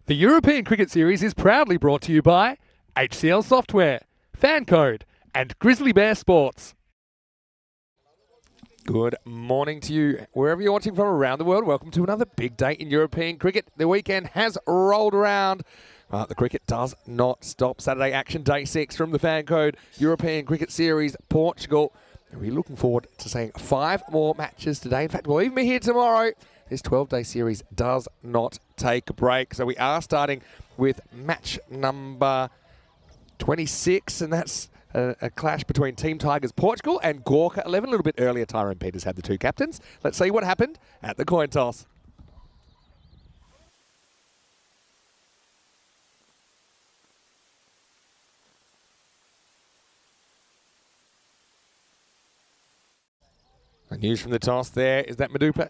The European Cricket Series is proudly brought to you by HCL Software, FanCode, and Grizzly Bear Sports. Good morning to you, wherever you're watching from around the world. Welcome to another big day in European cricket. The weekend has rolled around. The cricket does not stop. Saturday action, day 6 from the FanCode European Cricket Series, Portugal. We're looking forward to seeing 5 more matches today. In fact, we'll even be here tomorrow. This 12-day series does not take a break. So we are starting with match number 26, and that's a clash between Team Tigers Portugal and Gorka 11. A little bit earlier, Tyrone Peters had the two captains. Let's see what happened at the coin toss. The news from the toss there is that Maduka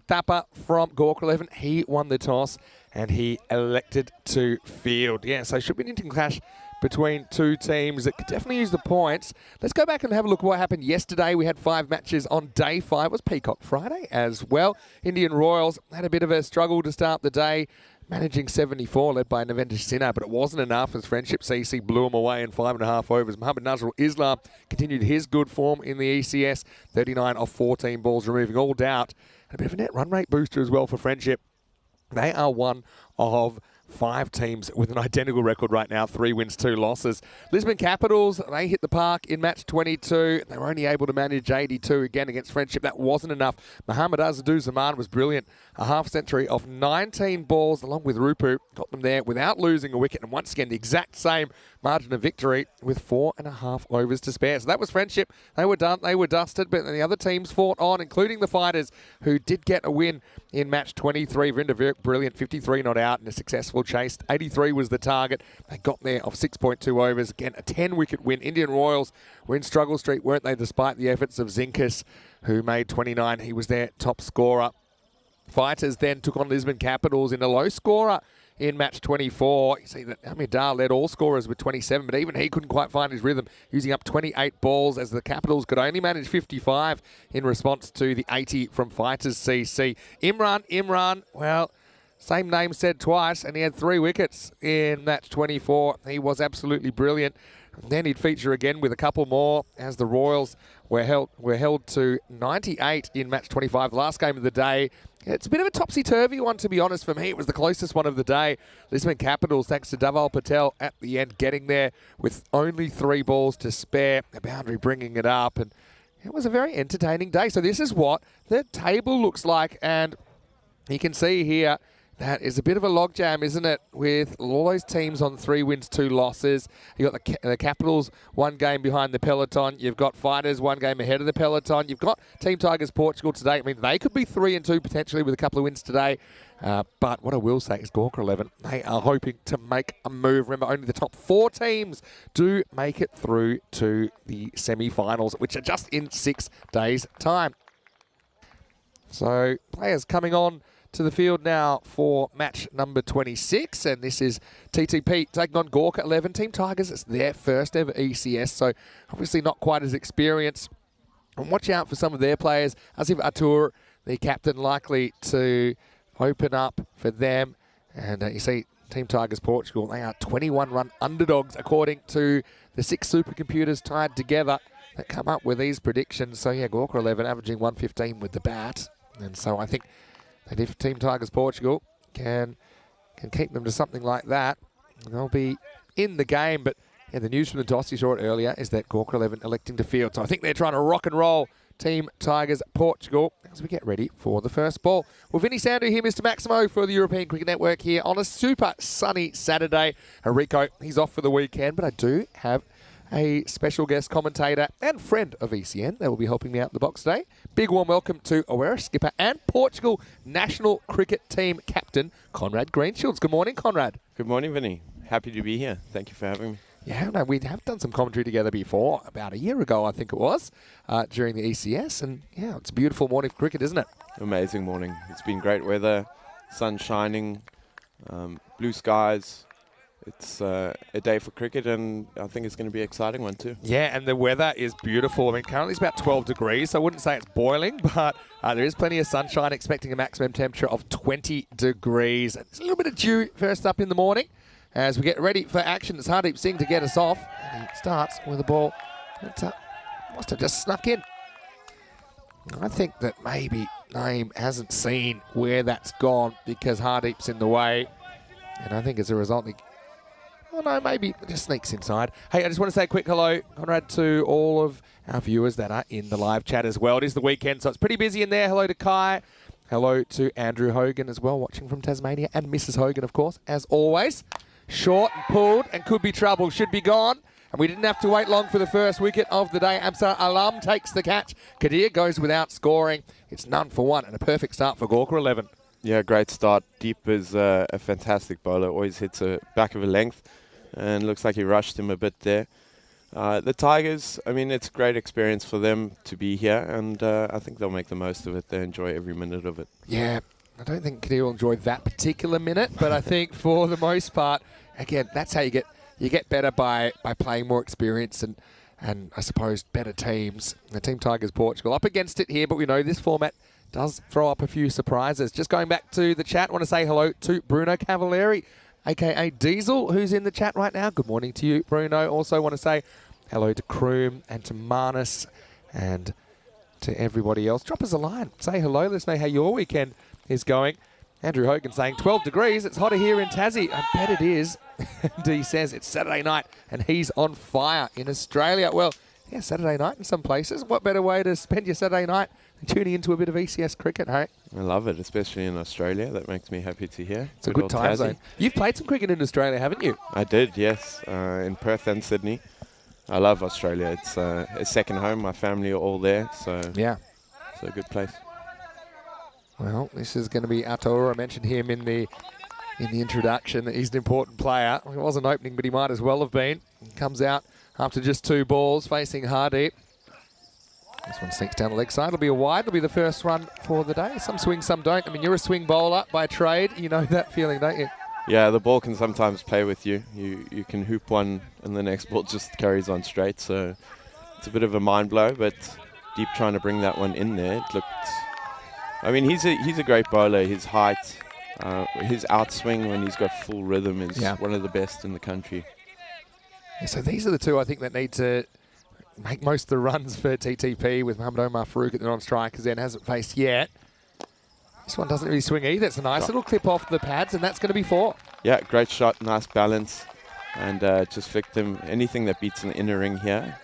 Thapa from Gorka 11, he won the toss and he elected to field. Yeah, so should be an interesting clash between two teams that could definitely use the points. Let's go back and have a look at what happened yesterday. We had 5 matches on day 5. It was Peacock Friday as well. Indian Royals had a bit of a struggle to start the day, managing 74, led by Navendish Sinha, but it wasn't enough as Friendship CC blew them away in 5.5 overs. Mohammad Nazrul Islam continued his good form in the ECS, 39 off 14 balls, removing all doubt. And a bit of a net run rate booster as well for Friendship. They are one of 5 teams with an identical record right now, 3 wins, 2 losses. Lisbon Capitals, they hit the park in match 22. They were only able to manage 82 again against Friendship. That wasn't enough. Muhammad Azadu Zaman was brilliant. A half century off 19 balls along with Rupu. Got them there without losing a wicket. And once again, the exact same margin of victory with 4.5 overs to spare. So that was Friendship. They were done. They were dusted. But the other teams fought on, including the Fighters, who did get a win in match 23. Vrinder Virk, brilliant. 53 not out and a successful chase. 83 was the target. They got there off 6.2 overs. Again, a 10-wicket win. Indian Royals were in struggle street, weren't they, despite the efforts of Zinkas, who made 29. He was their top scorer. Fighters then took on Lisbon Capitals in a low scorer in match 24. You see that Hamid Dar led all scorers with 27, but even he couldn't quite find his rhythm, using up 28 balls as the Capitals could only manage 55 in response to the 80 from Fighters CC. Imran, well, same name said twice, and he had 3 wickets in match 24. He was absolutely brilliant. And then he'd feature again with a couple more as the Royals were held to 98 in match 25, the last game of the day. It's a bit of a topsy-turvy one, to be honest. For me, it was the closest one of the day. Lisbon Capitals, thanks to Dhaval Patel at the end, getting there with only 3 balls to spare. The boundary bringing it up, and it was a very entertaining day. So this is what the table looks like, and you can see here that is a bit of a logjam, isn't it, with all those teams on 3 wins, 2 losses. You've got the Capitals 1 game behind the peloton. You've got Fighters 1 game ahead of the peloton. You've got Team Tigers Portugal today. I mean, they could be 3-2 potentially with a couple of wins today. But what I will say is Gorka 11, they are hoping to make a move. Remember, only the top 4 teams do make it through to the semi-finals, which are just in 6 days' time. So players coming on to the field now for match number 26, and this is TTP taking on Gorka 11. Team Tigers, it's their first ever ECS, so obviously not quite as experienced. And watch out for some of their players. Asif Atur, the captain, likely to open up for them. And you see Team Tigers Portugal, they are 21-run underdogs according to the 6 supercomputers tied together that come up with these predictions. So yeah, Gorka 11 averaging 115 with the bat. And so I think that if Team Tigers Portugal can keep them to something like that, they'll be in the game. But yeah, the news from the toss, you saw it earlier, is that Gorka 11 electing to field. So I think they're trying to rock and roll Team Tigers Portugal as we get ready for the first ball. Well, Vinny Sandu here, Mr. Maximo for the European Cricket Network here on a super sunny Saturday. Rico, he's off for the weekend, but I do have a special guest commentator and friend of ECN that will be helping me out in the box today. Big warm welcome to Awera skipper and Portugal national cricket team captain, Conrad Greenshields. Good morning, Conrad. Good morning, Vinny. Happy to be here. Thank you for having me. Yeah, no, we have done some commentary together before, about a year ago, I think it was, during the ECS. And yeah, it's a beautiful morning for cricket, isn't it? Amazing morning. It's been great weather, sun shining, blue skies. it's a day for cricket, and I think it's going to be an exciting one too. Yeah, and the weather is beautiful. I mean, currently it's about 12 degrees, so I wouldn't say it's boiling, but there is plenty of sunshine, expecting a maximum temperature of 20 degrees. There's a little bit of dew first up in the morning as we get ready for action. It's Hardeep Singh to get us off, and he starts with a ball that must have just snuck in. I think that maybe Naeem hasn't seen where that's gone because Hardeep's in the way, and I think as a result, oh no, maybe it just sneaks inside. Hey, I just want to say a quick hello, Conrad, to all of our viewers that are in the live chat as well. It is the weekend, so it's pretty busy in there. Hello to Kai. Hello to Andrew Hogan as well, watching from Tasmania, and Mrs. Hogan, of course, as always. Short and pulled and could be trouble, should be gone. And we didn't have to wait long for the first wicket of the day. Absar Alam takes the catch. Kadir goes without scoring. It's none for one and a perfect start for Gawker 11. Yeah, great start. Deep is a fantastic bowler. Always hits a back of a length, and looks like he rushed him a bit there. The Tigers, I mean, it's a great experience for them to be here, and I think they'll make the most of it. They enjoy every minute of it. Yeah, I don't think Kadir will enjoy that particular minute, but I think for the most part, again, that's how you get better by playing more experience and I suppose better teams. The Team Tigers Portugal up against it here, but we know this format does throw up a few surprises. Just going back to the chat, I want to say hello to Bruno Cavalieri, a.k.a. Diesel, who's in the chat right now. Good morning to you, Bruno. Also want to say hello to Kroom and to Marnus and to everybody else. Drop us a line. Say hello. Let us know how your weekend is going. Andrew Hogan saying 12 degrees. It's hotter here in Tassie. I bet it is. And he says it's Saturday night and he's on fire in Australia. Well, yeah, Saturday night in some places. What better way to spend your Saturday night than tuning into a bit of ECS cricket, hey? I love it, especially in Australia. That makes me happy to hear. It's a good time zone. You've played some cricket in Australia, haven't you? I did, yes, in Perth and Sydney. I love Australia. It's a second home. My family are all there, so yeah, it's a good place. Well, this is going to be Ator. I mentioned him in the introduction that he's an important player. It wasn't opening, but he might as well have been. He comes out after just 2 balls, facing Hardeep. This one sneaks down the leg side. It'll be a wide. It'll be the first run for the day. Some swing, some don't. I mean, you're a swing bowler by trade. You know that feeling, don't you? Yeah, the ball can sometimes play with you. You can hoop one, and the next ball just carries on straight. So it's a bit of a mind blow, but Deep trying to bring that one in there. It looked. I mean, he's a great bowler. His height, his outswing when he's got full rhythm is one of the best in the country. Yeah, so these are the two I think that need to make most of the runs for TTP, with Mohamed Omar Farouk at the non-strikers then hasn't faced yet. This one doesn't really swing either. It's a nice little clip off the pads, and that's going to be 4. Yeah, great shot, nice balance, and just flicked him. Anything that beats an inner ring here,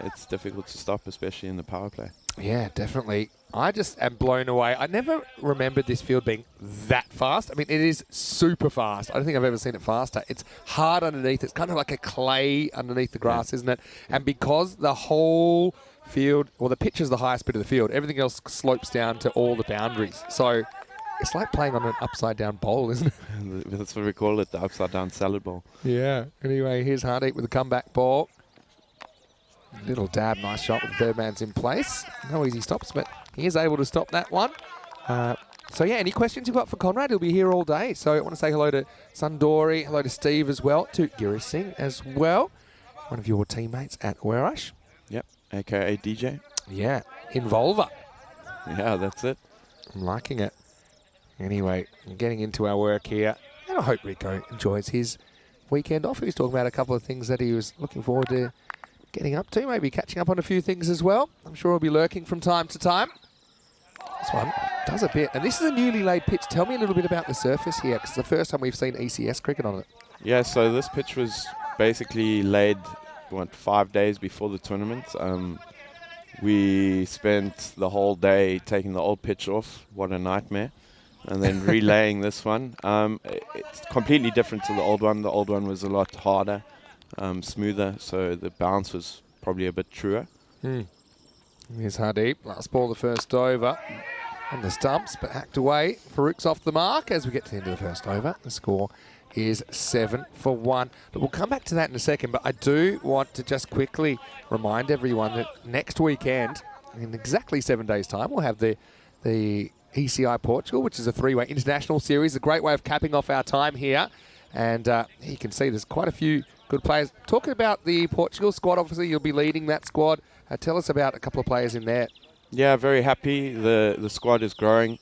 it's difficult to stop, especially in the power play. Yeah, definitely. I just am blown away. I never remembered this field being that fast. I mean, it is super fast. I don't think I've ever seen it faster. It's hard underneath. It's kind of like a clay underneath the grass, isn't it? And because the whole field, or the pitch is the highest bit of the field, everything else slopes down to all the boundaries. So it's like playing on an upside-down bowl, isn't it? That's what we call it, the upside-down salad bowl. Yeah. Anyway, here's Hardeep with the comeback ball. Little dab, nice shot with the third man's in place. No easy stops, but he is able to stop that one. So yeah, any questions you've got for Conrad? He'll be here all day. So I want to say hello to Sundori, hello to Steve as well, to Giri Singh as well. One of your teammates at Werash. Yep, a.k.a. DJ. Yeah, Involver. Yeah, that's it. I'm liking it. Anyway, getting into our work here. And I hope Rico enjoys his weekend off. He was talking about a couple of things that he was looking forward to getting up to, maybe catching up on a few things as well. I'm sure he'll be lurking from time to time. This one does a bit. And this is a newly laid pitch. Tell me a little bit about the surface here, because it's the first time we've seen ECS cricket on it. Yeah, so this pitch was basically laid, 5 days before the tournament. We spent the whole day taking the old pitch off. What a nightmare. And then relaying this one. It's completely different to the old one. The old one was a lot harder. Smoother, so the bounce was probably a bit truer. Here's Hardeep. Last ball, the first over on the stumps, but hacked away. Farouk's off the mark as we get to the end of the first over. The score is 7 for 1. But we'll come back to that in a second, but I do want to just quickly remind everyone that next weekend, in exactly 7 days' time, we'll have the ECI Portugal, which is a 3-way international series, a great way of capping off our time here And you can see there's quite a few good players. Talking about the Portugal squad, obviously you'll be leading that squad. Tell us about a couple of players in there. Yeah, very happy. The squad is growing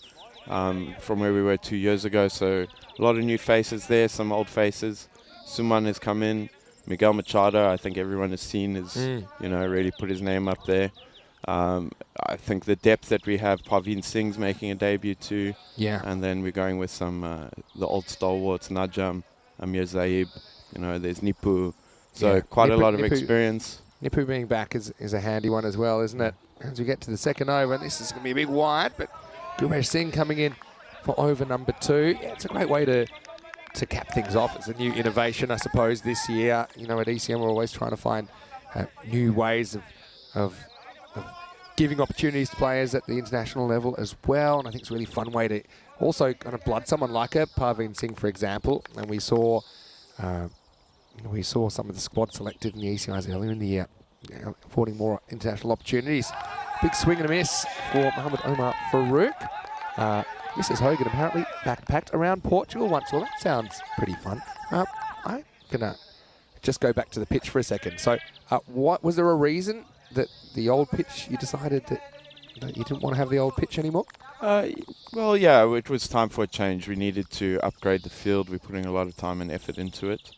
from where we were 2 years ago. So a lot of new faces there, some old faces. Suman has come in. Miguel Machado, I think everyone has seen, has really put his name up there. I think the depth that we have, Parveen Singh's making a debut too. Yeah. And then we're going with some the old stalwarts, Najam, Amir Zaib. There's Nipu. So quite a lot of experience. Nipu being back is a handy one as well, isn't it? As we get to the second over, this is going to be a big wide, but Gumesh Singh coming in for over number 2. Yeah, it's a great way to cap things off. It's a new innovation, I suppose, this year. At ECM, we're always trying to find new ways of giving opportunities to players at the international level as well. And I think it's a really fun way to also kind of blood someone like a Parveen Singh, for example. And we saw some of the squad selected in the ECIs earlier in the year, affording more international opportunities. Big swing and a miss for Mohamed Omar Farouk. Mrs. Hogan apparently backpacked around Portugal once. Well, that sounds pretty fun. I'm going to just go back to the pitch for a second. So what was there a reason that the old pitch, you decided that you didn't want to have the old pitch anymore? Well, yeah, it was time for a change. We needed to upgrade the field. We're putting a lot of time and effort into it.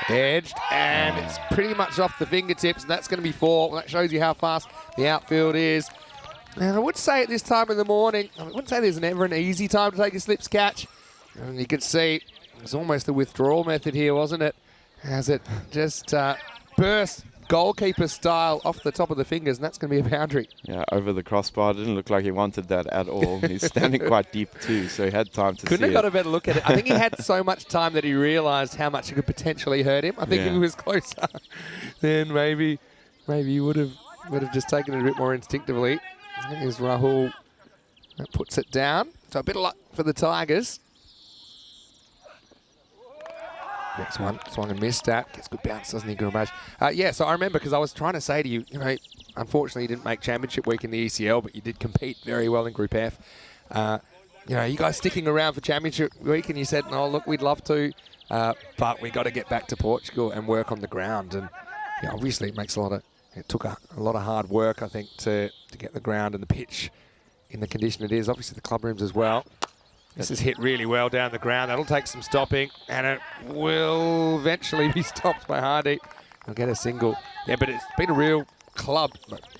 Edged, and it's pretty much off the fingertips, and that's going to be 4. Well, that shows you how fast the outfield is. And I would say at this time in the morning, I wouldn't say there's never an easy time to take a slips catch. And you can see it was almost the withdrawal method here, wasn't it? As it just burst goalkeeper style off the top of the fingers, and that's going to be a boundary. Yeah, over the crossbar. Didn't look like he wanted that at all. He's standing quite deep too, so he had time to see it. Couldn't have got a better look at it. I think he had so much time that he realised how much it could potentially hurt him. I think if he was closer, then maybe he would have just taken it a bit more instinctively. Here's Rahul. That puts it down. So a bit of luck for the Tigers. Next one, swung and missed that. Gets good bounce, doesn't he, Gurmaj? Yeah, so I remember because I was trying to say to you, unfortunately you didn't make championship week in the ECL, but you did compete very well in Group F. You guys sticking around for championship week, and you said, "No, look, we'd love to, but we got to get back to Portugal and work on the ground." And obviously it took a lot of hard work, I think, to get the ground and the pitch in the condition it is. Obviously the club rooms as well. This is hit really well down the ground. That'll take some stopping, and it will eventually be stopped by Hardy. He'll get a single. Yeah, but it's been a real club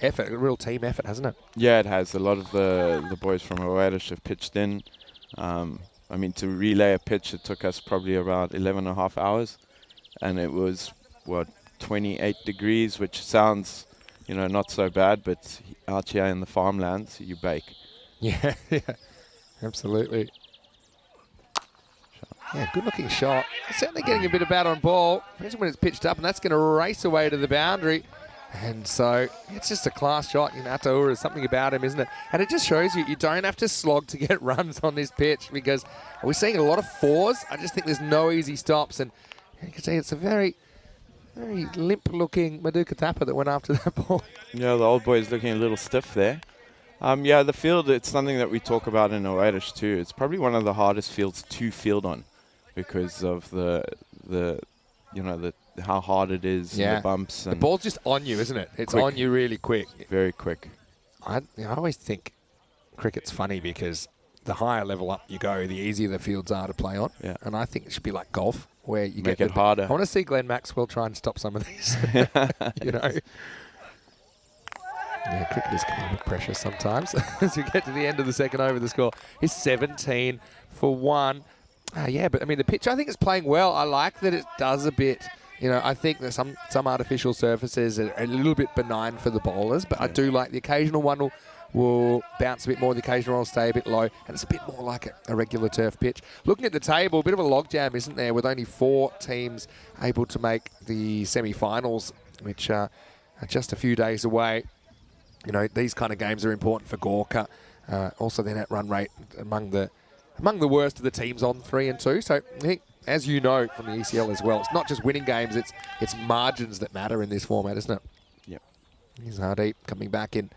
effort, a real team effort, hasn't it? Yeah, it has. A lot of the boys from Oeiras have pitched in. To relay a pitch, it took us probably about 11 and a half hours, and it was, 28 degrees, which sounds, not so bad, but out here in the farmlands, you bake. Yeah, absolutely. Yeah, good-looking shot. Certainly getting a bit of bat on ball, especially when it's pitched up, and that's going to race away to the boundary. And so it's just a class shot. Attaur is something about him, isn't it? And it just shows you don't have to slog to get runs on this pitch, because we're seeing a lot of 4s. I just think there's no easy stops. And you can see it's a very, very limp-looking Maduka Tapa that went after that ball. Yeah, the old boy's looking a little stiff there. The field, it's something that we talk about in Oeiras too. It's probably one of the hardest fields to field on because of how hard it is, and the bumps. And the ball's just on you, isn't it? It's quick. On you really quick. Very quick. I always think cricket's funny because the higher level up you go, the easier the fields are to play on. Yeah. And I think it should be like golf, where you make it harder. I want to see Glenn Maxwell try and stop some of these. Yeah, cricketers can be a bit precious sometimes. As we get to the end of the second over, the score is 17 for 1. But the pitch I think is playing well. I like that it does a bit. I think that some artificial surfaces are a little bit benign for the bowlers, but I do like the occasional one will bounce a bit more, the occasional one will stay a bit low, and it's a bit more like a regular turf pitch. Looking at the table, a bit of a logjam, isn't there, with only 4 teams able to make the semi-finals, which are just a few days away. These kind of games are important for Gorka. Also, their net run rate among the worst of the teams on 3 and 2. So I think, as you know from the ECL as well, it's not just winning games; it's margins that matter in this format, isn't it? Yep. Here's Hardeep coming back in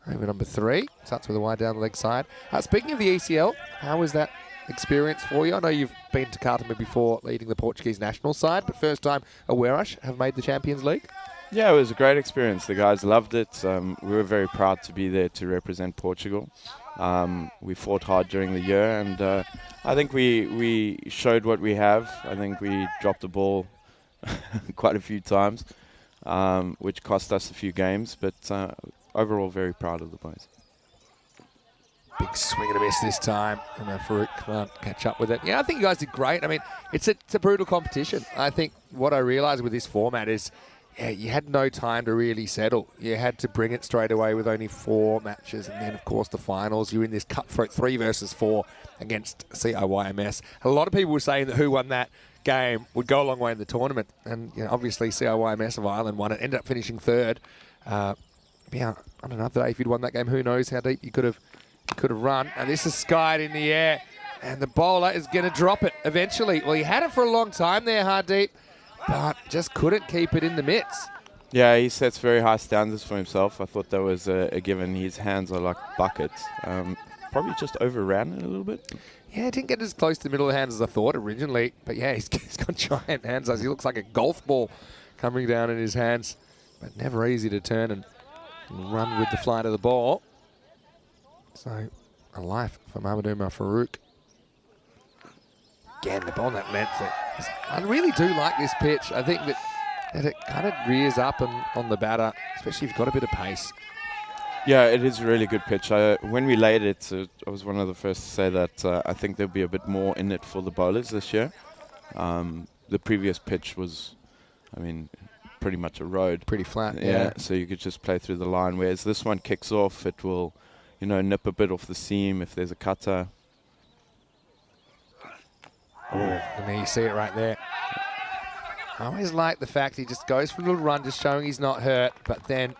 over number 3. Starts with a wide down the leg side. Speaking of the ECL, how was that experience for you? I know you've been to Carlton before leading the Portuguese national side, but first time Awarerush have made the Champions League? Yeah, it was a great experience. The guys loved it. We were very proud to be there to represent Portugal. We fought hard during the year, and I think we showed what we have. I think we dropped the ball quite a few times, which cost us a few games, but overall very proud of the boys. Big swing and a miss this time, and Farouk can't catch up with it. Yeah, I think you guys did great. I mean, it's a brutal competition. I think what I realised with this format is you had no time to really settle. You had to bring it straight away with only 4 matches, and then, of course, the finals. You're in this cutthroat 3 versus 4 against CIYMS. A lot of people were saying that who won that game would go a long way in the tournament, and obviously CIYMS of Ireland won it, ended up finishing 3rd. I don't know, if you'd won that game, who knows how deep you could have run. And this is skied in the air, and the bowler is going to drop it eventually. Well, he had it for a long time there, Hardeep, but just couldn't keep it in the mitts. Yeah, he sets very high standards for himself. I thought that was a given. His hands are like buckets. Probably just overran it a little bit. Yeah, didn't get as close to the middle of the hands as I thought originally. But yeah, he's got giant hands. He looks like a golf ball coming down in his hands. But never easy to turn and run with the flight of the ball. So, a life for Mamadou Farouk. Again, the ball on that length. I really do like this pitch. I think that it kind of rears up on the batter, especially if you've got a bit of pace. Yeah, it is a really good pitch. When we laid it, I was one of the first to say that I think there'll be a bit more in it for the bowlers this year. The previous pitch was, pretty much a road. Pretty flat, yeah. So you could just play through the line, whereas this one kicks off. It will, nip a bit off the seam if there's a cutter. Oh, and there you see it right there. I always like the fact he just goes for a little run, just showing he's not hurt, but then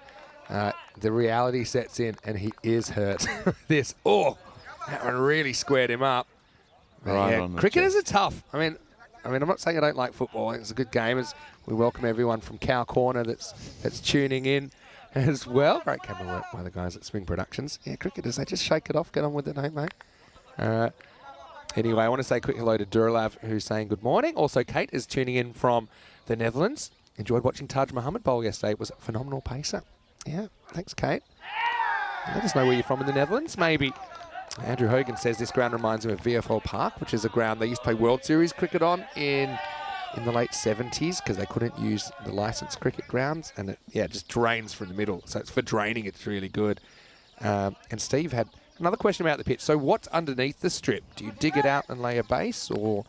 the reality sets in and he is hurt. That one really squared him up. Right, cricketers are tough. I'm not saying I don't like football. It's a good game. We welcome everyone from Cow Corner that's tuning in as well. Great camera work by the guys at Swing Productions. Yeah, cricketers, they just shake it off, get on with it, don't they? Anyway, I want to say a quick hello to Durlav, who's saying good morning. Also, Kate is tuning in from the Netherlands. Enjoyed watching Taj Muhammad bowl yesterday. It was a phenomenal pacer. Yeah, thanks, Kate. Let us know where you're from in the Netherlands, maybe. Andrew Hogan says this ground reminds him of VFL Park, which is a ground they used to play World Series cricket on in the late 70s because they couldn't use the licensed cricket grounds, and it just drains from the middle. So it's for draining, it's really good. And Steve had another question about the pitch. So what's underneath the strip? Do you dig it out and lay a base, or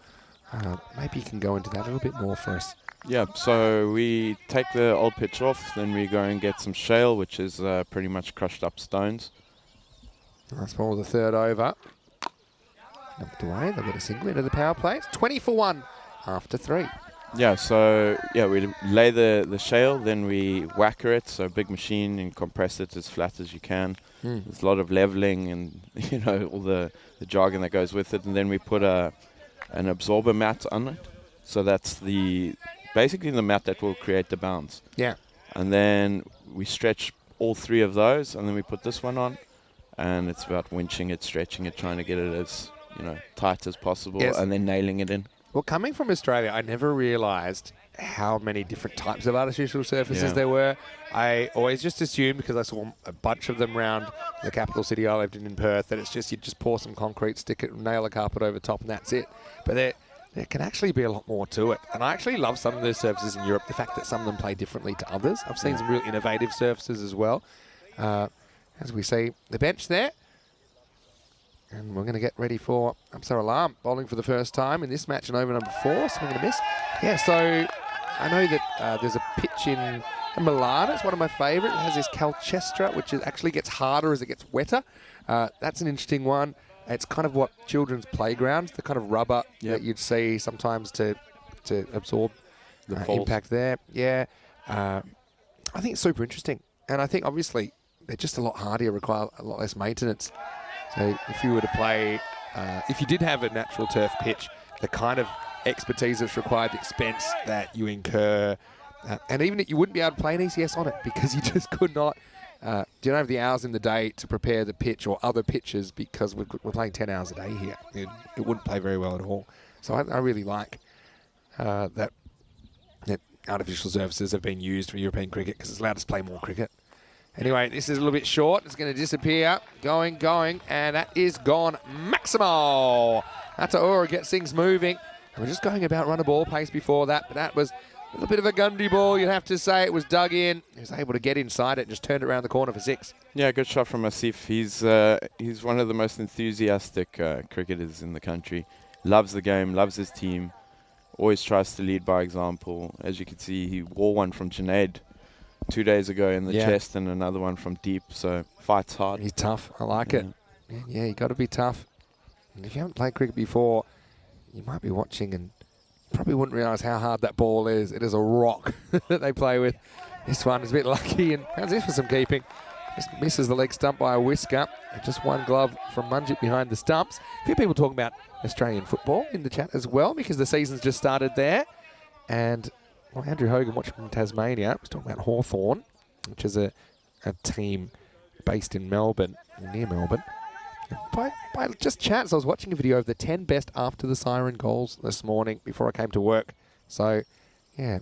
maybe you can go into that a little bit more for us? Yeah, so we take the old pitch off, then we go and get some shale, which is pretty much crushed up stones. Nice ball, the 3rd over. Knocked away, they've got a single into the power play. It's 20 for 1 after 3. Yeah, so we lay the shale, then we whacker it, so big machine, and compress it as flat as you can. There's a lot of leveling and all the jargon that goes with it, and then we put an absorber mat on it. So that's basically the mat that will create the bounce. Yeah. And then we stretch all 3 of those, and then we put this one on, and it's about winching it, stretching it, trying to get it as tight as possible, and then nailing it in. Well, coming from Australia, I never realised how many different types of artificial surfaces there were. I always just assumed, because I saw a bunch of them around the capital city I lived in Perth, that it's just you just pour some concrete, stick it, nail a carpet over top, and that's it. But there can actually be a lot more to it. And I actually love some of those surfaces in Europe, the fact that some of them play differently to others. I've seen some real innovative surfaces as well. As we see the bench there. And we're going to get ready for Amsar Alam bowling for the first time in this match in over number 4. Swing and a miss. Yeah, so I know that there's a pitch in Milan. It's one of my favourites. It has this Calcestra, which actually gets harder as it gets wetter. That's an interesting one. It's kind of what children's playgrounds, the kind of rubber that you'd see sometimes to absorb the impact there. Yeah, I think it's super interesting. And I think obviously they're just a lot harder, require a lot less maintenance. So if you were to play, if you did have a natural turf pitch, the kind of expertise that's required, the expense that you incur, and even that you wouldn't be able to play an ECS on it because you just could not do you have the hours in the day to prepare the pitch or other pitches, because we're playing 10 hours a day here. It wouldn't play very well at all. So I really like that artificial surfaces have been used for European cricket, because it's allowed us to play more cricket. Anyway, this is a little bit short. It's going to disappear. Going, and that is gone. Maximo Ataura gets things moving. And we're just going about run a ball pace before that, but that was a little bit of a Gundy ball, you'd have to say. It was dug in. He was able to get inside it and just turned it around the corner for 6. Yeah, good shot from Asif. He's one of the most enthusiastic cricketers in the country. Loves the game, loves his team. Always tries to lead by example. As you can see, he wore one from Junaid 2 days ago in the chest, and another one from deep. So fights hard. He's tough. I like it. Yeah, you got to be tough. And if you haven't played cricket before, you might be watching and probably wouldn't realise how hard that ball is. It is a rock that they play with. This one is a bit lucky, and how's this for some keeping? Just misses the leg stump by a whisker. And just one glove from Munjit behind the stumps. A few people talking about Australian football in the chat as well, because the season's just started there. And Andrew Hogan, watching from Tasmania, was talking about Hawthorn, which is a team based in Melbourne, near Melbourne. By just chance, I was watching a video of the 10 best after the siren goals this morning before I came to work. So, yeah,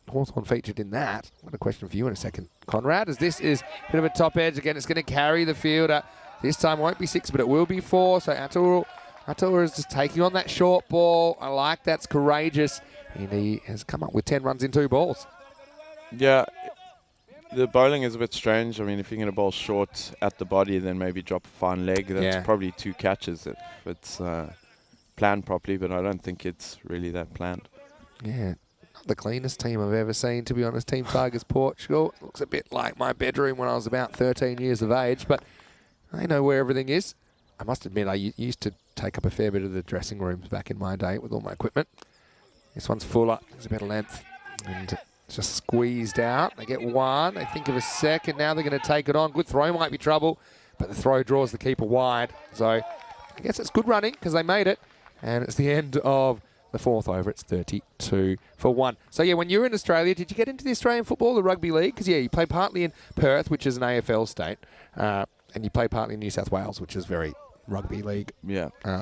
Hawthorn featured in that. I've got a question for you in a second, Conrad, as this is a bit of a top edge. Again, it's going to carry the fielder. This time won't be 6, but it will be 4. So Ataura is just taking on that short ball. I like that's courageous. And he has come up with 10 runs in 2 balls. Yeah, the bowling is a bit strange. I mean, if you're going to bowl short at the body, then maybe drop a fine leg. That's probably 2 catches if it's planned properly, but I don't think it's really that planned. Yeah, not the cleanest team I've ever seen, to be honest. Team Tigers Portugal. It looks a bit like my bedroom when I was about 13 years of age, but I know where everything is. I must admit, I used to take up a fair bit of the dressing rooms back in my day with all my equipment. This one's fuller. There's a better length. And just squeezed out. They get 1. They think of a second. Now they're going to take it on. Good throw, might be trouble. But the throw draws the keeper wide. So I guess it's good running because they made it. And it's the end of the 4th over. It's 32 for 1. So, yeah, when you were in Australia, did you get into the Australian football, the rugby league? Because, yeah, you played partly in Perth, which is an AFL state. And you played partly in New South Wales, which is very rugby league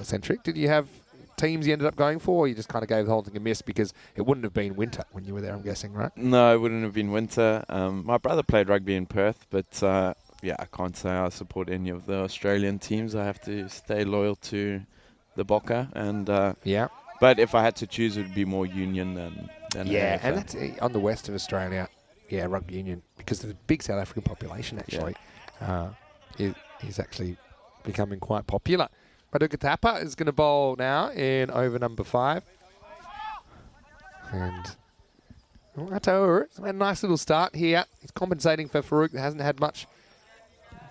centric. Did you have teams you ended up going for, or you just kind of gave the whole thing a miss because it wouldn't have been winter when you were there, I'm guessing, right? No, it wouldn't have been winter. My brother played rugby in Perth, but yeah, I can't say I support any of the Australian teams. I have to stay loyal to the Boca, and but if I had to choose, it would be more union than AFL. And that's on the west of Australia. Yeah, rugby union, because the big South African population actually is actually becoming quite popular. Maduka Tapa is going to bowl now in over number 5. And Ataura had a nice little start here. He's compensating for Farouk that hasn't had much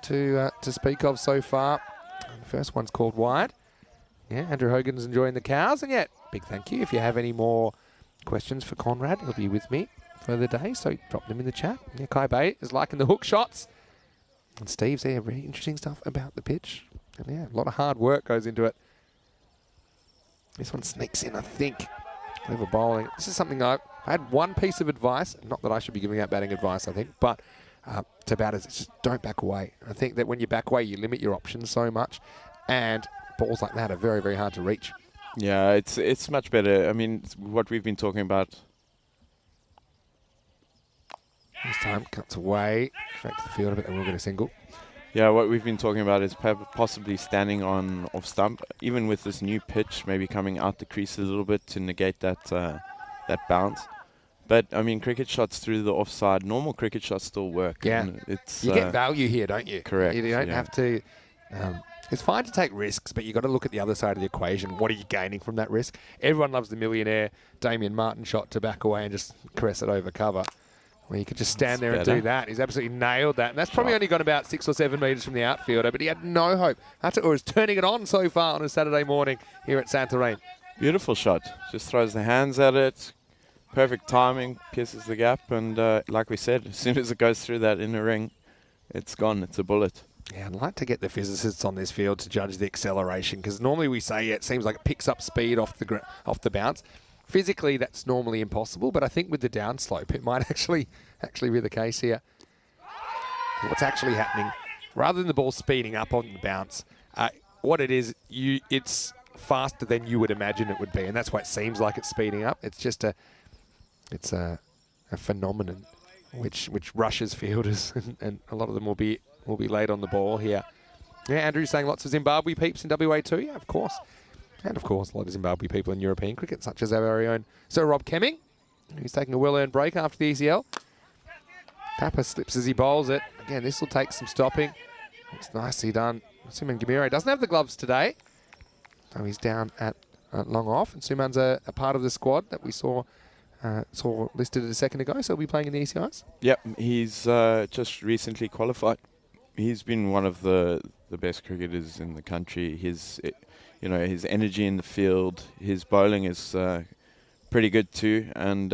to speak of so far. And the first one's called wide. Yeah, Andrew Hogan's enjoying the cows. And big thank you. If you have any more questions for Conrad, he'll be with me for the day. So drop them in the chat. Yeah, Kai Bay is liking the hook shots. And Steve's there, really interesting stuff about the pitch. And yeah, a lot of hard work goes into it. This one sneaks in, I think. Clever bowling. This is something I had one piece of advice, not that I should be giving out batting advice, I think, but to batters, it's just don't back away. I think that when you back away, you limit your options so much, and balls like that are very, very hard to reach. Yeah, it's much better. I mean, what we've been talking about. This time cuts away, straight to the field, but they will get a single. Yeah, what we've been talking about is possibly standing on off stump, even with this new pitch, maybe coming out the crease a little bit to negate that that bounce. But I mean, cricket shots through the offside, normal cricket shots still work. Yeah, you get value here, don't you? Correct. You don't have to. It's fine to take risks, but you got to look at the other side of the equation. What are you gaining from that risk? Everyone loves the millionaire Damien Martin shot to back away and just caress it over cover. Well, you could just stand there and do that. He's absolutely nailed that. And that's probably only gone about 6 or 7 metres from the outfielder, but he had no hope. Ataura is turning it on so far on a Saturday morning here at Santarem. Beautiful shot. Just throws the hands at it. Perfect timing, pierces the gap. And like we said, as soon as it goes through that inner ring, it's gone. It's a bullet. Yeah, I'd like to get the physicists on this field to judge the acceleration, because normally we say it seems like it picks up speed off the bounce. Physically, that's normally impossible, but I think with the downslope, it might actually be the case here. what's actually happening, rather than the ball speeding up on the bounce, what it is, it's faster than you would imagine it would be, and that's why it seems like it's speeding up. It's just a phenomenon which rushes fielders, and a lot of them will be late on the ball here. Yeah, Andrew's saying lots of Zimbabwe peeps in WA too. Yeah, of course. And of course, a lot of Zimbabwe people in European cricket, such as our very own Sir Rob Kemming, who's taking a well-earned break after the ECL. Tapper slips as he bowls it. Again, this will take some stopping. It's nicely done. Suman Gamire doesn't have the gloves today, so he's down at long off. And Suman's a part of the squad that we saw listed a second ago, so he'll be playing in the ECIs. Yep, he's just recently qualified. He's been one of the best cricketers in the country. His energy in the field, his bowling is pretty good too, and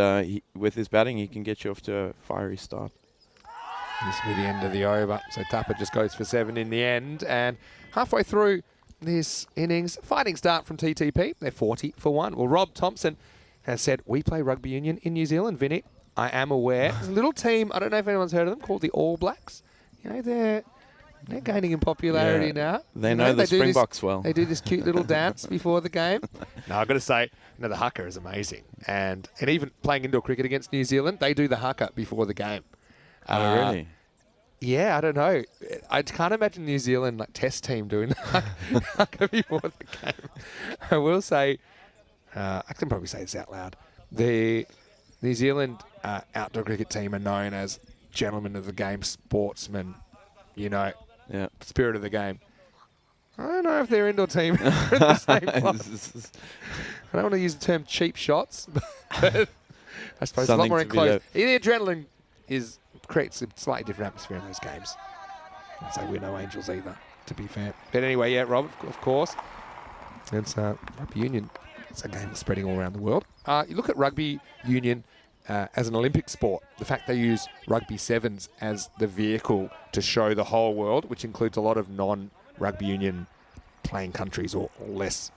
with his batting, he can get you off to a fiery start. This will be the end of the over, so Tapper just goes for 7 in the end, and halfway through this innings, fighting start from TTP. They're 40 for 1. Well, Rob Thompson has said, we play rugby union in New Zealand, Vinny. I am aware. There's a little team, I don't know if anyone's heard of them, called the All Blacks. You know, they're gaining in popularity now. They know the Springboks well. They do this cute little dance before the game. No, I've got to say, the haka is amazing. And even playing indoor cricket against New Zealand, they do the haka before the game. Oh, really? Yeah, I don't know. I can't imagine New Zealand test team doing the haka before the game. I will say, I can probably say this out loud. The New Zealand outdoor cricket team are known as gentlemen of the game, sportsmen, spirit of the game. I don't know if their indoor team are in the same class. I don't want to use the term cheap shots, but I suppose a lot more enclosed. The adrenaline creates a slightly different atmosphere in those games. I'd say we're no angels either, to be fair. But anyway, yeah, Rob, of course. It's rugby union. It's a game that's spreading all around the world. You look at rugby union as an Olympic sport. The fact they use rugby sevens as the vehicle to show the whole world, which includes a lot of non-rugby union playing countries or less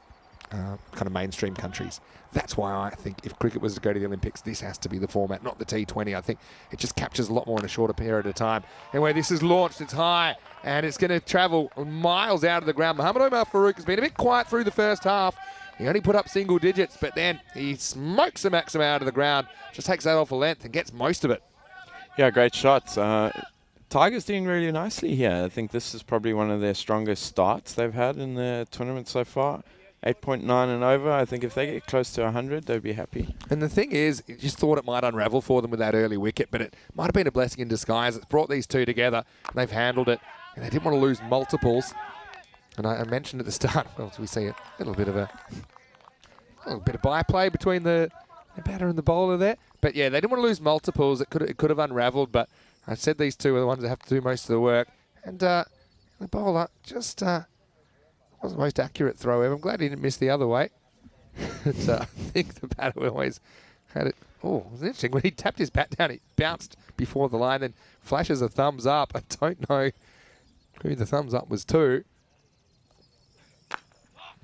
kind of mainstream countries. That's why I think if cricket was to go to the Olympics, this has to be the format, not the T20. I think it just captures a lot more in a shorter period of time. Anyway, this is launched, it's high, and it's going to travel miles out of the ground. Mohamed Omar Farouk has been a bit quiet through the first half. He only put up single digits, but then he smokes the maximum out of the ground, just takes that off a length and gets most of it. Yeah, great shots. Tigers doing really nicely here. I think this is probably one of their strongest starts they've had in the tournament so far. 8.9 and over. I think if they get close to 100, they'd be happy. And the thing is, you just thought it might unravel for them with that early wicket, but it might have been a blessing in disguise. It's brought these two together, and they've handled it, and they didn't want to lose multiples. And I mentioned at the start, well, we see a little bit of byplay between the batter and the bowler there. But yeah, they didn't want to lose multiples. It could have unravelled, but I said these two are the ones that have to do most of the work. And the bowler just wasn't the most accurate throw ever. I'm glad he didn't miss the other way. But, I think the batter always had it. Oh, it was interesting. When he tapped his bat down, it bounced before the line, then flashes a thumbs up. I don't know who the thumbs up was to.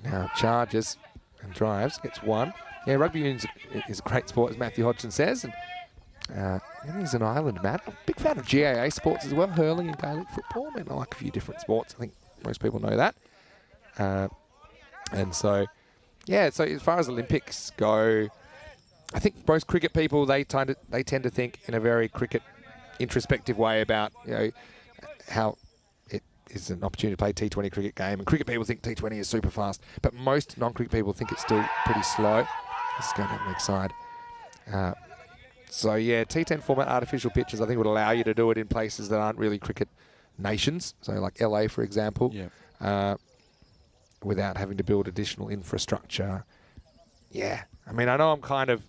Now charges and drives, gets 1. Yeah, rugby union is a great sport, as Matthew Hodgson says. And he's an island man. I'm a big fan of GAA sports as well, hurling and Gaelic football. I mean, I like a few different sports. I think most people know that. And so, yeah, so as far as Olympics go, I think most cricket people, they tend to think in a very cricket introspective way about, how it is an opportunity to play a T20 cricket game. And cricket people think T20 is super fast, but most non-cricket people think it's still pretty slow. This is going down the leg side. So, yeah, T10 format artificial pitches, I think would allow you to do it in places that aren't really cricket nations. So, like LA, for example. Yeah. Without having to build additional infrastructure. Yeah. I mean, I know I'm kind of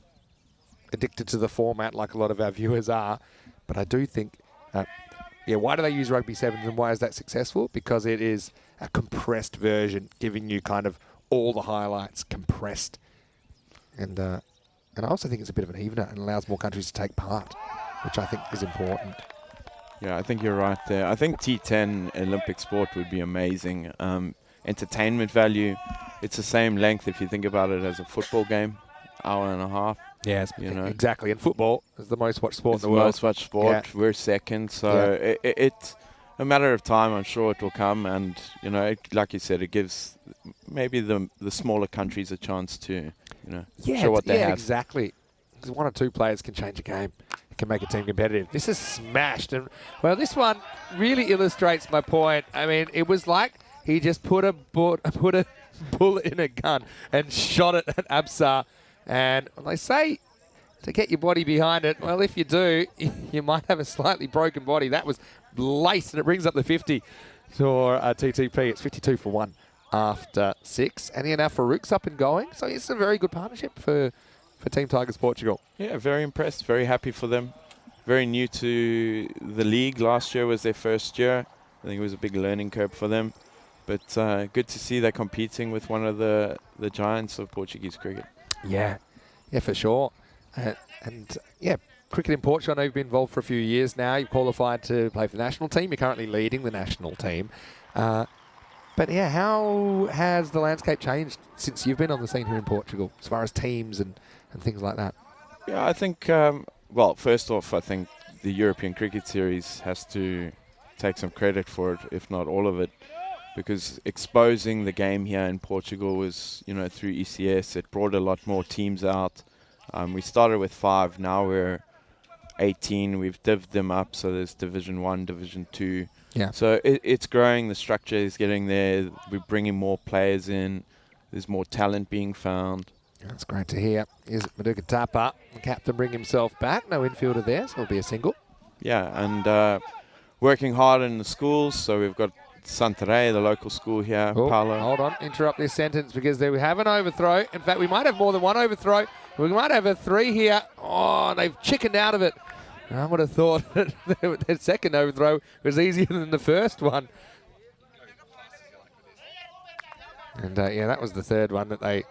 addicted to the format like a lot of our viewers are, but I do think, why do they use rugby sevens and why is that successful? Because it is a compressed version, giving you kind of all the highlights compressed. And I also think it's a bit of an evener and allows more countries to take part, which I think is important. Yeah, I think you're right there. I think T10 Olympic sport would be amazing. Entertainment value, it's the same length if you think about it as a football game, hour and a half. Yes, exactly. And football is the most watched sport in the world. Most watched sport. Yeah. We're second, so a matter of time. I'm sure it will come, and like you said, it gives maybe the smaller countries a chance to show what they have. Exactly. Because 1 or 2 players can change a game. It can make a team competitive. This is smashed, and well, this one really illustrates my point. I mean, it was like he just put a bullet in a gun and shot it at Absar, and they say to get your body behind it. Well, if you do, you might have a slightly broken body. That was laced, and it brings up the 50 for TTP. It's 52 for 1 after 6. And now Farouk's up and going. So it's a very good partnership for Team Tigers Portugal. Yeah, very impressed. Very happy for them. Very new to the league. Last year was their first year. I think it was a big learning curve for them. But good to see they're competing with one of the giants of Portuguese cricket. Yeah, for sure. And cricket in Portugal, I know you've been involved for a few years now. You've qualified to play for the national team. You're currently leading the national team. But yeah, how has the landscape changed since you've been on the scene here in Portugal, as far as teams and things like that? Yeah, I think, well, first off, I think the European Cricket Series has to take some credit for it, if not all of it, because exposing the game here in Portugal was, through ECS. It brought a lot more teams out. We started with 5, now we're 18. We've divvied them up, so there's Division 1, Division 2. Yeah. So it's growing, the structure is getting there. We're bringing more players in. There's more talent being found. That's great to hear. Is Maduka Tapa, the captain, bring himself back? No infielder there, so it'll be a single. Yeah, and working hard in the schools. So we've got Santarem, the local school here. Oh, Paulo. hold on, interrupt this sentence because there we have an overthrow. In fact, we might have more than one overthrow. We might have a 3 here. Oh, they've chickened out of it. I would have thought that the second overthrow was easier than the first one. And that was the third one that they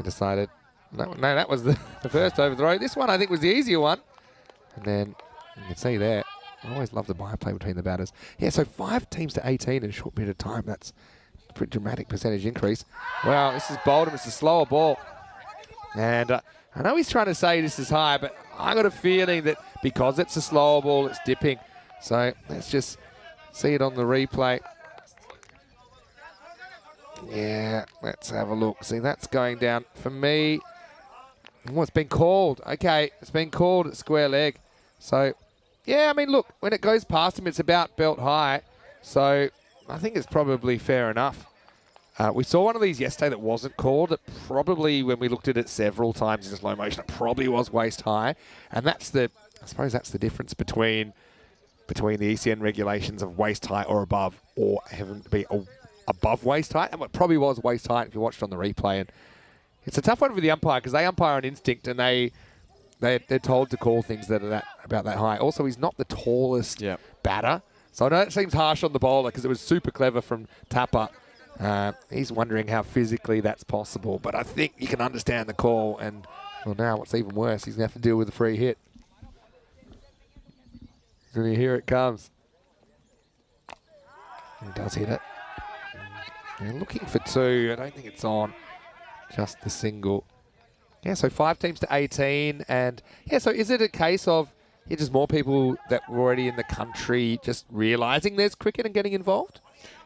decided. No, that was the first overthrow. This one I think was the easier one. And then you can see there, I always love the byplay between the batters. Yeah, so 5 teams to 18 in a short period of time. That's a pretty dramatic percentage increase. Wow, this is Boldham. It's a slower ball. And I know he's trying to say this is high, but I got a feeling that because it's a slower ball, it's dipping. So let's just see it on the replay. Yeah, let's have a look. See, that's going down for me. Oh, it's been called. Okay, it's been called at square leg. So, yeah, I mean, look, when it goes past him, it's about belt high. So I think it's probably fair enough. We saw one of these yesterday that wasn't called. It probably, when we looked at it several times in slow motion, it probably was waist high. And I suppose that's the difference between the ECN regulations of waist height or above, or having to be above waist height. And it probably was waist height if you watched on the replay. And it's a tough one for the umpire because they umpire on instinct and they're told to call things that are about that high. Also, he's not the tallest batter. So I know it seems harsh on the bowler because it was super clever from Tapa. He's wondering how physically that's possible, but I think you can understand the call. And well, now what's even worse, he's going to have to deal with a free hit. And here it comes. He does hit it. They're looking for 2. I don't think it's on. Just the single. Yeah, so 5 teams to 18. And yeah, so is it a case of just more people that were already in the country just realising there's cricket and getting involved?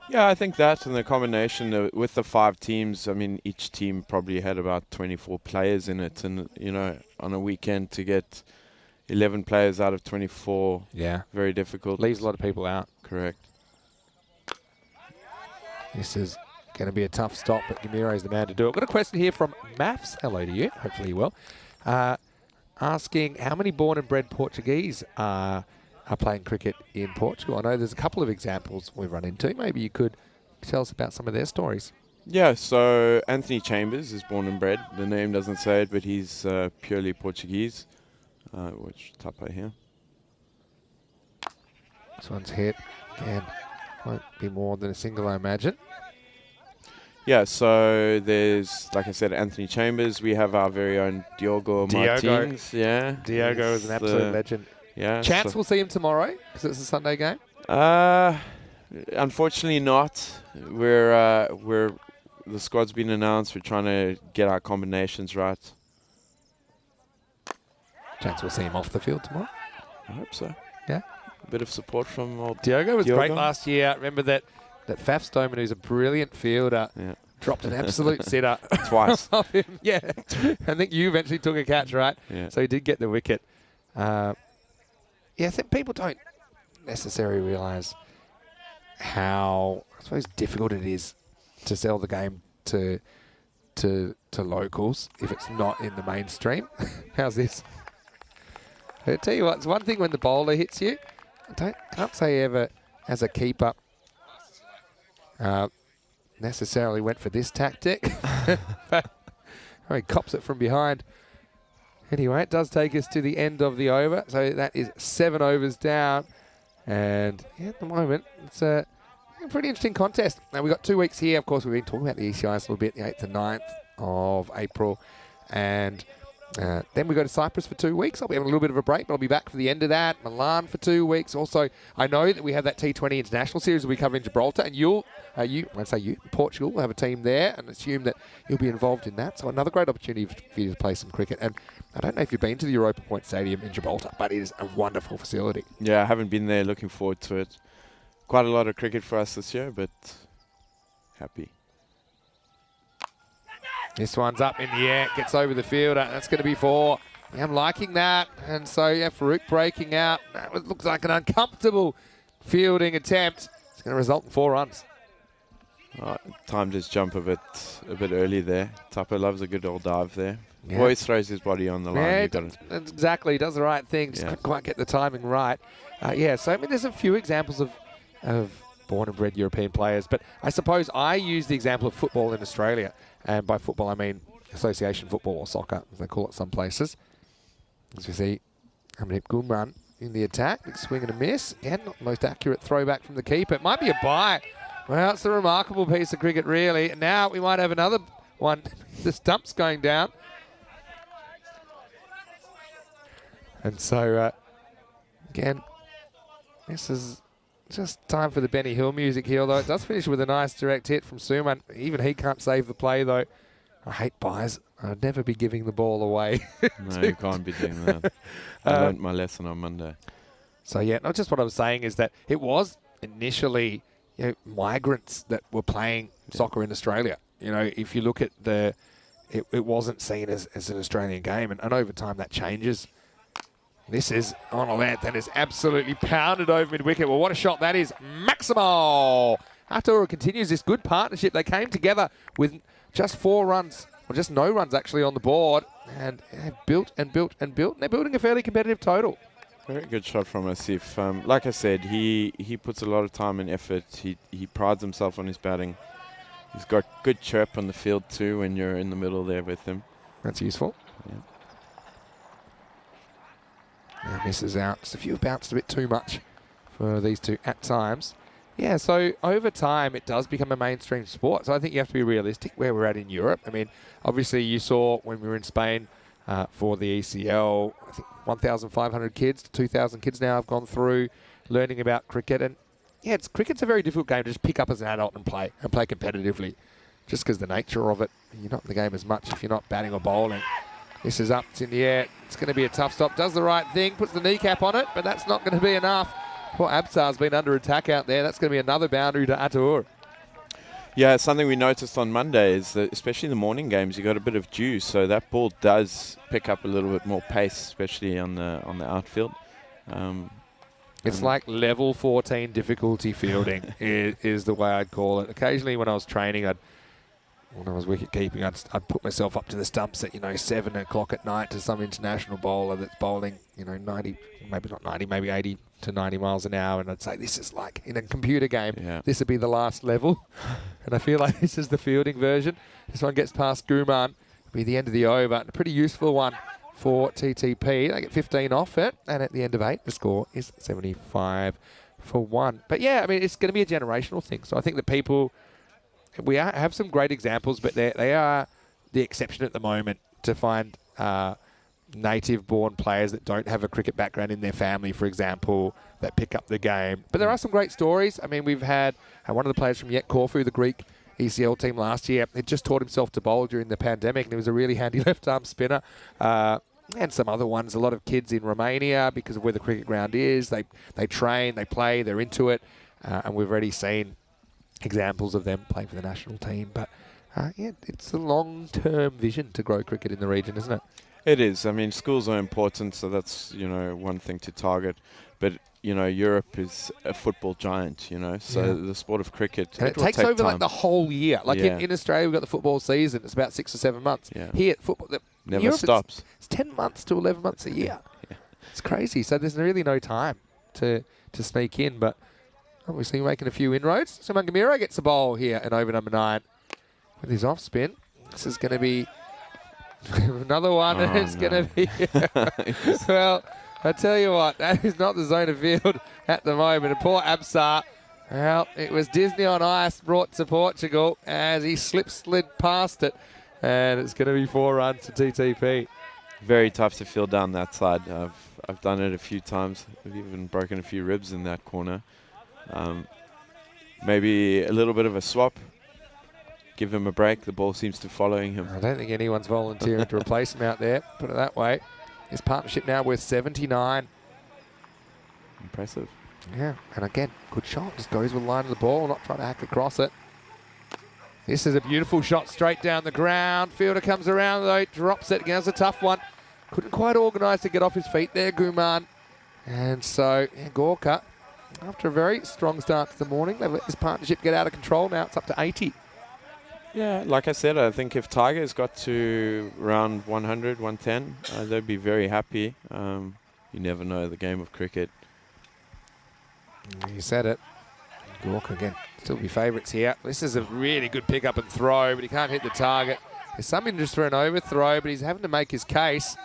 Yeah, I think that, and the combination with the 5 teams, I mean, each team probably had about 24 players in it. And, on a weekend to get 11 players out of 24, very difficult. Leaves a lot of people out. Correct. This is going to be a tough stop, but Gamiro is the man to do it. I've got a question here from Maths. Hello to you. Hopefully you will. Asking how many born and bred Portuguese are playing cricket in Portugal. I know there's a couple of examples we've run into. Maybe you could tell us about some of their stories. Yeah, so Anthony Chambers is born and bred. The name doesn't say it, but he's purely Portuguese. Which Tapa here. This one's hit. Again, won't be more than a single, I imagine. Yeah, so there's, like I said, Anthony Chambers. We have our very own Diogo Martins. Yeah, Diogo is an absolute legend. Yeah. Chance we'll see him tomorrow because it's a Sunday game. Unfortunately not. The squad's been announced. We're trying to get our combinations right. Chance we'll see him off the field tomorrow. I hope so. Yeah. bit of support from old Diogo was great last year. Remember that Faf Stoneman, who's a brilliant fielder, dropped an absolute sitter. Twice. Of him. Yeah. I think you eventually took a catch, right? Yeah. So he did get the wicket. I think people don't necessarily realise how, I suppose, difficult it is to sell the game to locals if it's not in the mainstream. How's this? I tell you what, it's one thing when the bowler hits you. Can't say ever as a keeper necessarily went for this tactic. But he cops it from behind. Anyway, it does take us to the end of the over. So that is 7 overs down. And at the moment, it's a pretty interesting contest. Now, we've got 2 weeks here. Of course, we've been talking about the ECS a little bit, the 8th and 9th of April. And then we go to Cyprus for 2 weeks. I'll be having a little bit of a break, but I'll be back for the end of that. Milan for 2 weeks. Also, I know that we have that T20 International Series we'll be covering Gibraltar, and Portugal will have a team there, and assume that you'll be involved in that. So another great opportunity for you to play some cricket. And I don't know if you've been to the Europa Point Stadium in Gibraltar, but it is a wonderful facility. Yeah, I haven't been there. Looking forward to it. Quite a lot of cricket for us this year, but happy. This one's up in the air, gets over the fielder. That's going to be 4. Yeah, I'm liking that. And so, Farouk breaking out. That looks like an uncomfortable fielding attempt. It's going to result in 4 runs. Timed his jump a bit early there. Tupper loves a good old dive there. Yeah. Always throws his body on the line. Yeah, exactly. He does the right thing. Just couldn't quite get the timing right. So, I mean, there's a few examples of born and bred European players. But I suppose I use the example of football in Australia. And by football, I mean association football or soccer, as they call it some places. As you see, Hamid Gumran in the attack. Big swing and a miss. Again, not the most accurate throwback from the keeper. It might be a bye. Well, it's a remarkable piece of cricket, really. And now we might have another one. The stump's going down. And so, again, this is just time for the Benny Hill music here, although it does finish with a nice direct hit from Suman. Even he can't save the play, though. I hate buys. I'd never be giving the ball away. No, you can't be doing that. I learned my lesson on Monday. So, not just what I was saying is that it was initially migrants that were playing soccer in Australia. If you look at it wasn't seen as an Australian game, and over time that changes. This is on a length and is absolutely pounded over mid-wicket. Well, what a shot that is. Maximo! Atura continues this good partnership. They came together with just 4 runs, or just no runs actually on the board, and they've built and built and built, and they're building a fairly competitive total. Very good shot from Asif. Like I said, he puts a lot of time and effort. He prides himself on his batting. He's got good chirp on the field too when you're in the middle there with him. That's useful. Yeah. Now misses out. Just a few have bounced a bit too much for these two at times. Yeah, so over time it does become a mainstream sport. So I think you have to be realistic where we're at in Europe. I mean, obviously you saw when we were in Spain for the ECL, I think 1,500 kids to 2,000 kids now have gone through learning about cricket. And yeah, cricket's a very difficult game to just pick up as an adult and play competitively. Just because the nature of it, you're not in the game as much if you're not batting or bowling. This is up, it's in the air. It's going to be a tough stop. Does the right thing, puts the kneecap on it, but that's not going to be enough. Poor Absar's been under attack out there. That's going to be another boundary to Atur. Yeah, something we noticed on Monday is that especially in the morning games, you got a bit of juice, so that ball does pick up a little bit more pace, especially on the outfield. It's like level 14 difficulty fielding is the way I'd call it. Occasionally when I was training, when I was wicket keeping, I'd put myself up to the stumps at 7 o'clock at night to some international bowler that's bowling 90, maybe not 90, maybe 80 to 90 miles an hour, and I'd say this is like in a computer game. Yeah. This would be the last level, and I feel like this is the fielding version. This one gets past Guman, it'll be the end of the over, and a pretty useful one for TTP. They get 15 off it, and at the end of 8, the score is 75 for 1. But yeah, I mean, it's going to be a generational thing. So I think that people, we have some great examples, but they are the exception at the moment to find native-born players that don't have a cricket background in their family, for example, that pick up the game. But there are some great stories. I mean, we've had one of the players from Yet Corfu, the Greek ECL team last year. He just taught himself to bowl during the pandemic, and he was a really handy left-arm spinner. and some other ones. A lot of kids in Romania, because of where the cricket ground is, they train, they play, they're into it, and we've already seen examples of them playing for the national team. But yeah, it's a long-term vision to grow cricket in the region, isn't it? It is. I mean, schools are important, so that's, one thing to target. But, Europe is a football giant, so the sport of cricket, and it will takes take over time. like the whole year. Like Yeah. in Australia, we've got the football season. It's about 6 or 7 months. Yeah. Here, football Never Europe, stops. It's 10 months to 11 months a year. Yeah. It's crazy. So there's really no time to sneak in. But obviously making a few inroads. So Mungamiro gets the bowl here in over number 9 with his off spin. This is going to be another one. Oh, It's going to be well. I tell you what, that is not the zone of field at the moment. And poor Absar, well, it was Disney on ice brought to Portugal as he slid past it. And it's going to be 4 runs to TTP. Very tough to field down that side. I've done it a few times. I've even broken a few ribs in that corner. Maybe a little bit of a swap. Give him a break. The ball seems to following him. I don't think anyone's volunteering to replace him out there. Put it that way. His partnership now worth 79. Impressive. Yeah, and again, good shot. Just goes with the line of the ball, not trying to hack across it. This is a beautiful shot straight down the ground. Fielder comes around though, drops it. Again, it's a tough one. Couldn't quite organise to get off his feet there, Guman. And so, Gorka, after a very strong start to the morning, they've let this partnership get out of control. Now it's up to 80. Yeah, like I said, I think if Tigers got to around 100, 110, they'd be very happy. You never know, the game of cricket. You said it. Gorka again, still be favourites here. This is a really good pick up and throw, but he can't hit the target. There's some interest for an overthrow, but he's having to make his case.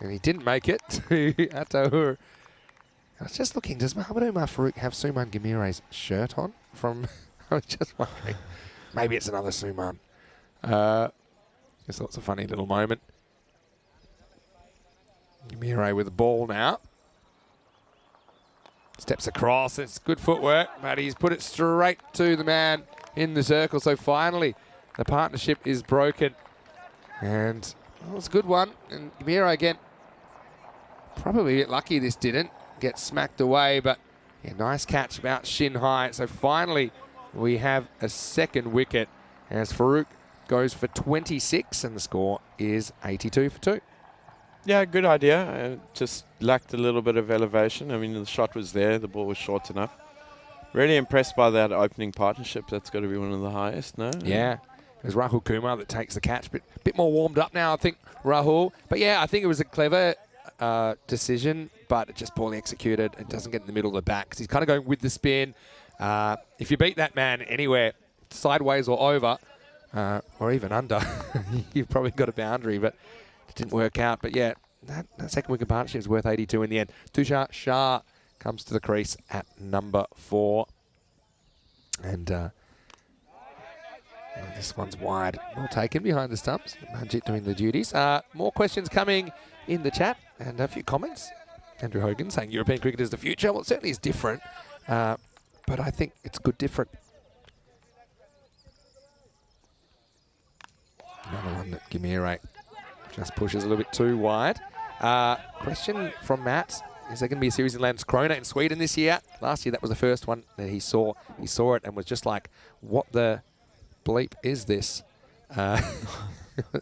And he didn't make it to Atahur. I was just looking, does Mohamed Omar Farouk have Suman Gamire's shirt on? I was just wondering. Maybe it's another Suman. Just thought it's a funny little moment. Gamire with the ball now. Steps across. It's good footwork, but he's put it straight to the man in the circle. So finally, the partnership is broken. And well, it's a good one. And Gamire again, probably a bit lucky this didn't get smacked away, but yeah, nice catch about shin high. So finally, we have a second wicket as Farouk goes for 26 and the score is 82 for 2. Yeah, good idea. Just lacked a little bit of elevation. I mean, the shot was there. The ball was short enough. Really impressed by that opening partnership. That's got to be one of the highest, no? Yeah. It was Rahul Kumar that takes the catch. Bit more warmed up now, I think, Rahul. But yeah, I think it was a clever decision, but it just poorly executed. It doesn't get in the middle of the bat because he's kind of going with the spin. If you beat that man anywhere, sideways or over, or even under, you've probably got a boundary, but it didn't work out. But yeah, that second wicket partnership is worth 82 in the end. Tushar Shah comes to the crease at number 4. And this one's wide. Well taken behind the stumps. Manjit doing the duties. More questions coming in the chat and a few comments. Andrew Hogan saying European cricket is the future. Well, it certainly is different. But I think it's good different. Another one that Gamire just pushes a little bit too wide. Question from Matt. Is there going to be a series in Landskrona in Sweden this year? Last year, that was the first one that he saw. He saw it and was just like, what the bleep is this? A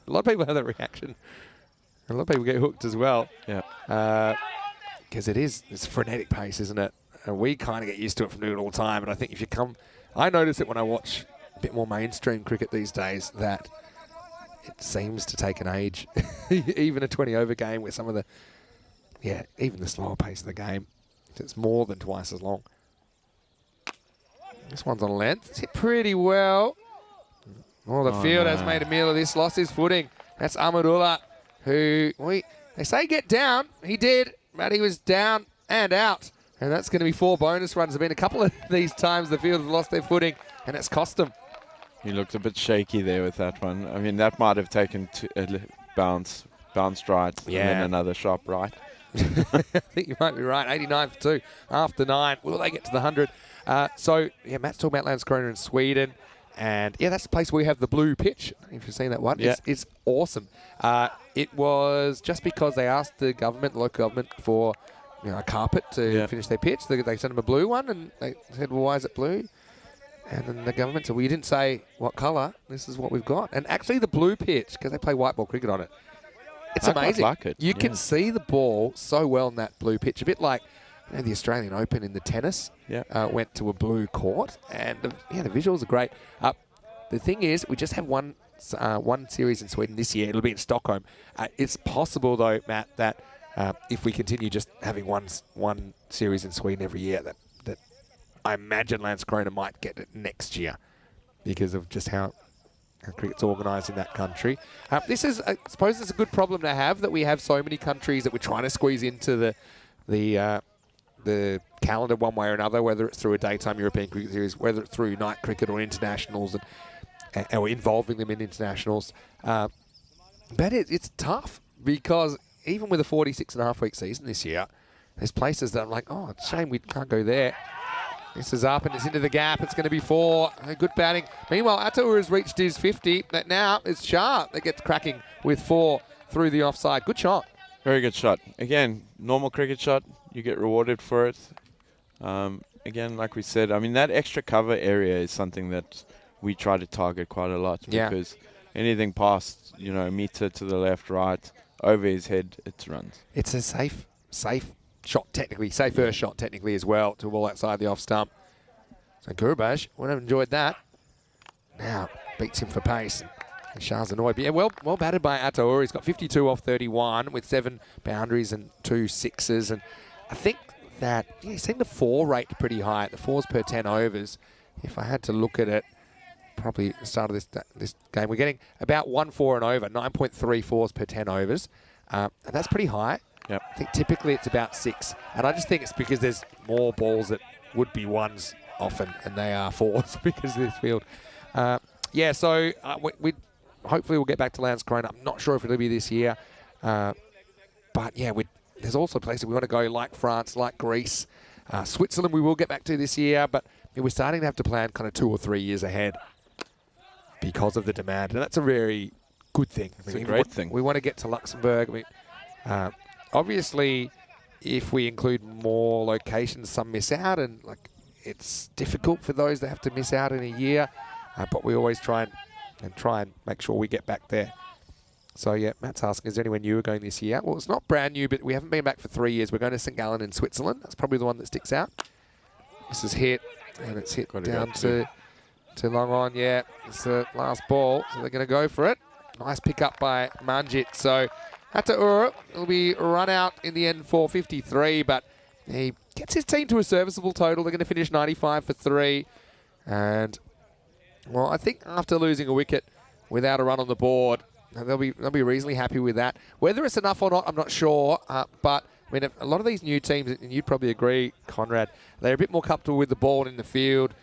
lot of people have that reaction. A lot of people get hooked as well. Yeah. Because it's frenetic pace, isn't it? And we kind of get used to it from doing it all the time. And I think if you come, I notice it when I watch a bit more mainstream cricket these days that it seems to take an age. Even a 20-over game where some of the, even the slower pace of the game, it's more than twice as long. This one's on length. It's hit pretty well. Oh, the field has made a meal of this. Lost his footing. That's Ahmadullah, who they say get down. He did, but he was down and out. And that's going to be 4 bonus runs. There have been a couple of these times the field has lost their footing, and it's cost them. He looked a bit shaky there with that one. I mean, that might have taken bounced right, and then another sharp right. I think you might be right. 89 for 2 after 9. Will they get to the 100? Matt's talking about Landskrona in Sweden. And yeah, that's the place where we have the blue pitch. I don't know if you've seen that one. Yeah. It's awesome. It was just because they asked the government, the local government, for a carpet to finish their pitch. They sent them a blue one, and they said, well, why is it blue? And then the government said, well, you didn't say what colour. This is what we've got. And actually the blue pitch, because they play white ball cricket on it, it's amazing. I like it. You can see the ball so well in that blue pitch. A bit like the Australian Open in the tennis went to a blue court. And the visuals are great. The thing is, we just have one series in Sweden this year. It'll be in Stockholm. It's possible, though, Matt, that if we continue just having one series in Sweden every year, that I imagine Landskrona might get it next year because of just how cricket's organised in that country. This is, I suppose, it's a good problem to have, that we have so many countries that we're trying to squeeze into the calendar one way or another, whether it's through a daytime European cricket series, whether it's through night cricket or internationals, or involving them in internationals. But it's tough because even with a 46.5-week season this year, there's places that I'm like, oh, it's a shame we can't go there. This is up and it's into the gap. It's going to be 4. Good batting. Meanwhile, Ataur has reached his 50. But now it's Shah that gets cracking with 4 through the offside. Good shot. Very good shot. Again, normal cricket shot. You get rewarded for it. Again, like we said, I mean, that extra cover area is something that we try to target quite a lot. Because anything past, a meter to the left, right, over his head, it's runs. It's a safe shot technically, safer shot technically as well, to a ball outside the off stump. So Gurbaj would have enjoyed that. Now beats him for pace. And Shah's annoyed. But yeah, well batted by Ataur. He's got 52 off 31 with 7 boundaries and 2 sixes. And I think that he's seen the 4 rate pretty high at the 4s per 10 overs. If I had to look at it, probably the start of this game, we're getting about 1-4 and over, 9.3 4s per 10 overs. And that's pretty high. Yep. I think typically it's about 6. And I just think it's because there's more balls that would be 1s often, and they are 4s because of this field. So we hopefully we'll get back to Landskrona. I'm not sure if it'll be this year. But yeah, there's also places we want to go, like France, like Greece. Switzerland we will get back to this year, but we're starting to have to plan kind of 2 or 3 years ahead because of the demand. And that's a very good thing. It's a great thing. We want to get to Luxembourg. Obviously, if we include more locations, some miss out, and it's difficult for those that have to miss out in a year. But we always try and make sure we get back there. So yeah, Matt's asking, is there anywhere new we're going this year? Well, it's not brand new, but we haven't been back for 3 years. We're going to St. Gallen in Switzerland. That's probably the one that sticks out. This is hit, and it's hit down to long on. Yeah, it's the last ball, so they're going to go for it. Nice pick up by Manjit. So Ataur will be run out in the end for 53, but he gets his team to a serviceable total. They're going to finish 95 for 3. And, well, I think after losing a wicket without a run on the board, they'll be reasonably happy with that. Whether it's enough or not, I'm not sure. But, I mean, a lot of these new teams, and you'd probably agree, Conrad, they're a bit more comfortable with the ball in the field.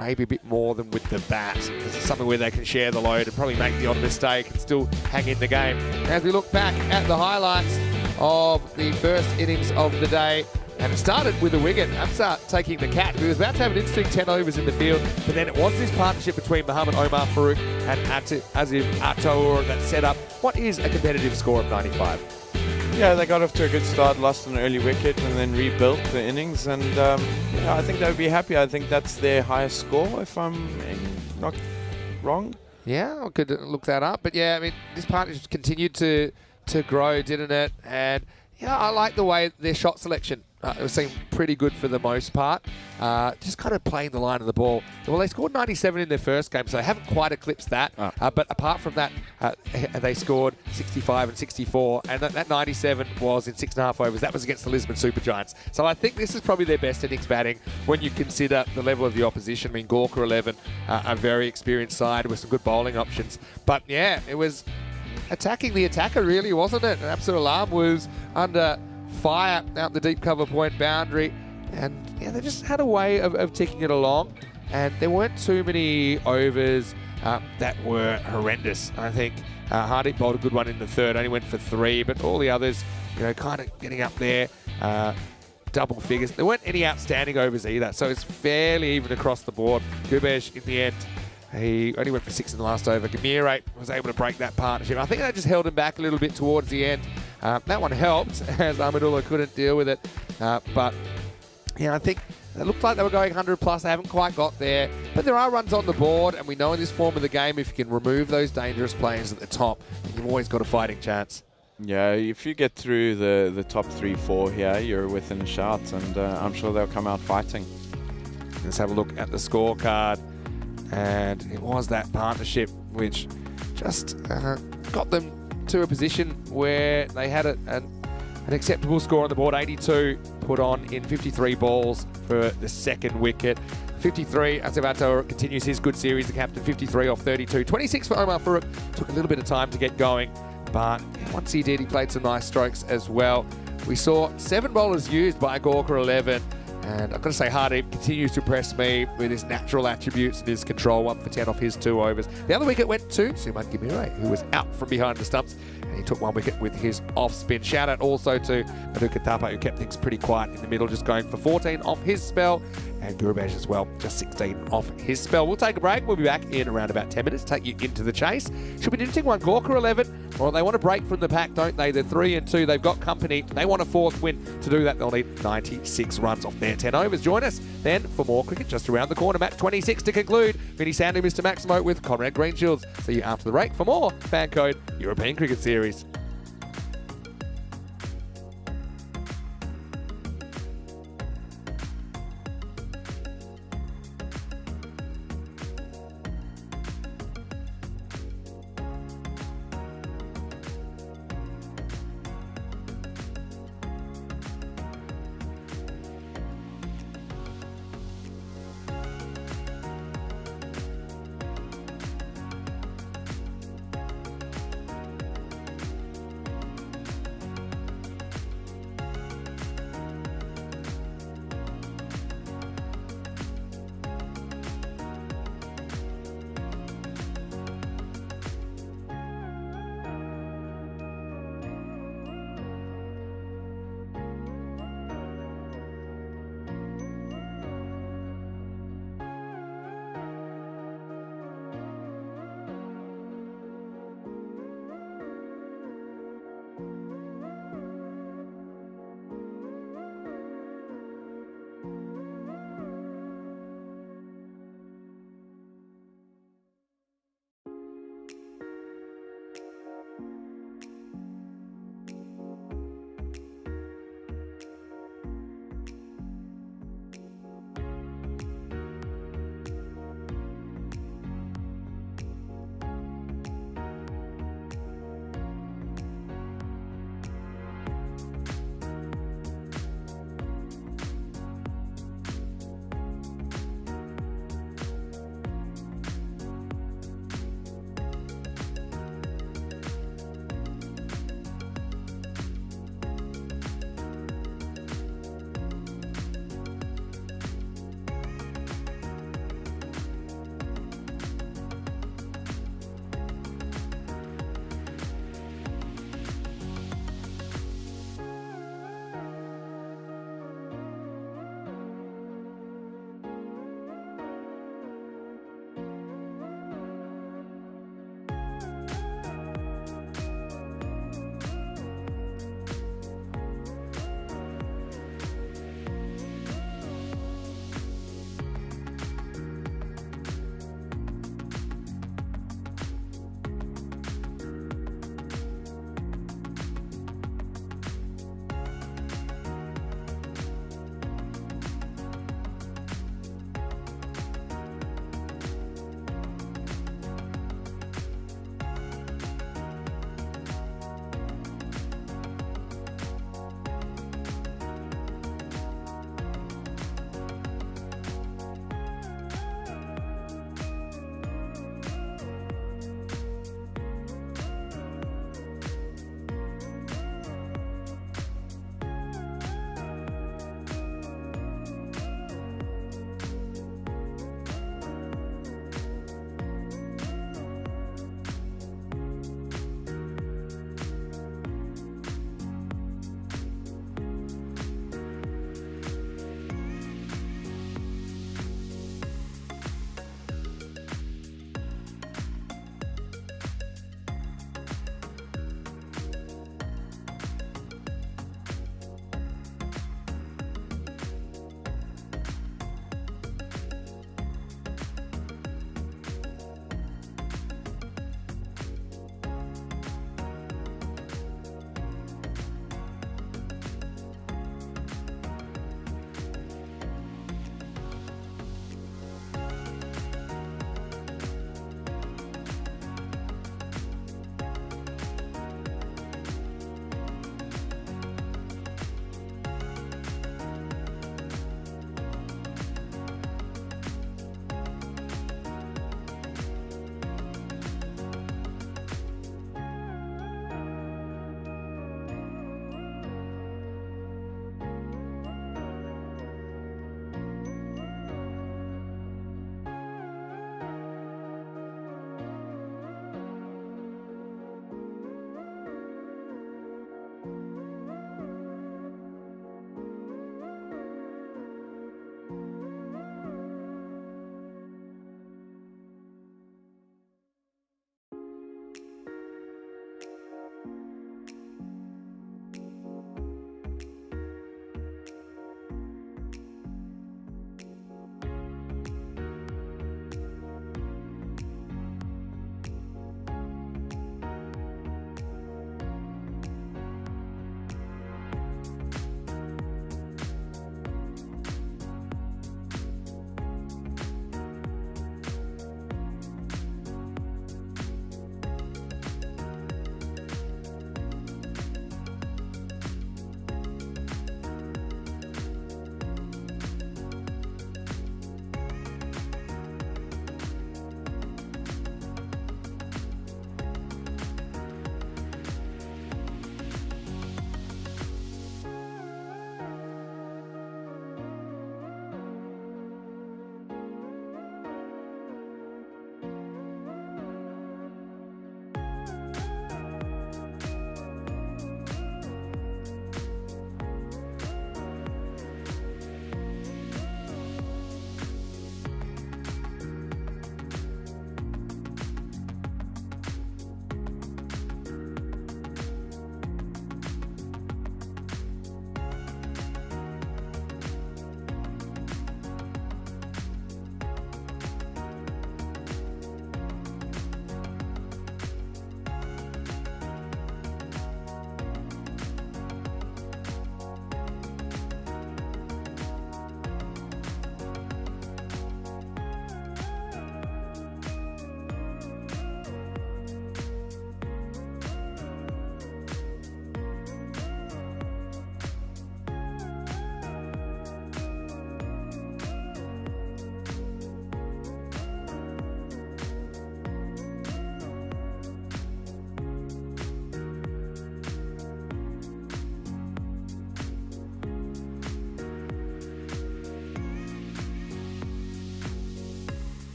Maybe a bit more than with the bat. This is something where they can share the load and probably make the odd mistake and still hang in the game. As we look back at the highlights of the first innings of the day, and it started with a wicket. Hamza taking the cat. He was about to have an interesting 10 overs in the field, but then it was this partnership between Muhammad Omar Farooq and Azim Ataur that set up what is a competitive score of 95. Yeah, they got off to a good start, lost an early wicket, and then rebuilt the innings. And I think they would be happy. I think that's their highest score, if I'm not wrong. Yeah, I could look that up. But yeah, I mean, this partnership continued to grow, didn't it? And yeah, I like the way their shot selection. It seemed pretty good for the most part. Just kind of playing the line of the ball. Well, they scored 97 in their first game, so they haven't quite eclipsed that. But apart from that, they scored 65 and 64, and that 97 was in 6.5 overs. That was against the Lisbon Supergiants. So I think this is probably their best innings batting when you consider the level of the opposition. I mean, Gorka 11, a very experienced side with some good bowling options. But yeah, it was attacking the attacker, really, wasn't it? And Absar Alam was under fire out the deep cover point boundary, and yeah, they just had a way of ticking it along, and there weren't too many overs that were horrendous. I think Hardeep bowled a good one in the third, only went for 3, but all the others, kind of getting up there, double figures. There weren't any outstanding overs either, so it's fairly even across the board. Gubesh in the end He only went for 6 in the last over. Gamire was able to break that partnership. I think that just held him back a little bit towards the end. That one helped as Amadullah couldn't deal with it. But yeah, I think it looked like they were going 100 plus. They haven't quite got there. But there are runs on the board, and we know in this form of the game, if you can remove those dangerous players at the top, you've always got a fighting chance. Yeah, if you get through the top 3-4 here, you're within a shout, and I'm sure they'll come out fighting. Let's have a look at the scorecard. And it was that partnership which just got them to a position where they had an acceptable score on the board. 82 put on in 53 balls for the second wicket. 53, Azevato continues his good series, the captain. 53 off 32. 26 for Omar Farooq. Took a little bit of time to get going, but once he did, he played some nice strokes as well. We saw 7 bowlers used by Gawker 11. And I've got to say, Hardeep continues to impress me with his natural attributes and his control. 1 for 10 off his 2 overs. The other wicket went to Suman Gamire, who was out from behind the stumps, and he took 1 wicket with his off spin. Shout out also to Maduka Thapa, who kept things pretty quiet in the middle, just going for 14 off his spell. And Gurubej as well, just 16 off his spell. We'll take a break. We'll be back in around about 10 minutes, take you into the chase. Should be an interesting one. Gawker 11, well, they want to break from the pack, don't they? They're 3-2. They've got company. They want a 4th win. To do that, they'll need 96 runs off their 10 overs. Join us then for more cricket just around the corner. Match 26 to conclude. Vinny Sandu, Mr. Maximo with Conrad Greenshields. See you after the break for more FanCode European Cricket Series.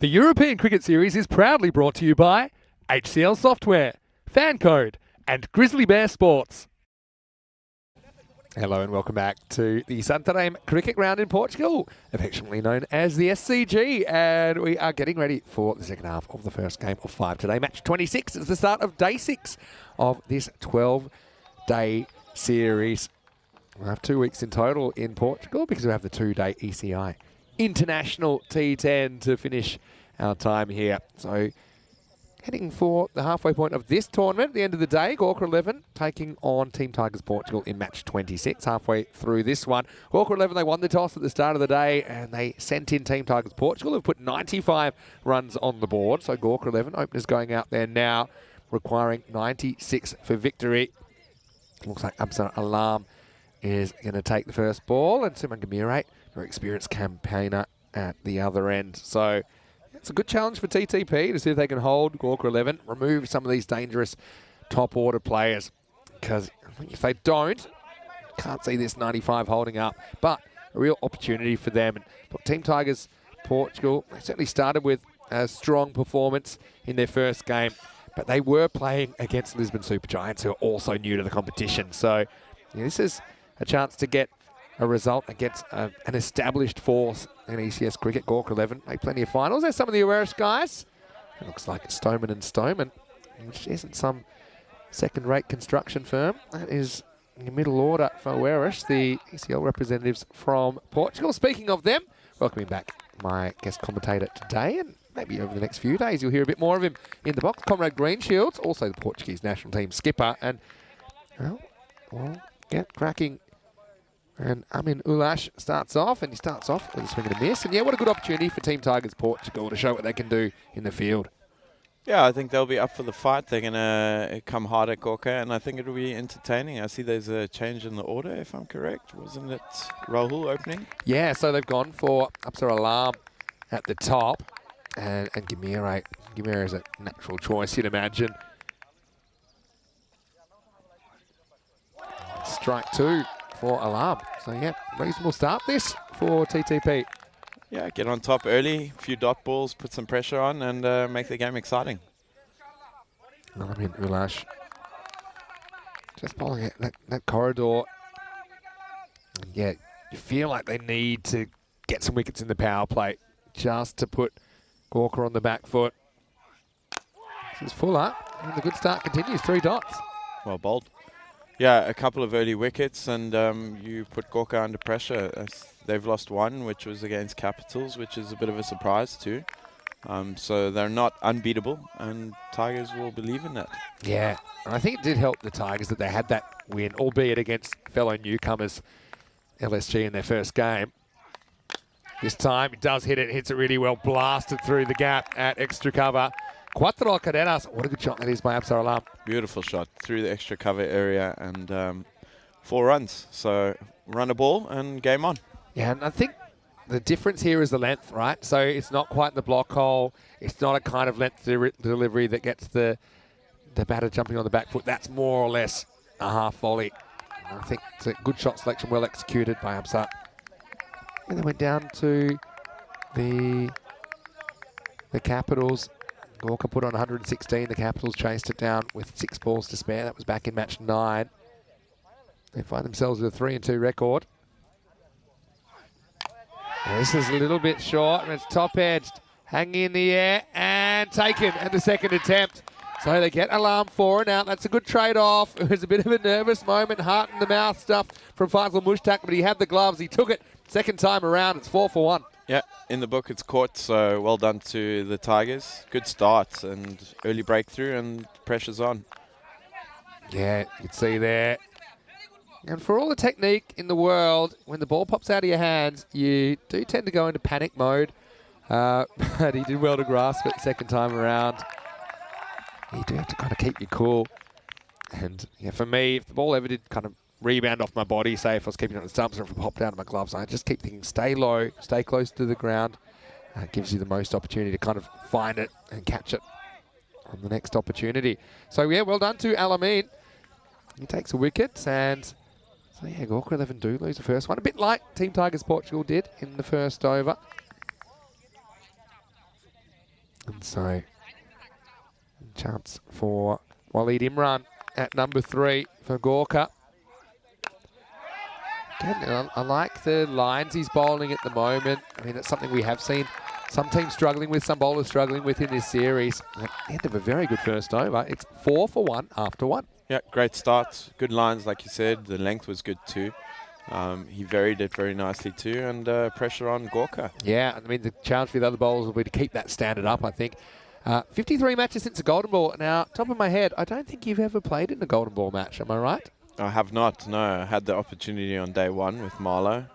The European Cricket Series is proudly brought to you by HCL Software, FanCode, and Grizzly Bear Sports. Hello and welcome back to the Santarem Cricket Ground in Portugal, affectionately known as the SCG, and we are getting ready for the second half of the first game of 5 today. Match 26 is the start of day 6 of this 12-day series. We'll have 2 weeks in total in Portugal because we have the 2-day ECI International T10 to finish our time here. So heading for the halfway point of this tournament at the end of the day, Gawker 11 taking on Team Tigers Portugal in match 26, halfway through this one. Gawker 11, they won the toss at the start of the day and they sent in Team Tigers Portugal, who've put 95 runs on the board. So Gawker 11, openers going out there now, requiring 96 for victory. Looks like Absar Alam is going to take the first ball, and Suman Gamirate, very experienced campaigner at the other end. So it's a good challenge for TTP to see if they can hold Gawker 11, remove some of these dangerous top order players, because if they don't, can't see this 95 holding up, but a real opportunity for them. And look, Team Tigers Portugal, they certainly started with a strong performance in their first game, but they were playing against Lisbon Super Giants, who are also new to the competition. So this is a chance to get a result against an established force in ECS cricket. Gawker 11 made plenty of finals. There's some of the Irish guys. It looks like it's Stoneman and Stoneman, which isn't some second-rate construction firm. That is in middle order for Irish, the ECL representatives from Portugal. Speaking of them, welcoming back my guest commentator today, and maybe over the next few days you'll hear a bit more of him in the box. Comrade Greenshields, also the Portuguese national team skipper, and well, we'll get cracking. And Amin Ulash starts off, and he starts off with a swing and a miss. And yeah, what a good opportunity for Team Tigers Portugal to show what they can do in the field. Yeah, I think they'll be up for the fight. They're going to come hard at Gawker, and I think it'll be entertaining. I see there's a change in the order, if I'm correct. Wasn't it Rahul opening? Yeah, so they've gone for Absar Alam at the top, and Gamirate. Gamirate is a natural choice, you'd imagine. Strike 2 for Alam. So yeah, reasonable start this for TTP. Yeah, get on top early, a few dot balls, put some pressure on, and make the game exciting. Amin Ulash just bowling it, that corridor. And yeah, you feel like they need to get some wickets in the power play just to put Gawker on the back foot. This is full up, and the good start continues. 3 dots. Well bowled. Yeah, a couple of early wickets, and you put Gawker under pressure. They've lost one, which was against Capitals, which is a bit of a surprise too. So they're not unbeatable, and Tigers will believe in that. Yeah, and I think it did help the Tigers that they had that win, albeit against fellow newcomers, LSG, in their first game. This time, it does hit it, hits it really well, blasted through the gap at extra cover. Cuatro carreras. What a good shot that is by Absar Alam. Beautiful shot through the extra cover area, and 4 runs. So run a ball and game on. Yeah, and I think the difference here is the length, right? So it's not quite the block hole. It's not a kind of length delivery that gets the batter jumping on the back foot. That's more or less a half volley. And I think it's a good shot selection, well executed by Absar. And they went down to the Capitals. Gawker put on 116. The Capitals chased it down with 6 balls to spare. That was back in match 9. They find themselves with a 3-2 record. Now this is a little bit short, and it's top-edged. Hanging in the air and taken at the second attempt. So they get Alam 4 and out. That's a good trade-off. It was a bit of a nervous moment, heart in the mouth stuff from Faisal Mushtaq, but he had the gloves. He took it. Second time around, it's 4 for 1. Yeah, in the book it's caught, so well done to the Tigers. Good start and early breakthrough, and pressure's on. Yeah, you can see there. And for all the technique in the world, when the ball pops out of your hands, you do tend to go into panic mode. But he did well to grasp it second time around. You do have to kind of keep your cool. And yeah, for me, if the ball ever did kind of rebound off my body, say if I was keeping it on the stumps or if it popped out of my gloves, I just keep thinking stay low, stay close to the ground. It gives you the most opportunity to kind of find it and catch it on the next opportunity. So yeah, well done to Alamin. He takes a wicket, and so yeah, Gawker 11 do lose the first one. A bit like Team Tigers Portugal did in the first over. And so, chance for Waleed Imran at number 3 for Gorka. Again, I like the lines he's bowling at the moment. I mean, it's something we have seen some teams struggling with, some bowlers struggling with in this series. At the end of a very good first over, it's 4 for 1 after 1. Yeah, great start. Good lines, like you said. The length was good too. He varied it very nicely too, and pressure on Gorka. Yeah, I mean, the challenge for the other bowlers will be to keep that standard up, I think. 53 matches since a Golden Ball. Now, top of my head, I don't think you've ever played in a Golden Ball match, am I right? I have not, no. I had the opportunity on day 1 with Marlow.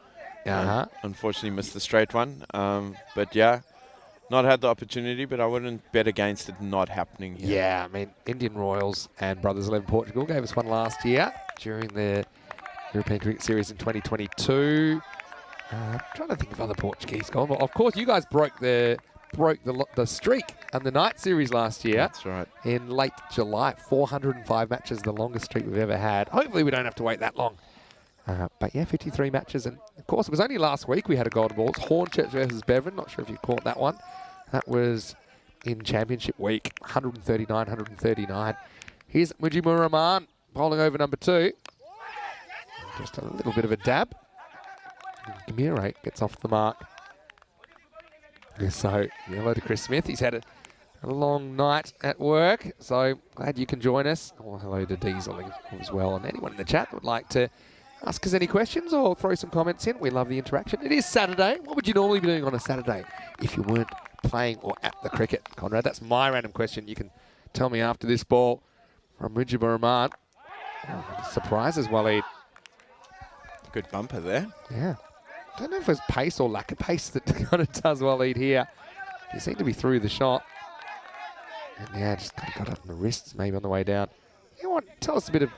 Unfortunately missed the straight one. But yeah, not had the opportunity, but I wouldn't bet against it not happening here. Yeah, I mean, Indian Royals and Brothers 11 Portugal gave us one last year during the European Cricket Series in 2022. I'm trying to think of other Portuguese Golden Ball. Of course, you guys broke the streak and the night series last year. That's right. In late July. 405 matches, the longest streak we've ever had. Hopefully we don't have to wait that long. But yeah, 53 matches. And of course, it was only last week we had a Golden Ball. It's Hornchurch versus Bevan. Not sure if you caught that one. That was in Championship Week. 139, 139. Here's Mujibur Rahman bowling over number 2. Just a little bit of a dab. Gamire gets off the mark. So, hello to Chris Smith. He's had a long night at work, so glad you can join us. Oh, hello to Diesel as well, and anyone in the chat that would like to ask us any questions or throw some comments in. We love the interaction. It is Saturday. What would you normally be doing on a Saturday if you weren't playing or at the cricket? Conrad, that's my random question. You can tell me after this ball from Mujibur Rahman. Oh, surprises, Waleed. Good bumper there. Yeah. I don't know if it was pace or lack of pace that kind of does Waleed here. He seemed to be through the shot. And yeah, just kind of got up on the wrists maybe on the way down. You know what? Tell us a bit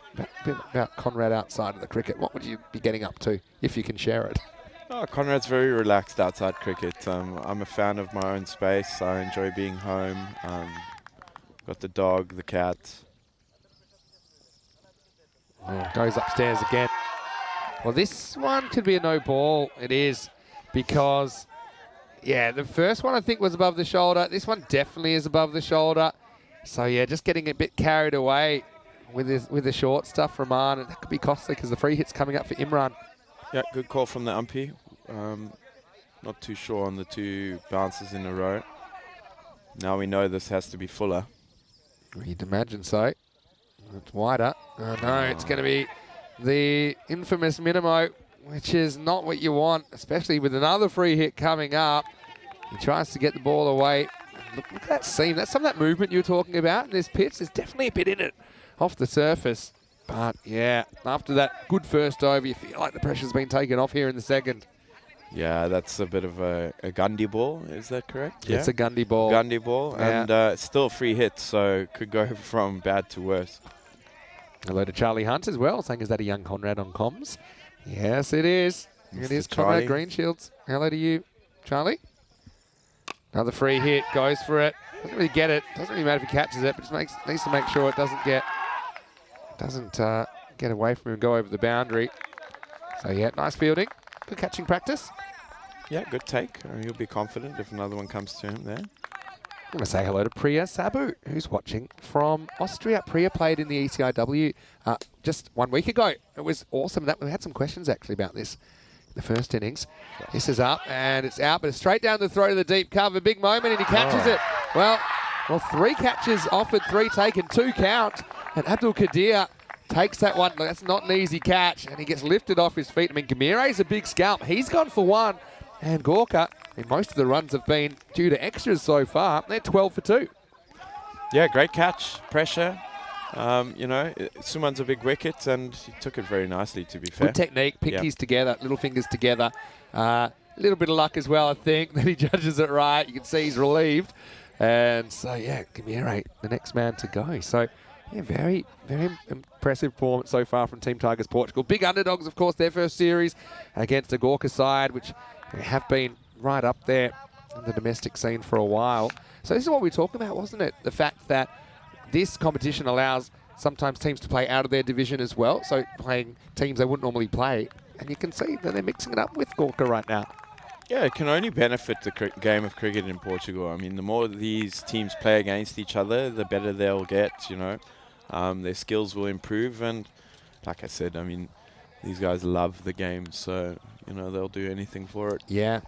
about Conrad outside of the cricket. What would you be getting up to if you can share it? Oh, Conrad's very relaxed outside cricket. I'm a fan of my own space. I enjoy being home. Got the dog, the cat. Oh, goes upstairs again. Well, this one could be a no ball. It is because, yeah, the first one I think was above the shoulder. This one definitely is above the shoulder. So, yeah, just getting a bit carried away with the short stuff from Rahman. And that could be costly because the free hit's coming up for Imran. Yeah, good call from the umpy. Not too sure on the 2 bounces in a row. Now we know this has to be fuller. You'd imagine so. It's wider. Oh, no, it's going to be the infamous Minimo, which is not what you want, especially with another free hit coming up. He tries to get the ball away. Look at that seam. That's some of that movement you were talking about in this pitch. There's definitely a bit in it off the surface. But, yeah, after that good first over, you feel like the pressure's been taken off here in the second. Yeah, that's a bit of a Gundy ball. Is that correct? It's a Gundy ball. Gundy ball. Yeah. And still a free hit, so could go from bad to worse. Hello to Charlie Hunt as well, saying, is that a young Conrad on comms? Yes, it is. Mr. It is Charlie. Conrad Greenshields. Hello to you, Charlie. Another free hit, goes for it. Doesn't really get it. Doesn't really matter if he catches it, but just needs to make sure it doesn't get away from him and go over the boundary. So, yeah, nice fielding. Good catching practice. Yeah, good take. He'll be confident if another one comes to him there. I'm going to say hello to Priya Sabu, who's watching from Austria. Priya played in the ECIW just 1 week ago. It was awesome. We had some questions, actually, about this in the first innings. This is up, and it's out, but it's straight down the throat of the deep cover. Big moment, and he catches it. Well, 3 catches offered, 3 taken, 2 count. And Abdul Qadir takes that one. That's not an easy catch, and he gets lifted off his feet. I mean, Gamire's a big scalp. He's gone for 1. And Gorka, most of the runs have been due to extras so far. They're 12 for 2. Yeah, great catch. Pressure. Suman's a big wicket, and he took it very nicely, to be fair. Good technique. Pinkies together, little fingers together. A little bit of luck as well, I think, that he judges it right. You can see he's relieved. And so, yeah, Gamire, the next man to go. So, yeah, very, very impressive performance so far from Team Tigers Portugal. Big underdogs, of course, their first series against the Gorka side, which they have been right up there in the domestic scene for a while. So this is what we were talking about, wasn't it? The fact that this competition allows sometimes teams to play out of their division as well, so playing teams they wouldn't normally play. And you can see that they're mixing it up with Gorka right now. Yeah, it can only benefit the game of cricket in Portugal. I mean, the more these teams play against each other, the better they'll get, you know. Their skills will improve, and like I said, I mean, these guys love the game, so, you know, they'll do anything for it. Yeah,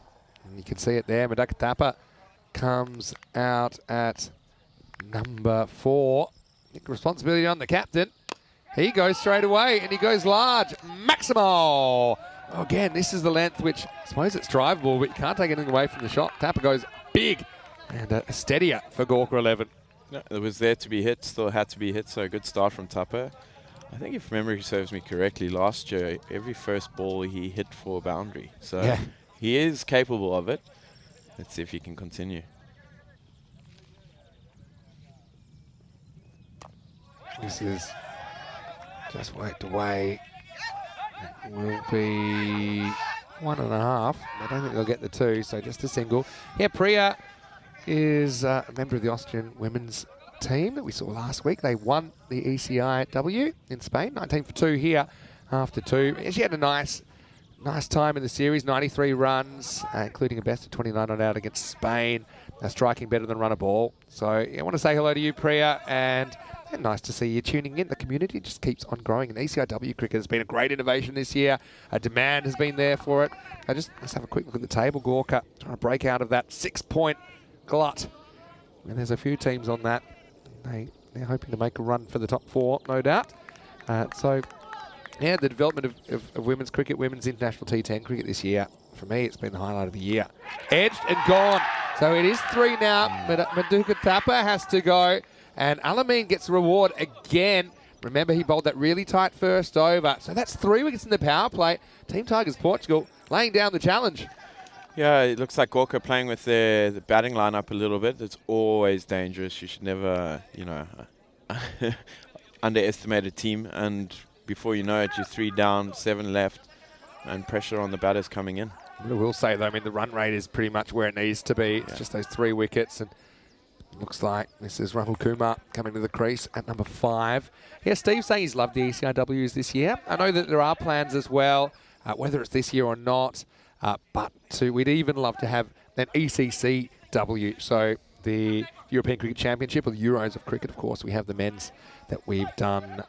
and you can see it there. Meduka Tapa comes out at number 4. Responsibility on the captain. He goes straight away, and he goes large. Maximo! Again, this is the length which, I suppose it's drivable, but you can't take anything away from the shot. Tapa goes big, and a steadier for Gawker 11. No, it was there to be hit, still had to be hit, so a good start from Tapa. I think if memory serves me correctly, last year, every first ball he hit for a boundary. So yeah, he is capable of it. Let's see if he can continue. This is just worked away. Will be 1.5. I don't think they'll get the 2, so just a single. Yeah, Priya is a member of the Austrian women's team that we saw last week. They won the ECIW in Spain, 19 for 2 here after 2. She had a nice time in the series, 93 runs, including a best of 29 not out against Spain. Striking better than run a ball. So I want to say hello to you, Priya, and nice to see you tuning in. The community just keeps on growing, and ECIW cricket has been a great innovation this year. A demand has been there for it. Let's have a quick look at the table. Gawker trying to break out of that 6-point glut. And there's a few teams on that. They're hoping to make a run for the top 4, no doubt. So, yeah, the development of women's cricket, women's international T10 cricket this year, for me, it's been the highlight of the year. Edged and gone. So it is 3 now. Meduka Tapa has to go. And Alameen gets the reward again. Remember, he bowled that really tight first over. So that's 3 wickets in the power play. Team Tigers Portugal laying down the challenge. Yeah, it looks like Gawker playing with the batting lineup a little bit. It's always dangerous. You should never, you know, underestimate a team. And before you know it, you're 3 down, 7 left, and pressure on the batters coming in. I will say, though, I mean, the run rate is pretty much where it needs to be. It's just those 3 wickets. And looks like this is Rahul Kumar coming to the crease at number 5. Yeah, Steve's saying he's loved the ECIWs this year. I know that there are plans as well, whether it's this year or not. But we'd even love to have an ECCW, so the European Cricket Championship, or the Euros of cricket, of course. We have the men's that we've done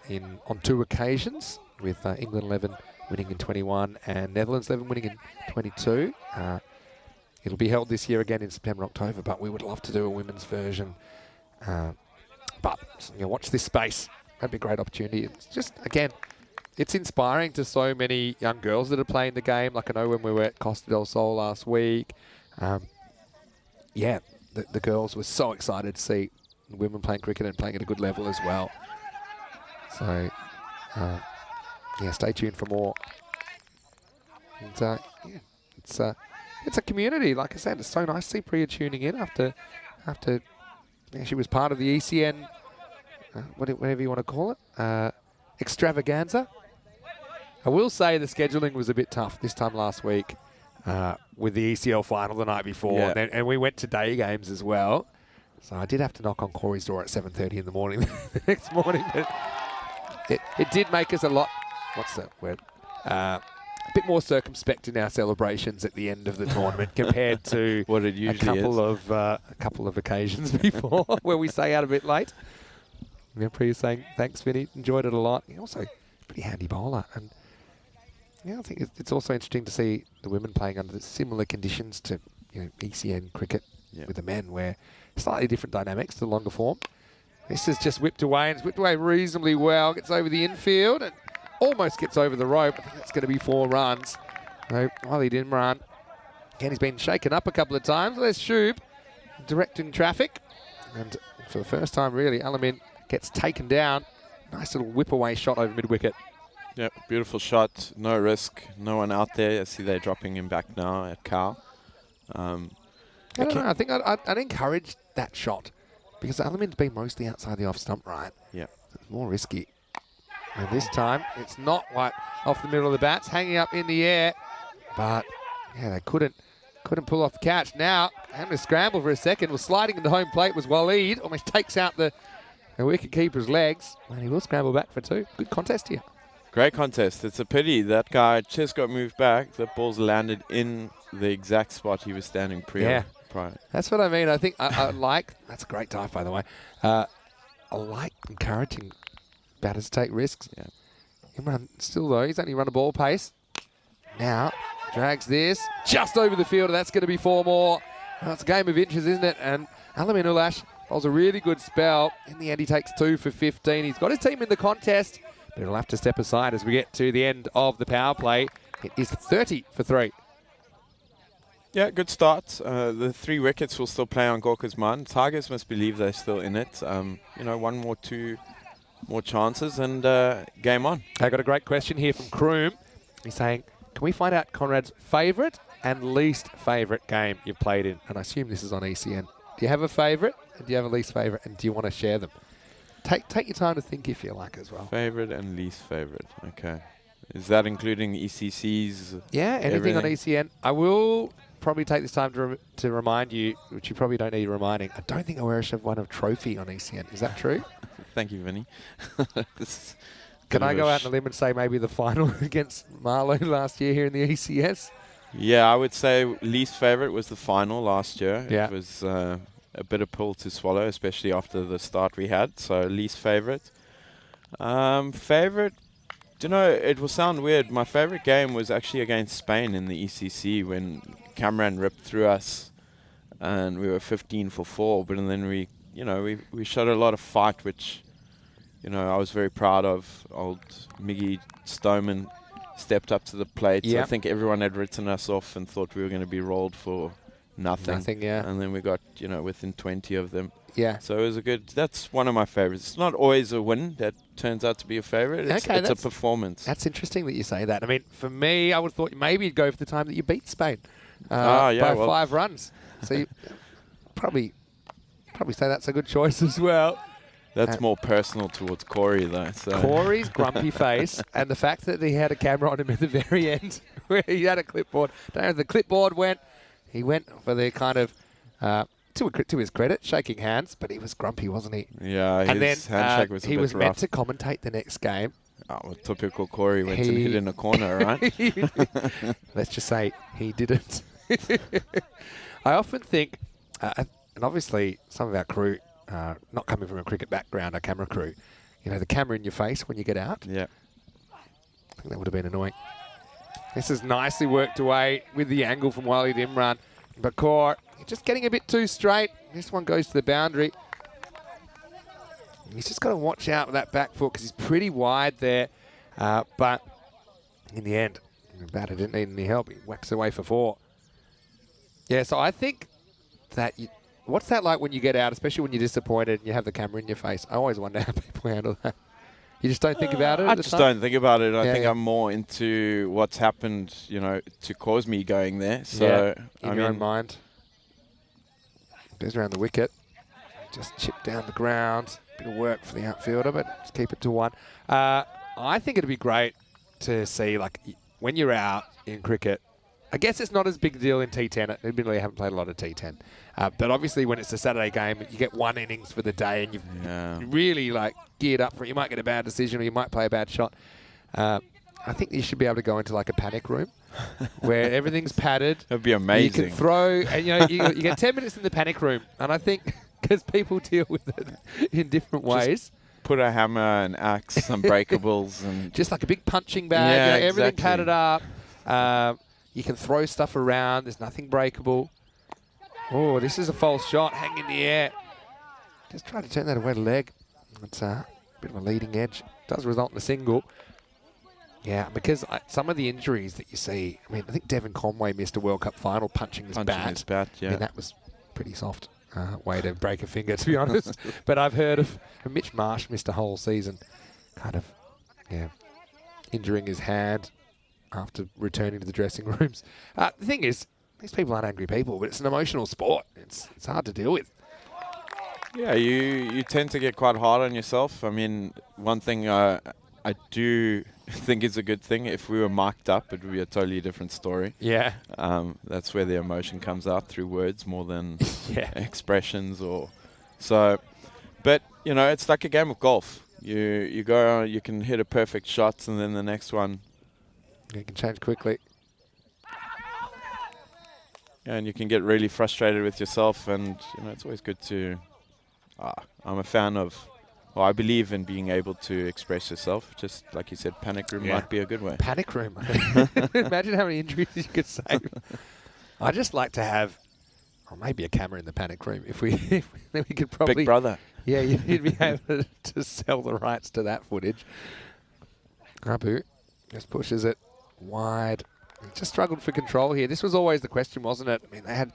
on 2 occasions, with England 11 winning in 21 and Netherlands 11 winning in 22. It'll be held this year again in September, October, but we would love to do a women's version. But you know, watch this space. That'd be a great opportunity. It's just, again, it's inspiring to so many young girls that are playing the game. Like I know when we were at Costa del Sol last week, yeah, the girls were so excited to see women playing cricket and playing at a good level as well. So, yeah, stay tuned for more. And yeah, it's a community. Like I said, it's so nice to see Priya tuning in after yeah, she was part of the ECN, whatever you want to call it, extravaganza. I will say the scheduling was a bit tough this time last week with the ECL final the night before, yeah. and we went to day games as well. So I did have to knock on Corey's door at 7:30 in the morning the next morning. But it did make us a lot, what's that word? A bit more circumspect in our celebrations at the end of the tournament compared to what it usually a couple of occasions before where we stay out a bit late. And Priya saying, thanks, Vinny, enjoyed it a lot. He also pretty handy bowler. And yeah, I think it's also interesting to see the women playing under similar conditions to ECN cricket with the men, where slightly different dynamics to the longer form. This is just whipped away, and it's whipped away reasonably well. Gets over the infield and almost gets over the rope. I think that's going to be 4 runs. So Wiley Dimran, again, he's been shaken up a couple of times. There's Shub directing traffic. And for the first time, really, Alamin gets taken down. Nice little whip away shot over mid-wicket. Yep, beautiful shot. No risk. No one out there. I see they're dropping him back now at Cal. I don't know. I think I'd encourage that shot because Alamin's been mostly outside the off stump, right? Yeah. So it's more risky. And this time, it's not like off the middle of the bats, hanging up in the air. But, yeah, they couldn't pull off the catch. Now, having to scramble for a second, was sliding into home plate, was Waleed. Almost takes out the wicket keeper's legs. And he will scramble back for 2. Good contest here. Great contest. It's a pity that guy just got moved back. The ball's landed in the exact spot he was standing prior. That's what I mean. I think I like, that's a great dive, by the way. I like encouraging batters to take risks. Yeah. Imran, still though, he's only run a ball pace. Now, drags this just over the field, and that's going to be 4 more. Well, it's a game of inches, isn't it? And Alamin Ulash bowls a really good spell. In the end, he takes 2 for 15. He's got his team in the contest, but he'll have to step aside as we get to the end of the power play. It is 30 for 3. Yeah, good start. The 3 wickets will still play on Gorka's mind. Tigers must believe they're still in it. 1 more, 2 more chances, and game on. I got a great question here from Kroom. He's saying, can we find out Conrad's favourite and least favourite game you've played in? And I assume this is on ECN. Do you have a favourite, and do you have a least favourite, and do you want to share them? Take your time to think if you like as well. Favourite and least favourite. Okay. Is that including ECCs? Yeah, anything on ECN. I will probably take this time to remind you, which you probably don't need reminding. I don't think Irish have won a trophy on ECN. Is that true? Thank you, Vinny. Can I go out on a limb and say maybe the final against Marlow last year here in the ECS? Yeah, I would say least favourite was the final last year. Yeah. It was a bitter pill to swallow, especially after the start we had. So least favourite. Favourite, it will sound weird. My favourite game was actually against Spain in the ECC when Cameron ripped through us and we were 15 for 4. But then we showed a lot of fight, which I was very proud of. Old Miggy Stoneman stepped up to the plate. Yep. So I think everyone had written us off and thought we were going to be rolled for nothing. Yeah. And then we got, within 20 of them. Yeah. So it was that's one of my favorites. It's not always a win that turns out to be a favorite. It's a performance. That's interesting that you say that. I mean, for me, I would have thought maybe you'd go for the time that you beat Spain by 5 runs. So you probably say that's a good choice as well. That's more personal towards Corey, though. So. Corey's grumpy face and the fact that he had a camera on him at the very end where he had a clipboard. Don't know if the clipboard went. He went for the kind of, to his credit, shaking hands, but he was grumpy, wasn't he? Yeah, his handshake was a bit rough. He was meant to commentate the next game. Oh, well, typical Corey went and hid in a corner, right? Let's just say he didn't. I often think, and obviously some of our crew, not coming from a cricket background, our camera crew, the camera in your face when you get out. Yeah. I think that would have been annoying. This is nicely worked away with the angle from Walid Imran. Bakor just getting a bit too straight. This one goes to the boundary. He's just got to watch out with that back foot because he's pretty wide there. But in the end, the batter didn't need any help. He whacks away for 4. Yeah, so I think that what's that like when you get out, especially when you're disappointed and you have the camera in your face? I always wonder how people handle that. You just don't think about it? I just don't think about it. I think I'm more into what's happened, to cause me going there. So in your own mind. Goes around the wicket. Just chip down the ground. Bit of work for the outfielder, but just keep it to 1. I think it'd be great to see, when you're out in cricket, I guess it's not as big a deal in T10. Admittedly, I haven't played a lot of T10. But obviously, when it's a Saturday game, you get 1 innings for the day and you've really geared up for it. You might get a bad decision or you might play a bad shot. I think you should be able to go into a panic room where everything's padded. That'd be amazing. You can throw, and you get 10 minutes in the panic room. And I think because people deal with it in different ways. Just put a hammer, an axe, some breakables. And just like a big punching bag. Yeah, everything exactly. padded up. You can throw stuff around. There's nothing breakable. Oh, this is a false shot. Hang in the air. Just try to turn that away to leg. It's a bit of a leading edge. Does result in a single. Yeah, because some of the injuries that you see, I think Devon Conway missed a World Cup final punching his bat. Yeah. That was pretty soft way to break a finger, to be honest. But I've heard of Mitch Marsh missed a whole season, injuring his hand after returning to the dressing rooms. The thing is, these people aren't angry people, but it's an emotional sport. It's hard to deal with. Yeah, you tend to get quite hard on yourself. One thing I do think is a good thing, if we were mic'd up, it would be a totally different story. Yeah. That's where the emotion comes out through words more than yeah. expressions or so. But, it's like a game of golf. You go, you can hit a perfect shot, and then the next one, you can change quickly. Yeah, and you can get really frustrated with yourself, and it's always good to. I'm a fan of. Well, I believe in being able to express yourself. Just like you said, panic room might be a good way. Panic room. Imagine how many injuries you could save. I just like to have, maybe a camera in the panic room. If we could probably. Big Brother. Yeah, you'd be able to sell the rights to that footage. Abu just pushes it wide. He just struggled for control here. This was always the question, wasn't it? I mean, they had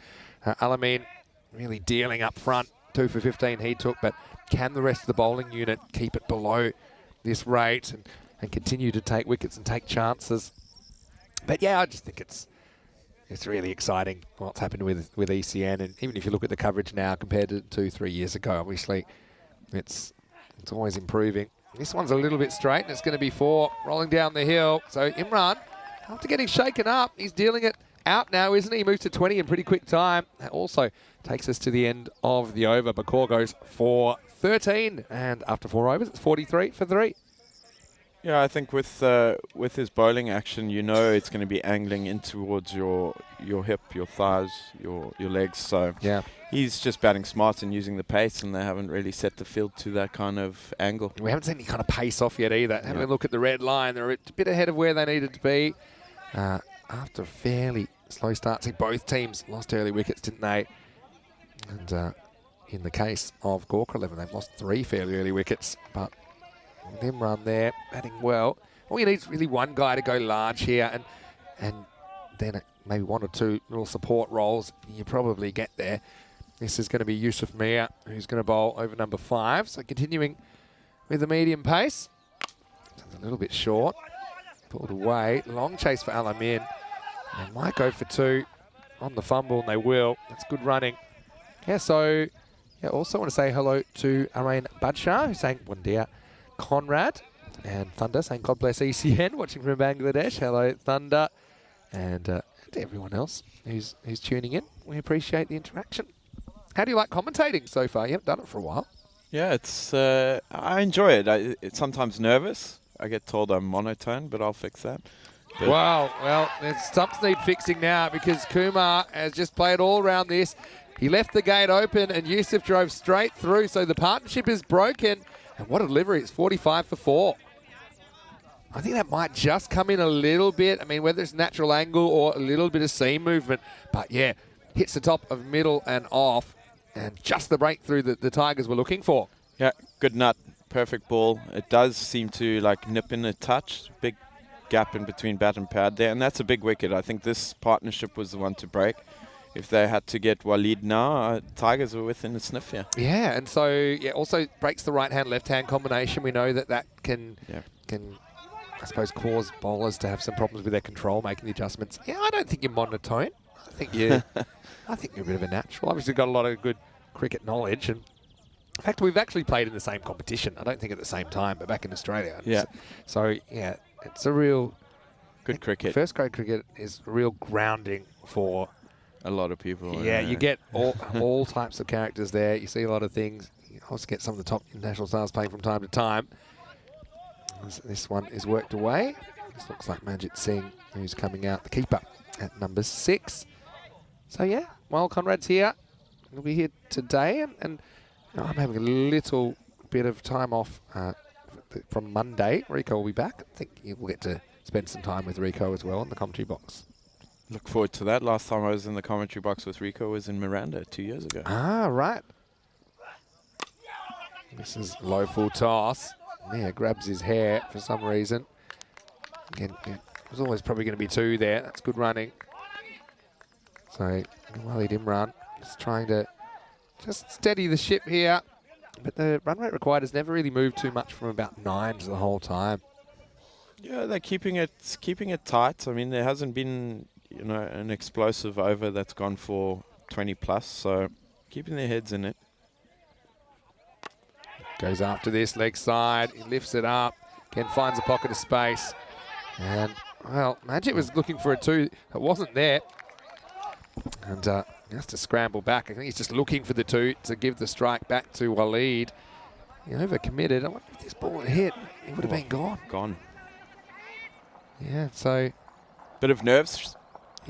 Alamin really dealing up front. 2 for 15 he took, but can the rest of the bowling unit keep it below this rate and continue to take wickets and take chances? But yeah, I just think it's really exciting what's happened with ECN, and even if you look at the coverage now compared to 2-3 years ago, obviously it's always improving. This one's a little bit straight, and it's going to be 4 rolling down the hill. So Imran, after getting shaken up, he's dealing it out now, isn't he? He moves to 20 in pretty quick time. That also takes us to the end of the over. Bakor goes for 13, and after 4 overs, it's 43 for 3. Yeah, I think with his bowling action, it's going to be angling in towards your hip, your thighs, your legs. So yeah, he's just batting smart and using the pace, and they haven't really set the field to that kind of angle. We haven't seen any kind of pace off yet either. Having a look at the red line, they're a bit ahead of where they needed to be. After a fairly slow start, see, both teams lost early wickets, didn't they? And in the case of Gawker 11, they've lost 3 fairly early wickets, but with Imran there, batting well. All you need is really one guy to go large here, and then maybe 1 or 2 little support rolls. You probably get there. This is going to be Yusuf Mir, who's going to bowl over number 5. So continuing with the medium pace. It's a little bit short. Pulled away. Long chase for Alamin. They might go for 2 on the fumble, and they will. That's good running. Yeah, so also want to say hello to Arain Badshah, who's saying Wandia. Conrad and Thunder saying God bless ECN, watching from Bangladesh. Hello, Thunder. And to everyone else who's tuning in. We appreciate the interaction. How do you like commentating so far? You haven't done it for a while. Yeah, it's I enjoy it. It's sometimes nervous. I get told I'm monotone, but I'll fix that. But wow, well, there's something need fixing now, because Kumar has just played all around this. He left the gate open and Yusuf drove straight through, so the partnership is broken. And what a delivery. It's 45 for 4. I think that might just come in a little bit. I mean, whether it's natural angle or a little bit of seam movement. But yeah, hits the top of middle and off. And just the breakthrough that the Tigers were looking for. Yeah, good nut. Perfect ball. It does seem to nip in a touch. Big gap in between bat and pad there. And that's a big wicket. I think this partnership was the one to break. If they had to get Waleed now, Tigers were within a sniff here. Yeah, and so also breaks the right-hand, left-hand combination. We know that can, I suppose, cause bowlers to have some problems with their control, making the adjustments. Yeah, I don't think you're monotone. I think you're a bit of a natural. Obviously, got a lot of good cricket knowledge, and in fact, we've actually played in the same competition. I don't think at the same time, but back in Australia. Yeah. So yeah, it's a real good cricket. First grade cricket is real grounding for a lot of people. Yeah, you get all types of characters there. You see a lot of things. You also get some of the top international stars playing from time to time. This one is worked away. This looks like Manjit Singh, who's coming out, the keeper, at number 6. So yeah, while Conrad's here, he'll be here today, and I'm having a little bit of time off from Monday. Rico will be back. I think we'll get to spend some time with Rico as well in the commentary box. Look forward to that. Last time I was in the commentary box with Rico was in Miranda 2 years ago. Ah, right. This is low full toss. Yeah, grabs his hair for some reason. Again, it was always probably going to be 2 there. That's good running. So, Waleed Imran is trying to just steady the ship here. But the run rate required has never really moved too much from about 9s the whole time. Yeah, they're keeping it tight. I mean, there hasn't been an explosive over that's gone for 20 plus, so keeping their heads in it. Goes after this leg side, he lifts it up, again finds a pocket of space, and well, Majid was looking for a 2, it wasn't there, and he has to scramble back. I think he's just looking for the 2 to give the strike back to Waleed. He overcommitted. I wonder if this ball had hit, he would have been gone. Gone. Yeah, so bit of nerves.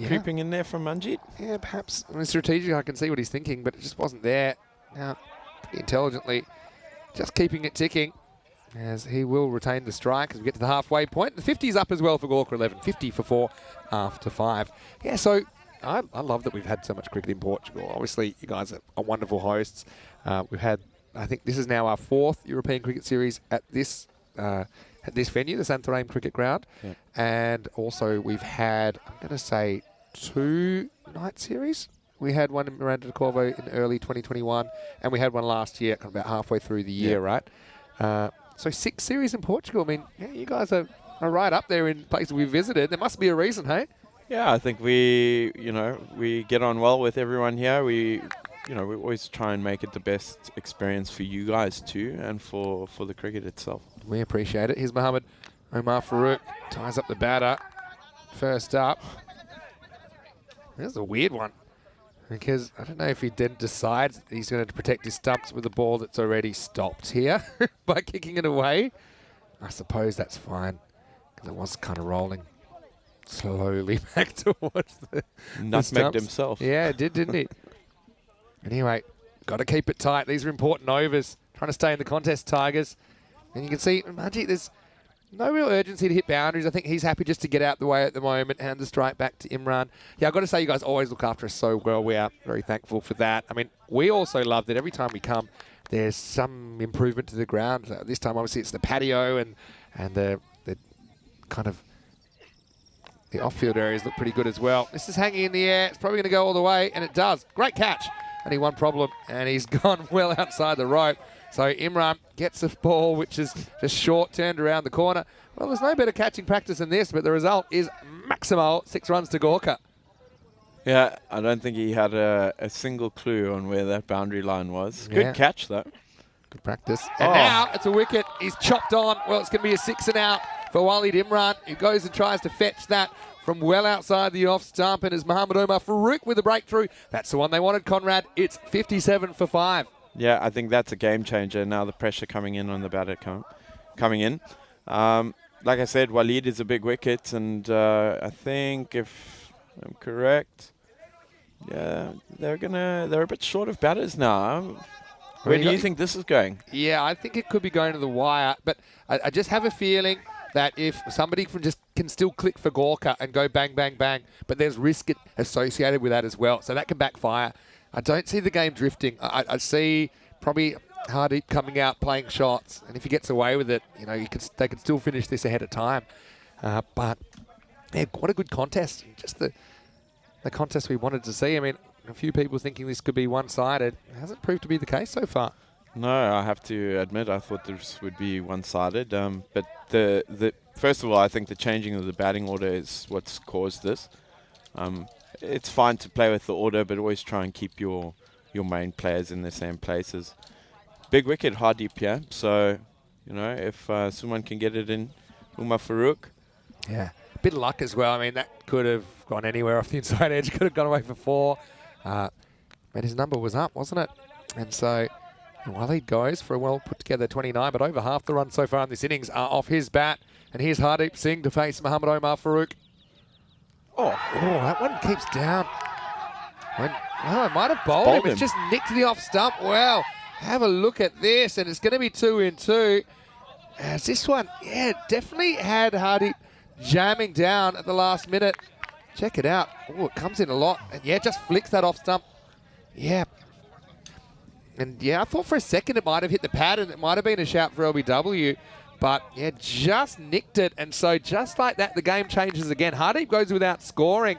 creeping in there from Manjit. Yeah, perhaps. I mean, strategically, I can see what he's thinking, but it just wasn't there. Now, pretty intelligently, just keeping it ticking, as he will retain the strike as we get to the halfway point. The 50's up as well for Gawker 11. 50 for 4 after 5. Yeah, so I love that we've had so much cricket in Portugal. Obviously, you guys are wonderful hosts. We've had, I think this is now our 4th European Cricket Series at this venue, the Santarem Cricket Ground. Yeah. And also we've had, I'm going to say, 2 night series. We had one in Miranda de Corvo in early 2021, and we had one last year, kind of about halfway through the year, right? So 6 series in Portugal. I mean, yeah, you guys are right up there in places we visited. There must be a reason, hey? Yeah, I think we get on well with everyone here. We always try and make it the best experience for you guys too, and for the cricket itself. We appreciate it. Here's Mohammad Omar Farouk, ties up the batter. First up. This is a weird one, because I don't know if he then decides he's going to protect his stumps with a ball that's already stopped here by kicking it away. I suppose that's fine, because it was kind of rolling slowly back towards the Nutmegged himself. Yeah, it did, didn't he? Anyway, got to keep it tight. These are important overs. Trying to stay in the contest, Tigers. And you can see, Manjit, there's no real urgency to hit boundaries. I think he's happy just to get out the way at the moment, hand the strike back to Imran. Yeah, I've got to say, you guys always look after us so well. We are very thankful for that. I mean, we also love that every time we come, there's some improvement to the ground. This time, obviously, it's the patio and the kind of the off-field areas look pretty good as well. This is hanging in the air. It's probably going to go all the way, and it does. Great catch. Only one problem, and he's gone well outside the rope. So Imran gets the ball, which is just short, turned around the corner. Well, there's no better catching practice than this, but the result is maximal, 6 runs to Gawker. Yeah, I don't think he had a single clue on where that boundary line was. Good catch, though. Good practice. And now it's a wicket. He's chopped on. Well, it's going to be a 6 and out for Walid Imran, who goes and tries to fetch that from well outside the off stump, and as Mohammad Omar Farouk with a breakthrough. That's the one they wanted, Conrad. It's 57 for 5. Yeah, I think that's a game changer. Now the pressure coming in on the batter coming in. Like I said, Walid is a big wicket, and I think if I'm correct, yeah, they're a bit short of batters now. Where do you think this is going? Yeah, I think it could be going to the wire, but I just have a feeling that if somebody can still click for Gawker and go bang, bang, bang, but there's risk associated with that as well, so that can backfire. I don't see the game drifting. I see probably Hardeep coming out playing shots, and if he gets away with it, they could still finish this ahead of time. But yeah, what a good contest! Just the contest we wanted to see. I mean, a few people thinking this could be one-sided. It hasn't proved to be the case so far. No, I have to admit, I thought this would be one-sided. But first of all, I think the changing of the batting order is what's caused this. It's fine to play with the order, but always try and keep your main players in the same places. Big wicket, Hardeep here. So, if someone can get it in, Umar Farouk. Yeah, a bit of luck as well. I mean, that could have gone anywhere off the inside edge. Could have gone away for 4. But his number was up, wasn't it? And so Walid goes for a well put together 29, but over half the runs so far in this innings are off his bat. And here's Hardeep Singh to face Mohammad Omar Farouk. Oh, that one keeps down. I might have bowled him. It's just nicked the off stump. Well, have a look at this, and it's going to be 2 in 2. As this one, yeah, definitely had Hardeep jamming down at the last minute. Check it out. Oh, it comes in a lot. And yeah, just flicks that off stump. Yeah. And yeah, I thought for a second it might have hit the pad and it might have been a shout for LBW. But yeah, just nicked it. And so just like that, the game changes again. Hardeep goes without scoring.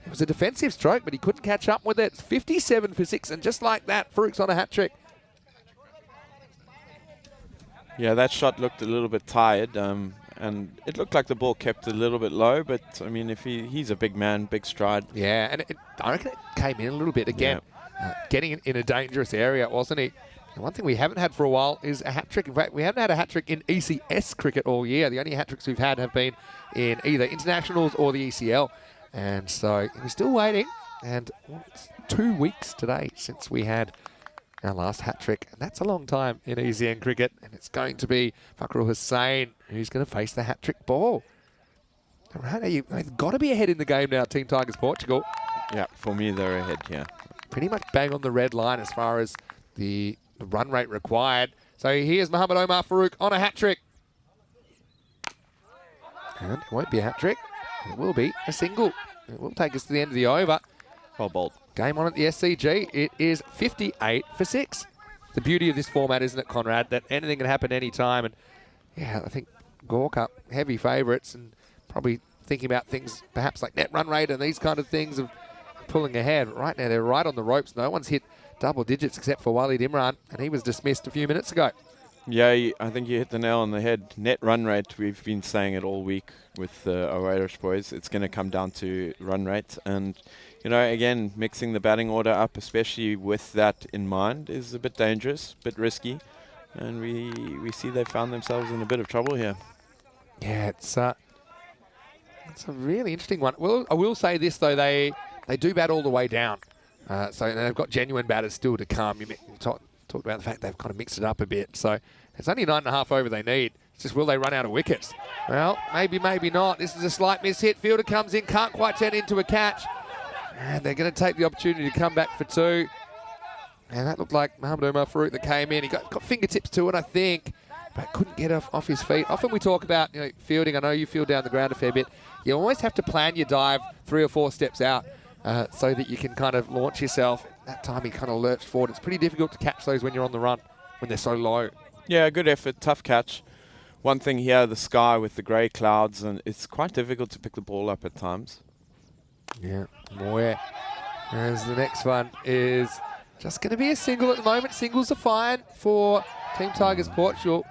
It was a defensive stroke, but he couldn't catch up with it. It's 57 for 6. And just like that, Farouk's on a hat-trick. Yeah, that shot looked a little bit tired. And it looked like the ball kept a little bit low, but I mean, if he's a big man, big stride. Yeah, and I reckon it came in a little bit again, getting in a dangerous area, wasn't he? And one thing we haven't had for a while is a hat trick. In fact, we haven't had a hat trick in ECS cricket all year. The only hat tricks we've had have been in either internationals or the ECL, and so we're still waiting. And it's 2 weeks today since we had our last hat-trick, and that's a long time in ECN cricket, and it's going to be Fakrul Hussain who's going to face the hat-trick ball. Right, they've got to be ahead in the game now, Team Tigers Portugal. Yeah, for me, they're ahead here. Pretty much bang on the red line as far as the run rate required. So here's Mohamed Omar Farouk on a hat-trick. And it won't be a hat-trick. It will be a single. It will take us to the end of the over. Well bowled. Game on at the SCG. It is 58 for 6. The beauty of this format, isn't it, Conrad, that anything can happen any time. And yeah, I think Gorka, heavy favourites, and probably thinking about things perhaps like net run rate and these kind of things of pulling ahead. Right now, they're right on the ropes. No one's hit double digits except for Walid Imran, and he was dismissed a few minutes ago. Yeah, I think you hit the nail on the head. Net run rate, we've been saying it all week with our Irish boys. It's going to come down to run rate. And, you know, again, mixing the batting order up, especially with that in mind, is a bit dangerous, a bit risky. And we see they found themselves in a bit of trouble here. Yeah, it's a really interesting one. Well, I will say this, though. They do bat all the way down. So they've got genuine batters still to come. You talked about the fact they've kind of mixed it up a bit. So it's only 9.5 over they need. It's just, will they run out of wickets? Well, maybe, maybe not. This is a slight miss hit. Fielder comes in, can't quite turn into a catch. And they're going to take the opportunity to come back for 2. And that looked like Mohamed Omar Farouk that came in. He got fingertips to it, I think, but couldn't get off his feet. Often we talk about, you know, fielding. I know you field down the ground a fair bit. You always have to plan your dive 3 or 4 steps out so that you can kind of launch yourself. That time he kind of lurched forward. It's pretty difficult to catch those when you're on the run, when they're so low. Yeah, good effort, tough catch. One thing here, the sky with the grey clouds, and it's quite difficult to pick the ball up at times. Yeah, Moya. As the next one is just going to be a single at the moment. Singles are fine for Team Tigers Portugal.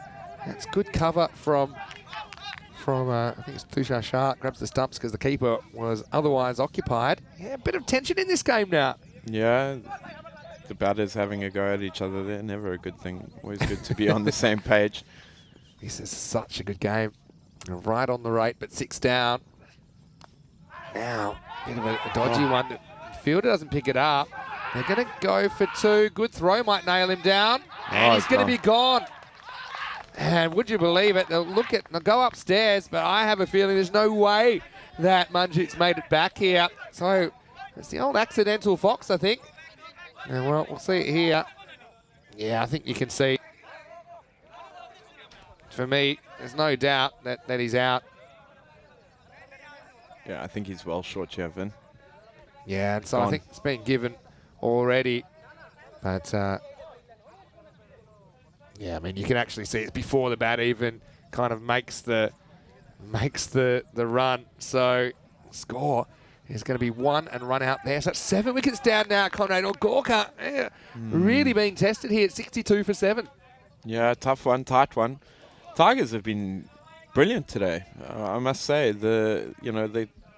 That's good cover from I think it's Tushar Shah. Grabs the stumps because the keeper was otherwise occupied. Yeah, a bit of tension in this game now. Yeah, the batters having a go at each other. They're never a good thing. Always good to be on the same page. This is such a good game. Right on the rate, but 6 down. Now, bit of a dodgy one. The fielder doesn't pick it up. They're going to go for 2. Good throw might nail him down. And he's going to be gone. And would you believe it? They'll go upstairs, but I have a feeling there's no way that Manjit's made it back here. So it's the old accidental fox, I think. And well, we'll see it here. Yeah, I think you can see. For me, there's no doubt that he's out. Yeah, I think he's well short, Vin. Yeah, and so I think it's been given already. But yeah, I mean, you can actually see it before the bat even kind of makes the run. So score is going to be 1 and run out there. So that's 7 wickets down now, Conrad. Or Gorka really being tested here at 62 for 7. Yeah, tough one, tight one. Tigers have been brilliant today. I must say,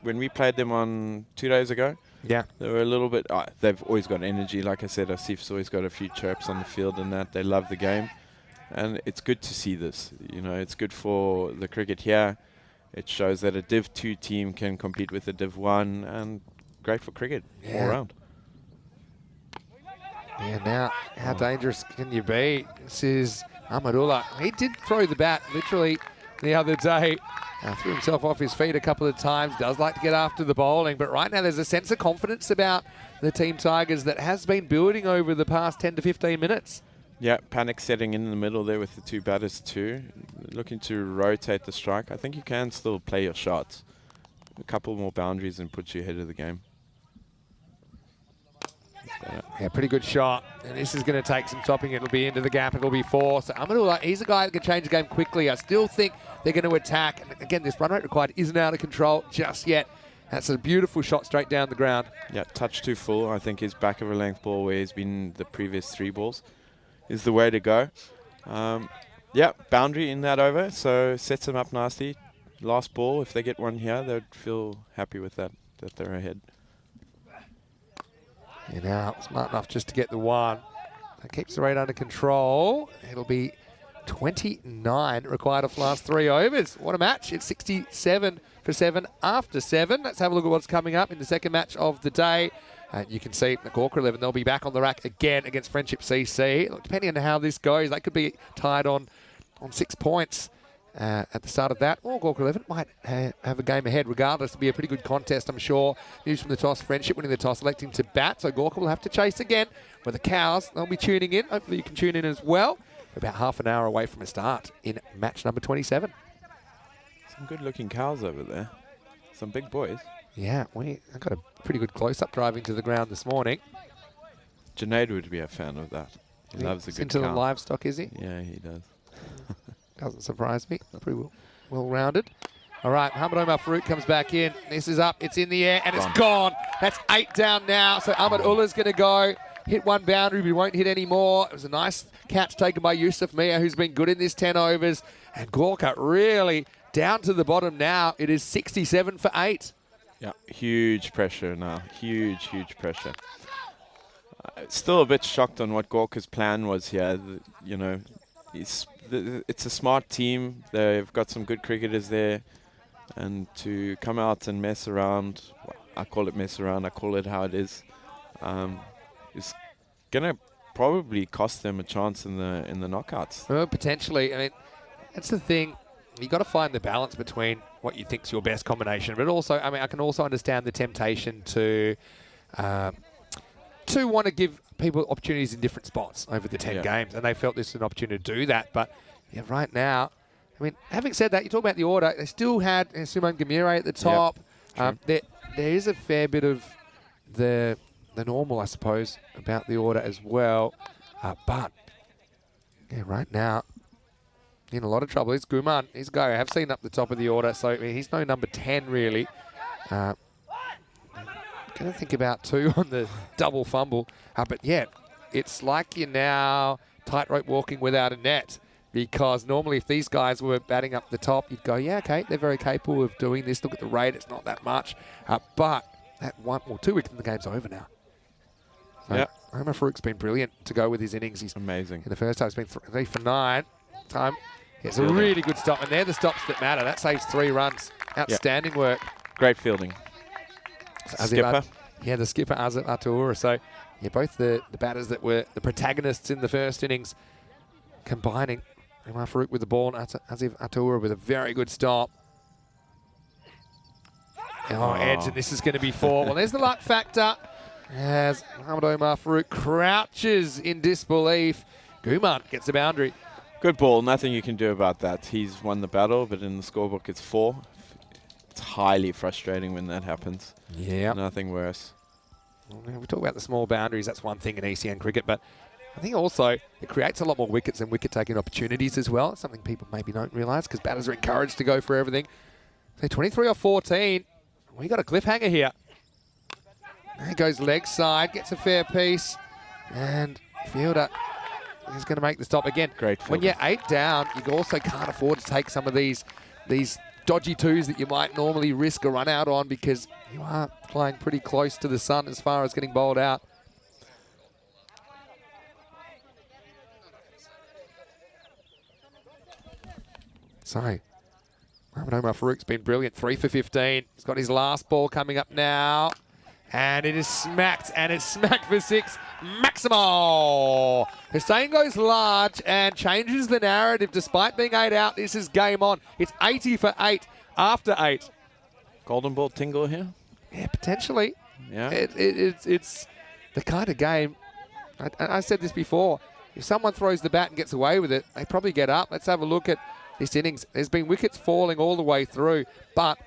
when we played them on 2 days ago, yeah, they were a little bit. They've always got energy, like I said. Asif's always got a few chirps on the field, and that they love the game, and it's good to see this. You know, it's good for the cricket here. It shows that a Div 2 team can compete with a Div 1, and great for cricket all around. Yeah, now how dangerous can you be? This is Ahmadullah. He did throw the bat literally the other day. Threw himself off his feet a couple of times. Does like to get after the bowling. But right now there's a sense of confidence about the Team Tigers that has been building over the past 10 to 15 minutes. Yeah, panic setting in the middle there with the 2 batters too. Looking to rotate the strike. I think you can still play your shots. A couple more boundaries and put you ahead of the game. Yeah, pretty good shot. And this is going to take some topping. It'll be into the gap. It'll be 4. So Ahmadullah, he's a guy that can change the game quickly. I still think they're going to attack. And again, this run rate required isn't out of control just yet. That's a beautiful shot straight down the ground. Yeah, touch too full. I think his back of a length ball where he's been the previous 3 balls is the way to go. Yeah, boundary in that over. So sets him up nicely. Last ball, if they get one here, they would feel happy with that they're ahead. You know, smart enough just to get the 1. That keeps the rate under control. It'll be 29 required off last 3 overs. What a match. It's 67 for 7 after 7. Let's have a look at what's coming up in the second match of the day. And you can see the Gorka 11, they'll be back on the rack again against Friendship CC. Look, depending on how this goes, they could be tied on 6 points. at the start of that, or Gawker 11 might have a game ahead. Regardless, it'll be a pretty good contest, I'm sure. News from the toss, Friendship winning the toss, electing to bat. So Gawker will have to chase again. With the Cows, they'll be tuning in. Hopefully you can tune in as well. We're about half an hour away from a start in match number 27. Some good-looking cows over there. Some big boys. Yeah, I got a pretty good close-up driving to the ground this morning. Junaid would be a fan of that. He loves a good into cow. the livestock, is he? Yeah, he does. Doesn't surprise me. Pretty well-rounded. All right, Muhammad Omar Farouk comes back in. This is up. It's in the air, and it's gone. That's 8 down now. So Ahmed Ullah's going to go. Hit one boundary, but he won't hit any more. It was a nice catch taken by Yusuf Mia, who's been good in this 10 overs. And Gawker really down to the bottom now. It is 67 for 8. Yeah, huge pressure now. Huge pressure. Still a bit shocked on what Gawker's plan was here. You know, it's a smart team. They've got some good cricketers there. And to come out and mess around, I call it mess around, I call it how it is going to probably cost them a chance in the knockouts. Well, potentially. I mean, that's the thing. You've got to find the balance between what you think's your best combination, but also, I mean, I can also understand the temptation to want to give people opportunities in different spots over the 10 games, and they felt this was an opportunity to do that. But yeah, right now, I mean, having said that, you talk about the order. They still had Suman Gamire at the top. There is a fair bit of the normal, I suppose, about the order as well. But yeah, right now, in a lot of trouble. It's Guman. He's a guy I have seen up the top of the order, so I mean, he's no number 10 really. Going to think about 2 on the double fumble. But yeah, it's like you're now tightrope walking without a net, because normally if these guys were batting up the top, you'd go, yeah, okay, they're very capable of doing this. Look at the rate, it's not that much. But that 1 or 2 wickets and the game's over now. So Omar Farouk's been brilliant to go with his innings. He's amazing. In the first half, it's been 3 for 9. Time. It's a really good stop, and they're the stops that matter. That saves 3 runs. Outstanding work. Great fielding. Skipper. The skipper, Azim Atoura. So, yeah, both the batters that were the protagonists in the first innings combining. Omar Farouk with the ball, and Azim Atoura with a very good stop. Edge, and this is going to be 4. Well, there's the luck factor as Muhammad Omar Farouk crouches in disbelief. Guman gets the boundary. Good ball. Nothing you can do about that. He's won the battle, but in the scorebook it's 4. It's highly frustrating when that happens. Yeah. Nothing worse. Well, we talk about the small boundaries. That's one thing in ECN cricket, but I think also it creates a lot more wickets and wicket-taking opportunities as well. It's something people maybe don't realise because batters are encouraged to go for everything. So 23 or 14. We got a cliffhanger here. There goes leg side, gets a fair piece, and fielder is going to make the stop again. Great. When you're 8 down, you also can't afford to take some of these dodgy 2s that you might normally risk a run out on, because you are flying pretty close to the sun as far as getting bowled out. So, Muhammad Omar Farouk's been brilliant. 3 for 15. He's got his last ball coming up now. And it is smacked, and it's smacked for 6. Maximo! Hussain goes large and changes the narrative. Despite being 8 out, this is game on. It's 80 for 8 after 8. Golden ball tingle here? Yeah, potentially. Yeah. It's the kind of game, I said this before, if someone throws the bat and gets away with it, they probably get up. Let's have a look at this innings. There's been wickets falling all the way through, but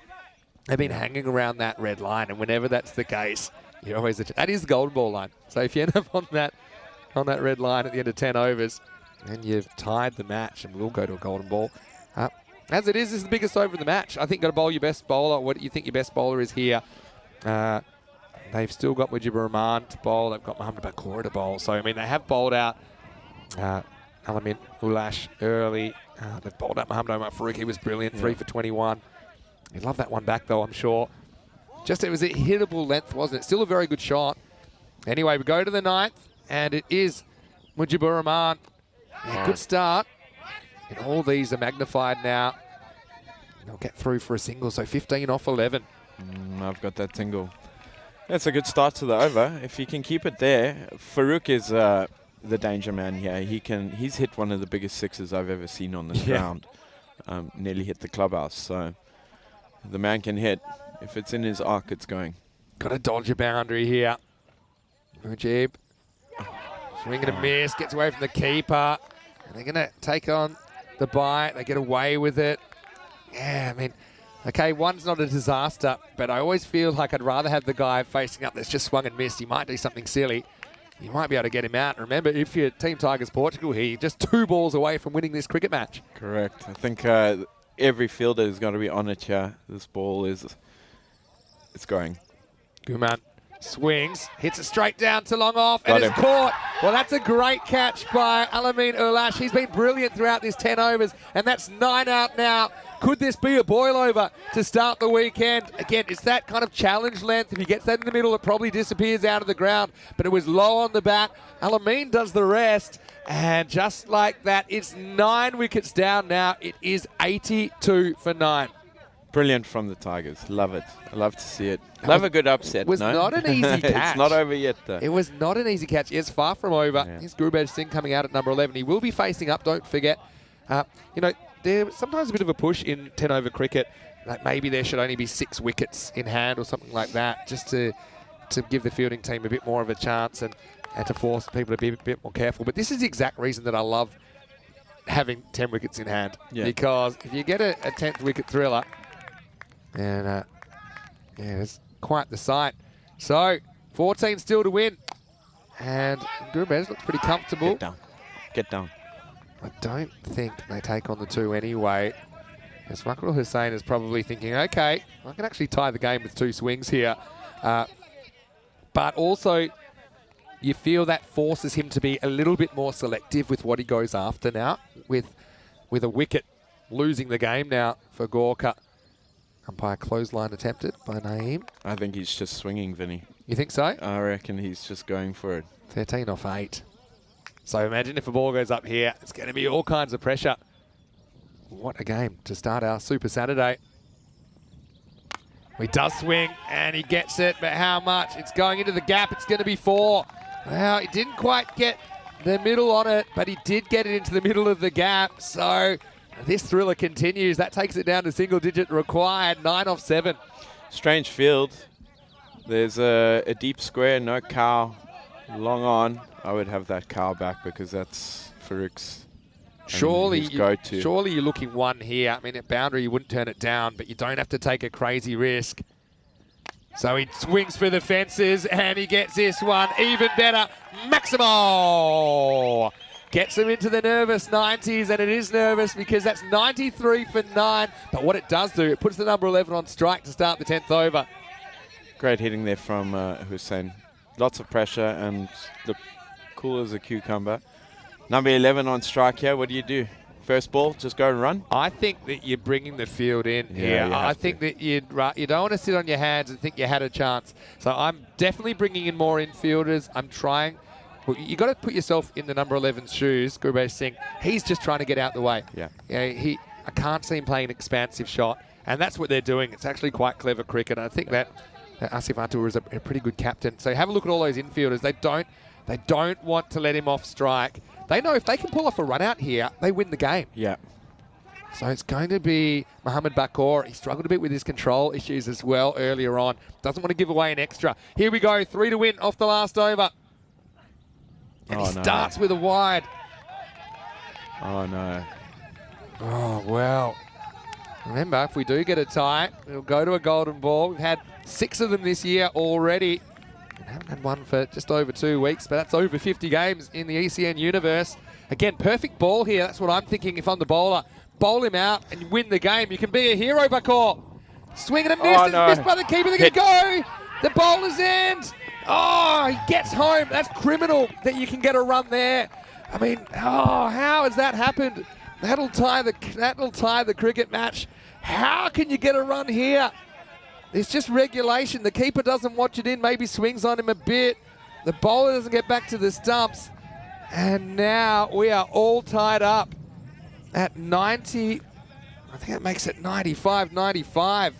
they've been hanging around that red line, and whenever that's the case, you're always that is the golden ball line. So if you end up on that red line at the end of 10 overs, then you've tied the match, and we'll go to a golden ball. As it is, this is the biggest over of the match. I think you've got to bowl your best bowler. What do you think your best bowler is here? They've still got Mujibur Rahman to bowl. They've got Mohamed Bakura to bowl. So, I mean, they have bowled out Alamin Ulash early. They've bowled out Muhammad Omar Farouk. He was brilliant, 3 for 21. He'd love that one back, though, I'm sure. It was a hittable length, wasn't it? Still a very good shot. Anyway, we go to the 9th, and it is Mujibur Rahman. Yeah, good start. And all these are magnified now. They'll get through for a single, so 15 off 11. I've got that tingle. That's a good start to the over. If he can keep it there, Farouk is the danger man here. He's hit one of the biggest 6s I've ever seen on this ground. nearly hit the clubhouse. So the man can hit. If it's in his arc, it's going. Got to dodge a boundary here. Mujib. Swing and a miss. Gets away from the keeper. And they're going to take on the bite. They get away with it. Yeah, I mean, okay, one's not a disaster, but I always feel like I'd rather have the guy facing up that's just swung and missed. He might do something silly. You might be able to get him out. Remember, if you're Team Tigers Portugal here, you're just 2 balls away from winning this cricket match. Correct. I think every fielder is going to be on it here. This ball is, it's going. Guman swings, hits it straight down to long off, Got and him. it's caught. Well, that's a great catch by Alamin Ulash. He's been brilliant throughout this 10 overs, and that's 9 out now. Could this be a boil over to start the weekend? Again, it's that kind of challenge length. If he gets that in the middle, it probably disappears out of the ground, but it was low on the bat. Alamin does the rest, and just like that, it's 9 wickets down now. It is 82 for 9. Brilliant from the Tigers. Love it. I love to see it. Love a good upset. It was not an easy catch. It's not over yet, though. It was not an easy catch. It's far from over. Yeah. Here's Gurbaj Singh coming out at number 11. He will be facing up, don't forget. You know, there's sometimes a bit of a push in 10-over cricket that maybe there should only be 6 wickets in hand or something like that, just to give the fielding team a bit more of a chance and to force people to be a bit more careful. But this is the exact reason that I love having 10 wickets in hand. Yeah. Because if you get a 10th wicket thriller, and yeah, it's quite the sight. So, 14 still to win. And Gurbaj looks pretty comfortable. Get down. Get down. I don't think they take on the 2 anyway. As Fakrul Hussain is probably thinking, okay, I can actually tie the game with 2 swings here. But also, you feel that forces him to be a little bit more selective with what he goes after now, with a wicket losing the game now for Gorka. Umpire clothesline attempted by Naeem. I think he's just swinging, Vinny. You think so? I reckon he's just going for it. 13 off 8. So imagine if a ball goes up here, it's going to be all kinds of pressure. What a game to start our Super Saturday. He does swing, and he gets it, but how much? It's going into the gap. It's going to be 4. Well, he didn't quite get the middle on it, but he did get it into the middle of the gap. So this thriller continues. That takes it down to single digit required, 9 off 7. Strange field. There's a deep square, no cow, long on. I would have that cow back because that's Farouk's Surely go-to. Surely you're looking 1 here. I mean, at boundary, you wouldn't turn it down, but you don't have to take a crazy risk. So he swings for the fences, and he gets this one. Even better, Maximo gets him into the nervous 90s, and it is nervous because that's 93 for 9. But what it does do, it puts the number 11 on strike to start the 10th over. Great hitting there from Hussain. Lots of pressure and look cool as a cucumber. Number 11 on strike here. What do? First ball, just go and run? I think that you're bringing the field in here. I think that you don't want to sit on your hands and think you had a chance. So I'm definitely bringing in more infielders. I'm trying. Well, you got to put yourself in the number 11's shoes. Gurbaj Singh, he's just trying to get out the way. Yeah. I can't see him playing an expansive shot, and that's what they're doing. It's actually quite clever cricket. I think that Asif Antur is a pretty good captain. So have a look at all those infielders. They don't want to let him off strike. They know if they can pull off a run out here, they win the game. Yeah. So it's going to be Mohamed Bakor. He struggled a bit with his control issues as well earlier on. Doesn't want to give away an extra. Here we go, 3 to win off the last over. And he starts with a wide. Oh, no. Oh, well. Remember, if we do get a tie, we'll go to a golden ball. We've had 6 of them this year already. We haven't had one for just over 2 weeks, but that's over 50 games in the ECN universe. Again, perfect ball here. That's what I'm thinking if I'm the bowler. Bowl him out and win the game. You can be a hero, Bakor. Swing and a miss. Oh, It's no. missed by the keeper. They're going to go. The bowler's end. Oh, he gets home. That's criminal that you can get a run there. I mean, how has that happened? That'll tie the cricket match. How can you get a run here? It's just regulation. The keeper doesn't watch it in, maybe swings on him a bit. The bowler doesn't get back to the stumps. And now we are all tied up at 90. I think that makes it 95-95.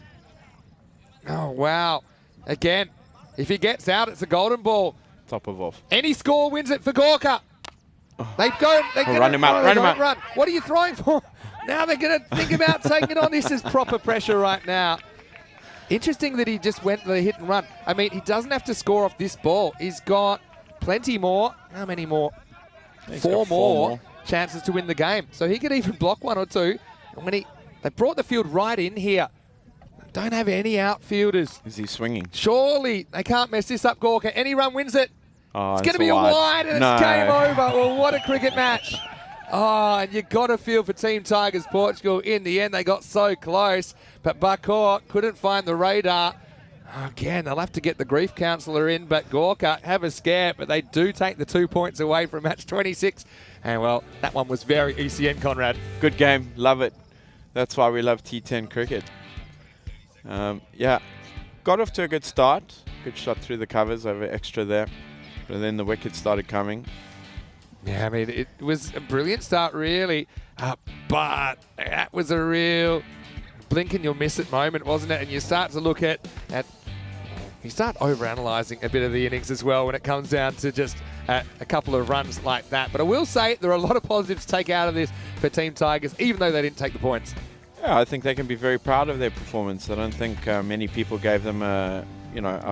Oh, wow. Again, if he gets out, it's a golden ball. Top of off. Any score wins it for Gorka. They go. They run him out, run him out. What are you throwing for? Now they're going to think about taking it on. This is proper pressure right now. Interesting that he just went for the hit and run. I mean, he doesn't have to score off this ball. He's got plenty more. How many more? Four more chances to win the game. So he could even block one or two. And when they brought the field right in here. Don't have any outfielders. Is he swinging? Surely they can't mess this up, Gorka. Any run wins it. Oh, It's going to be a wide and it's game over. Well, what a cricket match. Oh, and you got to feel for Team Tigers Portugal. In the end, they got so close, but Bakor couldn't find the radar. Again, they'll have to get the grief counsellor in, but Gorka have a scare, but they do take the 2 points away from match 26. And, well, that one was very ECN, Conrad. Good game. Love it. That's why we love T10 cricket. Yeah, got off to a good start. Good shot through the covers over extra there. But then the wickets started coming. Yeah, I mean, it was a brilliant start, really. But that was a real blink and you'll miss it moment, wasn't it? And you start to look at you start overanalyzing a bit of the innings as well when it comes down to just a couple of runs like that. But I will say there are a lot of positives to take out of this for Team Tigers, even though they didn't take the points. Yeah, I think they can be very proud of their performance. I don't think many people gave them a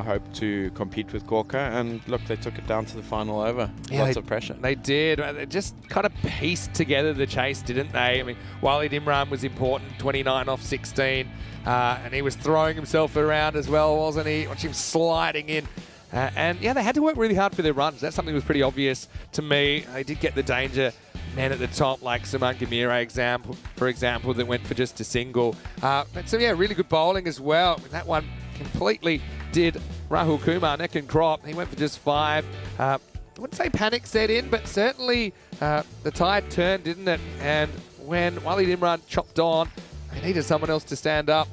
hope to compete with Gorka, and look, they took it down to the final over. Yeah, Lots of pressure. They did. They just kind of pieced together the chase, didn't they? I mean, Walid Imran was important, 29 off 16, and he was throwing himself around as well, wasn't he? Watch him sliding in. And yeah, they had to work really hard for their runs. That's something that was pretty obvious to me. They did get the danger men at the top, like Suman Gamira, for example, that went for just a single. But so yeah, really good bowling as well. I mean, that one completely did Rahul Kumar neck and crop. He went for just 5. I wouldn't say panic set in, but certainly the tide turned, didn't it? And when Walid Imran chopped on, they needed someone else to stand up,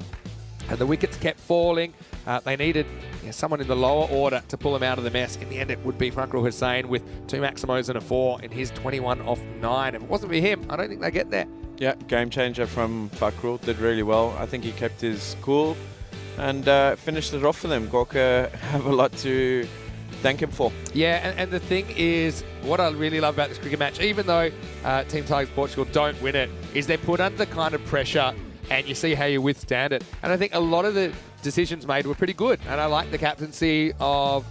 and the wickets kept falling. They needed someone in the lower order to pull him out of the mess. In the end, it would be Fakrul Hussain with 2 Maximos and a 4 in his 21 off 9. If it wasn't for him, I don't think they get there. Yeah, game changer from Fakrul. Did really well. I think he kept his cool and finished it off for them. Gorka have a lot to thank him for. Yeah, and the thing is, what I really love about this cricket match, even though Team Tigers Portugal don't win it, is they're put under the kind of pressure and you see how you withstand it. And I think a lot of the decisions made were pretty good. And I like the captaincy of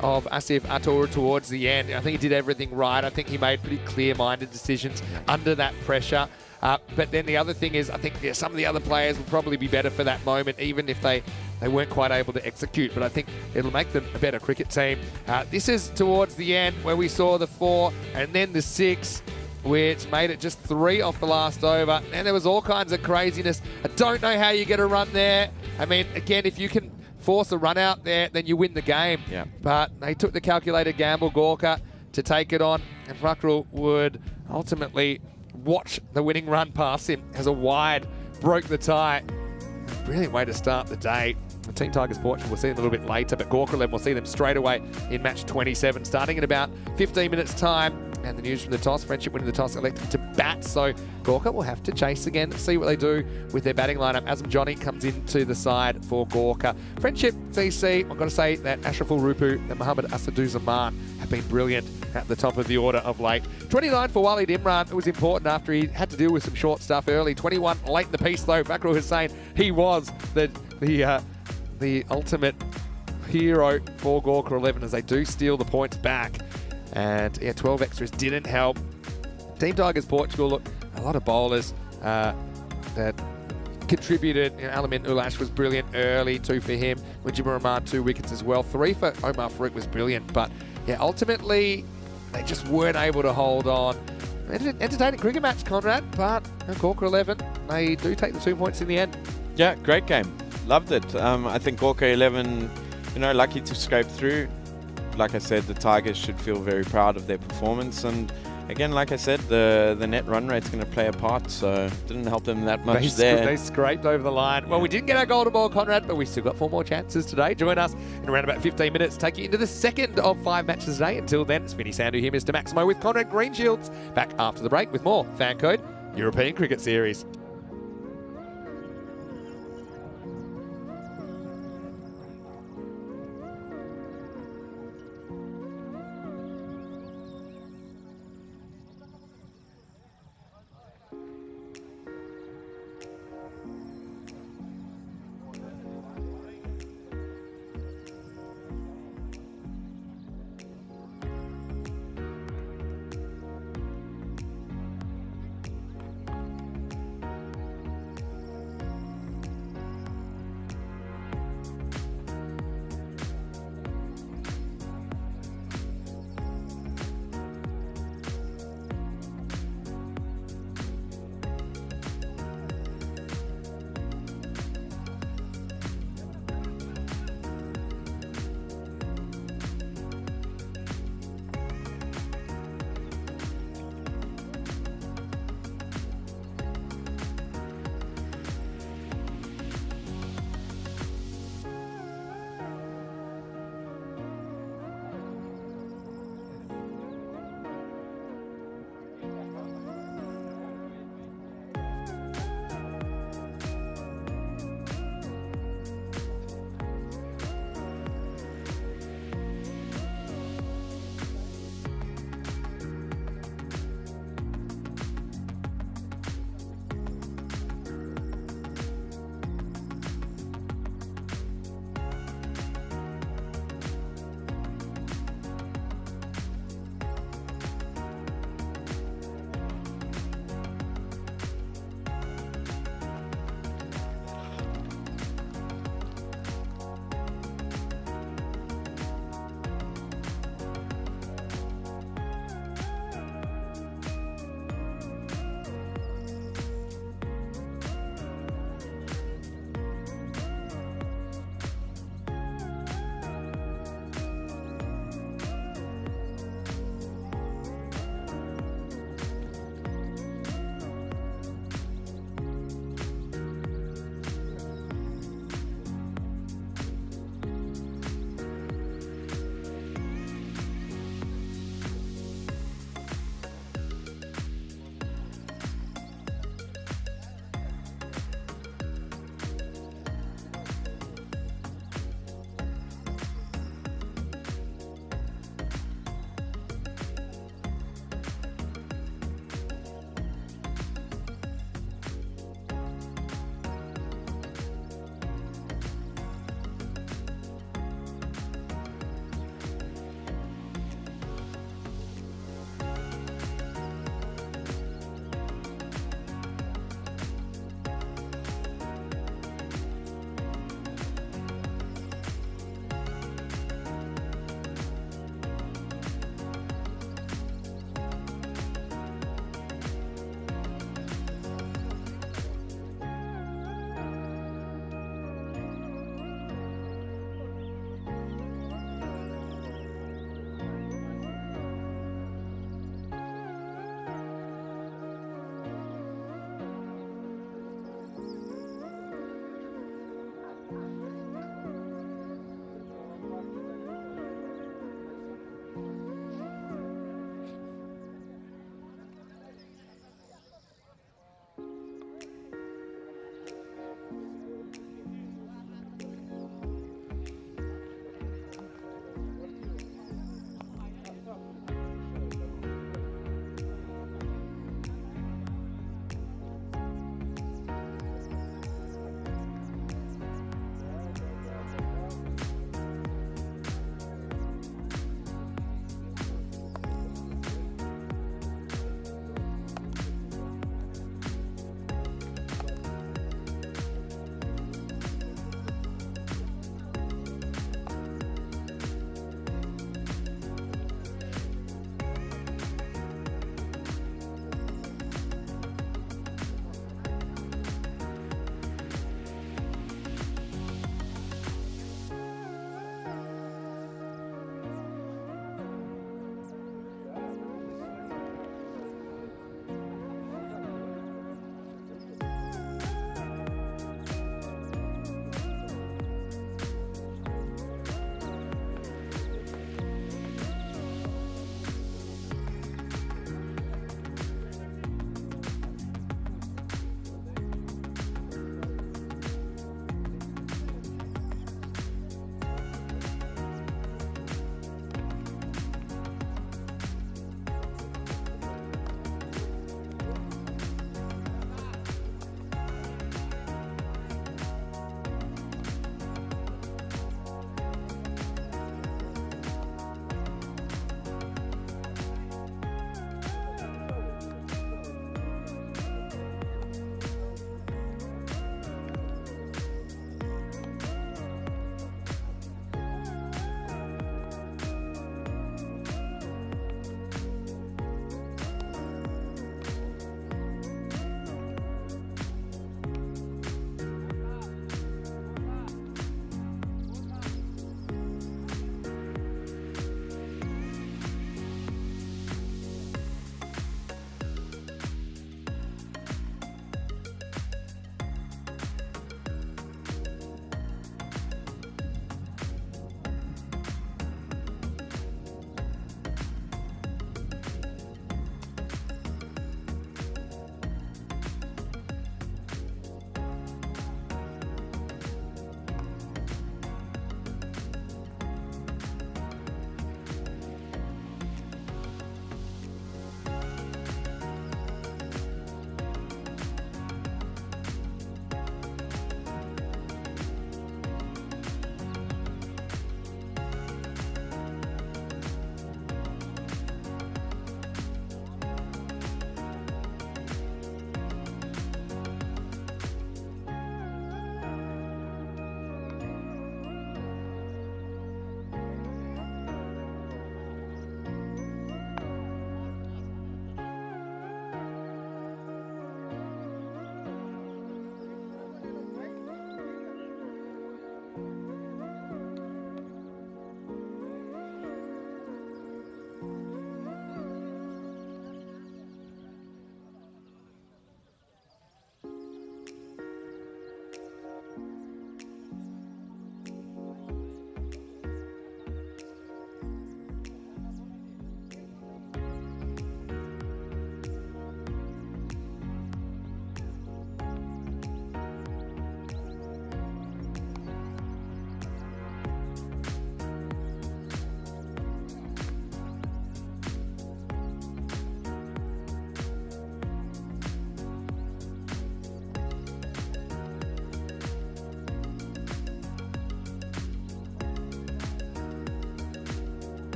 Asif Atur towards the end. I think he did everything right. I think he made pretty clear-minded decisions under that pressure. But then the other thing is, I think some of the other players will probably be better for that moment, even if they weren't quite able to execute. But I think it'll make them a better cricket team. This is towards the end where we saw the 4 and then the 6, which made it just 3 off the last over. And there was all kinds of craziness. I don't know how you get a run there. I mean, again, if you can force a run out there, then you win the game. Yeah. But they took the calculated gamble, Gorka, to take it on. And Fakrul would ultimately watch the winning run past him as a wide broke the tie. Brilliant way to start the day. The Team Tigers Portugal, we'll see them a little bit later, but Gorka we'll see them straight away in match 27, starting in about 15 minutes' time. And the news from the toss, Friendship winning the toss, elected to bat. So Gorka will have to chase again, see what they do with their batting lineup. Azam Johnny comes into the side for Gorka. Friendship, CC, I've got to say that Ashraful Rupu and Muhammad Asaduzaman have been brilliant at the top of the order of late. 29 for Walid Imran. It was important after he had to deal with some short stuff early. 21 late in the piece, though. Fakrul Hussain, he was the ultimate hero for Gorka 11 as they do steal the points back. And yeah, 12 extras didn't help. Team Tigers Portugal, look, a lot of bowlers that contributed. Alamin Ulash was brilliant early, 2 for him. Mujibur Rahman, 2 wickets as well. 3 for Omar Farouk was brilliant. But yeah, ultimately, they just weren't able to hold on. Entertaining cricket match, Conrad, but Gorka 11, they do take the 2 points in the end. Yeah, great game. Loved it. I think Gorka 11, lucky to scrape through. Like I said, the Tigers should feel very proud of their performance. And again, like I said, the net run rate's going to play a part, so it didn't help them that much there. They scraped over the line. Well, we didn't get our golden ball, Conrad, but we still got 4 more chances today. Join us in around about 15 minutes, take you into the second of 5 matches today. Until then, it's Vinny Sandu here, Mr. Maximo, with Conrad Greenshields. Back after the break with more FanCode European Cricket Series.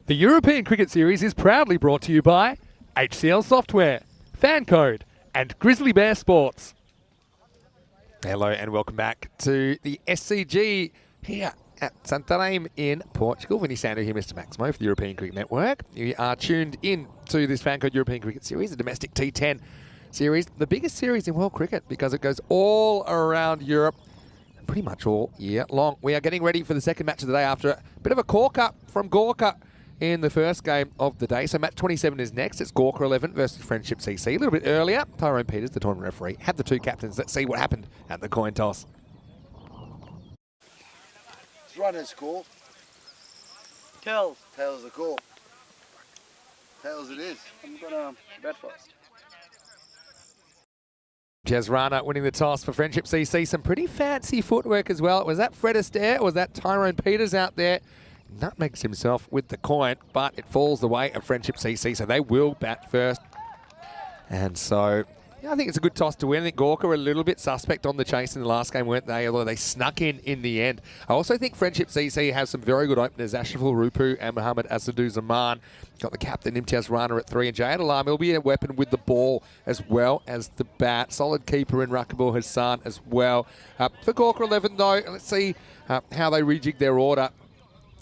The European Cricket Series is proudly brought to you by HCL Software, FanCode, and Grizzly Bear Sports. Hello and welcome back to the SCG here at Santarem in Portugal. Vinny Sando here, Mr. Maximo for the European Cricket Network. You are tuned in to this FanCode European Cricket Series, the domestic T10 series, the biggest series in world cricket because it goes all around Europe pretty much all year long. We are getting ready for the second match of the day after a bit of a corker from Gorka in the first game of the day. So match 27 is next. It's Gorka 11 versus Friendship CC. A little bit earlier, Tyrone Peters, the tournament referee, had the two captains. Let's see what happened at the coin toss. Runner's call. Tails. Tails the call. Tails it is. I'm gonna bat first. Jez Rana winning the toss for Friendship CC. Some pretty fancy footwork as well. Was that Fred Astaire or was that Tyrone Peters out there? Nutmegs himself with the coin, but it falls the way of Friendship CC, so they will bat first. And so, yeah, I think it's a good toss to win. I think Gorka were a little bit suspect on the chase in the last game, weren't they? Although they snuck in the end. I also think Friendship CC has some very good openers. Ashraful Rupu and Mohammad Asadu Zaman. Got the captain, Imtiaz Rana at 3. And Jayad Alam will be a weapon with the ball as well as the bat. Solid keeper in Rakibul Hassan as well. For Gorka 11, though, let's see how they rejig their order.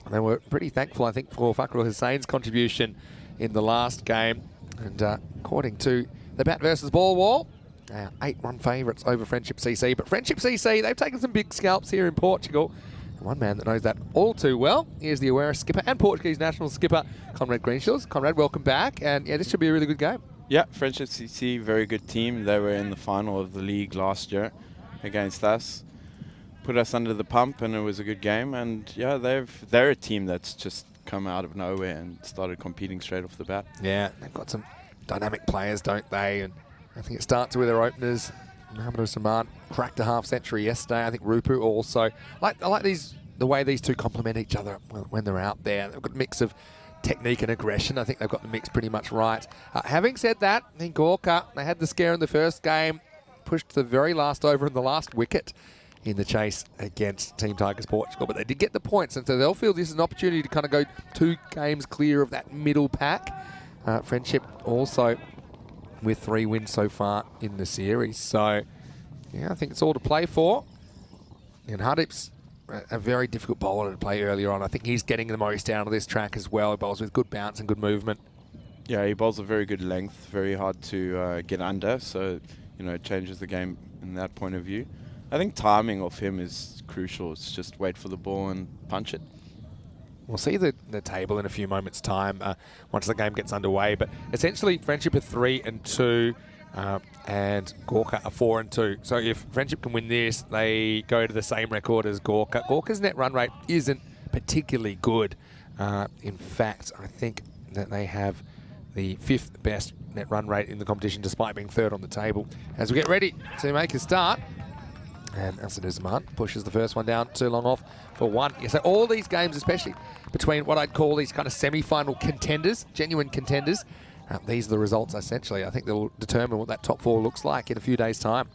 They were pretty thankful, I think, for Fakrul Hussein's contribution in the last game. And according to the bat versus ball wall, 8-1 favourites over Friendship CC. But Friendship CC, they've taken some big scalps here in Portugal. One man that knows that all too well is the Awera skipper and Portuguese national skipper, Conrad Greenshields. Conrad, welcome back. And yeah, this should be a really good game. Yeah, Friendship CC, very good team. They were in the final of the league last year against us. Put us under the pump, and it was a good game. And yeah, they're a team that's just come out of nowhere and started competing straight off the bat. Yeah, they've got some dynamic players, don't they? And I think it starts with their openers. Mohamed Saman cracked a half century yesterday. I think Rupu also. I like the way these two complement each other when they're out there. They've got a mix of technique and aggression. I think they've got the mix pretty much right. Having said that, I think Gorka, they had the scare in the first game, pushed the very last over in the last wicket in the chase against Team Tigers Portugal, but they did get the points, and so they'll feel this is an opportunity to kind of go 2 games clear of that middle pack. Friendship also with 3 wins so far in the series, so yeah, I think it's all to play for. And Hardip's a very difficult bowler to play earlier on. I think he's getting the most out of this track as well. He bowls with good bounce and good movement. Yeah, he bowls a very good length, very hard to get under, so it changes the game in that point of view. I think timing of him is crucial. It's just wait for the ball and punch it. We'll see the table in a few moments' time once the game gets underway. But essentially, Friendship are 3 and 2, and Gorka are 4 and 2. So if Friendship can win this, they go to the same record as Gorka. Gorka's net run rate isn't particularly good. In fact, I think that they have the 5th best net run rate in the competition, despite being 3rd on the table. As we get ready to make a start. And Asadu Zaman pushes the first one down too long off for 1. Yeah, so all these games, especially between what I'd call these kind of semi-final contenders, genuine contenders, these are the results essentially. I think they'll determine what that top 4 looks like in a few days' time.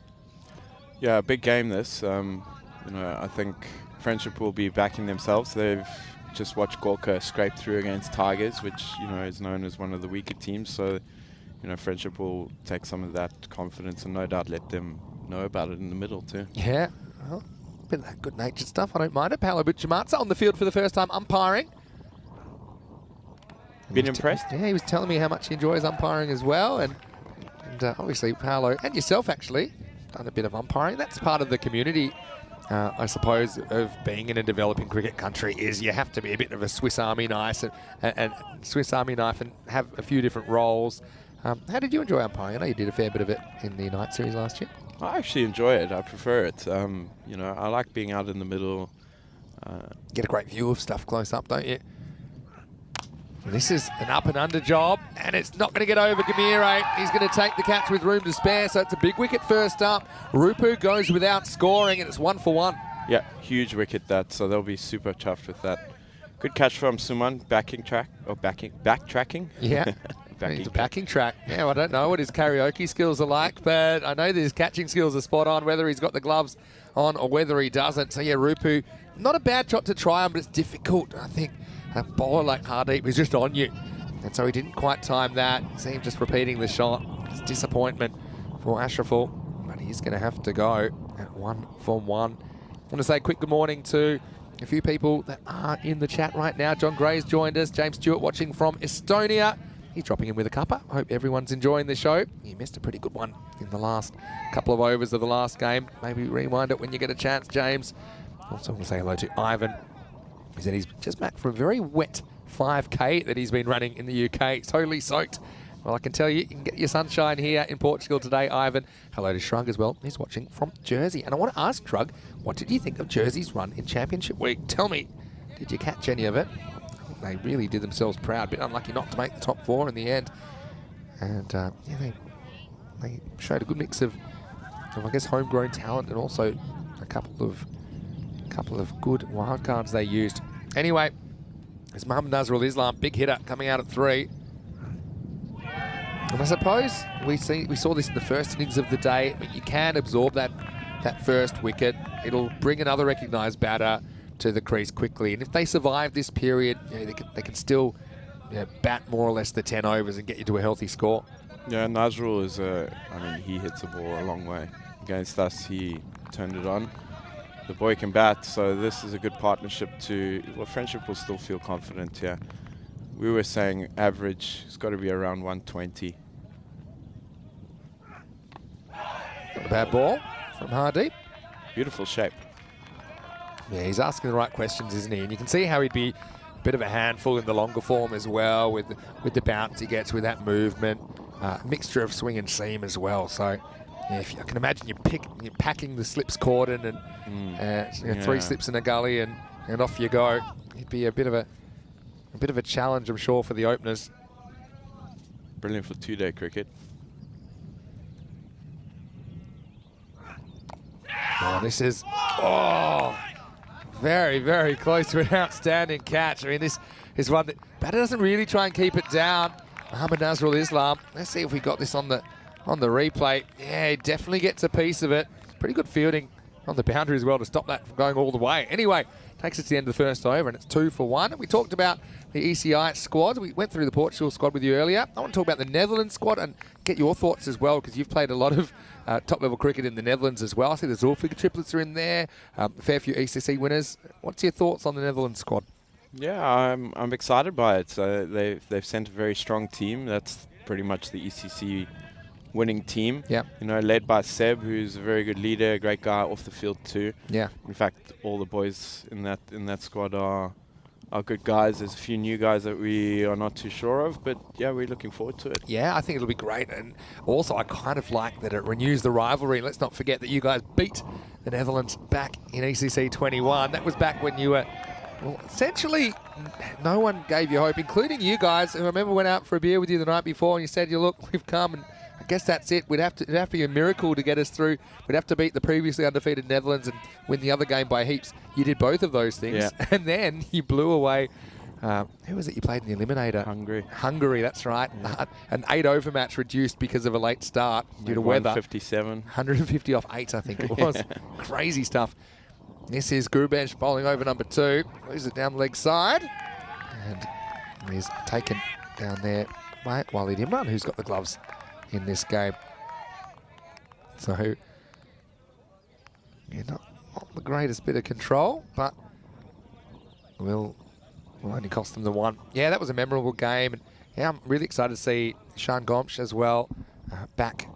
Yeah, a big game this. I think Friendship will be backing themselves. They've just watched Gorka scrape through against Tigers, which is known as one of the weaker teams. So Friendship will take some of that confidence and no doubt let them know about it in the middle too. Yeah, well, a bit of that good-natured stuff. I don't mind it. Paolo Buchamatsa on the field for the first time umpiring. Been impressed? Yeah, he was telling me how much he enjoys umpiring as well, and obviously Paolo and yourself actually done a bit of umpiring. That's part of the community, I suppose, of being in a developing cricket country. Is you have to be a bit of a Swiss Army knife and have a few different roles. How did you enjoy umpiring? I know you did a fair bit of it in the Night Series last year. I actually enjoy it. I prefer it. I like being out in the middle. Get a great view of stuff close up, don't you? This is an up and under job, and it's not going to get over Gamire. He's going to take the catch with room to spare, so it's a big wicket first up. Rupu goes without scoring, and it's 1 for 1. Yeah, huge wicket that, so they'll be super chuffed with that. Good catch from Suman, backtracking. Yeah. Backing track. Yeah, well, I don't know what his karaoke skills are like, but I know that his catching skills are spot on, whether he's got the gloves on or whether he doesn't. So yeah, Rupu, not a bad shot to try on, but it's difficult, I think, a bowler like Hardeep who's just on you. And so he didn't quite time that. See him just repeating the shot. It's disappointment for Ashraful, but he's going to have to go at 1 for 1. I want to say a quick good morning to a few people that are in the chat right now. John Gray's joined us. James Stewart watching from Estonia. He's dropping in with a cuppa. I hope everyone's enjoying the show. He missed a pretty good one in the last couple of overs of the last game. Maybe rewind it when you get a chance, James. Also want to say hello to Ivan. He said he's just back from a very wet 5K that he's been running in the UK. He's totally soaked. Well, I can tell you, you can get your sunshine here in Portugal today, Ivan. Hello to Shrug as well. He's watching from Jersey. And I want to ask Shrug, what did you think of Jersey's run in Championship Week? Tell me, did you catch any of it? They really did themselves proud. A bit unlucky not to make the top 4 in the end. And yeah, they showed a good mix of I guess, homegrown talent and also a couple of good wildcards they used. Anyway, it's Mohammad Nazrul Islam, big hitter, coming out at 3. And I suppose we saw this in the first innings of the day. I mean, you can absorb that first wicket. It'll bring another recognised batter to the crease quickly. And if they survive this period, they can still bat more or less the 10 overs and get you to a healthy score. Yeah, Nazrul is he hits the ball a long way. Against us, he turned it on. The boy can bat, so this is a good partnership Friendship will still feel confident here. We were saying average, it's got to be around 120. Not a bad ball from Hardeep. Beautiful shape. Yeah, he's asking the right questions, isn't he? And you can see how he'd be a bit of a handful in the longer form as well, with the bounce he gets with that movement. Mixture of swing and seam as well. So yeah, I can imagine you're packing the slips cordon and 3 slips in a gully and off you go. It'd be a bit of a challenge, I'm sure, for the openers. Brilliant for 2-day cricket. Oh, this is very, very close to an outstanding catch. I mean, this is one that batter doesn't really try and keep it down. Mohammad Nazrul Islam. Let's see if we got this on the replay. Yeah, he definitely gets a piece of it. Pretty good fielding on the boundary as well to stop that from going all the way. Anyway, takes us to the end of the first over, and it's 2 for 1. We talked about the ECI squad. We went through the Portugal squad with you earlier. I want to talk about the Netherlands squad and get your thoughts as well, because you've played a lot of top-level cricket in the Netherlands as well. I see the Zulfiqar triplets are in there, a fair few ECC winners. What's your thoughts on the Netherlands squad? Yeah, I'm excited by it. They've sent a very strong team. That's pretty much the ECC winning team. Yeah. Led by Seb, who's a very good leader, a great guy off the field too. Yeah. In fact, all the boys in that squad are good guys. There's a few new guys that we are not too sure of, but yeah, we're looking forward to it. Yeah, I think it'll be great. And also, I kind of like that it renews the rivalry. Let's not forget that you guys beat the Netherlands back in ECC 21. That was back when you were, well, essentially, no one gave you hope, including you guys. I remember went out for a beer with you the night before and you said, look, we've come and I guess that's it. It'd have to be a miracle to get us through. We'd have to beat the previously undefeated Netherlands and win the other game by heaps. You did both of those things. Yeah. And then you blew away. Who was it you played in the Eliminator? Hungary, that's right. Yeah. An 8-over match reduced because of a late start due to weather. 157. 150 off 8, I think it was. Crazy stuff. This is Gubench bowling over number 2. Moves it down the leg side. And he's taken down there by Walid Imran, who's got the gloves in this game. So, yeah, not the greatest bit of control, but will only cost them the 1. Yeah, that was a memorable game. And yeah, I'm really excited to see Sean Gomsh as well back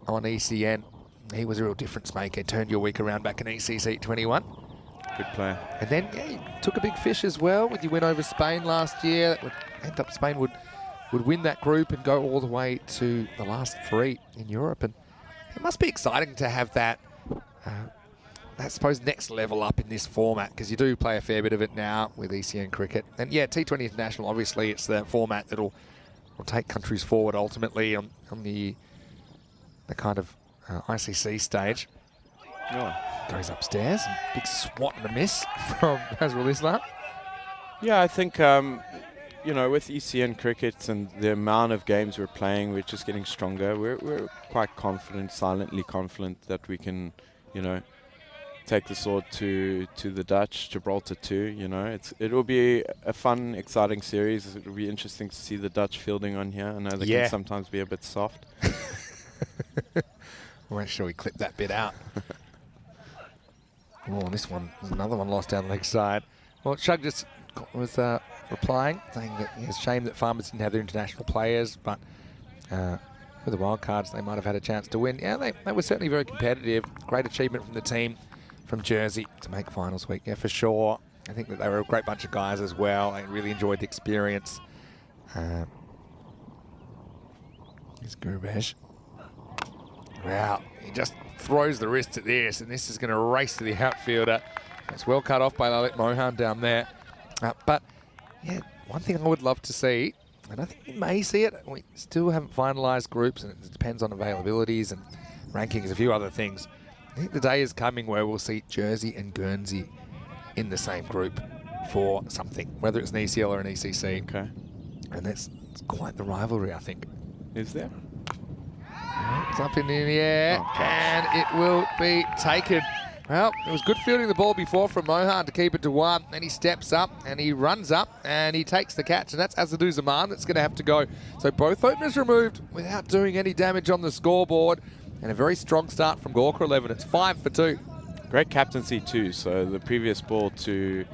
on ECN. He was a real difference maker. Turned your week around back in ECC 21. Good player. And then, yeah, you took a big fish as well with your win over Spain last year. That would end up Spain would win that group and go all the way to the last 3 in Europe. And it must be exciting to have that, I suppose, next level up in this format, because you do play a fair bit of it now with ECN cricket. And yeah, T20 International, obviously, it's the format that'll take countries forward ultimately on the kind of ICC stage. Oh. Goes upstairs, and big swat and a miss from Nazrul Islam. Yeah, I think, with ECN cricket and the amount of games we're playing, we're just getting stronger. We're quite confident, silently confident that we can, take the sword to the Dutch, Gibraltar too. You know, it will be a fun, exciting series. It will be interesting to see the Dutch fielding on here. I know they can sometimes be a bit soft. We'll make sure we clip that bit out. Oh, this one, there's another one lost down the leg side. Well, Shug just was replying, saying that it's a shame that Farmers didn't have their international players, but for the wildcards, they might have had a chance to win. Yeah, they were certainly very competitive. Great achievement from the team from Jersey to make finals week. Yeah, for sure. I think that they were a great bunch of guys as well. I really enjoyed the experience. Here's Gurbej. Wow, he just throws the wrist at this, and this is going to race to the outfielder. It's well cut off by Lalit Mohan down there. But, yeah, one thing I would love to see, and I think we may see it, we still haven't finalised groups, and it depends on availabilities and rankings, a few other things. I think the day is coming where we'll see Jersey and Guernsey in the same group for something, whether it's an ECL or an ECC. Okay. And it's quite the rivalry, I think. Is there? It's up in the air, Oh, and it will be taken. Well, it was good fielding the ball before from Mohan to keep it to 1. Then he steps up, and he runs up, and he takes the catch, and that's Azadou Zaman that's going to have to go. So both openers removed without doing any damage on the scoreboard, and a very strong start from Gawker 11. It's 5 for 2. Great captaincy too. So the previous ball to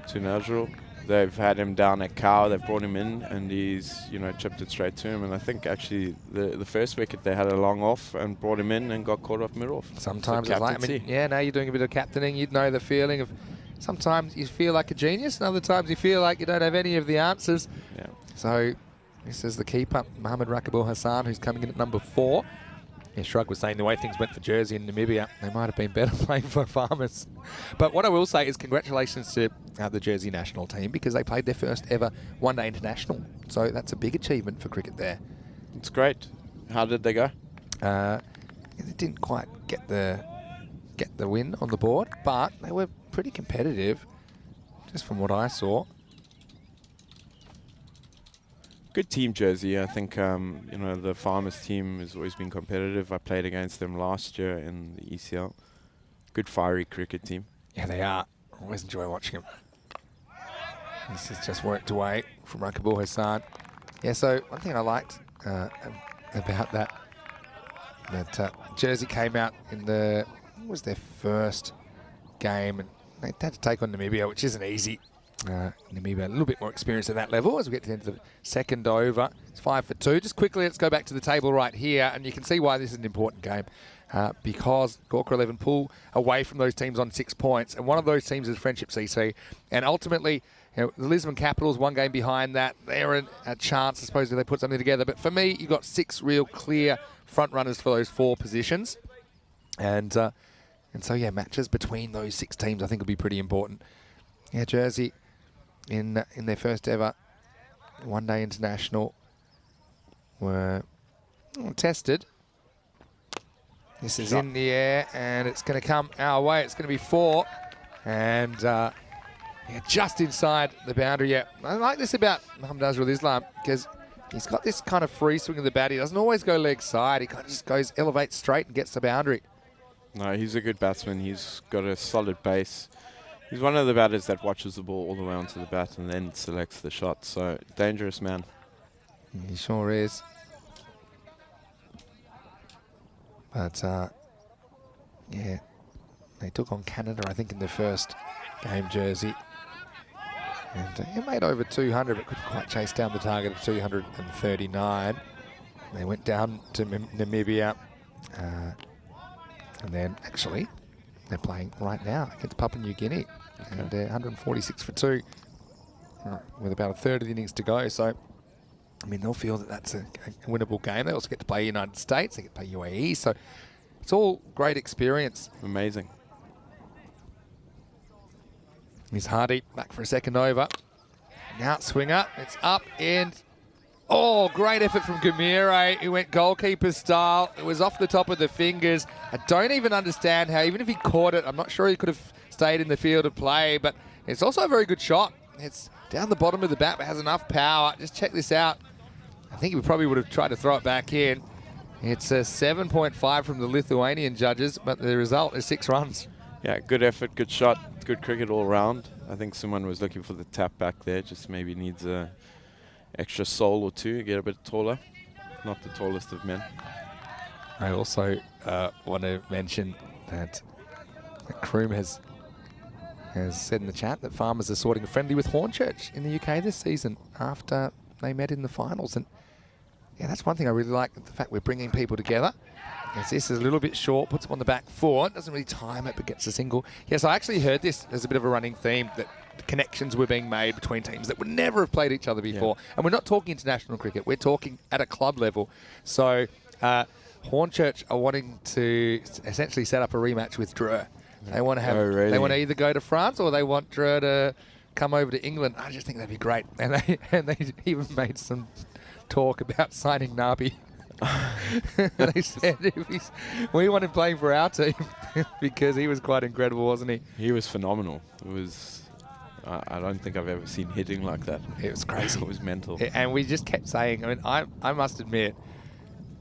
Najrul, they've had him down at cow. They've brought him in, and he's chipped it straight to him. And I think actually the first wicket they had a long off and brought him in and got caught off mid-off. Sometimes so it's like, now you're doing a bit of captaining. You'd know the feeling of sometimes you feel like a genius, and other times you feel like you don't have any of the answers. Yeah. So this is the keeper, Mohammed Rakibul Hassan, who's coming in at number 4. Yeah, Shrug was saying the way things went for Jersey and Namibia, they might have been better playing for Farmers. But what I will say is congratulations to the Jersey national team, because they played their first ever one-day international. So that's a big achievement for cricket there. It's great. How did they go? They didn't quite get the win on the board, but they were pretty competitive, just from what I saw. Good team, Jersey. I think the Farmers team has always been competitive. I played against them last year in the ECL. Good fiery cricket team. Yeah, they are. I always enjoy watching them. This has just worked away from Rakibul Hassan. Yeah, so one thing I liked about that Jersey came out in it was their first game, and they had to take on Namibia, which isn't easy. Namibia a little bit more experience at that level as we get to the end of the second over. It's 5 for 2. Just quickly, let's go back to the table right here, and you can see why this is an important game. Because Gawker 11 pull away from those teams on 6 points, and one of those teams is Friendship CC. And ultimately, the Lisbon Capitals, one game behind that. They're a chance, I suppose, if they put something together. But for me, you've got 6 real clear front runners for those 4 positions. And so, yeah, matches between those 6 teams I think will be pretty important. Yeah, Jersey in their first ever one-day international were tested. This is in the air, and it's going to come our way. It's going to be 4, and just inside the boundary. Yeah, I like this about Mohamed Nazrul Islam, because he's got this kind of free swing of the bat. He doesn't always go leg side. He kind of just elevates straight and gets the boundary. No, he's a good batsman. He's got a solid base. He's one of the batters that watches the ball all the way onto the bat and then selects the shot. So, dangerous man. He sure is. But, yeah, they took on Canada, I think, in their first game, Jersey. And he made over 200, but couldn't quite chase down the target of 239. They went down to Namibia. And then, actually, they're playing right now against Papua New Guinea. Okay. And they're 146 for 2 with about a third of the innings to go. So, I mean, they'll feel that that's a winnable game. They also get to play United States. They get to play UAE. So, it's all great experience. Amazing. Here's Hardy back for a second over. Now swinger. It's up and... Oh, great effort from Gamire. He went goalkeeper style. It was off the top of the fingers. I don't even understand how, even if he caught it, I'm not sure he could have stayed in the field of play, but it's also a very good shot. It's down the bottom of the bat, but has enough power. Just check this out. I think he probably would have tried to throw it back in. It's a 7.5 from the Lithuanian judges, but the result is 6 runs. Yeah, good effort, good shot, good cricket all round. I think someone was looking for the tap back there. Just maybe needs a extra sole or two, get a bit taller. Not the tallest of men. I also want to mention that Kroom has said in the chat that Farmers are sorting friendly with Hornchurch in the UK this season after they met in the finals. And yeah, that's one thing I really like, the fact we're bringing people together. As this is a little bit short, puts him on the back foot, doesn't really time it, but gets a single. Yes, I actually heard this as a bit of a running theme, that connections were being made between teams that would never have played each other before. Yeah. And we're not talking international cricket, we're talking at a club level. So Hornchurch are wanting to essentially set up a rematch with Dreux. They want to have. Oh, really? They want to either go to France or they want Dreux to come over to England. I just think that'd be great. And they even made some talk about signing Nabi. They said we want him playing for our team because he was quite incredible, wasn't he? He was phenomenal. It was. I don't think I've ever seen hitting like that. It was crazy. It was mental. And we just kept saying. I mean, I must admit,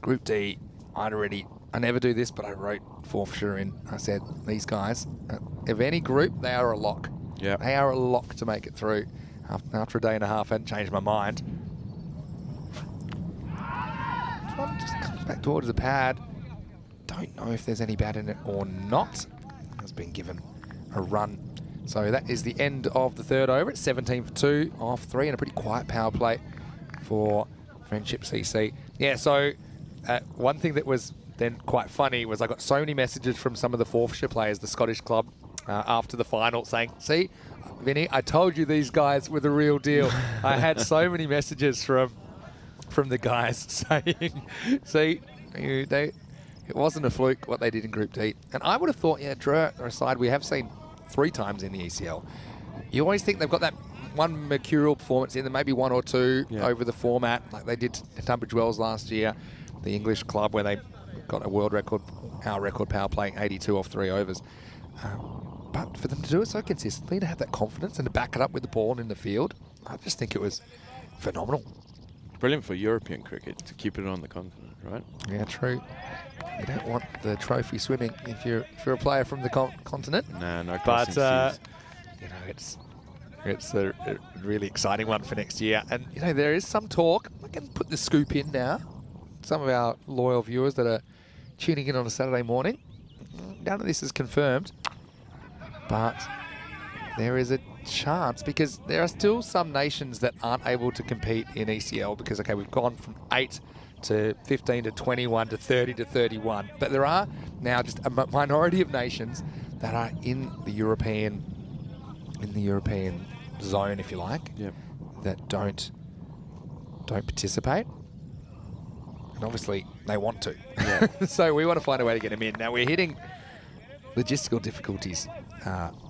Group D, I never do this, but I wrote Forfeiture in. I said these guys, of any group, they are a lock. Yeah, they are a lock to make it through. After a day and a half, I hadn't changed my mind. One just comes back towards the pad. Don't know if there's any bat in it or not. Has been given a run. So that is the end of the third over. It's 17 for 2 off 3 and a pretty quiet power play for Friendship CC. Yeah, so one thing that was then quite funny was I got so many messages from some of the Forfeiture players, the Scottish club, after the final saying, see, Vinny, I told you these guys were the real deal. I had so many messages from the guys saying, see, it wasn't a fluke what they did in Group D. And I would have thought, yeah, Dreux are a side we have seen 3 times in the ECL. You always think they've got that one mercurial performance in there, maybe 1 or 2 over the format, like they did at Tunbridge Wells last year, the English club, where they got a world record, our record power playing 82 off 3 overs. But for them to do it so consistently, to have that confidence and to back it up with the ball in the field, I just think it was phenomenal. Brilliant for European cricket to keep it on the continent, right? Yeah, true. You don't want the trophy swimming if you're a player from the continent. No but seas. you know, it's a really exciting one for next year. And you know, there is some talk. I can put the scoop in now. Some of our loyal viewers that are tuning in on a Saturday morning. None of this is confirmed, but there is a chance, because there are still some nations that aren't able to compete in ECL because, okay, we've gone from 8 to 15 to 21 to 30 to 31, but there are now just a minority of nations that are in the European zone, if you like, that don't participate. And obviously they want to. Yeah. So we want to find a way to get them in. Now we're hitting logistical difficulties,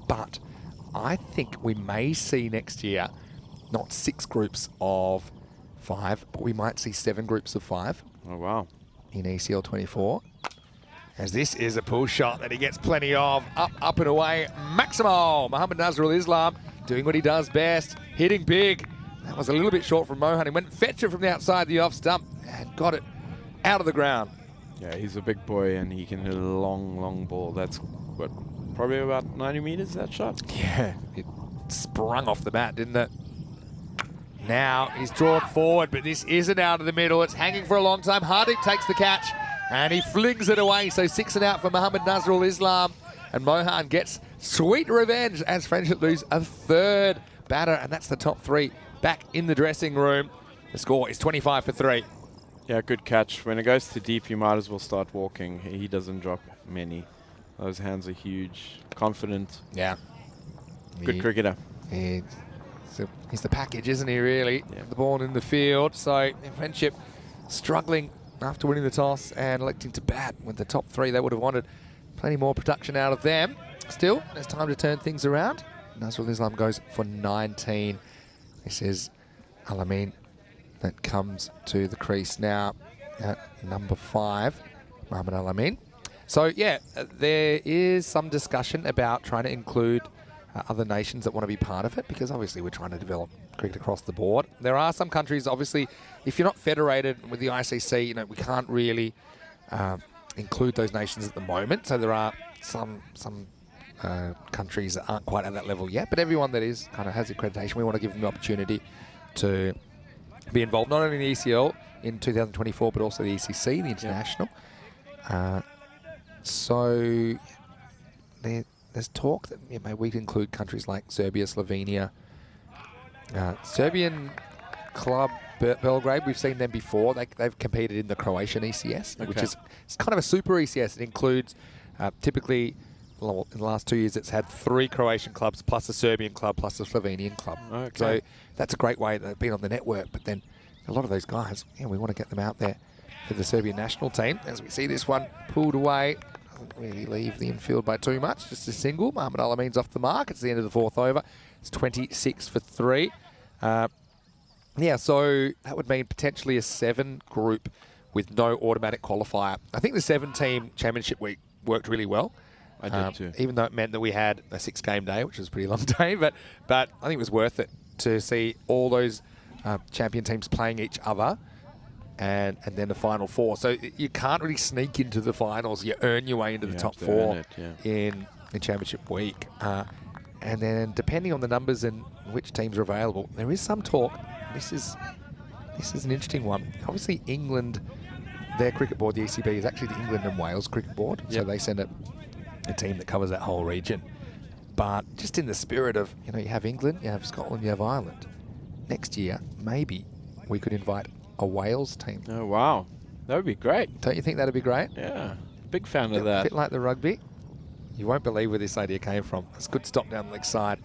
but I think we may see next year not 6 groups of 5, but we might see 7 groups of 5. Oh, wow. In ECL 24. As this is a pull shot that he gets plenty of. Up and away. Maximo. Mohammad Nazrul Islam doing what he does best. Hitting big. That was a little bit short from Mohan. He went and fetched it from the outside the off stump and got it out of the ground. Yeah, he's a big boy and he can hit a long, long ball. That's, what, probably about 90 meters, that shot? Yeah, it sprung off the bat, didn't it? Now he's drawn forward, but this isn't out of the middle. It's hanging for a long time. Hardik takes the catch and he flings it away. So 6 and out for Mohammad Nazrul Islam. And Mohan gets sweet revenge as Friendship lose a 3rd batter. And that's the top 3 back in the dressing room. The score is 25 for 3. Yeah, good catch. When it goes to deep, you might as well start walking. He doesn't drop many. Those hands are huge. Confident. Yeah. Good cricketer. He's the package, isn't he, really? Yeah. The ball in the field. So Friendship struggling after winning the toss and electing to bat with the top 3. They would have wanted plenty more production out of them. Still, there's time to turn things around. Nazrul Islam goes for 19. This is Alamin that comes to the crease now at number 5, Mohammad Alamin. So, yeah, there is some discussion about trying to include other nations that want to be part of it, because obviously we're trying to develop cricket across the board. There are some countries, obviously, if you're not federated with the ICC, you know, we can't really include those nations at the moment. So there are some countries that aren't quite at that level yet, but everyone that is kind of has accreditation, we want to give them the opportunity to be involved not only in the ECL in 2024, but also the ECC, the international. So there's talk that maybe we can include countries like Serbia, Slovenia, Serbian club Belgrade. We've seen them before. They've competed in the Croatian ECS, which is it's kind of a super ECS. It includes typically, in the last 2 years, it's had 3 Croatian clubs plus a Serbian club plus a Slovenian club. Okay. So that's a great way they've been on the network. But then a lot of those guys, we want to get them out there for the Serbian national team. As we see this one pulled away, doesn't really leave the infield by too much, just a single. Mohamed Alamin's off the mark. It's the end of the 4th over. It's 26 for 3. So that would mean potentially a 7 group with no automatic qualifier. I think the 7-team championship week worked really well. I did too. Even though it meant that we had a 6-game day, which was a pretty long day, but I think it was worth it to see all those champion teams playing each other and then the final 4. So you can't really sneak into the finals. You earn your way into the top 4 in the championship week. And then depending on the numbers and which teams are available, there is some talk. This is an interesting one. Obviously, England, their cricket board, the ECB, is actually the England and Wales cricket board. So they send a team that covers that whole region. But just in the spirit of, you have England, you have Scotland, you have Ireland. Next year, maybe we could invite a Wales team. Oh, wow. That would be great. Don't you think that would be great? Yeah. Big fan of that. A bit like the rugby. You won't believe where this idea came from. It's a good stop down the leg side.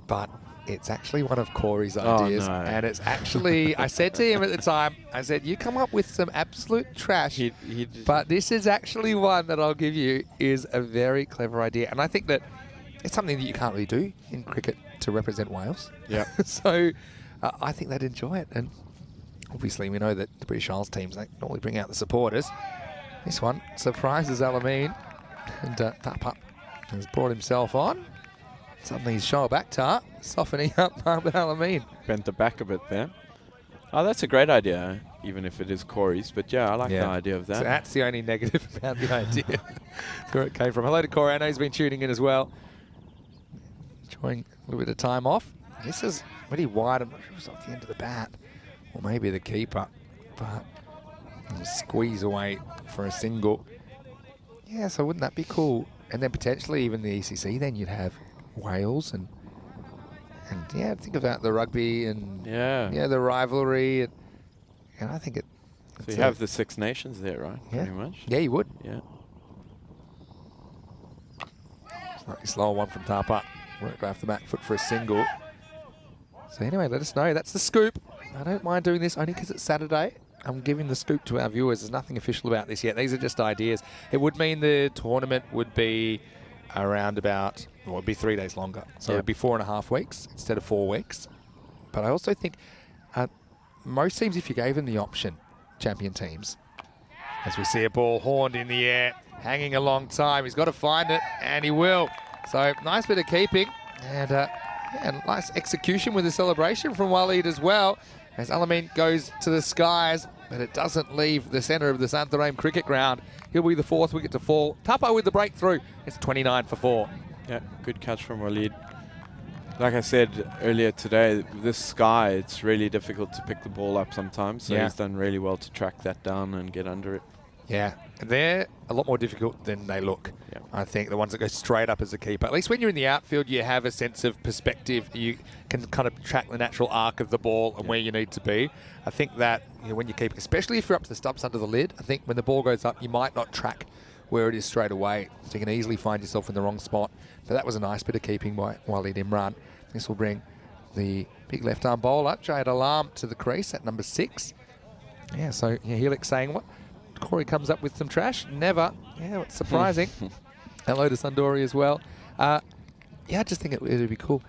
But it's actually one of Corey's ideas. Oh, no. And it's actually, I said to him at the time, I said, you come up with some absolute trash. But this is actually one that I'll give you is a very clever idea. And I think that it's something that you can't really do in cricket to represent Wales. Yeah. So I think they'd enjoy it. And obviously we know that the British Isles teams, they normally bring out the supporters. This one surprises Alamin. And Tapa has brought himself on. Suddenly he's show back tar, softening up Mohamed Alamin. Bent the back a bit there. Oh, that's a great idea, even if it is Corey's. But yeah, I like the idea of that. So that's the only negative about the idea. That's where it came from. Hello to Corey. I know he's been tuning in as well. Enjoying a little bit of time off. This is really wide. I'm not sure if it's off the end of the bat. Or maybe the keeper. But he'll squeeze away for a single. Yeah, so wouldn't that be cool? And then potentially even the ECC, then you'd have Wales and think about the rugby and the rivalry and I think it. So you have the 6 nations there, right? Yeah. Pretty much. Yeah, you would. Yeah. Slightly slower one from Tapa. Worked off the back foot for a single. So anyway, let us know. That's the scoop. I don't mind doing this only because it's Saturday. I'm giving the scoop to our viewers. There's nothing official about this yet. These are just ideas. It would mean the tournament would be around about, well, it would be 3 days longer. So it would be 4.5 weeks instead of 4 weeks. But I also think most teams, if you gave them the option, champion teams, as we see a ball horned in the air, hanging a long time. He's got to find it, and he will. So nice bit of keeping, and nice execution with the celebration from Waleed as well. As Alamin goes to the skies, but it doesn't leave the centre of the Santarem cricket ground. He'll be the 4th wicket to fall. Tapa with the breakthrough. It's 29 for 4. Yeah, good catch from Waleed. Like I said earlier today, this sky, it's really difficult to pick the ball up sometimes. So he's done really well to track that down and get under it. Yeah, they're a lot more difficult than they look. Yeah. I think the ones that go straight up as a keeper. At least when you're in the outfield, you have a sense of perspective. You can kind of track the natural arc of the ball and where you need to be. I think that when you keep, especially if you're up to the stumps under the lid, I think when the ball goes up, you might not track where it is straight away. So you can easily find yourself in the wrong spot. But that was a nice bit of keeping by Waleed Imran. This will bring the big left-arm bowler, Jayed Alam, to the crease at number 6. Yeah, so Helix saying, what? Corey comes up with some trash? Never. Yeah, it's surprising. Hello to Sundori as well. I just think it would be cool.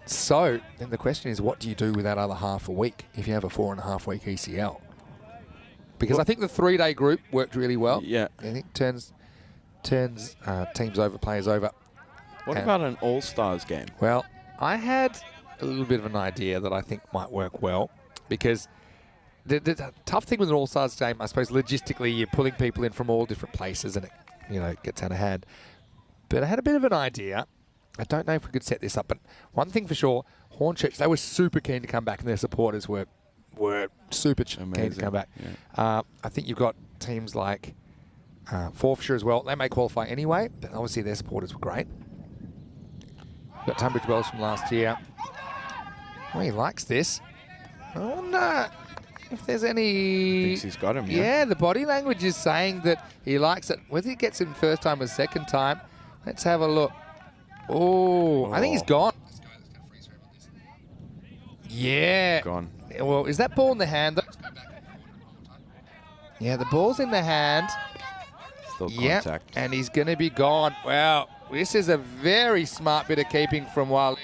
So then the question is, what do you do with that other half a week if you have a 4.5 week ECL? Because I think the 3-day group worked really well. Yeah. I think turns teams over, players over. What about an All-Stars game? Well, I had a little bit of an idea that I think might work well, because the tough thing with an All-Stars game, I suppose, logistically, you're pulling people in from all different places and it, gets out of hand. But I had a bit of an idea. I don't know if we could set this up, but one thing for sure, Hornchurch, they were super keen to come back, and their supporters were super keen to come back. Yeah. I think you've got teams like Forfarshire as well. They may qualify anyway, but obviously their supporters were great. You've got Tunbridge Wells from last year. Oh, he likes this. I wonder if there's any... Thinks he's got him, yeah, the body language is saying that he likes it. Whether he gets him first time or second time, let's have a look. Oh, I think he's gone. Yeah. Gone. Well, is that ball in the hand? Yeah, the ball's in the hand. Still Yeah, contact. and he's going to be gone. Wow, this is a very smart bit of keeping from Waleed.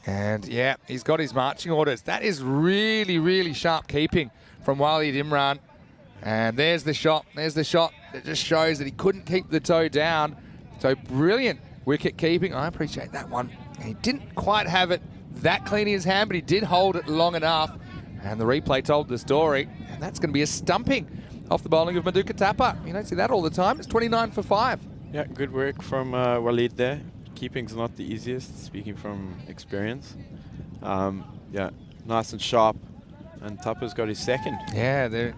And yeah, he's got his marching orders. That is really, really sharp keeping from Waleed Imran. And there's the shot. There's the shot that just shows that he couldn't keep the toe down. So brilliant wicket keeping. I appreciate that one. He didn't quite have it that clean in his hand, but he did hold it long enough. And the replay told the story. And that's going to be a stumping off the bowling of Maduka Tapa. You don't see that all the time. It's 29 for 5. Yeah, good work from Waleed there. Keeping's not the easiest, speaking from experience. Yeah, nice and sharp. And Tapa's got his second. Yeah, they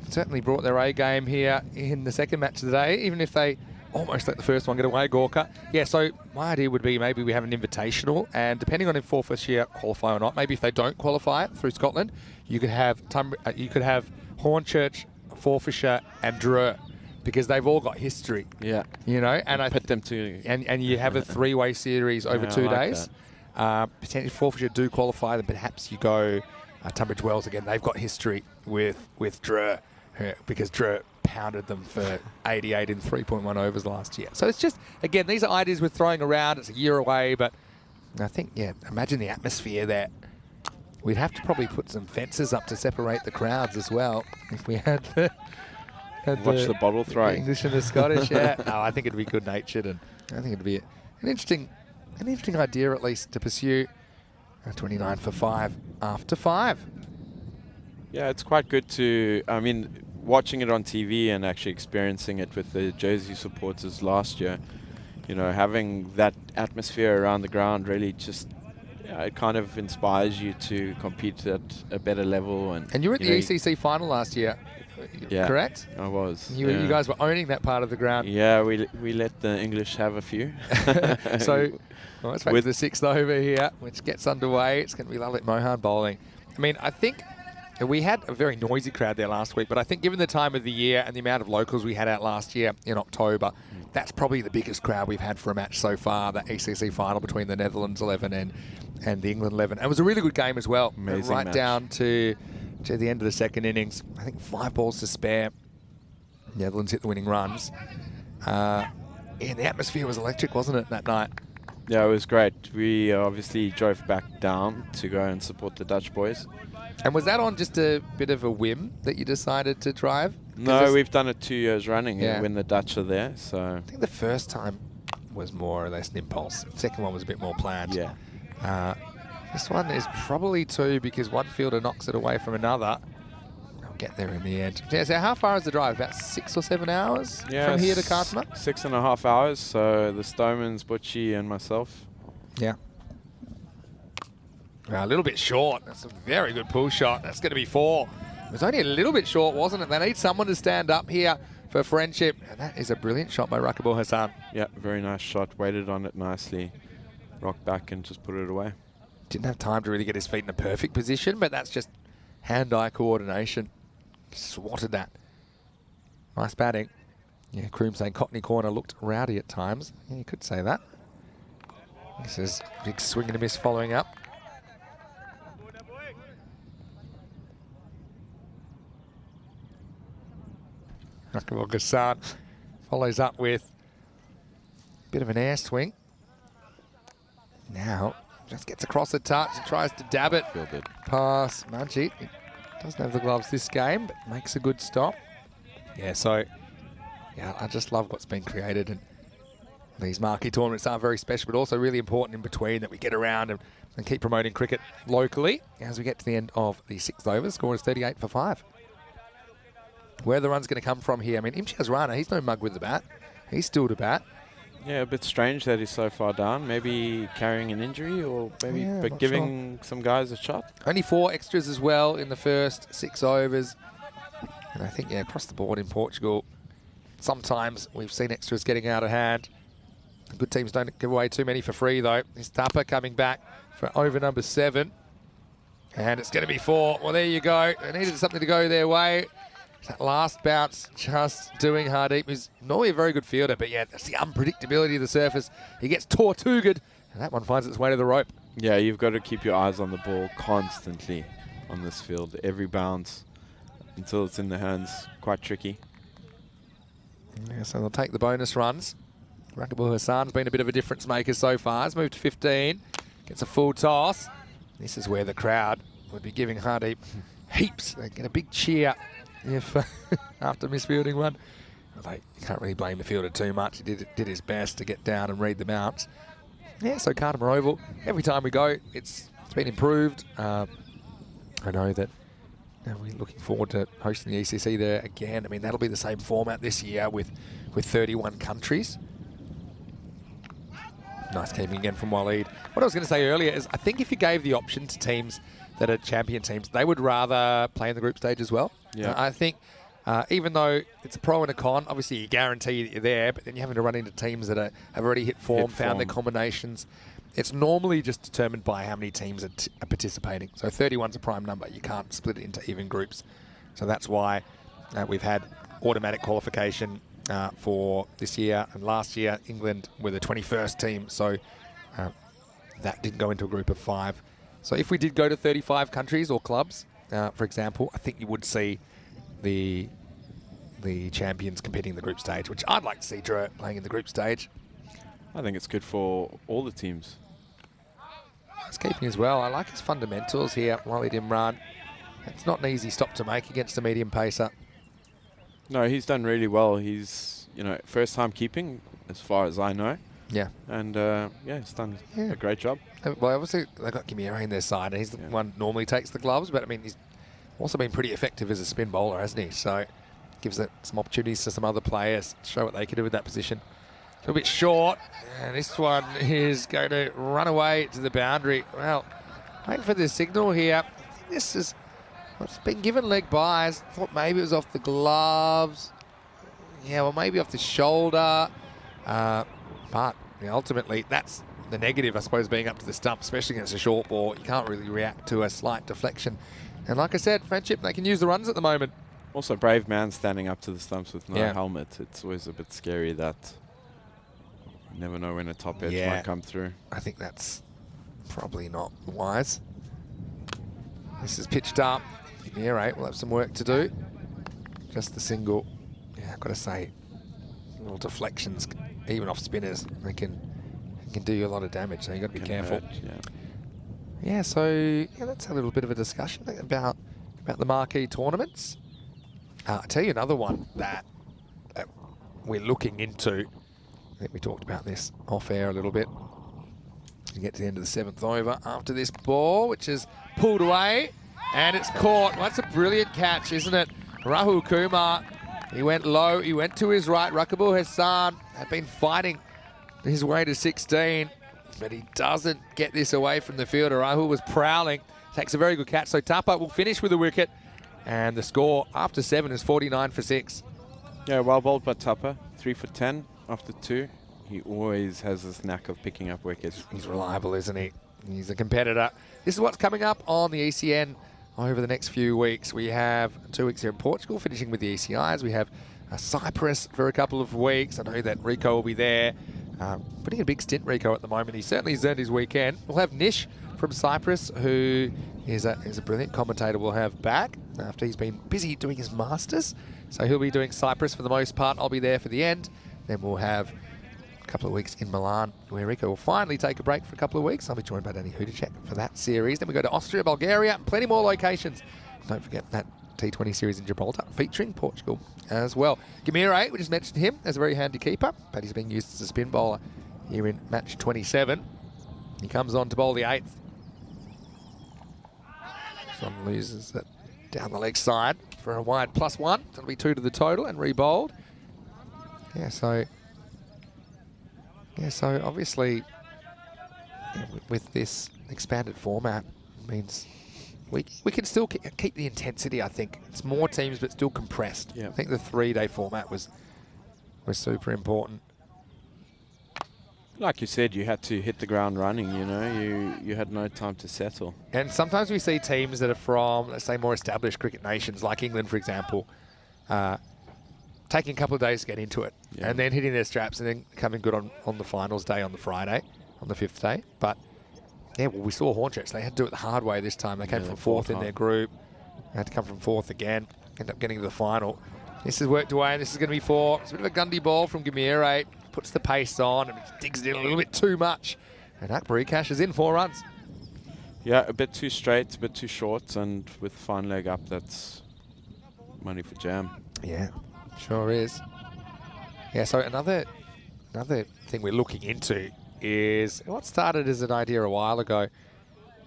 certainly brought their A game here in the second match of the day, even if they almost let the first one get away, Gorka. Yeah, so my idea would be maybe we have an invitational, and depending on if Forfarshire qualify or not, maybe if they don't qualify through Scotland, you could have Hornchurch, Forfarshire, and Dreux, because they've all got history. Yeah. You know, and I put them to... and you have a three-way series over 2 like days. Potentially Forfarshire do qualify, then perhaps you go Tunbridge Wells again. They've got history with Dreux, because Dreux pounded them for 88 in 3.1 overs last year. So it's just, again, these are ideas we're throwing around. It's a year away, but I think, yeah, imagine the atmosphere there. We'd have to probably put some fences up to separate the crowds as well if we had Watch the bottle throwing. English and the Scottish, yeah. No, I think it'd be good-natured, and I think it'd be an interesting idea at least to pursue. 29 for 5 after 5. Yeah, it's quite good to, I mean, watching it on TV and actually experiencing it with the Jersey supporters last year, you know, having that atmosphere around the ground really just, it kind of inspires you to compete at a better level. And you were at the ECC final last year, yeah, correct? I was. You guys were owning that part of the ground. Yeah, we let the English have a few. So let's wait for the 6th over here, which gets underway. It's going to be Lalit Mohan bowling. I mean, I think we had a very noisy crowd there last week, but I think given the time of the year and the amount of locals we had out last year in October, that's probably the biggest crowd we've had for a match so far, that ECC final between the Netherlands 11 and the England 11. And it was a really good game as well. Amazing right match. Down to the end of the second innings. I think 5 balls to spare. Netherlands hit the winning runs. And the atmosphere was electric, wasn't it, that night? Yeah, it was great. We obviously drove back down to go and support the Dutch boys. And was that on just a bit of a whim that you decided to drive? No, we've done it 2 years running when the Dutch are there. So I think the first time was more or less an impulse. The second one was a bit more planned. yeah. This one is probably 2 because one fielder knocks it away from another. I'll get there in the end. Yeah, so how far is the drive? About 6 or 7 hours from here to Kartama? 6.5 hours. So the Stomans, Butchie and myself. Yeah. A little bit short. That's a very good pull shot. That's going to be 4. It was only a little bit short, wasn't it? They need someone to stand up here for friendship. And that is a brilliant shot by Rakibul Hassan. Yeah, very nice shot. Waited on it nicely. Rocked back and just put it away. Didn't have time to really get his feet in a perfect position, but that's just hand-eye coordination. Swatted that. Nice batting. Yeah, Kroom saying Cottony Corner looked rowdy at times. Yeah, you could say that. This is a big swing and a miss following up. Rakibul Hassan follows up with a bit of an air swing. Now, just gets across the touch and tries to dab it. Fielded. Pass. Manjeet doesn't have the gloves this game, but makes a good stop. Yeah, so, yeah, I just love what's been created. And these marquee tournaments are very special, but also really important in between that we get around and keep promoting cricket locally as we get to the end of the 6th over. Score is 38 for 5. where the run's going to come from here. I mean, Imtiaz Rana, he's no mug with the bat. He's still to bat. Yeah, a bit strange that he's so far down. Maybe carrying an injury, or maybe Yeah, but not giving some guys a shot. Only 4 extras as well in the first 6 overs. And I think, yeah, across the board in Portugal, sometimes we've seen extras getting out of hand. Good teams don't give away too many for free, though. This Tapa coming back for over number 7. And it's going to be 4. Well, there you go. They needed something to go their way. That last bounce just doing Hardeep. He's normally a very good fielder, but yeah, that's the unpredictability of the surface. He gets tortugued, and that one finds its way to the rope. Yeah, you've got to keep your eyes on the ball constantly on this field. Every bounce until it's in the hands, quite tricky. Yeah, so they'll take the bonus runs. Rakibul Hassan's been a bit of a difference maker so far. He's moved to 15, gets a full toss. This is where the crowd would be giving Hardeep heaps. They get a big cheer if after misfielding one. Although you can't really blame the fielder too much. He did his best to get down and read them out. Yeah, so Cartermore Oval, every time we go, it's been improved. I know that we're looking forward to hosting the ECC there again. I mean, that'll be the same format this year with 31 countries. Nice keeping again from Waleed. What I was going to say earlier is I think if you gave the option to teams that are champion teams, they would rather play in the group stage as well. Yeah. I think even though it's a pro and a con, obviously you guarantee that you're there, but then you're having to run into teams that have already hit form, found their combinations. It's normally just determined by how many teams are participating. So 31's a prime number. You can't split it into even groups. So that's why we've had automatic qualification for this year, and last year England were the 21st team, so that didn't go into a group of 5. So if we did go to 35 countries or clubs, for example, I think you would see the champions competing in the group stage, which I'd like to see Drew playing in the group stage. I think it's good for all the teams. He's keeping as well. I like his fundamentals here, Waleed Imran. It's not an easy stop to make against a medium pacer. No, he's done really well. He's, first time keeping, as far as I know. Yeah. And, he's done a great job. Well, obviously, they've got Kimira in their side, and he's the one normally takes the gloves, but, I mean, he's also been pretty effective as a spin bowler, hasn't he? So, gives it some opportunities to some other players to show what they can do with that position. A little bit short, and this one is going to run away to the boundary. Well, waiting for the signal here. I think this is what's been given leg byes. Thought maybe it was off the gloves. Yeah, well, maybe off the shoulder. But ultimately, that's the negative, I suppose, being up to the stump, especially against a short ball. You can't really react to a slight deflection. And like I said, Friendship, they can use the runs at the moment. Also, brave man standing up to the stumps with no helmet. It's always a bit scary that you never know when a top edge might come through. I think that's probably not wise. This is pitched up. Yeah, right, we'll have some work to do. Just the single. Yeah, I've got to say, little deflections, even off spinners, they can do you a lot of damage, so you've got to be careful. Hurt, yeah, so that's a little bit of a discussion about the marquee tournaments. I'll tell you another one that we're looking into. I think we talked about this off air a little bit. We get to the end of the 7th over after this ball, which is pulled away, and it's caught. Well, that's a brilliant catch, isn't it? Rahul Kumar, he went low, he went to his right. Rakibul Hassan had been fighting his way to 16, but he doesn't get this away from the fielder. Rahul was prowling, takes a very good catch. So Tapa will finish with a wicket, and the score after 7 is 49 for 6. Yeah, well bowled by Tapa, 3 for 10 after 2. He always has this knack of picking up wickets. He's reliable, isn't he? He's a competitor. This is what's coming up on the ECN over the next few weeks. We have 2 weeks here in Portugal, finishing with the ECIs. We have Cyprus for a couple of weeks. I know that Rico will be there. Putting a big stint, Rico, at the moment. He certainly has earned his weekend. We'll have Nish from Cyprus, who is a brilliant commentator we'll have back after he's been busy doing his Masters. So he'll be doing Cyprus for the most part. I'll be there for the end. Then we'll have a couple of weeks in Milan, where Rico will finally take a break for a couple of weeks. I'll be joined by Danny Hudacek for that series. Then we go to Austria, Bulgaria, and plenty more locations. Don't forget that T20 series in Gibraltar, featuring Portugal as well. Gamira, we just mentioned him as a very handy keeper, but he's being used as a spin bowler here in match 27. He comes on to bowl the 8th. This one loses it down the leg side for a wide +1. That'll be 2 to the total and re-bowled. Yeah, so obviously with this expanded format means we can still keep the intensity, I think. It's more teams but still compressed. Yeah. I think the 3-day format was super important. Like you said, you had to hit the ground running, you know. You had no time to settle. And sometimes we see teams that are from, let's say, more established cricket nations, like England, for example, taking a couple of days to get into it, and then hitting their straps and then coming good on the finals day on the Friday, on the 5th day. But, yeah, well, we saw Hornchurch. They had to do it the hard way this time. They came from 4th in their group. They had to come from 4th again, end up getting to the final. This has worked away, and this is going to be 4. It's a bit of a Gundy ball from Gamire. Puts the pace on and digs it in a little bit too much. And Akbari cashes in 4 runs. Yeah, a bit too straight, a bit too short, and with fine leg up, that's money for jam. Yeah, sure is. Yeah, so another thing we're looking into is what started as an idea a while ago.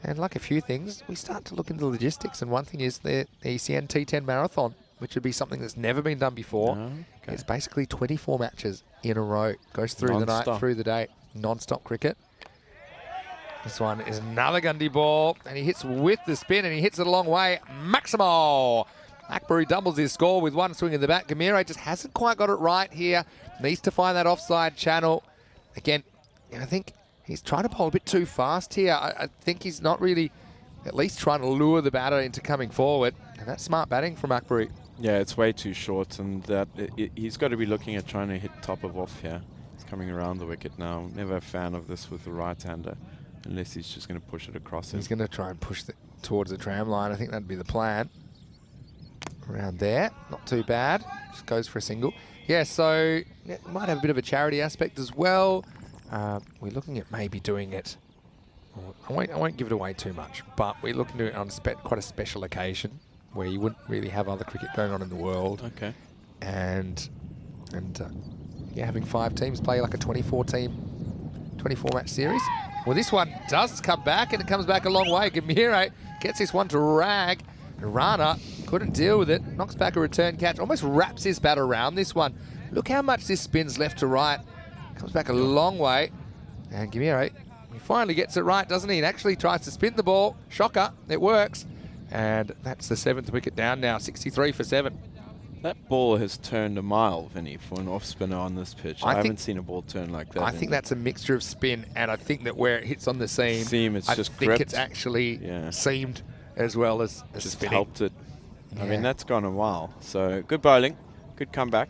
And like a few things, we start to look into logistics. And one thing is the ECN T10 marathon, which would be something that's never been done before. Okay. It's basically 24 matches in a row. Goes through the night, through the day. Non-stop cricket. This one is another Gundy ball, and he hits with the spin, and he hits it a long way. Maximo! Akbari doubles his score with one swing in the bat. Gamire just hasn't quite got it right here. Needs to find that offside channel. Again, I think he's trying to bowl a bit too fast here. I think he's not really at least trying to lure the batter into coming forward. And that's smart batting from Akbari. Yeah, it's way too short, and that he's got to be looking at trying to hit top of off here. He's coming around the wicket now. Never a fan of this with the right-hander, unless he's just going to push it across him. He's going to try and push towards the tram line. I think that'd be the plan. Around there, not too bad. Just goes for a single. Yeah, so it might have a bit of a charity aspect as well. We're looking at maybe doing it. I won't give it away too much, but we're looking to do it on quite a special occasion where you wouldn't really have other cricket going on in the world. Okay. And yeah, having 5 teams play like a 24 match series. Well, this one does come back, and it comes back a long way. Gamire gets this one to rag. Rana couldn't deal with it. Knocks back a return catch. Almost wraps his bat around this one. Look how much this spins left to right. Comes back a long way. And Gamire, he finally gets it right, doesn't he? And actually tries to spin the ball. Shocker. It works. And that's the 7th wicket down now. 63 for 7. That ball has turned a mile, Vinny, for an off-spinner on this pitch. I haven't seen a ball turn like that. I think that's a mixture of spin, and I think that where it hits on the seam, it's I just think gripped. it's actually seamed as well as just spinning. helped it. Yeah. I mean, that's gone a while. So good bowling, good comeback.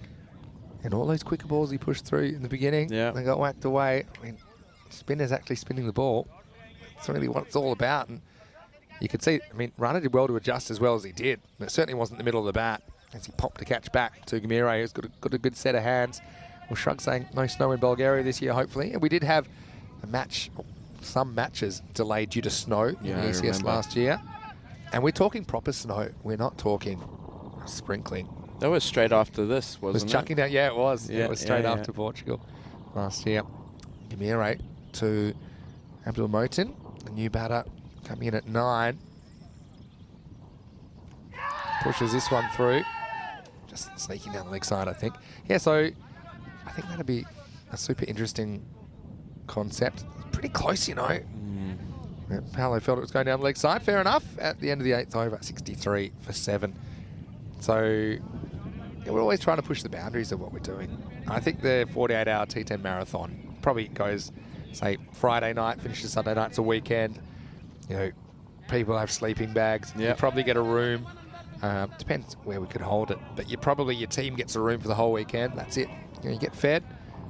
And all those quicker balls he pushed through in the beginning, they got whacked away. I mean, spinner's actually spinning the ball. It's really what it's all about. And you could see, I mean, Rana did well to adjust as well as he did. And it certainly wasn't the middle of the bat as he popped the catch back to Gamire, who's got a good set of hands. Well, Shrug saying no snow in Bulgaria this year, hopefully. And we did have a match, some matches delayed due to snow in the ECS last year. And we're talking proper snow. We're not talking sprinkling. That was straight after this, wasn't it? It was chucking down. Yeah, it was. Yeah, it was straight after Portugal last year. Gamire to Abdul Motin, a new batter coming in at 9. Pushes this one through. Just sneaking down the leg side, I think. Yeah, so I think that'd be a super interesting concept. Pretty close, you know. Paolo felt it was going down the leg side. Fair enough. At the end of the 8th over, 63 for 7. So yeah, we're always trying to push the boundaries of what we're doing. I think the 48-hour T10 marathon probably goes, say, Friday night, finishes Sunday night. It's a weekend. You know, people have sleeping bags. You probably get a room. Depends where we could hold it. But your team gets a room for the whole weekend. That's it. You know, you get fed.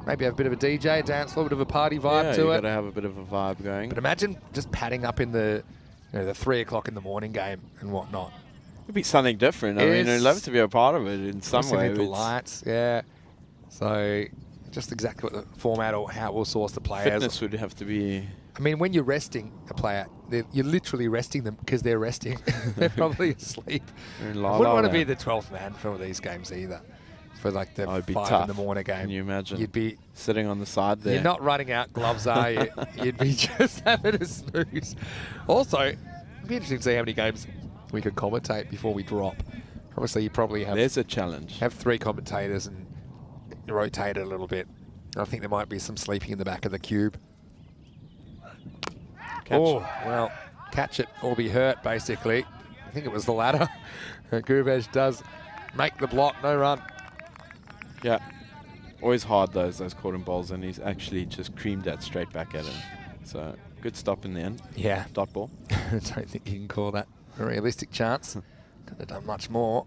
Maybe have a bit of a DJ, dance floor, a bit of a party vibe to it. Yeah, you got to have a bit of a vibe going. But imagine just padding up in the 3 o'clock in the morning game and whatnot. It'd be something different. I mean, I'd love to be a part of it in some way. The lights, yeah. So just exactly what the format or how we'll source the players. Fitness would have to be... I mean, when you're resting a player, you're literally resting them because they're resting. They're probably asleep. I wouldn't want to be the 12th man for these games either. For like the 5 in the morning game. Can you imagine? You'd be sitting on the side there. You're not running out gloves, are you? You'd be just having a snooze. Also, it'd be interesting to see how many games we could commentate before we drop. Obviously, you probably There's a challenge. have 3 commentators and rotate it a little bit. I think there might be some sleeping in the back of the cube. Catch. Oh, well, catch it or be hurt, basically. I think it was the latter. Gurbej does make the block, no run. Yeah. Always hard, those caught and bowls, and he's actually just creamed that straight back at him. So, good stop in the end. Yeah. Dot ball. I don't think you can call that a realistic chance. Could have done much more.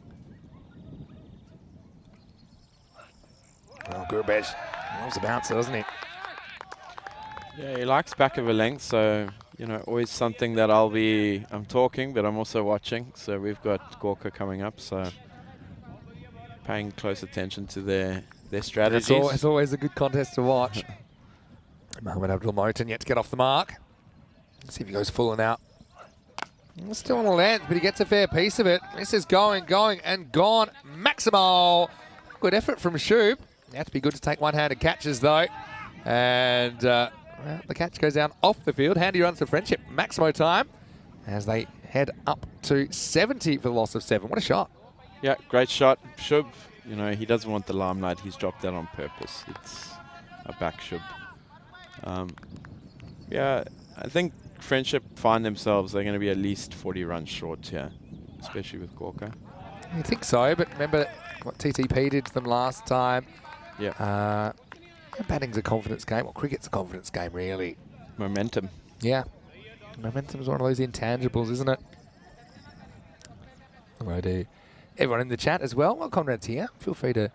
Well, Gurbej loves a bouncer, doesn't he? Yeah, he likes back of a length, so, you know, always something that I'm talking, but I'm also watching. So we've got Gorka coming up, so paying close attention to their strategies. It's always a good contest to watch. Mohamed Abdul Moten yet to get off the mark. Let's see if he goes full and out. Still on the length, but he gets a fair piece of it. This is going, and gone. Maximal. Good effort from Shub. You have to be good to take one-handed catches, though. And well, the catch goes down off the field. Handy runs for Friendship. Maximo time as they head up to 70 for the loss of 7. What a shot. Yeah, great shot. Shub, you know, he doesn't want the limelight. He's dropped that on purpose. It's a back Shub. Yeah, I think Friendship find themselves, they're going to be at least 40 runs short here, especially with Gorka. You think so, but remember what TTP did to them last time. Yeah. Batting's a confidence game. Well, cricket's a confidence game, really. Momentum. Yeah. Momentum's one of those intangibles, isn't it? Hello to everyone in the chat as well. Well, Conrad's here. Feel free to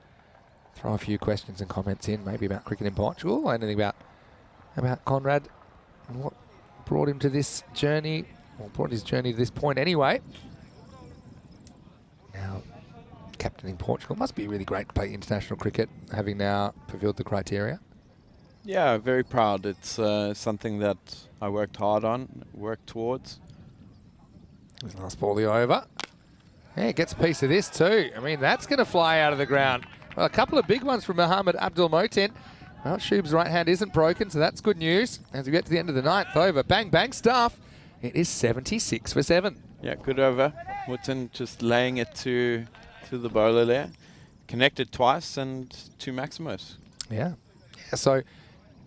throw a few questions and comments in, maybe about cricket in Portugal, anything about Conrad and what brought him to this journey, or brought his journey to this point anyway. Now, captaining Portugal must be really great to play international cricket, having now fulfilled the criteria. Yeah, very proud. It's something that I worked hard on, worked towards. His last ball over. Yeah, gets a piece of this too. I mean, that's going to fly out of the ground. Well, a couple of big ones from Mohamed Abdul Moten. Well, Shub's right hand isn't broken, so that's good news. As we get to the end of the 9th over, bang, bang stuff. It is 76 for 7. Yeah, good over. Moten just laying it to the bowler there. Connected twice and 2 Maximos. Yeah. So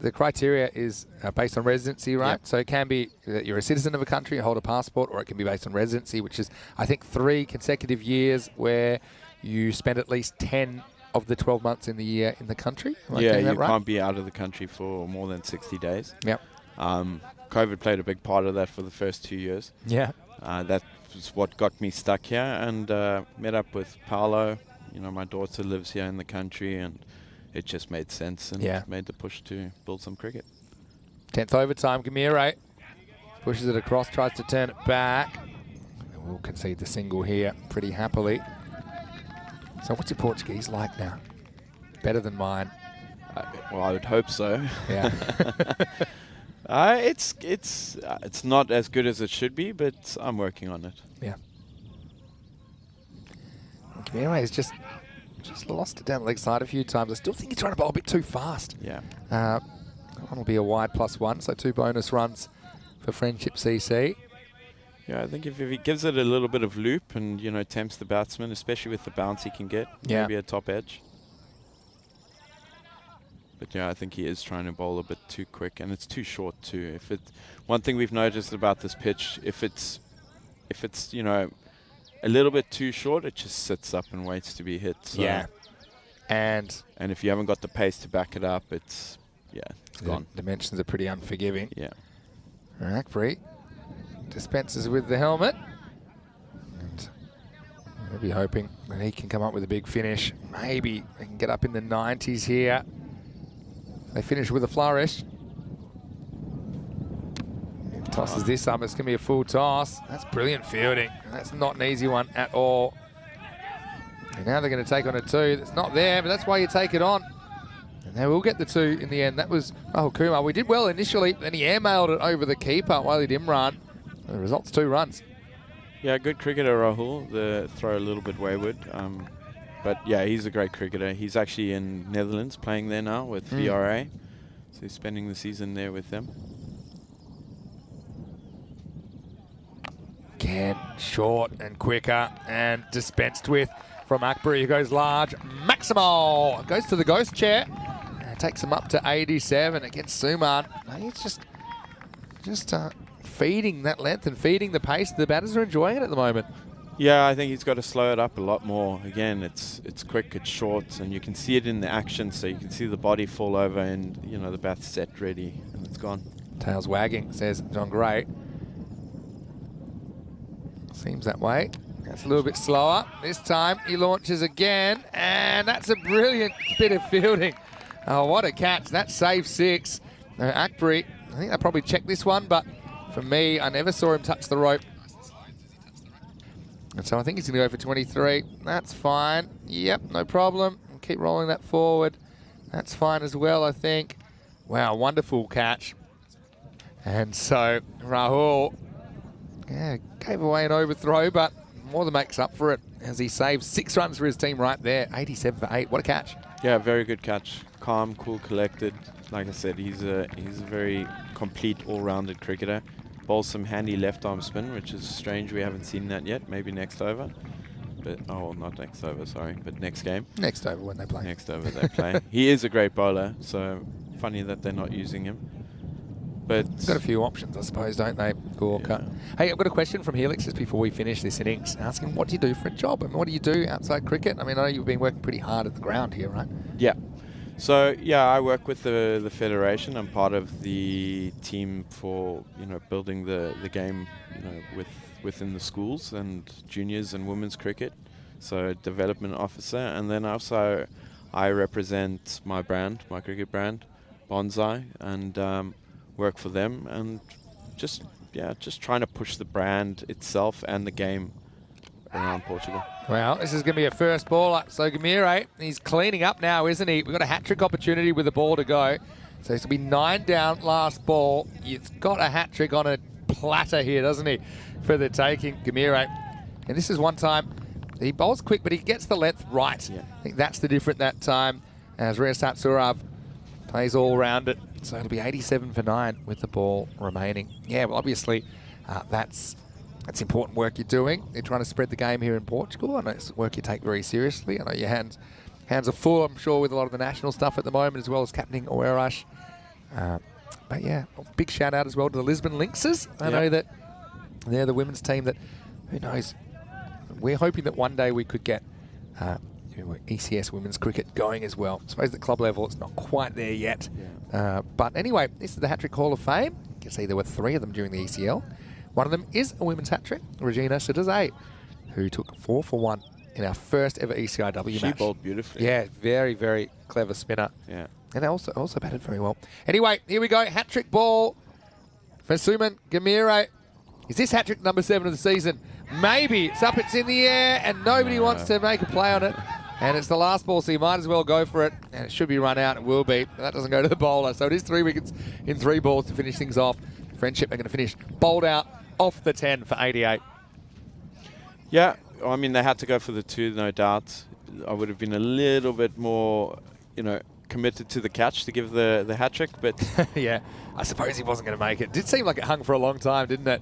the criteria is based on residency, right? Yep. So it can be that you're a citizen of a country, hold a passport, or it can be based on residency, which is, I think, 3 consecutive years where you spend at least 10 of the 12 months in the year in the country. Am I Yeah, getting that you right? can't be out of the country for more than 60 days. Yep. COVID played a big part of that for the first 2 years. Yeah. That was what got me stuck here, and met up with Paolo. You know, my daughter lives here in the country, and it just made sense and made the push to build some cricket. 10th overtime, Gamiro pushes it across, tries to turn it back. And we'll concede the single here pretty happily. So what's your Portuguese like now? Better than mine. Well, I would hope so. Yeah. It's not as good as it should be, but I'm working on it. Yeah. Gamiro has just lost it down the leg side a few times. I still think he's trying to bowl a bit too fast. Yeah. One will be a wide +1, so 2 bonus runs for Friendship CC. Yeah, I think if he gives it a little bit of loop and, you know, tempts the batsman, especially with the bounce he can get, maybe a top edge. But yeah, I think he is trying to bowl a bit too quick, and it's too short too. One thing we've noticed about this pitch, if it's you know, a little bit too short, it just sits up and waits to be hit. So Yeah. And if you haven't got the pace to back it up, it's gone. Dimensions are pretty unforgiving. Yeah. Rackbury dispenses with the helmet. And we'll be hoping that he can come up with a big finish. Maybe they can get up in the 90s here. They finish with a flourish. Tosses this up. It's going to be a full toss. That's brilliant fielding. That's not an easy one at all. And now they're going to take on a 2. That's not there, but that's why you take it on. And they will get the 2 in the end. That was Rahul Kumar. We did well initially, then he airmailed it over the keeper, Walid Imran. The result's 2 runs. Yeah, good cricketer, Rahul. The throw a little bit wayward. But yeah, he's a great cricketer. He's actually in Netherlands playing there now with VRA. So he's spending the season there with them. Again, short and quicker and dispensed with from Akbury, who goes large. Maximal goes to the ghost chair and takes him up to 87 against Suman. He's just feeding that length and feeding the pace. The batters are enjoying it at the moment. Yeah, I think he's got to slow it up a lot more. Again, it's quick, it's short, and you can see it in the action. So you can see the body fall over, and you know the bat's set ready, and it's gone. Tails wagging, says John Gray. Seems that way. That's a little bit slower. This time he launches again, and that's a brilliant bit of fielding. Oh, what a catch. That saved 6. Akbury, I think I probably checked this one, but for me, I never saw him touch the rope. And so I think he's going to go for 23. That's fine. Yep, no problem. We'll keep rolling that forward. That's fine as well, I think. Wow, wonderful catch. And so Rahul, yeah, gave away an overthrow, but more than makes up for it as he saves 6 runs for his team right there. 87 for 8. What a catch. Yeah, very good catch. Calm, cool, collected. Like I said, he's a very complete, all-rounded cricketer. Bowls some handy left-arm spin, which is strange. We haven't seen that yet. Maybe next over. But oh, not next over, sorry. But next game. Next over when they play. Next over they play. He is a great bowler, so funny that they're not using him. But got a few options, I suppose, don't they, Gorka? Yeah. Hey, I've got a question from Helix just before we finish this innings, asking what do you do for a job? I mean, what do you do outside cricket? I mean, I know you've been working pretty hard at the ground here, right? Yeah. So, yeah, I work with the Federation. I'm part of the team for, building the game, within the schools and juniors and women's cricket. So, development officer. And then also I represent my brand, my cricket brand, Bonsai, and work for them, and just trying to push the brand itself and the game around Portugal. Well, this is going to be a first ball up. So Gamire, he's cleaning up now, isn't he? We've got a hat-trick opportunity with the ball to go. So it's going to be 9 down last ball. He's got a hat-trick on a platter here, doesn't he, for the taking, Gamire. And this is one time, he bowls quick, but he gets the length right. Yeah. I think that's the difference that time, as Resat Surav plays all around it. So it'll be 87 for 9 with the ball remaining. Yeah, well, obviously, that's important work you're doing. You're trying to spread the game here in Portugal. I know it's work you take very seriously. I know your hands are full, I'm sure, with a lot of the national stuff at the moment, as well as captaining Oerash. But yeah, big shout out as well to the Lisbon Lynxes. I know that they're the women's team that, who knows, we're hoping that one day we could get ECS women's cricket going as well. I suppose at club level it's not quite there yet. Yeah. But anyway, this is the Hat-Trick Hall of Fame. You can see there were 3 of them during the ECL. One of them is a women's hat-trick, Regina Sidazay, who took 4 for 1 in our first ever ECIW match. She bowled beautifully. Yeah, very, very clever spinner. Yeah. And also batted very well. Anyway, here we go. Hat-trick ball for Suman Gamire. Is this hat-trick number 7 of the season? Maybe. It's in the air and nobody wants to make a play on it. And it's the last ball, so you might as well go for it. And it should be run out. It will be. But that doesn't go to the bowler. So it is 3 wickets in 3 balls to finish things off. Friendship are going to finish bowled out off the 10 for 88. Yeah, I mean, they had to go for the 2, no doubt. I would have been a little bit more, committed to the catch to give the hat-trick, but... yeah, I suppose he wasn't going to make it. It did seem like it hung for a long time, didn't it?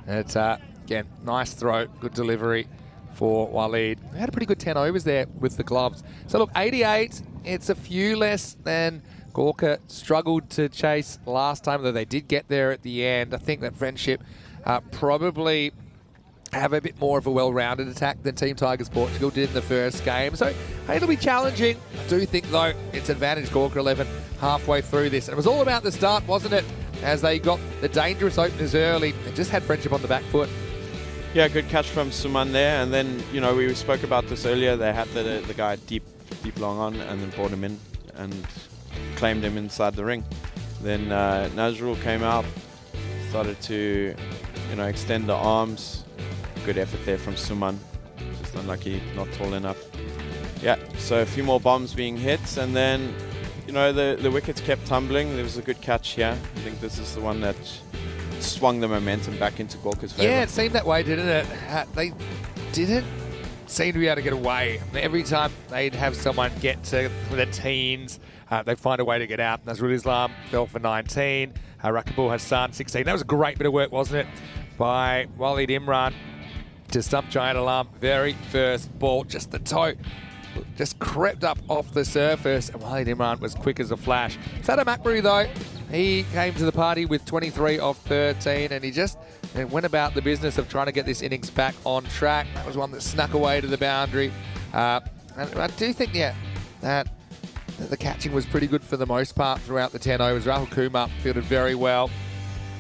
It's, again, nice throw, good delivery for Waleed. They had a pretty good 10 overs there with the gloves. So look, 88, it's a few less than Gorka struggled to chase last time, though they did get there at the end. I think that Friendship probably have a bit more of a well-rounded attack than Team Tigers Portugal did in the first game. So hey, it'll be challenging. I do think, though, it's advantage Gorka 11 halfway through this. And it was all about the start, wasn't it? As they got the dangerous openers early and just had Friendship on the back foot. Yeah, good catch from Suman there. And then, we spoke about this earlier. They had the guy deep long on and then brought him in and claimed him inside the ring. Then Nazrul came out, started to, extend the arms. Good effort there from Suman. Just unlucky, not tall enough. Yeah, so a few more bombs being hit, and then, the wickets kept tumbling. There was a good catch here. I think this is the one that swung the momentum back into Gorka's favour. Yeah, it seemed that way, didn't it? They didn't seem to be able to get away. Every time they'd have someone get to the teens, they find a way to get out. Nazrul Islam fell for 19. Rakibul Hassan, 16. That was a great bit of work, wasn't it, by Waleed Imran. to stump Giant Alarm. Very first ball, just the toe, just crept up off the surface, and Wally Dimrant was quick as a flash. Santarem Akbury, though, he came to the party with 23 off 13, and he just went about the business of trying to get this innings back on track. That was one that snuck away to the boundary. And I do think, that the catching was pretty good for the most part throughout the 10 overs. Rahul Kumar fielded very well.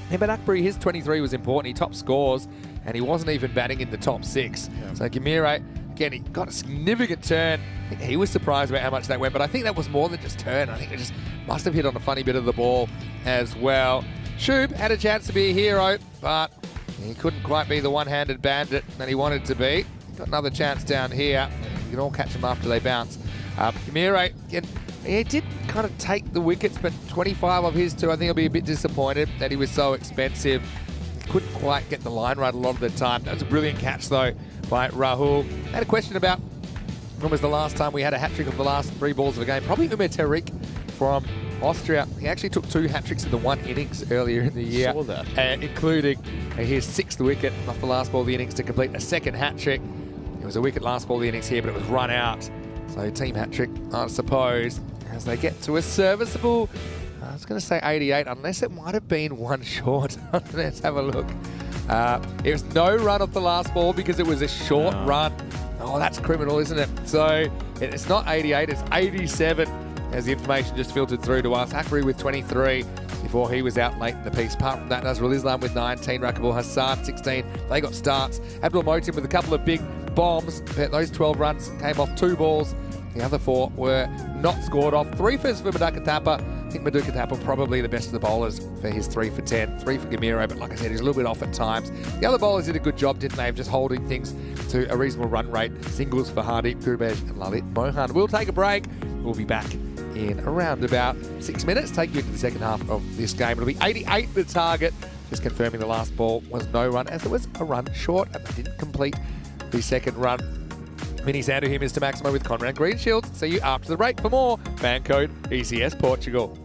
Yeah, but Akbury, his 23 was important. He topped scores, and he wasn't even batting in the top 6. Yeah. So Gamire, again, he got a significant turn. I think he was surprised about how much that went, but I think that was more than just turn. I think it just must have hit on a funny bit of the ball as well. Shub had a chance to be a hero, but he couldn't quite be the one-handed bandit that he wanted to be. Got another chance down here. You can all catch them after they bounce. Gamire, again, he did kind of take the wickets, but 25 of his too. I think he'll be a bit disappointed that he was so expensive. He couldn't quite get the line right a lot of the time. That was a brilliant catch, though, by Rahul. I had a question about when was the last time we had a hat-trick of the last 3 balls of the game. Probably Umar Tariq from Austria. He actually took 2 hat-tricks in the 1 innings earlier in the year. Saw that. Including his 6th wicket off the last ball of the innings to complete a 2nd hat-trick. It was a wicket last ball of the innings here, but it was run out. So team hat-trick, I suppose, as they get to a serviceable, I was going to say 88, unless it might have been 1 short. Let's have a look. It was no run off the last ball because it was a short run. Oh, that's criminal, isn't it? So it's not 88, it's 87, as the information just filtered through to us. Akbury with 23 before he was out late in the piece. Apart from that, Nazrul Islam with 19, Rakibul Hassan 16. They got starts. Abdul Motim with a couple of big bombs. Those 12 runs came off 2 balls. The other 4 were not scored off. 3 for Maduka Tapa. I think Maduka Tapa probably the best of the bowlers for his 3 for 10. 3 for Gamiro, but like I said, he's a little bit off at times. The other bowlers did a good job, didn't they, of just holding things to a reasonable run rate. Singles for Hardeep, Gurbej and Lalit Mohan. We'll take a break. We'll be back in around about 6 minutes. Take you into the second half of this game. It'll be 88 the target. Just confirming the last ball was no run, as it was a run short, and they didn't complete the second run. Mini Sandu here, Mr. Maximo with Conrad Greenshield. See you after the break for more FanCode ECS Portugal.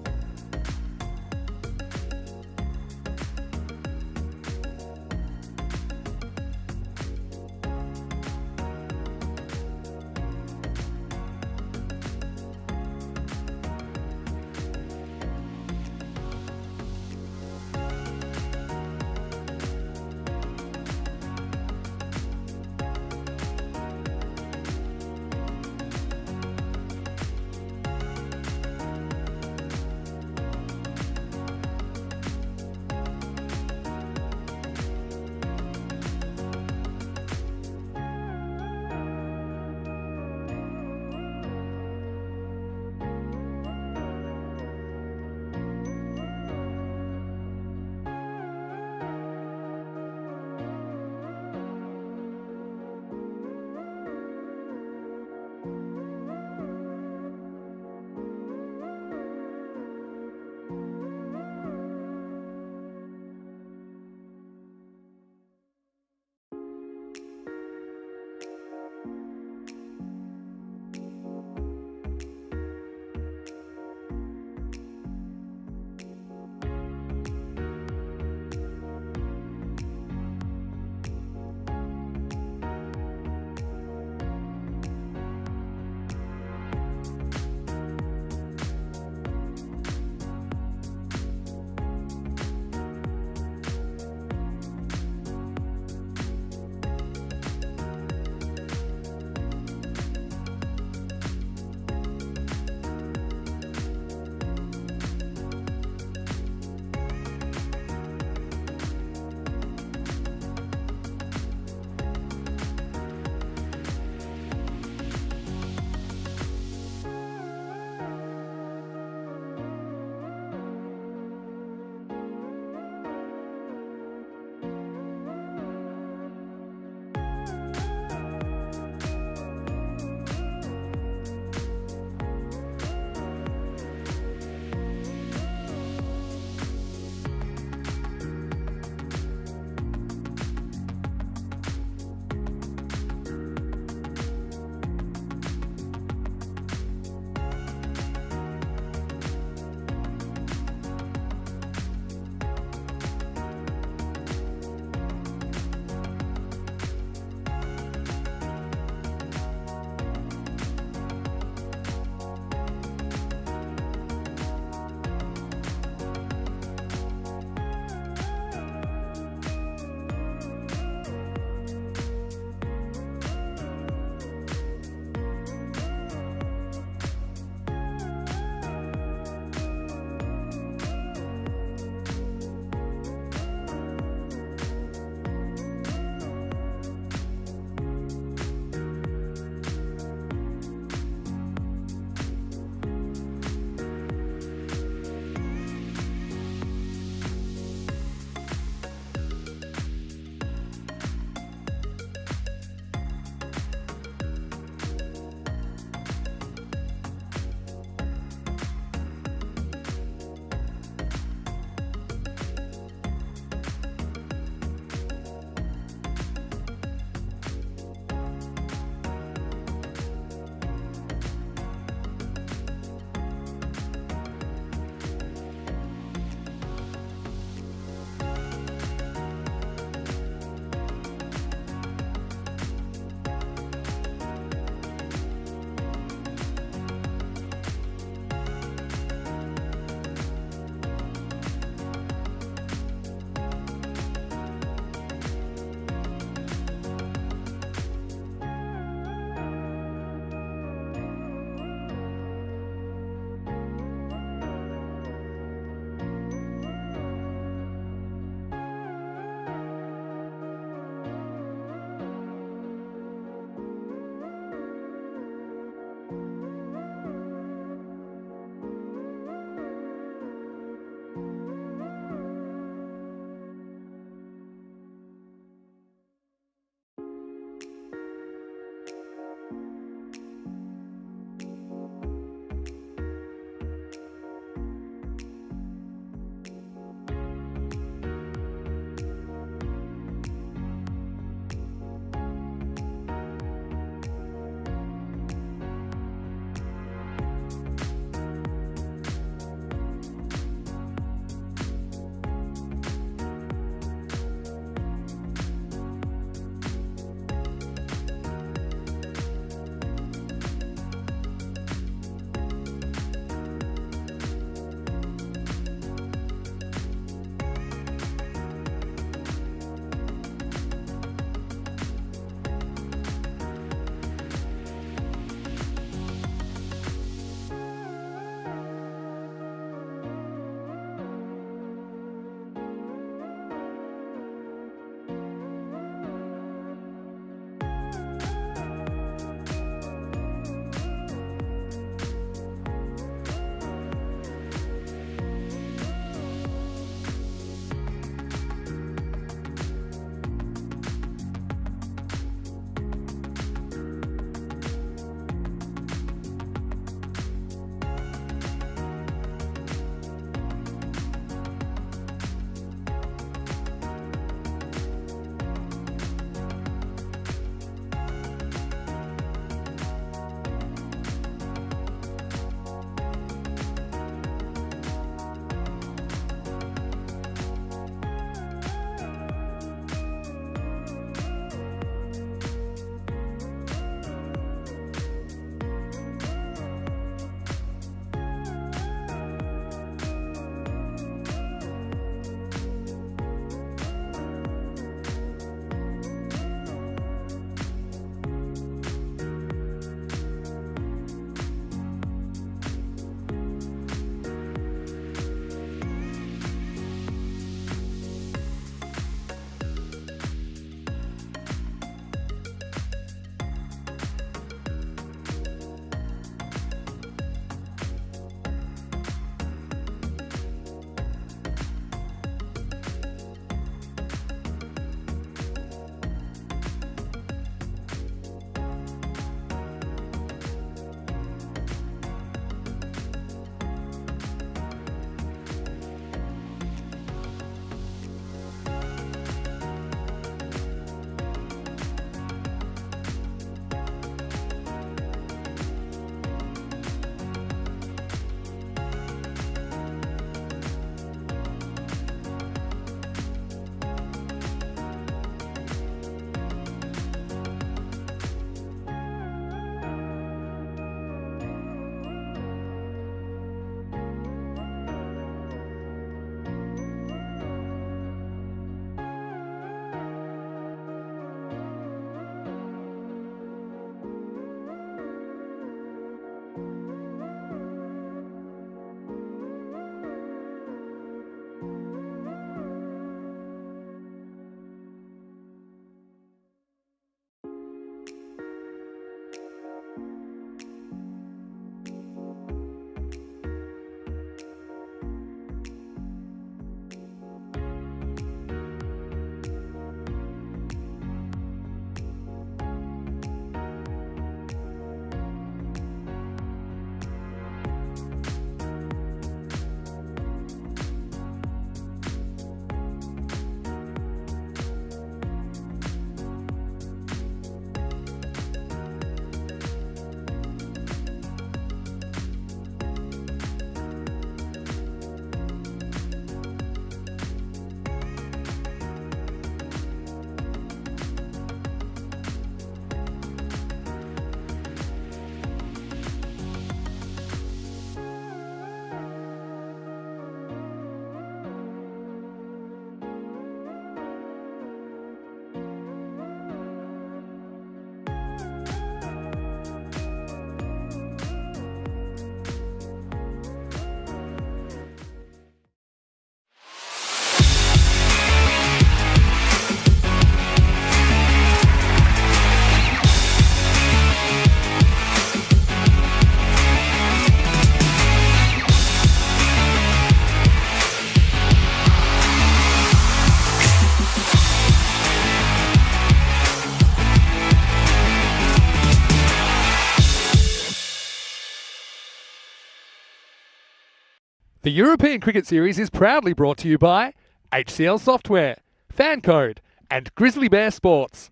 The European Cricket Series is proudly brought to you by HCL Software, FanCode, and Grizzly Bear Sports.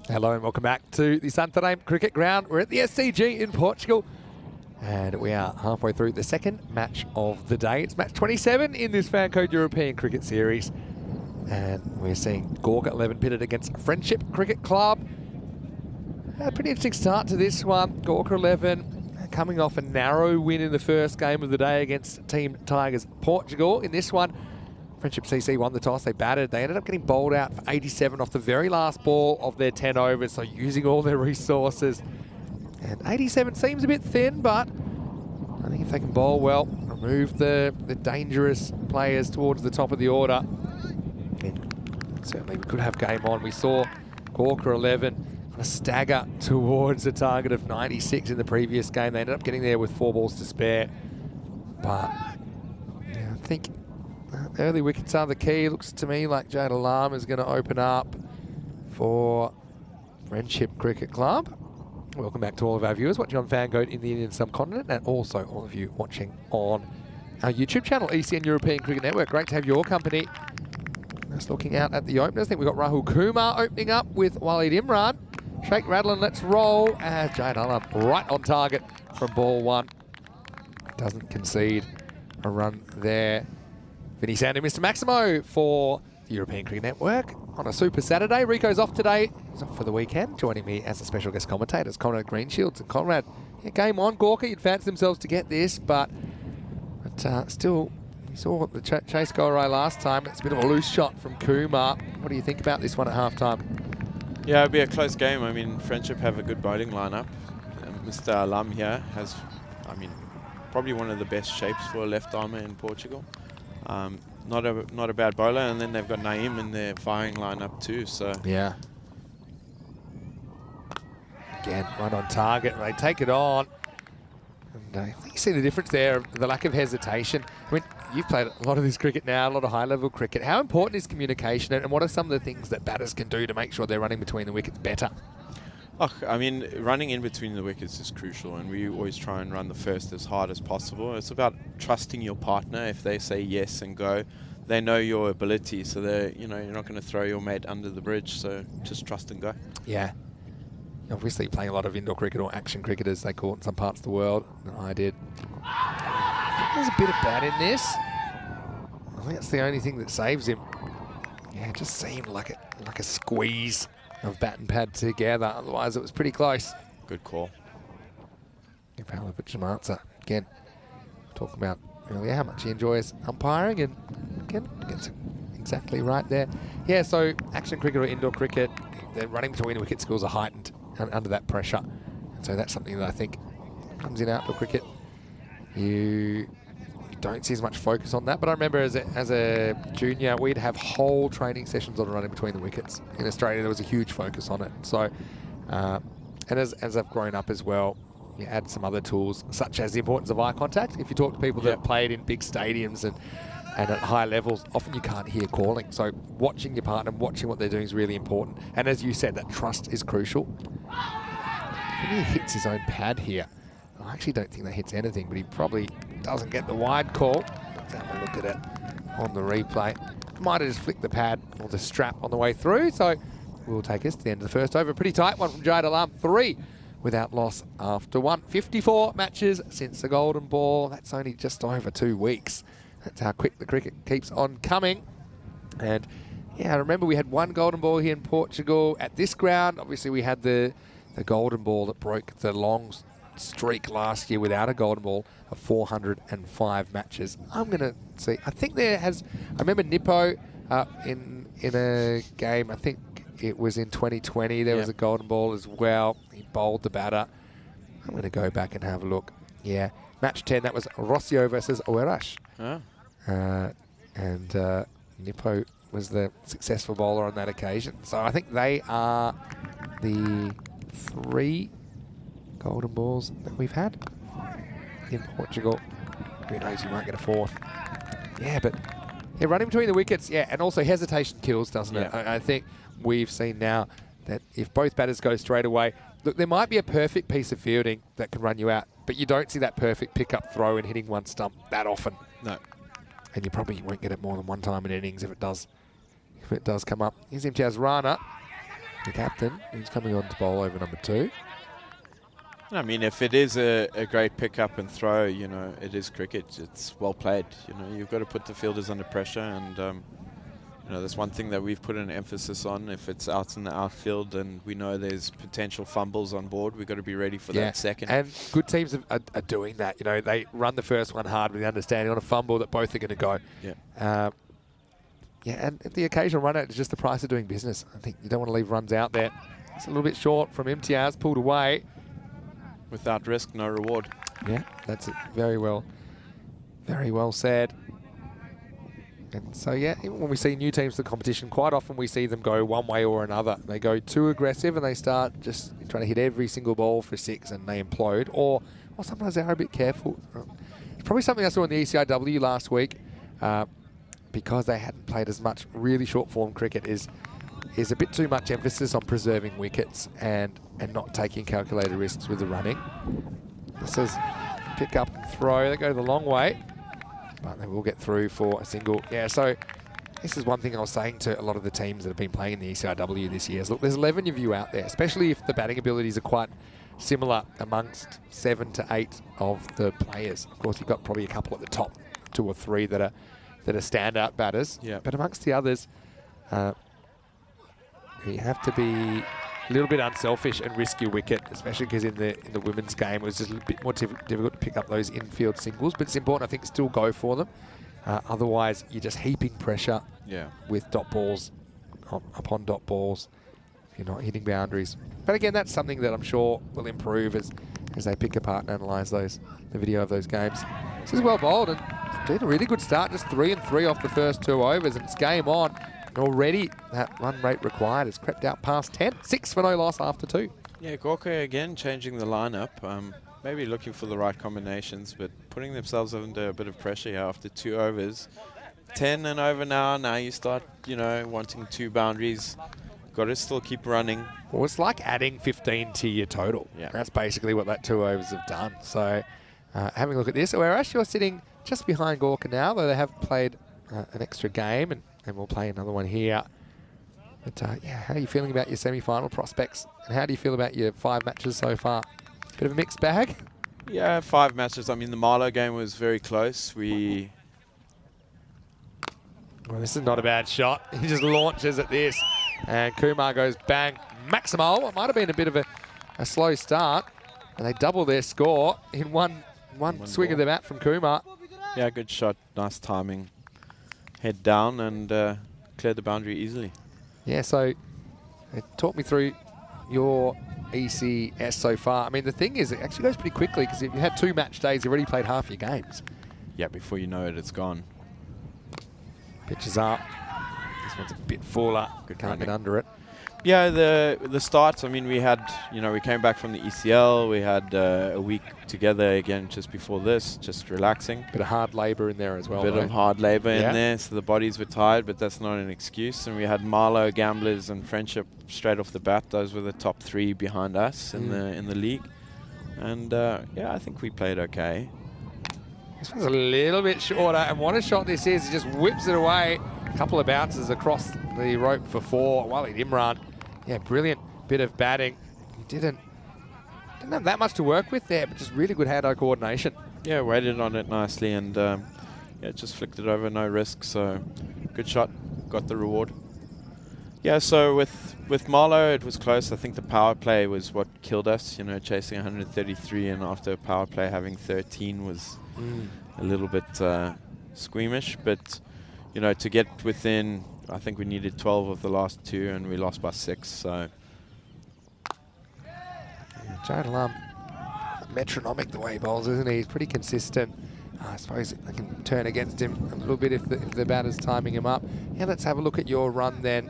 Hello and welcome back to the Santarem Cricket Ground. We're at the SCG in Portugal, and we are halfway through the second match of the day. It's match 27 in this FanCode European Cricket Series, and we're seeing Gorga 11 pitted against Friendship Cricket Club. A pretty interesting start to this one. Gorga 11 coming off a narrow win in the first game of the day against Team Tigers Portugal. In this one, Friendship CC won the toss. They batted. They ended up getting bowled out for 87 off the very last ball of their 10 overs, so using all their resources. And 87 seems a bit thin, but I think if they can bowl well, remove the dangerous players towards the top of the order, then certainly we could have game on. We saw Gorga 11 a stagger towards a target of 96 in the previous game. They ended up getting there with 4 balls to spare. But yeah, I think early wickets are the key. Looks to me like Jade Alam is going to open up for Friendship Cricket Club. Welcome back to all of our viewers watching on FanCode in the Indian subcontinent, and also all of you watching on our YouTube channel, ECN European Cricket Network. Great to have your company. Just looking out at the openers, I think we've got Rahul Kumar opening up with Waleed Imran. Shake, rattle, and let's roll. As Jade Alam right on target from ball 1. Doesn't concede a run there. Vinny Sandy, Mr. Maximo for the European Cricket Network on a Super Saturday. Rico's off today. He's off for the weekend. Joining me as a special guest commentator is Conrad Greenshields. And Conrad, yeah, game on. Gorga, you'd fancy themselves to get this, but still, we saw the chase go awry last time. It's a bit of a loose shot from Kumar. What do you think about this one at halftime? Yeah, it'll be a close game. I mean, Friendship have a good bowling lineup. Mr. Alam here has, probably one of the best shapes for a left armer in Portugal. Not a bad bowler, and then they've got Naeem in their firing lineup too. So yeah, again, right on target. They take it on, and I think you see the difference there, the lack of hesitation. I mean, you've played a lot of this cricket now, a lot of high-level cricket. How important is communication, and what are some of the things that batters can do to make sure they're running between the wickets better? Oh, I mean, running in between the wickets is crucial, and we always try and run the first as hard as possible. It's about trusting your partner. If they say yes and go, they know your ability, so they're, you're not going to throw your mate under the bridge. So just trust and go. Yeah. Obviously, playing a lot of indoor cricket, or action cricket as they call it in some parts of the world. I did. There's a bit of bat in this. I think that's the only thing that saves him. Yeah, it just seemed like a squeeze of bat and pad together. Otherwise, it was pretty close. Good call. Paolo Pichamatsa, again, talking about earlier how much he enjoys umpiring, and again, gets it exactly right there. Yeah, so action cricket or indoor cricket, the running between the wicket skills are heightened under that pressure. And so that's something that I think comes in outdoor cricket. You don't see as much focus on that, but I remember as a junior, we'd have whole training sessions on running between the wickets. In Australia, there was a huge focus on it. So, and as I've grown up as well, you add some other tools, such as the importance of eye contact. If you talk to people that have played in big stadiums and at high levels, often you can't hear calling. So watching your partner, watching what they're doing is really important. And as you said, that trust is crucial. I think he hits his own pad here. I actually don't think that hits anything, but he probably doesn't get the wide call. Let's have a look at it on the replay. Might have just flicked the pad or the strap on the way through. So we'll take us to the end of the first over. Pretty tight one from Jade Alam. 3 without loss after 1. 54 matches since the golden ball. That's only just over 2 weeks. That's how quick the cricket keeps on coming. And yeah, I remember we had 1 golden ball here in Portugal at this ground. Obviously, we had the golden ball that broke the long streak last year without a golden ball of 405 matches. I'm going to see. I think there has. I remember Nippo in a game. I think it was in 2020. There was a golden ball as well. He bowled the batter. I'm going to go back and have a look. Yeah, match 10. That was Rossio versus Oerash. Oh. And Nippo was the successful bowler on that occasion. So I think they are the 3 golden balls that we've had in Portugal. Who knows, you might get a 4th. Yeah, but running between the wickets, and also hesitation kills, doesn't it? I think we've seen now that if both batters go straight away, look, there might be a perfect piece of fielding that can run you out but you don't see that perfect pickup throw and hitting one stump that often. No. And you probably won't get it more than one time in innings if it does come up. Here's Imtiaz Rana, the captain, who's coming on to bowl over number 2. I mean, if it is a great pickup and throw, you know, it is cricket. It's well played. You know, you've got to put the fielders under pressure, and you know, that's one thing that we've put an emphasis on. If it's out in the outfield and we know there's potential fumbles on board, we've got to be ready for that second. And good teams are doing that. You know, they run the first one hard with the understanding on a fumble that both are going to go. Yeah. And the occasional run out is just the price of doing business. I think you don't want to leave runs out there. It's a little bit short from Imtiaz, pulled away. Without risk, no reward. Yeah, that's it. Very well said. And so, yeah, even when we see new teams to the competition, quite often we see them go one way or another. They go too aggressive and they start just trying to hit every single ball for 6 and they implode. Or sometimes they are a bit careful. It's probably something I saw in the ECIW last week, because they hadn't played as much really short form cricket, is a bit too much emphasis on preserving wickets and not taking calculated risks with the running. This is pick up and throw. They go the long way, but they will get through for a single. Yeah, so this is one thing I was saying to a lot of the teams that have been playing in the ECIW this year. Is, look, there's 11 of you out there, especially if the batting abilities are quite similar amongst 7 to 8 of the players. Of course, you've got probably a couple at the top, 2 or 3 that are standout batters. Yeah. But amongst the others, you have to be a little bit unselfish and risk your wicket, especially because in the women's game it was just a bit more difficult to pick up those infield singles. But it's important, I think, still go for them. Otherwise, you're just heaping pressure with dot balls upon dot balls if you're not hitting boundaries. But again, that's something that I'm sure will improve as they pick apart and analyse the video of those games. This is well bowled and it's been a really good start, just 3 and 3 off the first 2 overs, and it's game on. And already that run rate required has crept out past 10. 6 for no loss after 2. Yeah, Gorka again changing the lineup. Maybe looking for the right combinations, but putting themselves under a bit of pressure here after 2 overs. 10 and over now. Now you start, you know, wanting 2 boundaries. Got to still keep running. Well, it's like adding 15 to your total. Yeah. That's basically what that 2 overs have done. So having a look at this, whereas you're sitting just behind Gorka now, though they have played an extra game, and we'll play another one here. But yeah, how are you feeling about your semi-final prospects? And how do you feel about your 5 matches so far? Bit of a mixed bag? Yeah, 5 matches. I mean, the Marlow game was very close. Well, this is not a bad shot. He just launches at this. And Kumar goes bang. Maximo. It might have been a bit of a slow start. And they double their score in one swing of the bat from Kumar. Yeah, good shot. Nice timing. Head down and cleared the boundary easily. Yeah, so talk me through your ECS so far. I mean, the thing is, it actually goes pretty quickly because if you had 2 match days, you've already played half your games. Yeah, before you know it, it's gone. Pitch is up. This one's a bit fuller. Can't get under it. Yeah, the starts, I mean, we had, you know, we came back from the ECL. We had a week together again just before this, just relaxing. Bit of hard labour in there as well. Bit of hard labour in there, so the bodies were tired, but that's not an excuse. And we had Marlow, Gamblers, and Friendship straight off the bat. Those were the top 3 behind us in the league. And yeah, I think we played okay. This one's a little bit shorter, and what a shot this is. He just whips it away. A couple of bounces across the rope for 4. Walid Imran. Yeah, brilliant bit of batting. He didn't have that much to work with there, but just really good hand-eye coordination. Yeah, waited on it nicely and yeah, just flicked it over, no risk. So good shot, got the reward. Yeah, so with Marlow, it was close. I think the power play was what killed us. You know, chasing 133 and after a power play having 13 was a little bit squeamish. But you know, to get within, I think we needed 12 of the last 2, and we lost by 6. So Jared Alam, metronomic the way he bowls, isn't he? He's pretty consistent. I suppose they can turn against him a little bit if the batter's timing him up. Yeah, let's have a look at your run then,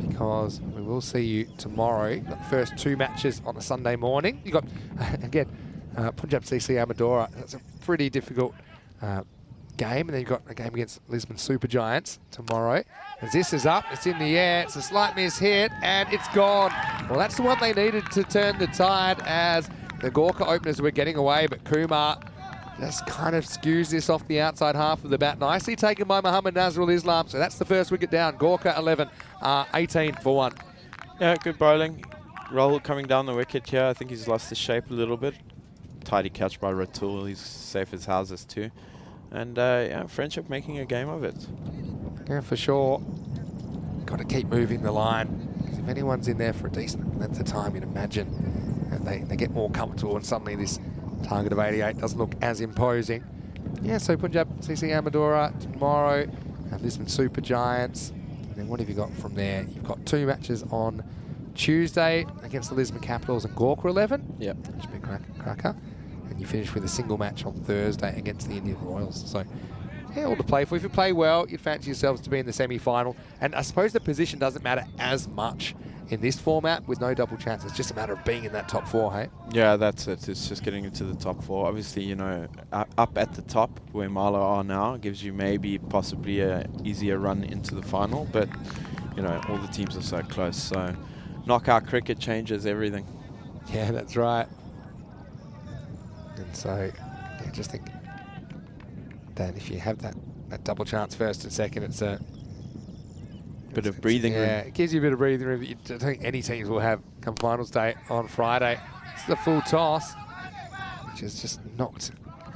because we will see you tomorrow. You've got the first 2 matches on a Sunday morning. You got again Punjab CC Amadora. That's a pretty difficult game, and then you've got a game against Lisbon Super Giants tomorrow. As this is up, it's in the air, it's a slight miss hit, and it's gone. Well, that's the one they needed to turn the tide, as the Gorka openers were getting away, but Kumar just kind of skews this off the outside half of the bat. Nicely taken by Muhammad Nazrul Islam. So that's the first wicket down. Gorka 11, 18 for 1. Yeah, good bowling. Roll coming down the wicket here. I think he's lost his shape a little bit. Tidy catch by Ratul. He's safe as houses too. And yeah, Friendship making a game of it. Yeah, for sure. Got to keep moving the line. Because if anyone's in there for a decent length of time, you'd imagine that they get more comfortable, and suddenly this target of 88 doesn't look as imposing. Yeah, so Punjab CC Amadora tomorrow, Lisbon Super Giants. And then what have you got from there? You've got 2 matches on Tuesday against the Lisbon Capitals and Gorka 11. Yep. Which will be a cracker. And you finish with a single match on Thursday against the Indian Royals. So, yeah, all to play for. If you play well, you'd fancy yourselves to be in the semi-final. And I suppose the position doesn't matter as much in this format with no double chance. It's just a matter of being in that top 4, hey? Yeah, that's it. It's just getting into the top 4. Obviously, you know, up at the top where Marlow are now gives you maybe possibly a easier run into the final. But, you know, all the teams are so close. So knockout cricket changes everything. Yeah, that's right. And so, yeah, just think that if you have that double chance first and second, it's a bit of breathing room. Yeah, it gives you a bit of breathing room that you don't think any teams will have come finals day on Friday. This is a full toss, which is just knocked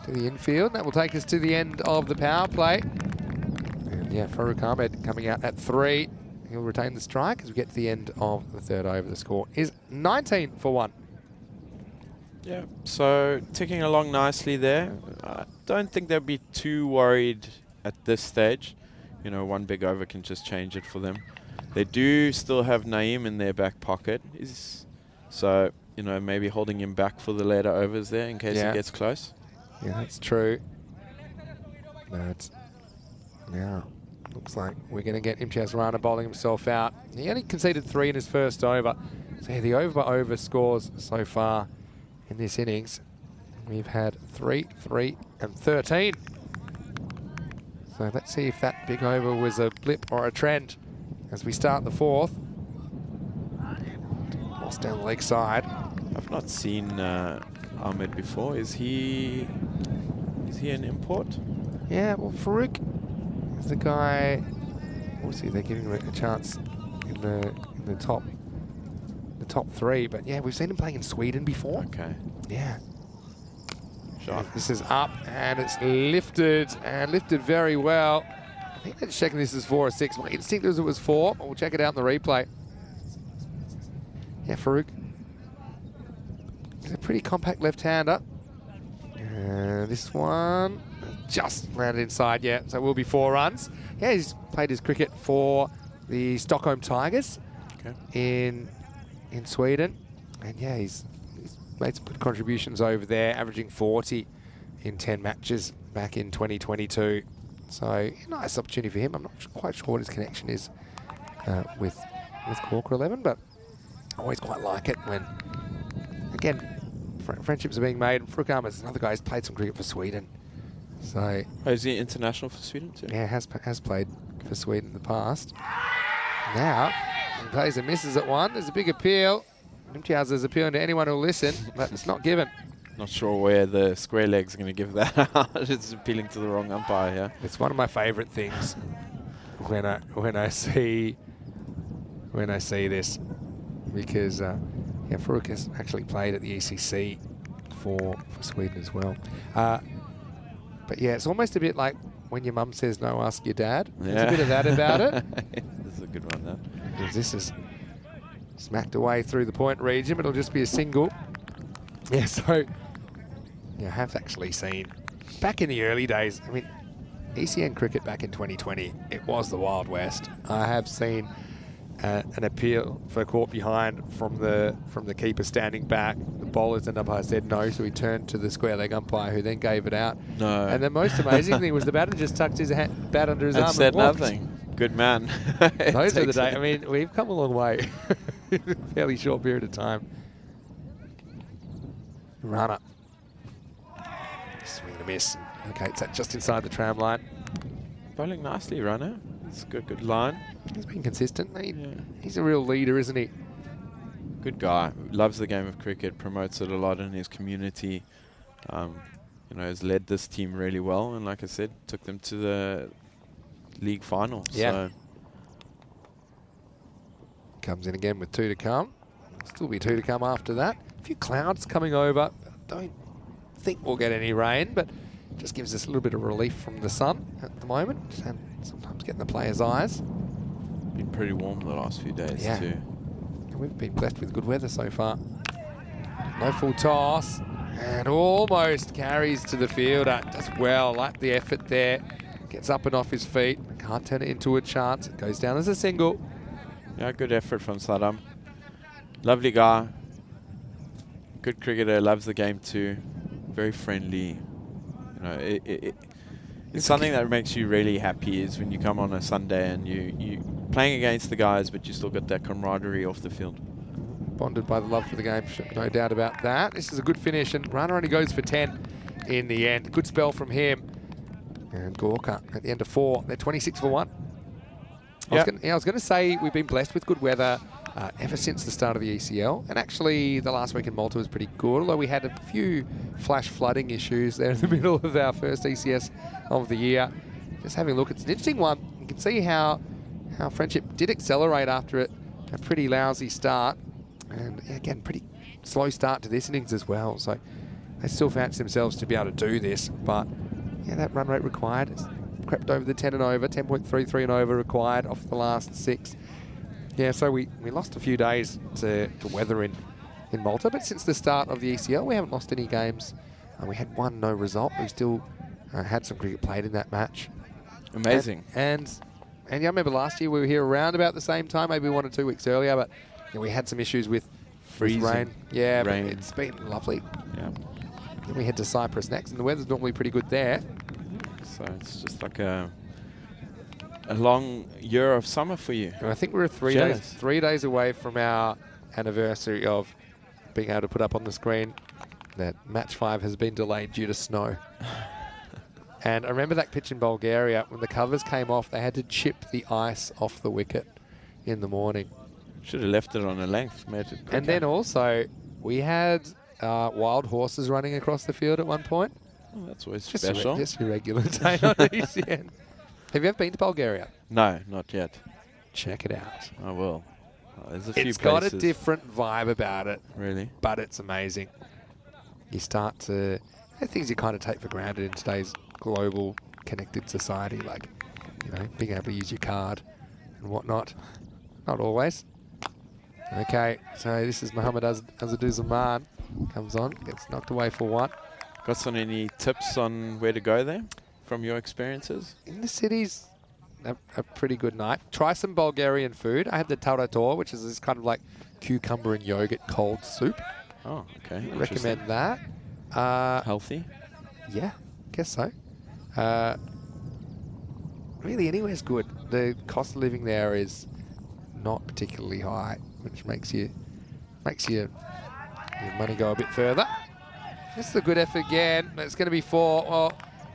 to the infield. That will take us to the end of the power play. And yeah, Farouk Ahmed coming out at 3. He'll retain the strike as we get to the end of the 3rd over. The score is 19 for 1. Yeah, so ticking along nicely there. I don't think they'll be too worried at this stage. You know, 1 big over can just change it for them. They do still have Naeem in their back pocket. So, you know, maybe holding him back for the later overs there in case he gets close. Yeah, that's true. But now looks like we're going to get Imtiaz Rana bowling himself out. He only conceded 3 in his first over. So yeah, the over-by-over scores so far in this innings, we've had 3, 3, and 13. So let's see if that big over was a blip or a trend as we start the 4th. Lost down the leg side. I've not seen Ahmed before. Is he an import? Yeah, well, Farouk is the guy. Obviously, they're giving him a chance in the top 3. But yeah, we've seen him playing in Sweden before. Okay. Yeah. Shot. This is up and it's lifted very well. I think they're checking this is 4 or 6. My instinct was it was 4, but we'll check it out in the replay. Yeah, Farouk. He's a pretty compact left-hander. This one just landed inside, yeah, so it will be 4 runs. Yeah, he's played his cricket for the Stockholm Tigers in Sweden. And yeah, he's made some good contributions over there, averaging 40 in 10 matches back in 2022. So, a nice opportunity for him. I'm not quite sure what his connection is with Gorka 11, but I always quite like it when, again, friendships are being made. And Farouk Ahmed is another guy who's played some cricket for Sweden. So, is he international for Sweden too? Yeah, has played for Sweden in the past. Now, he plays and misses at 1. There's a big appeal. Imtiaz is appealing to anyone who'll listen, but it's not given. Not sure where the square leg's going to give that out. It's appealing to the wrong umpire, yeah. It's one of my favourite things when I see this, because yeah, Farouk has actually played at the ECC for Sweden as well. But yeah, it's almost a bit like when your mum says no, ask your dad. Yeah. There's a bit of that about it. This is a good one, that. This is smacked away through the point region, but it'll just be a single. Yeah, so yeah, I have actually seen back in the early days. I mean, ECN cricket back in 2020, it was the Wild West. I have seen an appeal for caught behind from the keeper standing back. The bowlers and umpire said no, so he turned to the square leg umpire, who then gave it out. No. And the most amazing thing was the batter just tucked his bat under his arm and said walked. Nothing. Good man. Those are the days. I mean, we've come a long way in a fairly short period of time. Runner. Swing and a miss. Okay, it's just inside the tram line. Bowling nicely, Runner. It's good line. He's been consistent. He's a real leader, isn't he? Good guy. Loves the game of cricket. Promotes it a lot in his community. You know, has led this team really well, and like I said, took them to the league final. Yeah. So Comes in again with 2 to come. Still be 2 to come after that. A few clouds coming over. Don't think we'll get any rain, but just gives us a little bit of relief from the sun at the moment, and sometimes getting the players' eyes. been pretty warm the last few days Yeah. too. And we've been blessed with good weather so far. No full toss, and almost carries to the fielder. Does well, like the effort there. Gets up and off his feet. Can't turn it into a chance. It goes down as a single. Yeah, good effort from Santarem. Lovely guy. Good cricketer, loves the game too. Very friendly. You know, it's something that makes you really happy is when you come on a Sunday and you playing against the guys, but you still got that camaraderie off the field. Bonded by the love for the game, no doubt about that. This is a good finish, and runner only goes for 10 in the end. Good spell from him. And Gorka at the end of 4. They're 26 for 1. I was going to say we've been blessed with good weather ever since the start of the ECL. And actually, the last week in Malta was pretty good, although we had a few flash flooding issues there in the middle of our first ECS of the year. Just having a look, it's an interesting one. You can see how Friendship did accelerate after a pretty lousy start. And again, pretty slow start to this innings as well. So they still fancy themselves to be able to do this. But yeah, that run rate required has crept over the 10 and over, 10.33 and over required off the last 6. Yeah, so we lost a few days to weather in Malta, but since the start of the ECL, we haven't lost any games. We had 1 no result. We still had some cricket played in that match. Amazing. And yeah, I remember last year we were here around about the same time, maybe 1 or 2 weeks earlier, but yeah, we had some issues with Freezing. rain. Yeah, Rain. but it's been lovely. Yeah. Then we head to Cyprus next, and the weather's normally pretty good there. So it's just like a long year of summer for you. And I think we're 3 days away from our anniversary of being able to put up on the screen that match 5 has been delayed due to snow. And I remember that pitch in Bulgaria, when the covers came off, they had to chip the ice off the wicket in the morning. Should have left it on a length, made it quicker. And then also, we had wild horses running across the field at one point. Oh, that's always Just special. just a regular day on ECN. Have you ever been to Bulgaria? No, not yet. Check it out. I will. Oh, there's a few It's got a places. different vibe about it, Really? but it's amazing. You start to... things you kind of take for granted in today's global connected society, like, you know, being able to use your card and whatnot. Not always. Okay, so this is Mohammad Azaduzaman. Comes on, gets knocked away for 1. Got some any tips on where to go there from your experiences? In the city's a pretty good night. Try some Bulgarian food. I had the tarator, which is this kind of like cucumber and yogurt cold soup. Oh, okay. I recommend that. Healthy? Yeah, guess so. Really, anywhere's good. The cost of living there is not particularly high, which makes your money go a bit further. This is a good effort again. It's going to be 4. Well,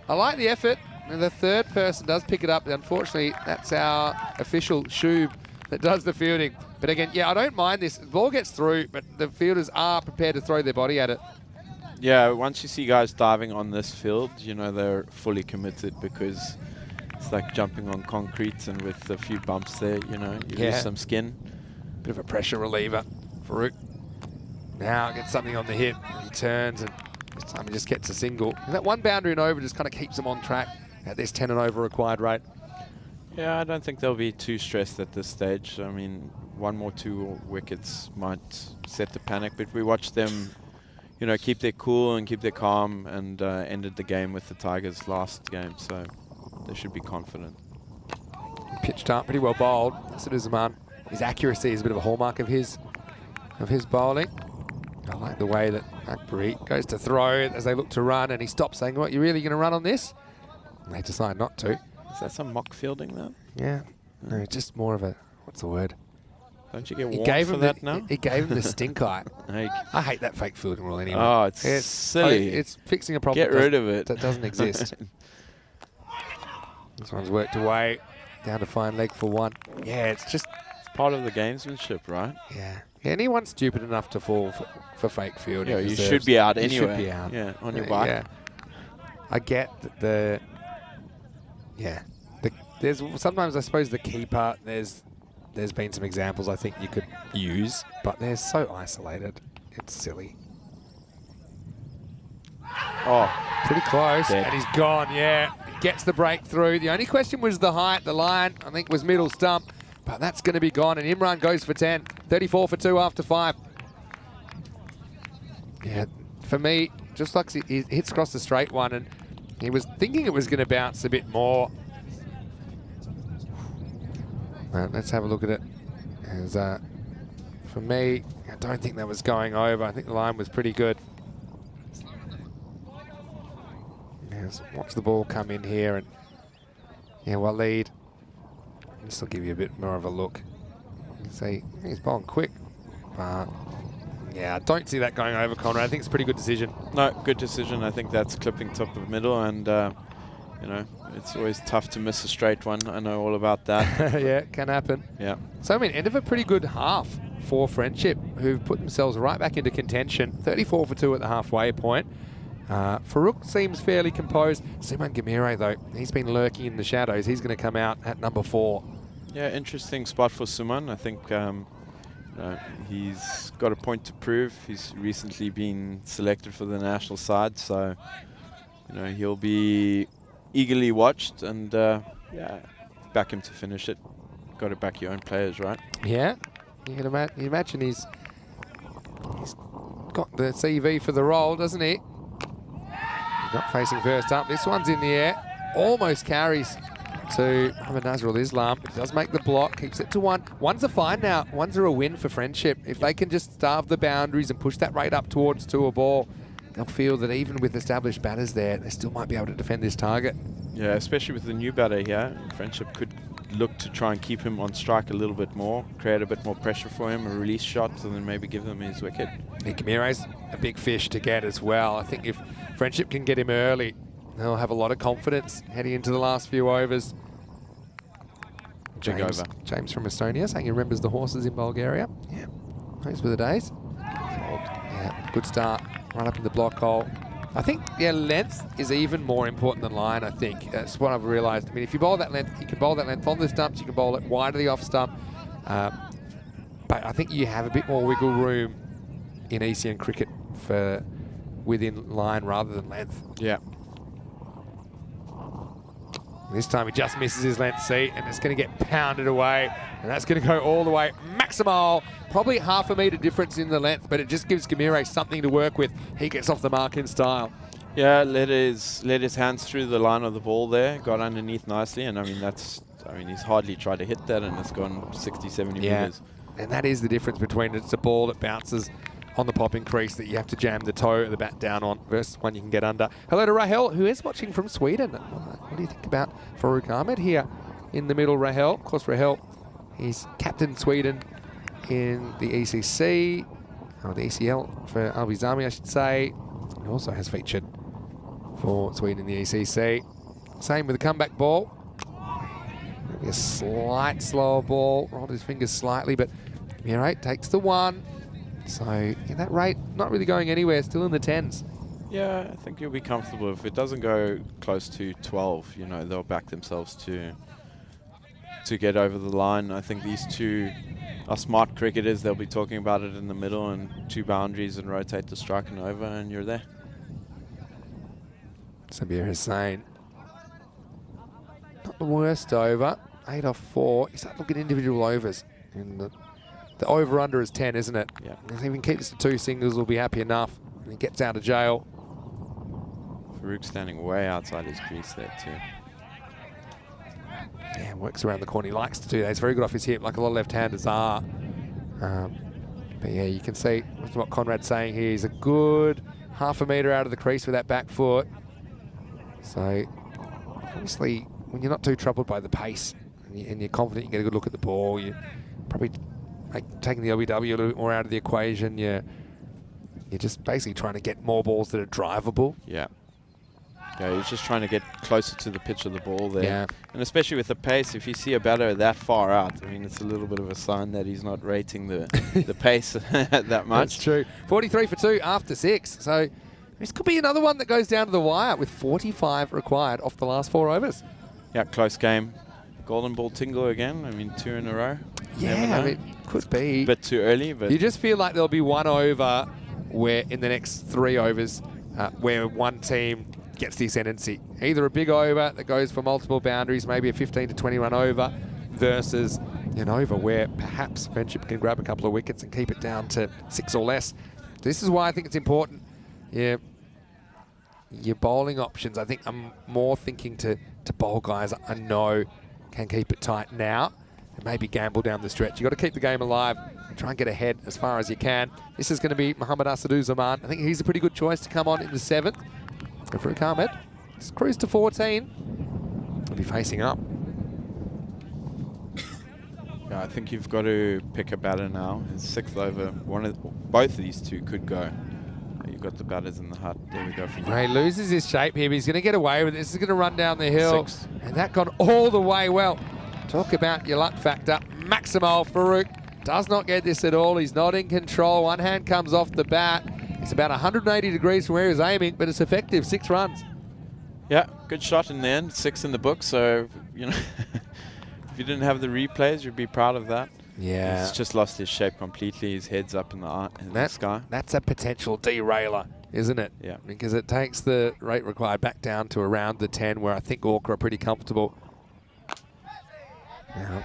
I like the effort. And the third person does pick it up. Unfortunately, that's our official Shub that does the fielding. But again, yeah, I don't mind this. The ball gets through, but the fielders are prepared to throw their body at it. Yeah, once you see guys diving on this field, you know they're fully committed because it's like jumping on concrete, and with a few bumps there, you know, you lose some skin. Bit of a pressure reliever. Farouk now gets something on the hip. He turns, and this time he just gets a single. And that 1 boundary and over just kind of keeps him on track at this 10 and over required rate. Yeah, I don't think they'll be too stressed at this stage. I mean, 1 more 2 wickets might set the panic, but we watched them, you know, keep their cool and keep their calm, and ended the game with the Tigers last game, so they should be confident. Pitched up, pretty well bowled. Azaduzaman. His accuracy is a bit of a hallmark of his bowling. I like the way that Akbari goes to throw as they look to run, and he stops saying, "What, you really going to run on this?" And they decide not to. Is that some mock fielding then? Yeah. No, just more of a, what's the word? Don't you get He warned gave for him that the, now? He gave him the stink eye. Hey, I hate that fake fielding rule anyway. oh, it's silly. It's fixing a problem Get rid of it. that doesn't exist. This one's worked away. Down to fine leg for 1. Yeah, it's just... It's part of the gamesmanship, right? Yeah. Anyone stupid enough to fall for fake fielding. Yeah, you should be out anyway. You should be out. Yeah, on your bike. Yeah. I get that there's sometimes, I suppose, the keeper, there's been some examples I think you could use, but they're so isolated. It's silly. Oh, pretty close. Dead. And he's gone, yeah. Gets the breakthrough. The only question was the height. The line, I think, was middle stump, but that's going to be gone. And Imran goes for 10. 34 for 2 after 5. Yeah, for me, just like he hits across the straight one, and he was thinking it was going to bounce a bit more. Let's have a look at it. As, for me, I don't think that was going over. I think the line was pretty good. Yes, watch the ball come in here, and yeah, Waleed. This will give you a bit more of a look. You can see he's bowling quick, but yeah, I don't see that going over, Conrad. I think it's a pretty good decision. No, good decision. I think that's clipping top of middle, and you know, it's always tough to miss a straight one. I know all about that. Yeah, it can happen. Yeah. So, I mean, end of a pretty good half for Friendship, who've put themselves right back into contention. 34 for 2 at the halfway point. Farouk seems fairly composed. Suman Gamire, though, he's been lurking in the shadows. He's going to come out at number 4. Yeah, interesting spot for Suman. I think he's got a point to prove. He's recently been selected for the national side, so you know he'll be eagerly watched, and yeah, back him to finish it. Got to back your own players, right? Yeah, you can imagine he's got the CV for the role, doesn't he? Not facing first up. This one's in the air. Almost carries to Mohamed Nazrul Islam. It does make the block. Keeps it to 1. One's a fine now. One's a win for Friendship. If they can just starve the boundaries and push that rate up towards 2 a ball, they'll feel that even with established batters there, they still might be able to defend this target. Yeah, especially with the new batter here. Friendship could look to try and keep him on strike a little bit more, create a bit more pressure for him, a release shot, and then maybe give them his wicket. Gamire's a big fish to get as well. I think if Friendship can get him early, they'll have a lot of confidence heading into the last few overs. James from Estonia saying he remembers the horses in Bulgaria. Yeah, those were the days. Yeah, good start. Right up in the block hole. I think, yeah, length is even more important than line, I think. That's what I've realised. I mean, if you bowl that length, you can bowl that length on the stumps, you can bowl it wide of the off stump. But I think you have a bit more wiggle room in ECN cricket for within line rather than length. Yeah. This time he just misses his length seat, and it's going to get pounded away, and that's going to go all the way. Maximal, probably half a metre difference in the length, but it just gives Gamire something to work with. He gets off the mark in style. Yeah, let his hands through the line of the ball there, got underneath nicely, and I mean he's hardly tried to hit that, and it's gone 60, 70 metres. And that is the difference between it's a ball that bounces on the popping crease that you have to jam the toe of the bat down on versus one you can get under. Hello to Rahel, who is watching from Sweden. What do you think about Farouk Ahmed here in the middle, Rahel? Of course, Rahel, he's captain Sweden in the ECC, or the ECL for Albi Zami, I should say. He also has featured for Sweden in the ECC. Same with the comeback ball. Maybe a slight slower ball, rolled his fingers slightly, but Gamire takes the 1. So yeah, that rate not really going anywhere, still in the 10s. Yeah, I think you'll be comfortable. If it doesn't go close to 12, you know, they'll back themselves to get over the line. I think these two are smart cricketers. They'll be talking about it in the middle and 2 boundaries and rotate the strike and over, and you're there. Sabir Hussain. Not the worst over. 8 off 4. You start looking at individual overs. And the over-under is 10, isn't it? Yeah. If he can keep this to 2 singles, we'll be happy enough. And he gets out of jail. Farouk standing way outside his crease there too. Yeah, works around the corner. He likes to do that. He's very good off his hip, like a lot of left-handers are. But yeah, you can see what Conrad's saying here. He's a good half a metre out of the crease with that back foot. So, obviously, when you're not too troubled by the pace and you're confident you get a good look at the ball, you probably taking the LBW a little bit more out of the equation. You're just basically trying to get more balls that are drivable. Yeah. Yeah, he's just trying to get closer to the pitch of the ball there. Yeah. And especially with the pace, if you see a batter that far out, I mean, it's a little bit of a sign that he's not rating the the pace that much. That's true. 43 for 2 after 6. So this could be another one that goes down to the wire with 45 required off the last 4 overs. Yeah, close game. Golden ball tingle again. I mean, 2 in a row. Yeah, I mean, could be. A bit too early, but You just feel like there'll be one over where in the next 3 overs where one team gets the ascendancy. Either a big over that goes for multiple boundaries, maybe a 15 to 20 run over, versus an over where perhaps Friendship can grab a couple of wickets and keep it down to 6 or less. This is why I think it's important. Yeah, your bowling options, I think I'm more thinking to bowl guys I know can keep it tight now and maybe gamble down the stretch. You've got to keep the game alive and try and get ahead as far as you can. This is going to be Mohammad Asaduzzaman. I think he's a pretty good choice to come on in the 7th. And Farouk Ahmed, he's cruised to 14. He'll be facing up. yeah, I think you've got to pick a batter now. His 6th over. Both of these two could go. You've got the batters in the hut. There we go. Ray loses his shape here, but he's going to get away with it. This is going to run down the hill. 6. And that gone all the way well. Talk about your luck factor. Maximal Farouk does not get this at all. He's not in control. One hand comes off the bat. It's about 180 degrees from where he was aiming, but it's effective. 6 runs. Yeah, good shot in the end. 6 in the book. So, you know, if you didn't have the replays, you'd be proud of that. Yeah. He's just lost his shape completely. His head's up in the sky. That's a potential derailer, isn't it? Yeah. Because it takes the rate required back down to around the 10, where I think Orca are pretty comfortable. Now,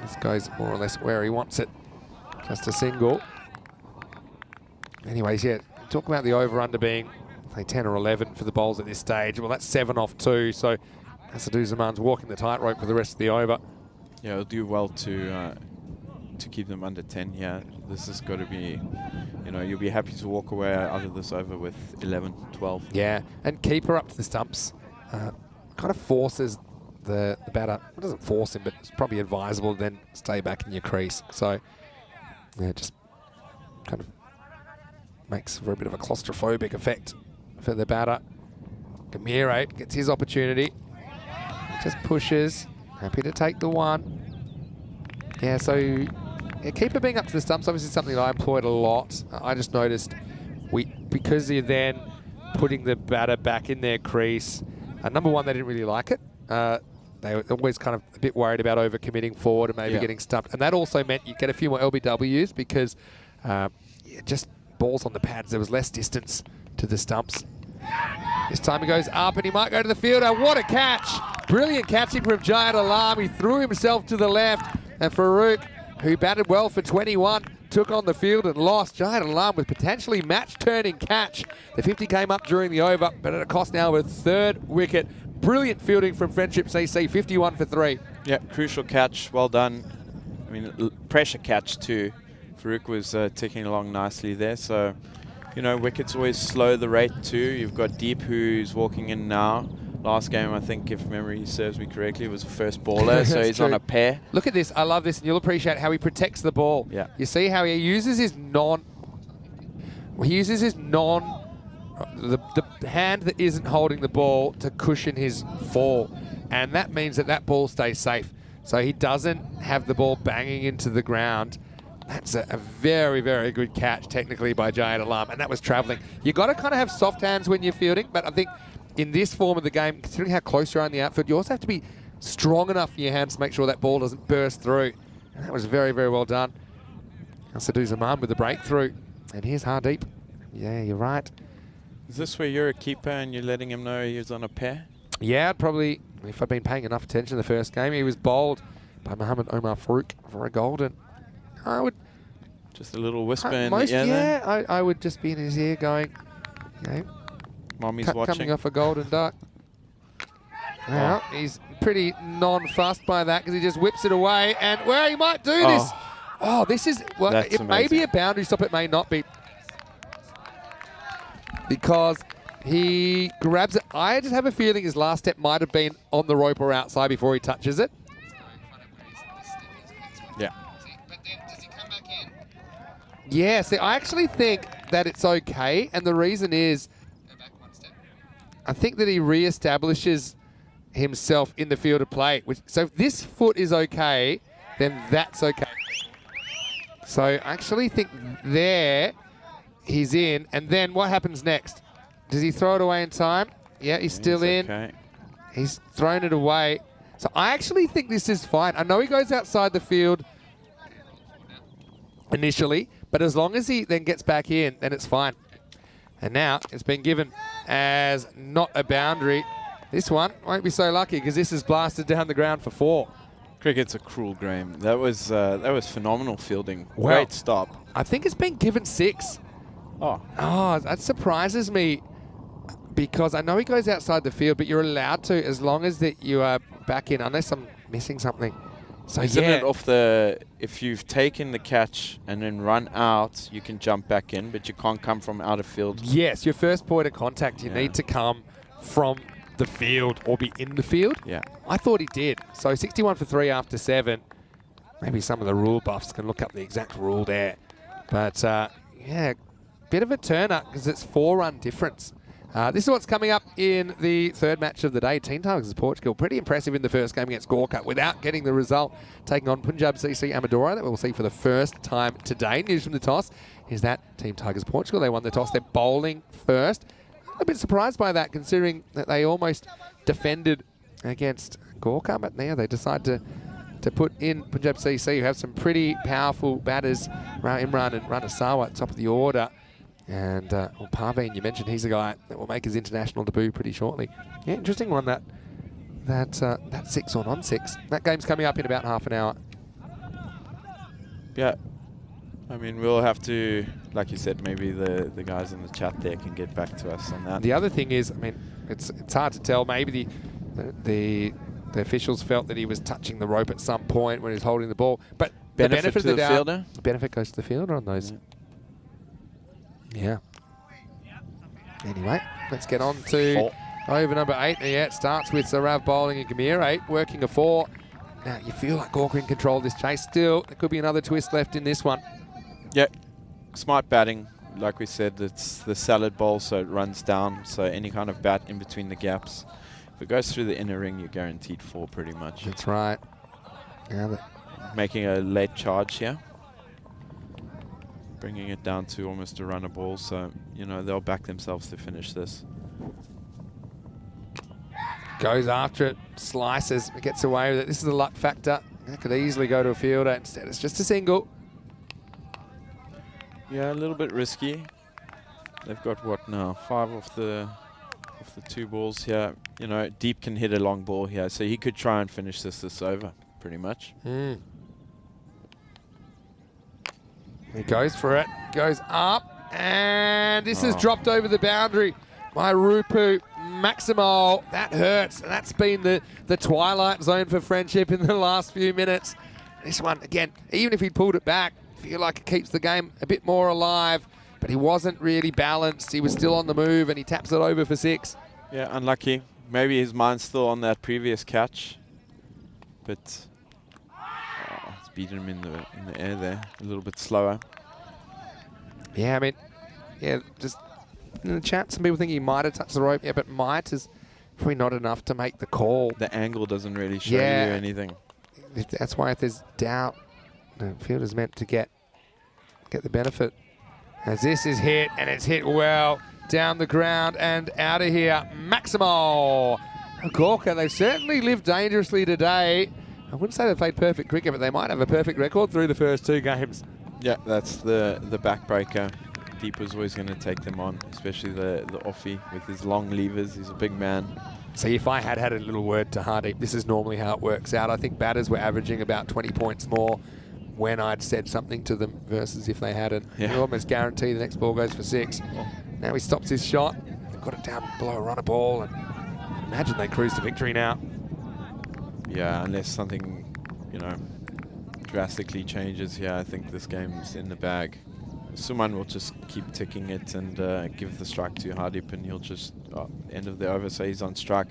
this goes more or less where he wants it. Just a single. Anyways, yeah, talk about the over-under being, say, 10 or 11 for the bowls at this stage. Well, that's 7 off 2, so Asaduzzaman's walking the tightrope for the rest of the over. Yeah, he'll do well to keep them under 10. Yeah, this has got to be, you know, you'll be happy to walk away out of this over with 11, 12. Yeah, and keep her up to the stumps. Kind of forces the batter. It doesn't force him, but it's probably advisable to then stay back in your crease. So, yeah, just kind of makes for a bit of a claustrophobic effect for the batter. Gamire gets his opportunity. Just pushes. Happy to take the 1. Yeah, so yeah, keeper being up to the stumps obviously something that I employed a lot. I just noticed because you're then putting the batter back in their crease. Number 1, they didn't really like it. They were always kind of a bit worried about overcommitting forward and maybe getting stumped. And that also meant you get a few more LBWs because just balls on the pads. There was less distance to the stumps. This time he goes up and he might go to the fielder. What a catch! Brilliant catching from Jayed Alam. He threw himself to the left. And Farouk, who batted well for 21, took on the field and lost. Jayed Alam with potentially match-turning catch. The 50 came up during the over, but at a cost now of a 3rd wicket. Brilliant fielding from Friendship CC, 51 for 3. Yeah, crucial catch. Well done. I mean, pressure catch too. Farouk was ticking along nicely there. So, you know, wickets always slow the rate too. You've got Deep, who's walking in now. Last game, I think, if memory serves me correctly, was a first baller, so he's on a pair. Look at this. I love this, and you'll appreciate how he protects the ball. Yeah. You see how he uses his the hand that isn't holding the ball to cushion his fall, and that means that ball stays safe. So he doesn't have the ball banging into the ground. That's a very, very good catch technically by Jayed Alam, and that was travelling. You've got to kind of have soft hands when you're fielding, but I think in this form of the game, considering how close you are in the outfield, you also have to be strong enough in your hands to make sure that ball doesn't burst through. And that was very, very well done. Asaduzzaman with the breakthrough. And here's Hardeep. Yeah, you're right. Is this where you're a keeper and you're letting him know he's on a pair? Yeah, probably, if I'd been paying enough attention the first game, he was bowled by Mohammad Omar Farouk for a golden. I would... Just a little whisper in the ear there? Yeah, I would just be in his ear going, you know, Mommy's coming watching. off a golden duck. Now, he's pretty non-fussed by that because he just whips it away. And, well, he might do this. Oh, this is... Well, That's it may be a boundary stop. It may not be. Because he grabs it. I just have a feeling his last step might have been on the rope or outside before he touches it. Yeah. Yeah, see, I actually think that it's okay. And the reason is... I think that he re-establishes himself in the field of play. So if this foot is okay, then that's okay. So I actually think there he's in. And then what happens next? Does he throw it away in time? Yeah, he's still in. Okay. He's thrown it away. So I actually think this is fine. I know he goes outside the field initially, but as long as he then gets back in, then it's fine. And now it's been given as not a boundary. This one won't be so lucky because this is blasted down the ground for 4. Cricket's a cruel game. That was phenomenal fielding. Well, Great stop. I think it's been given 6. Oh, That surprises me because I know he goes outside the field, but you're allowed to as long as that you are back in, unless I'm missing something. So isn't yeah. it off the, if you've taken the catch and then run out, you can jump back in, but you can't come from out of field? Yes, your first point of contact, you need to come from the field or be in the field. Yeah. I thought he did. So 61 for 3 after 7. Maybe some of the rule buffs can look up the exact rule there. But yeah, bit of a turner because it's 4-run difference. This is what's coming up in the third match of the day. Teen Tigers Portugal. Pretty impressive in the first game against Gorka without getting the result. Taking on Punjab CC Amadora. That we'll see for the first time today. News from the toss is that Team Tigers Portugal, they won the toss. They're bowling first. A bit surprised by that considering that they almost defended against Gorka. But now they decide to put in Punjab CC, who have some pretty powerful batters. Imran and Ranasawa at top of the order. And Parveen, you mentioned he's a guy that will make his international debut pretty shortly. Yeah, interesting one, that 6 or non-6. That game's coming up in about half an hour. Yeah. I mean, we'll have to, like you said, maybe the guys in the chat there can get back to us on that. The other thing is, I mean, it's hard to tell. Maybe the officials felt that he was touching the rope at some point when he was holding the ball. But benefit the benefit to of the doubt, fielder? the benefit goes to the fielder on those. Yeah. Anyway, let's get on to over number 8. Yeah, it starts with Sarav bowling and Gamir 8, working a 4. Now, you feel like Gorka can control this chase. Still, there could be another twist left in this one. Yeah, smart batting. Like we said, it's the salad bowl, so it runs down. So any kind of bat in between the gaps. If it goes through the inner ring, you're guaranteed 4 pretty much. That's right. Now making a late charge here. Bringing it down to almost a runner ball, so, you know, they'll back themselves to finish this. Goes after it, slices, gets away with it. This is the luck factor. That could easily go to a fielder. Instead, it's just a single. Yeah, a little bit risky. They've got what now? 5 off the 2 balls here. You know, Deep can hit a long ball here, so he could try and finish this over, pretty much. He goes for it, goes up, and this is dropped over the boundary by Rupu Maximo. That hurts, and that's been the twilight zone for Friendship in the last few minutes. This one, again, even if he pulled it back, I feel like it keeps the game a bit more alive, but he wasn't really balanced. He was still on the move, and he taps it over for 6. Yeah, unlucky. Maybe his mind's still on that previous catch, but it's beaten him in the air there, a little bit slower. Yeah, I mean, yeah, just in the chat, some people think he might have touched the rope. Yeah, but might is probably not enough to make the call. The angle doesn't really show you anything. That's why if there's doubt, the fielder's meant to get the benefit. As this is hit, and it's hit well down the ground and out of here. Maximo Gorka, they've certainly lived dangerously today. I wouldn't say they've played perfect cricket, but they might have a perfect record through the first 2 games. Yeah, that's the backbreaker. Deep was always going to take them on, especially the offie with his long levers. He's a big man. See, if I had a little word to Hardeep, this is normally how it works out. I think batters were averaging about 20 points more when I'd said something to them versus if they hadn't. Yeah. You almost guarantee the next ball goes for 6. Now he stops his shot. They've got it down below a runner ball, and imagine they cruise to victory now. Yeah, unless something, you know, drastically changes here, I think this game's in the bag. Suman will just keep ticking it and give the strike to Hardeep, and he'll just, end of the over, so he's on strike.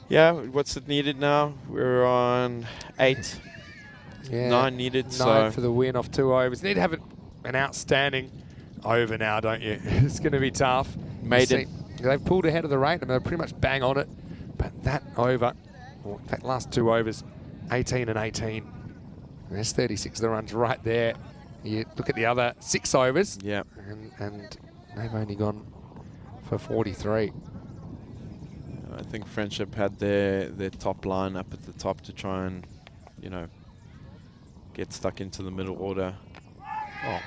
Yeah, what's it needed now? We're on 8. Yeah, 9 needed. 9 so for the win off 2 overs. Need to have an outstanding over now, don't you? It's going to be tough. Maiden. They've pulled ahead of the rate. I mean, they're pretty much bang on it. But that over, or in fact, last 2 overs, 18 and 18. And there's 36 of the runs right there. You look at the other 6 overs. Yeah. And they've only gone for 43. I think Friendship had their top line up at the top to try and, you know, get stuck into the middle order. Oh,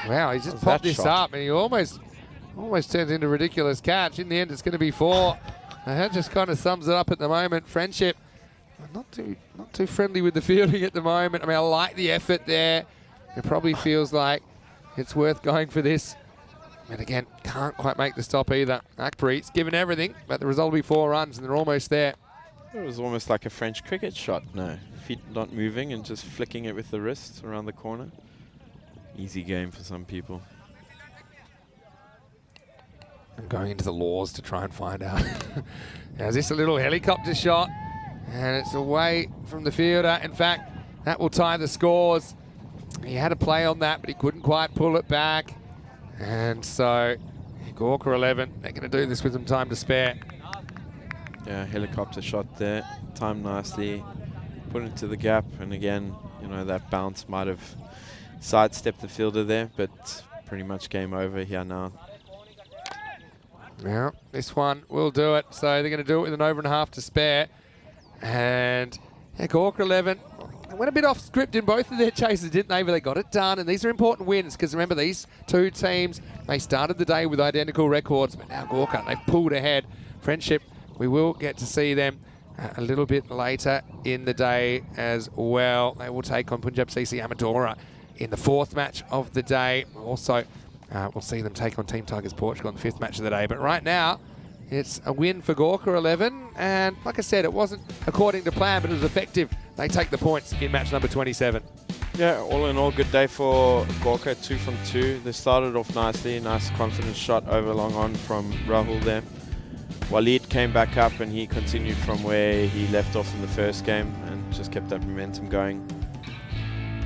wow, he just How's popped that this shot? up and he almost turns into a ridiculous catch. In the end, it's going to be 4. And that just kind of sums it up at the moment. Friendship, not too friendly with the fielding at the moment. I mean, I like the effort there. It probably feels like it's worth going for this. And again, can't quite make the stop either. Akpreet's given everything, but the result will be 4 runs and they're almost there. It was almost like a French cricket shot. No, feet not moving and just flicking it with the wrist around the corner. Easy game for some people. I'm going into the laws to try and find out. Now, is this a little helicopter shot? And it's away from the fielder. In fact, that will tie the scores. He had a play on that, but he couldn't quite pull it back. And so, Gorka 11, they're going to do this with some time to spare. Yeah, helicopter shot there. Timed nicely. Put into the gap. And again, you know, that bounce might have sidestepped the fielder there, but pretty much game over here now. Now, this one will do it. So they're going to do it with an over and a half to spare. And Gorka 11, they went a bit off script in both of their chases, didn't they? But they got it done. And these are important wins because remember, these 2 teams, they started the day with identical records. But now Gorka, they've pulled ahead. Friendship, we will get to see them a little bit later in the day as well. They will take on Punjab CC Amadora in the 4th match of the day. Also, we'll see them take on Team Tigers Portugal in the 5th match of the day. But right now, it's a win for Gorka 11. And like I said, it wasn't according to plan, but it was effective. They take the points in match number 27. Yeah, all in all, good day for Gorka, 2 from 2. They started off nicely, nice confident shot over long on from Rahul there. Waleed came back up and he continued from where he left off in the first game and just kept that momentum going.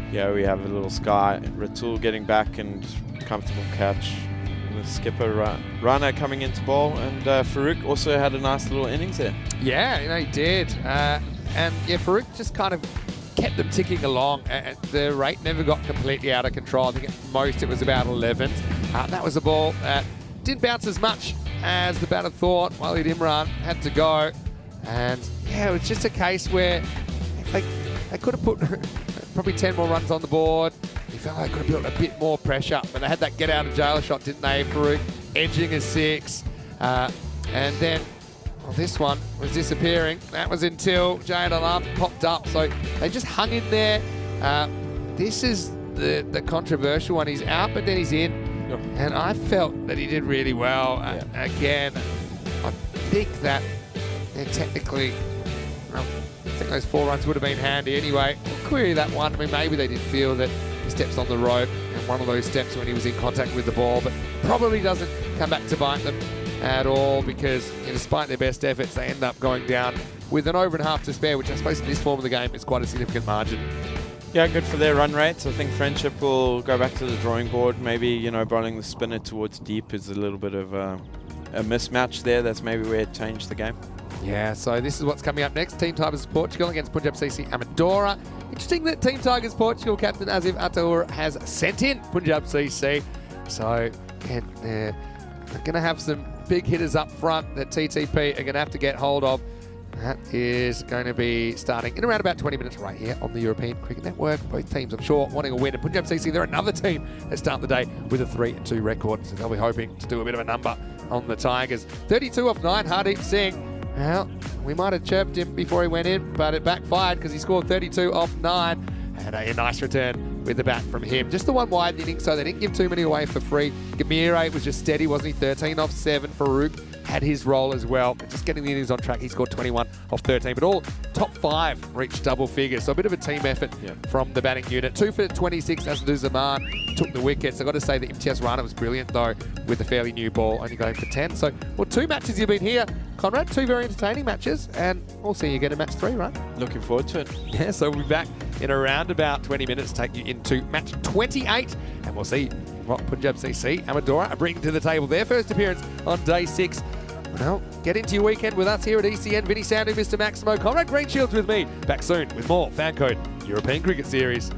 Here we have a little Sky, Ratul getting back and comfortable catch. The skipper Rana coming into ball, and Farouk also had a nice little innings there. Yeah, you know, he did. And yeah, Farouk just kind of kept them ticking along. The rate never got completely out of control. I think at most it was about 11. That was a ball that didn't bounce as much as the batter thought. Waleed Imran had to go. And yeah, it was just a case where if they could have put probably 10 more runs on the board. He felt like they could have built a bit more pressure. But they had that get out of jail shot, didn't they? Farouk edging a 6. And then this one was disappearing. That was until Jayad Alam popped up. So they just hung in there. This is the controversial one. He's out, but then he's in. Yep. And I felt that he did really well. Again, I think that they're technically... I think those 4 runs would have been handy anyway. We'll query that one. I mean, maybe they did feel that he steps on the rope and one of those steps when he was in contact with the ball, but probably doesn't come back to bite them at all because, you know, despite their best efforts, they end up going down with an over and a half to spare, which I suppose in this form of the game is quite a significant margin. Yeah, good for their run rates. I think Friendship will go back to the drawing board. Maybe, you know, bowling the spinner towards deep is a little bit of a mismatch there. That's maybe where it changed the game. Yeah, so this is what's coming up next. Team Tigers Portugal against Punjab CC Amadora. Interesting that Team Tigers Portugal captain Azif Ataur has sent in Punjab CC. So, again, they're going to have some big hitters up front that TTP are going to have to get hold of. That is going to be starting in around about 20 minutes right here on the European Cricket Network. Both teams, I'm sure, wanting a win. And Punjab CC, they're another team that start the day with a 3-2 record. So they'll be hoping to do a bit of a number on the Tigers. 32 off 9, Hardeep Singh. Well, we might have chirped him before he went in, but it backfired because he scored 32 off 9. And a nice return with the bat from him. Just the one wide inning, so they didn't give too many away for free. Gamire was just steady, wasn't he? 13 off 7. Farouk had his role as well. Just getting the innings on track, he scored 21 off 13. But all top 5 reached double figures. So a bit of a team effort from the batting unit. 2 for 26, Asadu Zaman took the wickets. I've got to say that Imtiaz Rana was brilliant, though, with a fairly new ball, only going for 10. So, well, 2 matches you've been here, Conrad. 2 very entertaining matches. And we'll see you get a match 3, right? Looking forward to it. Yeah, so we'll be back in around about 20 minutes, take you into match 28, and we'll see what Punjab CC Amadora are bringing to the table. Their first appearance on day 6 Well, get into your weekend with us here at ECN. Vinny Sandu, Mr. Maximo, Conrad Greenshields with me. Back soon with more FanCode European Cricket Series.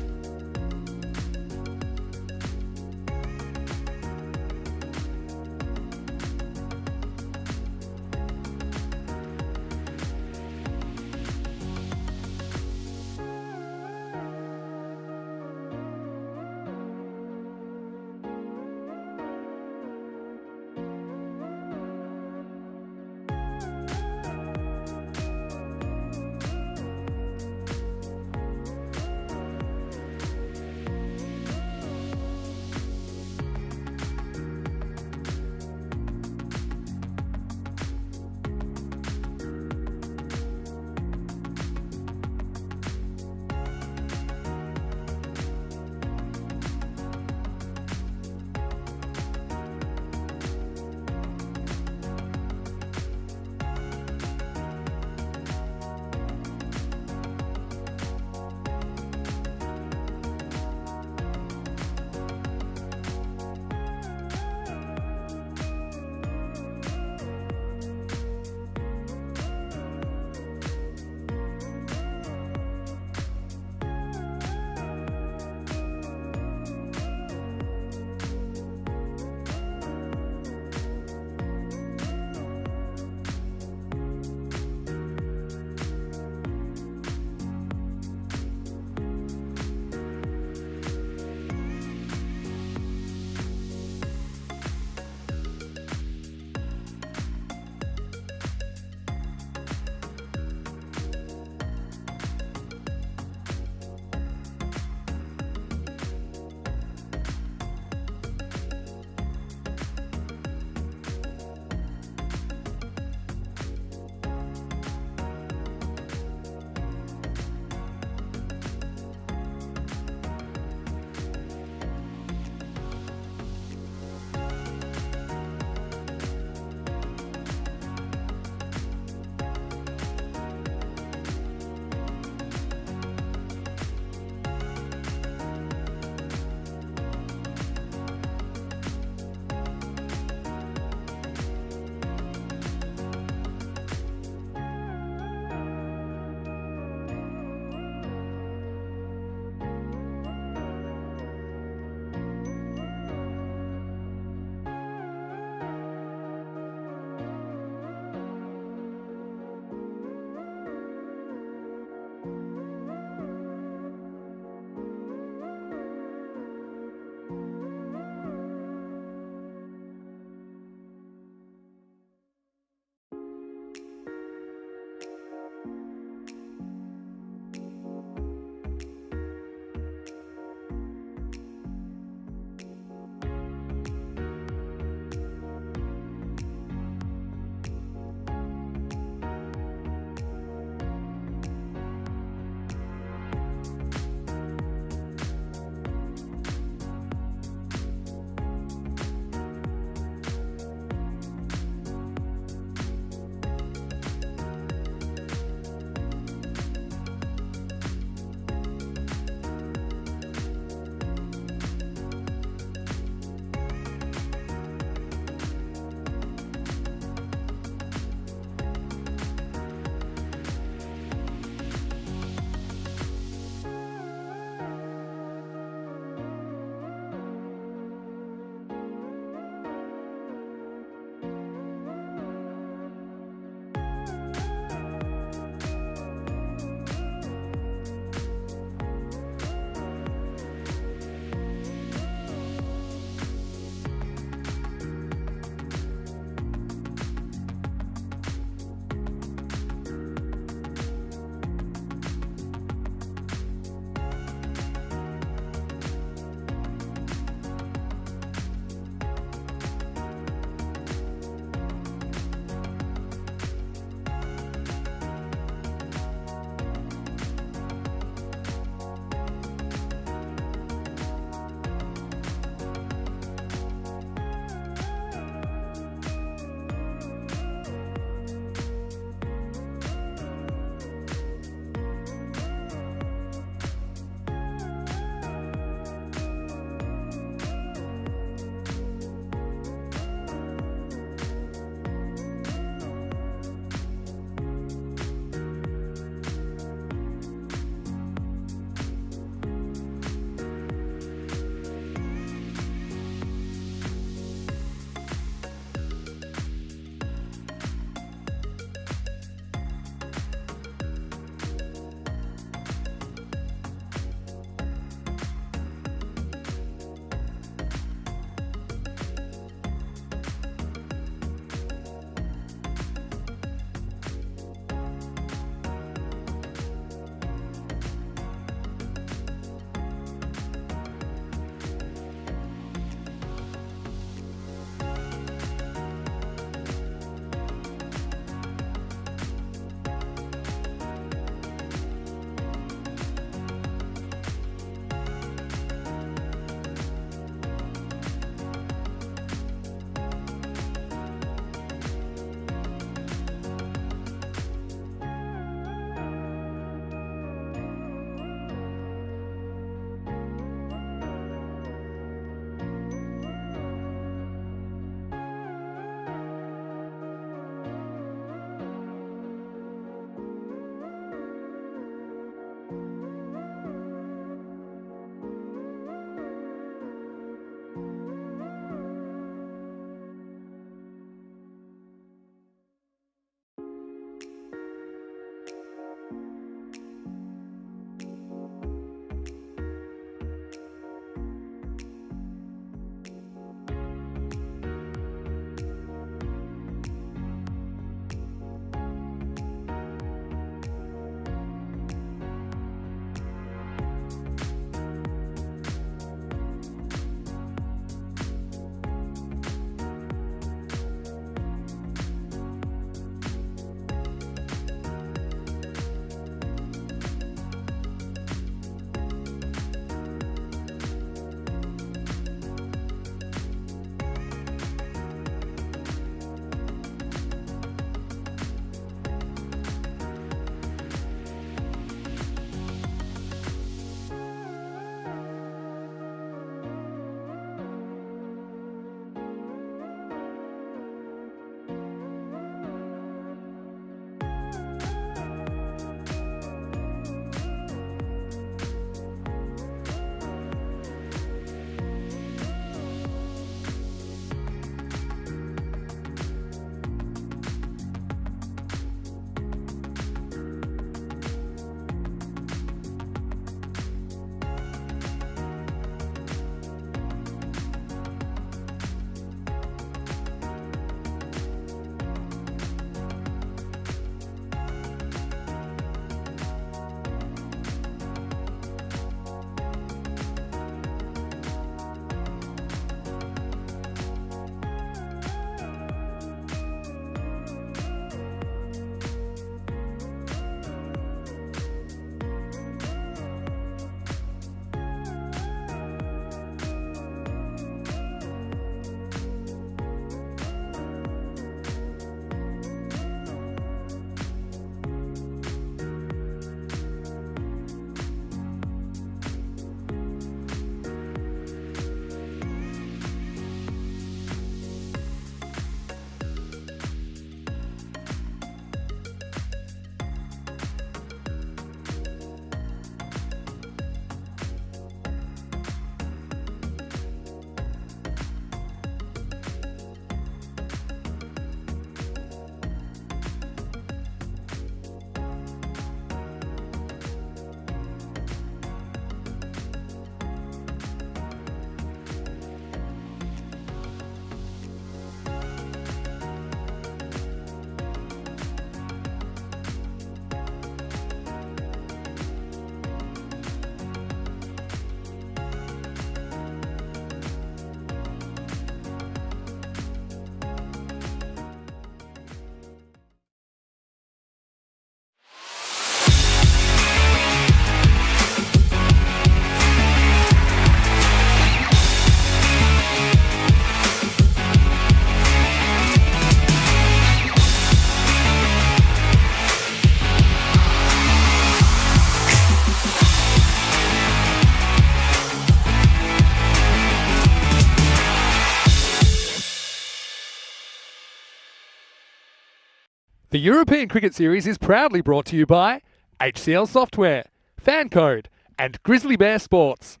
The European Cricket Series is proudly brought to you by HCL Software, FanCode, and Grizzly Bear Sports.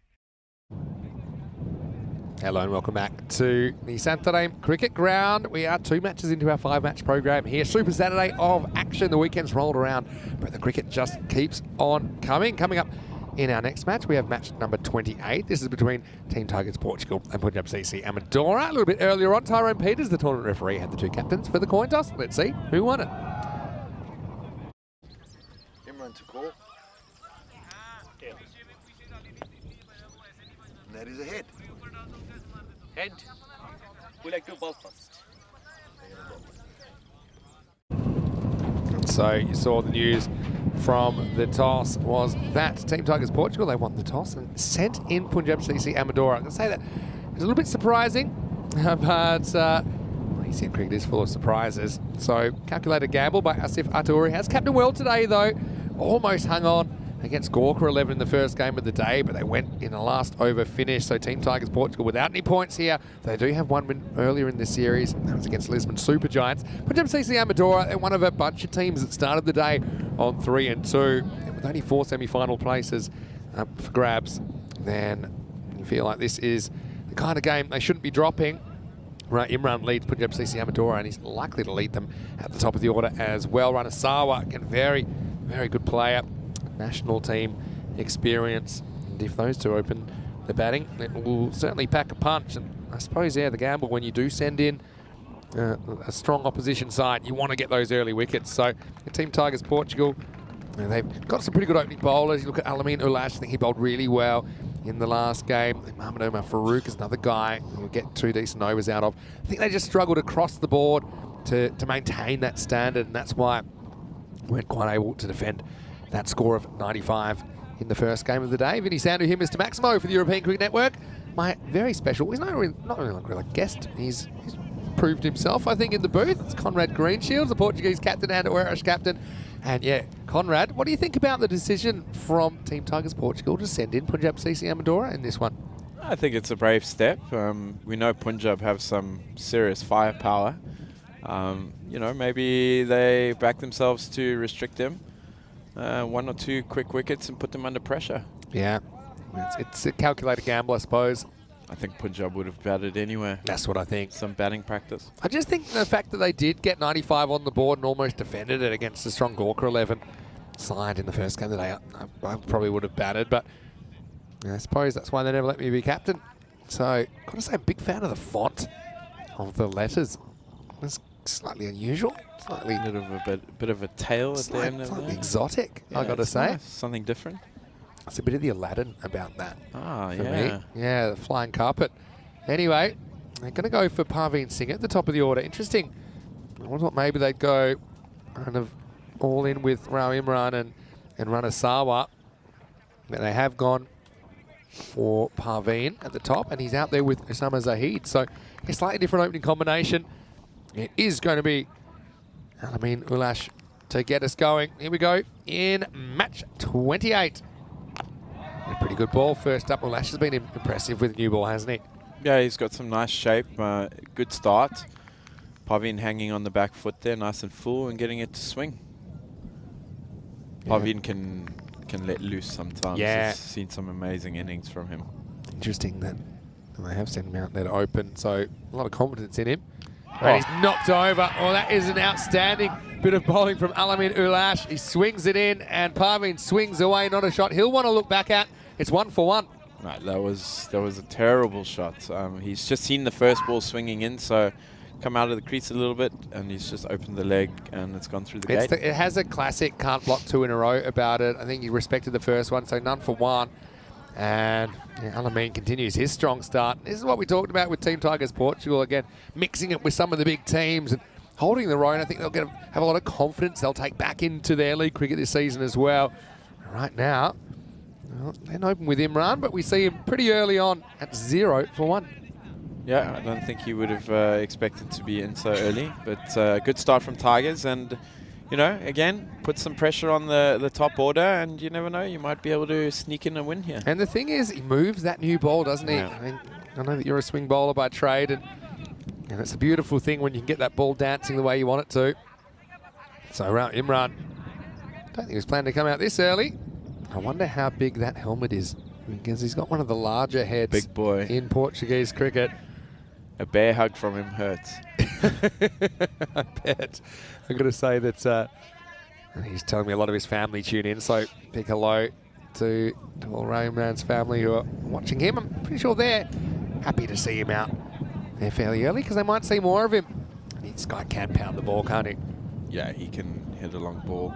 Hello and welcome back to the Santarem Cricket Ground. We are 2 matches into our 5-match program here. Super Saturday of action. The weekend's rolled around, but the cricket just keeps on coming. Coming up in our next match, we have match number 28. This is between Team Tigers Portugal and Punjab CC Amadora. A little bit earlier on, Tyrone Peters, the tournament referee, had the 2 captains for the coin toss. Let's see who won it. Imran to call. And that is a head. Head. We like to ball first. So you saw the news from the toss was that Team Tigers Portugal, they won the toss and sent in Punjab CC Amadora. I can say that it's a little bit surprising, but ECS cricket is full of surprises. So calculated gamble by Asif Atouri has captained well today though. Almost hung on against Gawker 11 in the first game of the day, but they went in a last over finish. So Team Tigers Portugal without any points here. They do have one win earlier in this series, and that was against Lisbon Super Giants. Punjab CC Amadora, they're one of a bunch of teams that started the day on 3-2, and with only 4 semi-final places up for grabs, then you feel like this is the kind of game they shouldn't be dropping. Right, Imran leads Punjab CC Amadora, and he's likely to lead them at the top of the order as well. Ranasawa, again, very, very good player. National team experience, and if those two open the batting, it will certainly pack a punch. And I suppose, yeah, the gamble when you do send in a strong opposition side, you want to get those early wickets. So the Team Tigers Portugal, they've got some pretty good opening bowlers. You look at Alamin Ulash, I think he bowled really well in the last game. Mohamed Omar Farouk is another guy who will get 2 decent overs out of. I think they just struggled across the board to maintain that standard, and that's why we weren't quite able to defend that score of 95 in the first game of the day. Vinny Sandu here, Mr. Maximo for the European Cricket Network. My very special, he's not really a guest, he's proved himself, I think, in the booth. It's Conrad Greenshields, the Portuguese captain and Irish captain. And yeah, Conrad, what do you think about the decision from Team Tigers Portugal to send in Punjab CC Amadora in this one? I think it's a brave step. We know Punjab have some serious firepower. You know, maybe they back themselves to restrict them. 1 or 2 quick wickets and put them under pressure. Yeah, it's a calculated gamble, I suppose. I think Punjab would have batted anywhere. That's what I think. Some batting practice. I just think the fact that they did get 95 on the board and almost defended it against the strong Gawker 11 side in the first game today, I probably would have batted, but I suppose that's why they never let me be captain. So, got to say, I'm a big fan of the font of the letters. It's slightly unusual. Slightly a bit of a tail at the end of it. Exotic, yeah, I got to say. Nice. Something different. It's a bit of the Aladdin about that. Ah, for yeah. me. Yeah, the flying carpet. Anyway, they're going to go for Parveen Singh at the top of the order. Interesting. I thought maybe they'd go kind of all in with Rao Imran and Ranasawa. But they have gone for Parveen at the top, and he's out there with Osama Zahid. So a slightly different opening combination. It is going to be Alamin Ulash to get us going. Here we go in match 28. A pretty good ball first up. Ulash has been impressive with the new ball, hasn't he? Yeah, he's got some nice shape. Good start. Parveen hanging on the back foot there, nice and full, and getting it to swing. Yeah. Parveen can let loose sometimes. Yeah. I've seen some amazing innings from him. Interesting that they have sent him out there to open, so a lot of confidence in him. And he's knocked over. Oh, that is an outstanding bit of bowling from Alamin Ulash. He swings it in, and Parveen swings away. Not a shot he'll want to look back at. It's 1 for 1. Right, that was a terrible shot. He's just seen the first ball swinging in, so come out of the crease a little bit, and he's just opened the leg, and it's gone through the gate. It has a classic can't block 2 in a row about it. I think he respected the first one, so none for 1. And yeah, Alamin continues his strong start. This is what we talked about with Team Tigers Portugal, again, mixing it with some of the big teams and holding their own. I think they'll have a lot of confidence they'll take back into their league cricket this season as well. Right now, well, they're open with Imran, but we see him pretty early on at 0 for 1. Yeah, I don't think he would have expected to be in so early, but good start from Tigers, and you know, again, put some pressure on the top order, and you never know, you might be able to sneak in a win here. And the thing is, he moves that new ball, doesn't he? Yeah. I mean, I know that you're a swing bowler by trade, and it's a beautiful thing when you can get that ball dancing the way you want it to. So Imran, don't think he was planning to come out this early. I wonder how big that helmet is, because he's got one of the larger heads. Big boy. In Portuguese cricket. A bear hug from him hurts. I bet. I've got to say that he's telling me a lot of his family tune in, so big hello to all Imran's family who are watching him. I'm pretty sure they're happy to see him out there fairly early, because they might see more of him. And this guy can pound the ball, can't he? Yeah, he can hit a long ball.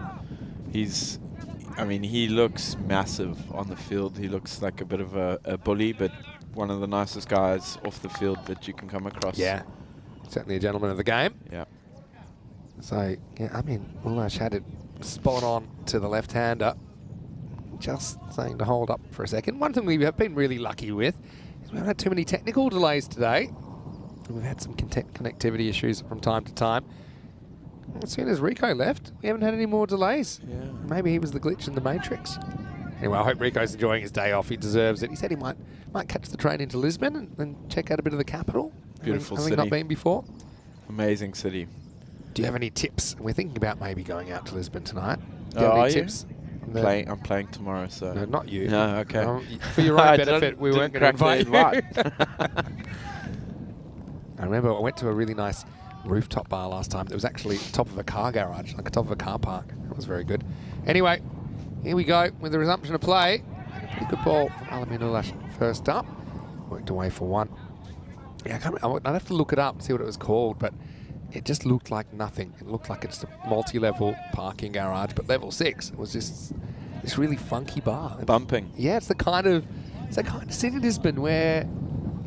I mean, he looks massive on the field. He looks like a bit of a bully, but one of the nicest guys off the field that you can come across. Yeah, certainly a gentleman of the game. Yeah. So, yeah, I mean, Ulash had it spot on to the left-hander. Just saying to hold up for a second. One thing we have been really lucky with is we haven't had too many technical delays today. We've had some connectivity issues from time to time. As soon as Rico left, we haven't had any more delays. Yeah. Maybe he was the glitch in the Matrix. Anyway, I hope Rico's enjoying his day off. He deserves it. He said he might catch the train into Lisbon and check out a bit of the capital. Beautiful having city. not been before. Amazing city. Do you have any tips? We're thinking about maybe going out to Lisbon tonight. Do you Oh, have are any you? tips? I'm playing tomorrow, so. No, not you. No, okay. For your own benefit, we weren't going to invite you. I remember I went to a really nice rooftop bar last time. It was actually top of a car garage, like the top of a car park. That was very good. Anyway, here we go with the resumption of play. And a pretty good ball from Alamin Ulash first up. Worked away for one. Yeah, I'd have to look it up and see what it was called, but it just looked like nothing. It looked like it's a multi-level parking garage, but level 6. It was just this really funky bar. Bumping. Yeah, it's the kind of city, Lisbon, where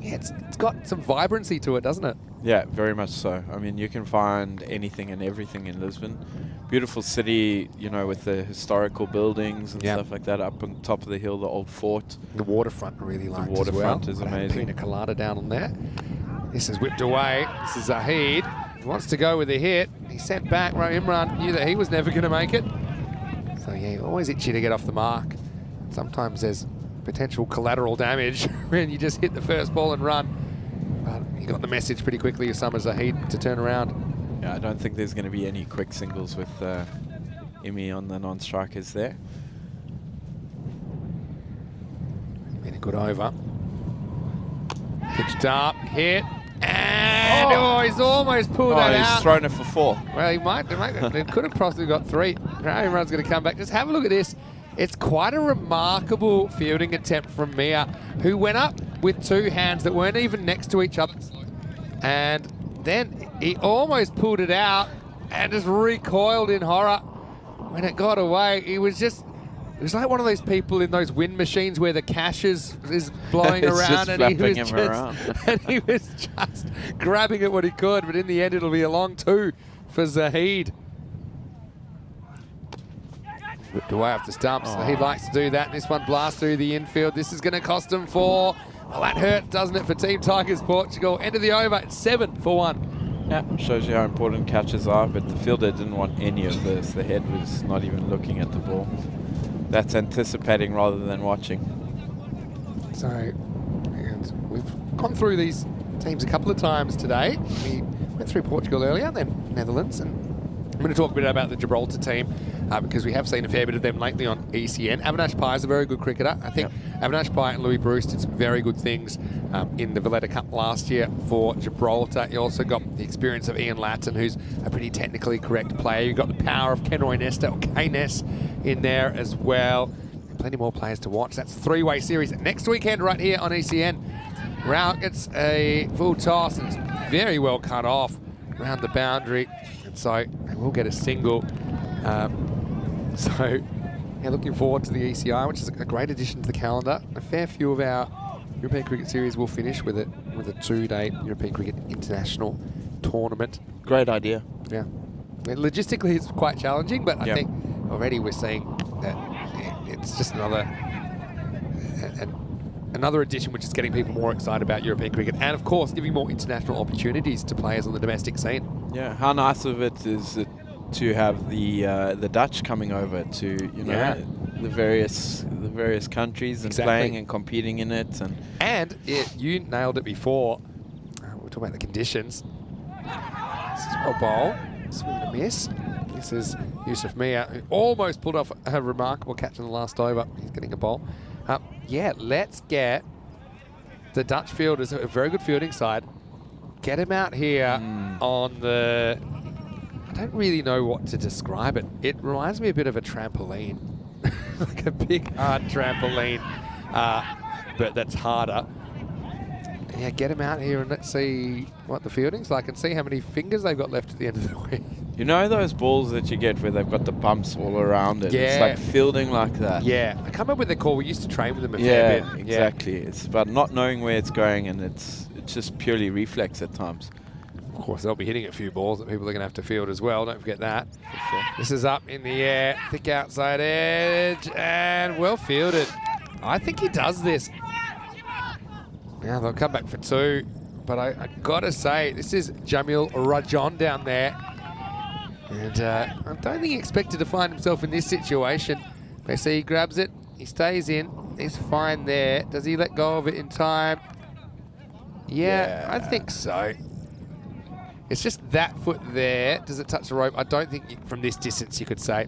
it's got some vibrancy to it, doesn't it? Yeah, very much so. I mean, you can find anything and everything in Lisbon. Beautiful city, you know, with the historical buildings and stuff like that. Up on top of the hill, the old fort. The waterfront I really liked The waterfront as well. is amazing. Pina colada down on there. This is whipped away. This is Zahid. He wants to go with a hit. He sent back. Imran knew that he was never going to make it. So yeah, always itchy to get off the mark. Sometimes there's potential collateral damage when you just hit the first ball and run. But he got the message pretty quickly of Summer Zahid to turn around. Yeah, I don't think there's going to be any quick singles with Imi on the non-strikers there. Been a good over. Pitched up, hit, and he's almost pulled that out. He's thrown it for 4. Well, he might. They could have possibly got 3. Imran's going to come back. Just have a look at this. It's quite a remarkable fielding attempt from Mia, who went up with 2 hands that weren't even next to each other. And then he almost pulled it out and just recoiled in horror. When it got away, it was like one of those people in those wind machines where the cash is blowing around, and he was just grabbing at what he could. But in the end, it'll be a long 2 for Zahid. Whipped away off the stumps. He likes to do that. This one blasts through the infield. This is going to cost him 4. Well, that hurts, doesn't it, for Team Tigers Portugal? End of the over. It's 7 for 1. Yeah, shows you how important catches are, but the fielder didn't want any of this. The head was not even looking at the ball. That's anticipating rather than watching. So, and we've gone through these teams a couple of times today. We went through Portugal earlier, then Netherlands, and I'm going to talk a bit about the Gibraltar team because we have seen a fair bit of them lately on ECN. Avinash Pai is a very good cricketer. I think Avinash Pai and Louis Bruce did some very good things in the Valletta Cup last year for Gibraltar. You also got the experience of Ian Latton, who's a pretty technically correct player. You've got the power of Kenroy Nesta, or K-Ness, in there as well. Plenty more players to watch. That's a 3-way series next weekend right here on ECN. Rao gets a full toss and it's very well cut off around the boundary. So they will get a single. So yeah, looking forward to the ECI, which is a great addition to the calendar. A fair few of our European Cricket Series will finish with a 2-day European Cricket International Tournament. Great idea. Yeah. Logistically, it's quite challenging, but I think already we're seeing that it's just another addition which is getting people more excited about European cricket, and of course giving more international opportunities to players on the domestic scene. Yeah, how nice of it is it to have the Dutch coming over to the various countries and playing and competing in it, and you nailed it before. We're talking about the conditions. This is well bowl, swing and a miss. This is Yusuf Mia, who almost pulled off a remarkable catch in the last over. He's getting a bowl. Yeah, let's get the Dutch fielders, a very good fielding side, get him out here on the... I don't really know what to describe it. It reminds me a bit of a trampoline. Like a big, hard trampoline, but that's harder. Yeah, get him out here and let's see what the fielding's like and see how many fingers they've got left at the end of the week. You know those balls that you get where they've got the bumps all around it? Yeah. It's like fielding like that. Yeah, I can't remember what they're called. We used to train with them a fair bit. Exactly. It's about not knowing where it's going, and it's just purely reflex at times. Of course, they'll be hitting a few balls that people are going to have to field as well. Don't forget that. For sure. This is up in the air, thick outside edge, and well fielded. I think he does this. Now they'll come back for 2, but I got to say, this is Jamil Rajan down there. And I don't think he expected to find himself in this situation. They see he grabs it, he stays in, he's fine there. Does he let go of it in time? Yeah, I think so. It's just that foot there. Does it touch the rope? I don't think from this distance you could say.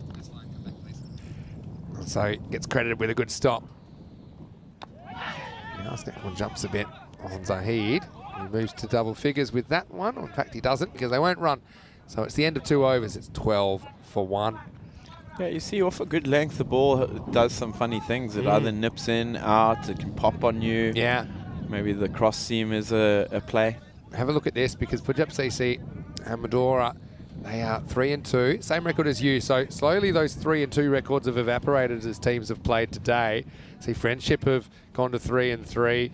So he gets credited with a good stop. Now Snapple jumps a bit on Zahid. He moves to double figures with that one. In fact, he doesn't because they won't run. So it's the end of 2 overs. It's 12 for 1. Yeah, you see off a good length, the ball does some funny things. It either nips in, out, it can pop on you. Yeah. Maybe the cross seam is a play. Have a look at this because Punjab CC and Medora, they are 3 and 2. Same record as you. So slowly those 3 and 2 records have evaporated as teams have played today. See, Friendship have gone to 3 and 3.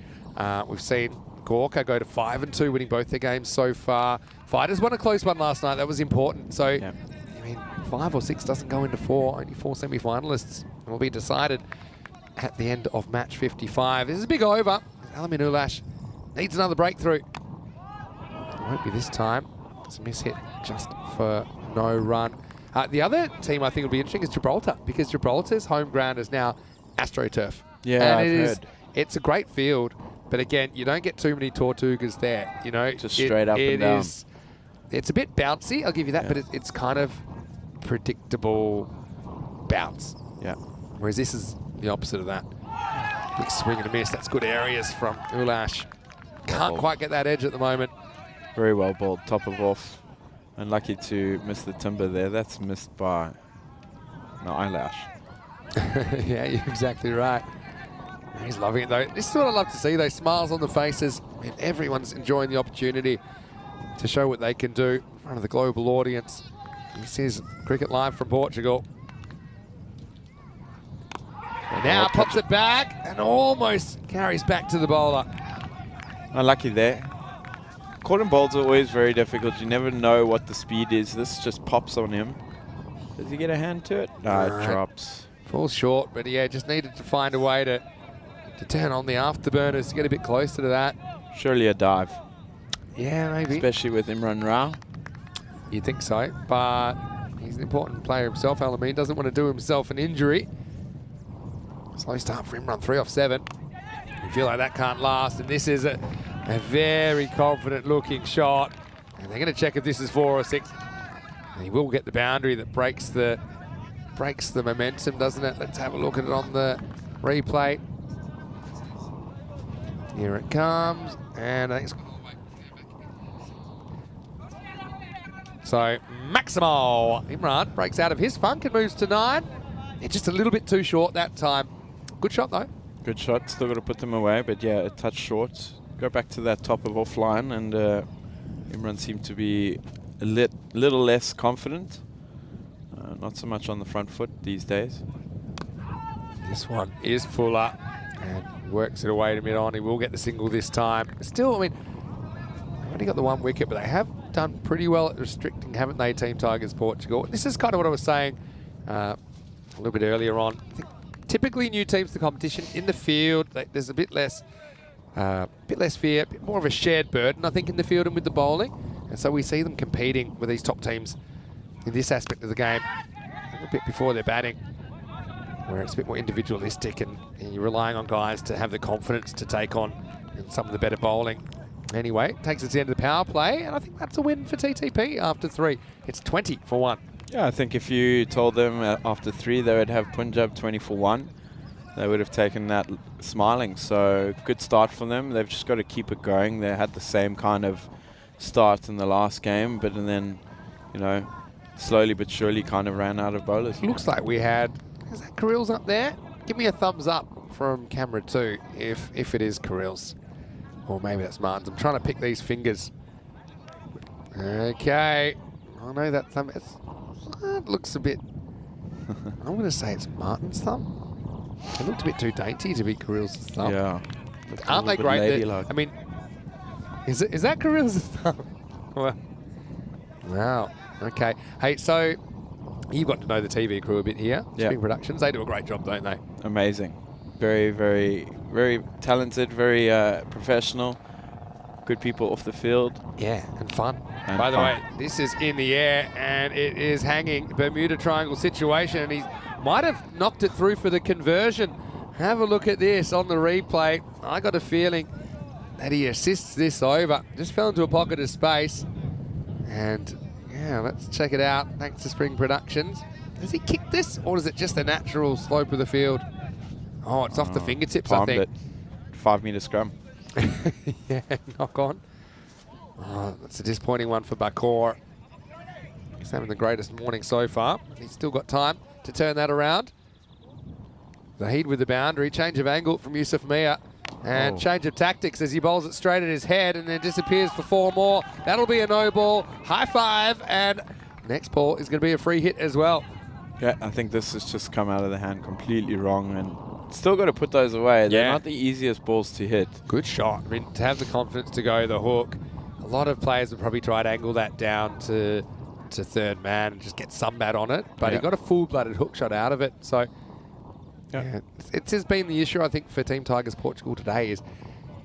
We've seen Gorka go to 5 and 2, winning both their games so far. Fighters won a close one last night. That was important. So, I mean, 5 or 6 doesn't go into 4. Only 4 semi-finalists will be decided at the end of match 55. This is a big over. Alamin Ulash needs another breakthrough. It won't be this time. It's a miss hit just for no run. The other team I think will be interesting is Gibraltar, because Gibraltar's home ground is now AstroTurf. Yeah, and I've heard. It's a great field, but again, you don't get too many Tortugas there. You know, just straight up and down. It's a bit bouncy, I'll give you that, but it's kind of predictable bounce. Yeah. Whereas this is the opposite of that. Big swing and a miss. That's good areas from Ulash. Can't quite get that edge at the moment. Very well bowled, top of off. Unlucky to miss the timber there. That's missed by an eyelash. Yeah, you're exactly right. He's loving it though. This is what I love to see, those smiles on the faces. I mean, everyone's enjoying the opportunity to show what they can do in front of the global audience. This is Cricket Live from Portugal. And now pops it back and almost carries back to the bowler. Unlucky there. Caught bowls are always very difficult. You never know what the speed is. This just pops on him. Does he get a hand to it? No, it drops. Falls short, but yeah, just needed to find a way to turn on the afterburners to get a bit closer to that. Surely a dive. Yeah, maybe. Especially with Imran Rao. You'd think so, but he's an important player himself. Alamin doesn't want to do himself an injury. Slow start for Imran, 3 off 7. You feel like that can't last, and this is a very confident looking shot. And they're going to check if this is 4 or 6. And he will get the boundary that breaks the momentum, doesn't it? Let's have a look at it on the replay. Here it comes, and I think it's... So Maximo Imran breaks out of his funk and moves to 9. It's just a little bit too short that time. Good shot though. Good shot. Still got to put them away, but yeah, a touch short. Go back to that top of offline, and Imran seemed to be a little less confident. Not so much on the front foot these days. This one is Fuller and works it away to mid-on. He will get the single this time. Still, I mean, they've only got the 1 wicket, but they have done pretty well at restricting, haven't they, Team Tigers Portugal? This is kind of what I was saying a little bit earlier on. I think typically new teams to competition in the field, there's a bit less fear, a bit more of a shared burden, I think, in the field and with the bowling. And so we see them competing with these top teams in this aspect of the game a little bit before they're batting, where it's a bit more individualistic and you're relying on guys to have the confidence to take on some of the better bowling. Anyway, it takes us to the end of the power play, and I think that's a win for TTP after 3. It's 20 for 1. Yeah, I think if you told them after 3 they would have Punjab 20-1, they would have taken that smiling. So good start for them. They've just got to keep it going. They had the same kind of start in the last game, but then, you know, slowly but surely kind of ran out of bowlers. Looks like we had, is that Kirill's up there? Give me a thumbs up from camera 2 if it is Kirill's. Or maybe that's Martin's. I'm trying to pick these fingers. Okay. I know that thumb. It looks a bit, I'm going to say it's Martin's thumb. It looked a bit too dainty to be Kirill's thumb. Yeah. Aren't they great? Ladylike. I mean, is that Kirill's thumb? Well, wow. Okay. Hey, so you've got to know the TV crew a bit here. Yeah. Spring Productions. They do a great job, don't they? Amazing. Very, very, very talented, very professional. Good people off the field. Yeah, and fun. And By the fun. way, this is in the air and it is hanging. Bermuda Triangle situation, and he might have knocked it through for the conversion. Have a look at this on the replay. I got a feeling that he assists this over. Just fell into a pocket of space. And yeah, let's check it out. Thanks to Spring Productions. Does he kick this, or is it just the natural slope of the field? Oh, it's off the fingertips, I Palmed think. it. 5 metre scrum. Yeah, knock on. Oh, that's a disappointing one for Bakor. He's having the greatest morning so far. He's still got time to turn that around. Zahid with the boundary. Change of angle from Yusuf Mia. And change of tactics as he bowls it straight at his head and then disappears for 4 more. That'll be a no ball. High five. And next ball is going to be a free hit as well. Yeah, I think this has just come out of the hand completely wrong, and still got to put those away. They're not the easiest balls to hit. Good shot. I mean, to have the confidence to go the hook, a lot of players would probably try to angle that down to third man and just get some bat on it, but he got a full-blooded hook shot out of it. So yeah, it's just been the issue, I think, for Team Tigers Portugal today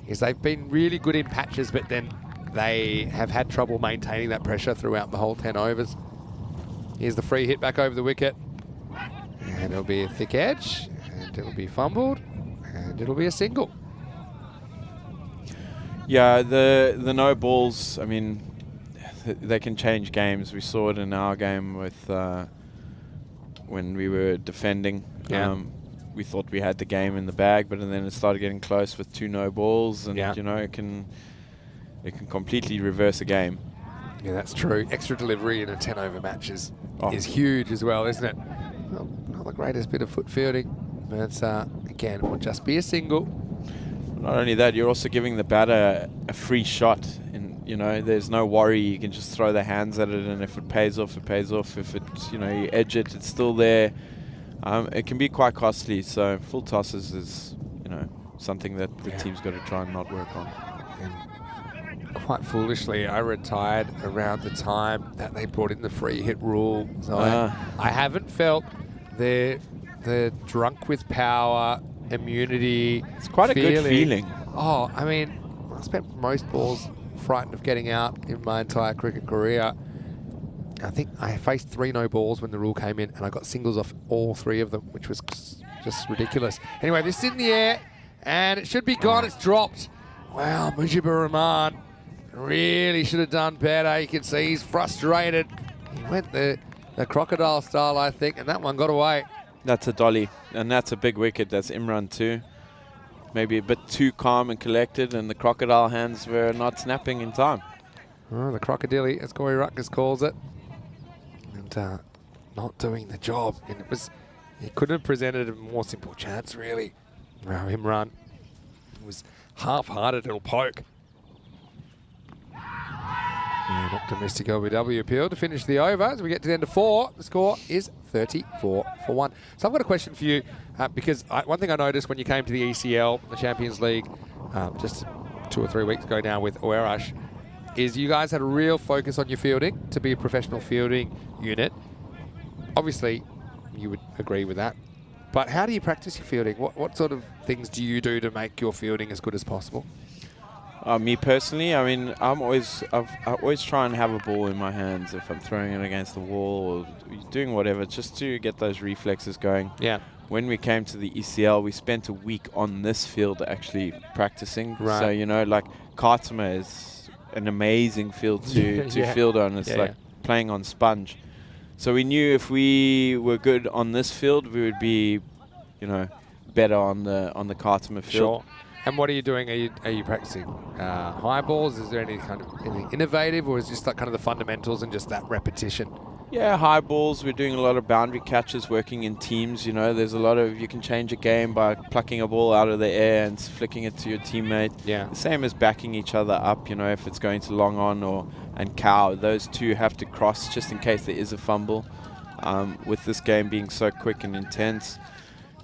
is they've been really good in patches, but then they have had trouble maintaining that pressure throughout the whole 10 overs. Here's the free hit back over the wicket. And it'll be a thick edge, and it'll be fumbled, and it'll be a single. Yeah, the no balls, I mean, they can change games. We saw it in our game with when we were defending. Yeah. We thought we had the game in the bag, but then it started getting close with 2 no balls, and you know, it can completely reverse a game. Yeah, that's true. Extra delivery in a 10 over match is huge as well, isn't it? Well, not the greatest bit of foot fielding, but again, it will just be a single. Not only that, you're also giving the batter a free shot, and you know, there's no worry. You can just throw the hands at it, and if it pays off, it pays off. If it, you know, you edge it, it's still there. It can be quite costly. So full tosses is, you know, something that the team's got to try and not work on. And quite foolishly, I retired around the time that they brought in the free hit rule. So I haven't felt the drunk with power, immunity. It's quite a good feeling. Oh, I mean, I spent most balls frightened of getting out in my entire cricket career. I think I faced 3 no balls when the rule came in, and I got singles off all 3 of them, which was just ridiculous. Anyway, this is in the air, and it should be gone. It's dropped. Wow, Mujibur Rahman really should have done better. You can see he's frustrated. He went the crocodile style, I think, and that one got away. That's a dolly, and that's a big wicket. That's Imran too. Maybe a bit too calm and collected, and the crocodile hands were not snapping in time. Oh, the crocodile, as Corey Rutgers calls it. And not doing the job. And he couldn't have presented a more simple chance, really. Wow, Imran was half-hearted little poke. An optimistic LBW appeal to finish the over. As we get to the end of 4, the score is 34 for 1. So I've got a question for you, because one thing I noticed when you came to the ECL, the Champions League, just 2 or 3 weeks ago now with Oerash, is you guys had a real focus on your fielding to be a professional fielding unit. Obviously, you would agree with that. But how do you practice your fielding? What sort of things do you do to make your fielding as good as possible? Me personally, I mean, I always try and have a ball in my hands if I'm throwing it against the wall or doing whatever, just to get those reflexes going. Yeah. When we came to the ECL, we spent a week on this field actually practicing. Right. So, you know, like Kartama is an amazing field to field on. It's like playing on sponge. So we knew if we were good on this field, we would be, better on the Cartama field. Sure. And what are you doing? Are you practicing high balls? Is there any kind of anything innovative, or is it just like kind of the fundamentals and just that repetition? Yeah, high balls. We're doing a lot of boundary catches, working in teams. There's a lot of, you can change a game by plucking a ball out of the air and flicking it to your teammate. Yeah. The same as backing each other up, if it's going to long on and cow. Those two have to cross just in case there is a fumble. With this game being so quick and intense,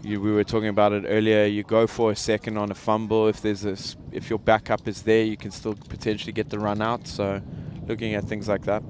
we were talking about it earlier. You go for a second on a fumble. If your backup is there, you can still potentially get the run out. So looking at things like that.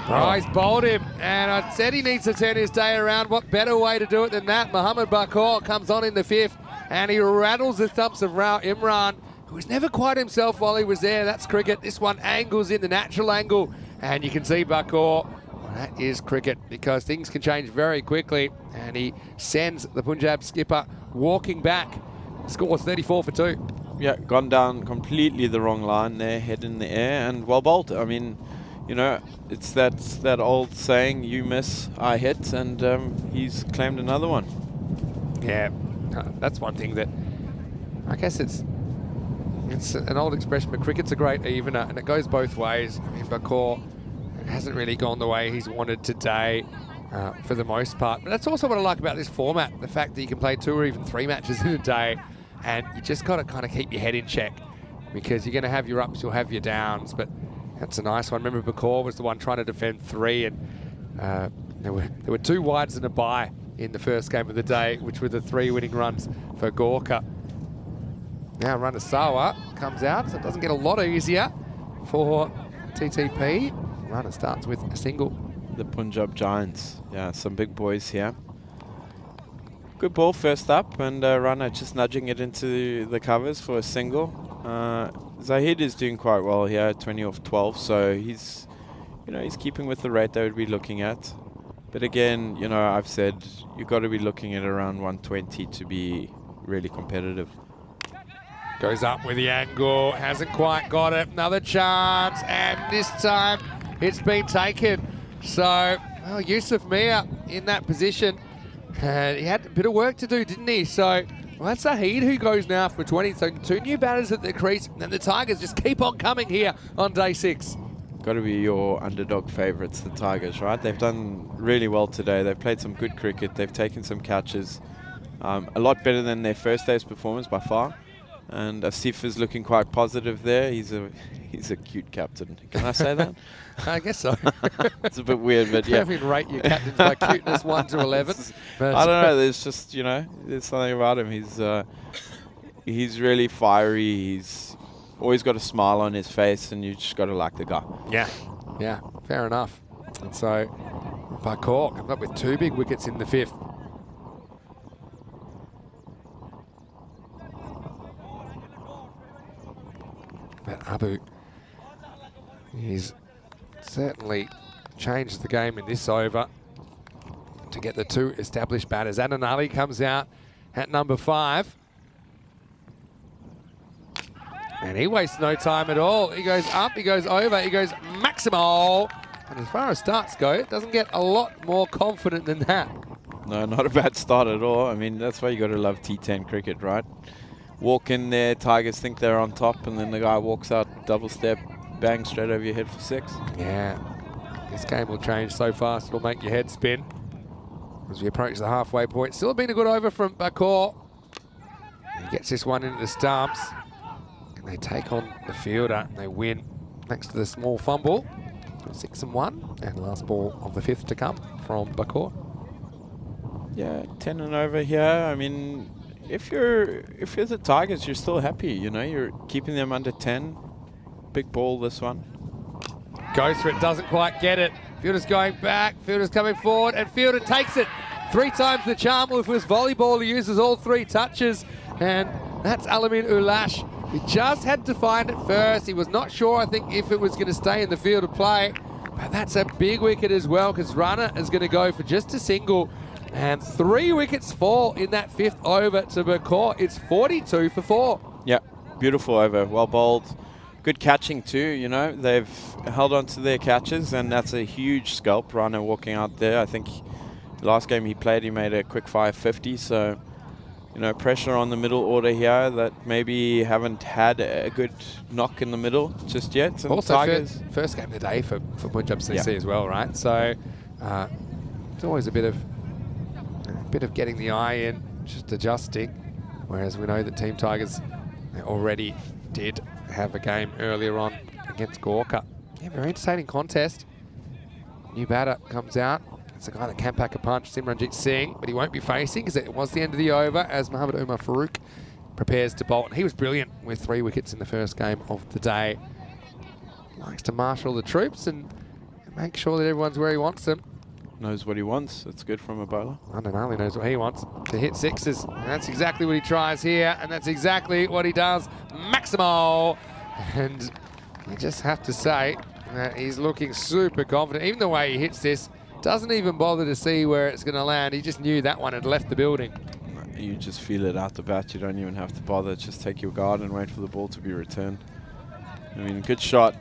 Oh, he's bowled him, and I said he needs to turn his day around. What better way to do it than that? Mohammed Bakor comes on in the 5th, and he rattles the thumps of Rao Imran, who was never quite himself while he was there. That's cricket. This one angles in the natural angle, and you can see Bakor. Well, that is cricket, because things can change very quickly, and he sends the Punjab skipper walking back. The score is 34 for 2. Yeah, gone down completely the wrong line there, head in the air, and well bowled. I mean, it's that old saying, you miss, I hit, and he's claimed another one. Yeah, that's one thing that I guess it's an old expression, but cricket's a great evener, and it goes both ways. I mean, Bakor hasn't really gone the way he's wanted today for the most part. But that's also what I like about this format, the fact that you can play 2 or even 3 matches in a day, and you just got to kind of keep your head in check, because you're going to have your ups, you'll have your downs, but that's a nice one. Remember, Bakor was the one trying to defend 3, and there were 2 wides and a bye in the first game of the day, which were the 3 winning runs for Gorka. Now Runner comes out, so it doesn't get a lot easier for TTP. Runner starts with a single. The Punjab Giants. Yeah, some big boys here. Good ball first up, and Runner just nudging it into the covers for a single. Zahid is doing quite well here, 20 off 12, so he's keeping with the rate they would be looking at. But again, I've said you've got to be looking at around 120 to be really competitive. Goes up with the angle, hasn't quite got it. Another chance, and this time it's been taken. So, Yusuf Mia in that position. And he had a bit of work to do, didn't he? So, that's Zahid who goes now for 20. So 2 new batters at the crease, and the Tigers just keep on coming here on day 6. Got to be your underdog favourites, the Tigers, right? They've done really well today. They've played some good cricket. They've taken some catches. A lot better than their first day's performance by far. And Asif is looking quite positive there. He's a cute captain. Can I say that? I guess so. It's a bit weird, but yeah. I mean, rate your captains by cuteness 1 to 11. I don't know. There's just, there's something about him. He's really fiery. He's always got a smile on his face, and you just got to like the guy. Yeah, fair enough. And so Bakor comes up with 2 big wickets in the 5th. But Abu, he's certainly changed the game in this over to get the 2 established batters. Adnan Ali comes out at number 5. And he wastes no time at all. He goes up, he goes over, he goes maximal. And as far as starts go, it doesn't get a lot more confident than that. No, not a bad start at all. I mean, that's why you got to love T10 cricket, right? Walk in there, Tigers think they're on top, and then the guy walks out, double step, bang, straight over your head for 6. Yeah, this game will change so fast, it'll make your head spin as we approach the halfway point. Still been a good over from Bakor. He gets this one into the stumps, and they take on the fielder, and they win thanks to the small fumble. 6-1, and last ball of the 5th to come from Bakor. Yeah, 10 and over here. I mean, if you're the Tigers, you're still happy. You're keeping them under 10. Big ball, this one. Goes for it, doesn't quite get it. Fielder's going back, Fielder's coming forward, and Fielder takes it. 3 times the charm. If it was volleyball, he uses all 3 touches, and that's Alamin Ulash. He just had to find it first. He was not sure, I think, if it was going to stay in the field of play. But that's a big wicket as well, because Runner is going to go for just a single. And 3 wickets fall in that 5th over to Bakor. It's 42 for 4. Yeah, beautiful over. Well bowled. good catching too, you know. They've held on to their catches, and that's a huge scalp. Rhino walking out there. I think the last game he played, he made a quick 550. So, you know, pressure on the middle order here that maybe haven't had a good knock in the middle just yet. And Also, Tigers, first game of the day for Punjab CC as well, right? So it's always a bit of getting the eye in, just adjusting. Whereas we know that Team Tigers already did have a game earlier on against Gorka. Yeah, very entertaining contest. New batter comes out. It's a guy that can pack a punch, Simranjit Singh, but he won't be facing because it was the end of the over as Muhammad Umar Farooq prepares to bolt. And he was brilliant with 3 wickets in the first game of the day. Likes to marshal the troops and make sure that everyone's where he wants them. knows what he wants. That's good from a bowler. Undeniably knows what he wants, to hit sixes. And that's exactly what he tries here, and that's exactly what he does. Maximo! And you just have to say that he's looking super confident. Even the way he hits this, doesn't even bother to see where it's going to land. He just knew that one had left the building. You just feel it out the bat. You don't even have to bother. Just take your guard and wait for the ball to be returned. I mean, good shot.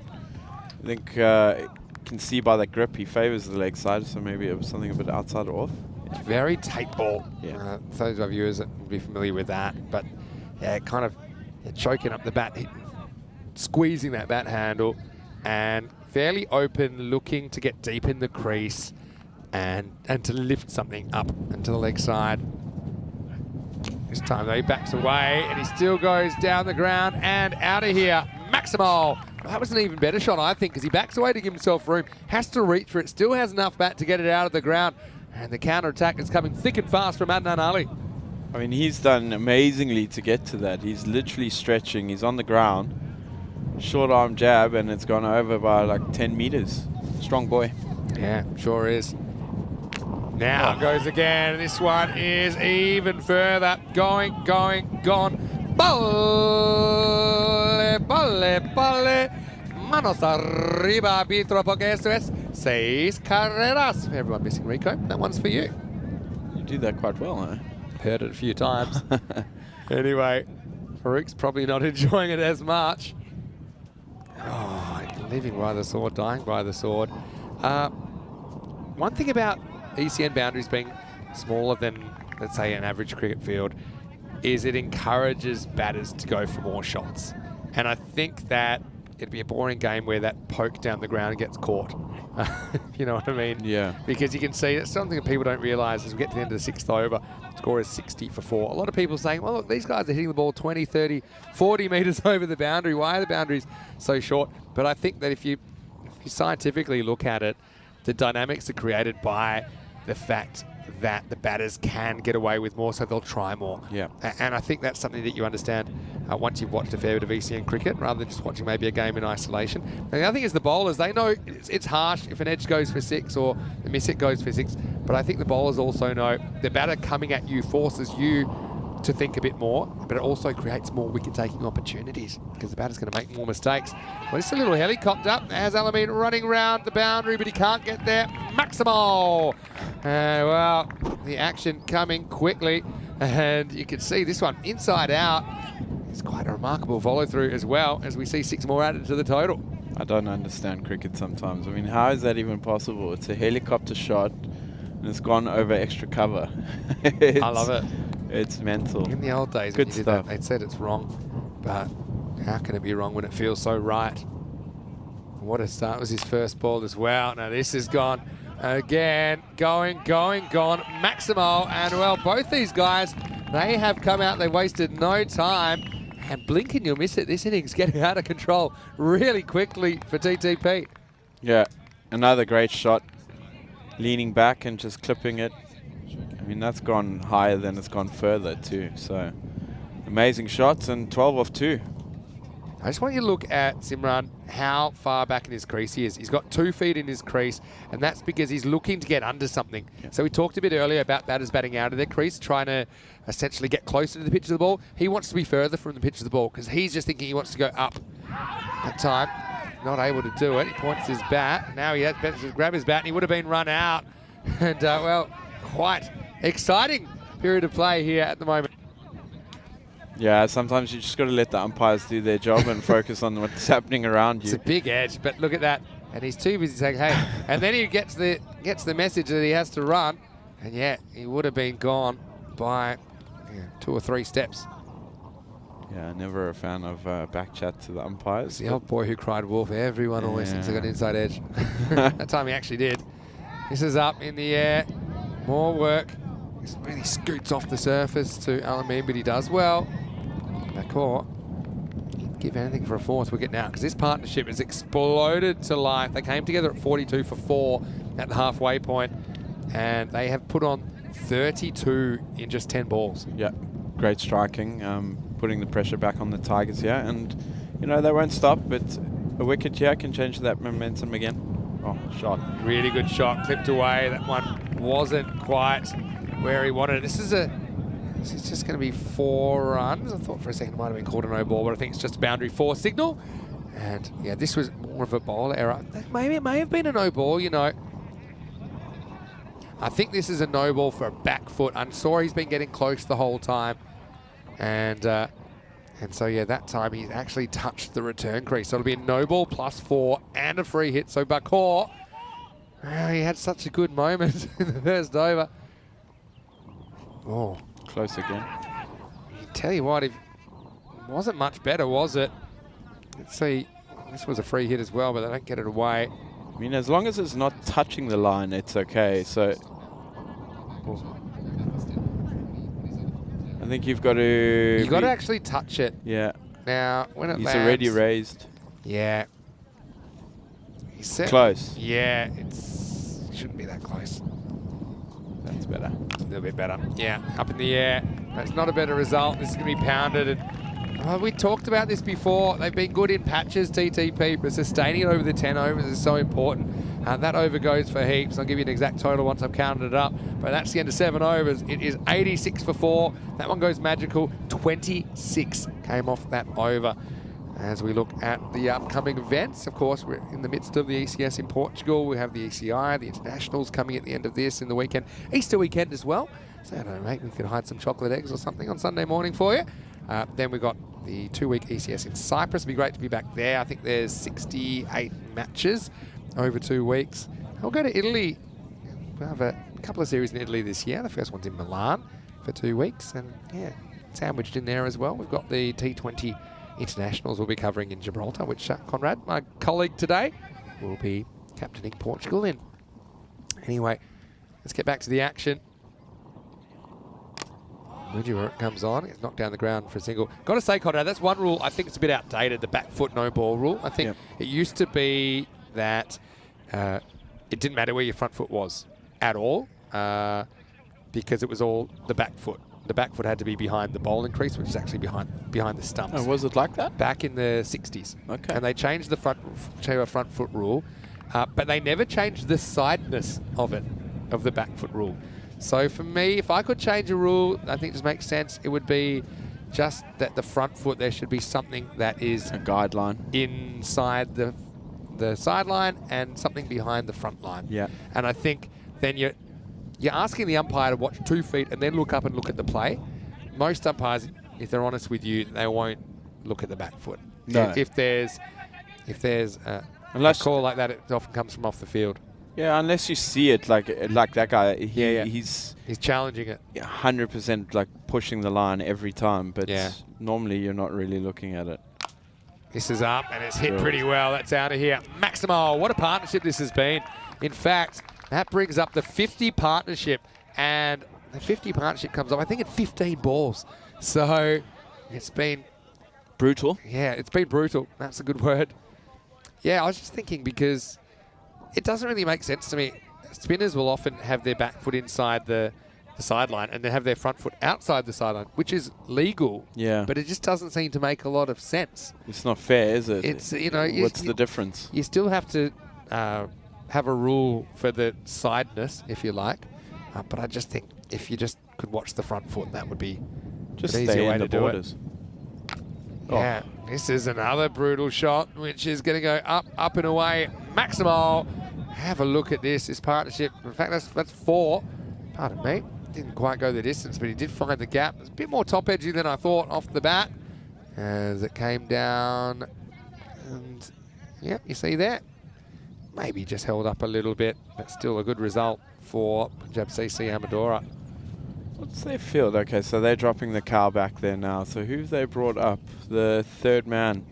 I think you can see by that grip he favours the leg side, so maybe it was something a bit outside or off. It's very tight ball. Yeah. Those of our viewers that will be familiar with that. But yeah, kind of choking up the bat, squeezing that bat handle, and fairly open, looking to get deep in the crease and to lift something up into the leg side. This time though, he backs away and he still goes down the ground and out of here. Maximo. That was an even better shot, I think, because he backs away to give himself room, has to reach for it, still has enough bat to get it out of the ground. And the counter-attack is coming thick and fast from Adnan Ali. I mean, he's done amazingly to get to that. He's literally stretching. He's on the ground. Short arm jab, and it's gone over by like 10 meters. Strong boy. Yeah, sure is. Now goes again. This one is even further. Going, gone. Balle, balle, balle. Manos arriba, arbitro, porque esto es 6 carreras. Everyone missing Rico, that one's for you. You do that quite well, huh? Heard it a few times. Anyway, Farouk's probably not enjoying it as much. Oh, living by the sword, dying by the sword. One thing about ECN boundaries being smaller than, let's say, an average cricket field is it encourages batters to go for more shots. And I think that it'd be a boring game where that poke down the ground gets caught. You know what I mean? Yeah. Because you can see that's something that people don't realise as we get to the end of the 6th over. Score is 60 for 4. A lot of people saying, well, look, these guys are hitting the ball 20, 30, 40 metres over the boundary. Why are the boundaries so short? But I think that if you scientifically look at it, the dynamics are created by the fact that the batters can get away with more, so they'll try more. Yeah. And I think that's something that you understand once you've watched a fair bit of ECN cricket, rather than just watching maybe a game in isolation. And the other thing is the bowlers, they know it's harsh if an edge goes for 6 or a miss hit goes for 6, but I think the bowlers also know the batter coming at you forces you to think a bit more, but it also creates more wicket-taking opportunities because the batter's going to make more mistakes. Well, it's a little helicopter as Alameen running around the boundary, but he can't get there. Maximo! Well, the action coming quickly, and you can see this one inside out. It's quite a remarkable follow-through as well, as we see 6 more added to the total. I don't understand cricket sometimes. I mean, how is that even possible? It's a helicopter shot, and it's gone over extra cover. I love it. It's mental. In the old days, Good when you did stuff. that, they'd said it's wrong, but how can it be wrong when it feels so right? What a start. Was his first ball as well. Now this is gone again. Gone. Maximo, and well, both these guys, they have come out. They wasted no time. And blink and you'll miss it. This innings getting out of control really quickly for TTP. Yeah, another great shot. Leaning back and just clipping it. I mean, that's gone higher than it's gone further too. So, amazing shots, and 12 off 2. I just want you to look at Simran, how far back in his crease he is. He's got 2 feet in his crease, and that's because he's looking to get under something. Yeah. So we talked a bit earlier about batters batting out of their crease, trying to essentially get closer to the pitch of the ball. He wants to be further from the pitch of the ball because he's just thinking he wants to go up. That time, not able to do it. He points his bat. Now he has to grab his bat, and he would have been run out. And, well, quite exciting period of play here at the moment. Yeah, sometimes you just got to let the umpires do their job and focus on what's happening around you. It's a big edge, but look at that. And he's too busy saying, hey. And then he gets the message that he has to run. And yeah, he would have been gone by 2 or 3 steps. Yeah, never a fan of back chat to the umpires. The old boy who cried wolf. Everyone always thinks they got an inside edge. That time he actually did. This is up in the air. More work. He really scoots off the surface to Alameen, but he does well. Backcourt. He'd give anything for a 4th wicket now, because this partnership has exploded to life. They came together at 42 for 4 at the halfway point, and they have put on 32 in just 10 balls. Yeah, great striking, putting the pressure back on the Tigers here, and you know they won't stop, but a wicket here can change that momentum again. Oh, shot. Really good shot, clipped away. That one wasn't quite where he wanted it. This is just going to be 4 runs. I thought for a second it might have been called a no ball, but I think it's just a boundary 4 signal. And yeah, this was more of a bowler error. Maybe it may have been a no ball, you know. I think this is a no ball for a back foot. I'm sure he's been getting close the whole time. And so yeah, that time he's actually touched the return crease. So it'll be a no ball +4 and a free hit. So Backcourt, he had such a good moment in the first over. Oh, close again. I tell you what, it wasn't much better, was it? Let's see. This was a free hit as well, but they don't get it away. I mean, as long as it's not touching the line, it's okay. So I think you've got to... You've got to actually touch it. Yeah. Now, when it He's lands, already raised. Yeah. He's set. Close. Yeah, it shouldn't be that close. That's better. A little bit better. Yeah, up in the air. That's not a better result. This is going to be pounded. And we talked about this before. They've been good in patches, TTP, but sustaining it over the 10 overs is so important. That over goes for heaps. I'll give you an exact total once I've counted it up. But that's the end of 7 overs. It is 86 for 4. That one goes magical. 26 came off that over. As we look at the upcoming events, of course, we're in the midst of the ECS in Portugal. We have the ECI, the internationals coming at the end of this in the weekend. Easter weekend as well. So, I don't know, mate, we could hide some chocolate eggs or something on Sunday morning for you. Then we've got the 2-week ECS in Cyprus. It'd be great to be back there. I think there's 68 matches over 2 weeks. We'll go to Italy. We'll have a couple of series in Italy this year. The first one's in Milan for 2 weeks. And, yeah, sandwiched in there as well. We've got the T20 internationals we'll be covering in Gibraltar, which Conrad, my colleague today, will be captaining Portugal in. Anyway, let's get back to the action. Mujura comes on, gets knocked down the ground for a single. Got to say, Conrad, that's one rule I think it's a bit outdated, the back foot no ball rule. I think it used to be that it didn't matter where your front foot was at all because it was all the back foot. The back foot had to be behind the bowling crease, which is actually behind the stumps. Oh, was it like that? Back in the 60s. Okay. And they changed the front foot rule, but they never changed the sideness of it, of the back foot rule. So for me, if I could change a rule, I think it just makes sense. It would be just that the front foot, there should be something that is a guideline inside the sideline and something behind the front line. Yeah. And I think then you're asking the umpire to watch 2 feet and then look up and look at the play. Most umpires, if they're honest with you, they won't look at the back foot. No. If there's a call like that, it often comes from off the field. Yeah, unless you see it, like that guy, he's challenging it. 100% like pushing the line every time, but normally you're not really looking at it. This is up and it's hit pretty well. That's out of here. Maximo, what a partnership this has been. In fact, that brings up the 50 partnership, and the 50 partnership comes up, I think, at 15 balls. So it's been brutal. Yeah, it's been brutal. That's a good word. Yeah, I was just thinking because it doesn't really make sense to me. Spinners will often have their back foot inside the sideline and they have their front foot outside the sideline, which is legal. Yeah. But it just doesn't seem to make a lot of sense. It's not fair, is it? It's, you know, what's the difference? You still have to have a rule for the sideness, if you like. But I just think if you just could watch the front foot, that would be just an stay easier way in to the do borders. Yeah, this is another brutal shot, which is going to go up and away. Maximo, have a look at this partnership. In fact, that's 4. Pardon me. Didn't quite go the distance, but he did find the gap. It was a bit more top edgy than I thought off the bat as it came down. And yep, you see that. Maybe just held up a little bit, but still a good result for Punjab CC Amadora. What's their field? Okay, so they're dropping the cow back there now. So who've they brought up? The third man.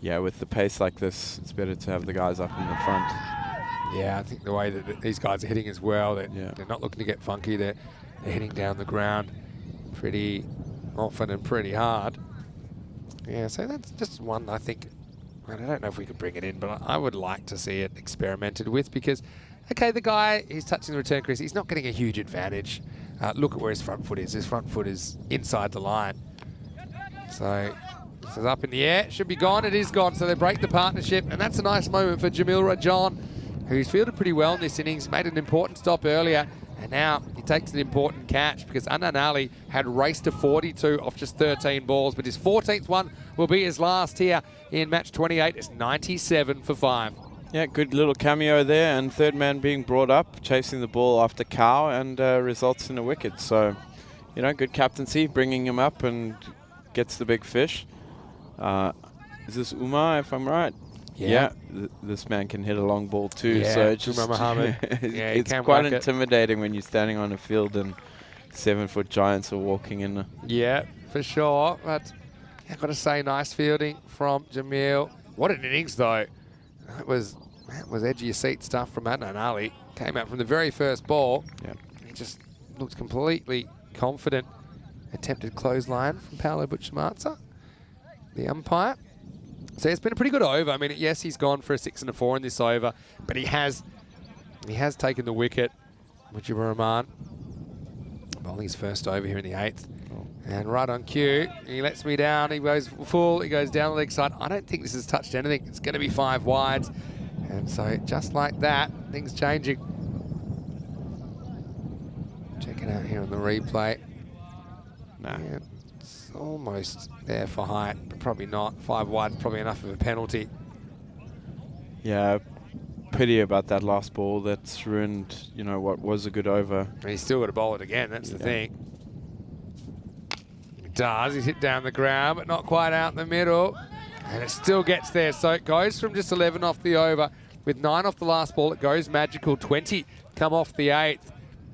Yeah, with the pace like this, it's better to have the guys up in the front. Yeah, I think the way that these guys are hitting as well, they're not looking to get funky. They're hitting down the ground pretty often and pretty hard. Yeah, so that's just one I think. I don't know if we could bring it in, but I would like to see it experimented with because, okay, the guy, he's touching the return crease. He's not getting a huge advantage. Look at where his front foot is. His front foot is inside the line. So this is up in the air. Should be gone. It is gone. So they break the partnership, and that's a nice moment for Jamil Rajan, who's fielded pretty well in this innings, made an important stop earlier, and now he takes an important catch because Adnan Ali had raced to 42 off just 13 balls, but his 14th one will be his last here in match 28. It's 97 for 5. Yeah, good little cameo there, and third man being brought up, chasing the ball after cow, and results in a wicket. So, you know, good captaincy, bringing him up and gets the big fish. Is this Umar, if I'm right? Yeah, this man can hit a long ball too. Yeah, so it's just it's quite intimidating when you're standing on a field and 7-foot giants are walking in. Yeah, for sure. But I've got to say, nice fielding from Jamil. What an innings though. That was edge of your seat stuff from Adnan Ali. Came out from the very first ball. Yeah. He just looked completely confident. Attempted clothesline from Paolo Butchamatsa, the umpire. So it's been a pretty good over. I mean, yes, he's gone for a 6 and a 4 in this over, but he has taken the wicket. Mujibur Rahman bowling his first over here in the 8th. And right on cue, he lets me down. He goes full. He goes down the leg side. I don't think this has touched anything. It's going to be 5 wides. And so just like that, things changing. Check it out here on the replay. Nah. Yeah, it's almost there for height, but probably not. 5 wide is probably enough of a penalty. Yeah, pity about that last ball. That's ruined, you know, what was a good over. And he's still got to bowl it again. That's the thing. He does. He's hit down the ground, but not quite out in the middle. And it still gets there. So it goes from just 11 off the over. With 9 off the last ball, it goes magical. 20 come off the 8th.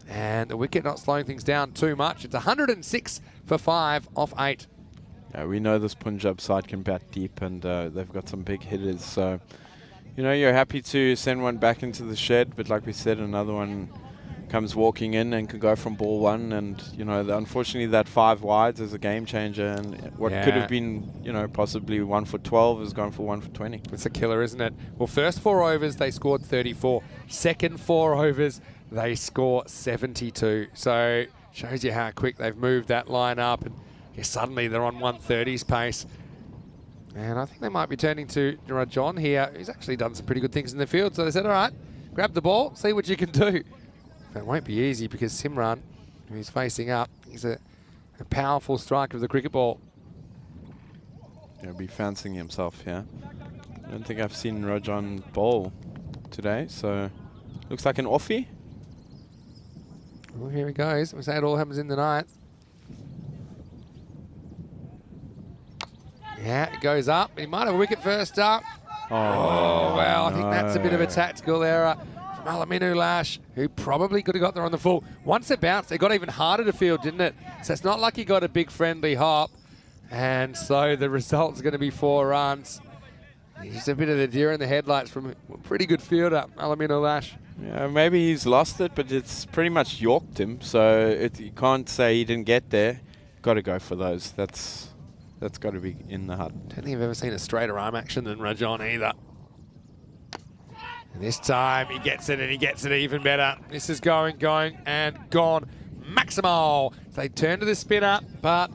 And the wicket not slowing things down too much. It's 106 for 5 off 8. Yeah, we know this Punjab side can bat deep, and they've got some big hitters. So, you know, you're happy to send one back into the shed, but like we said, another one comes walking in and can go from ball 1. And, you know, unfortunately that 5 wides is a game changer. And what could have been, you know, possibly 1 for 12 has gone for 1 for 20. It's a killer, isn't it? Well, first 4 overs, they scored 34. Second 4 overs, they score 72. So shows you how quick they've moved that line up. And suddenly they're on 130's pace. And I think they might be turning to Rajan here. He's actually done some pretty good things in the field. So they said, all right, grab the ball, see what you can do. But it won't be easy because Simran, who's facing up, he's a powerful striker of the cricket ball. He'll be fancying himself here. I don't think I've seen Rajan bowl today, so looks like an offie. Well, here he goes. We say it all happens in the 9th. Yeah, it goes up. He might have a wicket first up. Oh, well, I think that's a bit of a tactical error from Alaminu Lash, who probably could have got there on the full. Once it bounced, it got even harder to field, didn't it? So it's not like he got a big friendly hop. And so the result's going to be 4 runs. Just a bit of the deer in the headlights from a pretty good fielder, Alaminu Lash. Yeah, maybe he's lost it, but it's pretty much yorked him. So you can't say he didn't get there. Got to go for those. That's got to be in the hut. Don't think I've ever seen a straighter arm action than Rajan either. And this time he gets it, and he gets it even better. This is going, and gone. Maximal. So they turn to the spinner, but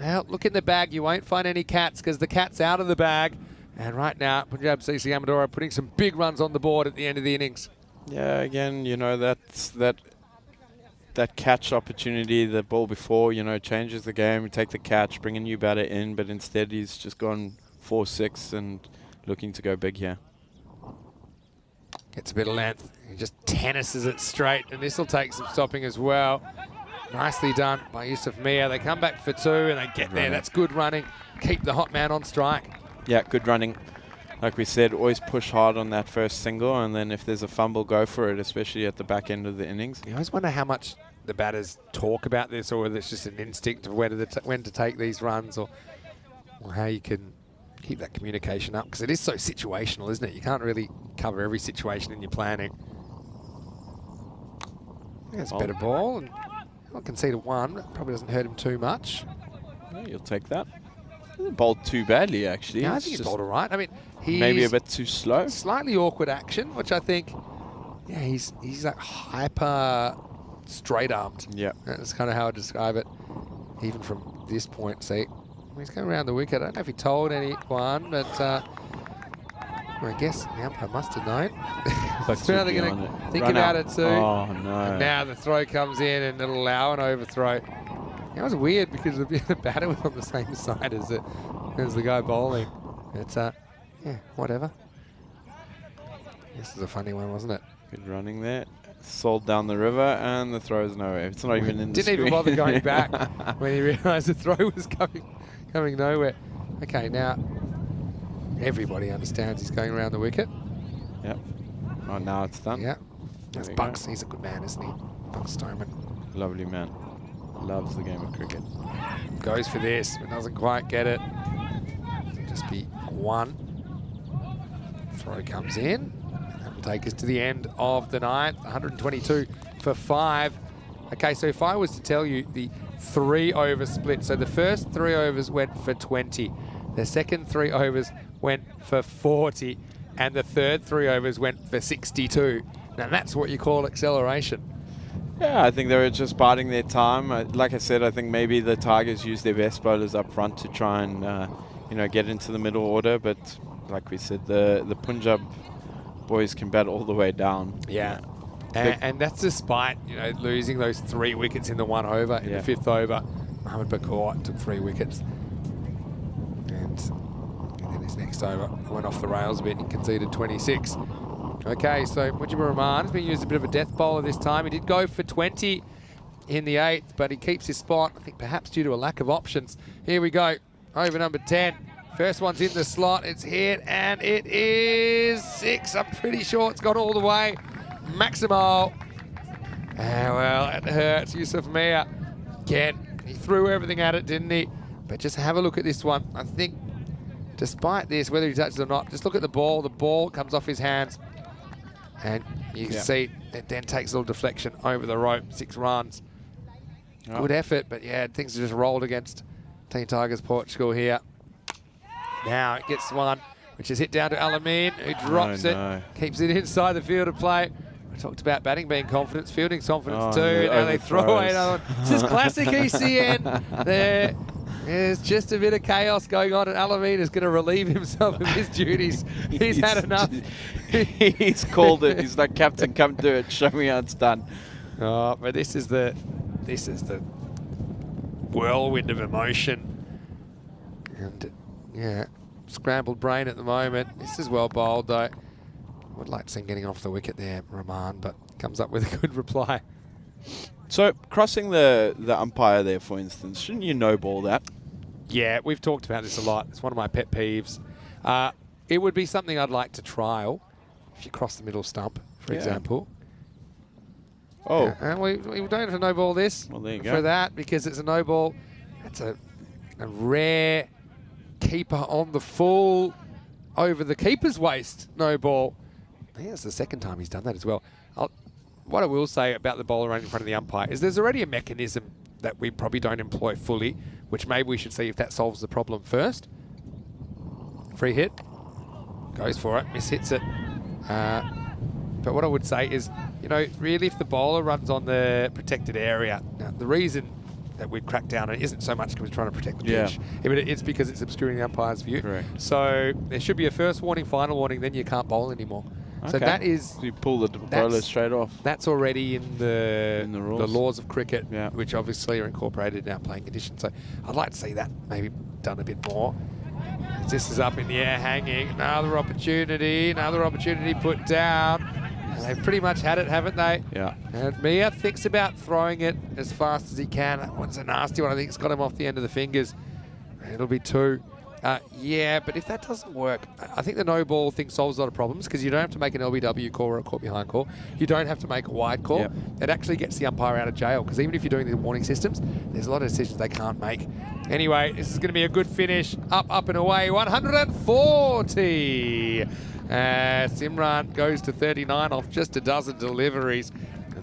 well, look in the bag. You won't find any cats because the cat's out of the bag. And right now, Punjab CC Amadora putting some big runs on the board at the end of the innings. Yeah, again, you know, that catch opportunity, the ball before, you know, changes the game. You take the catch, bring a new batter in, but instead he's just gone 4-6 and looking to go big here. Gets a bit of length. He just tennises it straight, and this will take some stopping as well. Nicely done by Yusuf Mia. They come back for 2 and they get there. That's good running. Keep the hot man on strike. Yeah, good running. Like we said, always push hard on that first single, and then if there's a fumble, go for it, especially at the back end of the innings. I always wonder how much the batters talk about this, or whether it's just an instinct of when to take these runs, or how you can keep that communication up, because it is so situational, isn't it? You can't really cover every situation in your planning. That's a better ball, and I'll concede a 1. That probably doesn't hurt him too much. Yeah, you'll take that. He hasn't bowled too badly, actually. Yeah, I think he's bowled all right. I mean, he's maybe a bit too slow. Slightly awkward action, which I think, yeah, he's like hyper straight-armed. Yeah. That's kind of how I describe it, even from this point. See, he's going around the wicket. I don't know if he told anyone, but I guess the umpire must have known. So now they're going to think about it too. Oh, no. And now the throw comes in and it'll allow an overthrow. It was weird because the batter was on the same side as the guy bowling. It's yeah, whatever. This is a funny one, wasn't it? Good running there. Sold down the river, and the throw is nowhere. It's not even in the Didn't screen. even bother going back when he realised the throw was coming nowhere. Okay, now everybody understands he's going around the wicket. Yep. Oh, now it's done. Yeah. That's Bucks. He's a good man, isn't he? Bucks Stoneman. Lovely man. Loves the game of cricket. Goes for this, but doesn't quite get it. Just be 1. Throw comes in. That will take us to the end of the 9th. 122 for 5. Okay, so if I was to tell you the 3 over split, so the first 3 overs went for 20. The second 3 overs went for 40. And the third 3 overs went for 62. Now that's what you call acceleration. Yeah, I think they were just biding their time. Like I said, I think maybe the Tigers used their best bowlers up front to try and get into the middle order. But like we said, the Punjab boys can bat all the way down. Yeah. And that's despite losing those 3 wickets in the 1 over. In the 5th over, Mohammad Bakor took 3 wickets. And then his next over went off the rails a bit and conceded 26. Okay, so Mujibur Rahman has been used as a bit of a death bowler this time. He did go for 20 in the 8th, but he keeps his spot, I think perhaps due to a lack of options. Here we go, over number 10. First one's in the slot, it's hit, and it is 6. I'm pretty sure it's gone all the way. Maximo. Well, it hurts. Yusuf Mia. Again, he threw everything at it, didn't he? But just have a look at this one. I think, despite this, whether he touches it or not, just look at the ball. The ball comes off his hands. And you can see it then takes a little deflection over the rope. 6 runs. Oh. Good effort, but yeah, things are just rolled against Team Tigers Portugal here. Now it gets one, which is hit down to Alamin, who drops it, keeps it inside the field of play. We talked about batting being confidence, fielding confidence too, and now they throw away another one. This is classic ECN. There's just a bit of chaos going on, and Alamin is going to relieve himself of his duties. He's had enough. He's called it. He's like, Captain, come do it. Show me how it's done. Oh, but this is the whirlwind of emotion. And yeah, scrambled brain at the moment. This is well bowled though. Would like to see him getting off the wicket there, Rahman, but comes up with a good reply. So crossing the umpire there, for instance, shouldn't you no ball that? Yeah, we've talked about this a lot. It's one of my pet peeves. It would be something I'd like to trial if you cross the middle stump, for example. Oh. And we don't have to no ball this. Well, there you go. For that, because it's a no ball. That's a rare keeper on the full over the keeper's waist no ball. I think that's the second time he's done that as well. What I will say about the bowler running in front of the umpire is there's already a mechanism that we probably don't employ fully, which maybe we should see if that solves the problem first. Free hit. Goes for it. Mishits it. But what I would say is, really if the bowler runs on the protected area, now the reason that we'd crack down on it isn't so much because we're trying to protect the pitch. But it's because it's obscuring the umpire's view. Correct. So there should be a first warning, final warning, then you can't bowl anymore. Okay. So that is... You pull the bowler straight off. That's already in the rules. the laws of cricket, Yeah. which obviously are incorporated in our playing conditions. So I'd like to see that maybe done a bit more. This is up in the air hanging. Another opportunity put down. And they've pretty much had it, haven't they? Yeah. And Mia thinks about throwing it as fast as he can. That one's a nasty one. I think it's got him off the end of the fingers. It'll be 2. Yeah, but if that doesn't work, I think the no ball thing solves a lot of problems because you don't have to make an LBW call or a caught behind call. You don't have to make a wide call. Yep. It actually gets the umpire out of jail because even if you're doing the warning systems, there's a lot of decisions they can't make. Anyway, this is going to be a good finish. Up and away, 140. Simran goes to 39 off just a dozen deliveries.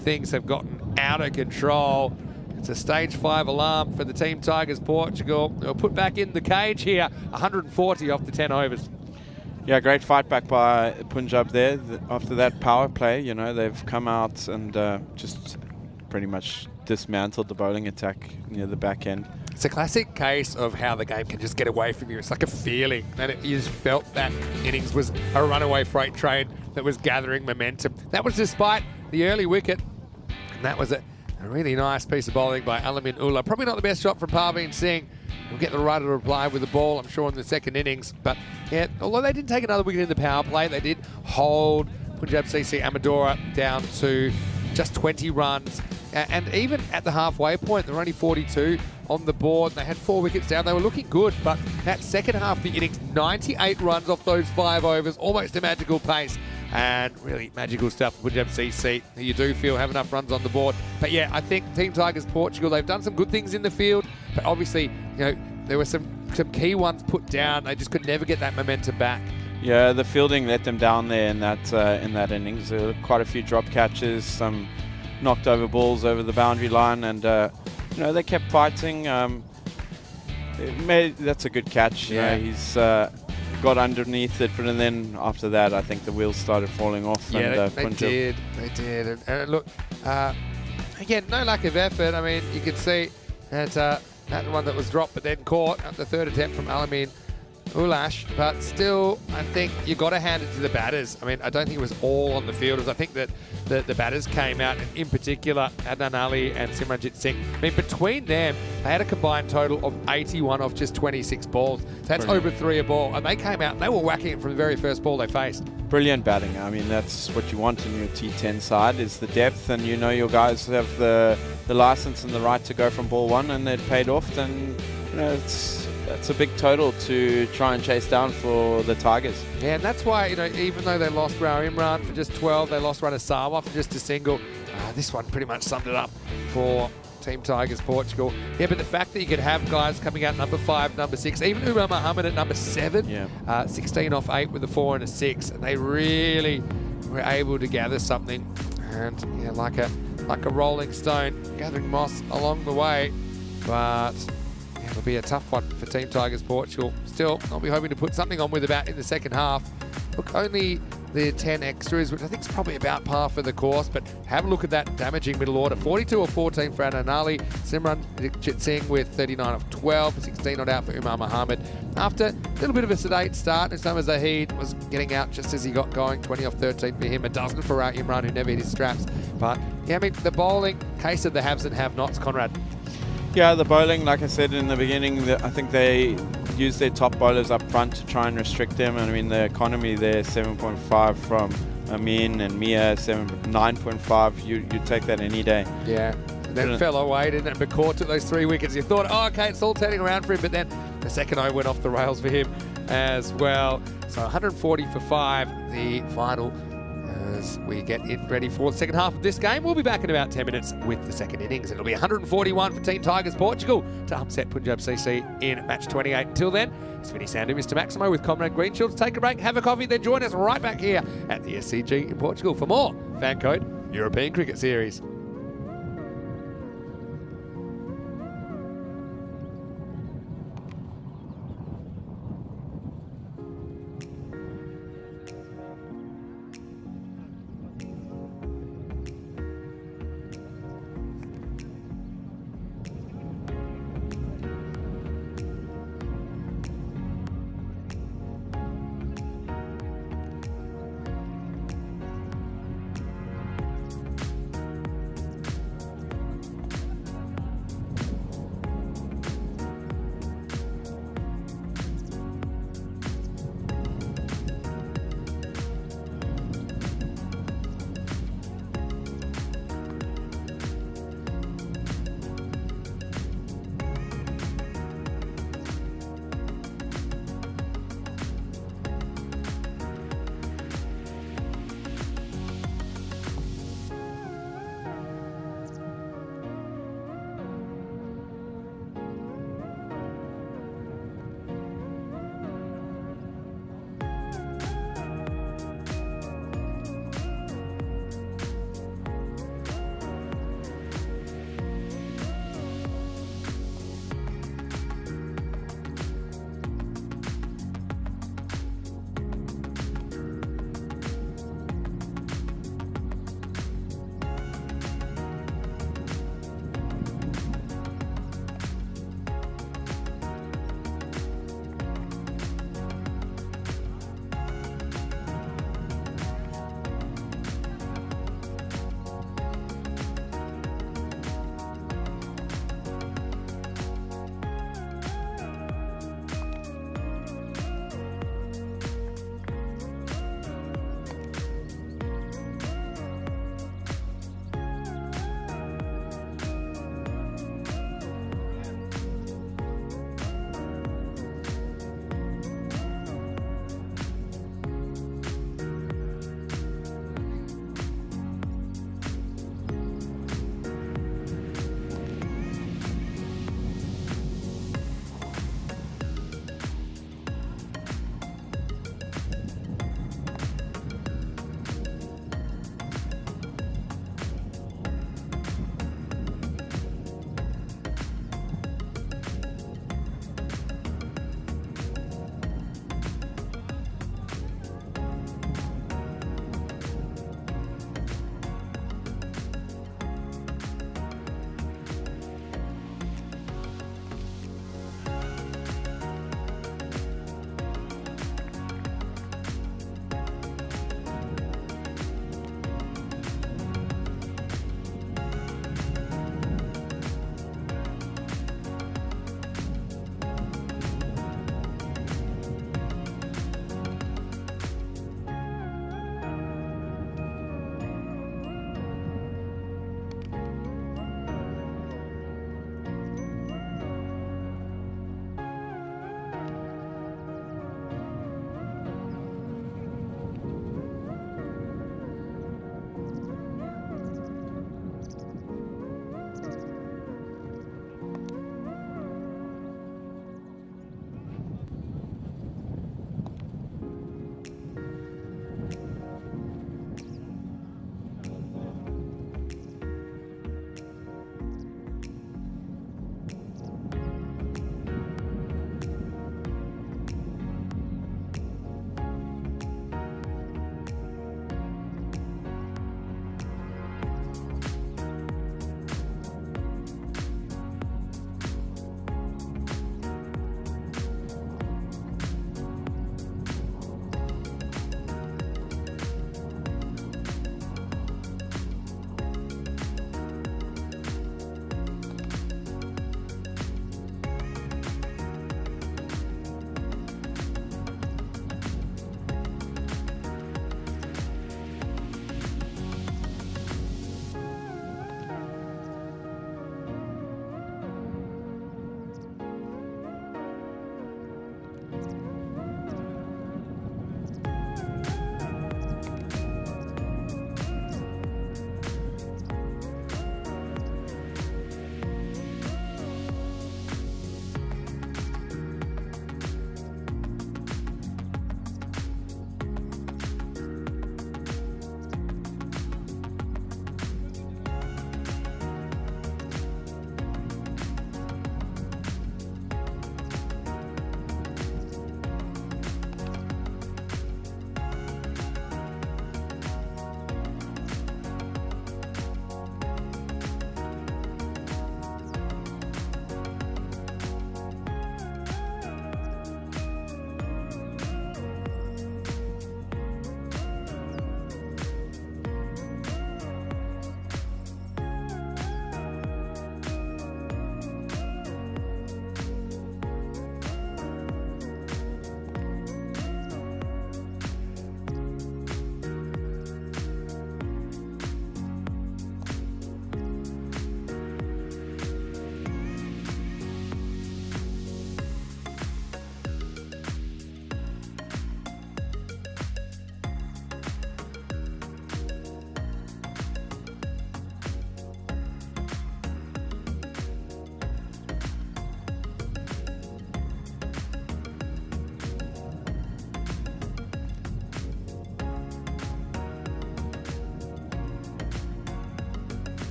Things have gotten out of control. It's a stage 5 alarm for the Team Tigers Portugal. They'll put back in the cage here, 140 off the 10 overs. Yeah, great fight back by Punjab there. After that power play, you know, they've come out and just pretty much dismantled the bowling attack near the back end. It's a classic case of how the game can just get away from you. It's like a feeling, and you just felt that innings was a runaway freight train that was gathering momentum. That was despite the early wicket, and that was a really nice piece of bowling by Alamin Ullah. Probably not the best shot from Parveen Singh. We'll get the right to reply with the ball, I'm sure, in the second innings. But yeah, although they didn't take another wicket in the power play, they did hold Punjab CC Amadora down to just 20 runs. And even at the halfway point, there were only 42 on the board. They had 4 wickets down. They were looking good, but that second half of the innings, 98 runs off those 5 overs, almost a magical pace. And really magical stuff for Punjab CC. You do feel have enough runs on the board. But yeah, I think Team Tigers Portugal, they've done some good things in the field, but obviously, you know, there were some key ones put down. They just could never get that momentum back. Yeah, the fielding let them down there in that innings. There were quite a few drop catches, some knocked over balls over the boundary line, and you know, they kept fighting. That's a good catch. Yeah. You know, he's got underneath it, but then after that, I think the wheels started falling off. Yeah, and, they did. They did. And look, again, no lack of effort. I mean, you can see that that one that was dropped but then caught at the third attempt from Alamin Ulash, but still, I think you got to hand it to the batters. I mean, I don't think it was all on the fielders. I think that the batters came out, and in particular, Adnan Ali and Simranjit Singh. I mean, between them, they had a combined total of 81 off just 26 balls. So that's Brilliant. over 3 a ball, and they came out and they were whacking it from the very first ball they faced. Brilliant batting. I mean, that's what you want in your T10 side, is the depth, and you know your guys have the license and the right to go from ball 1, and it paid off. And you know, that's a big total to try and chase down for the Tigers. Yeah, and that's why, you know, even though they lost Rao Imran for just 12, they lost Rana Sawa for just a single. This one pretty much summed it up for Team Tigers Portugal. Yeah, but the fact that you could have guys coming out number 5, number 6, even Umar Mohammed at number 7, 16 off 8 with a 4 and a 6, and they really were able to gather something. And yeah, like a rolling stone, gathering moss along the way. But yeah, it'll be a tough one for Team Tigers Portugal. Still, I'll be hoping to put something on with the bat in the second half. Look, only the 10 extras, which I think is probably about par for the course, but have a look at that damaging middle order. 42 or 14 for Adnan Ali. Simranjit Singh with 39 of 12, 16 not out for Umar Mohammed. After a little bit of a sedate start, Usama Zahid was getting out just as he got going. 20 off 13 for him, a dozen for Imran, who never hit his straps. But yeah, I mean, the bowling, case of the haves and have-nots, Conrad. Yeah, the bowling, like I said in the beginning, I think they used their top bowlers up front to try and restrict them. And I mean, the economy there, 7.5 from Amin and Mia, 9.5. You take that any day. Yeah. And then fell away, didn't it? McCourt took those 3 wickets. You thought, oh, okay, it's all turning around for him. But then the second over went off the rails for him as well. So 140 for 5, the final. As we get it ready for the second half of this game, we'll be back in about 10 minutes with the second innings. It'll be 141 for Team Tigers Portugal to upset Punjab CC in match 28. Until then, it's Vinny Sandu, Mr. Maximo with Comrade Greenshields. Take a break, have a coffee, then join us right back here at the SCG in Portugal for more FanCode European Cricket Series.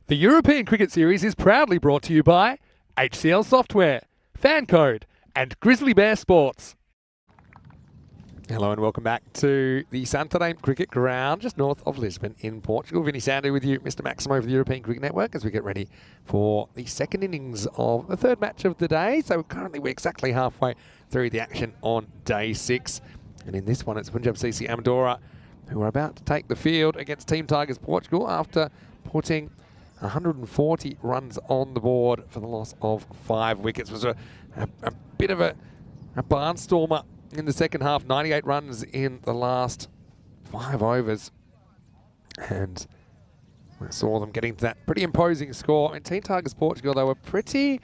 The European Cricket Series is proudly brought to you by HCL Software, FanCode, and Grizzly Bear Sports. Hello and welcome back to the Santarem Cricket Ground, just north of Lisbon in Portugal. Vinny Sandy with you, Mr. Maximo for the European Cricket Network, as we get ready for the second innings of the third match of the day. So currently we're exactly halfway through the action on day 6. And in this one, it's Punjab CC Amadora, who are about to take the field against Team Tigers Portugal after putting 140 runs on the board for the loss of 5 wickets. It was a bit of a barnstormer in the second half. 98 runs in the last 5 overs. And I saw them getting to that pretty imposing score. And Team Tigers Portugal, they were pretty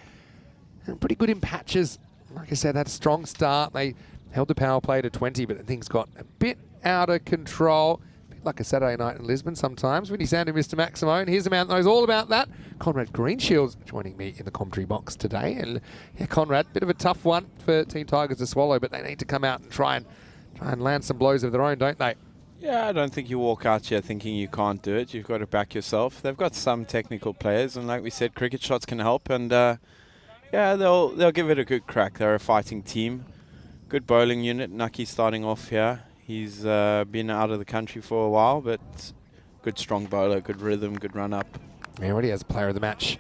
good in patches. Like I said, they had a strong start. They held the power play to 20, but things got a bit out of control. Like a Saturday night in Lisbon sometimes. Vinny Sandy, Mr. Maximo, and here's a man that knows all about that. Conrad Greenshields joining me in the commentary box today. And yeah, Conrad, bit of a tough one for Team Tigers to swallow, but they need to come out and try and land some blows of their own, don't they? Yeah, I don't think you walk out here thinking you can't do it. You've got to back yourself. They've got some technical players, and like we said, cricket shots can help. And yeah, they'll give it a good crack. They're a fighting team. Good bowling unit. Nucky starting off here. He's been out of the country for a while, but good strong bowler, good rhythm, good run-up. He already has Player of the Match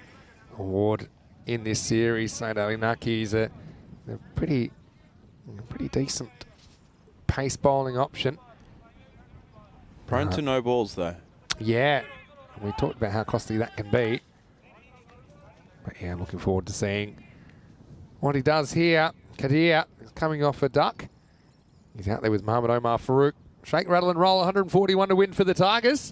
award in this series. So Nucky is a pretty decent pace bowling option. Prone to no balls, though. Yeah, we talked about how costly that can be. But yeah, I'm looking forward to seeing what he does here. Kadir is coming off a duck. He's out there with Mohamed Omar Farouk. Shake, rattle and roll, 141 to win for the Tigers.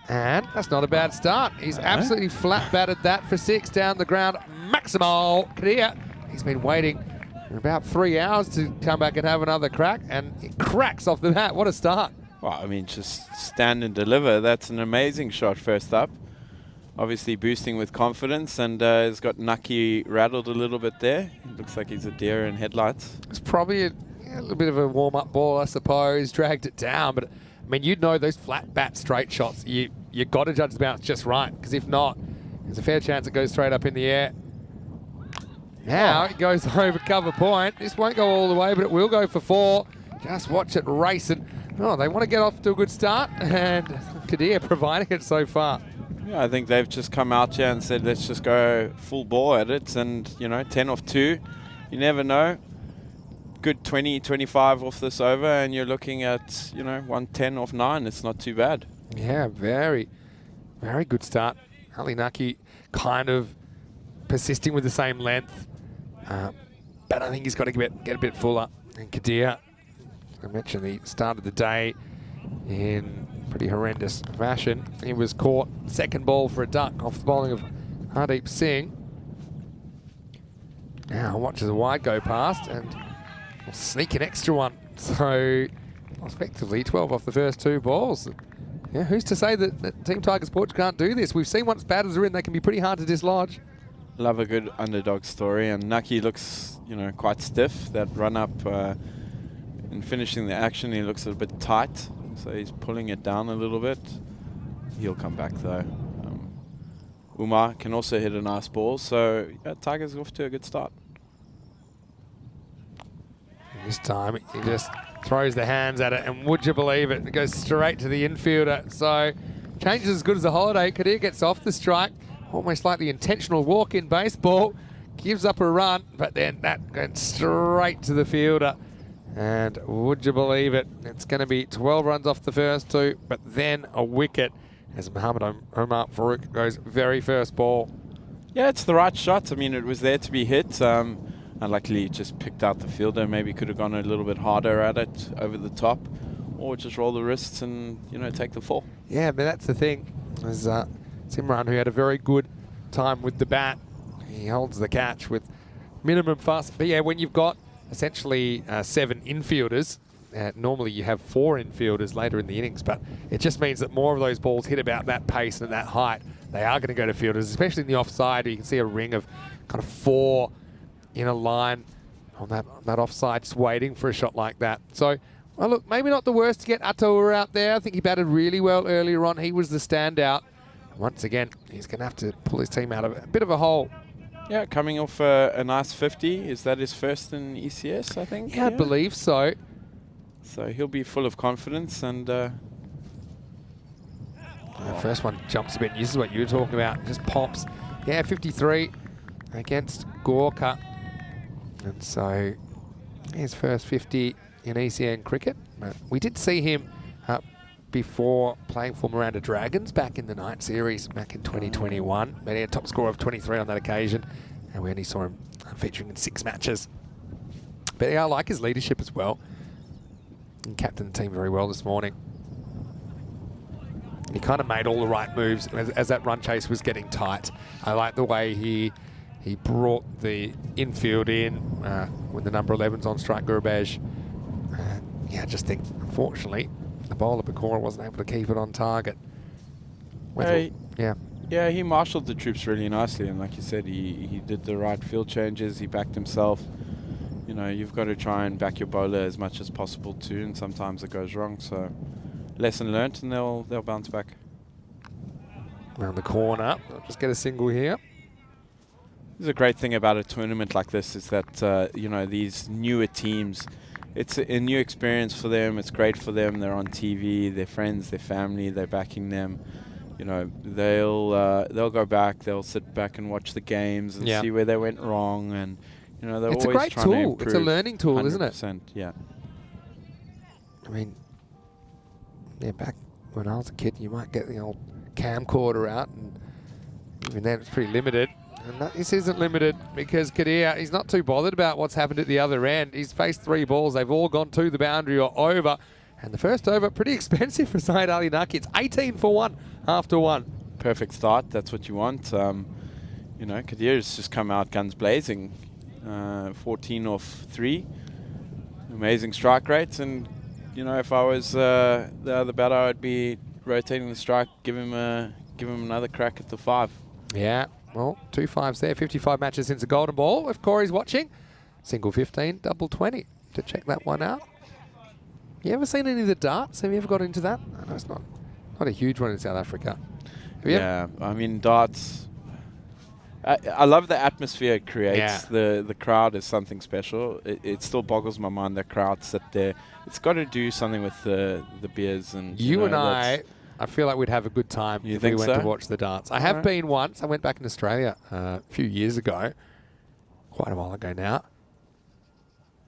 And that's not a bad start. He's absolutely flat batted that for 6 down the ground. Maximo Kadir. He's been waiting for about 3 hours to come back and have another crack, and it cracks off the bat. What a start. Well, I mean, just stand and deliver. That's an amazing shot first up. Obviously boosting with confidence, and has got Nucky rattled a little bit there. It looks like he's a deer in headlights. It's probably a little bit of a warm-up ball, I suppose. Dragged it down, but I mean, you'd know those flat bat straight shots. You got to judge the bounce just right, because if not, there's a fair chance it goes straight up in the air. Now it goes over cover point. This won't go all the way, but it will go for 4. Just watch it race, and they want to get off to a good start, and Kadir providing it so far. Yeah, I think they've just come out here and said, let's just go full bore at it, and 10 off 2. You never know. Good 20, 25 off this over, and you're looking at 110 off 9. It's not too bad. Yeah, very good start. Ali Nucky kind of persisting with the same length, but I think he's got to get a bit fuller. And Kadir, I mentioned he started the day in pretty horrendous fashion. He was caught second ball for a duck off the bowling of Hardeep Singh. Now watches a wide go past and we'll sneak an extra one. So effectively 12 off the first 2 balls. Yeah, who's to say that Team Tigers Portugal can't do this? We've seen once batters are in, they can be pretty hard to dislodge. Love a good underdog story, and Nucky looks quite stiff. That run up in finishing the action, he looks a bit tight, so he's pulling it down a little bit. He'll come back though. Umar can also hit a nice ball, so yeah, Tigers off to a good start. This time he just throws the hands at it, and would you believe it, it goes straight to the infielder. So changes as good as a holiday. Kadir gets off the strike, almost like the intentional walk-in baseball, gives up a run, but then that goes straight to the fielder. And would you believe it, it's going to be 12 runs off the first 2, but then a wicket as Mohamed Omar Farouk goes very first ball. Yeah, it's the right shot. I mean, it was there to be hit. Unluckily, just picked out the fielder. Maybe could have gone a little bit harder at it over the top, or just roll the wrists and take the fall. Yeah, but that's the thing. There's Simran, who had a very good time with the bat. He holds the catch with minimum fuss. But yeah, when you've got essentially 7 infielders, normally you have 4 infielders later in the innings, but it just means that more of those balls hit about that pace and that height. They are going to go to fielders, especially in the offside. You can see a ring of kind of 4 in a line on that offside, just waiting for a shot like that. So, well, look, maybe not the worst to get Ataur out there. I think he batted really well earlier on. He was the standout. Once again, he's going to have to pull his team out of a bit of a hole. Yeah, coming off a nice 50. Is that his first in ECS, I think? Yeah, I believe so. So he'll be full of confidence and... The first one jumps a bit. This is what you were talking about. Just pops. Yeah, 53 against Gorka. And so his first 50 in ECN cricket. But we did see him before playing for Miranda Dragons back in the night series back in 2021. But he had a top score of 23 on that occasion. And we only saw him featuring in 6 matches. But yeah, I like his leadership as well. And captained the team very well this morning. He kind of made all the right moves as that run chase was getting tight. I like the way he brought the infield in when the number 11's on strike, Gurbej. Yeah, I just think, unfortunately, the bowler Bakora wasn't able to keep it on target. Yeah, he marshalled the troops really nicely, and like you said, he did the right field changes. He backed himself. You know, you've got to try and back your bowler as much as possible too, and sometimes it goes wrong. So. Lesson learnt, and they'll bounce back. Around the corner, they'll just get a single here. There's a great thing about a tournament like this is that you know, these newer teams, it's a new experience for them. It's great for them. They're on TV, their friends, their family, they're backing them. You know, they'll go back, they'll sit back and watch the games and see where they went wrong, and you know, they're it's always a great trying to tool. improve. It's a learning tool, 100%, isn't it? Yeah. I mean, yeah, back when I was a kid, you might get the old camcorder out, and even then it's pretty limited. And this isn't limited because Kadir, he's not too bothered about what's happened at the other end. He's faced 3 balls. They've all gone to the boundary or over. And the first over, pretty expensive for Syed Ali Naki. It's 18 for 1 after 1. Perfect start. That's what you want. You know, Kadir's just come out guns blazing. 14 off 3. Amazing strike rates. And, you know, if I was the other batter, I'd be rotating the strike, give him another crack at the 5. Yeah, well, 2 5s there. 55 matches since the golden ball. If Corey's watching, single 15, double 20 to check that one out. You ever seen any of the darts? Have you ever got into that? I know it's not a huge one in South Africa. Yeah, I mean, darts. I love the atmosphere it creates. Yeah. The crowd is something special. It still boggles my mind the crowd sit there. It's got to do something with the beers and you and I feel like we'd have a good time if we went to watch the darts. I have been once. I went back in Australia a few years ago, quite a while ago now.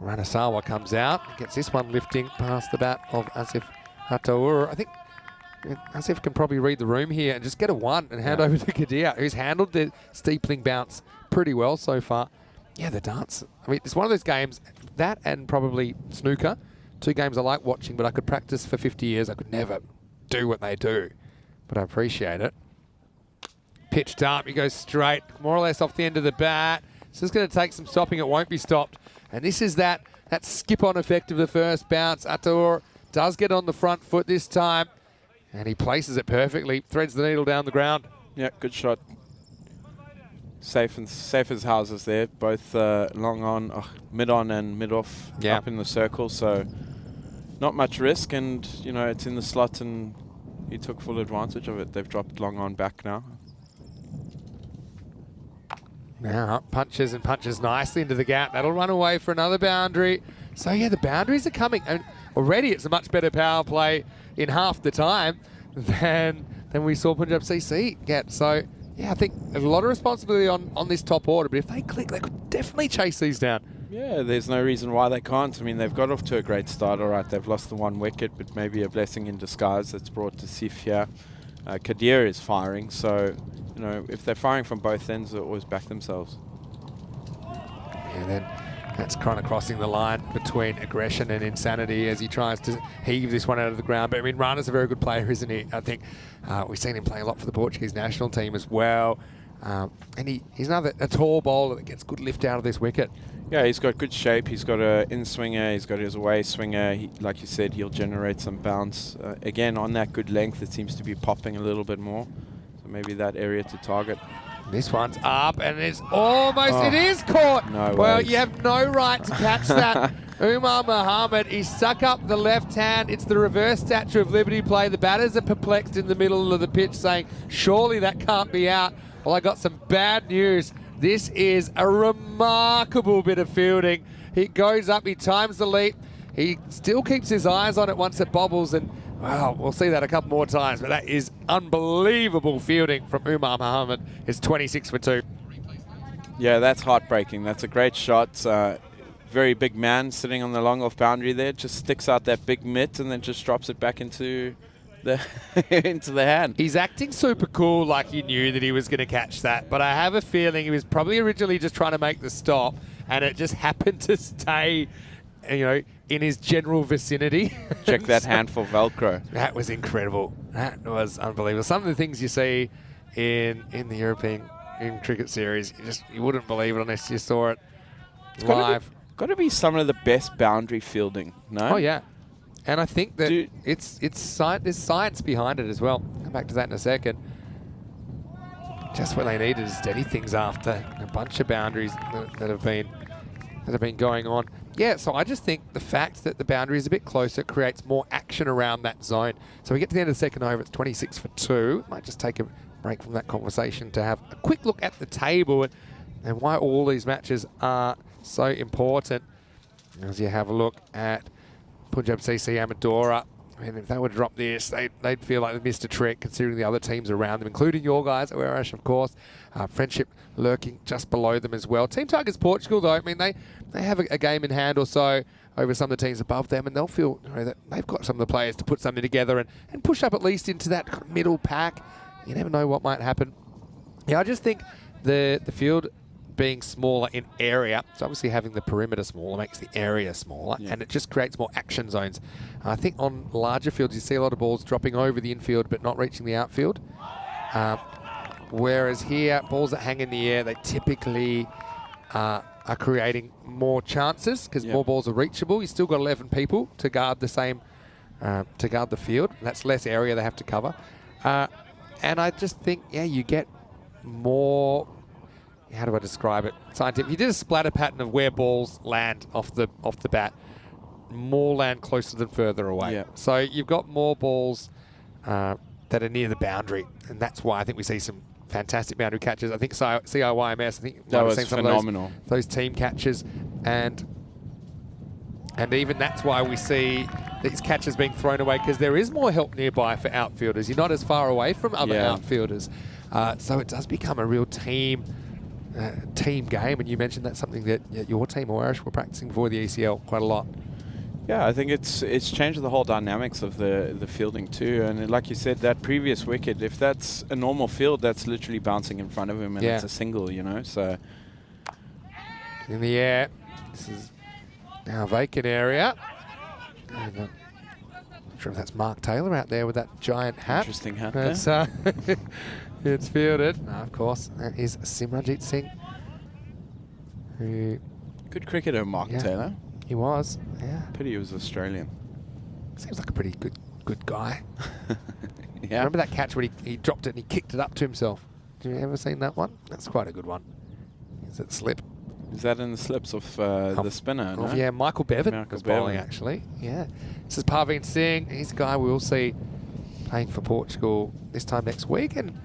Ranasawa comes out, gets this one lifting past the bat of Asif Hataur. I think Asif can probably read the room here and just get a 1 and hand over to Kadir, who's handled the steepling bounce pretty well so far. Yeah, the darts. I mean, it's one of those games, that and probably snooker, 2 games I like watching, but I could practice for 50 years. I could never do what they do, but I appreciate it. Pitched up, he goes straight, more or less off the end of the bat. It's just going to take some stopping. It won't be stopped. And this is that skip-on effect of the first bounce. Ataur does get on the front foot this time, and he places it perfectly, threads the needle down the ground. Yeah, good shot. Safe as houses there. Both long on, mid on and mid off up in the circle. So not much risk, and you know, it's in the slot, and he took full advantage of it. They've dropped long on back now. Now punches and punches nicely into the gap. That'll run away for another boundary. So yeah, the boundaries are coming, and already it's a much better power play in half the time than we saw Punjab CC get. So yeah, I think there's a lot of responsibility on this top order, but if they click, they could definitely chase these down. Yeah, there's no reason why they can't. I mean, they've got off to a great start. All right, they've lost the 1 wicket, but maybe a blessing in disguise that's brought to Sif here. Kadir is firing, so you know, if they're firing from both ends, they always back themselves. And then that's kind of crossing the line between aggression and insanity as he tries to heave this one out of the ground. But I mean, Rana's a very good player, isn't he? I think we've seen him play a lot for the Portuguese national team as well. And he's a tall bowler that gets good lift out of this wicket. Yeah, he's got good shape. He's got an in-swinger. He's got his away swinger. Like you said, he'll generate some bounce. Again, on that good length, it seems to be popping a little bit more. So maybe that area to target. This one's up, and it's almost, it is caught. No well, ways. you have no right to catch that. Umar Muhammad, he stuck up the left hand. It's the reverse Statue of Liberty play. The batters are perplexed in the middle of the pitch saying, surely that can't be out. Well, I got some bad news. This is a remarkable bit of fielding. He goes up, he times the leap. He still keeps his eyes on it once it bobbles, and wow, we'll see that a couple more times, but that is unbelievable fielding from Umar Muhammad. It's 26 for 2. Yeah, that's heartbreaking. That's a great shot. Very big man sitting on the long off boundary there. Just sticks out that big mitt and then just drops it back into the into the hand. He's acting super cool, like he knew that he was going to catch that, but I have a feeling he was probably originally just trying to make the stop, and it just happened to stay, you know, in his general vicinity. Check that hand for Velcro. That was incredible. That was unbelievable. Some of the things you see in the European cricket series, you wouldn't believe it unless you saw it live. Got to be some of the best boundary fielding, no? Oh yeah, and I think that there's science behind it as well. Come back to that in a second. Just what they needed is steady things after a bunch of boundaries that have been going on. Yeah, so I just think the fact that the boundary is a bit closer creates more action around that zone. So we get to the end of the second over, it's 26 for 2. Might just take a break from that conversation to have a quick look at the table and why all these matches are so important. As you have a look at Punjab CC Amadora, and if they were to drop this, they'd feel like they missed a trick considering the other teams around them, including your guys, Awarash, of course. Friendship lurking just below them as well. Team Tigers Portugal, though, I mean, they have a game in hand or so over some of the teams above them, and they'll feel, you know, that they've got some of the players to put something together and push up at least into that kind of middle pack. You never know what might happen. Yeah, I just think the field being smaller in area, so obviously having the perimeter smaller makes the area smaller, and it just creates more action zones. I think on larger fields you see a lot of balls dropping over the infield but not reaching the outfield. Whereas here, balls that hang in the air, they typically are creating more chances because more balls are reachable. You still got 11 people to guard the same, to guard the field. That's less area they have to cover. And I just think, you get more, how do I describe it? Scientific. If you did a splatter pattern of where balls land off the bat, more land closer than further away. Yeah. So you've got more balls that are near the boundary, and that's why I think we see some fantastic boundary catches. I think CIYMS, I think that was seen some phenomenal. Of those team catches, and even that's why we see these catches being thrown away, because there is more help nearby for outfielders. You're not as far away from other outfielders, so it does become a real team game. And you mentioned that's something that your team or Irish were practicing before the ECL quite a lot. Yeah, I think it's changed the whole dynamics of the fielding too. And like you said, that previous wicket, if that's a normal field, that's literally bouncing in front of him, and it's a single, you know. So in the air, this is now a vacant area. And, not sure if that's Mark Taylor out there with that giant hat. Interesting hat it's, there. it's fielded. No, of course, that is Simranjit Singh. Who, good cricketer, Mark Taylor. He was, Pity he was Australian. Seems like a pretty good guy. Yeah. Remember that catch when he dropped it and he kicked it up to himself? Have you ever seen that one? That's quite a good one. Is it slip? Is that in the slips of the spinner? No? Yeah, Michael Bevan was bowling, actually. Yeah. This is Parveen Singh. He's a guy we'll see playing for Portugal this time next week. And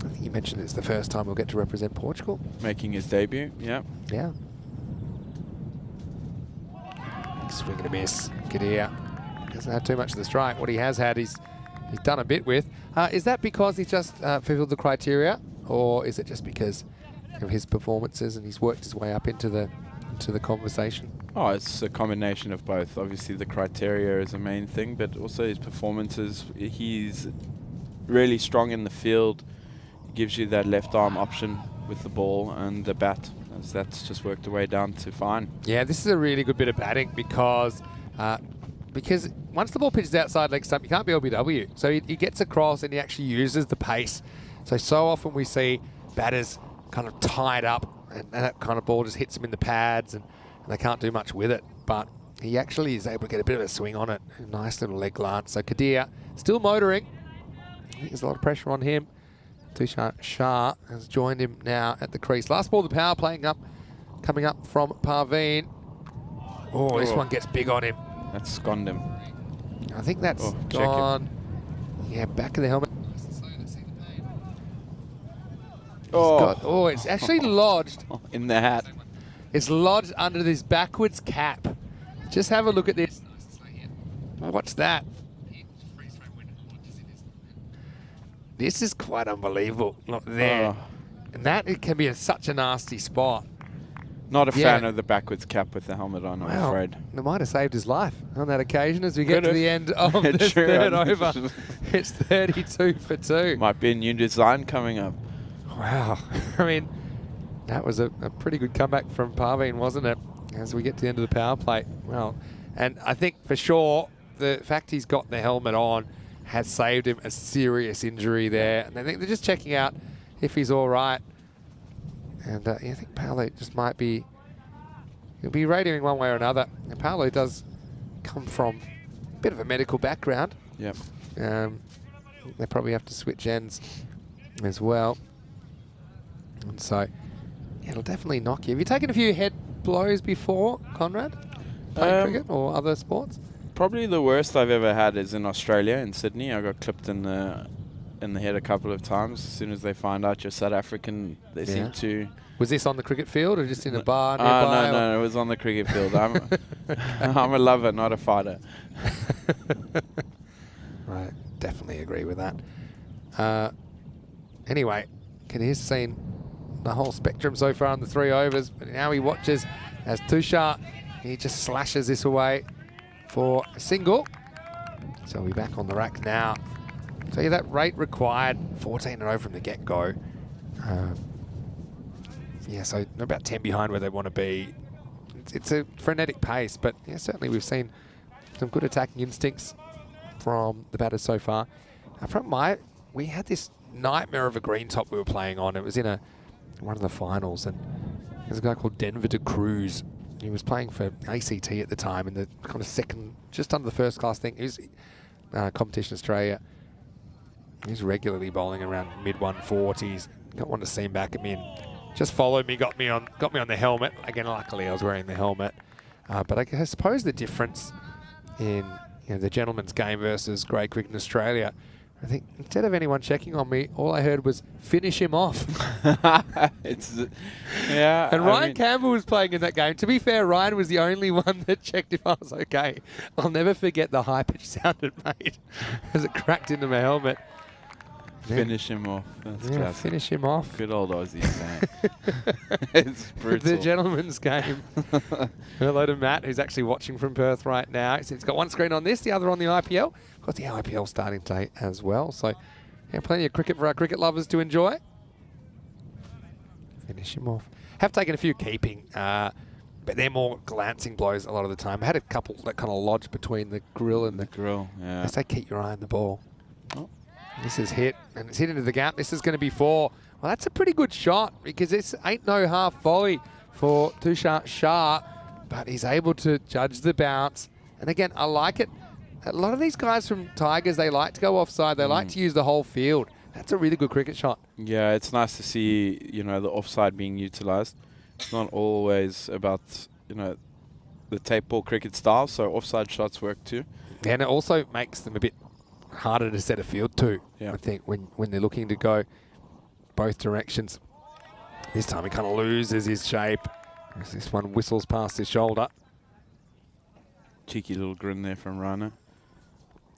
I think you mentioned it's the first time we'll get to represent Portugal. Making his debut, yeah. Yeah. Swing and a miss. Kadir hasn't had too much of the strike. What he has had, he's done a bit with. Is that because he just fulfilled the criteria, or is it just because of his performances and he's worked his way up into the conversation? Oh, it's a combination of both. Obviously, the criteria is the main thing, but also his performances. He's really strong in the field. He gives you that left arm option with the ball and the bat. That's just worked the way down to fine. Yeah, this is a really good bit of batting because once the ball pitches outside leg stump, you can't be LBW. So he gets across and he actually uses the pace. So often we see batters kind of tied up and that kind of ball just hits them in the pads and they can't do much with it. But he actually is able to get a bit of a swing on it. A nice little leg glance. So Kadir still motoring. I think there's a lot of pressure on him. Tushar Shah has joined him now at the crease. Last ball of the power coming up from Parveen. Oh, this Oh. one gets big on him. That's sconned him. I think that's Oh, check him. gone. Yeah, back of the helmet. Oh, It's actually lodged. in the hat. It's lodged under this backwards cap. Just have a look at this. What's that? This is quite unbelievable. Look there. Oh. And that it can be such a nasty spot. Not a Yeah. fan of the backwards cap with the helmet on, I'm Wow. afraid. It might have saved his life on that occasion as we get Could to have. the end of the True. third over. It's 32 for 2. Might be a new design coming up. Wow. I mean, that was a pretty good comeback from Parveen, wasn't it? As we get to the end of the power play. Well, and I think for sure the fact he's got the helmet on has saved him a serious injury there. And I think they're just checking out if he's all right. And I think Paolo just might be, he'll be radioing one way or another. And Paolo does come from a bit of a medical background. Yep. They probably have to switch ends as well. And so it'll definitely knock you. Have you taken a few head blows before, Conrad? Playing cricket or other sports? Probably the worst I've ever had is in Australia, in Sydney. I got clipped in the head a couple of times. As soon as they find out you're South African, they Yeah. seem to... Was this on the cricket field or just in a bar nearby? No, it was on the cricket field. I'm a lover, not a fighter. Right, definitely agree with that. Anyway, Kadir's seen the whole spectrum so far in the 3 overs, but now he watches as Tushar, he just slashes this away for a single. So we're back on the rack now. So yeah, that rate required 14-0 from the get-go. Yeah, so they're about 10 behind where they want to be. It's a frenetic pace, but yeah, certainly we've seen some good attacking instincts from the batters so far. We had this nightmare of a green top we were playing on. It was in one of the finals, and there's a guy called Denver de Cruz. He was playing for ACT at the time in the kind of second, just under the first class thing. He was Competition Australia. He's regularly bowling around mid-140s. Got one to seam back at me and just followed me, got me on the helmet. Again, luckily I was wearing the helmet. But I suppose the difference in the gentleman's game versus grade cricket in Australia, I think instead of anyone checking on me, all I heard was finish him off. Yeah. And Ryan Campbell was playing in that game. To be fair, Ryan was the only one that checked if I was okay. I'll never forget the high-pitched sound it made as it cracked into my helmet. Finish him off. That's classic. Finish him off. Good old Aussie saying. It's brutal. The gentleman's game. Hello to Matt, who's actually watching from Perth right now. He's got one screen on this, the other on the IPL. Of course, the IPL starting today as well. So, yeah, plenty of cricket for our cricket lovers to enjoy. Finish him off. Have taken a few keeping, but they're more glancing blows a lot of the time. I had a couple that kind of lodged between the grill and the grill. Yeah. I say keep your eye on the ball. Oh. This is hit, and it's hit into the gap. This is going to be 4. Well, that's a pretty good shot because this ain't no half volley for Tushar Shah, but he's able to judge the bounce. And again, I like it. A lot of these guys from Tigers, they like to go offside. They like to use the whole field. That's a really good cricket shot. Yeah, it's nice to see, the offside being utilised. It's not always about, the tape ball cricket style, so offside shots work too. And it also makes them a bit harder to set a field too, yeah. I think, when they're looking to go both directions. This time he kind of loses his shape as this one whistles past his shoulder. Cheeky little grin there from Rana.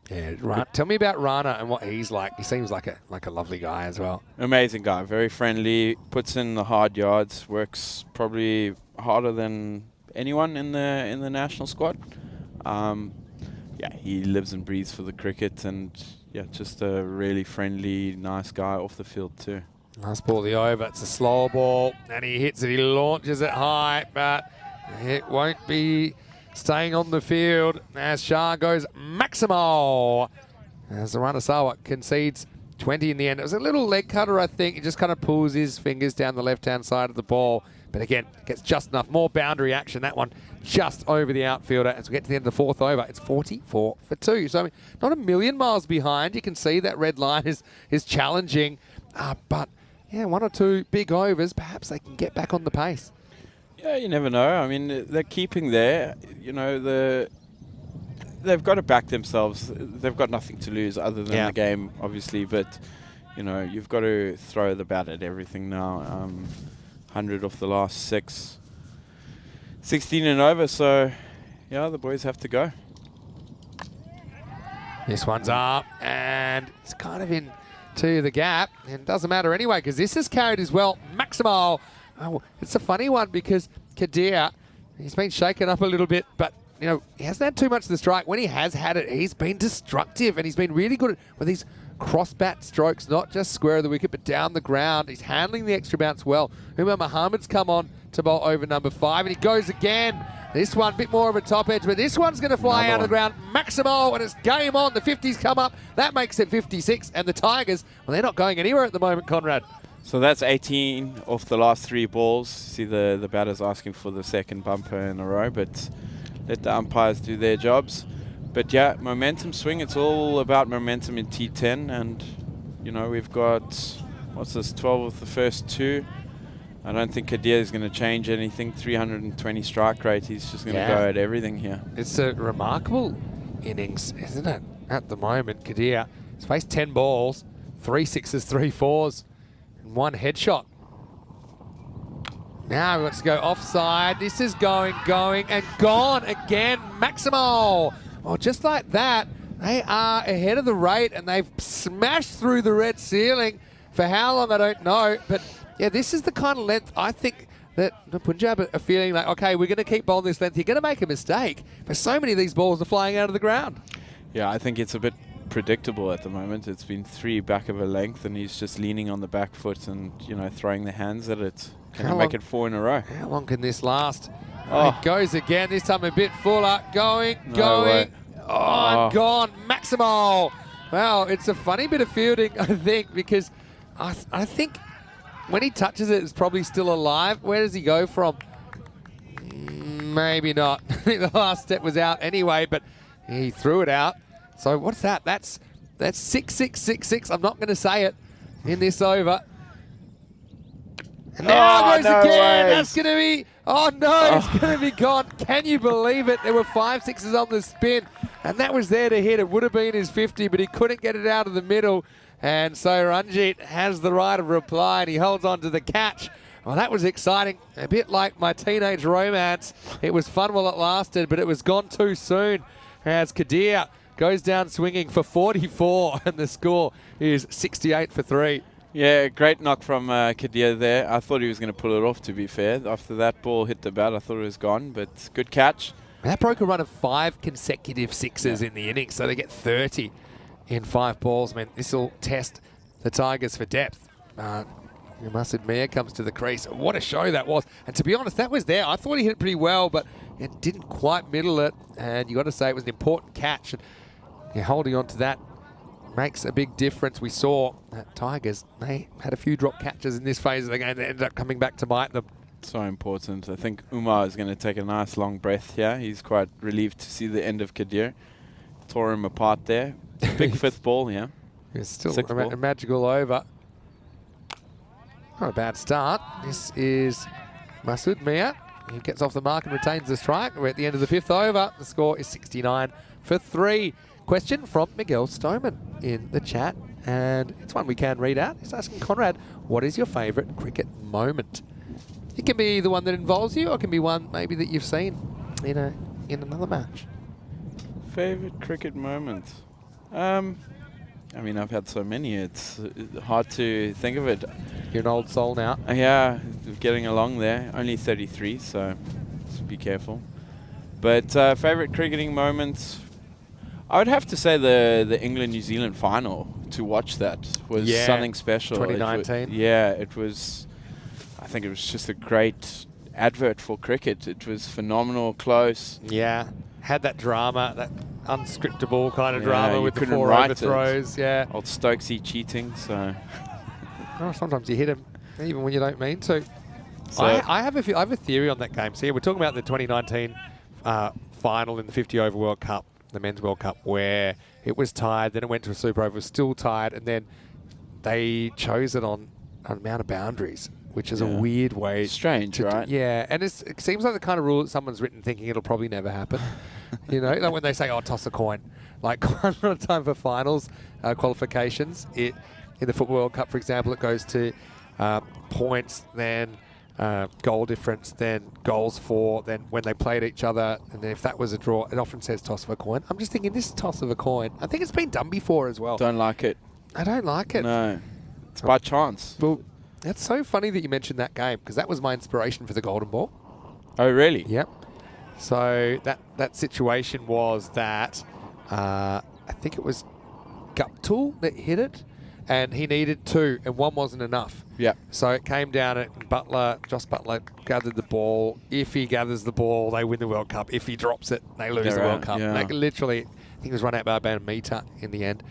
Yeah, tell me about Rana and what he's like. He seems like a lovely guy as well. Amazing guy, very friendly, puts in the hard yards, works probably harder than anyone in the national squad. Yeah, he lives and breathes for the cricket, and yeah, just a really friendly, nice guy off the field too. Nice ball the over. It's a slow ball, and he hits it. He launches it high, but it won't be staying on the field as Shah goes maximal. As Ranasawa concedes 20 in the end. It was a little leg cutter, I think. He just kind of pulls his fingers down the left-hand side of the ball. But again, gets just enough. More boundary action. That one just over the outfielder. As we get to the end of the 4th over, it's 44 for 2. So, I mean, not a million miles behind. You can see that red line is challenging. But, yeah, 1 or 2 big overs. Perhaps they can get back on the pace. Yeah, you never know. I mean, they're keeping there. You know, they've got to back themselves. They've got nothing to lose other than the game, obviously. But, you know, you've got to throw the bat at everything now. 100 off the last 6. 16 and over, so, yeah, the boys have to go. This one's up, and it's kind of into the gap. And it doesn't matter anyway, because this is carried as well. Maximo. Oh, it's a funny one because Kadir, he's been shaken up a little bit, but, you know, he hasn't had too much of the strike. When he has had it, he's been destructive, and he's been really good with these cross-bat strokes, not just square of the wicket, but down the ground. He's handling the extra bounce well. Umar Mohammed's come on to bowl over number 5, and he goes again. This one, a bit more of a top edge, but this one's going to fly out of the ground. Maximo, and it's game on. The 50s come up. That makes it 56, and the Tigers, well, they're not going anywhere at the moment, Conrad. So that's 18 off the last 3 balls. See the batter's asking for the second bumper in a row, but let the umpires do their jobs. But yeah, momentum swing. It's all about momentum in T10, and you know we've got, what's this, 12 of the first 2. I don't think Kadir is going to change anything. 320 strike rate. He's just going to go at everything here. It's a remarkable innings, isn't it? At the moment, Kadir has faced 10 balls, 3 sixes, 3 fours, and 1 headshot. Now he wants to go offside. This is going, and gone again. Maximo. Oh, just like that, they are ahead of the rate, and they've smashed through the red ceiling. For how long, I don't know. But, yeah, this is the kind of length I think that the Punjab are feeling like, okay, we're going to keep bowling this length. You're going to make a mistake. But so many of these balls are flying out of the ground. Yeah, I think it's a bit predictable at the moment. It's been 3 back of a length, and he's just leaning on the back foot and, you know, throwing the hands at it. Can he make it 4 in a row? How long can this last? Oh. It goes again, this time a bit fuller. Going. Oh, and gone. Maximo. Well, it's a funny bit of fielding, I think, because I think when he touches it, it's probably still alive. Where does he go from? Maybe not. I think the last step was out anyway, but he threw it out. So what's that? That's 6-6-6-6. I'm not going to say it in this over. And now goes again. That's going to be, it's going to be gone. Can you believe it? There were 5 sixes on the spin, and that was there to hit. It would have been his 50, but he couldn't get it out of the middle. And so Ranjit has the right of reply, and he holds on to the catch. Well, that was exciting. A bit like my teenage romance. It was fun while it lasted, but it was gone too soon as Kadir goes down swinging for 44, and the score is 68 for 3. Yeah, great knock from Kadir there. I thought he was going to pull it off, to be fair. After that ball hit the bat, I thought it was gone, but good catch. That broke a run of 5 consecutive sixes in the innings, so they get 30 in 5 balls. I mean, this will test the Tigers for depth. Masood Mir comes to the crease. What a show that was. And to be honest, that was there. I thought he hit it pretty well, but it didn't quite middle it. And you got to say it was an important catch. And holding on to that makes a big difference. We saw that Tigers, they had a few drop catches in this phase of the game that ended up coming back to bite them. So important. I think Umar is going to take a nice long breath here. He's quite relieved to see the end of Kadir. Tore him apart there. Big 5th ball, yeah. It's still a magical over. Not a bad start. This is Masood Mir. He gets off the mark and retains the strike. We're at the end of the 5th over. The score is 69 for 3. Question from Miguel Stoneman in the chat, and it's one we can read out. He's asking Conrad, what is your favourite cricket moment? It can be the one that involves you, or it can be one maybe that you've seen in another match. Favourite cricket moment? I mean, I've had so many. It's hard to think of it. You're an old soul now. Yeah, getting along there. Only 33, so just be careful. But favourite cricketing moments, I would have to say the England-New Zealand final. To watch that was something special. 2019. It was. I think it was just a great advert for cricket. It was phenomenal, close. Yeah, had that drama, that unscriptable kind of drama with the 4 overthrows. Yeah. Old Stokesy cheating. So. Sometimes you hit him, even when you don't mean to. So I have a theory on that game. So yeah, we're talking about the 2019 final in the 50 over World Cup. The Men's World Cup, where it was tied, then it went to a Super Over, it was still tied, and then they chose it on amount of boundaries. which is a weird way. Strange, right? Yeah, and it seems like the kind of rule that someone's written thinking it'll probably never happen. You know, like when they say, "Oh, toss a coin," like one at a time for finals qualifications. In the Football World Cup, for example, it goes to points, then goal difference, then goals for, then when they played each other, and then if that was a draw, it often says toss of a coin. I'm just thinking this toss of a coin. I think it's been done before as well. Don't like it. I don't like it. No, it's by chance. Well, that's so funny that you mentioned that game because that was my inspiration for the Golden Ball. Oh, really? Yep. So that situation was that I think it was Guptill that hit it, and he needed 2, and 1 wasn't enough. Yeah. So it came down at Joss Butler gathered the ball. If he gathers the ball, they win the World Cup. If he drops it, they lose the World Cup. Yeah. Like literally, I think he was run out by about a metre in the end.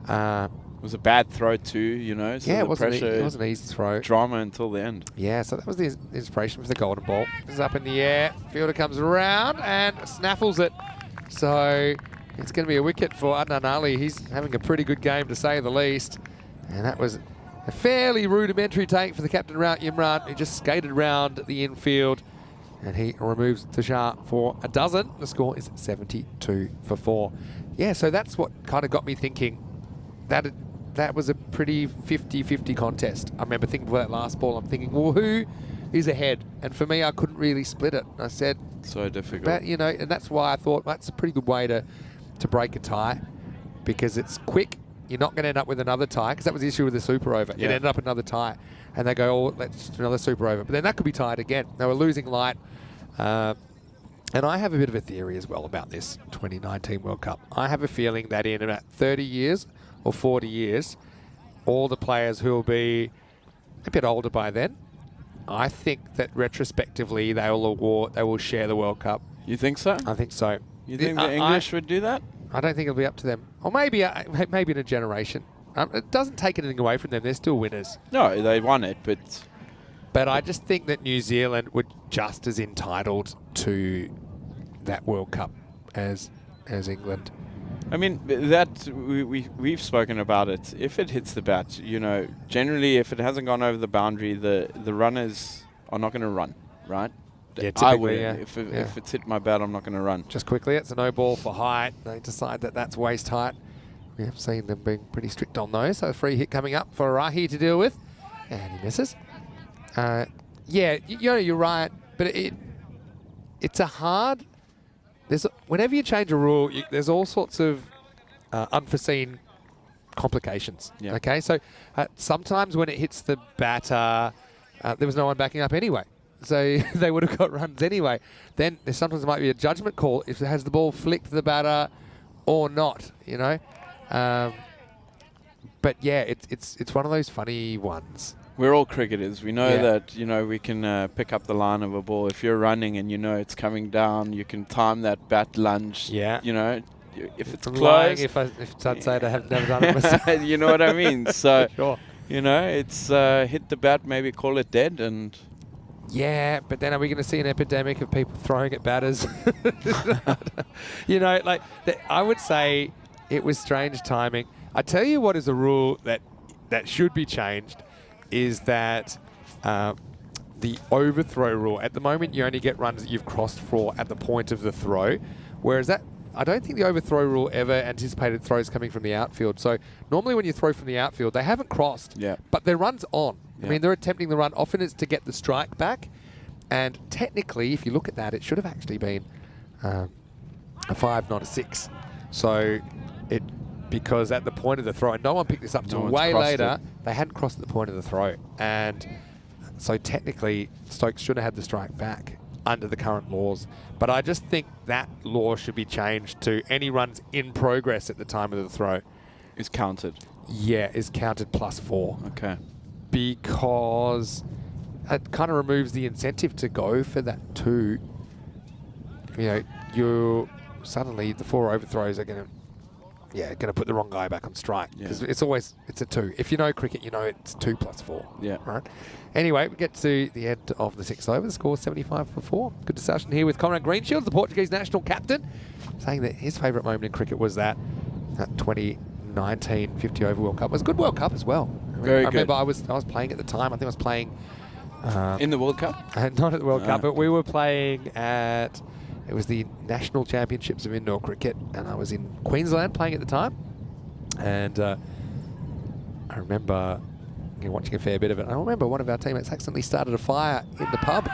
It was a bad throw too, you know. So Yeah, the it wasn't pressure, it wasn't an easy throw. drama until the end. Yeah, so that was the inspiration for the Golden Ball. This is up in the air. Fielder comes around and snaffles it. So it's going to be a wicket for Adnan Ali. He's having a pretty good game, to say the least. And that was a fairly rudimentary take for the captain, Imran. He just skated around the infield. And he removes Tushar for a dozen. The score is 72 for 4. Yeah, so that's what kind of got me thinking that was a pretty 50-50 contest. I remember thinking for that last ball, I'm thinking, well, who is ahead? And for me, I couldn't really split it. I said, So difficult. but, you know, and that's why I thought that's a pretty good way to break a tie because it's quick. You're not going to end up with another tie because that was the issue with the Super Over. Yeah. It ended up another tie. And they go, oh, let's do another Super Over. But then that could be tied again. They were losing light. And I have a bit of a theory as well about this 2019 World Cup. I have a feeling that in about 30 years or 40 years, all the players who will be a bit older by then, I think that retrospectively they will share the World Cup. You think so? I think so. You think the English would do that? I don't think it'll be up to them. Or maybe in a generation. It doesn't take anything away from them. They're still winners. No, they won it, But I just think that New Zealand were just as entitled to that World Cup as England. I mean, we've spoken about it. If it hits the bat, you know, generally if it hasn't gone over the boundary, the runners are not going to run, right? Yeah, I would. yeah. If it's hit my bat, I'm not going to run. Just quickly, it's a no ball for height. They decide that that's waist height. We have seen them being pretty strict on those. So a free hit coming up for Rahi to deal with. And he misses. Yeah, you're right. But it's a hard... whenever you change a rule, there's all sorts of unforeseen complications. Yeah. Okay, so sometimes when it hits the batter, there was no one backing up anyway. So they would have got runs anyway. Then there sometimes might be a judgment call if it has the ball flicked the batter or not, you know. But yeah, it's one of those funny ones. We're all cricketers. We know that, you know, we can pick up the line of a ball. If you're running and you know it's coming down, you can time that bat lunge. Yeah. You know, if it's I'm close. lying if I'd say I have never done it myself. You know what I mean? So, Sure. you know, it's hit the bat, maybe call it dead, and... Yeah, but then are we going to see an epidemic of people throwing at batters? You know, like, I would say it was strange timing. I tell you what is a rule that should be changed is that the overthrow rule. At the moment, you only get runs that you've crossed for at the point of the throw, whereas I don't think the overthrow rule ever anticipated throws coming from the outfield. So normally when you throw from the outfield, they haven't crossed, but their run's on. I mean, they're attempting the run. Often it's to get the strike back. And technically, if you look at that, it should have actually been a 5, not a 6. So because at the point of the throw, and no one picked this up till way later, they hadn't crossed at the point of the throw. And so technically, Stokes should have had the strike back under the current laws. But I just think that law should be changed to any runs in progress at the time of the throw. Is counted. Yeah, is counted +4. Okay. Because it kind of removes the incentive to go for that 2. You know, suddenly the 4 overthrows are going to put the wrong guy back on strike because it's a 2. If you know cricket, you know it's 2 + 4. Yeah. Right. Anyway, we get to the end of the 6th over. The score is 75 for 4. Good discussion here with Conrad Greenshields, the Portuguese national captain, saying that his favourite moment in cricket was that 2019 50 over World Cup. It was a good World Cup as well. Very I good. remember I was playing at the time. I think I was playing In the World Cup? Not at the World Cup, No. but we were playing at, it was the National Championships of Indoor Cricket, and I was in Queensland playing at the time. And I remember watching a fair bit of it. I remember one of our teammates accidentally started a fire in the pub.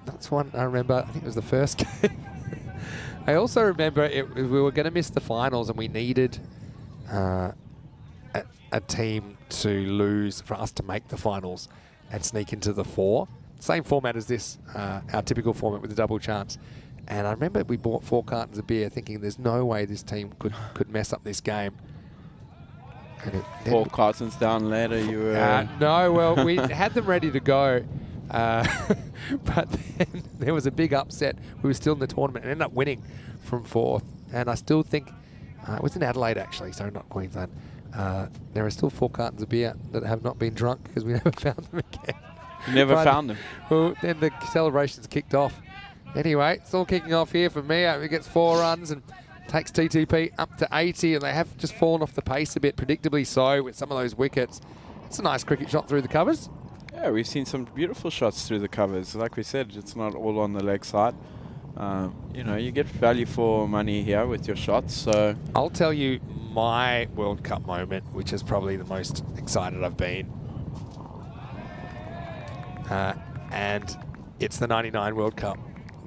That's one I remember. I think it was the first game. I also remember we were going to miss the finals, and we needed a team to lose for us to make the finals and sneak into the 4. Same format as this, our typical format with a double chance. And I remember we bought 4 cartons of beer thinking there's no way this team could mess up this game. And 4 cartons down later, you were... no, well, we had them ready to go. But then there was a big upset. We were still in the tournament and ended up winning from 4th. And I still think, it was in Adelaide actually, so not Queensland. There are still 4 cartons of beer that have not been drunk because we never found them again. You never found them? Well, then the celebrations kicked off. Anyway, it's all kicking off here for Mia. He gets 4 runs and takes TTP up to 80, and they have just fallen off the pace a bit, predictably so, with some of those wickets. It's a nice cricket shot through the covers. Yeah, we've seen some beautiful shots through the covers. Like we said, it's not all on the leg side. You know, you get value for money here with your shots. So I'll tell you my World Cup moment, which is probably the most excited I've been. And it's the 99 World Cup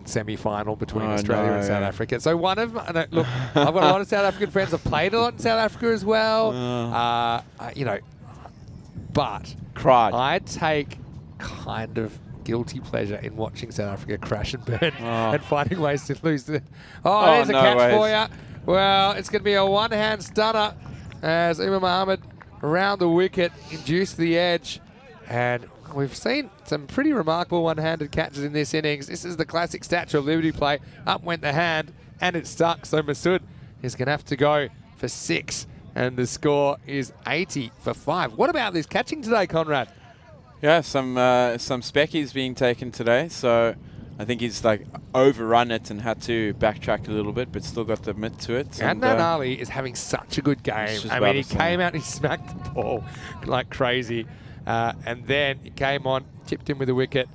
semi-final between Australia and South Africa. So one of my, look, I've got a lot of South African friends. I've played a lot in South Africa as well. You know, but cried. I take kind of guilty pleasure in watching South Africa crash and burn and finding ways to lose it. There's a catch for you. Well, it's going to be a one-hand stunner as Umar Mohammed around the wicket, induced the edge, and we've seen some pretty remarkable one-handed catches in this innings. This is the classic Statue of Liberty play. Up went the hand, and it stuck. So Masood is going to have to go for 6, and the score is 80 for 5. What about this catching today, Conrad? Yeah, some speckies being taken today. So I think he's like overrun it and had to backtrack a little bit, but still got the mitt to it. And Ali is having such a good game. I mean, he came out and he smacked the ball like crazy. And then he came on, chipped in with a wicket,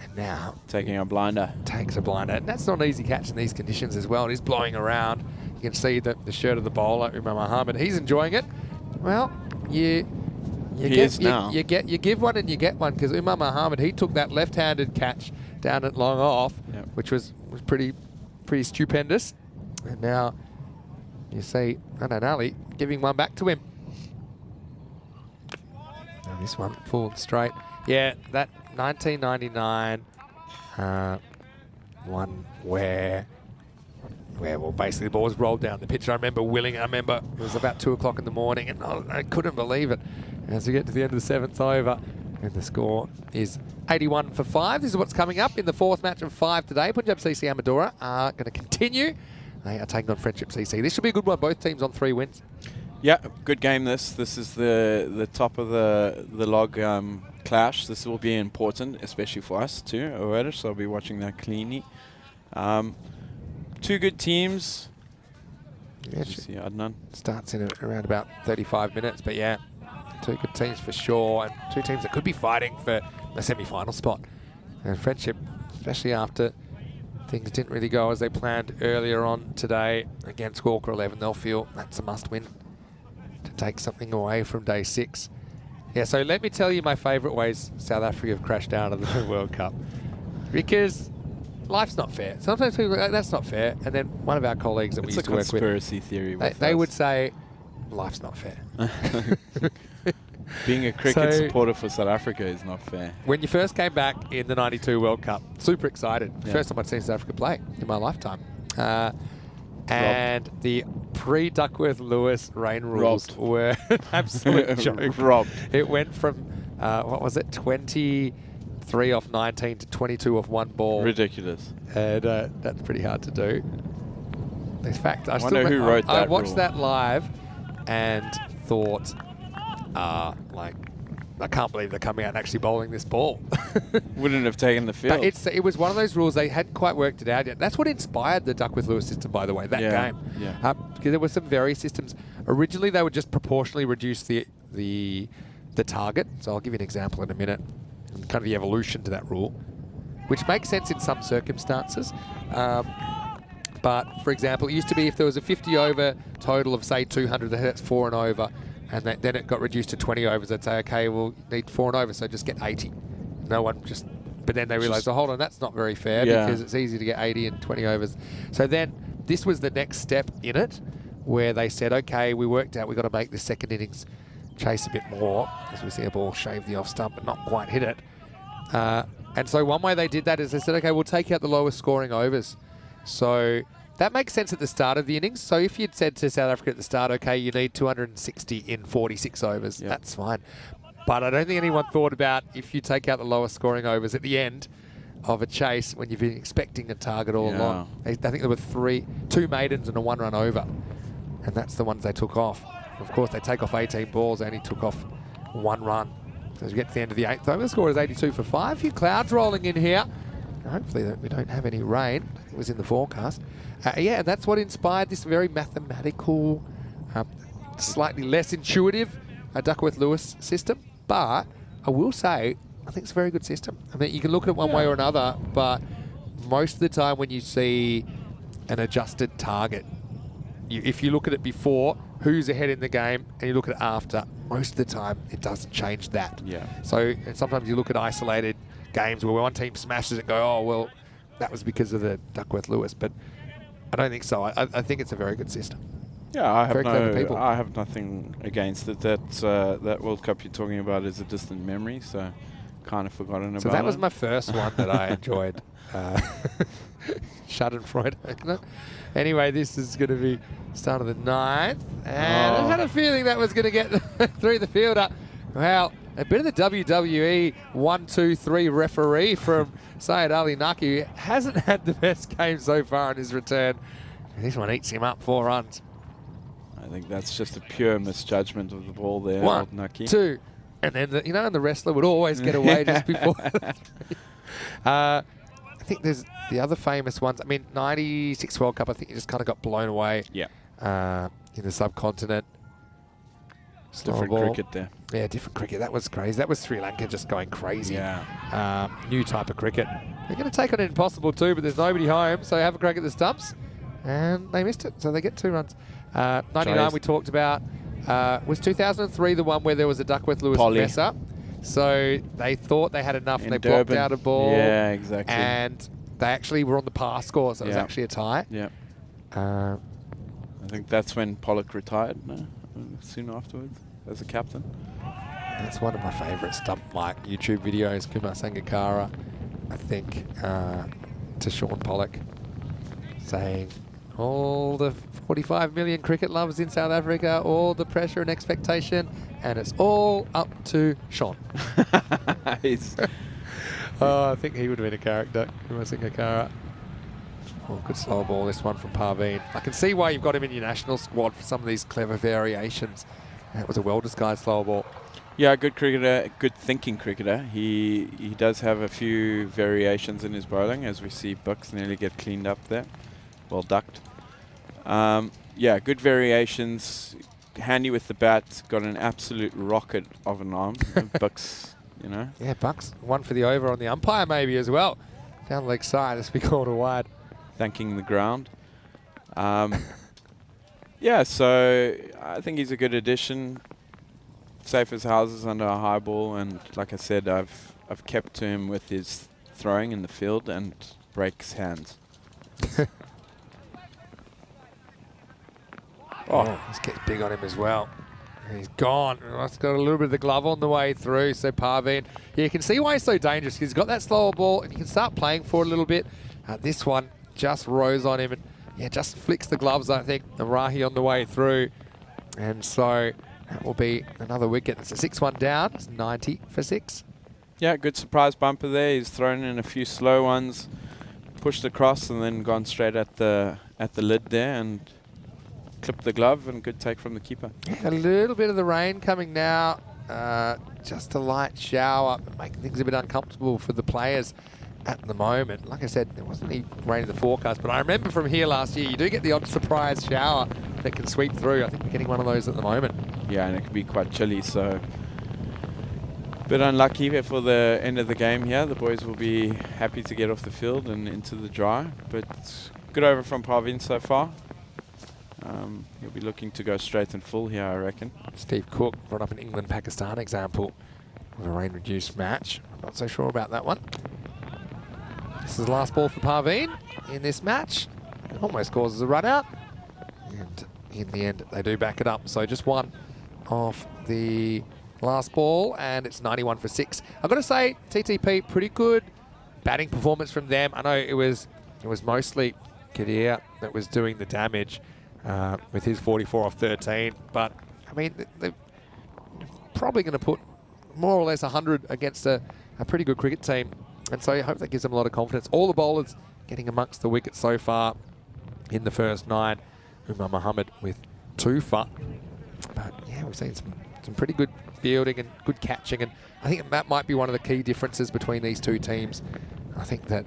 and now taking a blinder. Takes a blinder. And that's not an easy catch in these conditions as well. It is blowing around. You can see the shirt of the bowler, Umar Mohammed. He's enjoying it. Well, you give one and you get one, because Umar Mohammed, he took that left-handed catch down at long off, which was pretty stupendous. And now you see Ali giving one back to him. And this one full straight. Yeah, that 1999 one where well, basically the ball was rolled down the pitch. I remember it was about 2 o'clock in the morning, and I couldn't believe it. As we get to the end of the 7th over, and the score is 81 for 5. This is what's coming up in the 4th match of 5 today. Punjab CC Amadora are going to continue. They are taking on Friendship CC. This should be a good one. Both teams on 3 wins. Yeah, good game this. This is the top of the log clash. This will be important, especially for us too, already, so I'll be watching that cleanly. 2 good teams. Yeah, see Adnan. Starts in around about 35 minutes, but yeah, 2 good teams for sure, and 2 teams that could be fighting for the semi-final spot. And Friendship, especially after things didn't really go as they planned earlier on today against Squawker 11, they'll feel that's a must-win to take something away from day 6. Yeah, so let me tell you my favourite ways South Africa have crashed out of the World Cup. Because life's not fair. Sometimes people go, that's not fair. And then one of our colleagues that we used to work with, conspiracy theory. They would say, life's not fair. Being a cricket supporter for South Africa is not fair. When you first came back in the 92 World Cup, super excited. Yeah. First time I'd seen South Africa play in my lifetime. And the pre-Duckworth-Lewis rain rules were an absolute joke. Robbed. It went from, what was it, 23 off 19 to 22 off 1 ball. Ridiculous. And that's pretty hard to do. In fact, I wonder who wrote that I watched rule. that live and thought, like, I can't believe they're coming out and actually bowling this ball. Wouldn't have taken the field. But it was one of those rules, they hadn't quite worked it out yet. That's what inspired the Duckworth-Lewis system, by the way, that game. Yeah. Because there were some various systems. Originally, they would just proportionally reduce the target. So I'll give you an example in a minute. kind of the evolution to that rule, which makes sense in some circumstances. But, for example, it used to be if there was a 50 over total of, say, 200, that's 4 and over, and then it got reduced to 20 overs. They'd say, okay, we'll need 4 and over, so just get 80. No one just... But then they realised, oh, hold on, that's not very fair because it's easy to get 80 and 20 overs. So then this was the next step in it, where they said, okay, we worked out we've got to make the second innings chase a bit more, as we see a ball shave the off stump but not quite hit it. And so one way they did that is they said, okay, we'll take out the lowest scoring overs. So that makes sense at the start of the innings. So if you'd said to South Africa at the start, okay, you need 260 in 46 overs, that's fine. But I don't think anyone thought about if you take out the lowest scoring overs at the end of a chase when you've been expecting a target all along. I think there were 2 maidens and a 1 run over. And that's the ones they took off. Of course, they take off 18 balls. They only took off 1 run. So as we get to the end of the 8th over, the score is 82 for 5. A few clouds rolling in here. Hopefully we don't have any rain. It was in the forecast. And that's what inspired this very mathematical, slightly less intuitive Duckworth-Lewis system. But I will say, I think it's a very good system. I mean, you can look at it one way or another, but most of the time when you see an adjusted target, if you look at it before, who's ahead in the game, and you look at it after, most of the time it doesn't change that. So and sometimes you look at isolated games where one team smashes it and go, oh, well, that was because of the Duckworth-Lewis. But I don't think so. I think it's a very good system. Yeah, I have nothing against it. That World Cup you're talking about is a distant memory, so kind of forgotten about it. So that was my first one that I enjoyed. Schadenfreude. Anyway, this is going to be start of the 9th. And I had a feeling that was going to get through the fielder. Well, a bit of the WWE 1-2-3 referee from Syed Ali Naki, who hasn't had the best game so far in his return. And this one eats him up 4 runs. I think that's just a pure misjudgment of the ball there. 1, Naki. 2, and then the wrestler would always get away just before. I think there's the other famous ones. I mean, 96 World Cup, I think you just kind of got blown away. In the subcontinent. Different cricket there. Yeah, different cricket. That was crazy. That was Sri Lanka just going crazy. New type of cricket. They're going to take on Impossible too, but there's nobody home, so have a crack at the stumps. And they missed it, so they get 2 runs. 99 we talked about. Was 2003 the one where there was a Duckworth-Lewis mess up? So they thought they had enough and they blocked out a ball. Yeah, exactly. And they actually were on the pass score, so it was actually a tie. I think that's when Pollock retired, soon afterwards, as a captain. That's one of my favourite stump-like YouTube videos, Kumar Sangakkara, I think, to Sean Pollock, saying, all the 45 million cricket lovers in South Africa, all the pressure and expectation, and it's all up to Sean. I think he would have been a character, Kumar Sangakkara. Oh, good slow ball, this one from Parveen. I can see why you've got him in your national squad for some of these clever variations. That was a well-disguised slow ball. Yeah, good cricketer, good thinking cricketer. He does have a few variations in his bowling, as we see Bucks nearly get cleaned up there. Well ducked. Yeah, good variations. Handy with the bat. Got an absolute rocket of an arm. Bucks, Yeah, Bucks. One for the over on the umpire maybe as well. Down the leg side, this will be called a wide. Thanking the ground. Yeah, so I think he's a good addition. Safe as houses under a high ball, and like I said, I've kept to him with his throwing in the field and breaks hands. This gets big on him as well. He's gone. It's got a little bit of the glove on the way through, so Parveen. Yeah, you can see why he's so dangerous, because he's got that slower ball and you can start playing for it a little bit. This one just rose on him and just flicks the gloves, I think. The Rahi on the way through. And so that will be another wicket. It's a 6-1 down. It's 90 for 6. Yeah, good surprise bumper there. He's thrown in a few slow ones, pushed across and then gone straight at the lid there and clipped the glove, and good take from the keeper. Yeah, a little bit of the rain coming now. Just a light shower, making things a bit uncomfortable for the players at the moment. Like I said, there wasn't any rain in the forecast, but I remember from here last year, you do get the odd surprise shower that can sweep through. I think we're getting one of those at the moment. Yeah, and it can be quite chilly, so bit unlucky for the end of the game here. The boys will be happy to get off the field and into the dry, but good over from Parveen so far. He'll be looking to go straight and full here, I reckon. Steve Cook brought up an England-Pakistan example of a rain-reduced match. I'm not so sure about that one. This is the last ball for Parveen in this match. It almost causes a run out. And in the end, they do back it up. So just one off the last ball, and it's 91 for 6. I've got to say, TTP, pretty good batting performance from them. I know it was mostly Kadir that was doing the damage with his 44 off 13. But, I mean, they're probably going to put more or less 100 against a pretty good cricket team. And so I hope that gives them a lot of confidence. All the bowlers getting amongst the wickets so far in the first 9. Umar Mohammed with 2 for. But, yeah, we've seen some pretty good fielding and good catching. And I think that might be one of the key differences between these two teams. I think that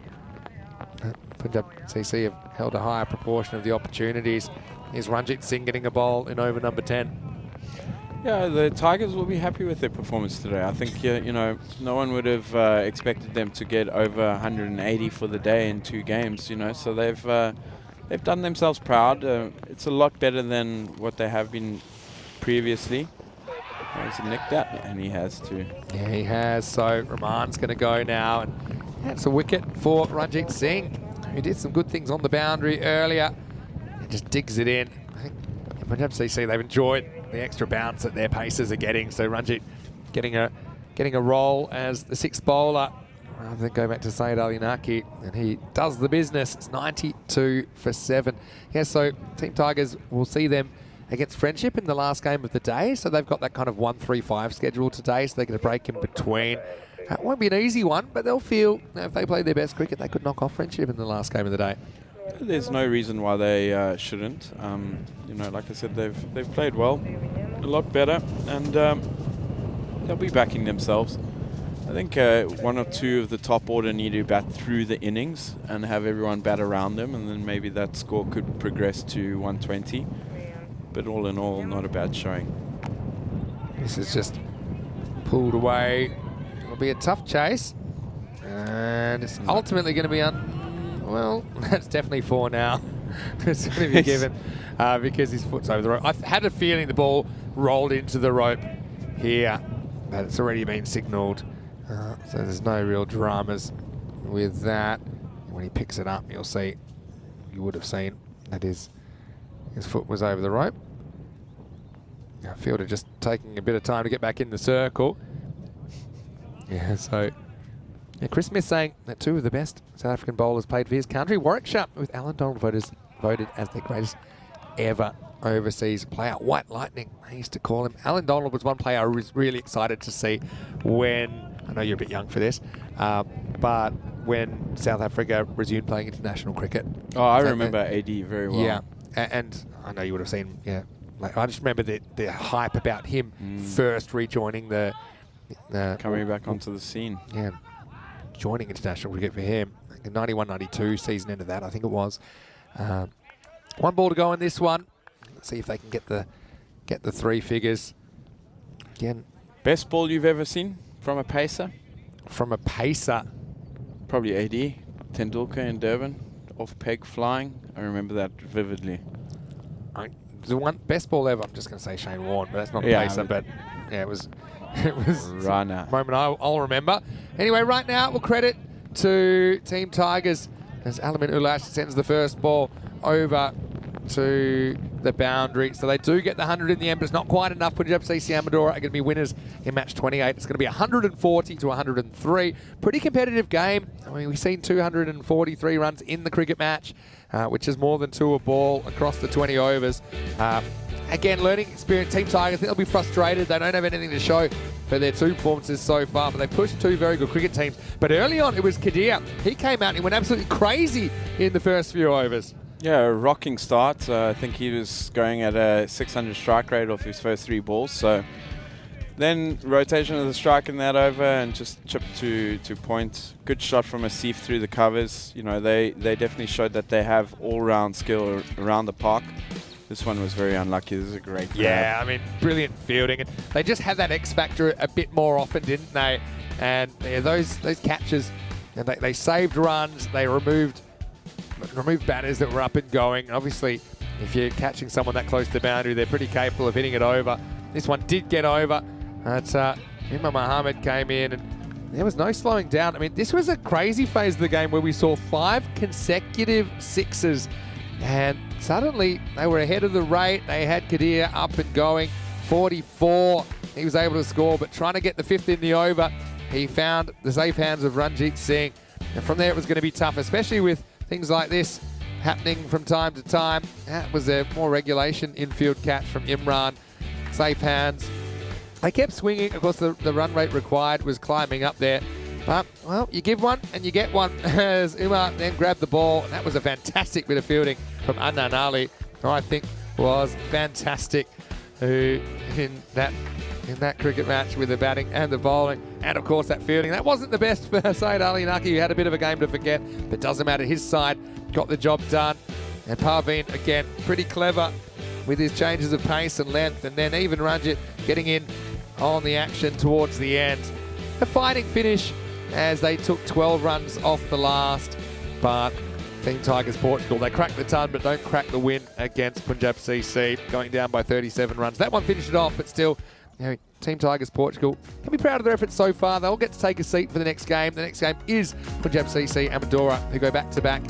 Punjab CC have held a higher proportion of the opportunities. Is Ranjit Singh getting a bowl in over number 10? Yeah, the Tigers will be happy with their performance today. I think, you know, no one would have expected them to get over 180 for the day in 2 games, you know, so they've done themselves proud. It's a lot better than what they have been previously. Has he nicked that? And he has too. Yeah, he has. So Rahman's going to go now. And that's a wicket for Ranjit Singh, who did some good things on the boundary earlier and just digs it in. I think in Punjab CC, they've enjoyed the extra bounce that their pacers are getting. So Ranjit getting a roll as the 6th bowler rather than go back to Syed Ali Naki, and he does the business. It's 92 for 7. Yeah, so Team Tigers will see them against Friendship in the last game of the day. So they've got that kind of 1-3-5 schedule today, so they're going to break in between. It won't be an easy one, but they'll feel, you know, if they play their best cricket, they could knock off Friendship in the last game of the day. There's no reason why they shouldn't. You know, like I said, they've played well, a lot better, and they'll be backing themselves. I think 1 or 2 of the top order need to bat through the innings and have everyone bat around them, and then maybe that score could progress to 120. But all in all, not a bad showing. This is just pulled away. It'll be a tough chase, and it's ultimately going to be well, that's definitely 4 now. It's going to be given because his foot's over the rope. I had a feeling the ball rolled into the rope here, but it's already been signalled. So there's no real dramas with that. When he picks it up, you'll see, you would have seen that his foot was over the rope. Now, fielder just taking a bit of time to get back in the circle. Yeah, so Chris Smith saying that 2 of the best South African bowlers played for his country. Warwickshire, with Alan Donald voted as the greatest ever overseas player. White Lightning, they used to call him. Alan Donald was one player I was really excited to see when, I know you're a bit young for this, but when South Africa resumed playing international cricket. Oh, I remember AD very well. Yeah, and I know you would have seen, yeah. Like, I just remember the hype about him first rejoining the coming back onto the scene. Yeah, joining international cricket for him. The 91-92 season end of that, I think it was. 1 ball to go in this one. Let's see if they can get the 3 figures. Again, Best ball you've ever seen from a pacer? From a pacer. Probably AD. Tendulkar in Durban. Off peg flying. I remember that vividly. The one best ball ever, I'm just going to say Shane Warne, but that's not a pacer, but yeah, it was Runner. a moment I'll remember. Anyway, right now we'll credit to Team Tigers as Alamin Ulash sends the first ball over to the boundary. So they do get the 100 in the end, but it's not quite enough. Punjab CC Amadora are going to be winners in match 28. It's going to be 140 to 103. Pretty competitive game. I mean, we've seen 243 runs in the cricket match, which is more than 2 a ball across the 20 overs. Again, learning experience. Team Tigers, I think they'll be frustrated. They don't have anything to show for their 2 performances so far, but they pushed 2 very good cricket teams. But early on, it was Kadir. He came out and he went absolutely crazy in the first few overs. Yeah, a rocking start. I think he was going at a 600 strike rate off his first 3 balls. So then rotation of the strike in that over and just chipped to point. Good shot from Asif through the covers. You know, they definitely showed that they have all-round skill around the park. This one was very unlucky. This is a great grab. Yeah, I mean, brilliant fielding. And they just had that X factor a bit more often, didn't they? And yeah, those catches, and they saved runs. They removed batters that were up and going. Obviously, if you're catching someone that close to the boundary, they're pretty capable of hitting it over. This one did get over. But Imam Mohammed came in, and there was no slowing down. I mean, this was a crazy phase of the game where we saw 5 consecutive sixes. And suddenly, they were ahead of the rate. They had Kadir up and going. 44, he was able to score, but trying to get the 5th in the over, he found the safe hands of Ranjit Singh. And from there, it was going to be tough, especially with things like this happening from time to time. That was a more regulation infield catch from Imran. Safe hands. They kept swinging. Of course, the run rate required was climbing up there. But, well, you give one and you get one as Umar then grabbed the ball. And that was a fantastic bit of fielding from Adnan Ali, who I think was fantastic in that cricket match with the batting and the bowling. And, of course, that fielding. That wasn't the best for Saeed Ali Naki, who had a bit of a game to forget. But doesn't matter. His side got the job done. And Parveen, again, pretty clever with his changes of pace and length. And then even Ranjit getting in on the action towards the end. A fighting finish as they took 12 runs off the last, but Team Tigers Portugal, they crack the ton but don't crack the win against Punjab CC, going down by 37 runs. That one finished it off, but still, you know, Team Tigers Portugal can be proud of their efforts so far. They'll get to take a seat for the next game. The next game is Punjab CC and Madura, who go back-to-back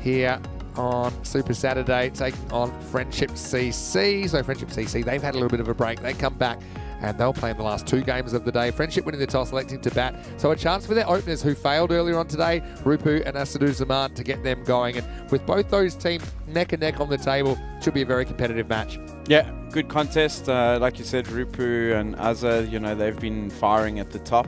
here on Super Saturday, taking on Friendship CC. So Friendship CC, they've had a little bit of a break. They come back and they'll play in the last 2 games of the day. Friendship winning the toss, electing to bat. So a chance for their openers who failed earlier on today, Rupu and Asadu Zaman, to get them going. And with both those teams neck and neck on the table, should be a very competitive match. Yeah, good contest. Like you said, Rupu and Azza, you know, they've been firing at the top.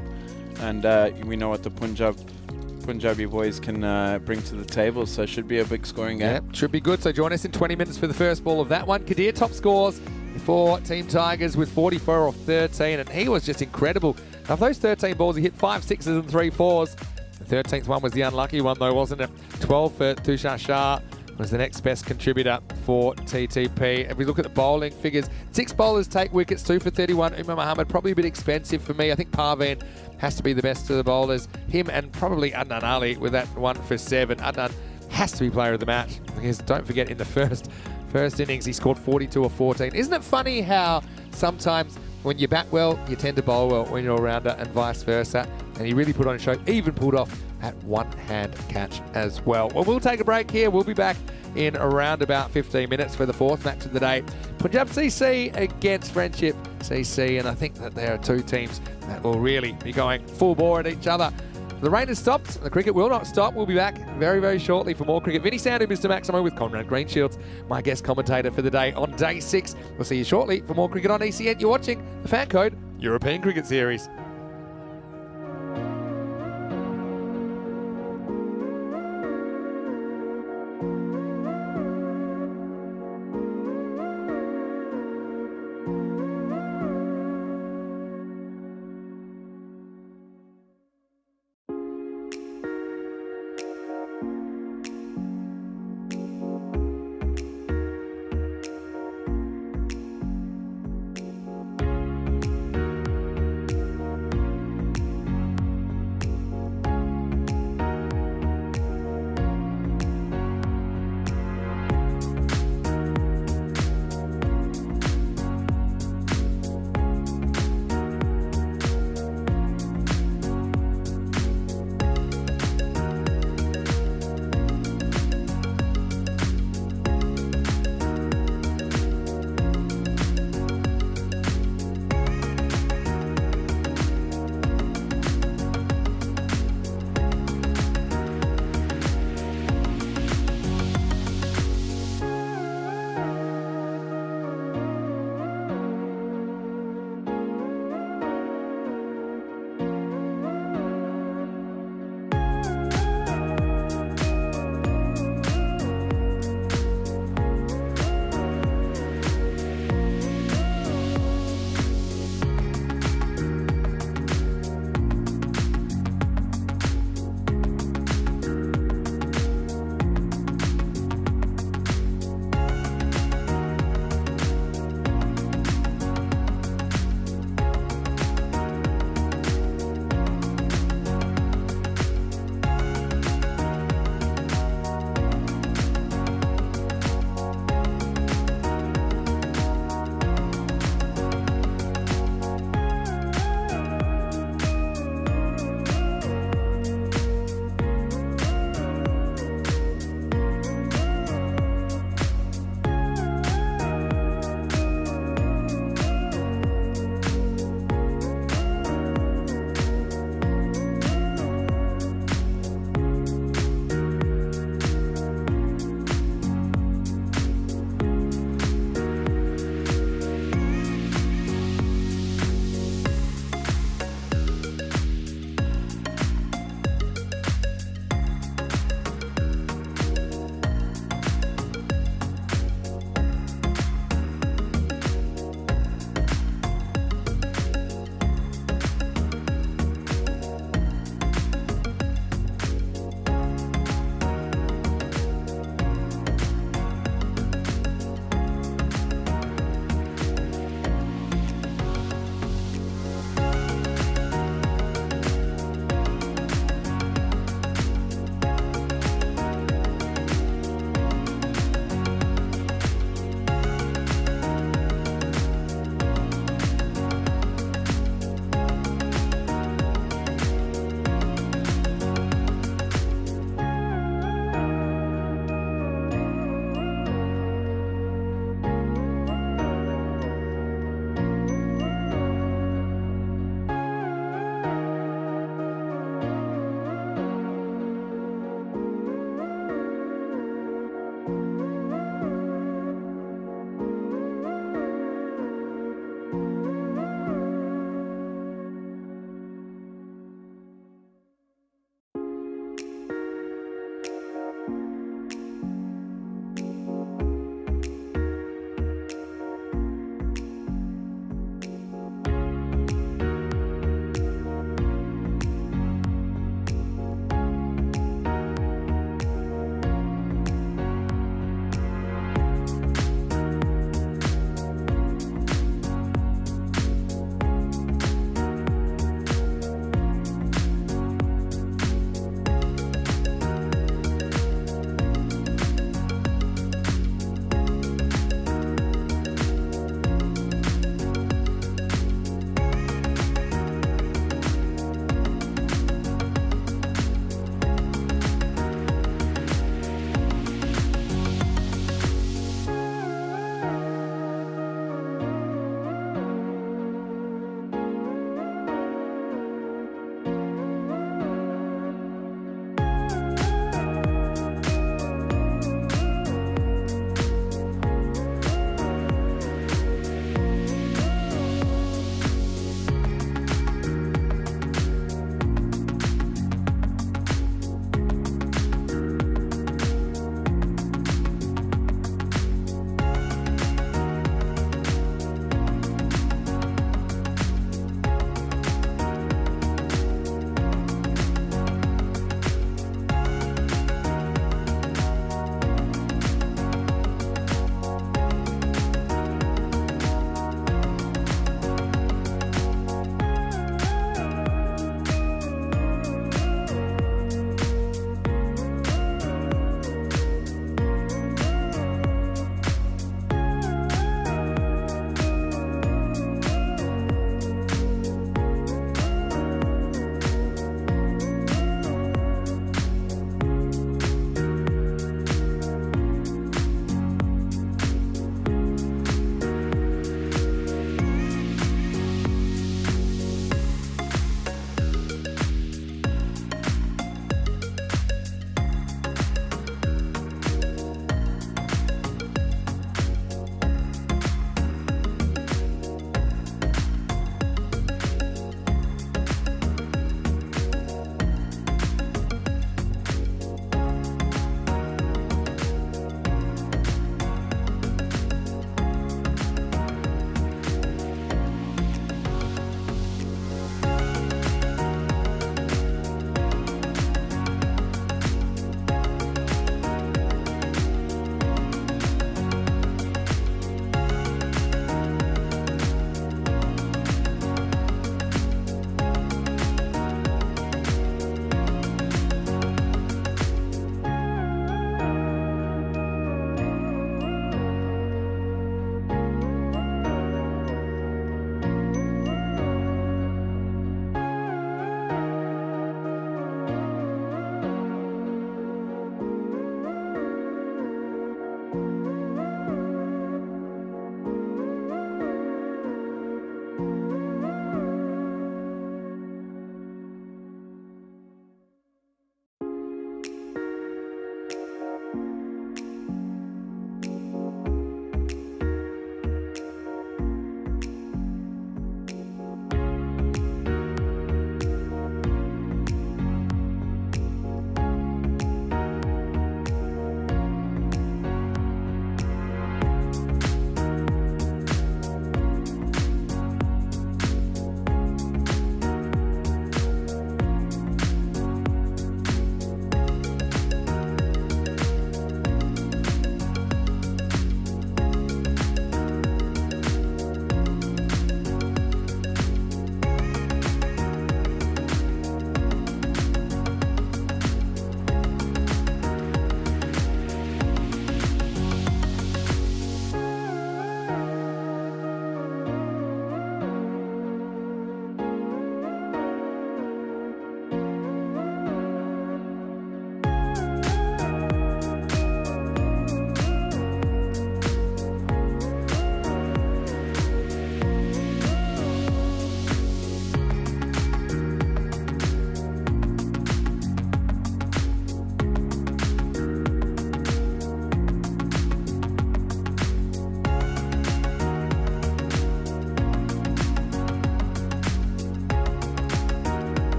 And we know what the Punjabi boys can bring to the table, so it should be a big scoring game. Yeah, should be good. So join us in 20 minutes for the first ball of that one. Kadir top scores for Team Tigers with 44 off 13, and he was just incredible. Of those 13 balls, he hit 5 sixes and 3 fours. The 13th one was the unlucky one, though, wasn't it? 12 for Tushar Shah was the next best contributor for TTP. If we look at the bowling figures, 6 bowlers take wickets, 2 for 31. Umar Mohammed, probably a bit expensive for me. I think Parveen has to be the best of the bowlers. Him and probably Adnan Ali with that 1 for 7. Adnan has to be player of the match, because don't forget, in the first innings, he scored 42 or 14. Isn't it funny how sometimes when you bat well, you tend to bowl well when you're a rounder, and vice versa? And he really put on a show, even pulled off that one-hand catch as well. Well, we'll take a break here. We'll be back in around about 15 minutes for the 4th match of the day. Punjab CC against Friendship CC, and I think that there are 2 teams that will really be going full bore at each other. The rain has stopped. The cricket will not stop. We'll be back very, very shortly for more cricket. Vinny Sandu, Mr. Maximo, with Conrad Greenshields, my guest commentator for the day on day 6. We'll see you shortly for more cricket on ECN. You're watching the FanCode European Cricket Series.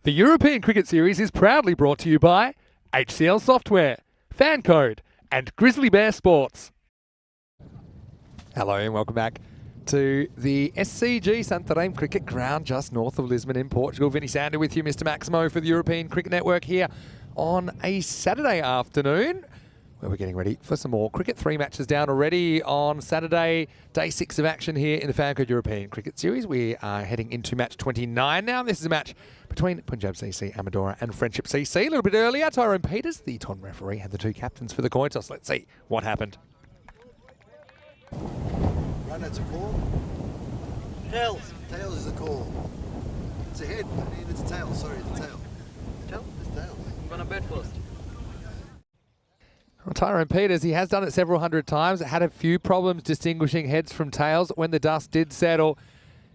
The European Cricket Series is proudly brought to you by HCL Software, FanCode, and Grizzly Bear Sports. Hello and welcome back to the SCG Santarem Cricket Ground just north of Lisbon in Portugal. Vinny Sander with you, Mr. Maximo, for the European Cricket Network here on a Saturday afternoon, where we're getting ready for some more cricket. 3 matches down already on Saturday, day 6 of action here in the FanCode European Cricket Series. We are heading into match 29 now. This is a match between Punjab CC, Amadora and Friendship CC. A little bit earlier, Tyrone Peters, the T10 referee, had the 2 captains for the coin toss. Let's see what happened. Run, that's a call. Tails. Tails is a call. It's a head. I mean, it's a tail. Sorry, it's a tail. Tail? It's tail. I'm gonna bet first. Well, Tyrone Peters, he has done it several hundred times. Had a few problems distinguishing heads from tails. When the dust did settle,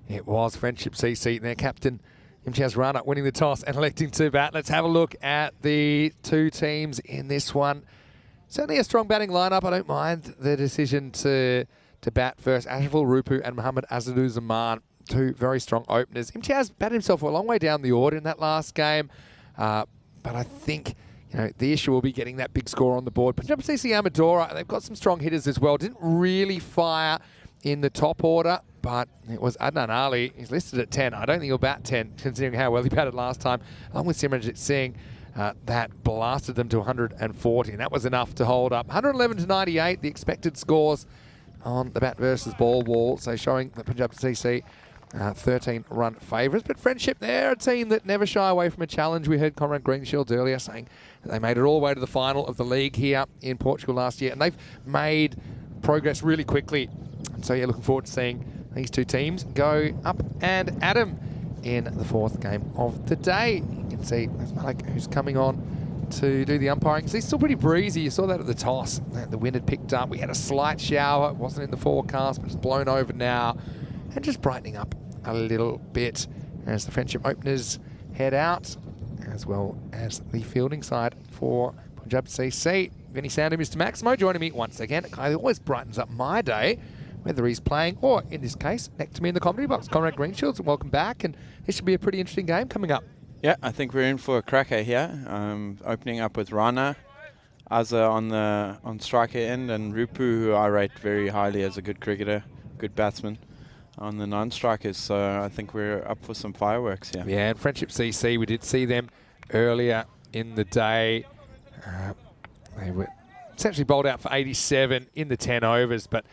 it was Friendship CC, their captain, Imtiaz Rana, winning the toss and electing to bat. Let's have a look at the 2 teams in this one. Certainly a strong batting lineup. I don't mind the decision to bat first. Ashraful Rupu and Muhammad Azaduzaman, 2 very strong openers. Imtiaz batted himself a long way down the order in that last game, but I think the issue will be getting that big score on the board. Punjab CC Amadora, they've got some strong hitters as well. Didn't really fire in the top order, but it was Adnan Ali. He's listed at 10. I don't think he'll bat 10, considering how well he batted last time, along with Simranjit Singh. That blasted them to 140, and that was enough to hold up. 111 to 98, the expected scores on the bat versus ball wall, so showing that Punjab CC 13-run favourites. But Friendship, they're a team that never shy away from a challenge. We heard Conrad Greenshields earlier saying that they made it all the way to the final of the league here in Portugal last year, and they've made progress really quickly. And so, yeah, looking forward to seeing these 2 teams go up and at 'em in the 4th game of the day. You can see there's Malik, who's coming on to do the umpiring. So he's still pretty breezy. You saw that at the toss. The wind had picked up. We had a slight shower. It wasn't in the forecast, but it's blown over now. And just brightening up a little bit as the Friendship openers head out, as well as the fielding side for Punjab CC. Vinny Sander, Mr. Maximo, joining me once again. A guy who always brightens up my day, whether he's playing or, in this case, next to me in the comedy box, Conrad Greenshields. Welcome back, and this should be a pretty interesting game coming up. Yeah, I think we're in for a cracker here. Opening up with Rana, Azza on striker end, and Rupu, who I rate very highly as a good cricketer, good batsman, on the non-strikers. So I think we're up for some fireworks here. Yeah, and Friendship CC, we did see them earlier in the day. They were essentially bowled out for 87 in the 10 overs, but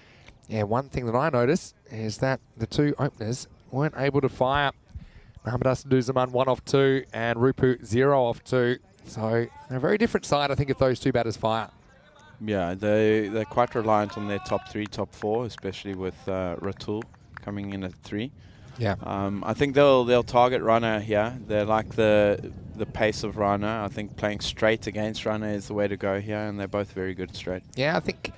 yeah, one thing that I noticed is that the 2 openers weren't able to fire. Muhammad Asaduzaman 1 off 2 and Rupu 0 off 2. So a very different side, I think, if those 2 batters fire. Yeah, they're quite reliant on their top 3, top 4, especially with Ratul coming in at 3. Yeah. I think they'll target Rana here. They like the pace of Rana. I think playing straight against Rana is the way to go here, and they're both very good straight. Yeah, I think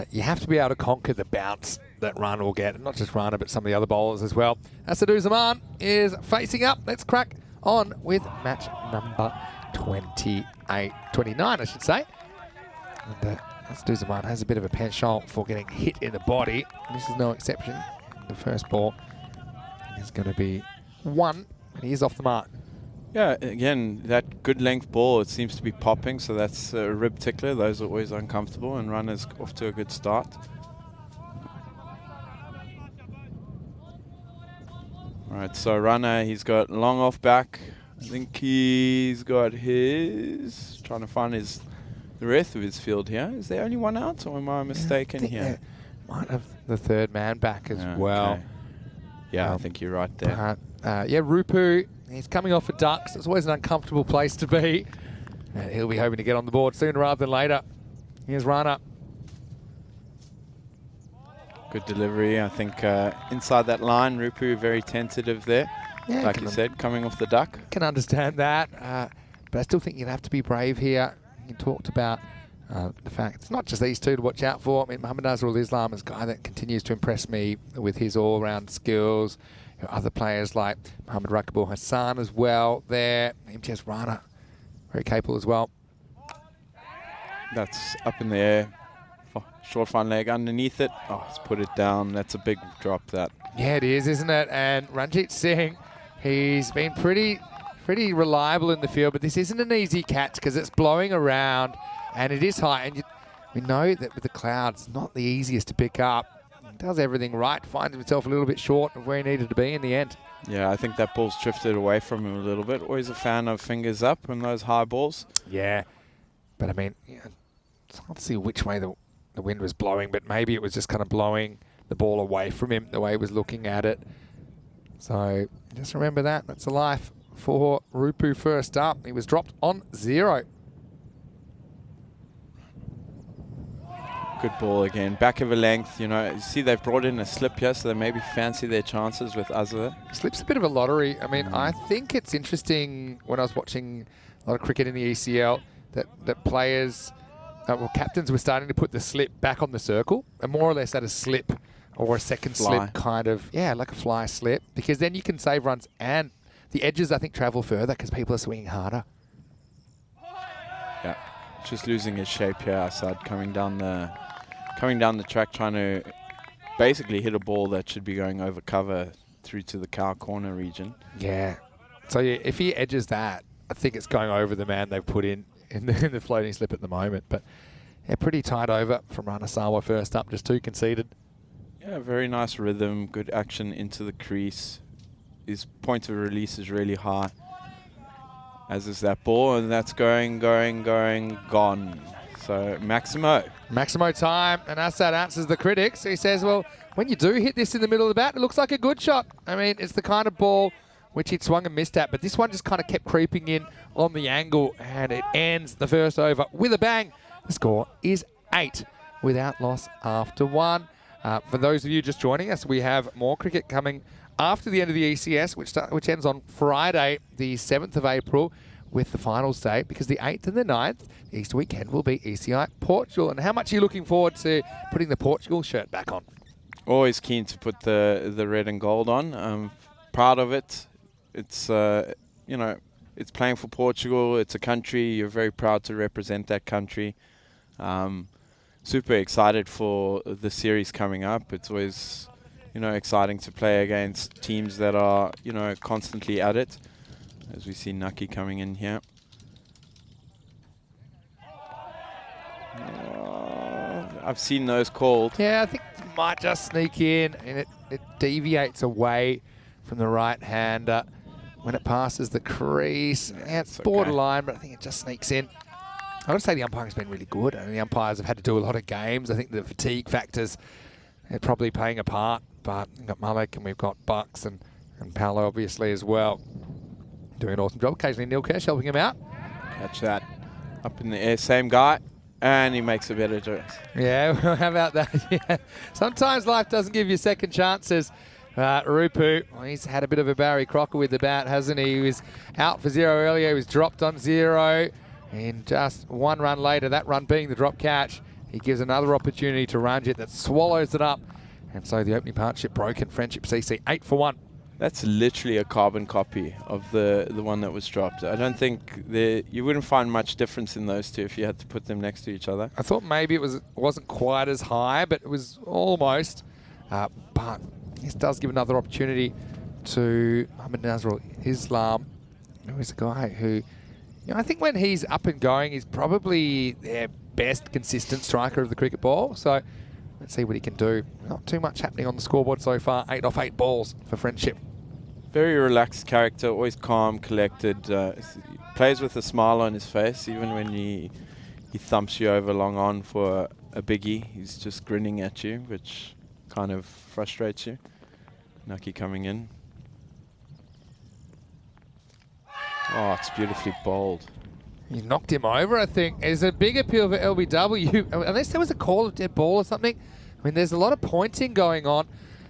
you have to be able to conquer the bounce that Rana will get. Not just Rana, but some of the other bowlers as well. Asaduzaman is facing up. Let's crack on with match number 29, I should say. And Asaduzaman has a bit of a penchant for getting hit in the body. This is no exception. The first ball is going to be 1, and he is off the mark. Yeah, again, that good length ball, it seems to be popping, so that's a rib tickler. Those are always uncomfortable, and Rana's off to a good start. All right, so Rana, he's got long off back. I think he's got trying to find the rest of his field here. Is there only 1 out, or am I mistaken here? Might have the 3rd man back as well. Okay. Yeah, I think you're right there. Yeah, Rupu, he's coming off for ducks. It's always an uncomfortable place to be. And he'll be hoping to get on the board sooner rather than later. Here's Rana. Good delivery. I think inside that line, Rupu very tentative there. Yeah, like you said, coming off the duck. Can understand that. But I still think you'd have to be brave here. You talked about the fact it's not just these 2 to watch out for. I mean, Muhammad Nazrul Islam is a guy that continues to impress me with his all-round skills. Other players like Muhammad Rakibul Hassan as well there. Imtiaz Rana, very capable as well. That's up in the air. Short fine leg underneath it. Oh, let's put it down. That's a big drop, that. Yeah, it is, isn't it? And Ranjit Singh, he's been pretty pretty reliable in the field, but this isn't an easy catch because it's blowing around and it is high. And we know that with the clouds, it's not the easiest to pick up. He does everything right, finds himself a little bit short of where he needed to be in the end. Yeah, I think that ball's drifted away from him a little bit. Always a fan of fingers up on those high balls. Yeah, but I mean, it's hard to see which way the wind was blowing, but maybe it was just kind of blowing the ball away from him the way he was looking at it. So just remember that. That's a life for Rupu first up. He was dropped on 0. Good ball again. Back of a length, you know. You see they've brought in a slip here, so they maybe fancy their chances with Azza. Slip's a bit of a lottery. I mean, I think it's interesting when I was watching a lot of cricket in the ECL that players, captains were starting to put the slip back on the circle and more or less at a slip or a second slip kind of, like a fly slip, because then you can save runs and the edges, I think, travel further because people are swinging harder. Yeah, just losing his shape here, Assad, coming down the track, trying to basically hit a ball that should be going over cover through to the cow corner region. Yeah. So yeah, if he edges that, I think it's going over the man they've put in the floating slip at the moment. But yeah, pretty tight over from Ranasawa first up, just 2 conceded. Yeah, very nice rhythm, good action into the crease. His point of release is really high, as is that ball, and that's going, gone. So Maximo time, and Assad answers the critics. He says, well, when you do hit this in the middle of the bat, it looks like a good shot. I mean, it's the kind of ball which he'd swung and missed at, but this one just kind of kept creeping in on the angle, and it ends the first over with a bang. The score is 8 without loss after 1. For those of you just joining us, we have more cricket coming after the end of the ECS, which ends on Friday, the 7th of April, with the finals day, because the 8th and the 9th, the Easter weekend, will be ECI Portugal. And how much are you looking forward to putting the Portugal shirt back on? Always keen to put the red and gold on. Proud of it. It's, it's playing for Portugal. It's a country. You're very proud to represent that country. Super excited for the series coming up. It's always, exciting to play against teams that are, constantly at it. As we see Nucky coming in here. I've seen those called. Yeah, I think it might just sneak in, and it deviates away from the right-hander when it passes the crease. Yeah, it's borderline, but I think it just sneaks in. I would say the umpiring's been really good. I mean, the umpires have had to do a lot of games. I think the fatigue factors are probably playing a part, but we've got Malik and we've got Bucks and Paolo obviously as well. Doing an awesome job. Occasionally Neil Kersh helping him out. Catch that. Up in the air, same guy. And he makes a better choice. Yeah, well, how about that? Yeah. Sometimes life doesn't give you second chances. Rupu, well, he's had a bit of a Barry Crocker with the bat, hasn't he? He was out for 0 earlier. He was dropped on 0. And just 1 run later, that run being the drop catch, he gives another opportunity to Ranjit that swallows it up. And so the opening partnership broken. Friendship CC 8 for 1. That's literally a carbon copy of the one that was dropped. I don't think you wouldn't find much difference in those two if you had to put them next to each other. I thought maybe it wasn't quite as high, but it was almost. But this does give another opportunity to Muhammad Nazrul Islam, who is a guy who, I think when he's up and going, he's probably their best consistent striker of the cricket ball. So let's see what he can do. Not too much happening on the scoreboard so far. 8 off 8 balls for Friendship. Very relaxed character, always calm, collected. Plays with a smile on his face, even when he thumps you over long on for a biggie. He's just grinning at you, which kind of frustrates you. Nucky coming in. Oh, it's beautifully bowled. He knocked him over, I think. There's a big appeal for LBW, unless there was a call of dead ball or something. I mean, there's a lot of pointing going on.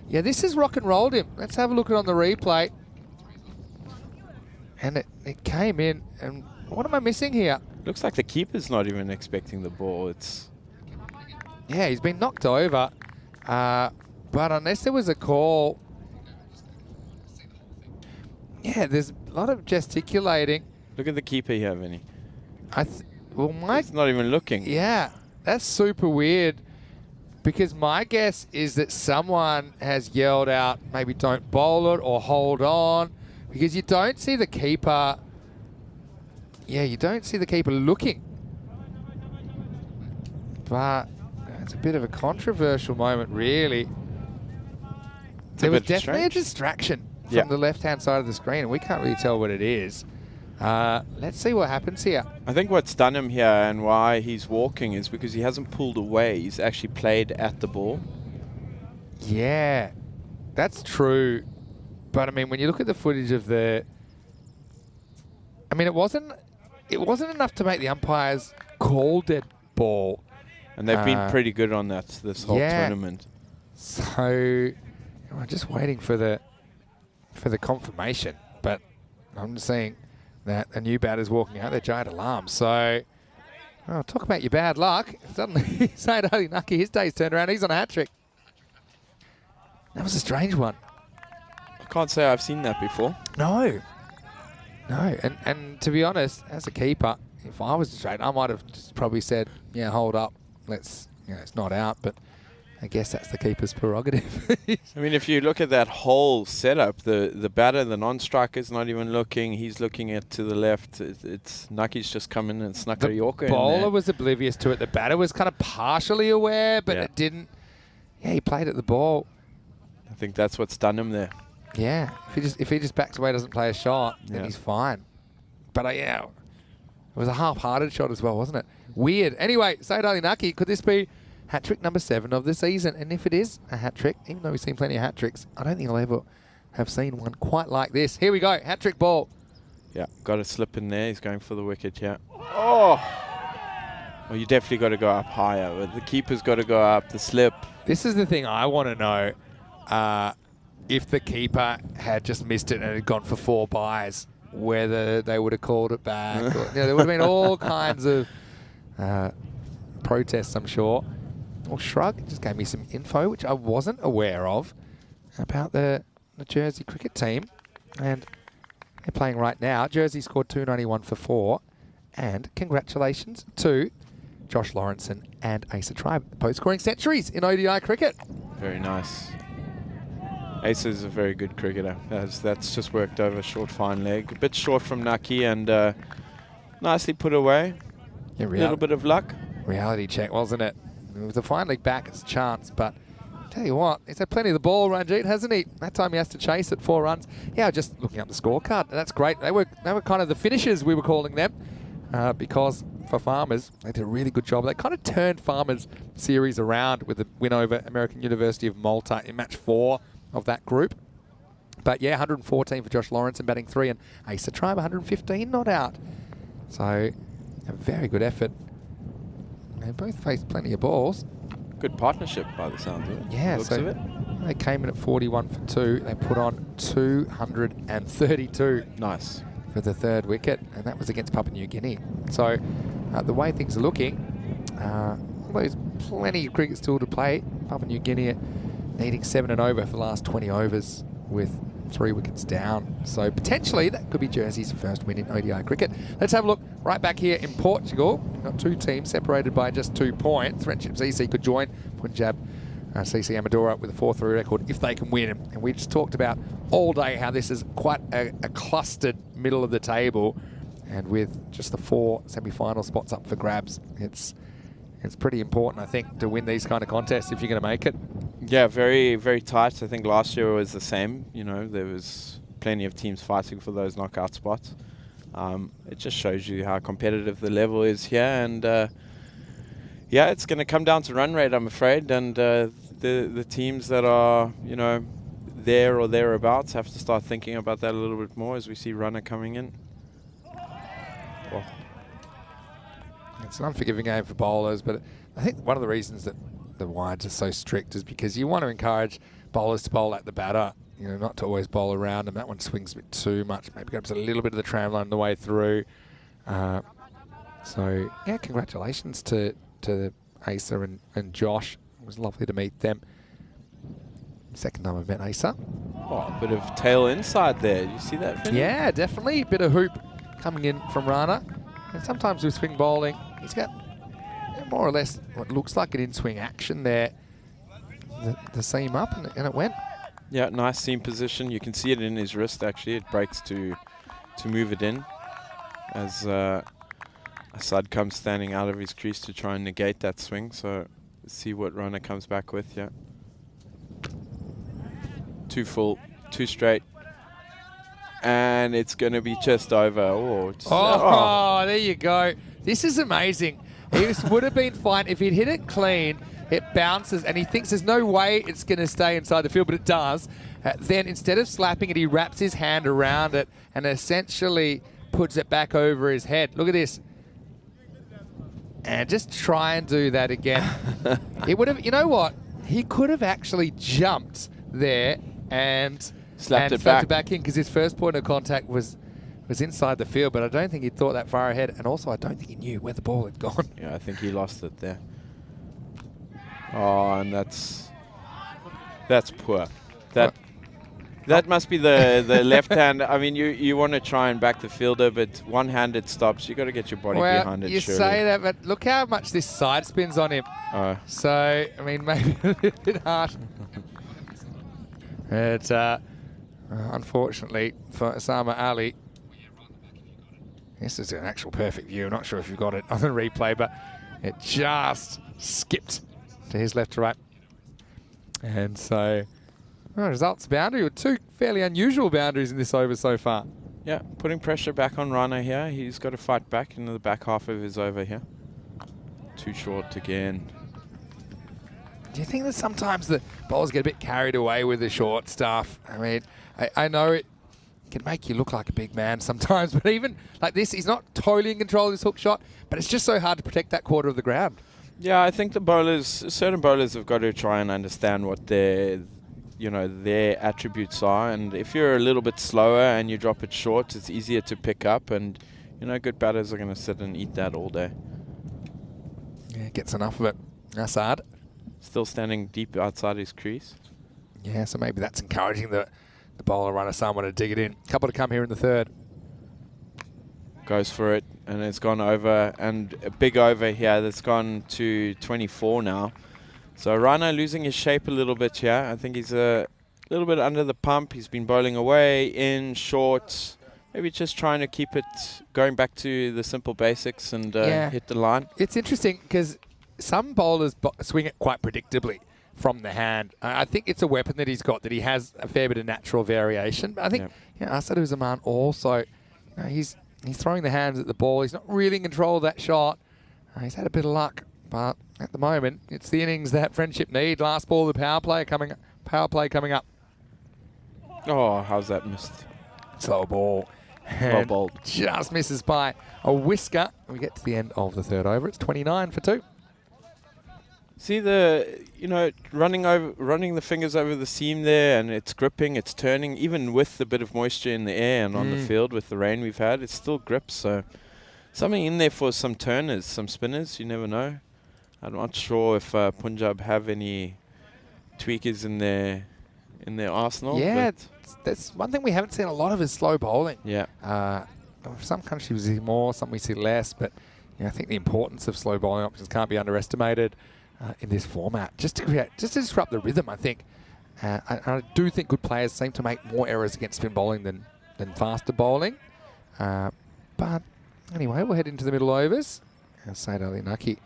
Yeah, this has rock and rolled him. Let's have a look at it on the replay. And it came in. And what am I missing here? Looks like the keeper's not even expecting the ball. Yeah, he's been knocked over. But unless there was a call... Yeah, there's a lot of gesticulating. Look at the keeper here, Vinny. He's not even looking. Yeah, that's super weird. Because my guess is that someone has yelled out, maybe don't bowl it or hold on. Because you don't see the keeper yeah, you don't see the keeper looking. But it's a bit of a controversial moment, really. There was definitely a distraction from the left-hand side of the screen, and we can't really tell what it is. Let's see what happens here. I think what's done him here and why he's walking is because he hasn't pulled away. He's actually played at the ball. Yeah, that's true. But I mean, when you look at the footage of the, I mean, it wasn't enough to make the umpires call dead ball. And they've been pretty good on that this whole tournament. So I'm just waiting for the confirmation. But I'm just saying that a new batter's walking out there, Giant Alarm. So, talk about your bad luck. Suddenly, Said Ali Nucky, his day's turned around. He's on a hat-trick. That was a strange one. I can't say I've seen that before. No. And to be honest, as a keeper, if I was straight, I might have just probably said, yeah, hold up. Let's, it's not out. But I guess that's the keeper's prerogative. I mean, if you look at that whole setup, the batter, the non-striker's not even looking. He's looking to the left. It's Nucky's just come in and snuck a Yorker in there. The bowler was oblivious to it. The batter was kind of partially aware, but it didn't. Yeah, he played at the ball. I think that's what's done him there. Yeah, if he just backs away, doesn't play a shot, then he's fine. But it was a half-hearted shot as well, wasn't it? Weird. Anyway, Said Ali Nucky, could this be hat-trick number 7 of the season? And if it is a hat-trick, even though we've seen plenty of hat-tricks, I don't think I'll ever have seen one quite like this. Here we go, hat-trick ball. Yeah, got a slip in there. He's going for the wicket, Oh! Well, you definitely got to go up higher. The keeper's got to go up, the slip. This is the thing I want to know. If the keeper had just missed it and had gone for 4 byes, whether they would have called it back. Or, there would have been all kinds of protests, I'm sure. Well, Shrug just gave me some info, which I wasn't aware of, about the Jersey cricket team. And they're playing right now. Jersey scored 291 for 4. And congratulations to Josh Lawrenson and Asa Tribe, both scoring centuries in ODI cricket. Very nice. Asa is a very good cricketer. That's just worked over short fine leg. A bit short from Nucky and nicely put away. A little bit of luck. Reality check, wasn't it? It was a fine leg back, it's a chance, but tell you what, he's had plenty of the ball, Ranjit, hasn't he? That time he has to chase it 4 runs. Yeah, just looking up the scorecard. That's great. They were kind of the finishers, we were calling them, because for Farmers, they did a really good job. They kind of turned Farmers' series around with a win over American University of Malta in match 4 of that group. But yeah, 114 for Josh Lawrence and batting 3, and Asa Tribe 115 not out. So a very good effort. They both faced plenty of balls. Good partnership by the sounds of it. Yeah, Looks so of it. They came in at 41 for 2. They put on 232. Nice. For the 3rd wicket, and that was against Papua New Guinea. So the way things are looking, there's plenty of cricket still to play. Papua New Guinea needing 7 and over for the last 20 overs with 3 wickets down. So potentially that could be Jersey's first win in ODI cricket. Let's have a look right back here in Portugal. We've got 2 teams separated by just 2 points. Friendship CC could join Punjab CC Amadora with a 4-3 record if they can win. And we just talked about all day how this is quite a clustered middle of the table. And with just the 4 semi-final spots up for grabs, it's pretty important, I think, to win these kind of contests if you're going to make it. Yeah, very, very tight. I think last year was the same. There was plenty of teams fighting for those knockout spots. It just shows you how competitive the level is here. And yeah, it's going to come down to run rate, I'm afraid. And the teams that are, there or thereabouts have to start thinking about that a little bit more as we see runner coming in. Oh. It's an unforgiving game for bowlers, but I think one of the reasons that the wides are so strict is because you want to encourage bowlers to bowl at the batter, not to always bowl around, and that one swings a bit too much. Maybe grabs a little bit of the tram line on the way through. So, yeah, congratulations to Asa and Josh. It was lovely to meet them. Second time I've met Asa. Oh, a bit of tail inside there. You see that, Finny? Yeah, definitely. Bit of hoop coming in from Rana. And sometimes with swing bowling, he's got more or less what looks like an in-swing action there. The seam up and it went. Yeah, nice seam position. You can see it in his wrist, actually. It breaks to move it in. as Assad comes standing out of his crease to try and negate that swing. So let's see what Rana comes back with. Yeah. 2 full, 2 straight. And it's going to be just over. Oh, there you go. This is amazing. It would have been fine if he'd hit it clean. It bounces, and he thinks there's no way it's going to stay inside the field, but it does. Then instead of slapping it, he wraps his hand around it and essentially puts it back over his head. Look at this. And just try and do that again. It would have, you know what? He could have actually jumped there and slapped it back in, because his first point of contact was inside the field, but I don't think he thought that far ahead, and also I don't think he knew where the ball had gone. Yeah, I think he lost it there. Oh, and that's poor. That must be the left hand. I mean, you want to try and back the fielder, but one-handed stops. You got to get your body behind it. You say that, but look how much this side spins on him. So I mean, maybe a little bit hard. But unfortunately for Osama Ali, this is an actual perfect view. I'm not sure if you got it on the replay, but it just skipped to his left to right. And so, results boundary with 2 fairly unusual boundaries in this over so far. Yeah, putting pressure back on Rana here. He's got to fight back into the back half of his over here. Too short again. Do you think that sometimes the bowlers get a bit carried away with the short stuff? I mean, I know it can make you look like a big man sometimes, but even like this, he's not totally in control of this hook shot, but it's just so hard to protect that quarter of the ground. Yeah, I think certain bowlers have got to try and understand what their attributes are, and if you're a little bit slower and you drop it short, it's easier to pick up, and good batters are going to sit and eat that all day. Yeah, gets enough of it. Assad. Still standing deep outside his crease. Yeah, so maybe that's encouraging the bowler runner someone to dig it in. Couple to come here in the third. Goes for it, and it's gone over, and a big over here that's gone to 24 now. So Rana losing his shape a little bit here. I think he's a little bit under the pump. He's been bowling away, in, short. Maybe just trying to keep it going back to the simple basics and hit the line. It's interesting because some bowlers swing it quite predictably from the hand. I think it's a weapon that he's got, that he has a fair bit of natural variation. But I think Asaduzzaman also, he's throwing the hands at the ball. He's not really in control of that shot. He's had a bit of luck, but at the moment, it's the innings that Friendship need. Last ball of the power play coming up. Oh, how's that missed? Slow ball. Well bowled. Just misses by a whisker. We get to the end of the third over. It's 29 for 2. See running the fingers over the seam there, and it's gripping, it's turning, even with the bit of moisture in the air and on the field with the rain we've had, it still grips. So something in there for some turners, some spinners, you never know. I'm not sure if Punjab have any tweakers in their arsenal. Yeah, that's one thing we haven't seen a lot of is slow bowling. Yeah. Some countries we see more, some we see less, but I think the importance of slow bowling options can't be underestimated. In this format, just to disrupt the rhythm, I think. I do think good players seem to make more errors against spin bowling than faster bowling. But anyway, we'll head into the middle overs. And Said Ali Naki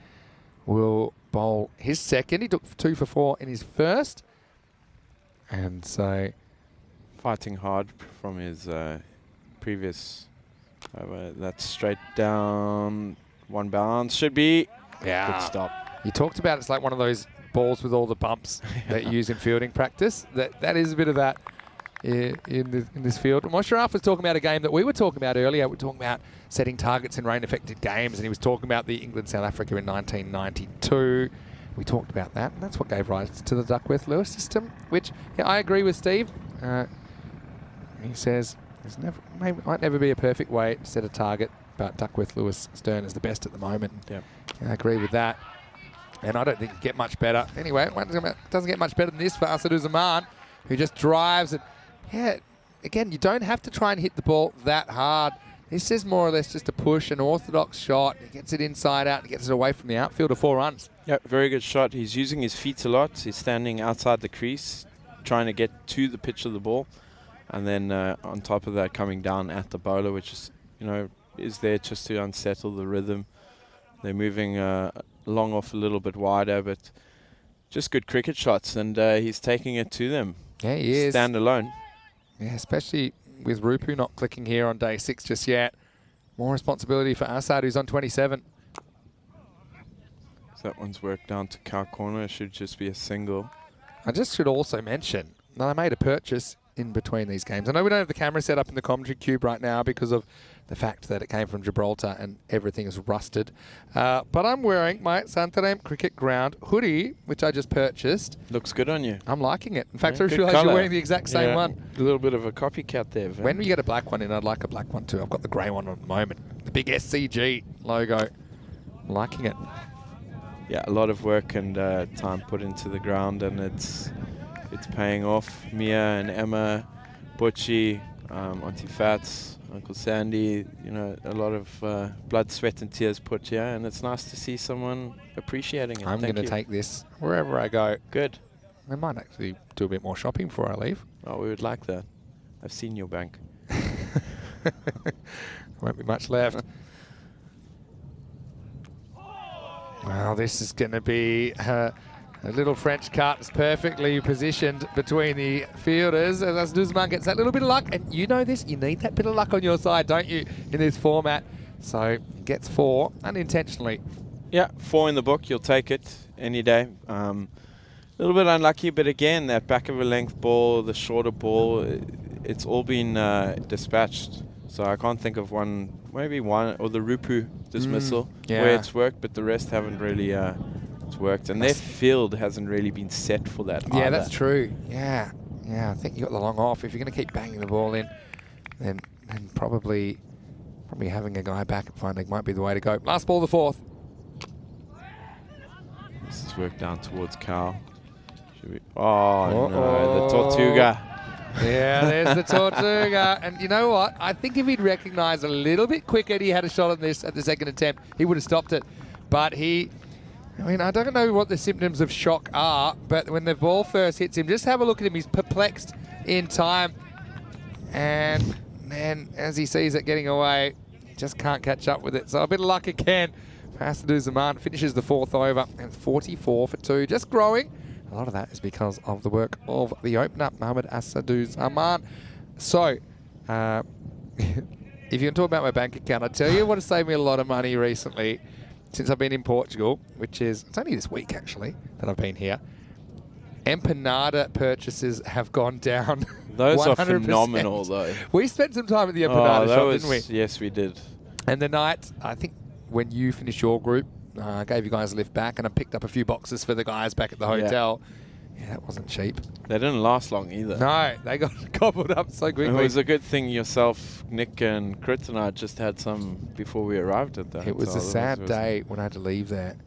will bowl his second. He took 2 for 4 in his first. And so... fighting hard from his previous over. That's straight down. One bounce should be. Yeah. Good stop. You talked about it's like one of those balls with all the bumps that you use in fielding practice. That is a bit of that in this field. And Mosharaf was talking about a game that we were talking about earlier. We're talking about setting targets in rain-affected games, and he was talking about the England-South Africa in 1992. We talked about that, and that's what gave rise to the Duckworth-Lewis system, which I agree with Steve. He says might never be a perfect way to set a target, but Duckworth-Lewis-Stern is the best at the moment. Yeah. I agree with that. And I don't think it can get much better. Anyway, it doesn't get much better than this for Asaduzzaman, who just drives it. Yeah, again, you don't have to try and hit the ball that hard. This is more or less just a push, an orthodox shot. He gets it inside out and gets it away from the outfielder, 4 runs. Yeah, very good shot. He's using his feet a lot. He's standing outside the crease, trying to get to the pitch of the ball. And then on top of that, coming down at the bowler, which is, is there just to unsettle the rhythm. They're moving long off a little bit wider, but just good cricket shots, and he's taking it to them. Yeah, he is. Stand alone. Yeah, especially with Rupu not clicking here on day 6 just yet. More responsibility for Assad, who's on 27. So that one's worked down to cow corner. It should just be a single. I just should also mention that I made a purchase in between these games. I know we don't have the camera set up in the commentary cube right now because of the fact that it came from Gibraltar and everything is rusted. But I'm wearing my Santarem Cricket Ground hoodie, which I just purchased. Looks good on you. I'm liking it. In fact, Yeah, I good realised you're colour. wearing the exact same Yeah, one. A little bit of a copycat there, Vin. When we get a black one in, I'd like a black one too. I've got the grey one at the moment. The big SCG logo. I'm liking it. Yeah, a lot of work and time put into the ground, and it's paying off. Mia and Emma, Butchie, Auntie Fats, Uncle Sandy, you know, a lot of blood, sweat and tears put here, and it's nice to see someone appreciating it. I'm going to take this wherever I go. Good. I might actually do a bit more shopping before I leave. Oh, we would like that. I've seen your bank. Won't be much left. Well, this is going to be a little French cut. It's perfectly positioned between the fielders as Guzman gets that little bit of luck. And you know this, you need that bit of luck on your side, don't you, in this format? So gets 4 unintentionally. Yeah, 4 in the book. You'll take it any day. A little bit unlucky, but again, that back of a length ball, the shorter ball, it's all been dispatched. So I can't think of one, maybe one, or the Rupu dismissal where it's worked, but the rest haven't really it's worked. And their field hasn't really been set for that Yeah, either. that's true. Yeah, I think you got the long off. If you're going to keep banging the ball in, then probably having a guy back at finding might be the way to go. Last ball, the 4th. This is worked down towards Cal. Oh, no, the Tortuga. Yeah, there's the Tortuga. And you know what? I think if he'd recognised a little bit quicker he had a shot on this at the second attempt, he would have stopped it. But I don't know what the symptoms of shock are, but when the ball first hits him, just have a look at him. He's perplexed in time. And then as he sees it getting away, he just can't catch up with it. So a bit of luck again. Pastor Zaman finishes the 4th over and 44 for 2. Just growing. A lot of that is because of the work of the opener, Mohamed Assaduzzaman. So, if you can talk about my bank account, I tell you what has saved me a lot of money recently since I've been in Portugal, which is, it's only this week actually that I've been here. Empanada purchases have gone down. Those 100%. are phenomenal, though. We spent some time at the empanada shop, didn't we? Yes, we did. And the night, I think when you finished your group, I gave you guys a lift back and I picked up a few boxes for the guys back at the hotel. Yeah, that wasn't cheap. They didn't last long either. No, they got gobbled up so quickly. It was a good thing yourself, Nick and Crit and I just had some before we arrived at that. It was a sad day when I had to leave there.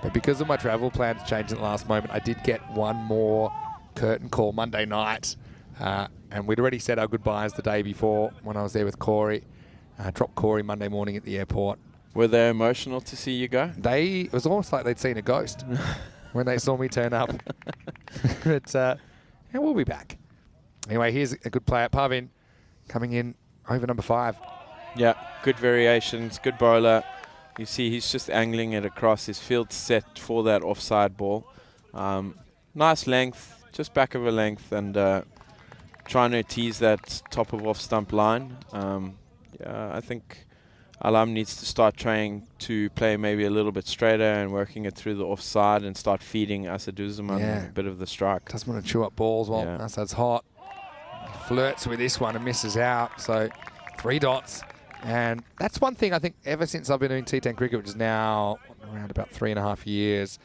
But because of my travel plans changed at the last moment, I did get one more curtain call Monday night. And we'd already said our goodbyes the day before when I was there with Corey. Dropped Corey Monday morning at the airport. Were they emotional to see you go? It was almost like they'd seen a ghost when they saw me turn up. But yeah, we'll be back. Anyway, here's a good player, Pavin, coming in over number 5. Yeah, good variations, good bowler. You see he's just angling it across. His field's set for that offside ball. Nice length, just back of a length, and trying to tease that top of off stump line. Yeah, I think Alam needs to start trying to play maybe a little bit straighter and working it through the offside and start feeding Assaduzzaman a bit of the strike. Doesn't want to chew up balls while Assad's hot. Flirts with this one and misses out. So 3 dots. And that's one thing I think ever since I've been doing T10 cricket, which is now around about 3.5 years,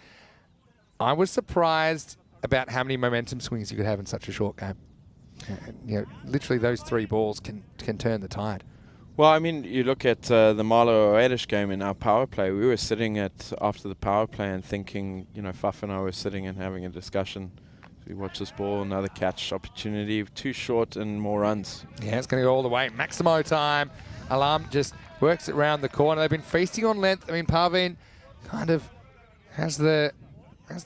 I was surprised about how many momentum swings you could have in such a short game. Literally those 3 balls can turn the tide. Well, I mean, you look at the Marlo Oedish game in our power play. We were sitting after the power play and thinking, Faf and I were sitting and having a discussion. We watch this ball, another catch opportunity, 2 short and more runs. Yeah, it's going to go all the way. Maximo time. Alam just works it around the corner. They've been feasting on length. I mean, Pavin kind of has the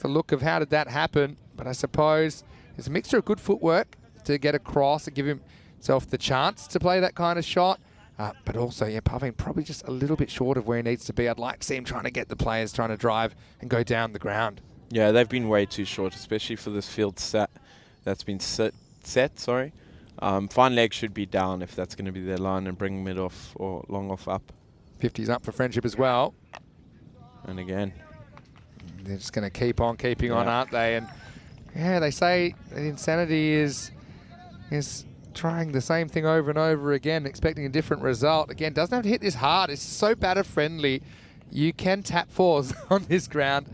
look of how did that happen. But I suppose it's a mixture of good footwork to get across and give himself the chance to play that kind of shot. But also, yeah, Paving probably just a little bit short of where he needs to be. I'd like to see him trying to get the players trying to drive and go down the ground. Yeah, they've been way too short, especially for this field that's been set. Fine leg should be down if that's going to be their line, and bring mid off or long off up. 50's up for Friendship as well. And again, they're just going to keep on keeping on, aren't they? And yeah, they say that Insanity is trying the same thing over and over again, expecting a different result. Again, doesn't have to hit this hard. It's so batter friendly. You can tap fours on this ground.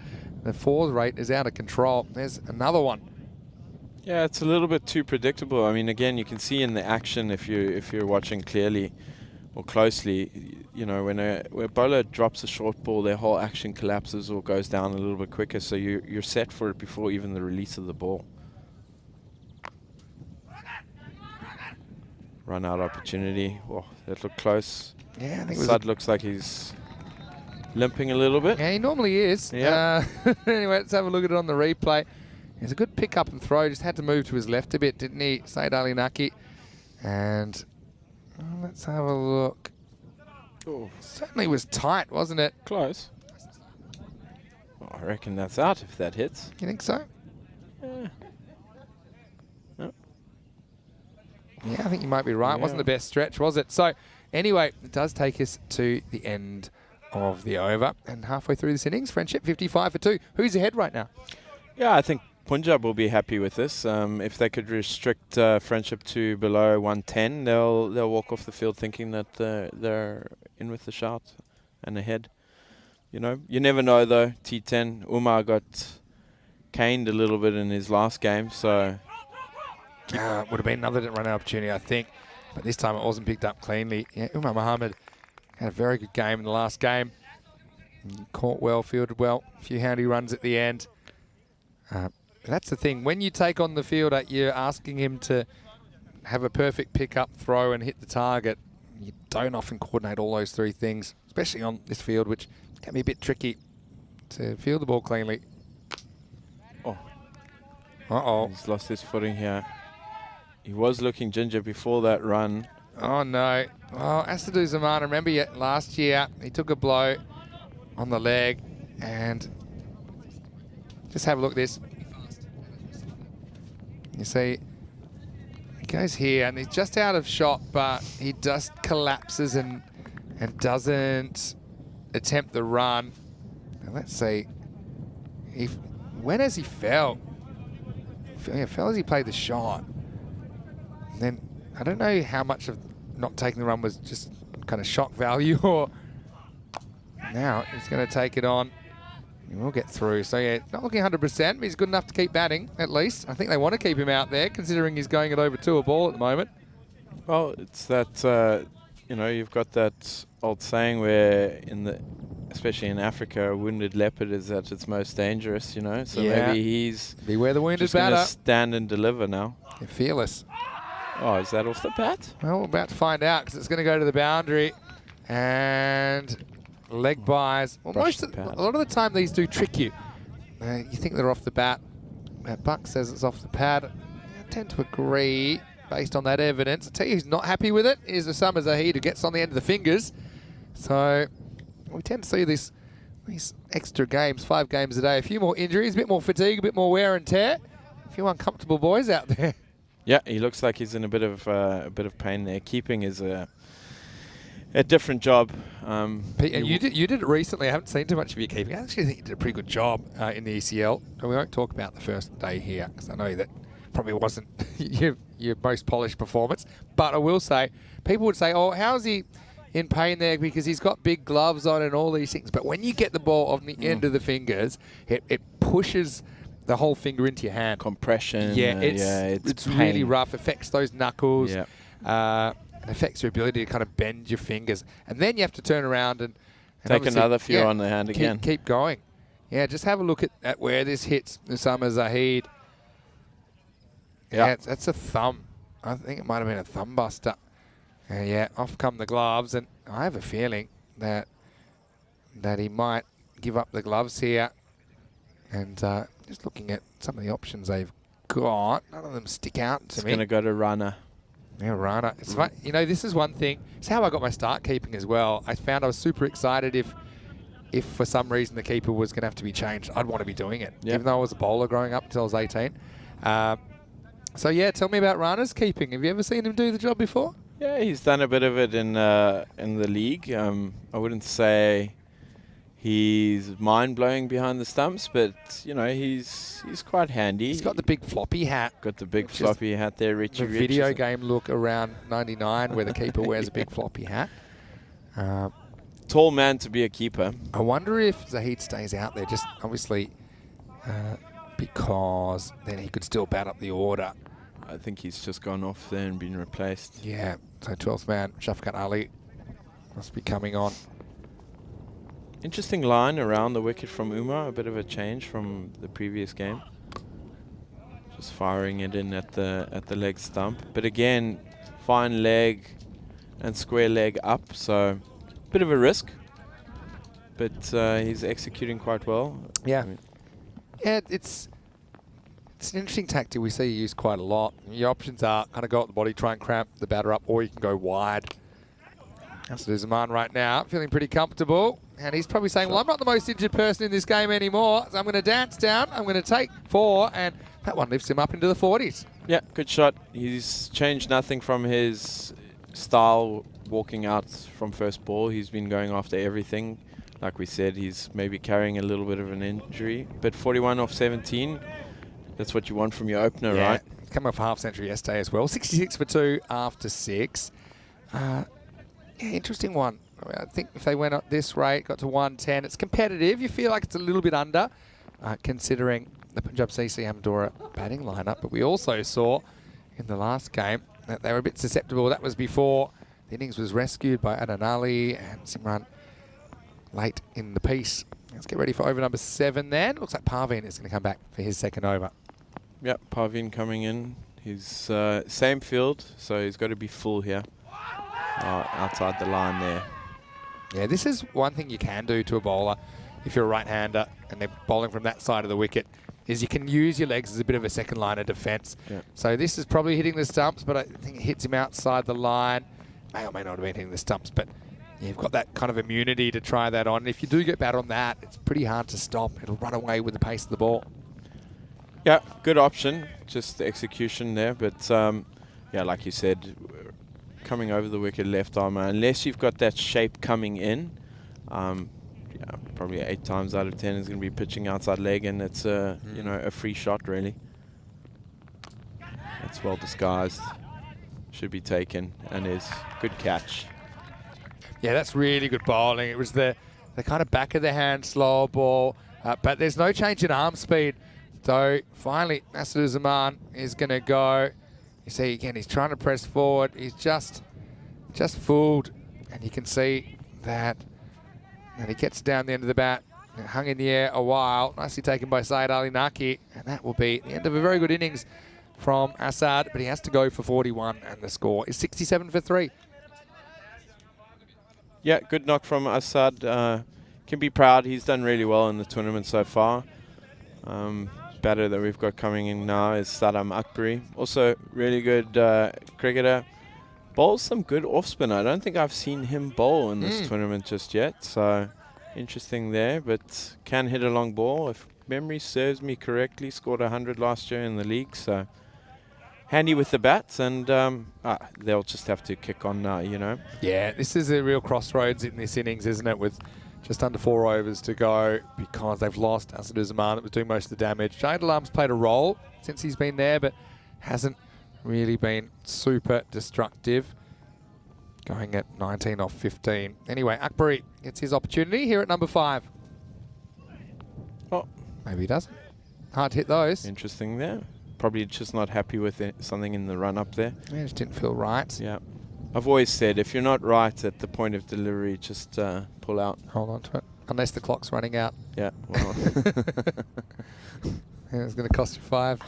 The fours rate is out of control. There's another one. yeah, it's a little bit too predictable. I mean, again, you can see in the action if you're watching clearly or closely, you know, when a bowler drops a short ball, their whole action collapses or goes down a little bit quicker. So you're set for it before even the release of the ball. Run out opportunity. Oh, that looked close. Yeah, I think Sud looks like he's limping a little bit. Yeah, he normally is. Yeah. Anyway, let's have a look at it on the replay. It's a good pick up and throw. Just had to move to his left a bit, didn't he, Said Ali Naki? And let's have a look. Oh, Certainly was tight, wasn't it? close. Oh, I reckon that's out if that hits. You think so? Yeah. Yeah, I think you might be right. Yeah. Wasn't the best stretch, was it? So, anyway, it does take us to the end of the over. And halfway through this innings, Friendship 55 for 2. Who's ahead right now? Yeah, I think Punjab will be happy with this. If they could restrict Friendship to below 110, they'll walk off the field thinking that they're in with the shout and ahead. You know, you never know though. T10, Umar got caned a little bit in his last game, so Would have been another run opportunity, I think. But this time it wasn't picked up cleanly. Yeah, Umar Mohammed had a very good game in the last game. Caught well, fielded well. A few handy runs at the end. That's the thing. When you take on the fielder, you're asking him to have a perfect pick-up throw and hit the target. You don't often coordinate all those three things, especially on this field, which can be a bit tricky to field the ball cleanly. oh, Uh-oh. he's lost his footing here. He was looking ginger before that run. Oh, no. Oh, Asadu Zaman, remember last year, he took a blow on the leg, and just have a look at this. You see, he goes here, and he's just out of shot, but he just collapses and doesn't attempt the run. Now, let's see. When has he fell? Yeah, fell as he played the shot. And then, I don't know how much of not taking the run was just kind of shock value, or now he's going to take it on. We'll get through. So, yeah, not looking 100%, but he's good enough to keep batting, at least. I think they want to keep him out there, considering he's going at over 2 a ball at the moment. Well, it's that, you know, you've got that old saying where, especially in Africa, a wounded leopard is at its most dangerous, you know. So Yeah. maybe he's Beware the wounded just going to batter. stand and deliver now. They're fearless. Oh, is that off the bat? Well, we're about to find out, because it's going to go to the boundary. And leg buys. Well, Brush a the pad. lot of the time these do trick you. You think they're off the bat. Buck says it's off the pad. I tend to agree based on that evidence. I tell you who's not happy with it is the Summers Zahid, who gets on the end of the fingers. So we tend to see these extra games, 5 games a day, a few more injuries, a bit more fatigue, a bit more wear and tear. A few uncomfortable boys out there. Yeah, he looks like he's in a bit of pain there. Keeping is a different job. Pete, and you did it recently. I haven't seen too much of your keeping. I actually think you did a pretty good job in the ECL. And we won't talk about the first day here, because I know that probably wasn't your most polished performance. But I will say, people would say, oh, how's he in pain there? Because he's got big gloves on and all these things. But when you get the ball on the end of the fingers, it pushes the whole finger into your hand. Compression. Yeah, it's really pain. rough. Affects those knuckles. Yeah. It affects your ability to kind of bend your fingers. And then you have to turn around and Take obviously, another few on the hand again. Keep going. Yeah, just have a look at where this hits Usama Zahid. Yeah, that's a thumb. I think it might have been a thumb buster. Yeah, off come the gloves. And I have a feeling that he might give up the gloves here. And just looking at some of the options they've got, none of them stick out to me. It's going to go to runner. Yeah, Rana. It's fun. You know, this is one thing. It's how I got my start keeping as well. I found I was super excited if for some reason the keeper was going to have to be changed, I'd want to be doing it, even though I was a bowler growing up until I was 18. So, yeah, tell me about Rana's keeping. Have you ever seen him do the job before? Yeah, he's done a bit of it in the league. I wouldn't say he's mind-blowing behind the stumps, but, you know, he's quite handy. He's got the big floppy hat. Got the big floppy hat there, Richie. The video game look around 99 where the keeper wears a big floppy hat. Tall man to be a keeper. I wonder if Zahid stays out there, just obviously because then he could still bat up the order. I think he's just gone off there and been replaced. Yeah, so 12th man, Shafqat Ali must be coming on. Interesting line around the wicket from Umar, a bit of a change from the previous game. Just firing it in at the leg stump. But again, fine leg and square leg up, so bit of a risk. But he's executing quite well. Yeah. Yeah, it's an interesting tactic we see used quite a lot. Your options are kind of go at the body, try and cramp the batter up, or you can go wide. Asad Zaman right now feeling pretty comfortable. And he's probably saying, well, I'm not the most injured person in this game anymore, so I'm going to dance down, I'm going to take 4, and that one lifts him up into the 40s. Yeah, good shot. He's changed nothing from his style walking out from first ball. He's been going after everything. Like we said, he's maybe carrying a little bit of an injury. But 41 off 17, that's what you want from your opener, right? Coming off a half century yesterday as well. 66 for 2 after 6. Yeah, interesting one. I think if they went at this rate, got to 110, it's competitive. You feel like it's a little bit under, considering the Punjab CC Amadora batting lineup. But we also saw in the last game that they were a bit susceptible. That was before the innings was rescued by Adnan Ali and Simran late in the piece. Let's get ready for over number 7 then. Looks like Parveen is going to come back for his second over. Yep, Parveen coming in. He's same field, so he's got to be full here. Outside the line there. Yeah, this is one thing you can do to a bowler if you're a right-hander and they're bowling from that side of the wicket, is you can use your legs as a bit of a second line of defence. Yeah. So this is probably hitting the stumps, but I think it hits him outside the line. May or may not have been hitting the stumps, but you've got that kind of immunity to try that on. And if you do get bat on that, it's pretty hard to stop. It'll run away with the pace of the ball. Yeah, good option. Just the execution there. But, yeah, like you said, coming over the wicket left armour, unless you've got that shape coming in, yeah, probably 8 times out of 10 is going to be pitching outside leg, and it's you know, a free shot really. That's well disguised. Should be taken, and is good catch. Yeah, that's really good bowling. It was the kind of back of the hand slow ball, but there's no change in arm speed. So finally, Asad Zaman is going to go. You see again, he's trying to press forward. He's just fooled, and you can see that. And he gets down the end of the bat, and hung in the air a while. Nicely taken by Syed Ali Naki, and that will be the end of a very good innings from Asad. But he has to go for 41, and the score is 67 for 3. Yeah, good knock from Asad. Can be proud. He's done really well in the tournament so far. Batter that we've got coming in now is Sadam Akbari. Also, really good cricketer. Bowls some good off-spin. I don't think I've seen him bowl in this tournament just yet. So, interesting there. But can hit a long ball. If memory serves me correctly, scored 100 last year in the league. So, handy with the bats. And they'll just have to kick on now, you know. Yeah, this is a real crossroads in this innings, isn't it? With just under 4 overs to go, because they've lost Asad Zaman that was doing most of the damage. Jade Alam's played a role since he's been there, but hasn't really been super destructive. Going at 19 off 15. Anyway, Akbari gets his opportunity here at number 5. Oh, maybe he doesn't. Hard to hit those. Interesting there. Probably just not happy with something in the run up there. Yeah, just didn't feel right. Yeah. I've always said, if you're not right at the point of delivery, just pull out. Hold on to it. Unless the clock's running out. Yeah. Well. Yeah, it's going to cost you 5.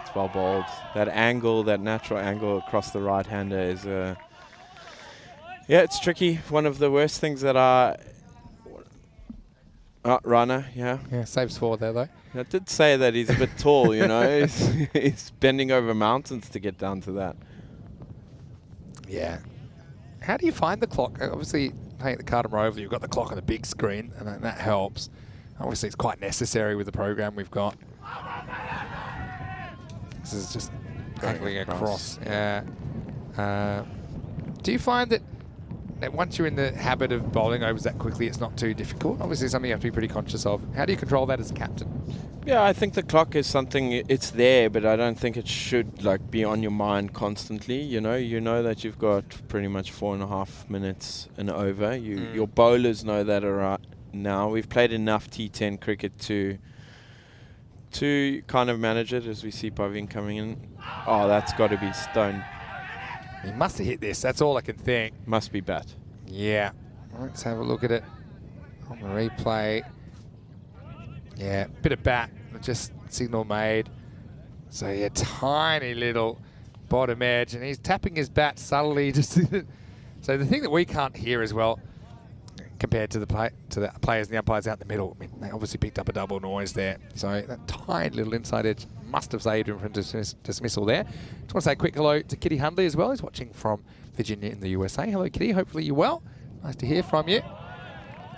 It's well bowled. That angle, that natural angle across the right-hander is... yeah, it's tricky. One of the worst things that Rana, yeah. Yeah, saves 4 there, though. I did say that he's a bit tall, you know. He's bending over mountains to get down to that. Yeah. How do you find the clock? Obviously, hey, the Cardam Rover, you've got the clock on the big screen, and that helps. Obviously, it's quite necessary with the program we've got. This is just angling across. Yeah. Do you find that once you're in the habit of bowling overs that quickly, it's not too difficult? Obviously, something you have to be pretty conscious of. How do you control that as a captain? Yeah, I think the clock is something, it's there, but I don't think it should like be on your mind constantly. You know that you've got pretty much 4.5 minutes and over. Your bowlers know that now. We've played enough T10 cricket to kind of manage it, as we see Pavin coming in. Oh, that's got to be stone. He must have hit this. That's all I can think. Must be bat. Yeah. Let's have a look at it on the replay. Yeah, bit of bat, just signal made. So yeah, tiny little bottom edge, and he's tapping his bat subtly. Just so the thing that we can't hear as well, compared to the players and the umpires out in the middle, I mean, they obviously picked up a double noise there. So that tiny little inside edge must have saved him from dismissal there. Just want to say a quick hello to Kitty Hundley as well. He's watching from Virginia in the USA. Hello, Kitty. Hopefully you're well. Nice to hear from you.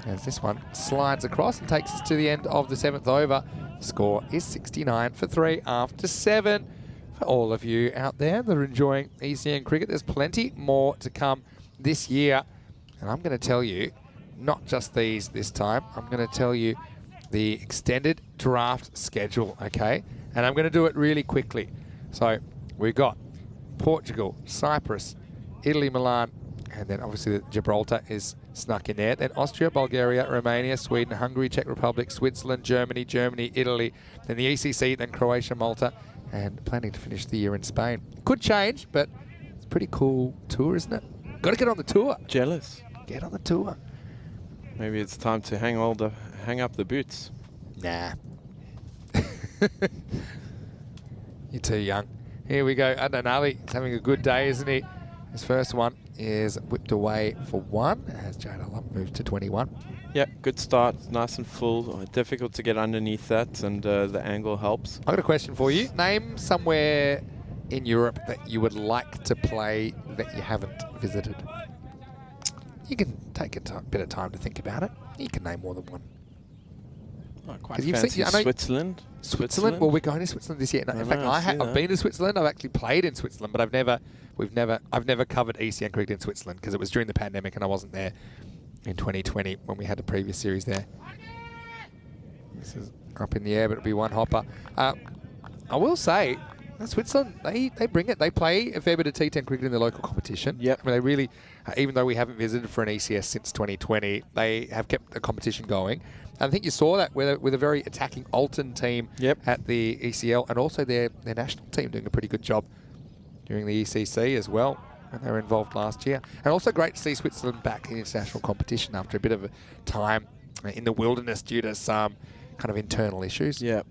As this one slides across and takes us to the end of the 7th over. The score is 69 for 3 after 7. For all of you out there that are enjoying ECN cricket, there's plenty more to come this year. And I'm going to tell you, not just these this time, I'm going to tell you the extended draft schedule, okay? And I'm going to do it really quickly. So we've got Portugal, Cyprus, Italy, Milan, and then obviously Gibraltar is snuck in there. Then Austria, Bulgaria, Romania, Sweden, Hungary, Czech Republic, Switzerland, Germany, Italy, then the ECC, then Croatia, Malta, and planning to finish the year in Spain. Could change, but it's a pretty cool tour, isn't it? Got to get on the tour. Jealous. Get on the tour. Maybe it's time to hang up the boots. Nah. You're too young. Here we go. Adnan Ali is having a good day, isn't he? His first one is whipped away for 1 as Jade Alam moves to 21. Yeah, good start. Nice and full. Difficult to get underneath that, and the angle helps. I've got a question for you. Name somewhere in Europe that you would like to play that you haven't visited. You can take a bit of time to think about it. You can name more than one. Oh, quite fancy Switzerland. Switzerland? Well, we're going to Switzerland this year. No, in fact, I've been to Switzerland. I've actually played in Switzerland, but I've never covered ECN cricket in Switzerland because it was during the pandemic and I wasn't there in 2020 when we had a previous series there. This is up in the air, but it'll be one hopper. I will say, Switzerland, they bring it. They play a fair bit of T10 cricket in the local competition. Yep. I mean, they really, even though we haven't visited for an ECS since 2020, they have kept the competition going. And I think you saw that with a very attacking Alton team at the ECL, and also their national team doing a pretty good job during the ECC as well, when they were involved last year. And also great to see Switzerland back in international competition after a bit of a time in the wilderness due to some kind of internal issues. Yeah.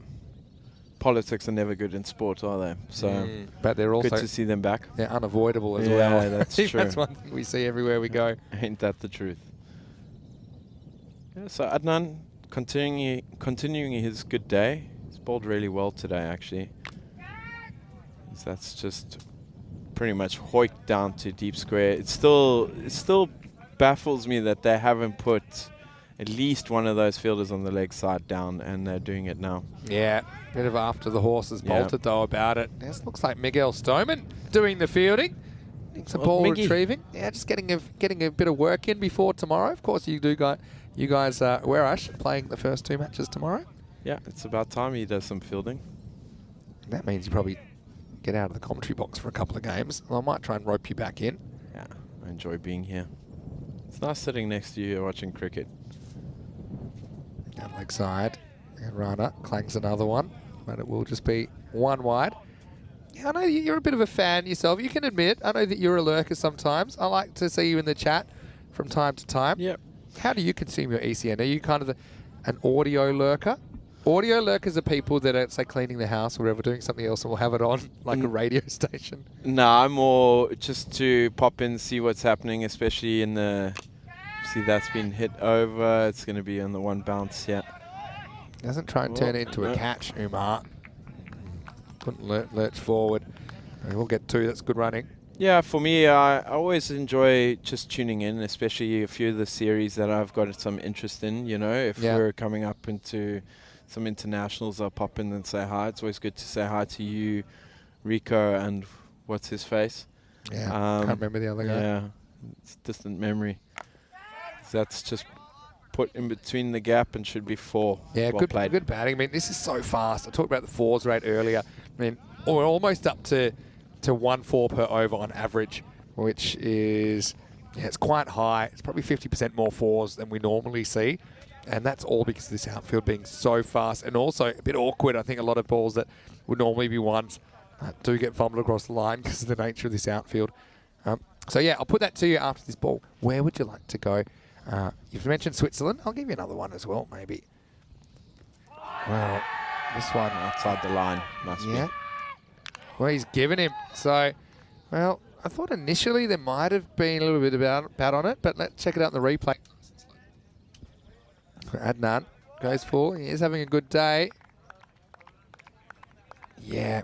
Politics are never good in sport, are they? So, but they're also good to see them back. They're unavoidable as well. Yeah, that's true. That's one thing we see everywhere we go. Ain't that the truth? Yeah, so Adnan continuing his good day. He's bowled really well today, actually. So that's just pretty much hoiked down to deep square. It still baffles me that they haven't put at least one of those fielders on the leg side down, and they're doing it now. Yeah, bit of after the horses bolted though about it. This looks like Miguel Stoneman doing the fielding. Some ball retrieving. Yeah, just getting a bit of work in before tomorrow. Of course, you guys Werash playing the first 2 matches tomorrow. Yeah, it's about time he does some fielding. That means you probably get out of the commentary box for a couple of games. Well, I might try and rope you back in. Yeah, I enjoy being here. It's nice sitting next to you watching cricket. Down leg side, and Rana clangs another one, but it will just be one wide. Yeah, I know you're a bit of a fan yourself. You can admit, I know that you're a lurker sometimes. I like to see you in the chat from time to time. Yep. How do you consume your ECN? Are you kind of an audio lurker? Audio lurkers are people that are, say, cleaning the house or whatever, doing something else, and will have it on like a radio station. No, I'm more just to pop in, see what's happening, especially in the See, that's been hit over. It's going to be on the one bounce, yeah. Doesn't try and turn it into a catch, Umar. Couldn't lurch forward. We'll get 2. That's good running. Yeah, for me, I always enjoy just tuning in, especially a few of the series that I've got some interest in. You know, if we're coming up into some internationals, I'll pop in and say hi. It's always good to say hi to you, Rico, and what's his face? Yeah, can't remember the other guy. Yeah, it's distant memory. So that's just put in between the gap and should be 4. Yeah, well good batting. I mean, this is so fast. I talked about the 4s rate earlier. I mean, we're almost up to 1 4 per over on average, which is, it's quite high. It's probably 50% more 4s than we normally see. And that's all because of this outfield being so fast and also a bit awkward. I think a lot of balls that would normally be 1s do get fumbled across the line because of the nature of this outfield. So, yeah, I'll put that to you after this ball. Where would you like to go? You've mentioned Switzerland. I'll give you another one as well, maybe. Well, this one. Outside the line, must be. Well, he's given him. So, well, I thought initially there might have been a little bit about on it, but let's check it out in the replay. Adnan goes for. He is having a good day. Yeah.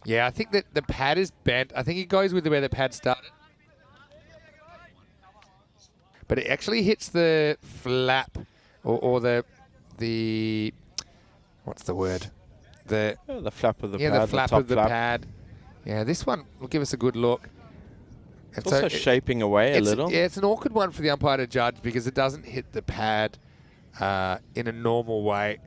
Yeah, I think that the pad is bent. I think he goes with where the pad started. But it actually hits the flap or the what's the word? The flap of the pad. Yeah, the flap of the flap. pad. Yeah, this one will give us a good look. It's also shaping away a little. Yeah, it's an awkward one for the umpire to judge because it doesn't hit the pad in a normal way.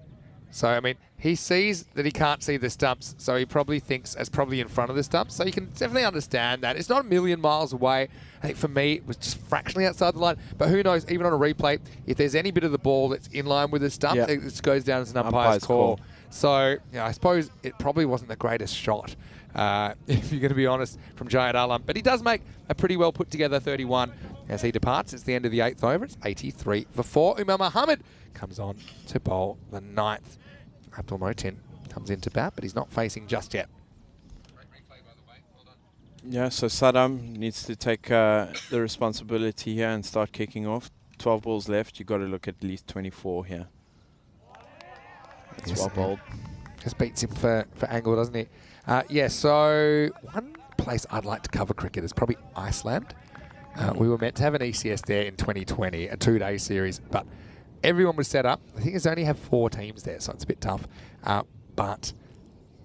So, I mean, he sees that he can't see the stumps, so he probably thinks it's probably in front of the stumps. So you can definitely understand that. It's not a million miles away. I think for me, it was just fractionally outside the line. But who knows, even on a replay, if there's any bit of the ball that's in line with the stump, it just goes down as an umpire's call. So, yeah, I suppose it probably wasn't the greatest shot, if you're going to be honest, from Jayed Alam. But he does make a pretty well put together 31 as he departs. It's the end of the 8th over. It's 83 for 4. Umar Mohammed comes on to bowl the 9th. Abdul Motin comes into bat, but he's not facing just yet. Yeah, so Saddam needs to take the responsibility here and start kicking off. 12 balls left. You've got to look at least 24 here. That's well bowled. Just beats him for angle, doesn't he? Yeah, so one place I'd like to cover cricket is probably Iceland. We were meant to have an ECS there in 2020, a 2-day series, but everyone was set up. I think it's only have 4 teams there, so it's a bit tough. But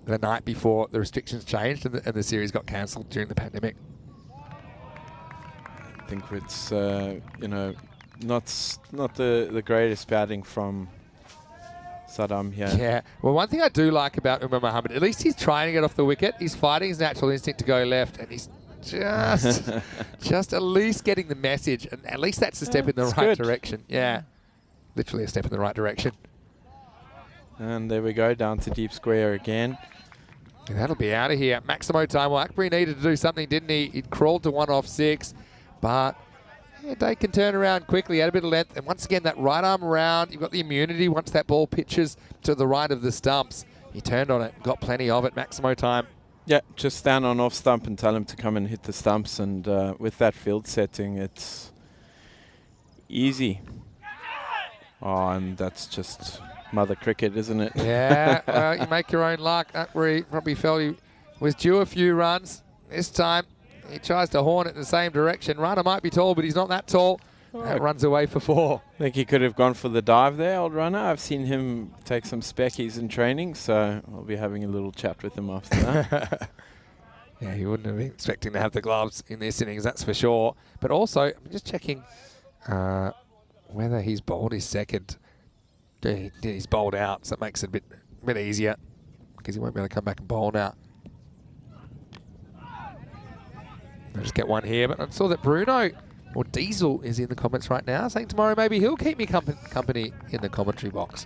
the night before, the restrictions changed and the series got cancelled during the pandemic. I think it's, you know, not the greatest batting from Saddam here. Yeah. Well, one thing I do like about Umar Mohammed, at least he's trying to get off the wicket. He's fighting his natural instinct to go left, and he's just at least getting the message, and at least that's a step in the right direction. Yeah. Literally a step in the right direction. And there we go, down to deep square again. And that'll be out of here. Maximo time. Well, Akbari needed to do something, didn't he? He crawled to 1 off 6, but yeah, Dave can turn around quickly, had a bit of length, and once again, that right arm around, you've got the immunity once that ball pitches to the right of the stumps. He turned on it, got plenty of it. Maximo time. Yeah, just stand on off stump and tell him to come and hit the stumps, and with that field setting, it's easy. Oh, and that's just mother cricket, isn't it? Yeah, well, you make your own luck. Akbari probably felt he was due a few runs. This time, he tries to horn it in the same direction. Runner might be tall, but he's not that tall. That runs away for 4. I think he could have gone for the dive there, old runner. I've seen him take some speckies in training, so I'll be having a little chat with him after that. Yeah, he wouldn't have been expecting to have the gloves in this innings, that's for sure. But also, I'm just checking whether he's bowled his second. Yeah, he's bowled out, so it makes it a bit easier because he won't be able to come back and bowl now. I'll just get one here, but I saw that Bruno or Diesel is in the comments right now saying tomorrow maybe he'll keep me company in the commentary box.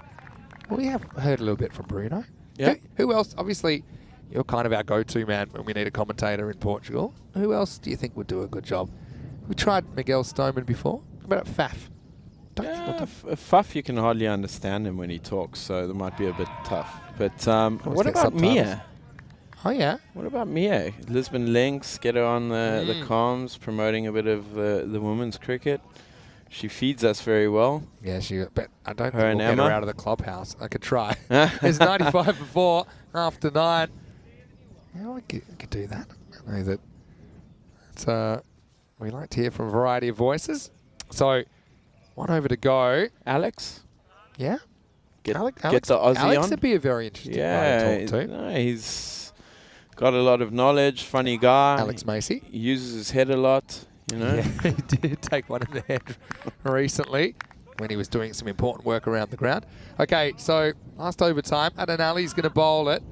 Well, we have heard a little bit from Bruno. Yeah. Who else? Obviously, you're kind of our go-to man when we need a commentator in Portugal. Who else do you think would do a good job? We tried Miguel Stoneman before. What about Faf? Faf, you can hardly understand him when he talks, so that might be a bit tough. But what about subtitles. Mia? Oh, yeah. What about Mia? Lisbon Lynx, get her on the comms, promoting a bit of the women's cricket. She feeds us very well. Yeah, but I don't Her think and we'll get Emma. her out of the clubhouse. I could try. It's 95 for 4 after 9. Yeah, I could do that. I know that we like to hear from a variety of voices. So, 1 over to go. Alex? Yeah? Get the Alex Aussie on. would be a very interesting guy Yeah, to talk to. no, he's got a lot of knowledge, funny guy. Alex Macy. He uses his head a lot, you know. Yeah, he did take one in the head recently when he was doing some important work around the ground. Okay, so last overtime, Adenali's going to bowl it.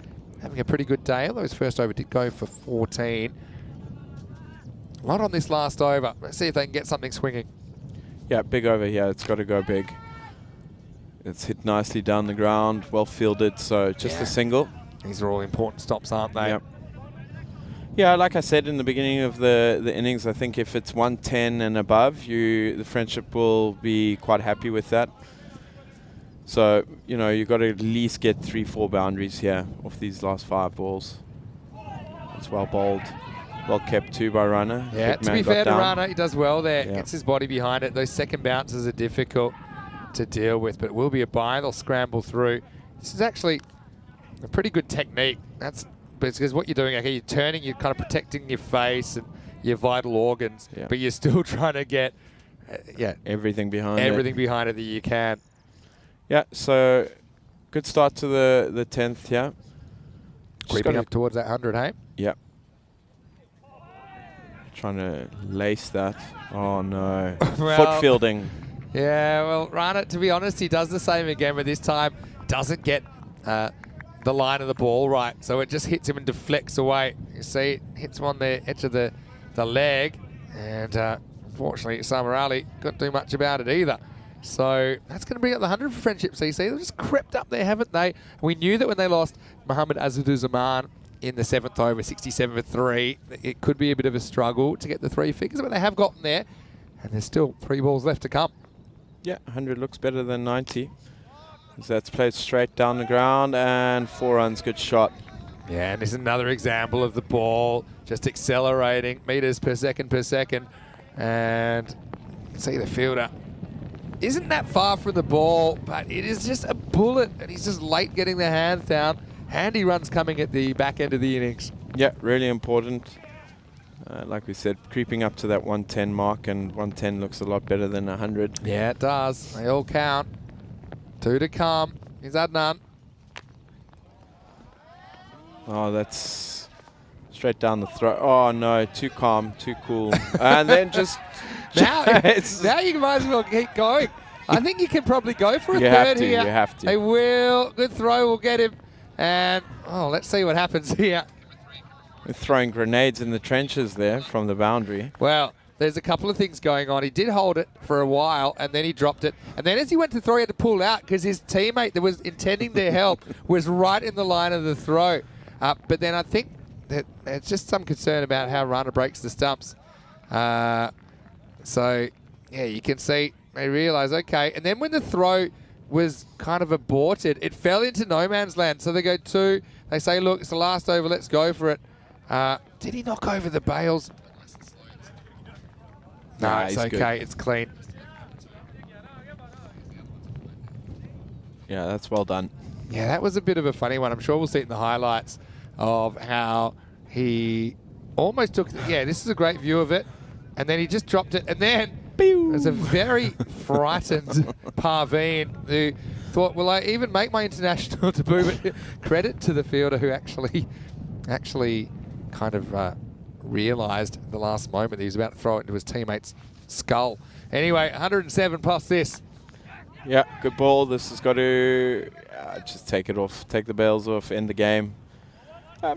Having a pretty good day, although his first over did go for 14. A lot on this last over. Let's see if they can get something swinging. Yeah, big over here. It's got to go big. It's hit nicely down the ground, well fielded, so just a single. These are all important stops, aren't they? Yep. Yeah, like I said in the beginning of the innings, I think if it's 110 and above, the Friendship will be quite happy with that. So, you know, you've got to at least get 3-4 boundaries here off these last 5 balls. It's well bowled. Well kept too by Rana. Yeah, Big to man be got fair to down. Rana, he does well there. Yeah. Gets his body behind it. Those second bounces are difficult to deal with, but it will be a bye. They'll scramble through. This is actually a pretty good technique. Because what you're doing, okay, you're turning, you're kind of protecting your face and your vital organs, but you're still trying to get everything behind behind it that you can. Yeah, so good start to the 10th here. Creeping up towards that 100, hey? Yep. Trying to lace that. Oh, no. Well, foot fielding. Yeah, well, Rana, to be honest, he does the same again, but this time doesn't get the line of the ball right. So it just hits him and deflects away. You see, it hits him on the edge of the leg. And unfortunately, Samar Ali couldn't do much about it either. So that's going to bring up the 100 for Friendship CC. They've just crept up there, haven't they? We knew that when they lost Mohammad Azaduzaman in the 7th over, 67 for 3, it could be a bit of a struggle to get the 3 figures, but they have gotten there. And there's still 3 balls left to come. Yeah, 100 looks better than 90. So that's played straight down the ground and 4 runs, good shot. Yeah, and this is another example of the ball just accelerating, meters per second. And you can see the fielder isn't that far from the ball, but it is just a bullet, and he's just late getting the hands down. Handy runs coming at the back end of the innings. Yeah, really important. Like we said, creeping up to that 110 mark, and 110 looks a lot better than 100. Yeah, it does. They all count. 2 to come. Here's Adnan. Oh, that's straight down the throat. Oh, no, too calm, too cool. And then just... now you might as well keep going. I think you can probably go for a third here. You have to. They will. Good throw will get him. And, let's see what happens here. We're throwing grenades in the trenches there from the boundary. Well, there's a couple of things going on. He did hold it for a while, and then he dropped it. And then as he went to throw, he had to pull out because his teammate that was intending to help was right in the line of the throw. But then I think that there's just some concern about how Rana breaks the stumps. So, yeah, you can see they realise, okay. And then when the throw was kind of aborted, it fell into no man's land. So they go 2. They say, look, it's the last over. Let's go for it. Did he knock over the bails? No, it's okay. Good. It's clean. Yeah, that's well done. Yeah, that was a bit of a funny one. I'm sure we'll see it in the highlights of how he almost took... Yeah, this is a great view of it. And then he just dropped it. And then there's a very frightened Parveen who thought, will I even make my international debut? But credit to the fielder who actually kind of realised at the last moment that he was about to throw it into his teammate's skull. Anyway, 107 plus this. Yeah, good ball. This has got to just take it off, take the bails off, end the game.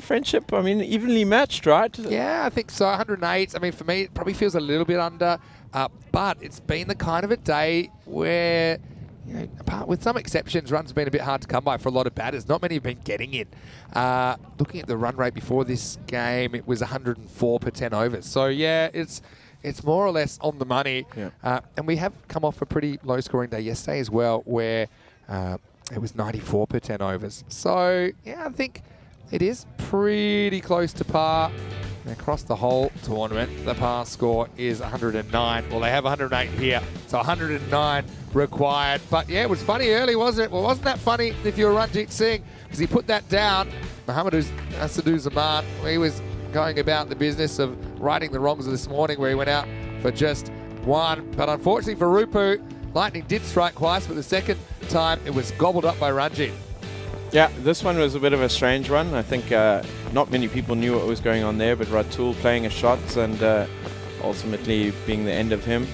Friendship, I mean, evenly matched, right? Yeah, I think so. 108. I mean, for me, it probably feels a little bit under, but it's been the kind of a day where, you know, apart with some exceptions, runs have been a bit hard to come by for a lot of batters. Not many have been getting in. Looking at the run rate before this game, it was 104 per 10 overs. So yeah, it's more or less on the money. Yeah. And we have come off a pretty low scoring day yesterday as well, where it was 94 per 10 overs. So yeah, I think it is pretty close to par. And across the whole tournament, the par score is 109. Well, they have 108 here, so 109 required. But yeah, it was funny early, wasn't it? Well, wasn't that funny if you're Ranjit Singh? Because he put that down. Mohamed Asaduzzaman, he was going about the business of righting the wrongs of this morning where he went out for just one. But unfortunately for Rupu, lightning did strike twice, but the second time it was gobbled up by Ranjit. Yeah, this one was a bit of a strange one. I think not many people knew what was going on there, but Ratul playing a shot and ultimately being the end of him.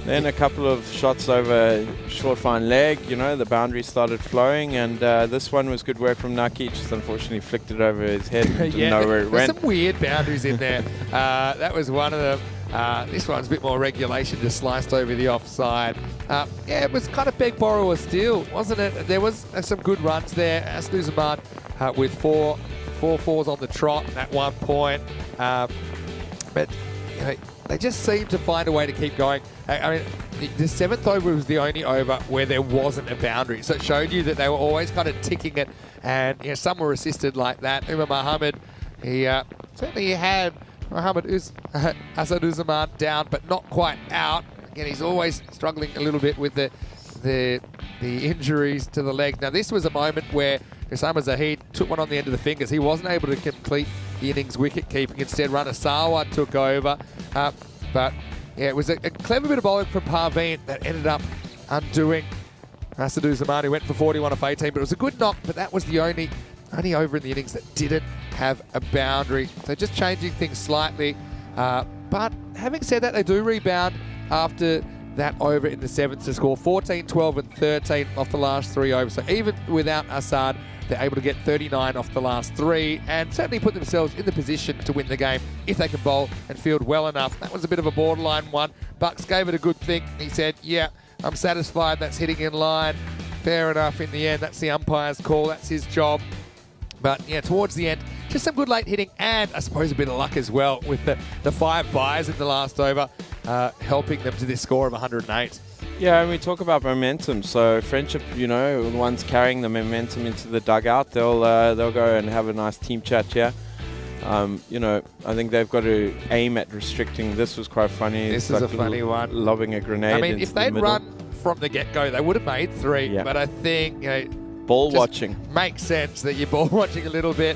Then a couple of shots over short fine leg, you know, the boundary started flowing, and this one was good work from Naki, just unfortunately flicked it over his head, didn't know where it went. There's some weird boundaries in there. That was one of them. This one's a bit more regulation, just sliced over the offside. Yeah, it was kind of beg, borrow, or steal, wasn't it? There was some good runs there. Asaduzzaman with four fours on the trot at one point. But you know, they just seemed to find a way to keep going. I mean, the seventh over was the only over where there wasn't a boundary. So it showed you that they were always kind of ticking it. And you know, some were assisted like that. Umar Mohammed, he certainly had Mohamed Asaduzzaman down, but not quite out. Again, he's always struggling a little bit with the injuries to the leg. Now, this was a moment where Osama Zahid took one on the end of the fingers. He wasn't able to complete the innings wicket keeping. Instead, Ranasawa took over. But yeah, it was a clever bit of bowling from Parveen that ended up undoing Asaduzzaman, who went for 41 off 18. But it was a good knock, but that was the only over in the innings that didn't have a boundary. So just changing things slightly. But having said that, they do rebound after that over in the seventh to score 14, 12 and 13 off the last three overs. So even without Assad, they're able to get 39 off the last three and certainly put themselves in the position to win the game if they can bowl and field well enough. That was a bit of a borderline one. Bucks gave it a good think. He said, yeah, I'm satisfied. That's hitting in line. Fair enough in the end. That's the umpire's call. That's his job. But yeah, towards the end, just some good late hitting and I suppose a bit of luck as well with the 5 byes in the last over, helping them to this score of 108. Yeah, and we talk about momentum. So Friendship, you know, the ones carrying the momentum into the dugout, they'll go and have a nice team chat here. You know, I think they've got to aim at restricting. This was quite funny. This is a funny one. Lobbing a grenade. I mean, if they'd run from the get-go, they would have made 3. Yeah. But I think, you know, ball watching makes sense that you're ball watching a little bit.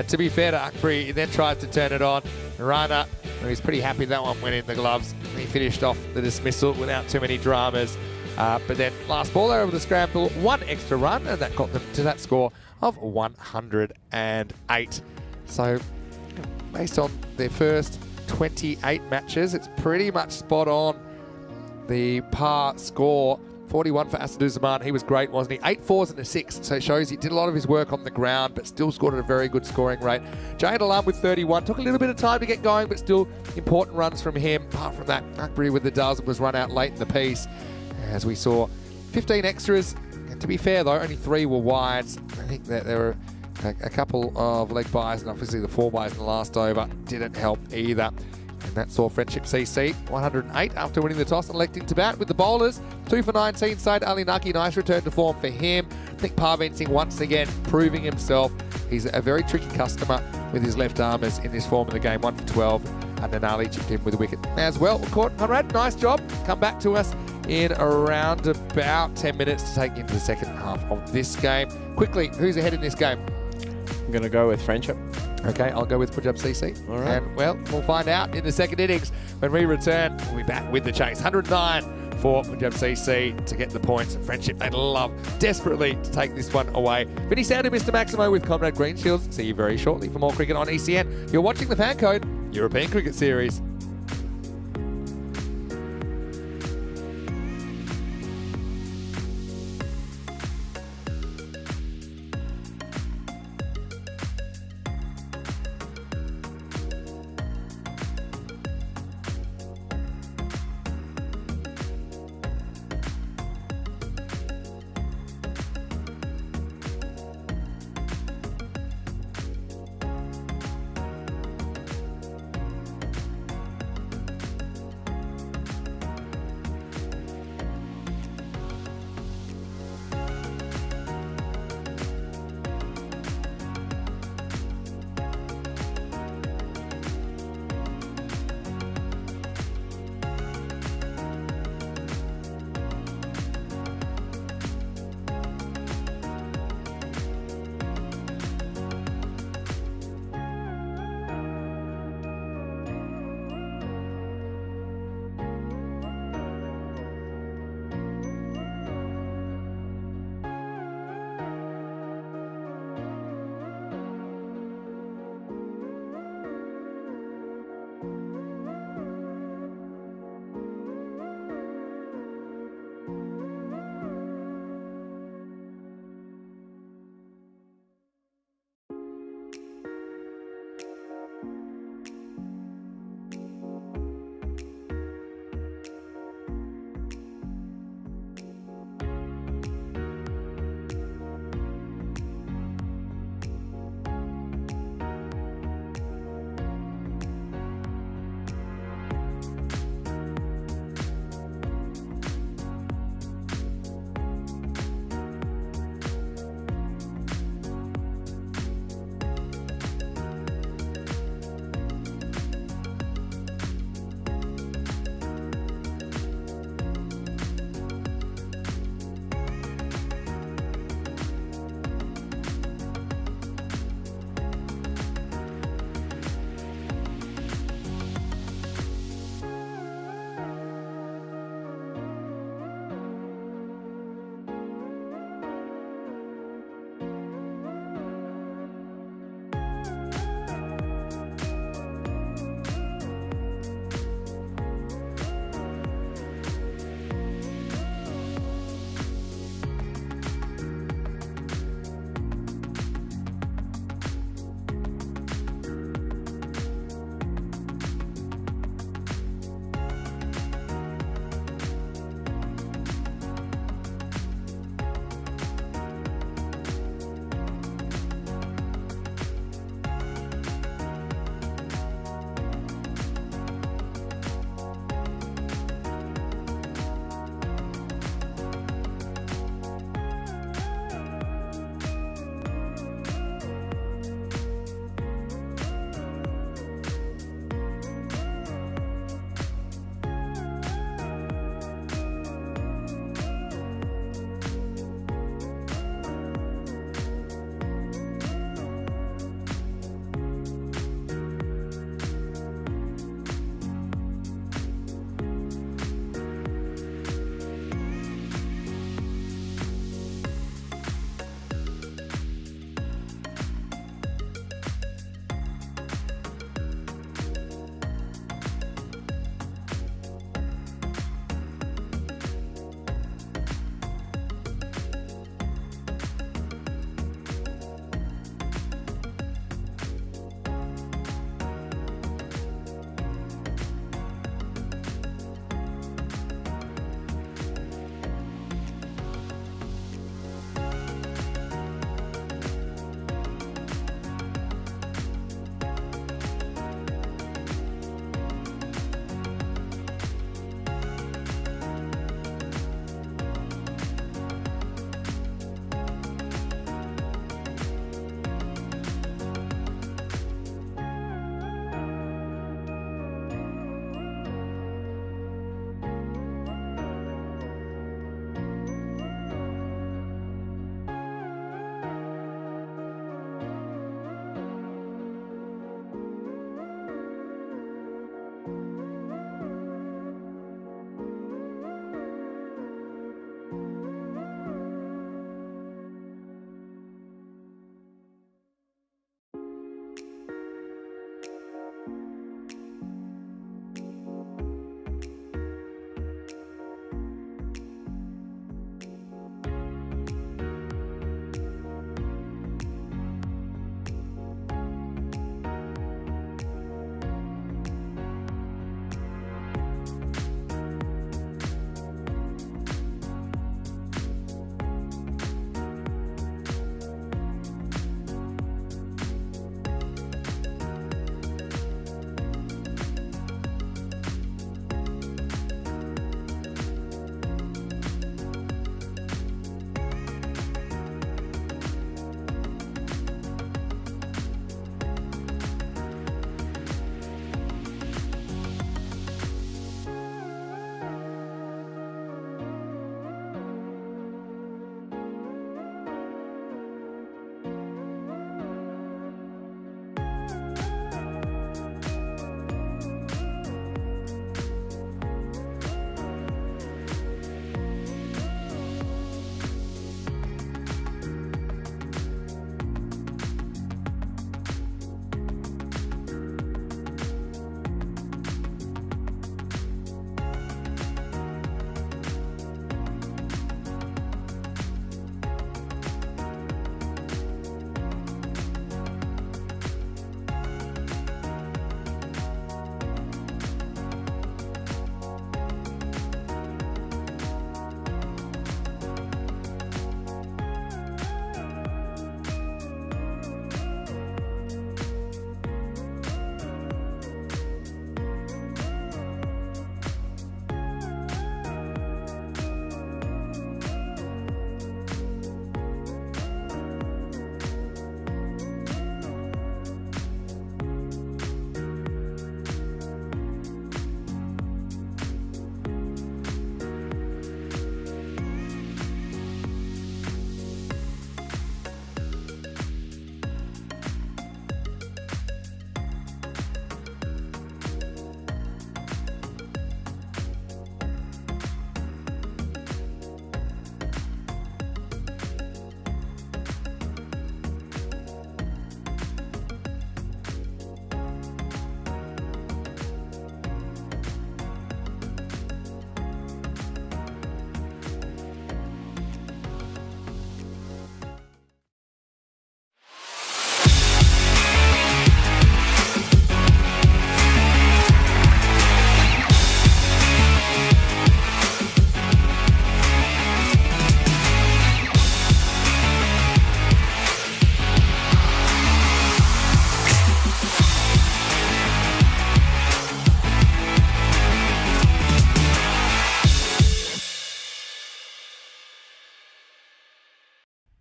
To be fair to Akbari, he then tries to turn it on. Rana, he's pretty happy that one went in the gloves. He finished off the dismissal without too many dramas. But then last ball, they were able to scramble 1 extra run, and that got them to that score of 108. So based on their first 28 matches, it's pretty much spot on the par score. 41 for Asaduzzaman. He was great, wasn't he? 8 fours and a 6. So it shows he did a lot of his work on the ground, but still scored at a very good scoring rate. Jayed Alam with 31. Took a little bit of time to get going, but still important runs from him. Apart from that, Akbari with the dozen was run out late in the piece. As we saw, 15 extras. And to be fair, though, only 3 were wides. I think that there were a couple of leg byes, and obviously the 4 byes in the last over didn't help either. And that saw Friendship CC 108 after winning the toss and electing to bat with the bowlers. 2 for 19, Said Ali Naki, nice return to form for him. I think Parveen Singh once again proving himself. He's a very tricky customer with his left armers in this form of the game. 1 for 12, and then Ali chipped in with a wicket as well. Conrad, nice job. Come back to us in around about 10 minutes to take you into the second half of this game. Quickly, who's ahead in this game? I'm going to go with Friendship. Okay, I'll go with Punjab CC. All right. And, well, we'll find out in the second innings. When we return, we'll be back with the chase. 109 for Punjab CC to get the points. And Friendship, they'd love desperately to take this one away. Vinny Sandy, Mr. Maximo with Conrad Greenshields. See you very shortly for more cricket on ECN. You're watching the FanCode European Cricket Series.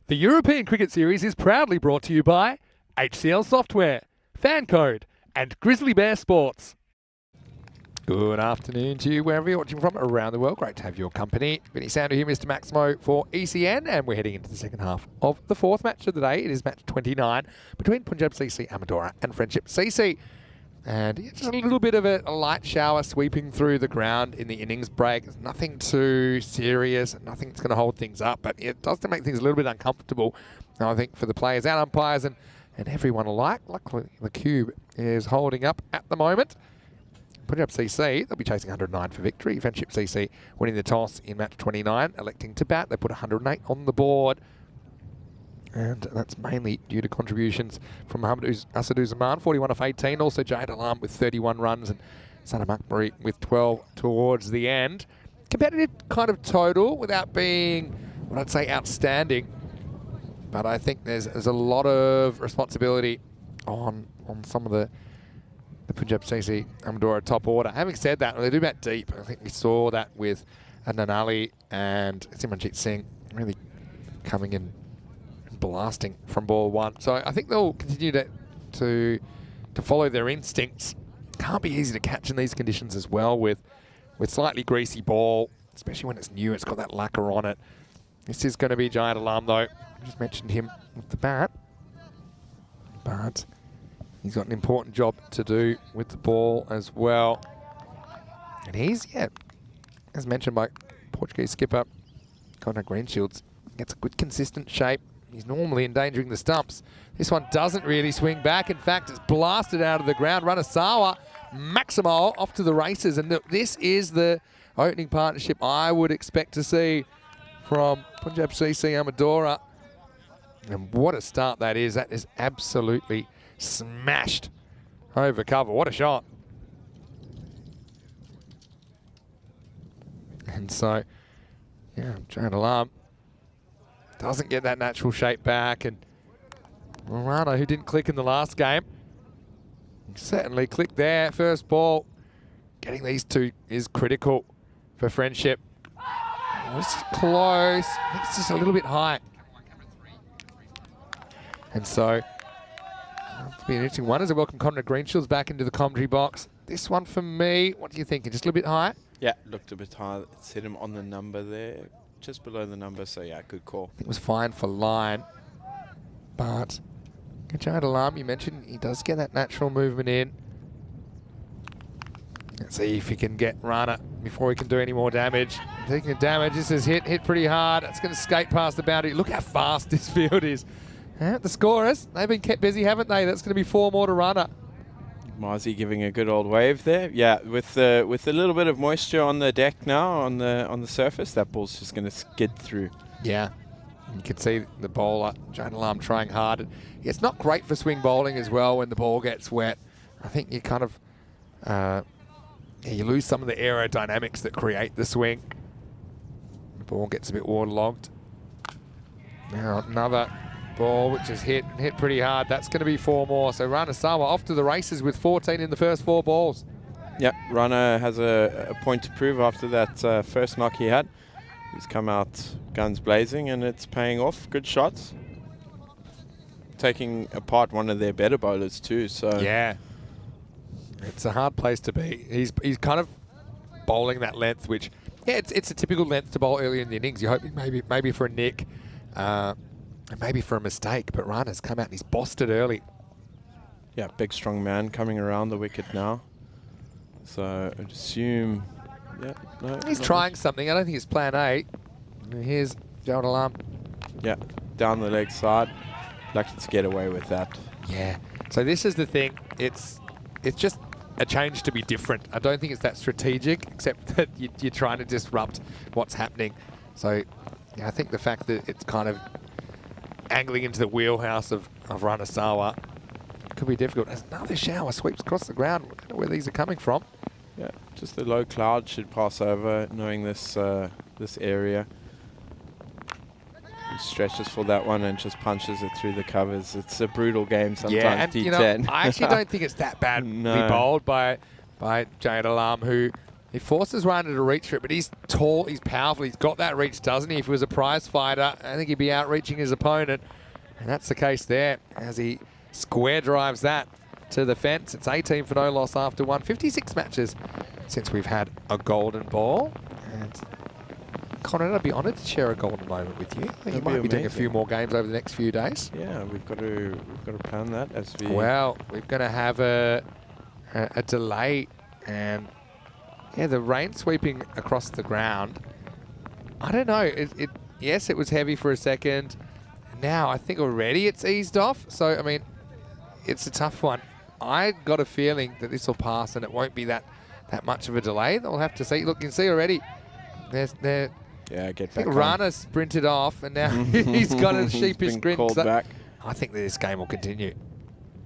The European Cricket Series is proudly brought to you by HCL Software, FanCode, and Grizzly Bear Sports. Good afternoon to you, wherever you're watching from around the world. Great to have your company. Vinny Sander here, Mr. Maximo for ECN, and we're heading into the second half of the fourth match of the day. It is match 29 between Punjab CC Amadora and Friendship CC. And yeah, just a little bit of a light shower sweeping through the ground in the innings break. It's nothing too serious, nothing that's going to hold things up, but it does make things a little bit uncomfortable, I think, for the players and umpires and everyone alike. Luckily, the cube is holding up at the moment. Punjab CC, they'll be chasing 109 for victory. Friendship CC winning the toss in match 29, electing to bat. They put 108 on the board. And that's mainly due to contributions from Mohammad Asaduzzaman, 41 off 18. Also Jade Alam with 31 runs and Sanam Akbari with 12 towards the end. Competitive kind of total without being, what I'd say, outstanding. But I think there's a lot of responsibility on some of the Punjab CC Amadora top order. Having said that, they do bat deep. I think we saw that with Adnan Ali and Simranjit Singh really coming in blasting from ball one. So I think they'll continue to follow their instincts. Can't be easy to catch in these conditions as well with slightly greasy ball, especially when it's new. It's got that lacquer on it. This is going to be Jayad Alam though. I just mentioned him with the bat, but he's got an important job to do with the ball as well. And he's, yeah, as mentioned by Portuguese skipper Conrad Greenshields, gets a good consistent shape. He's normally endangering the stumps. This one doesn't really swing back. In fact, it's blasted out of the ground. Ranasawa, Maximo off to the races. And this is the opening partnership I would expect to see from Punjab CC Amadora. And what a start that is. That is absolutely smashed over cover. What a shot. And so, yeah, Jayad Alam doesn't get that natural shape back, and Morano, who didn't click in the last game, certainly clicked there. First ball, getting these two is critical for Friendship. Oh, this is close. I think it's just a little bit high. And so, it'll be an interesting one as I welcome Conrad Greenshields back into the commentary box. This one for me, what do you think? Just a little bit high? Yeah, looked a bit high. It's hit him on the number there. Just below the number, so yeah, good call. It was fine for line, but Jayad Alam, you mentioned, he does get that natural movement in. Let's see if he can get Rana before he can do any more damage. Taking the damage, this is hit pretty hard. It's going to skate past the boundary. Look how fast this field is. The scorers, they've been kept busy, haven't they? That's going to be 4 more to Rana. Marzi giving a good old wave there. Yeah, with a little bit of moisture on the deck now, on the surface, that ball's just going to skid through. Yeah, you can see the bowler, Jayad Alam, trying hard. It's not great for swing bowling as well when the ball gets wet. I think you kind of, you lose some of the aerodynamics that create the swing. The ball gets a bit waterlogged. Now another ball which is hit pretty hard. That's going to be 4 more. So Ranasawa off to the races with 14 in the first 4 balls. Yep, Rana has a point to prove after that first knock he had. He's come out guns blazing and it's paying off. Good shots. Taking apart one of their better bowlers too. So yeah, it's a hard place to be. He's kind of bowling that length, which yeah, it's a typical length to bowl early in the innings. You hope maybe for a nick. Maybe for a mistake, but Rana's come out and he's bossed it early. Yeah, big strong man coming around the wicket now. So I'd assume, yeah, no. He's trying something. I don't think it's plan A. Here's Jayad Alam. Yeah, down the leg side. Lucky to get away with that. Yeah. So this is the thing. It's just a change to be different. I don't think it's that strategic, except that you're trying to disrupt what's happening. So yeah, I think the fact that it's kind of angling into the wheelhouse of Ranasawa could be difficult. As another shower sweeps across the ground. I don't know where these are coming from. Yeah, just a low cloud should pass over, knowing this this area. He stretches for that one and just punches it through the covers. It's a brutal game sometimes, yeah, and T10. you know, I actually don't think it's that badly bowled by Jayad Alam, who He forces Rana to reach for it, but he's tall, he's powerful, he's got that reach, doesn't he? If he was a prize fighter, I think he'd be outreaching his opponent. And that's the case there as he square drives that to the fence. It's 18 for no loss after 156 matches since we've had a golden ball. And Conrad, I'd be honoured to share a golden moment with you. I think you might be doing a few more games over the next few days. Yeah, we've got to plan that as we. Well, we're going to have a delay, and yeah, the rain sweeping across the ground. I don't know. Yes, it was heavy for a second. Now I think already it's eased off. So I mean, it's a tough one. I got a feeling that this will pass and it won't be that much of a delay. We'll have to see. Look, you can see already. Yeah, get back. Rana sprinted off, and now he's got a sheepish sprint. Called back. I think that this game will continue.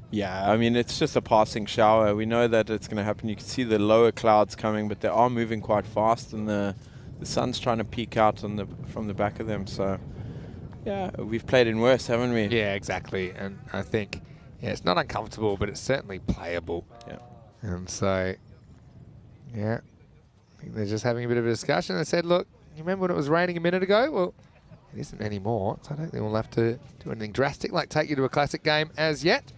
Yeah, I mean, it's just a passing shower. We know that it's going to happen. You can see the lower clouds coming, but they are moving quite fast, and the sun's trying to peek out from the back of them. So, yeah, we've played in worse, haven't we? Yeah, exactly. And I think, yeah, it's not uncomfortable, but it's certainly playable. Yeah. And so, yeah, I think they're just having a bit of a discussion. They said, look, you remember when it was raining a minute ago? Well, it isn't anymore, so I don't think we'll have to do anything drastic, like take you to a classic game as yet.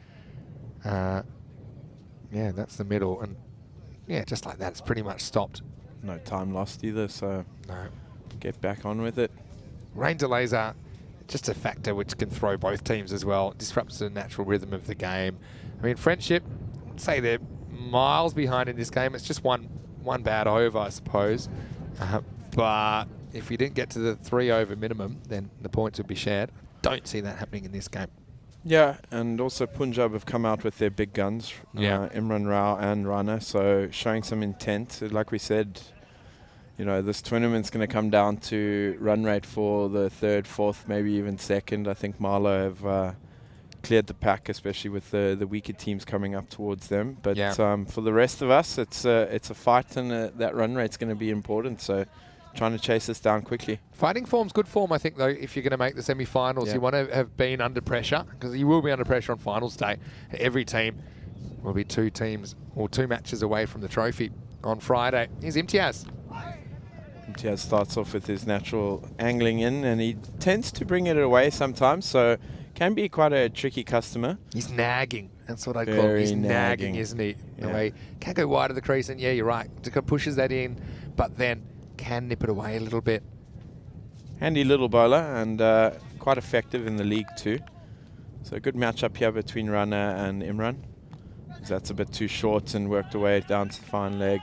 Yeah, that's the middle, and yeah, just like that, it's pretty much stopped. No time lost either, so no, get back on with it. Rain delays are just a factor which can throw both teams as well. It disrupts the natural rhythm of the game. I mean, Friendship, I'd say they're miles behind in this game. It's just one bad over, I suppose. But if you didn't get to the 3 over minimum, then the points would be shared. Don't see that happening in this game. Yeah, and also Punjab have come out with their big guns, Imran Rao and Rana, so showing some intent. Like we said, you know, this tournament's going to come down to run rate for the 3rd, 4th, maybe even 2nd. I think Marlow have cleared the pack, especially with the weaker teams coming up towards them. But for the rest of us, it's a fight, and that run rate's going to be important. So trying to chase this down quickly. Fighting form's good form, I think, though, if you're going to make the semi-finals. You want to have been under pressure, because you will be under pressure on finals day. Every team will be 2 teams or 2 matches away from the trophy on Friday. Here's Imtiaz. Imtiaz starts off with his natural angling in, and he tends to bring it away sometimes, so can be quite a tricky customer. He's nagging. That's what I call him. He's nagging, isn't he? The way can't go wide of the crease, and yeah, you're right. Just pushes that in, but then can nip it away a little bit. Handy little bowler, and quite effective in the league too. So a good matchup here between Rana and Imran. That's a bit too short and worked away down to the fine leg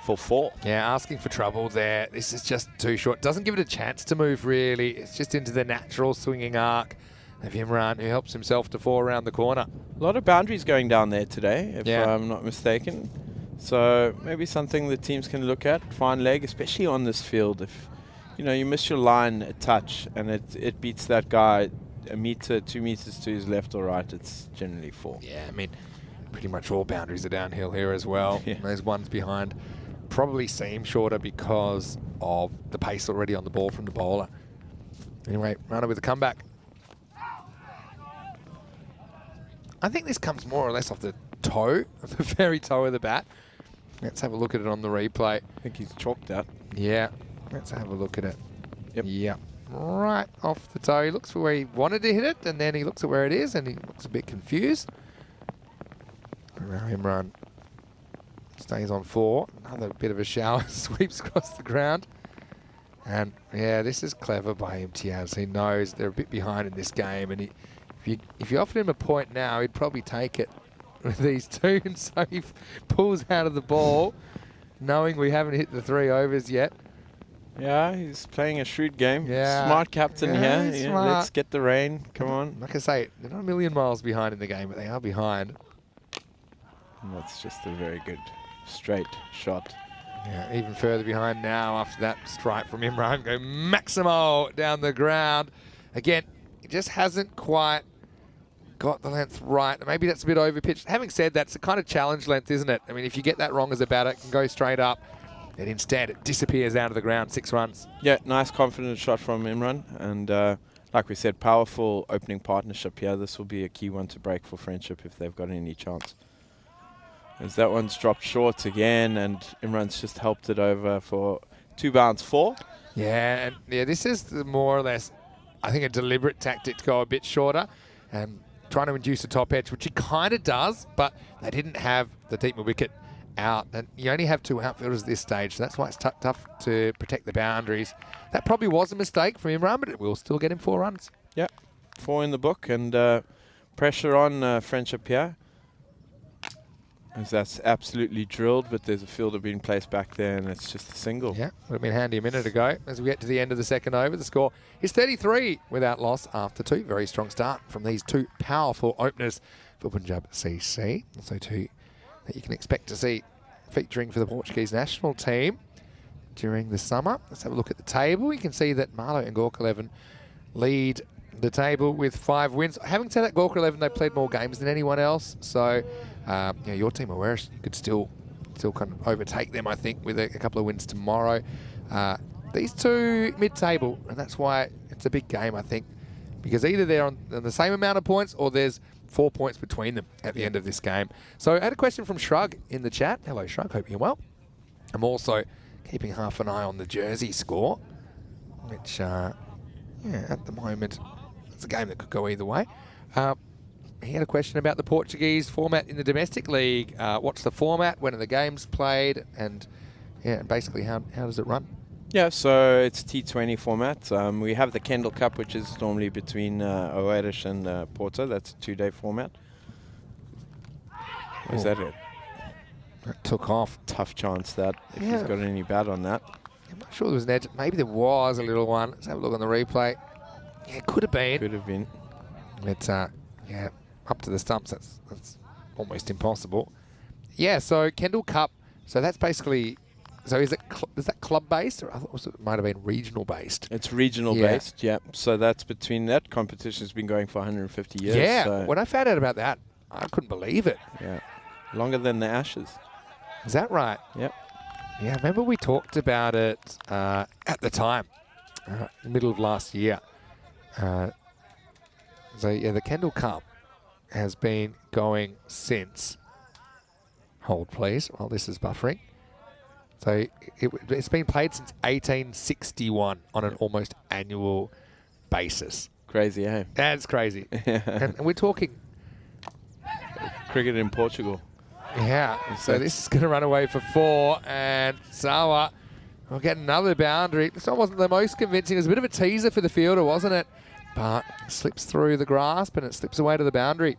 for 4. Yeah, asking for trouble there. This is just too short. Doesn't give it a chance to move, really. It's just into the natural swinging arc of Imran, who helps himself to 4 around the corner. A lot of boundaries going down there today, if I'm not mistaken. So maybe something the teams can look at. Fine leg, especially on this field. If you miss your line a touch and it beats that guy a meter, 2 meters to his left or right, it's generally 4. Yeah, I mean, pretty much all boundaries are downhill here as well. Those ones behind probably seem shorter because of the pace already on the ball from the bowler. Anyway, Rana with a comeback. I think this comes more or less off the toe, the very toe of the bat. Let's have a look at it on the replay. I think he's chalked that. Yeah, let's have a look at it. Yep. Right off the toe. He looks for where he wanted to hit it, and then he looks at where it is, and he looks a bit confused. And now Imran stays on 4. Another bit of a shower sweeps across the ground. And yeah, this is clever by Imtiaz. He knows they're a bit behind in this game, and if you offered him a point now, he'd probably take it with these 2, and so he pulls out of the ball, knowing we haven't hit the 3 overs yet. Yeah, he's playing a shrewd game. Yeah. Smart captain here. Smart. Let's get the rain. Come on. Like I say, they're not a million miles behind in the game, but they are behind. And that's just a very good straight shot. Yeah, even further behind now after that strike from Imran. Go Maximo down the ground. Again, it just hasn't quite got the length right. Maybe that's a bit overpitched. Having said that, it's a kind of challenge length, isn't it? I mean, if you get that wrong as a batter, it can go straight up. And instead, it disappears out of the ground, 6 runs. Yeah, nice confident shot from Imran. And like we said, powerful opening partnership here. This will be a key one to break for Friendship if they've got any chance. As that one's dropped short again, and Imran's just helped it over for 2 bounce 4. Yeah, and this is more or less, I think, a deliberate tactic to go a bit shorter and trying to induce a top edge, which he kind of does, but they didn't have the deep wicket out, and you only have 2 outfielders at this stage, so that's why it's tough to protect the boundaries. That probably was a mistake from Imran, but it will still get him 4 runs. Yeah, 4 in the book, and pressure on Friendship here. As that's absolutely drilled, but there's a fielder being placed back there, and it's just a single. Yeah, would have been handy a minute ago. As we get to the end of the second over, the score is 33 without loss after 2. Very strong start from these 2 powerful openers for Punjab CC. Also 2 that you can expect to see featuring for the Portuguese national team during the summer. Let's have a look at the table. You can see that Marlow and Gork 11 lead the table with 5 wins. Having said that, Gork 11, they played more games than anyone else, so your team are where you could still kind of overtake them, I think, with a couple of wins tomorrow. These 2 mid-table, and that's why it's a big game, I think, because either they're on the same amount of points or there's 4 points between them at the end of this game. So I had a question from Shrug in the chat. Hello, Shrug. Hope you're well. I'm also keeping half an eye on the Jersey score, which, at the moment, it's a game that could go either way. He had a question about the Portuguese format in the domestic league. What's the format? When are the games played? And basically, how does it run? Yeah, so it's T20 format. We have the Kendall Cup, which is normally between Oeiras and Porto. That's a 2-day format. Is that it? That took off. Tough chance that, if he's got any bad on that. I'm not sure there was an edge. Maybe there was a little one. Let's have a look on the replay. Yeah, it could have been. Could have been. It's, up to the stumps, that's almost impossible. Yeah, so Kendall Cup, so that's basically, so is that club-based, or I thought it might have been regional-based? It's regional-based, yeah. So that's between that competition's been going for 150 years. Yeah, so when I found out about that, I couldn't believe it. Yeah, longer than the Ashes. Is that right? Yep. Yeah, I remember we talked about it at the time, middle of last year. So yeah, the Kendall Cup has been going since, hold please, while this is buffering. So it's been played since 1861 on an almost annual basis. Crazy, eh? That's crazy. And we're talking... Cricket in Portugal. Yeah, so this is going to run away for 4, and Sawa will get another boundary. This one wasn't the most convincing. It was a bit of a teaser for the fielder, wasn't it? But slips through the grasp and it slips away to the boundary.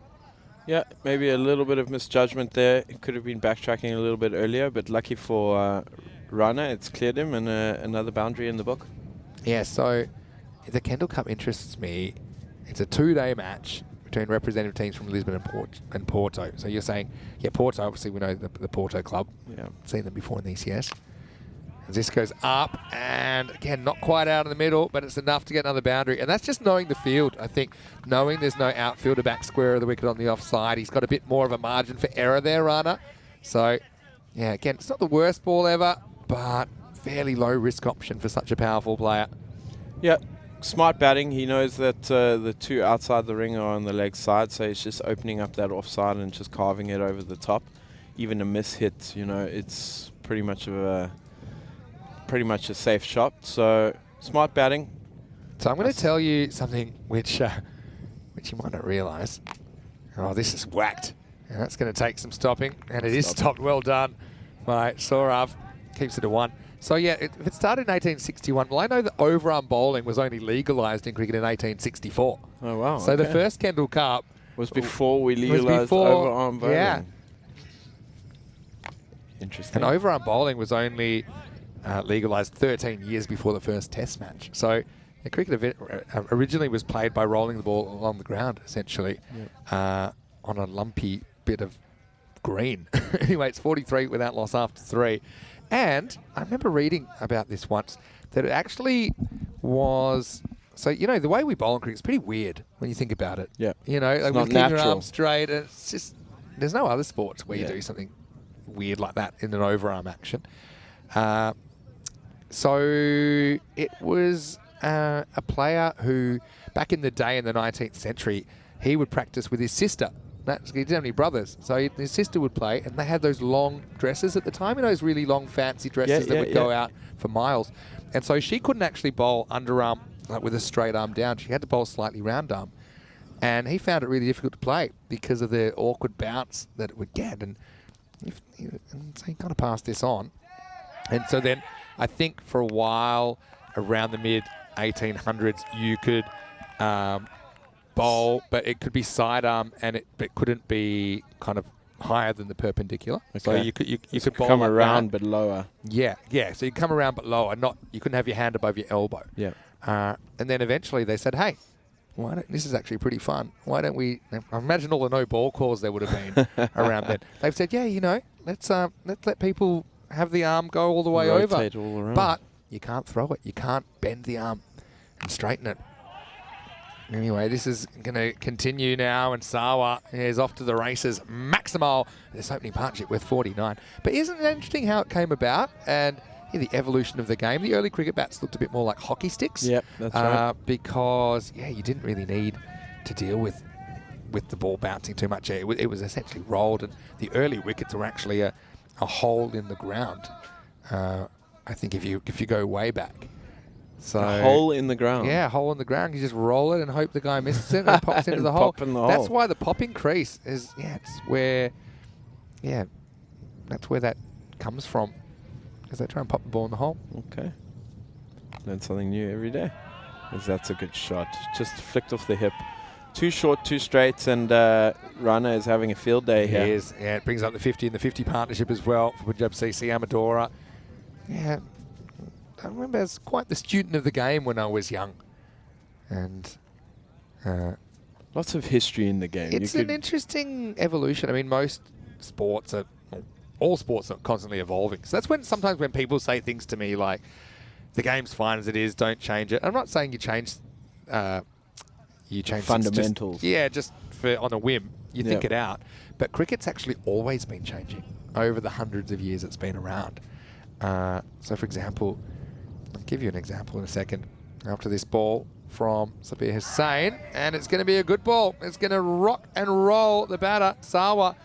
Yeah, maybe a little bit of misjudgment there. It could have been backtracking a little bit earlier, but lucky for Rana, it's cleared him, and another boundary in the book. Yeah, so the Kendall Cup interests me. It's a 2-day match between representative teams from Lisbon and Porto. So you're saying, yeah, Porto, obviously we know the Porto club. Yeah. Seen them before in the ECS. As this goes up, and again, not quite out in the middle, but it's enough to get another boundary. And that's just knowing the field, I think. Knowing there's no outfielder back square of the wicket on the offside. He's got a bit more of a margin for error there, Rana. So, yeah, again, it's not the worst ball ever, but fairly low risk option for such a powerful player. Yeah, smart batting. He knows that the 2 outside the ring are on the leg side, so he's just opening up that offside and just carving it over the top. Even a miss hit, it's pretty much a safe shot. So smart batting. So I'm going to tell you something which you might not realise. Oh, this is whacked. And that's going to take some stopping. And it is stopped. Well done by Saurav. Keeps it to 1. So, yeah, if it started in 1861, well, I know that overarm bowling was only legalised in cricket in 1864. Oh, wow. So the first Kendall Cup was before we legalised overarm bowling. Yeah. Interesting. And overarm bowling was only legalised 13 years before the first Test match. So the cricket event originally was played by rolling the ball along the ground, essentially, on a lumpy bit of green. Anyway, it's 43 without loss after 3. And I remember reading about this once, that it actually was... So, the way we bowl in cricket is pretty weird when you think about it. Yeah. Like not keeping your natural. arms straight. It's just... There's no other sports where you do something weird like that in an overarm action. So it was a player who, back in the day in the 19th century, he would practice with his sister he didn't have any brothers, so his sister would play, and they had those long dresses at the time, those really long fancy dresses that would go out for miles. And so she couldn't actually bowl underarm like with a straight arm down. She had to bowl slightly round arm. And he found it really difficult to play because of the awkward bounce that it would get. And so he kind of passed this on. And so then I think for a while, around the mid-1800s, you could bowl, but it could be sidearm, and it couldn't be kind of higher than the perpendicular. Okay. So you could bowl come like around that. but lower. Yeah. So you come around but lower. You couldn't have your hand above your elbow. Yeah. And then eventually they said, hey, this is actually pretty fun. Why don't we? I imagine all the no ball calls there would have been around then. They've said, yeah, let's let people have the arm go all the way Rotate over. all around. But you can't throw it. You can't bend the arm and straighten it. Anyway, this is going to continue now, and Sawa is off to the races. Maximo, this opening partnership with 49. But isn't it interesting how it came about? And the evolution of the game. The early cricket bats looked a bit more like hockey sticks. Yep, that's right. Because, you didn't really need to deal with the ball bouncing too much. It was essentially rolled, and the early wickets were actually a hole in the ground. I think if you go way back. So A hole in the ground. Yeah, a hole in the ground. You just roll it and hope the guy misses it and pops into the hole. Pop in the That's hole. why the popping crease is, it's where, that's where that comes from. Because they try and pop the ball in the hole. Okay. Learn something new every day. Because that's a good shot. Just flicked off the hip. Too short, too straight, and Rana is having a field day here. He is. Yeah, it brings up the 50 in the 50 partnership as well for Punjab CC Amadora. Yeah, I remember as quite the student of the game when I was young. And Lots of history in the game. it's an interesting evolution. I mean, most sports are, all sports are constantly evolving. So that's when sometimes when people say things to me like, the game's fine as it is, don't change it. I'm not saying you change fundamentals. Just for on a whim, you think it out. But cricket's actually always been changing over the hundreds of years it's been around. So, for example, I'll give you an example in a second. After this ball from Sabir Hussain, and it's going to be a good ball. It's going to rock and roll the batter, Sawa.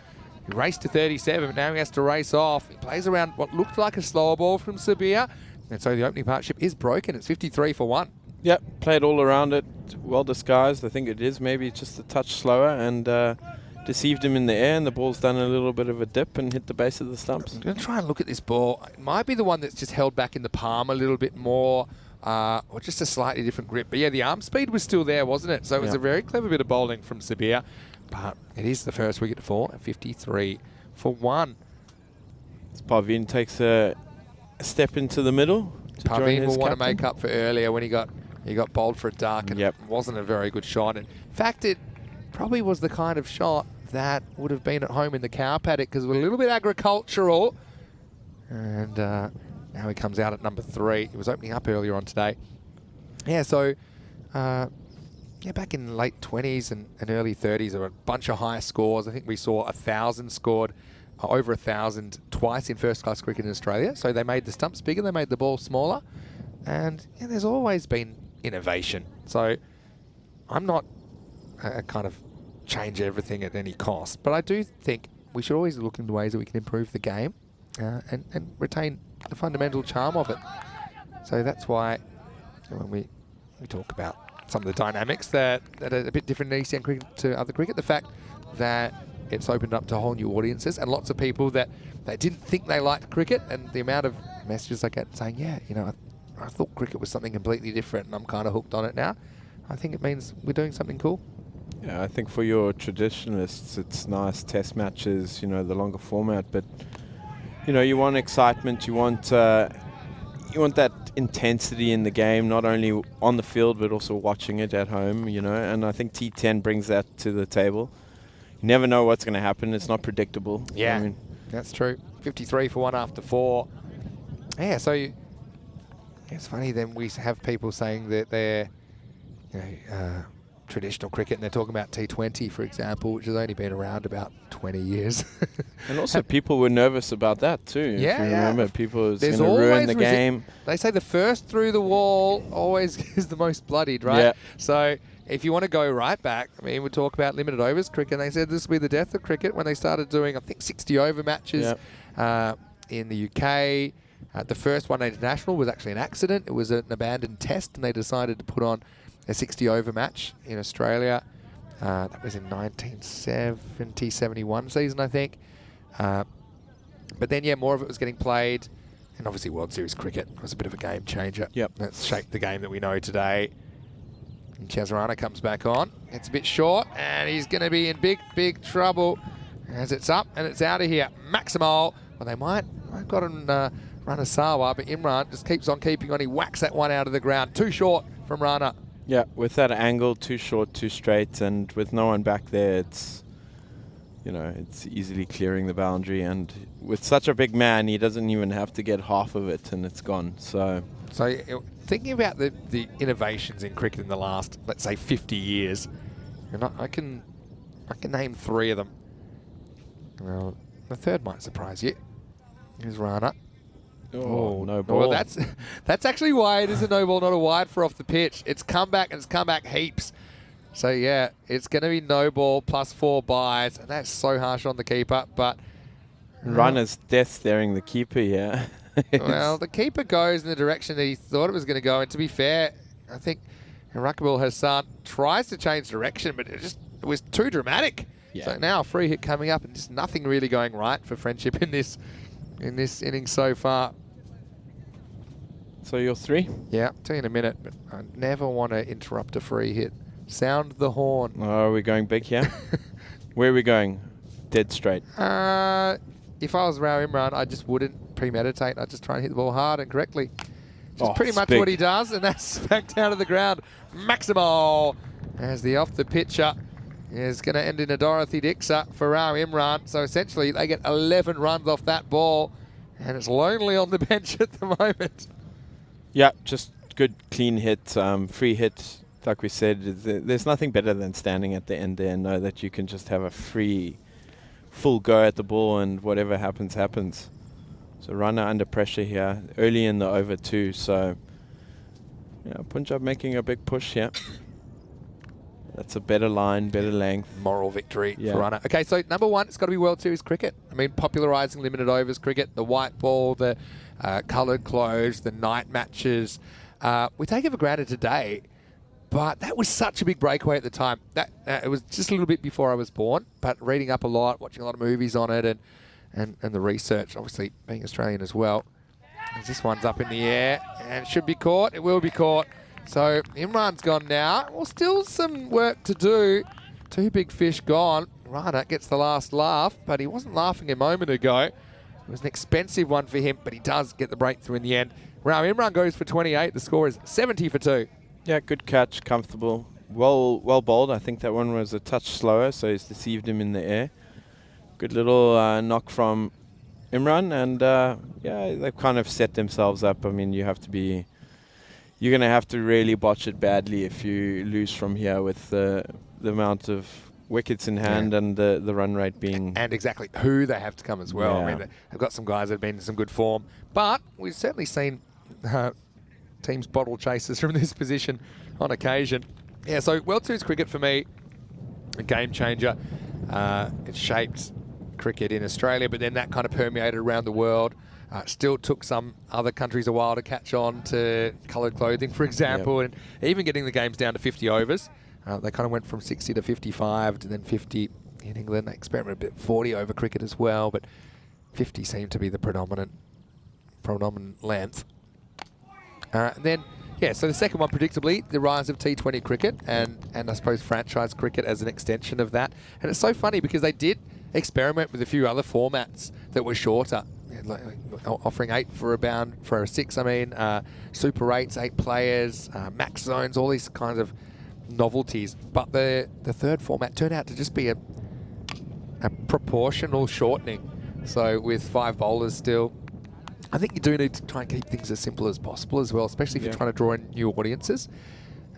He raced to 37, but now he has to race off. He plays around what looked like a slower ball from Sabir, and so the opening partnership is broken. It's 53 for 1. Yep, played all around it, well disguised. I think it is maybe just a touch slower, and deceived him in the air, and the ball's done a little bit of a dip and hit the base of the stumps. I'm going to try and look at this ball. It might be the one that's just held back in the palm a little bit more, or just a slightly different grip. But yeah, the arm speed was still there, wasn't it? So it was a very clever bit of bowling from Sabir. But it is the first wicket to fall at 53 for 1. Parveen takes a step into the middle. Parveen will want to make up for earlier when he got bowled for a duck and it wasn't a very good shot. In fact, it probably was the kind of shot that would have been at home in the cow paddock because it was a little bit agricultural. And now he comes out at number 3. He was opening up earlier on today. Yeah, so back in late 20s and early 30s, there were a bunch of high scores. I think we saw 1,000 scored, over 1,000 twice in first-class cricket in Australia. So they made the stumps bigger, they made the ball smaller. And there's always been innovation. So I'm not a kind of change everything at any cost. But I do think we should always look into ways that we can improve the game and retain the fundamental charm of it. So that's why when we talk about some of the dynamics that are a bit different in ECN cricket to other cricket, the fact that it's opened up to whole new audiences and lots of people that they didn't think they liked cricket, and the amount of messages I get saying, I thought cricket was something completely different and I'm kind of hooked on it now. I think it means we're doing something cool. Yeah, I think for your traditionalists, it's nice test matches, the longer format, but you want excitement, you want that intensity in the game, not only on the field but also watching it at home, and I think T10 brings that to the table. You never know what's going to happen. It's not predictable. Yeah, that's true. 53 for 1 after 4. Yeah, so it's funny then we have people saying that they're traditional cricket, and they're talking about T20, for example, which has only been around about 20 years. And also people were nervous about that too. Yeah, if you yeah. remember, people was There's going to ruin always the game. They say the first through the wall always is the most bloodied, right? Yeah. So if you want to go right back, I mean, we talk about limited overs cricket, and they said this will be the death of cricket when they started doing, I think, 60-over matches in the UK. The first one international was actually an accident. It was an abandoned test, and they decided to put on a 60-over match in Australia. That was in 1970-71 season, I think. But then, yeah, more of it was getting played. And obviously World Series cricket was a bit of a game changer. Yep. That's shaped the game that we know today. And Chazarana comes back on. It's a bit short, and he's going to be in big, big trouble as it's up and it's out of here. Maximal. Well, they might got on Ranasawa, but Imran just keeps on keeping on. He whacks that one out of the ground. Too short from Rana. Yeah, with that angle, too short, too straight, and with no one back there, it's, you know, it's easily clearing the boundary. And with such a big man, he doesn't even have to get half of it, and it's gone. So thinking about the innovations in cricket in the last, let's say, 50 years, and I can name 3 of them. Well, the third might surprise you. Here's Rana. Oh, no ball. Well, that's actually why it is a no ball, not a wide for off the pitch. It's come back, and it's come back heaps. So, yeah, it's going to be no ball plus 4 byes, and that's so harsh on the keeper. But Rana's death staring the keeper here. well, the keeper goes in the direction that he thought it was going to go. And to be fair, I think Rakibul Hassan tries to change direction, but it was too dramatic. Yeah. So now a free hit coming up, and just nothing really going right for Friendship in this inning so far. So you're 3? Yeah, I'll tell you in a minute, but I never want to interrupt a free hit. Sound the horn. Oh, are we going big here? Where are we going? Dead straight. If I was Rao Imran, I just wouldn't premeditate. I'd just try and hit the ball hard and correctly. Just pretty much what he does, and that's back down to the ground. Maximal as the off the pitcher is going to end in a Dorothy Dixer for Rao Imran. So essentially, they get 11 runs off that ball, and it's lonely on the bench at the moment. Yeah, just good, clean hit, free hit. Like we said, there's nothing better than standing at the end there and know that you can just have a free, full go at the ball, and whatever happens, happens. So runner under pressure here, early in the over too. So yeah, Punjab making a big push here. That's a better line, better length. Moral victory for Runner. Okay, so number 1, it's got to be World Series cricket. I mean, popularising limited overs cricket, the white ball, the coloured clothes, the night matches. We take it for granted today, but that was such a big breakaway at the time. That it was just a little bit before I was born, but reading up a lot, watching a lot of movies on it, and the research, obviously being Australian as well. As this one's up in the air and should be caught. It will be caught. So Imran's gone now. Well, still some work to do. 2 big fish gone. Rana gets the last laugh, but he wasn't laughing a moment ago. It was an expensive one for him, but he does get the breakthrough in the end. Rao Imran goes for 28. The score is 70 for 2. Yeah, good catch, comfortable. Well bowled. I think that one was a touch slower, so he's deceived him in the air. Good little knock from Imran, and yeah, they've kind of set themselves up. I mean, you're going to have to really botch it badly if you lose from here with the amount of wickets in hand and the run rate being... And exactly who they have to come as well. Yeah. I mean, they've got some guys that have been in some good form, but we've certainly seen teams bottle chasers from this position on occasion. Yeah, so World Series cricket for me, a game changer. It shaped cricket in Australia, but then that kind of permeated around the world. Still took some other countries a while to catch on to coloured clothing, for example, and even getting the games down to 50 overs. They kind of went from 60 to 55 to then 50 in England. They experimented a bit 40 over cricket as well, but 50 seemed to be the predominant length. Then, yeah, so the second one, predictably, the rise of T20 cricket and I suppose franchise cricket as an extension of that. And it's so funny because they did experiment with a few other formats that were shorter. Like offering 8 for a 6. I mean, Super 8s, 8 players, max zones, all these kinds of novelties. But the third format turned out to just be a proportional shortening. So with 5 bowlers still, I think you do need to try and keep things as simple as possible as well, especially if you're trying to draw in new audiences.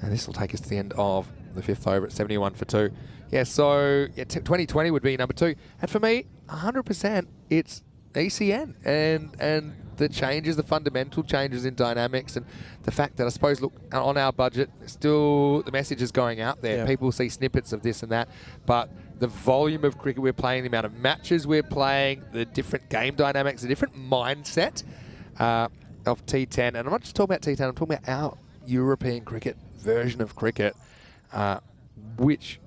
And this will take us to the end of the 5th over at 71 for 2. Yeah, so 2020 would be number 2. And for me, 100% it's ECN and the changes, the fundamental changes in dynamics, and the fact that I suppose, look, on our budget, still the message is going out there. Yeah. People see snippets of this and that, but the volume of cricket we're playing, the amount of matches we're playing, the different game dynamics, the different mindset of T10. And I'm not just talking about T10, I'm talking about our European cricket version of cricket, which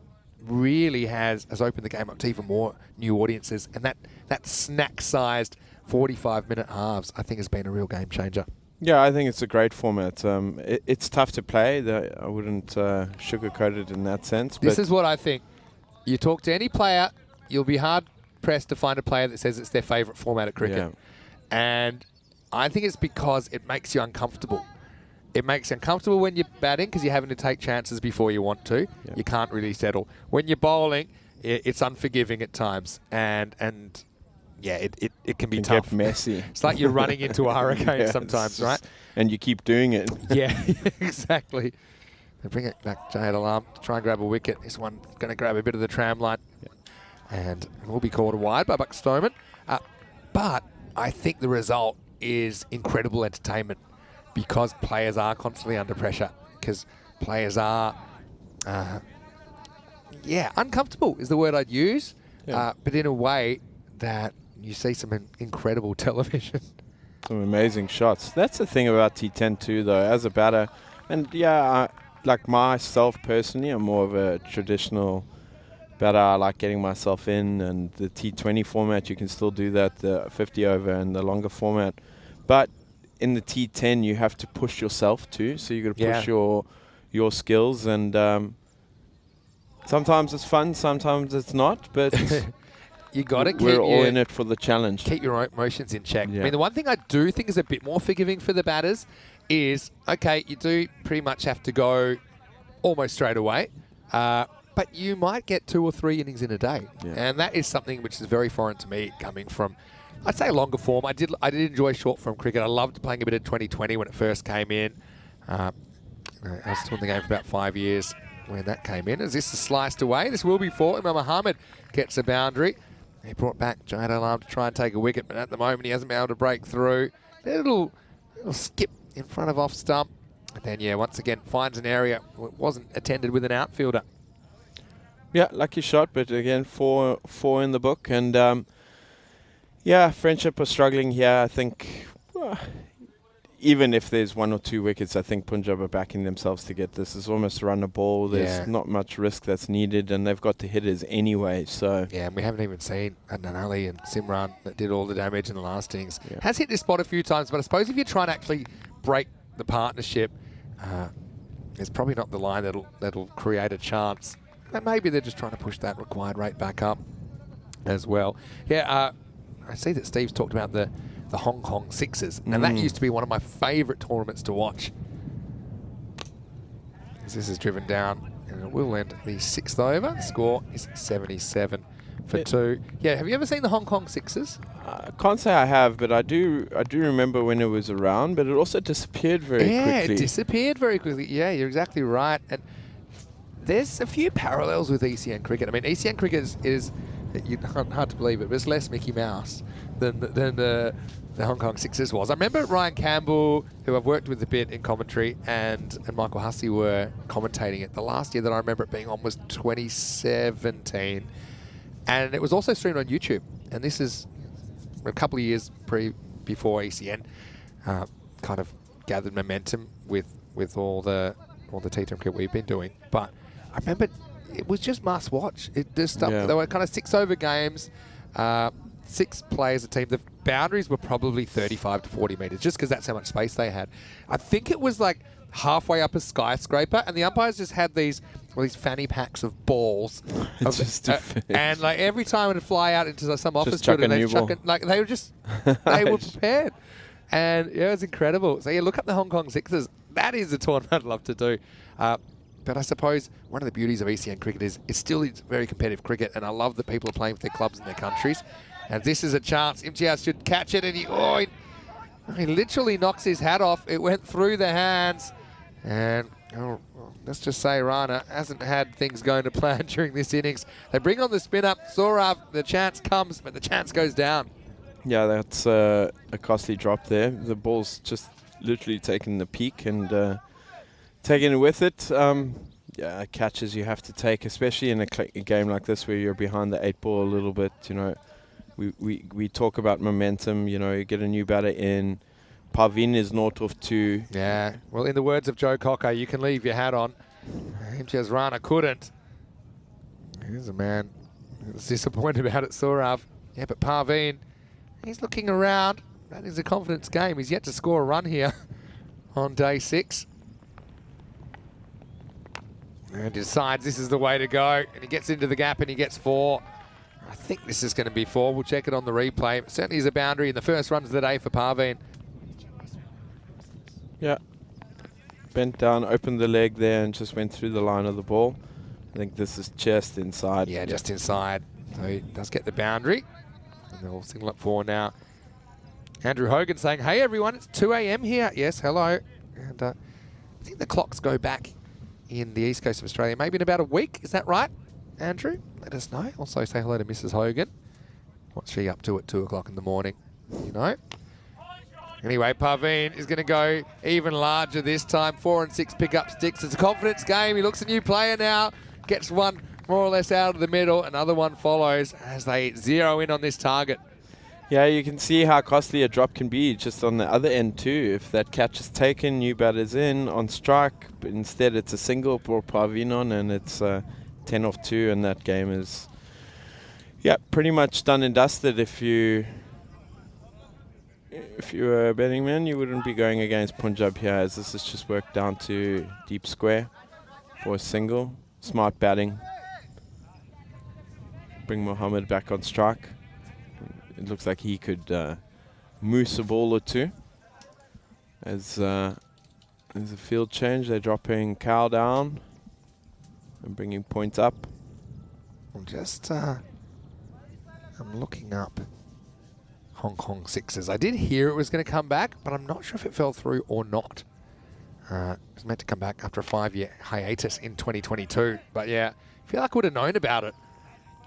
really has opened the game up to even more new audiences. And that snack-sized 45-minute halves, I think, has been a real game changer. Yeah, I think it's a great format. It's tough to play. I wouldn't sugarcoat it in that sense. This is what I think. You talk to any player, you'll be hard-pressed to find a player that says it's their favourite format of cricket. Yeah. And I think it's because it makes you uncomfortable. It makes you uncomfortable when you're batting because you're having to take chances before you want to. Yeah. You can't really settle. When you're bowling, it's unforgiving at times. And yeah, it can be tough. Get messy. It's like you're running into a hurricane sometimes, right? And you keep doing it. Yeah, exactly. They bring it back, Jade Alarm, to try and grab a wicket. This one going to grab a bit of the tram line. Yeah. And will be called wide by Buck Stoneman. But I think the result is incredible entertainment because players are constantly under pressure, because players are, uncomfortable is the word I'd use, but in a way that you see some incredible television. Some amazing shots. That's the thing about T10 too, though, as a batter. And yeah, like myself personally, I'm more of a traditional batter. I like getting myself in, and the T20 format, you can still do that, the 50 over and the longer format. But in the T10, you have to push yourself too. So you've got to push your skills, and sometimes it's fun, sometimes it's not, but you got to keep we're all in it for the challenge. Keep your emotions in check. Yeah. I mean, the one thing I do think is a bit more forgiving for the batters is, okay, you do pretty much have to go almost straight away, but you might get 2 or 3 innings in a day. Yeah. And that is something which is very foreign to me, coming from, I'd say, longer form. I did enjoy short form cricket. I loved playing a bit of 2020 when it first came in. I was still in the game for about 5 years when that came in. As this is sliced away, this will be for Imam Muhammad gets a boundary. He brought back Jade Alarm to try and take a wicket, but at the moment he hasn't been able to break through. A little skip in front of off stump. And then, once again, finds an area. It wasn't attended with an outfielder. Yeah, lucky shot, but again, four in the book. And Friendship was struggling here. I think even if there's 1 or 2 wickets, I think Punjab are backing themselves to get this. It's almost run a ball. There's not much risk that's needed, and they've got the hitters anyway. So yeah, and we haven't even seen Adnan Ali and Simran that did all the damage in the last innings. Yeah. Has hit this spot a few times, but I suppose if you're trying to actually break the partnership, there's probably not the line that'll create a chance. And maybe they're just trying to push that required rate back up as well. Yeah, I see that Steve's talked about the Hong Kong Sixers, and that used to be one of my favourite tournaments to watch. As this is driven down, and it will end the 6th over. The score is 77 for 2. Yeah, have you ever seen the Hong Kong Sixers? I can't say I have, but I do remember when it was around, but it also disappeared very quickly. Yeah, it disappeared very quickly. Yeah, you're exactly right. And there's a few parallels with ECN cricket. I mean, ECN cricket is hard to believe it, but it's less Mickey Mouse than the Hong Kong Sixers was. I remember Ryan Campbell, who I've worked with a bit in commentary, and Michael Hussey were commentating it. The last year that I remember it being on was 2017. And it was also streamed on YouTube. And this is a couple of years before ECN kind of gathered momentum with all the T10 cricket we've been doing. But I remember it was just must watch. They were kind of 6 over games, 6 players a team. The boundaries were probably 35 to 40 metres, just because that's how much space they had. I think it was like halfway up a skyscraper, and the umpires just had these fanny packs of balls, and like every time it would fly out into some office building, they were prepared, and it was incredible. So look up the Hong Kong Sixers. That is a tournament I'd love to do. But I suppose one of the beauties of ECN cricket is it's still very competitive cricket, and I love that people are playing for their clubs and their countries. And this is a chance. Imtiaz should catch it, and he literally knocks his hat off. It went through the hands, and Oh, well, let's just say Rana hasn't had things going to plan during this innings. They bring on the spin up. Sorav, the chance comes, but the chance goes down. Yeah, that's a costly drop there. The ball's just literally taking the peak and taking it with it. Yeah, catches you have to take, especially in a game like this where you're behind the 8-ball a little bit. You know, we talk about momentum. You know, you get a new batter in. Pavin is north of 2. Yeah, well, in the words of Joe Cocker, you can leave your hat on. MTS Rana couldn't. Here's a man who's disappointed about it, Sorav. Yeah, but Pavin, he's looking around. That is a confidence game. He's yet to score a run here on day 6. And decides this is the way to go. And he gets into the gap and he gets 4. I think this is going to be 4. We'll check it on the replay. It certainly is a boundary in the first runs of the day for Pavin. Yeah. Bent down, opened the leg there and just went through the line of the ball. I think this is just inside. Yeah, just inside. So he does get the boundary. And they'll single up 4 now. Andrew Hogan saying, hey everyone, it's 2 a.m. here. Yes, hello. And I think the clocks go back in the east coast of Australia maybe in about a week. Is that right, Andrew? Let us know. Also say hello to Mrs. Hogan. What's she up to at 2 o'clock in the morning? You know. Anyway, Pavin is going to go even larger this time. 4 and 6 pick-up sticks. It's a confidence game. He looks a new player now. Gets one more or less out of the middle. Another one follows as they zero in on this target. Yeah, you can see how costly a drop can be just on the other end too. If that catch is taken, new batter's in on strike, but instead it's a single for Pavinon and it's 10 off 2 and that game is, yeah, pretty much done and dusted. If you were a betting man, you wouldn't be going against Punjab here, as this has just worked down to deep square for a single. Smart batting. Bring Mohammed back on strike. It looks like he could moose a ball or 2. As there's a field change, they're dropping Cal down and bringing points up. I'm looking up Hong Kong Sixers. I did hear it was going to come back, but I'm not sure if it fell through or not. It was meant to come back after a 5-year hiatus in 2022. But yeah, I feel like I would have known about it.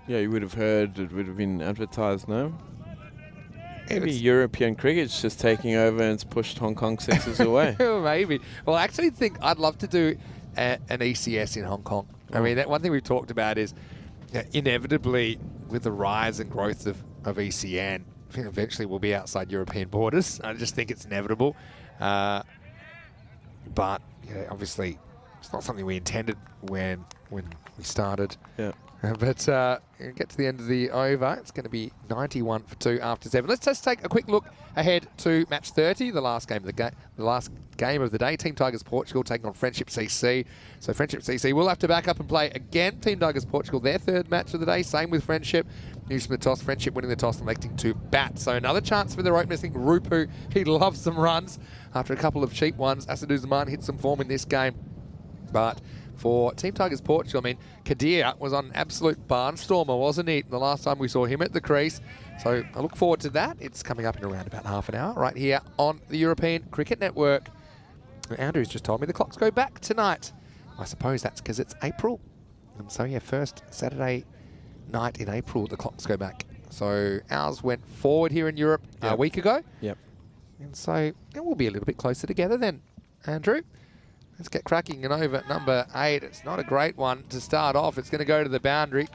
Yeah, you would have heard, it would have been advertised, no? Maybe European cricket's just taking over and it's pushed Hong Kong Sixers away. Maybe. Well, I actually think I'd love to do an ECS in Hong Kong. I mean, that one thing we've talked about is inevitably with the rise and growth of ECN, I think eventually we'll be outside European borders. I just think it's inevitable. But obviously, it's not something we intended when we started. Yeah. But get to the end of the over. It's going to be 91 for 2 after 7. Let's just take a quick look ahead to match 30, the last game of the day. Team Tigers Portugal taking on Friendship CC. So Friendship CC will have to back up and play again. Team Tigers Portugal, their 3rd match of the day. Same with Friendship. News from the toss. Friendship winning the toss and electing to bat. So another chance for their openers. I think Rupu, he loves some runs after a couple of cheap ones. Asaduzzaman hit some form in this game. But for Team Tigers Portugal, I mean, Kadir was on an absolute barnstormer, wasn't he, the last time we saw him at the crease. So I look forward to that. It's coming up in around about half an hour right here on the European Cricket Network. Andrew's just told me the clocks go back tonight. I suppose that's because it's April. And so, yeah, first Saturday night in April, the clocks go back. So ours went forward here in Europe a week ago. Yep. And so it will be a little bit closer together then, Andrew. Let's get cracking and over at number 8. It's not a great one to start off. It's going to go to the boundary.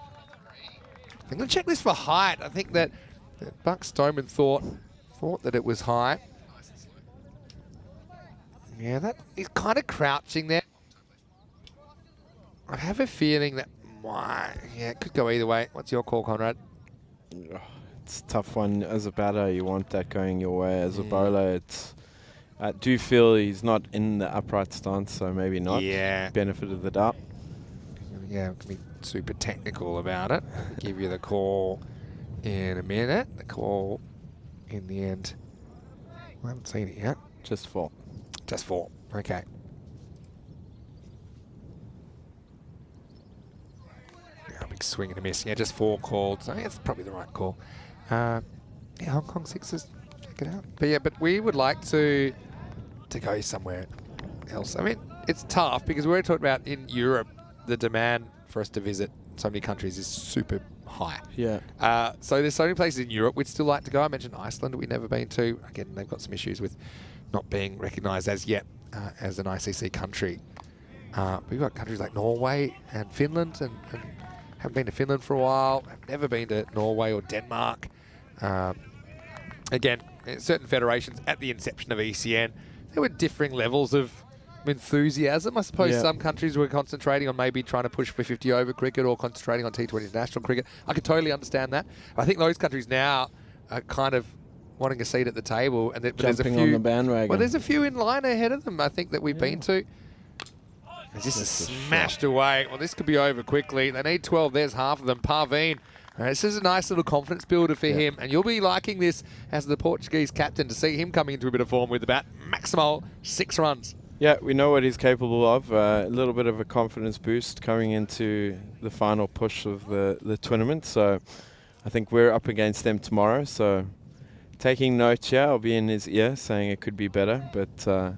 I'm going to check this for height. I think that Buck Stoneman thought that it was high. Yeah, that is kind of crouching there. I have a feeling that, it could go either way. What's your call, Conrad? It's a tough one. As a batter, you want that going your way. As a bowler, I do feel he's not in the upright stance, so maybe not. Yeah. Benefit of the doubt. Yeah, we can be super technical about it. I'll give you the call in a minute. The call in the end. I haven't seen it yet. Just 4. Just 4. Okay. Yeah, big swing and a miss. Yeah, just 4 called. So yeah, it's probably the right call. Yeah, Hong Kong Sixers. Check it out. But yeah, but we would like to go somewhere else. I mean, it's tough because we're talking about in Europe, the demand for us to visit so many countries is super high. Yeah. So there's so many places in Europe we'd still like to go. I mentioned Iceland, we've never been to. Again, they've got some issues with not being recognised as yet as an ICC country. We've got countries like Norway and Finland, and haven't been to Finland for a while. I've never been to Norway or Denmark. Again, certain federations at the inception of ECN, there were differing levels of enthusiasm. I suppose some countries were concentrating on maybe trying to push for 50 over cricket or concentrating on T20 international cricket. I could totally understand that. I think those countries now are kind of wanting a seat at the table. And there's a few on the bandwagon. Well, there's a few in line ahead of them, I think, that we've been to. This is smashed away. Well, this could be over quickly. They need 12. There's half of them. Parveen. This is a nice little confidence builder for him. And you'll be liking this as the Portuguese captain to see him coming into a bit of form with about maximal 6 runs. Yeah, we know what he's capable of. A little bit of a confidence boost coming into the final push of the tournament. So I think we're up against them tomorrow. So taking notes here, I'll be in his ear saying it could be better. But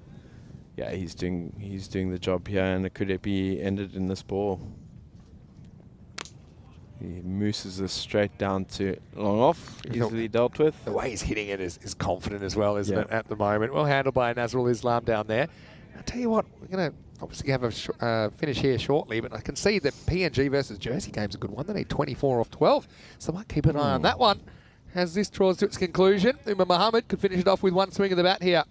yeah, he's doing the job here, and it could be ended in this ball. He mooses us straight down to long off, easily dealt with. The way he's hitting it is confident as well, isn't it, at the moment? Well handled by Nazrul Islam down there. I'll tell you what, we're going to obviously have a finish here shortly, but I can see that PNG versus Jersey game's a good one. They need 24 off 12, so I might keep an eye on that one as this draws to its conclusion. Umar Mohammed could finish it off with one swing of the bat here.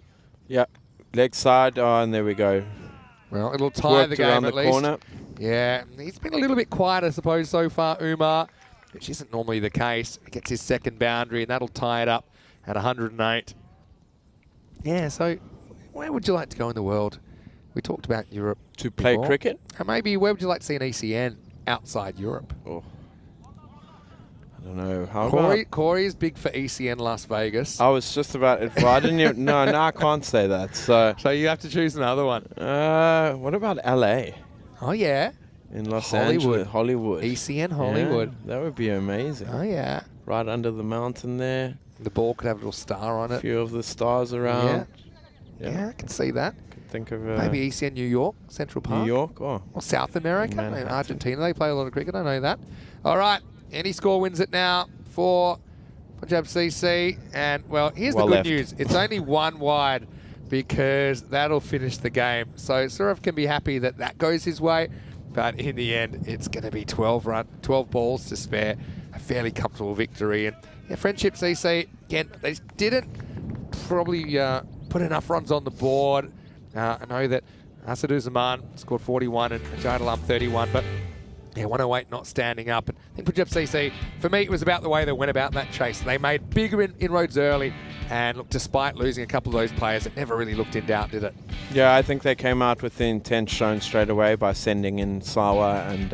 Yeah, leg side, and there we go. Well, it'll tie the game at least. Corner. Yeah, he's been a little bit quiet, I suppose, so far, Umar, which isn't normally the case. He gets his second boundary, and that'll tie it up at 108. Yeah, so where would you like to go in the world? We talked about Europe. To play cricket? And maybe where would you like to see an ECN outside Europe? Oh, I don't know. How Corey is big for ECN Las Vegas. I was just about it. Well, I didn't even. No, I can't say that. So you have to choose another one. What about LA? Oh, yeah. In Los Angeles. Hollywood. ECN Hollywood. Yeah, that would be amazing. Oh, yeah. Right under the mountain there. The ball could have a little star on it. A few of the stars around. Yeah, I can see that. Could think of maybe ECN New York, Central Park. New York, or South America. Manhattan. Argentina, they play a lot of cricket. I know that. All right. Any score wins it now for Punjab CC. And, well, here's the good news. It's only one wide because that'll finish the game. So Saurav can be happy that that goes his way. But in the end, it's going to be 12 balls to spare. A fairly comfortable victory. And yeah, Friendship CC, again, they didn't probably put enough runs on the board. I know that Asaduzzaman scored 41 and Jadalam 31, but yeah, 108 not standing up. And I think Punjab CC, for me, it was about the way they went about that chase. They made bigger inroads early, and look, despite losing a couple of those players, it never really looked in doubt, did it? Yeah, I think they came out with the intent shown straight away by sending in Sawa and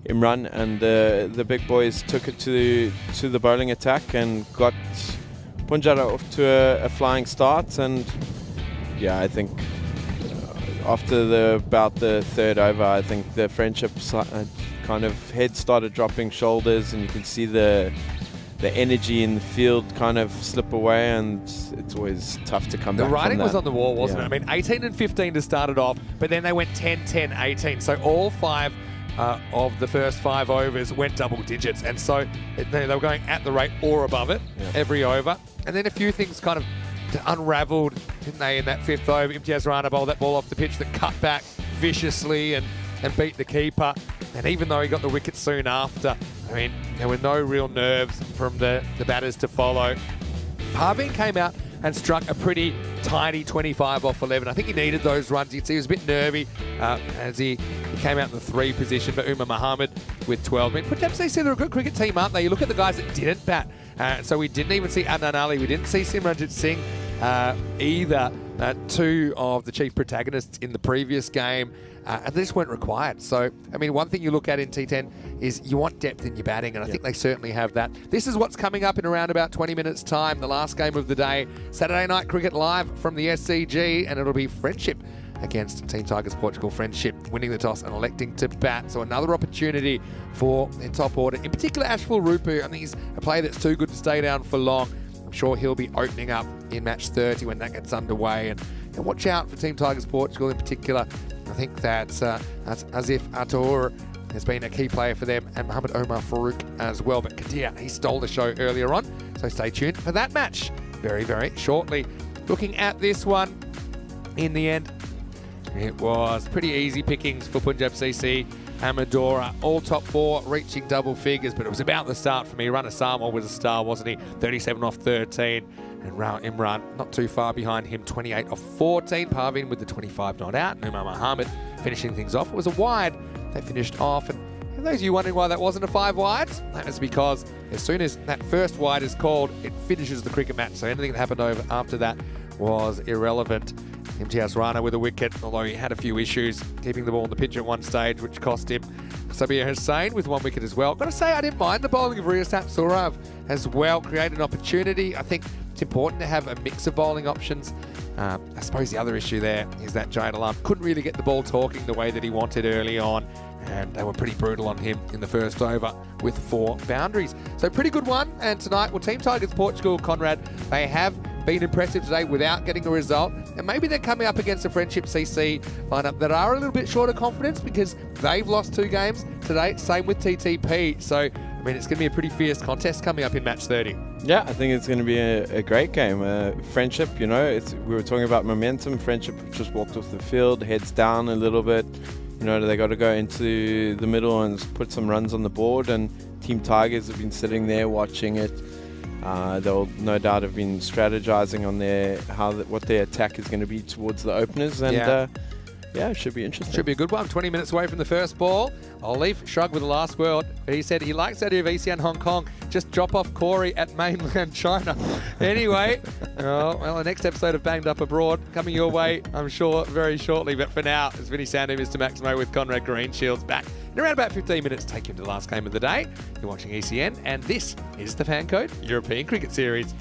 Imran, and the big boys took it to the bowling attack and got Punjab off to a flying start. And yeah, I think after about the third over, I think the Friendship kind of head started dropping shoulders, and you can see the energy in the field kind of slip away, and it's always tough to come back from that. The writing was on the wall, wasn't it? I mean, 18 and 15 to start it off, but then they went 10, 10, 18. So all 5 of the first 5 overs went double digits, and so they were going at the rate or above it every over. And then a few things kind of unravelled, didn't they, in that 5th over? Imtiaz Rana bowled that ball off the pitch that cut back viciously and beat the keeper. And even though he got the wicket soon after, I mean, there were no real nerves from the batters to follow. Parveen came out and struck a pretty tidy 25 off 11. I think he needed those runs. You'd see he was a bit nervy as he came out in the 3 position, but Umar Mohammed with 12. I mean, Punjab CC, they're a good cricket team, aren't they? You look at the guys that didn't bat. So we didn't even see Adnan Ali. We didn't see Simranjit Singh either. 2 of the chief protagonists in the previous game. And this weren't required. So, I mean, one thing you look at in T10 is you want depth in your batting, and I think they certainly have that. This is what's coming up in around about 20 minutes' time, the last game of the day. Saturday Night Cricket live from the SCG, and it'll be Friendship against Team Tigers Portugal. Friendship winning the toss and electing to bat. So another opportunity for their top order, in particular Ashful Rupu. I think he's a player that's too good to stay down for long. I'm sure he'll be opening up in match 30 when that gets underway. And watch out for Team Tigers Portugal in particular. I think that's as if Ator has been a key player for them, and Mohamed Omar Farouk as well. But Kadir, he stole the show earlier on, so stay tuned for that match very, very shortly. Looking at this one, in the end, it was pretty easy pickings for Punjab CC. Amadora, all top 4, reaching double figures, but it was about the start for me. Runner Samal was a star, wasn't he? 37 off 13. And Rao Imran, not too far behind him, 28 off 14. Parveen with the 25 not out. Umar Mohammed finishing things off. It was a wide. They finished off. And for those of you wondering why that wasn't a 5 wides, that is because as soon as that first wide is called, it finishes the cricket match. So anything that happened after that was irrelevant. Imtiaz Rana with a wicket, although he had a few issues keeping the ball on the pitch at one stage, which cost him. Sabir Hussain with 1 wicket as well. Got to say, I didn't mind the bowling of Riyasat Saurav as well. Created an opportunity. I think it's important to have a mix of bowling options. I suppose the other issue there is that Jade Alam couldn't really get the ball talking the way that he wanted early on, and they were pretty brutal on him in the first over with 4 boundaries. So pretty good one. And tonight, well, Team Tigers Portugal, Conrad, they have been impressive today without getting a result, and maybe they're coming up against a Friendship CC lineup that are a little bit short of confidence because they've lost 2 games today. Same with TTP. So I mean, it's going to be a pretty fierce contest coming up in match 30. Yeah, I think it's going to be a great game. Friendship, you know, we were talking about momentum. Friendship just walked off the field, heads down a little bit. You know, they got to go into the middle and put some runs on the board, and Team Tigers have been sitting there watching it. They'll no doubt have been strategizing on what their attack is going to be towards the openers, and yeah, it should be interesting. Should be a good one. 20 minutes away from the first ball. Olive shrugged with the last word. He said he likes the idea of ECN Hong Kong. Just drop off Corey at mainland China. Anyway, well, the next episode of Banged Up Abroad coming your way, I'm sure, very shortly. But for now, it's Vinny Sandu, Mr. Maximo with Conrad Greenshields back in around about 15 minutes. Take you to the last game of the day. You're watching ECN, and this is the FanCode European Cricket Series.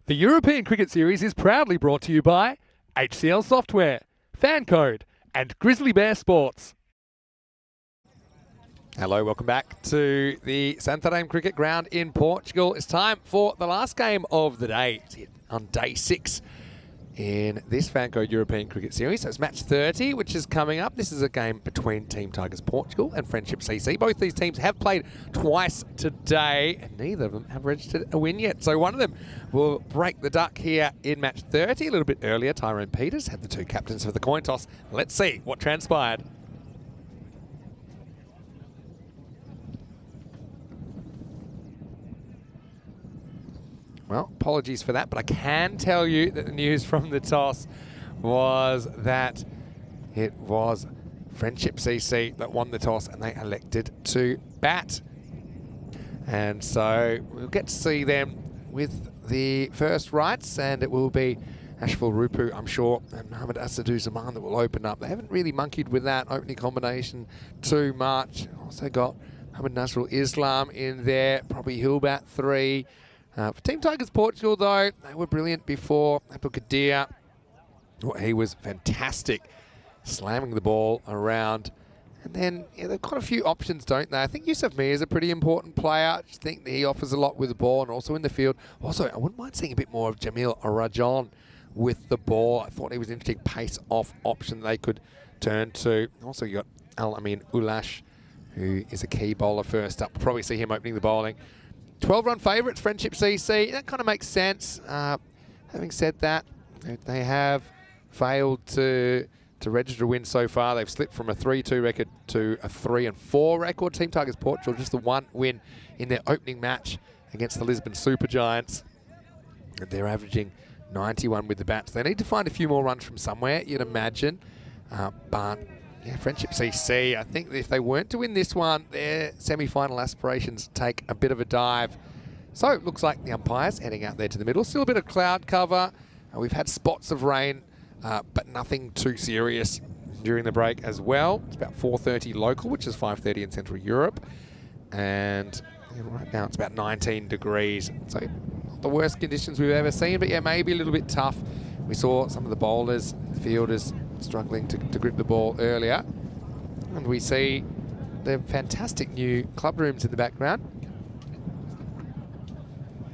The European Cricket Series is proudly brought to you by HCL Software, FanCode, and Grizzly Bear Sports. Hello, welcome back to the Santarem Cricket Ground in Portugal. It's time for the last game of the day on day 6 in this FanCode European Cricket Series. So it's match 30, which is coming up. This is a game between Team Tigers Portugal and Friendship CC. Both these teams have played twice today, and neither of them have registered a win yet. So one of them will break the duck here in match 30. A little bit earlier, Tyrone Peters had the 2 captains for the coin toss. Let's see what transpired. Well, apologies for that, but I can tell you that the news from the toss was that it was Friendship CC that won the toss and they elected to bat. And so we'll get to see them with the first rights, and it will be Ashful Rupu, I'm sure, and Mohammad Asadu Zaman that will open up. They haven't really monkeyed with that opening combination too much. Also got Mohammad Nasrul Islam in there, probably he'll bat 3. For Team Tigers Portugal, though, they were brilliant before. Abdul Qadir, he was fantastic, slamming the ball around. And then they've got a few options, don't they? I think Yusuf Mir is a pretty important player. I just think that he offers a lot with the ball and also in the field. Also, I wouldn't mind seeing a bit more of Jamil Rajan with the ball. I thought he was an interesting pace-off option they could turn to. Also, you got Al-Amin Ulash, who is a key bowler first up. We'll probably see him opening the bowling. 12-run favourites, Friendship CC. That kind of makes sense. Having said that, they have failed to register a win so far. They've slipped from a 3-2 record to a 3-4 record. Team Tigers Portugal, just the 1 win in their opening match against the Lisbon Supergiants. And they're averaging 91 with the bats. They need to find a few more runs from somewhere, you'd imagine. But yeah, Friendship CC, I think if they weren't to win this one, their semi-final aspirations take a bit of a dive. So it looks like the umpires heading out there to the middle. Still a bit of cloud cover. We've had spots of rain, but nothing too serious during the break as well. It's about 4:30 local, which is 5:30 in Central Europe. And right now it's about 19 degrees. So not the worst conditions we've ever seen, but yeah, maybe a little bit tough. We saw some of the bowlers, fielders, struggling to grip the ball earlier. And we see the fantastic new club rooms in the background.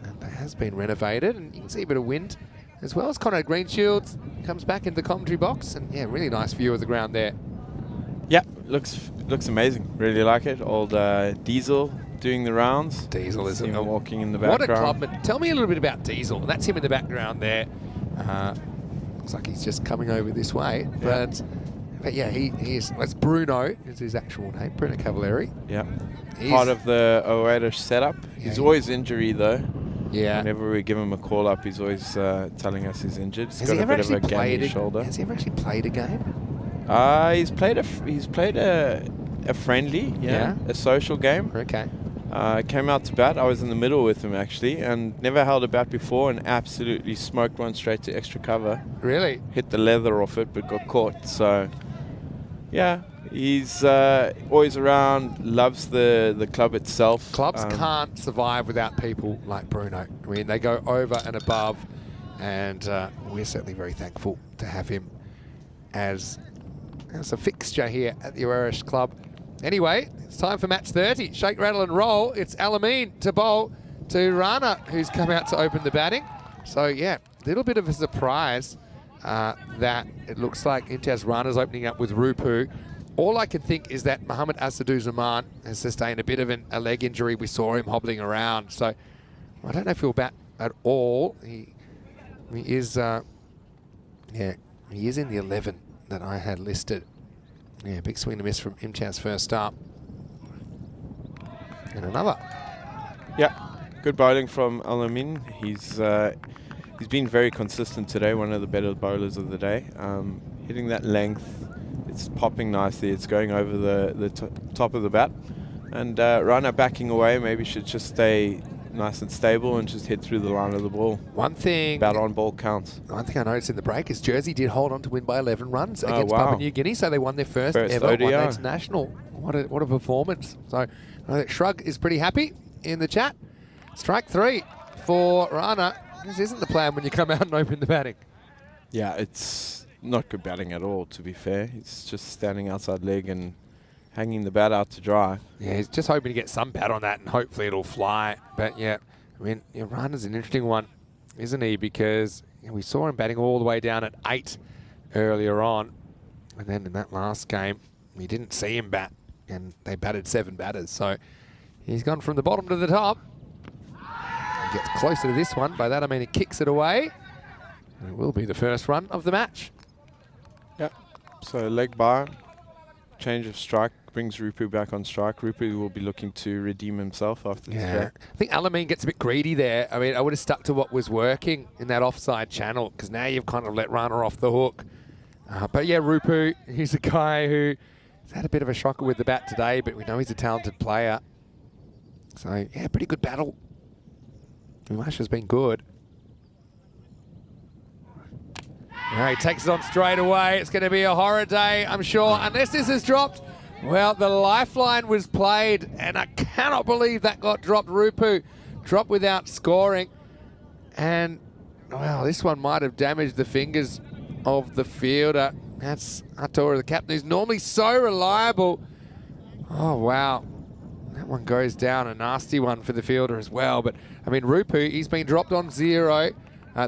And it has been renovated, and you can see a bit of wind as well as Conrad Greenshields comes back in the commentary box. And yeah, really nice view of the ground there. Yeah, looks amazing. Really like it. Old Diesel doing the rounds. Diesel is walking in the background. What a clubman. Tell me a little bit about Diesel. That's him in the background there. Looks like he's just coming over this way, yeah. But yeah, he is. That's Bruno, is his actual name, Bruno Cavalieri. Yeah, part of the Oatis setup. Yeah, he's always injured though. Yeah. Whenever we give him a call up, he's always telling us he's injured. He's Has got he a ever bit of a actually gammy shoulder. Has he ever actually played a game? He's played a friendly, a social game. Okay. Came out to bat. I was in the middle with him actually, and never held a bat before, and absolutely smoked one straight to extra cover. Really? Hit the leather off it, but got caught. So, yeah, he's always around. Loves the club itself. Clubs can't survive without people like Bruno. I mean, they go over and above, and we're certainly very thankful to have him as a fixture here at the Irish Club. Anyway, it's time for match 30. Shake, rattle and roll. It's Al-Amin to bowl to Rana, who's come out to open the batting. So yeah, a little bit of a surprise that it looks like Imtiaz Rana's opening up with Rupu. All I can think is that Mohammad Asadu Zaman has sustained a bit of a leg injury. We saw him hobbling around. So I don't know if he'll bat at all. He is he is in the 11 that I had listed. Yeah, big swing and a miss from Imtiaz first up. And another. Yeah, good bowling from Al-Amin. He's been very consistent today, one of the better bowlers of the day. Hitting that length, it's popping nicely. It's going over the top of the bat. And Rana backing away, maybe should just stay nice and stable and just hit through the line of the ball. One thing... Bat on ball counts. One thing I noticed in the break is Jersey did hold on to win by 11 runs against wow. Papua New Guinea, so they won their first ever ODI. one-day international. What a performance. So Shrug is pretty happy in the chat. Strike 3 for Rana. This isn't the plan when you come out and open the batting. Yeah, it's not good batting at all, to be fair. He's just standing outside leg and hanging the bat out to dry. Yeah, he's just hoping to get some bat on that and hopefully it'll fly. But yeah, I mean, Rana's an interesting one, isn't he? Because we saw him batting all the way down at 8 earlier on. And then in that last game, we didn't see him bat. And they batted 7 batters. So he's gone from the bottom to the top. He gets closer to this one. By that, I mean he kicks it away. And it will be the first run of the match. Yeah. So leg by, change of strike, brings Rupu back on strike. Rupu will be looking to redeem himself after this Yeah, break. I think Alameen gets a bit greedy there. I mean, I would have stuck to what was working in that offside channel because now you've kind of let Rana off the hook. But yeah, Rupu, he's a guy who's had a bit of a shocker with the bat today, but we know he's a talented player. So yeah, pretty good battle. Umash has been good. Now he takes it on straight away. It's going to be a horror day, I'm sure, unless this is dropped. Well, the lifeline was played, and I cannot believe that got dropped. Rupu dropped without scoring. And, well, this one might have damaged the fingers of the fielder. That's Atora, the captain, who's normally so reliable. Oh, wow. That one goes down, a nasty one for the fielder as well. But, I mean, Rupu, he's been dropped on 0.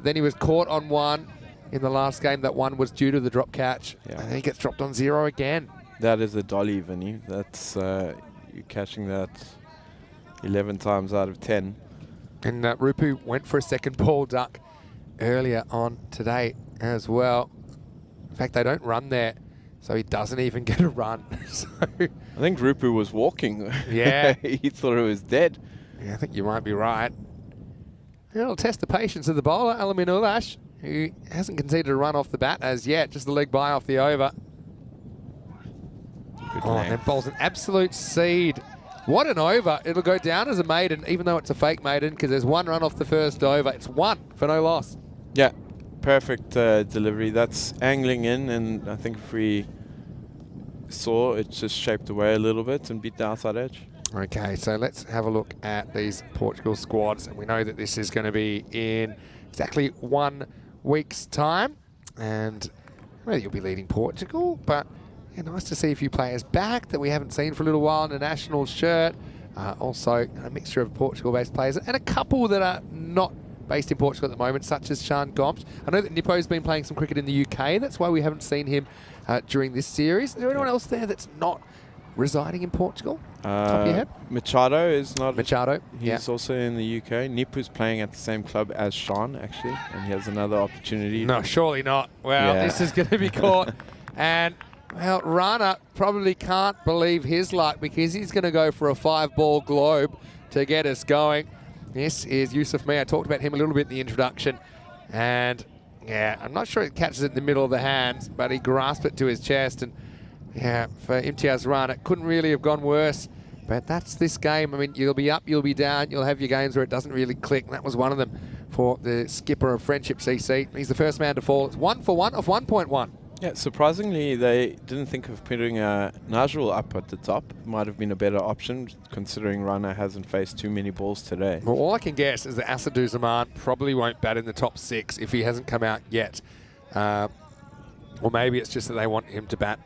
Then he was caught on 1 in the last game. That one was due to the drop catch. Yeah. And then he gets dropped on 0 again. That is a dolly, Vinny. That's you're catching that 11 times out of 10. And Rupu went for a second ball duck earlier on today as well. In fact, they don't run there, so he doesn't even get a run. So, I think Rupu was walking. Yeah. He thought it was dead. yeah, I think you might be right. It'll test the patience of the bowler, Alamin Ulash, who hasn't conceded a run off the bat as yet, just the leg by off the over. And then bowls an absolute seed. What an over. It'll go down as a maiden, even though it's a fake maiden, because there's 1 run off the first over. It's 1 for no loss. Yeah, perfect delivery. That's angling in, and I think if we saw, it just shaped away a little bit and beat the outside edge. Okay, so let's have a look at these Portugal squads. And we know that this is going to be in exactly 1 week's time. And well, you'll be leading Portugal, but yeah, nice to see a few players back that we haven't seen for a little while in a national shirt. Also, a mixture of Portugal-based players and a couple that are not based in Portugal at the moment, such as Sean Gomes. I know that Nippo's been playing some cricket in the UK. That's why we haven't seen him during this series. Is there anyone else there that's not residing in Portugal? Top of your head? Machado is not. Machado, He's also in the UK. Nipu's playing at the same club as Sean, actually, and he has another opportunity. No, surely not. Well, Yeah. this is going to be caught. And, well, Rana probably can't believe his luck because he's going to go for a 5-ball globe to get us going. This is Yusuf Mir. I talked about him a little bit in the introduction. And, yeah, I'm not sure it catches it in the middle of the hands, but he grasped it to his chest. And, yeah, for Imtiaz Rana, it couldn't really have gone worse. But that's this game. I mean, you'll be up, you'll be down. You'll have your games where it doesn't really click. And that was one of them for the skipper of Friendship CC. He's the first man to fall. It's 1 for 1 of 1.1. Yeah, surprisingly, they didn't think of putting Najrul up at the top. Might have been a better option, considering Rana hasn't faced too many balls today. Well, all I can guess is that Asadou Zaman probably won't bat in the top 6 if he hasn't come out yet. Or maybe it's just that they want him to bat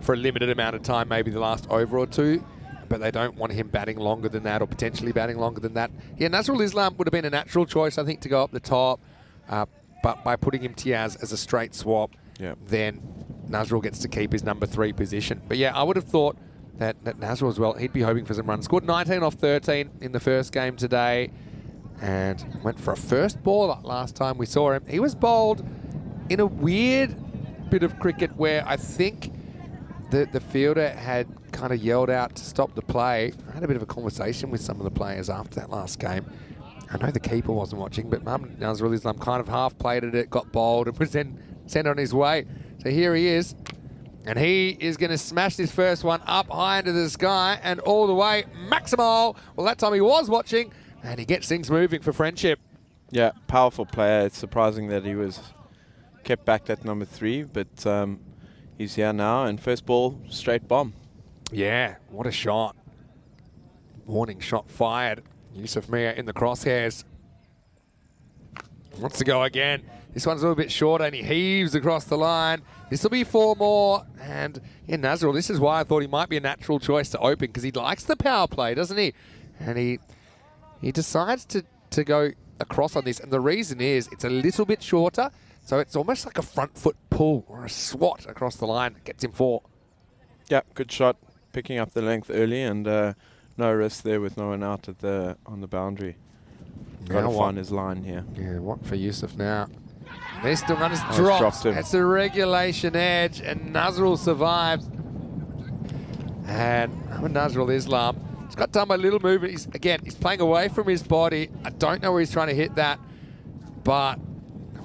for a limited amount of time, maybe the last over or 2. But they don't want him batting longer than that or potentially batting longer than that. Yeah, Nazrul Islam would have been a natural choice, I think, to go up the top. But by putting him Tiaz as a straight swap, then Nazrul gets to keep his number 3 position. But yeah, I would have thought that Nazrul as well, he'd be hoping for some runs. Scored 19 off 13 in the first game today and went for a first ball last time we saw him. He was bowled in a weird bit of cricket where I think the fielder had kind of yelled out to stop the play. I had a bit of a conversation with some of the players after that last game. I know the keeper wasn't watching, but Nazrul Islam kind of half played at it, got bowled, and was then sent on his way. So here he is. And he is going to smash this first one up high into the sky and all the way. Maximal. Well, that time he was watching, and he gets things moving for Friendship. Yeah, powerful player. It's surprising that he was kept back at number 3, but he's here now, and first ball, straight bomb. Yeah, what a shot. Warning shot fired. Yusuf Mir in the crosshairs. Wants to go again. This one's a little bit shorter, and he heaves across the line. This will be 4 more. And yeah, Nazrul, this is why I thought he might be a natural choice to open, because he likes the power play, doesn't he? And he decides to go across on this. And the reason is it's a little bit shorter, so it's almost like a front foot pull or a swat across the line that gets him 4. Yeah, good shot. Picking up the length early, and no risk there with no one out on the boundary. Got to find his line here. Yeah, what for Yusuf now? Mr. Runners He's drops. dropped him. That's a regulation edge, and Nazrul survives. And Nazrul Islam, he's got done by little movement. He's playing away from his body. I don't know where he's trying to hit that, but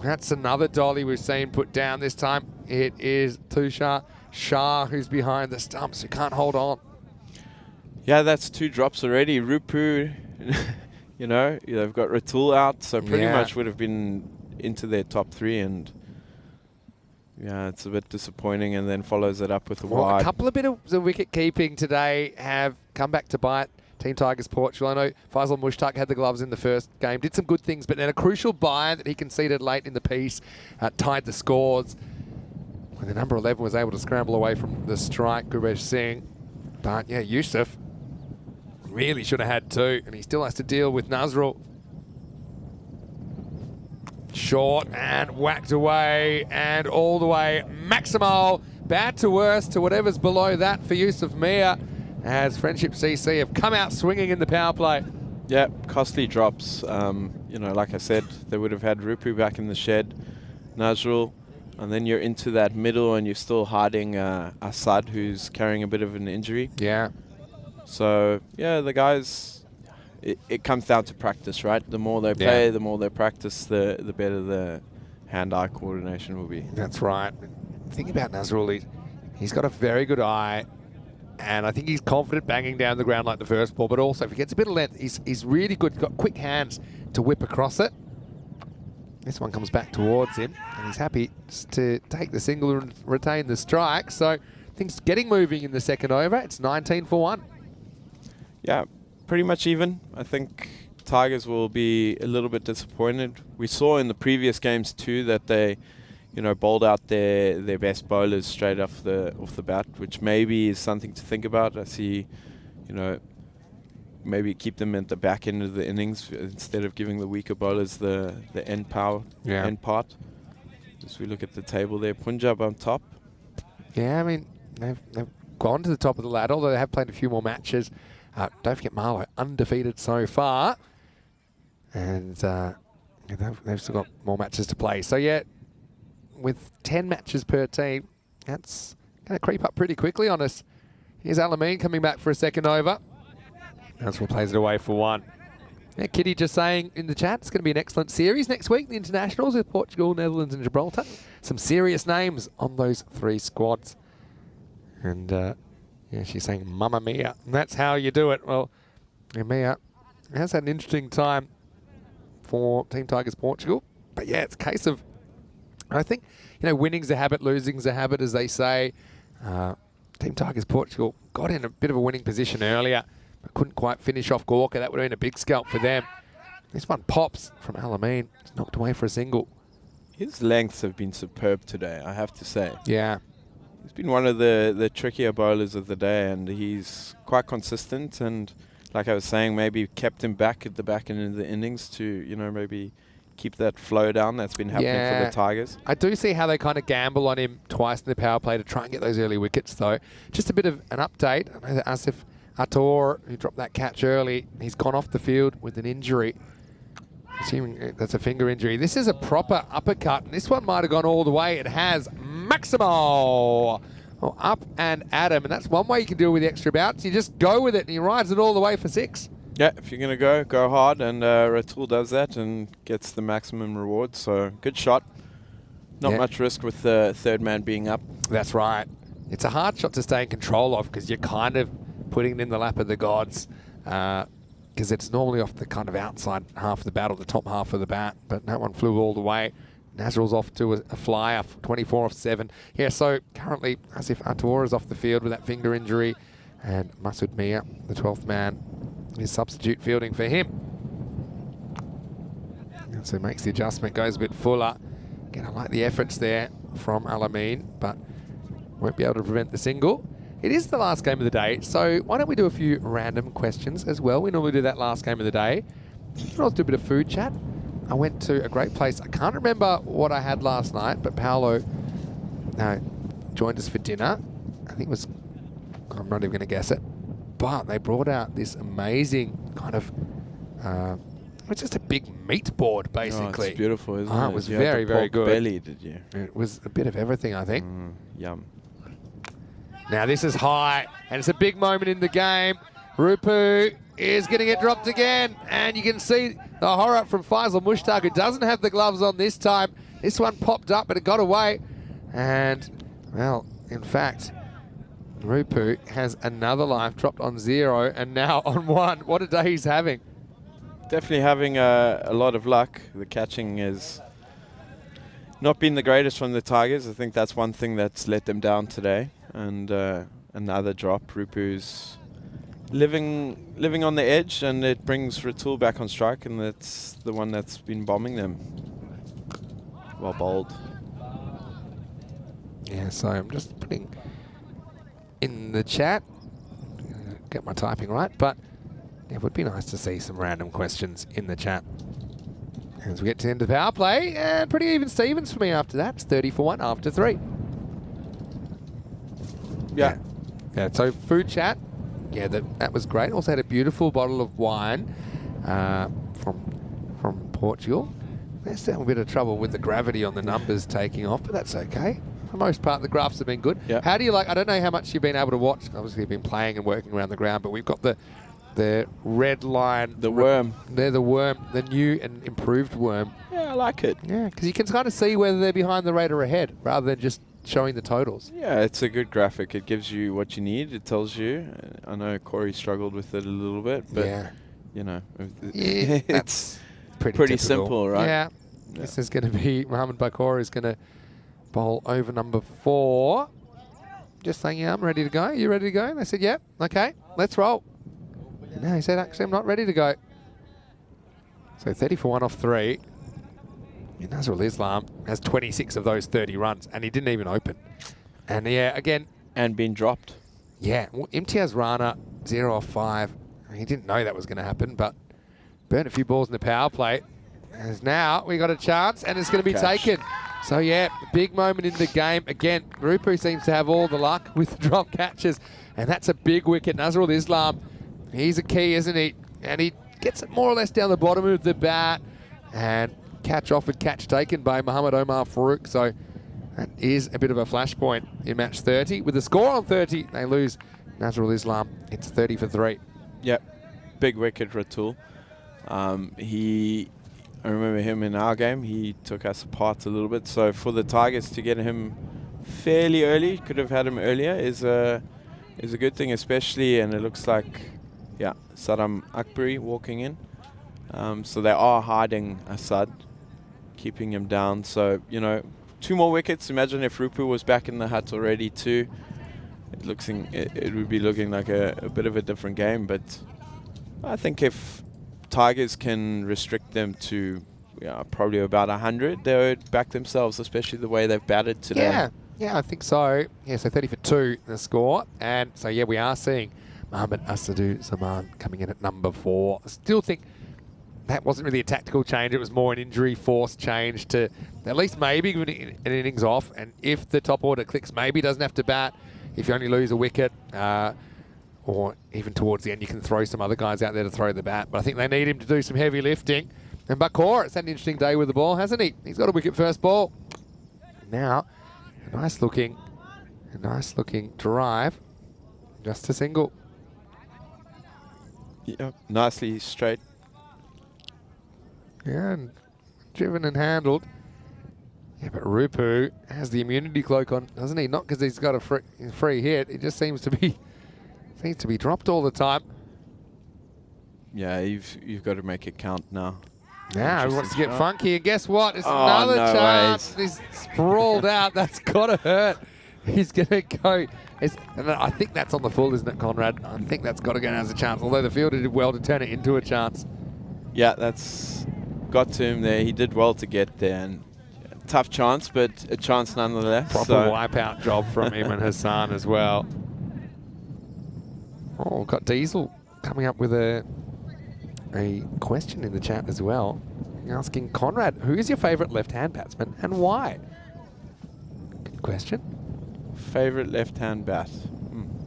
that's another dolly we've seen put down this time. It is Tushar Shah who's behind the stumps, who can't hold on. Yeah, that's 2 drops already. Rupu, you know, they've got Ratul out, so pretty much would have been into their top 3, and yeah, it's a bit disappointing, and then follows it up with a wide. A couple of bit of the wicket keeping today have come back to bite Team Tigers Portugal. I know Faisal Mushtaq had the gloves in the first game, did some good things, but then a crucial buy that he conceded late in the piece tied the scores. When the number 11 was able to scramble away from the strike, Gurbesh Singh. But yeah, Yusuf really should have had 2, and he still has to deal with Nazrul. Short and whacked away and all the way. Maximal, bad to worse to whatever's below that for Yusuf Mia, as Friendship CC have come out swinging in the power play. Yeah, costly drops. You know, like I said, they would have had Rupu back in the shed, Nazrul, and then you're into that middle and you're still hiding Assad, who's carrying a bit of an injury. Yeah. So, yeah, the guys, it comes down to practice, right? The more they play, the more they practice, the better the hand-eye coordination will be. That's right. Think about Nazrul. He's got a very good eye, and I think he's confident banging down the ground like the first ball, but also if he gets a bit of length, he's really good. He's got quick hands to whip across it. This one comes back towards him, and he's happy just to take the single and retain the strike. So things getting moving in the second over. It's 19 for 1. Yeah, pretty much even. I think Tigers will be a little bit disappointed. We saw in the previous games too that they, you know, bowled out their best bowlers straight off the bat, which maybe is something to think about. I see, you know, maybe keep them at the back end of the innings instead of giving the weaker bowlers the end part. As we look at the table there, Punjab on top. Yeah, I mean, they've gone to the top of the ladder, although they have played a few more matches. Don't forget Marlow, undefeated so far. And they've still got more matches to play. So, yeah, with 10 matches per team, that's going to creep up pretty quickly on us. Here's Alameen coming back for a second over. Nazrul plays it away for 1. Yeah, Kitty just saying in the chat, it's going to be an excellent series next week. The internationals with Portugal, Netherlands and Gibraltar. Some serious names on those 3 squads. And yeah, she's saying Mamma Mia. And that's how you do it. Well, Mia has had an interesting time for Team Tigers Portugal. But yeah, it's a case of, I think, you know, winning's a habit, losing's a habit, as they say. Team Tigers Portugal got in a bit of a winning position earlier, but couldn't quite finish off Gorka. That would have been a big scalp for them. This one pops from Alameen. It's knocked away for a single. His lengths have been superb today, I have to say. Yeah. He's been one of the trickier bowlers of the day, and he's quite consistent. And like I was saying, maybe kept him back at the back end of the innings to, you know, maybe keep that flow down that's been happening for the Tigers. I do see how they kind of gamble on him twice in the power play to try and get those early wickets, though. Just a bit of an update. I know that Asif Ator, who dropped that catch early, he's gone off the field with an injury. Assuming that's a finger injury. This is a proper uppercut, and this one might have gone all the way. It has. Maximal! Well, up and at him, and that's one way you can deal with the extra bounce. You just go with it, and he rides it all the way for 6. Yeah, if you're going to go hard, and Ratul does that and gets the maximum reward. So, good shot. Not much risk with the third man being up. That's right. It's a hard shot to stay in control of because you're kind of putting it in the lap of the gods. Because it's normally off the kind of outside half of the bat or the top half of the bat. But that one flew all the way. Nazrul's off to a flyer, 24 off 7. Yeah, so currently, as if Ator is off the field with that finger injury. And Masood Mia, the 12th man, is substitute fielding for him. And so makes the adjustment, goes a bit fuller. Again, I like the efforts there from Alameen, but won't be able to prevent the single. It is the last game of the day, so why don't we do a few random questions as well? We normally do that last game of the day. I'll do a bit of food chat. I went to a great place. I can't remember what I had last night, but Paolo joined us for dinner. I think it was, I'm not even going to guess it, but they brought out this amazing kind of, it's just a big meat board, basically. Oh, it's beautiful, isn't it? It was You had very, the very pork good. belly, did you? It was a bit of everything, I think. Yum. Now this is high, and it's a big moment in the game. Rupu is going to get dropped again, and you can see the horror from Faisal Mushtaq, who doesn't have the gloves on this time. This one popped up, but it got away. And, well, in fact, Rupu has another life, dropped on 0, and now on 1. What a day he's having. Definitely having a lot of luck. The catching has not been the greatest from the Tigers. I think that's one thing that's let them down today. And another drop. Rupu's living on the edge, and it brings Ratul back on strike, and that's the one that's been bombing them. Well bowled. Yeah, so I'm just putting in the chat, get my typing right, but it would be nice to see some random questions in the chat. As we get to the end of the power play, and pretty even Stevens for me after that. It's 30 for 1 after 3. Yeah, so food chat, yeah, that was great. Also had a beautiful bottle of wine from Portugal. They're still having a bit of trouble with the gravity on the numbers taking off, but that's okay. For the most part, the graphs have been good. Yep. How do you like, I don't know how much you've been able to watch. Obviously, you've been playing and working around the ground, but we've got the red line. The worm. They're the worm, the new and improved worm. Yeah, I like it. Yeah, because you can kind of see whether they're behind the rate or ahead, rather than just showing the totals. Yeah, it's a good graphic. It gives you what you need. It tells you. I know Corey struggled with it a little bit, but yeah, you know, yeah, it's pretty typical. simple, right? Yeah. This is going to be Mohamed Bakor is going to bowl over number 4. Just saying, yeah, I'm ready to go. You ready to go? And they said, yep. Okay, let's roll. And now he said, actually, I'm not ready to go. So 30 for 1 off 3. And Nazrul Islam has 26 of those 30 runs, and he didn't even open. And yeah, again. And been dropped. Yeah, Imtiaz Rana, 0 off 5. He didn't know that was going to happen, but burnt a few balls in the power plate. As now we got a chance, and it's going to be taken. So yeah, big moment in the game. Again, Rupu seems to have all the luck with the drop catches, and that's a big wicket. Nazrul Islam, he's a key, isn't he? And he gets it more or less down the bottom of the bat, and catch offered, catch taken by Muhammad Omar Farooq. So that is a bit of a flashpoint in match 30. With the score on 30, they lose Nazrul Islam. It's 30 for 3. Yep, big wicket, Ratul. I remember him in our game. He took us apart a little bit. So for the Tigers to get him fairly early, could have had him earlier, is a good thing, especially. And it looks like, yeah, Saddam Akbari walking in. So they are hiding Assad, keeping him down. So, you know, 2 more wickets. Imagine if Rupu was back in the hut already too. It would be looking like a bit of a different game. But I think if Tigers can restrict them to probably about 100, they would back themselves, especially the way they've batted today. Yeah, I think so. Yeah, so 30 for 2 the score. And so, yeah, we are seeing Mohammad Asadu Zaman coming in at number 4. I still think that wasn't really a tactical change. It was more an injury force change to at least maybe give an innings off. And if the top order clicks, maybe doesn't have to bat. If you only lose a wicket, or even towards the end, you can throw some other guys out there to throw the bat. But I think they need him to do some heavy lifting. And Bakor, it's had an interesting day with the ball, hasn't he? He's got a wicket first ball. Now, a nice looking drive. Just a single. Yeah, nicely straight. Yeah, and driven and handled. Yeah, but Rupu has the immunity cloak on, doesn't he? Not because he's got a free hit. It just seems to be dropped all the time. Yeah, you've got to make it count now. Now he wants to get funky, and guess what? It's another chance. He's sprawled out. That's got to hurt. He's going to go. And I think that's on the full, isn't it, Conrad? I think that's got to go as a chance, although the fielder did well to turn it into a chance. Yeah, that's got to him there. He did well to get there. And tough chance, but a chance nonetheless. Proper wipeout job from him and Hassan as well. Oh, got Diesel coming up with a question in the chat as well. Asking Conrad, who is your favourite left-hand batsman and why? Good question. Favorite left-hand bat?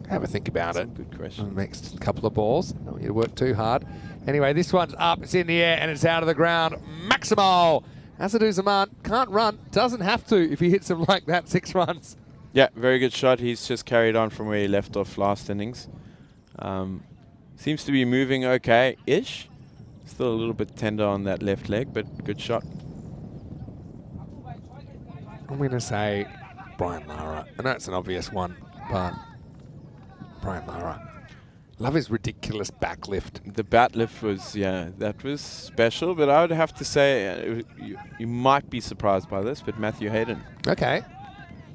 Have a think about That's it. a good question. The next couple of balls. Don't want you to work too hard. Anyway, this one's up. It's in the air and it's out of the ground. Maximo! Asadou Zaman can't run. Doesn't have to if he hits him like that. 6 runs. Yeah, very good shot. He's just carried on from where he left off last innings. Seems to be moving okay-ish. Still a little bit tender on that left leg, but good shot. I'm going to say Brian Lara. I know it's an obvious one, but Brian Lara. Love his ridiculous back lift. The bat lift was, that was special, but I would have to say, you might be surprised by this, but Matthew Hayden. Okay.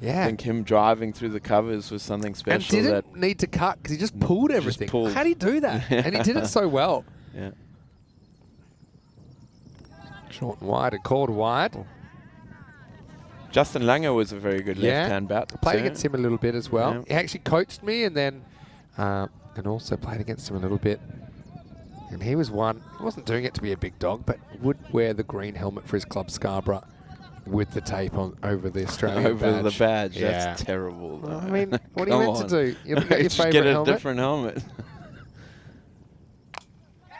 Yeah. I think him driving through the covers was something special. And didn't need to cut because he just pulled everything. pulled. How do you do that? And he did it so well. Yeah. Short and wide and called wide. Justin Langer was a very good left-hand bat. I played against him a little bit as well. Yeah. He actually coached me and then and also played against him a little bit. And he was one. He wasn't doing it to be a big dog, but would wear the green helmet for his club Scarborough with the tape on over the Australian over badge. the badge. Yeah. That's terrible. Well, I mean, what are you meant to do? You look at your Just favourite get a helmet. different helmet.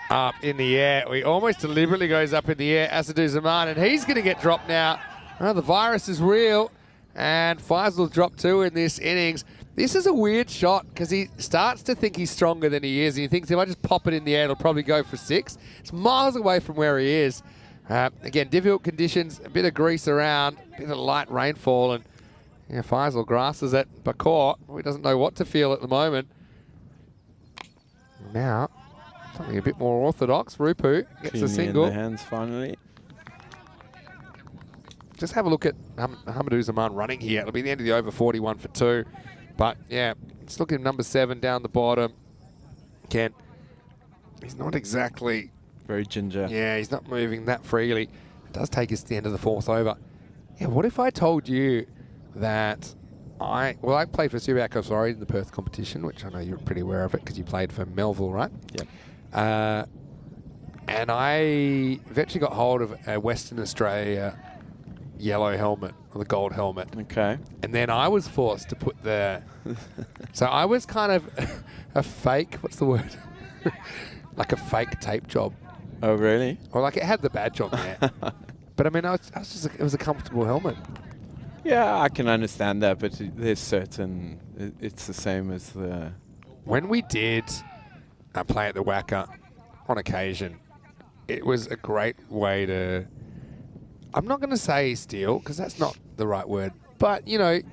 Up in the air. He almost deliberately goes up in the air. Asadou Zaman, and he's going to get dropped now. Oh, the virus is real. And Faisal dropped 2 in this innings. This is a weird shot because he starts to think he's stronger than he is. And he thinks if I just pop it in the air, it'll probably go for 6. It's miles away from where he is. Again, difficult conditions, a bit of grease around, a bit of light rainfall. And Faisal grasses it. Bakor, he doesn't know what to feel at the moment. Now, something a bit more orthodox. Rupu gets a single. In the hands finally. Just have a look at Hamadou Zaman running here. It'll be the end of the over, 41 for 2. But, yeah, just look at number 7 down the bottom. Again, he's not exactly... Very ginger. Yeah, he's not moving that freely. It does take us to the end of the 4th over. Yeah, what if I told you that I played for Subiaco Sorry in the Perth competition, which I know you're pretty aware of it because you played for Melville, right? Yep. And I eventually got hold of a Western Australia yellow helmet, or the gold helmet. Okay. And then I was forced to put the... So I was kind of a fake, what's the word? Like a fake tape job. Oh, really? Or like it had the badge on there. But I mean, it was a comfortable helmet. Yeah, I can understand that, but there's certain... It's the same as the... When we did play at the Wacker on occasion, it was a great way to... I'm not going to say steal, because that's not the right word. But, you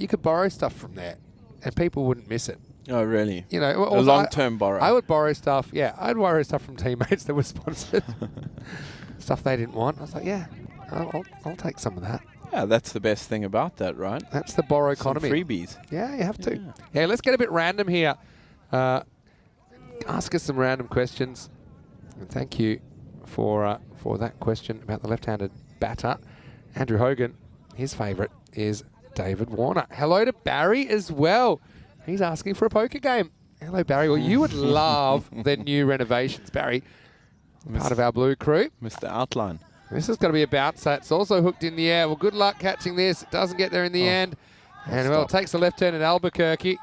could borrow stuff from there, and people wouldn't miss it. Oh, really? A long-term borrow. I would borrow stuff. Yeah, I'd borrow stuff from teammates that were sponsored. Stuff they didn't want. I was like, yeah, I'll take some of that. Yeah, that's the best thing about that, right? That's the borrow Some economy. freebies. Yeah, you have to. Yeah, let's get a bit random here. Ask us some random questions. And thank you for that question about the left-handed batter. Andrew Hogan, his favourite is David Warner. Hello to Barry as well. He's asking for a poker game. Hello, Barry. Well, you would love the new renovations, Barry. Part of our blue crew. Mr. Outline. This is going to be a bouncer. It's also hooked in the air. Well, good luck catching this. It doesn't get there in the end. And, well, it takes a left turn at Albuquerque.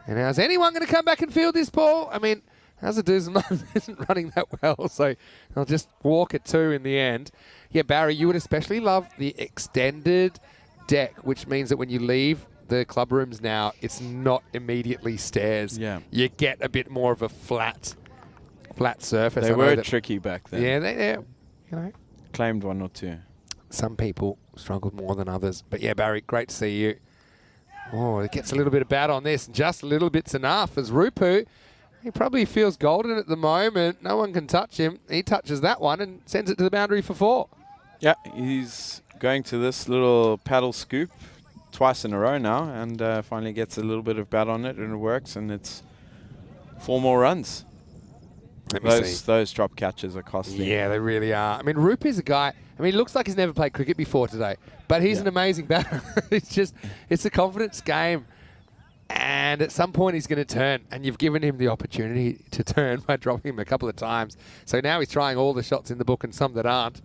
And now, is anyone going to come back and field this ball? I mean, Asadou Zaman isn't running that well, so I'll just walk it 2 in the end. Yeah, Barry, you would especially love the extended deck, which means that when you leave the club rooms now, it's not immediately stairs. Yeah. You get a bit more of a flat surface. They were tricky back then. Yeah, they Claimed 1 or 2. some people struggled more than others. But yeah, Barry, great to see you. Oh, it gets a little bit of bat on this. Just a little bit's enough as Rupu, he probably feels golden at the moment. No one can touch him. He touches that one and sends it to the boundary for 4. Yeah, he's going to this little paddle scoop twice in a row now, and finally gets a little bit of bat on it, and it works, and it's 4 more runs. Let me see. Those drop catches are costly. Yeah, they really are. I mean, Rupi's a guy. I mean, he looks like he's never played cricket before today, but he's an amazing batter. It's a confidence game. And at some point he's going to turn, and you've given him the opportunity to turn by dropping him a couple of times. So now he's trying all the shots in the book and some that aren't.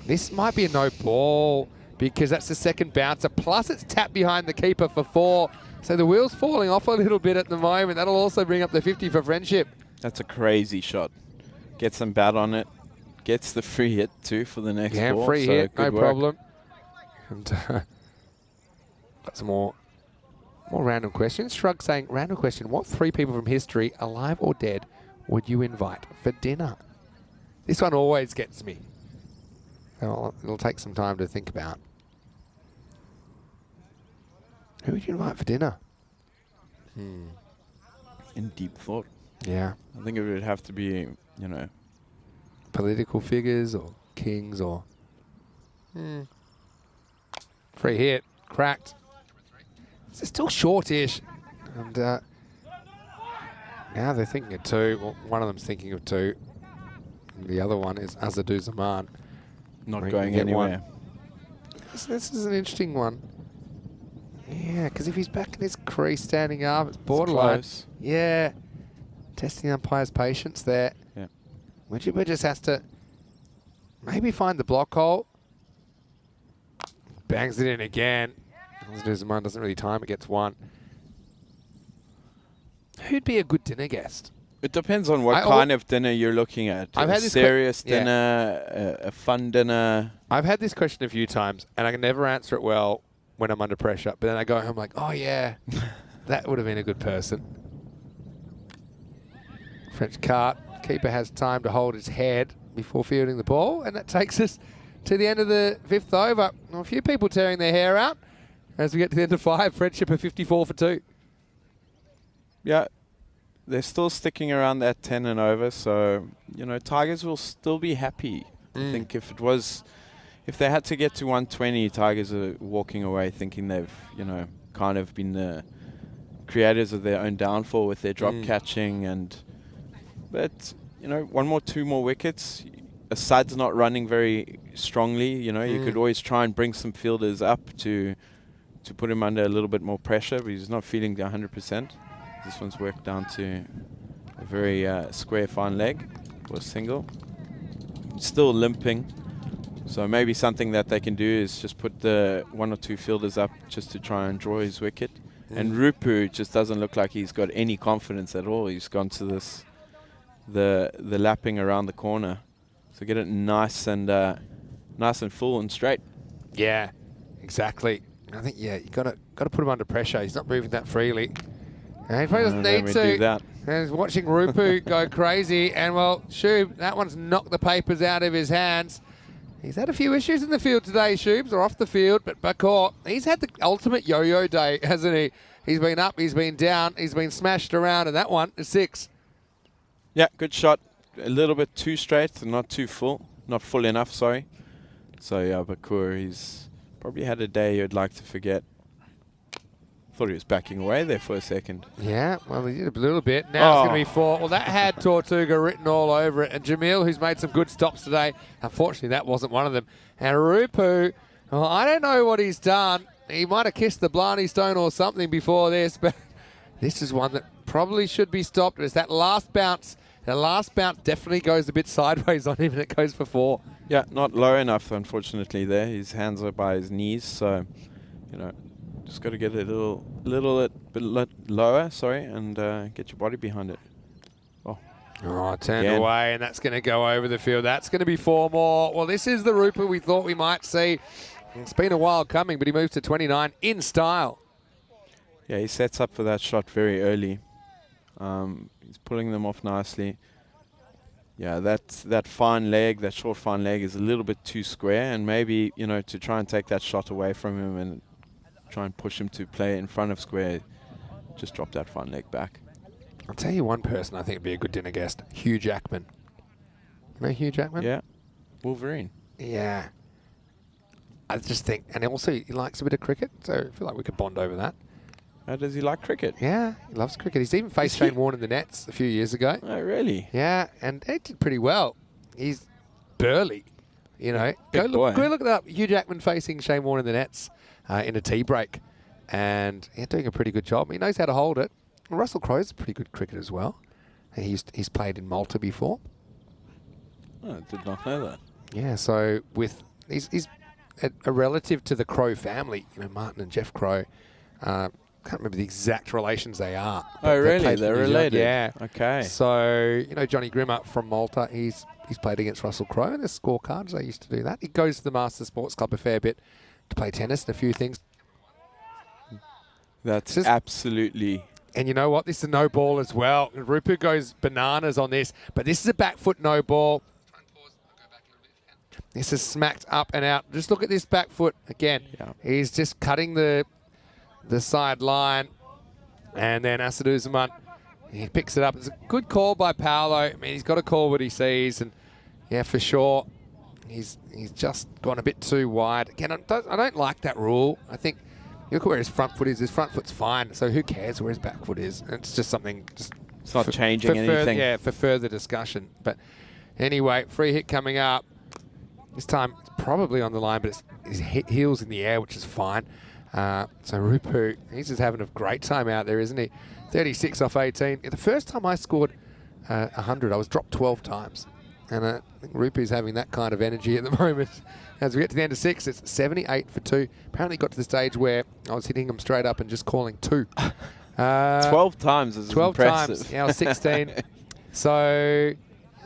This might be a no ball because that's the second bouncer. Plus it's tapped behind the keeper for 4. So the wheel's falling off a little bit at the moment. That'll also bring up the 50 for friendship. That's a crazy shot. Gets some bat on it. Gets the free hit too for the next ball. Yeah, free so hit, no good work. problem. And got some more random questions. Shrug saying, random question, what 3 people from history, alive or dead, would you invite for dinner? This one always gets me. It'll take some time to think about. Who would you invite for dinner? In deep thought. Yeah. I think it would have to be, Political figures or kings or... Free hit. Cracked. It's still shortish. And now they're thinking of 2. Well, one of them's thinking of 2. And the other one is Azadu Zaman. Not going anywhere. This is an interesting one. Yeah, because if he's back in his crease standing up, it's borderline. It's close. Yeah. Testing umpire's patience there. Yeah. Wijiba just has to maybe find the block hole. Bangs it in again. Zaman doesn't really time it, gets 1. Who'd be a good dinner guest? It depends on what kind of dinner you're looking at. I've had this serious dinner, a fun dinner. I've had this question a few times, and I can never answer it well when I'm under pressure. But then I go home like, oh, yeah, that would have been a good person. French cart. Keeper has time to hold his head before fielding the ball, and that takes us to the end of the 5th over. Well, a few people tearing their hair out as we get to the end of 5. Friendship of 54 for 2. Yeah. They're still sticking around that 10 and over, so, Tigers will still be happy. I think if they had to get to 120, Tigers are walking away thinking they've, kind of been the creators of their own downfall with their drop catching. But, 2 more wickets. Asad's not running very strongly, You could always try and bring some fielders up to put him under a little bit more pressure, but he's not feeling the 100%. This one's worked down to a very square fine leg for a single. Still limping. So maybe something that they can do is just put the 1 or 2 fielders up just to try and draw his wicket. And Rupu just doesn't look like he's got any confidence at all. He's gone to the lapping around the corner. So get it nice and full and straight. Yeah, exactly. I think, you got to put him under pressure. He's not moving that freely. And he probably doesn't need to. Do that. And he's watching Rupu go crazy. And, well, Shub, that one's knocked the papers out of his hands. He's had a few issues in the field today, Shubes, or off the field. But Bakor, he's had the ultimate yo-yo day, hasn't he? He's been up, he's been down, he's been smashed around. And that one is 6. Yeah, good shot. A little bit too straight and not too full. Not full enough, sorry. So, yeah, Bakor, he's probably had a day you'd like to forget. Thought he was backing away there for a second. Yeah, well, he did a little bit. Now it's going to be 4. Well, that had Tortuga written all over it. And Jamil, who's made some good stops today, unfortunately, that wasn't one of them. And Rupu, well, I don't know what he's done. He might have kissed the Blarney Stone or something before this, but this is one that probably should be stopped. It's that last bounce. The last bounce definitely goes a bit sideways on him, and it goes for 4. Yeah, not low enough, unfortunately, there. His hands are by his knees, so, just got to get it a little bit lower, and get your body behind it. Oh, turned away, and that's going to go over the field. That's going to be 4 more. Well, this is the Rupu we thought we might see. It's been a while coming, but he moves to 29 in style. Yeah, he sets up for that shot very early. He's pulling them off nicely. Yeah, that fine leg, that short fine leg is a little bit too square, and maybe, to try and take that shot away from him and try and push him to play in front of square, just drop that fine leg back. I'll tell you one person I think would be a good dinner guest, Hugh Jackman. You know Hugh Jackman? Yeah, Wolverine. Yeah. I just think, and also he likes a bit of cricket, so I feel like we could bond over that. How does he like cricket? Yeah, he loves cricket. He's even faced Shane Warne in the nets a few years ago. Oh, really? Yeah, and he did pretty well. He's burly, you know. Go look it up. Hugh Jackman facing Shane Warne in the nets in a tea break. And doing a pretty good job. He knows how to hold it. And Russell Crowe's a pretty good cricketer as well. And he's played in Malta before. Oh, I did not know that. Yeah, so he's a relative to the Crowe family, you know, Martin and Jeff Crowe. Can't remember the exact relations they are. Oh, really? They're related? Yeah. Okay. So, you know, Johnny Grimmer from Malta, he's played against Russell Crowe in the scorecards. They used to do that. He goes to the Masters Sports Club a fair bit to play tennis and a few things. That's absolutely... And you know what? This is a no ball as well. Rupu goes bananas on this, but this is a back foot no ball. This is smacked up and out. Just look at this back foot again. Yeah. He's just cutting the side line, and then Asaduzzaman, he picks it up. It's a good call by Paolo. I mean, he's got to call what he sees, and yeah, for sure, he's just gone a bit too wide. Again, I don't like that rule. I think you look at where his front foot is. His front foot's fine, so who cares where his back foot is? It's just something. It's not changing anything. For further discussion. But anyway, free hit coming up. This time it's probably on the line, but his heel's in the air, which is fine. So Rupu, he's just having a great time out there, isn't he? 36 off 18. The first time I scored 100, I was dropped 12 times. And I think Rupu's having that kind of energy at the moment. As we get to the end of 6, it's 78 for 2. Apparently got to the stage where I was hitting him straight up and just calling 2. 12 times is 12 impressive. times. Yeah, I was 16. So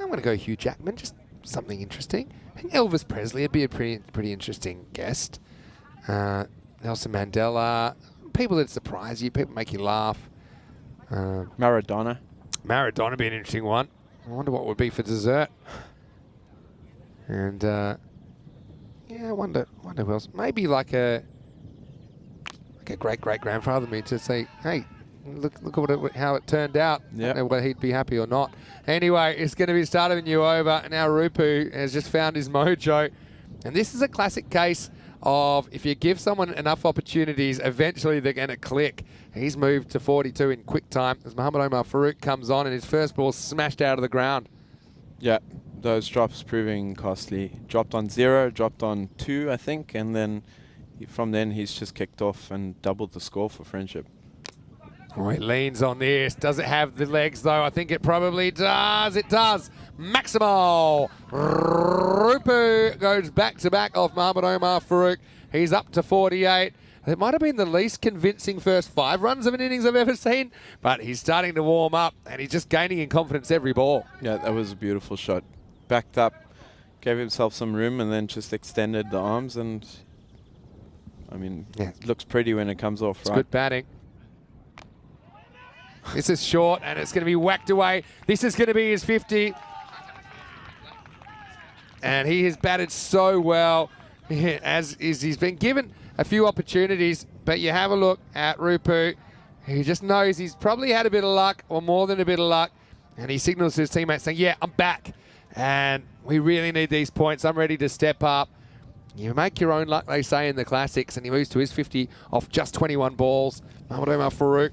I'm going to go Hugh Jackman, just something interesting. I think Elvis Presley would be a pretty interesting guest. Nelson Mandela, people that surprise you, people make you laugh. Maradona would be an interesting one. I wonder what would be for dessert. And yeah, I wonder who else. Maybe like a great grandfather me to say, hey, look at how it turned out. Yep. I don't know whether he'd be happy or not. Anyway, it's going to be started a new over, and now Rupu has just found his mojo. And this is a classic case of if you give someone enough opportunities, eventually they're going to click. He's moved to 42 in quick time as Mohamed Omar Farouk comes on, and his first ball smashed out of the ground. Yeah, those drops proving costly. Dropped on 0, dropped on 2, I think, and then from then he's just kicked off and doubled the score for Friendship. Oh, he leans on this. Does it have the legs, though? I think it probably does. It does. Maximal. Rupu goes back-to-back off Mohamed Omar Farouk. He's up to 48. It might have been the least convincing first 5 runs of an innings I've ever seen, but he's starting to warm up, and he's just gaining in confidence every ball. Yeah, that was a beautiful shot. Backed up, gave himself some room, and then just extended the arms, and, I mean, it looks pretty when it comes off, It's right? good batting. This is short, and it's going to be whacked away. This is going to be his 50. And he has batted so well, as he's been given a few opportunities. But you have a look at Rupu. He just knows he's probably had a bit of luck, or more than a bit of luck. And he signals to his teammates saying, yeah, I'm back. And we really need these points. I'm ready to step up. You make your own luck, they say in the classics. And he moves to his 50 off just 21 balls. Mohamed Omar Farouk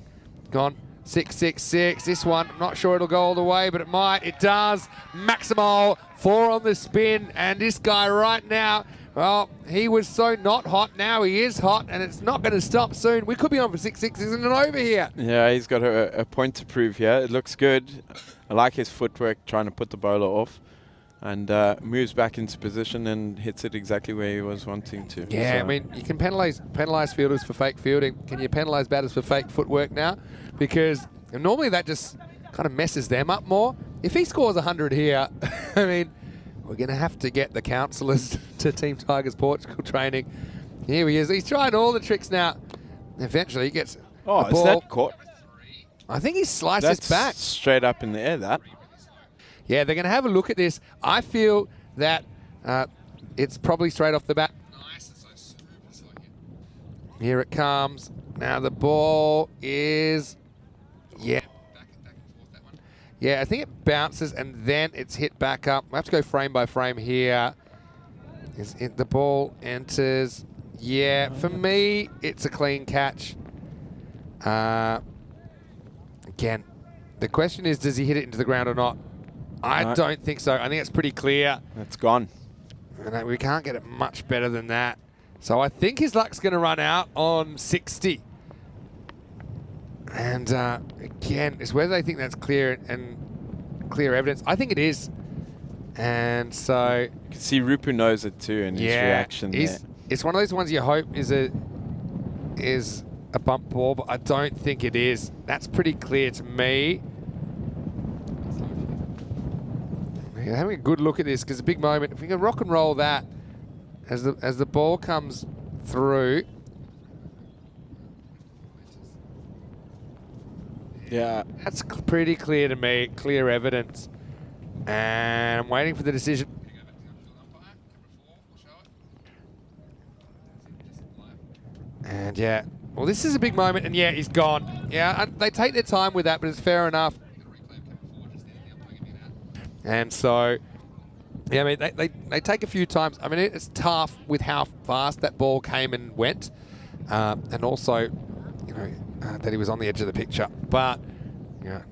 gone 6-6-6. This one, I'm not sure it'll go all the way, but it might. It does. Maximal, 4 on the spin. And this guy right now, well, he was so not hot. Now he is hot, and it's not going to stop soon. We could be on for 6-6. Isn't it over here? Yeah, he's got a point to prove here. It looks good. I like his footwork, trying to put the bowler off. And moves back into position and hits it exactly where he was wanting to. Yeah, so I mean, you can penalise fielders for fake fielding. Can you penalise batters for fake footwork now? Because normally that just kind of messes them up more. If he scores 100 here, I mean, we're going to have to get the counsellors to Team Tigers Portugal training. Here he is. He's trying all the tricks now. Eventually he gets oh, the ball. Is that caught? I think he sliced That's it back. Straight up in the air, that. Yeah, they're going to have a look at this. I feel that it's probably straight off the bat. Here it comes. Now the ball is, yeah. Yeah, I think it bounces and then it's hit back up. We have to go frame by frame here. The ball enters. Yeah, for me, it's a clean catch. Again, the question is, does he hit it into the ground or not? I don't think so. I think it's pretty clear. It's gone. And we can't get it much better than that. So I think his luck's going to run out on 60. And again, it's whether they think that's clear and clear evidence. I think it is. And so... You can see Rupu knows it too in his reaction there. It's one of those ones you hope is a bump ball, but I don't think it is. That's pretty clear to me. We're having a good look at this because it's a big moment. If we can rock and roll that as the ball comes through. Yeah. That's pretty clear to me, clear evidence. And I'm waiting for the decision. And yeah, well, this is a big moment, and yeah, he's gone. Yeah, and they take their time with that, but it's fair enough. And so, yeah, I mean, they take a few times. I mean, it's tough with how fast that ball came and went, and also, you know, that he was on the edge of the picture. But yeah,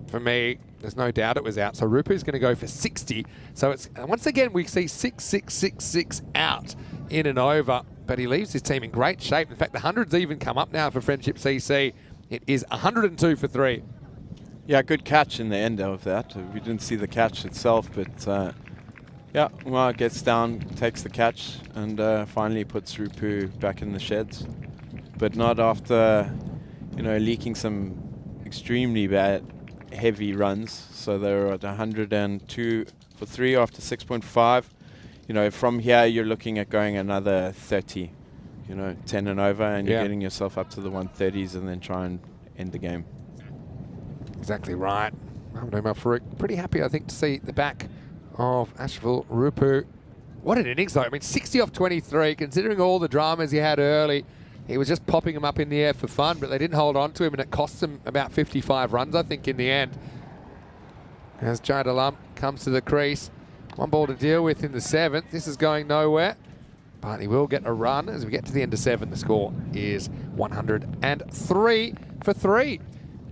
for me, there's no doubt it was out. So Rupu's going to go for 60. So it's once again we see 6-6-6-6 out in and over. But he leaves his team in great shape. In fact, the hundreds even come up now for Friendship CC. It is 102 for 3. Yeah, good catch in the end of that. We didn't see the catch itself, but yeah, Umar gets down, takes the catch, and finally puts Rupu back in the sheds. But not after, you know, leaking some extremely bad, heavy runs. So they're at 102 for 3 after 6.5. You know, from here you're looking at going another 30, you know, 10 and over, and you're getting yourself up to the 130s and then try and end the game. Exactly right. Farouk, pretty happy, I think, to see the back of Ashville Rupu. What an innings, though. I mean, 60 off 23, considering all the dramas he had early. He was just popping them up in the air for fun, but they didn't hold on to him, and it cost them about 55 runs, I think, in the end. As Jade Alum comes to the crease. One ball to deal with in the 7th. This is going nowhere, but he will get a run as we get to the end of 7. The score is 103 for 3.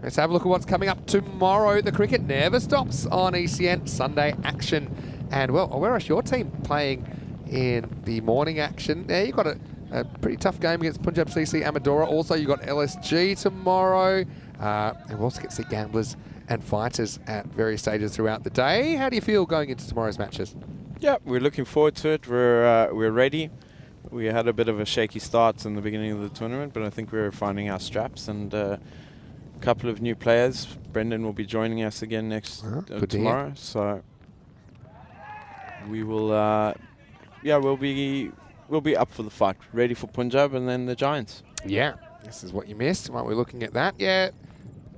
Let's have a look at what's coming up tomorrow. The cricket never stops on ECN. Sunday action. And, well, where is your team playing in the morning action? There, you've got a pretty tough game against Punjab CC Amadora. Also, you've got LSG tomorrow. And we'll also get to see Gamblers and Fighters at various stages throughout the day. How do you feel going into tomorrow's matches? Yeah, we're looking forward to it. We're ready. We had a bit of a shaky start in the beginning of the tournament, but I think we're finding our straps, and a couple of new players. Brendan will be joining us again tomorrow, so we will. Yeah, we'll be up for the fight, ready for Punjab and then the Giants. Yeah, this is what you missed. While we're looking at that, yeah.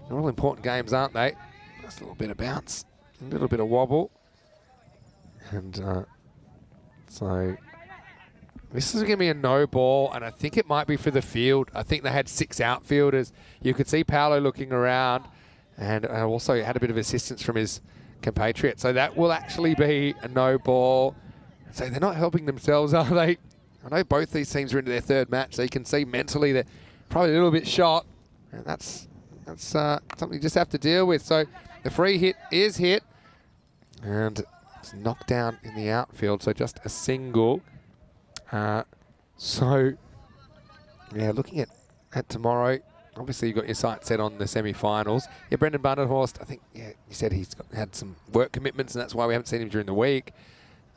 They're all important games, aren't they? Just a little bit of bounce, a little bit of wobble. And so this is going to be a no ball, and I think it might be for the field. I think they had 6 outfielders. You could see Paolo looking around, and also had a bit of assistance from his compatriot. So that will actually be a no ball. So they're not helping themselves, are they? I know both these teams are into their 3rd match, so you can see mentally they're probably a little bit shot. And that's something you just have to deal with. So the free hit is hit, and it's knocked down in the outfield, so just a single. So, yeah, looking at tomorrow, obviously you've got your sights set on the semi-finals. Yeah, Brendan Bunderhorst, I think, yeah, you said he's had some work commitments, and that's why we haven't seen him during the week.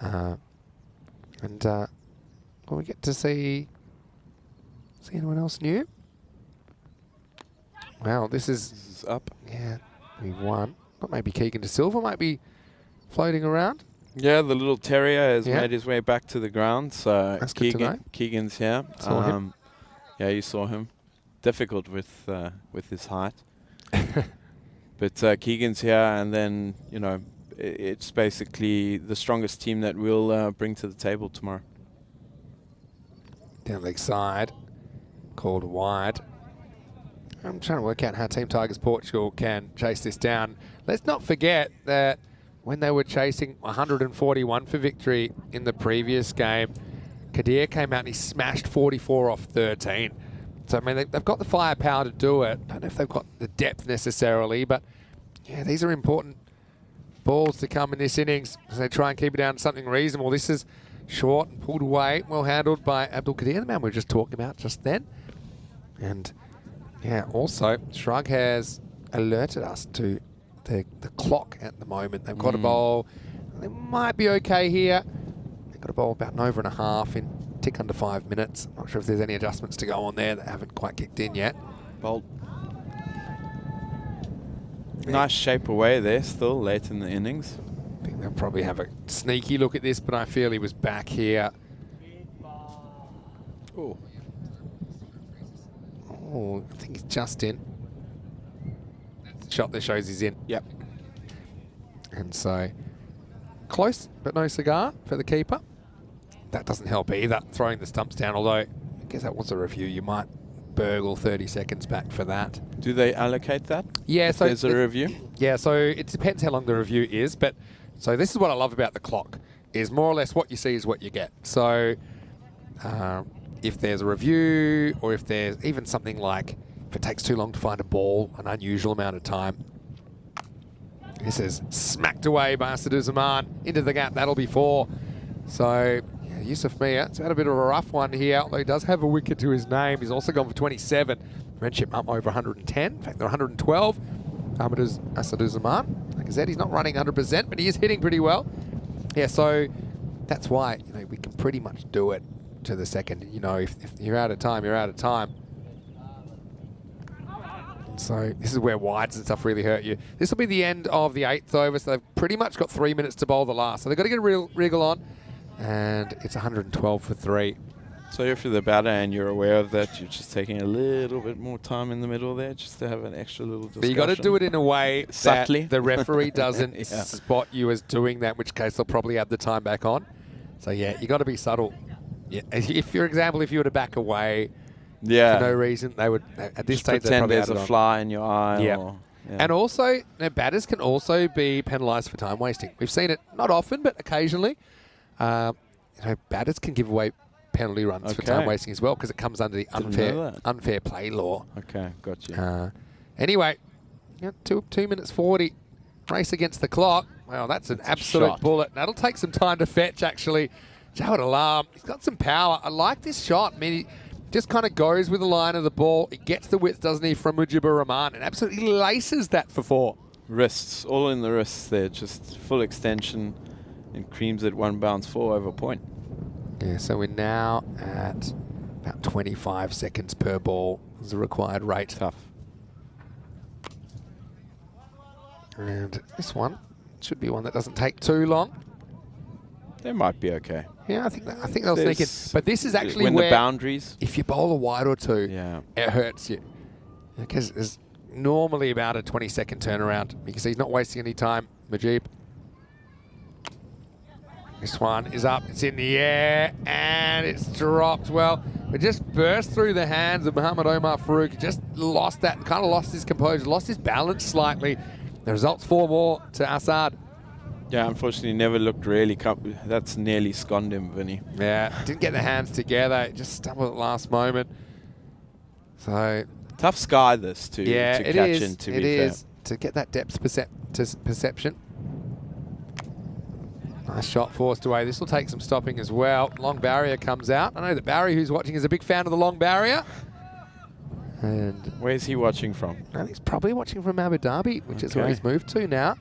Will we get to see anyone else new? Wow, this is up. Yeah, we won. But maybe Keegan De Silva might be floating around. Yeah, the little terrier has made his way back to the ground. So that's good to know. Keegan's here. Saw him. Yeah, you saw him. Difficult with his height. But Keegan's here, and then, you know, it's basically the strongest team that we'll bring to the table tomorrow. Down leg side, called wide. I'm trying to work out how Team Tigers Portugal can chase this down. Let's not forget that when they were chasing 141 for victory in the previous game, Kadir came out and he smashed 44 off 13. So, I mean, they've got the firepower to do it. I don't know if they've got the depth necessarily, but yeah, these are important balls to come in this innings as they try and keep it down to something reasonable. This is short and pulled away, well handled by Abdul Qadir, the man we were just talking about just then. And yeah, also, Shrug has alerted us to the clock at the moment. They've got a bowl. They might be okay here. They've got a bowl about an over and a half in tick under 5 minutes. Not sure if there's any adjustments to go on there that haven't quite kicked in yet. Bolt. Nice shape away there still late in the innings. I think they'll probably have a sneaky look at this, but I feel he was back here. Oh. Oh, I think he's just in. Shot that shows he's in. Yep. And so, close, but no cigar for the keeper. That doesn't help either, throwing the stumps down, although I guess that was a review. You might burgle 30 seconds back for that. Do they allocate that? Yeah, if so there's a review? Yeah, so it depends how long the review is, but so this is what I love about the clock, is more or less what you see is what you get. So if there's a review, or if there's even something like, if it takes too long to find a ball, an unusual amount of time, this is smacked away by Asaduzzaman into the gap. That'll be 4. So yeah, Yusuf Mia, it's had a bit of a rough one here, although he does have a wicket to his name. He's also gone for 27. Friendship up over 110. In fact, they're 112. Asaduzzaman, like I said, he's not running 100%, but he is hitting pretty well. Yeah, so that's why, you know, we can pretty much do it to the second. You know, if you're out of time, you're out of time. And so this is where wides and stuff really hurt you. This will be the end of the 8th over, so they've pretty much got 3 minutes to bowl the last. So they've got to get a real wriggle on, and it's 112 for 3. So if you're the batter and you're aware of that, you're just taking a little bit more time in the middle there just to have an extra little discussion. But you got to do it in a way subtly that the referee doesn't yeah. spot you as doing that, in which case they'll probably add the time back on. So yeah, you got to be subtle. Yeah, if for example, if you were to back away for no reason, they would at this just stage pretend they'd there's probably a fly in your eye. Yeah. Or, yeah. And also, you know, batters can also be penalised for time wasting. We've seen it not often, but occasionally. You know, batters can give away penalty runs for time wasting as well, because it comes under the unfair play law. Okay, got you. Anyway, yeah, 2 minutes 40, race against the clock. Well, that's an absolute bullet. That'll take some time to fetch, actually. Jawad Alam, he's got some power. I like this shot. I mean, he just kind of goes with the line of the ball. He gets the width, doesn't he, from Mujibur Rahman, and absolutely laces that for 4. Wrists, all in the wrists there, just full extension, and creams it 1 bounce 4 over point. Yeah, so we're now at about 25 seconds per ball as the required rate. Tough. And this one should be one that doesn't take too long. They might be okay. Yeah, I think they'll sneak in. But this is actually when where the boundaries. If you bowl a wide or two, Yeah. it hurts you. Because there's normally about a 20-second turnaround. You can see he's not wasting any time, Mujib. This one is up, it's in the air, and it's dropped. Well, it just burst through the hands of Muhammad Omar Farooq. He just lost that, kind of lost his composure, lost his balance slightly. The result's 4 more to Assad. Yeah, unfortunately never looked really that's nearly sconned him, Vinny. Yeah, didn't get the hands together, just stumbled at the last moment. So tough sky this to yeah, catch in, to be fair. It is, to get that depth perception. Nice shot forced away. This will take some stopping as well. Long barrier comes out. I know that Barry, who's watching, is a big fan of the long barrier. And where's he watching from? I think he's probably watching from Abu Dhabi, which is where he's moved to now.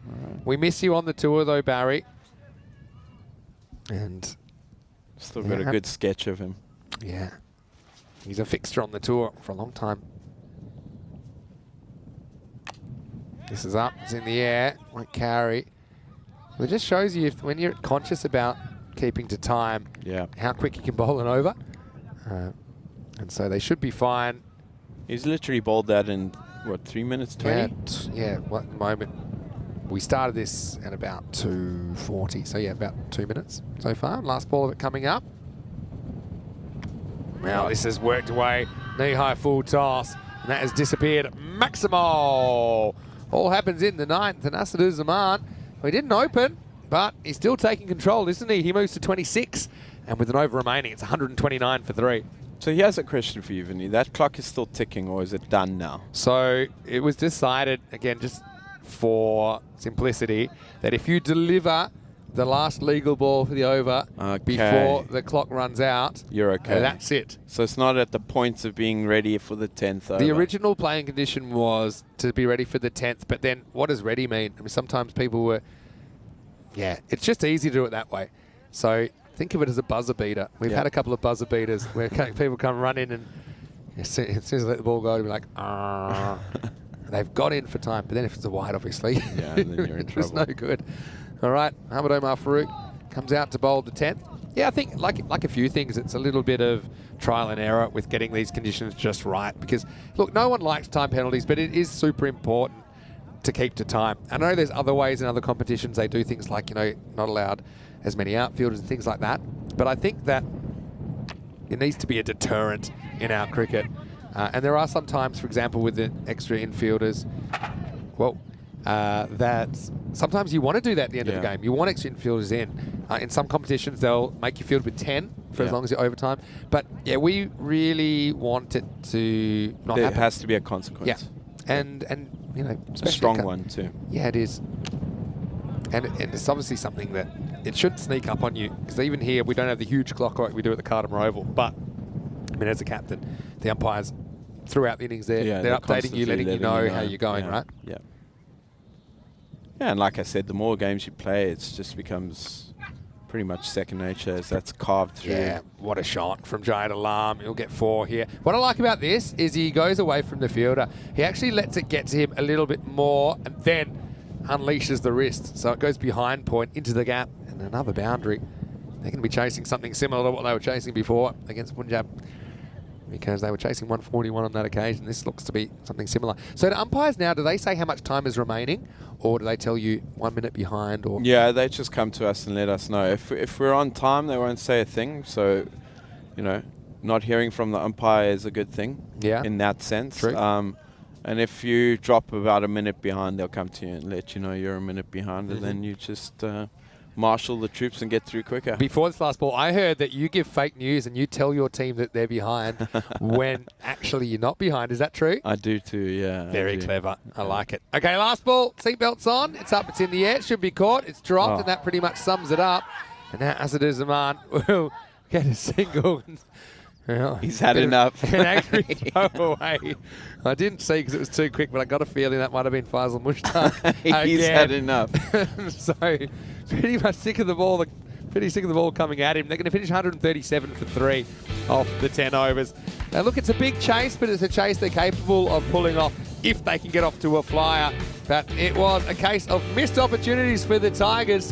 We miss you on the tour though, Barry. And still got a good sketch of him. Yeah. He's a fixture on the tour for a long time. This is up, it's in the air, won't carry. It just shows you when you're conscious about keeping to time, how quick you can bowl an over. And so they should be fine. He's literally bowled that in, what, 3 minutes 20? Yeah, what moment? We started this at about 2:40, so yeah, about 2 minutes so far. Last ball of it coming up. Now this has worked away, knee-high full toss, and that has disappeared. Maximal! All happens in the 9th, and Asaduzzaman, he didn't open, but he's still taking control, isn't he? He moves to 26, and with an over remaining, it's 129 for 3. So here's a question for you, Vinny. That clock is still ticking, or is it done now? So it was decided, again, just for simplicity, that if you deliver the last legal ball for the over before the clock runs out, you're okay. That's it. So it's not at the point of being ready for the 10th over. The original playing condition was to be ready for the 10th, but then what does ready mean? I mean, sometimes people were, it's just easy to do it that way. So think of it as a buzzer beater. We've had a couple of buzzer beaters where people come run in and as soon as they let the ball go, they'll be like, they've got in for time. But then if it's a wide, obviously, then you're in trouble. It's no good. All right, Hamid Omar Farouk comes out to bowl the 10th. Yeah, I think like a few things, it's a little bit of trial and error with getting these conditions just right. Because, look, no one likes time penalties, but it is super important to keep to time. I know there's other ways in other competitions they do things like, not allowed as many outfielders and things like that. But I think that it needs to be a deterrent in our cricket. And there are some times, for example, with the extra infielders, that sometimes you want to do that at the end of the game. You want extra infielders in. In some competitions, they'll make you field with 10 for as long as you're overtime. But, we really want it to not happen. There has to be a consequence. Yeah. And a strong one too. Yeah, it is. And it's obviously something that it should sneak up on you, because even here we don't have the huge clock like we do at the Cardamom Oval. But I mean, as a captain, the umpires throughout the innings they're updating you, letting you know how you're going, right? Yeah. Yeah, and like I said, the more games you play, it just becomes pretty much second nature as that's carved through. Yeah, what a shot from Jayed Alam. He'll get 4 here. What I like about this is he goes away from the fielder. He actually lets it get to him a little bit more and then unleashes the wrist. So it goes behind point into the gap and another boundary. They're going to be chasing something similar to what they were chasing before against Punjab, because they were chasing 141 on that occasion. This looks to be something similar. So to umpires now, do they say how much time is remaining, or do they tell you 1 minute behind? Or yeah, they just come to us and let us know. If we're on time, they won't say a thing. So, not hearing from the umpire is a good thing. Yeah, in that sense. True. And if you drop about a minute behind, they'll come to you and let you know you're a minute behind, and then you just marshal the troops and get through quicker. Before this last ball, I heard that you give fake news and you tell your team that they're behind when actually you're not behind. Is that true? I do too, yeah. Very clever. I like it. Okay, last ball. Seatbelts on. It's up. It's in the air. It should be caught. It's dropped, and that pretty much sums it up. And now Asaduzzaman will get a single. He's had enough. An angry throw away. I didn't see because it was too quick, but I got a feeling that might have been Faisal Mushtaq. He's had enough. So pretty much sick of the ball. Pretty sick of the ball coming at him. They're going to finish 137 for 3 off the 10 overs. Now look, it's a big chase, but it's a chase they're capable of pulling off if they can get off to a flyer. But it was a case of missed opportunities for the Tigers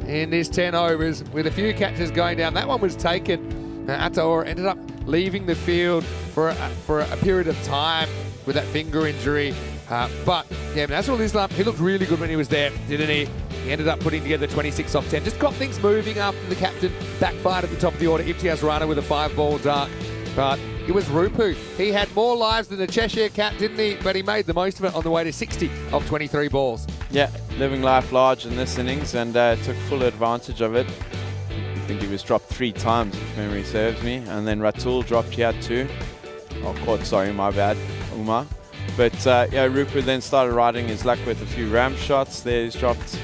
in this 10 overs, with a few catches going down. That one was taken. Ataur ended up leaving the field for a period of time with that finger injury. But yeah, Nazrul Islam, he looked really good when he was there, didn't he? He ended up putting together 26 off 10. Just got things moving after the captain backfired at the top of the order. Imtiaz Rana with a 5-ball dark. But it was Rupu. He had more lives than the Cheshire Cat, didn't he? But he made the most of it on the way to 60 of 23 balls. Yeah, living life large in this innings and took full advantage of it. I think he was dropped 3 times, if memory serves me. And then Ratul dropped here too. Oh, caught, sorry, my bad, Umar. But Rupu then started riding his luck with a few ram shots. There he's dropped,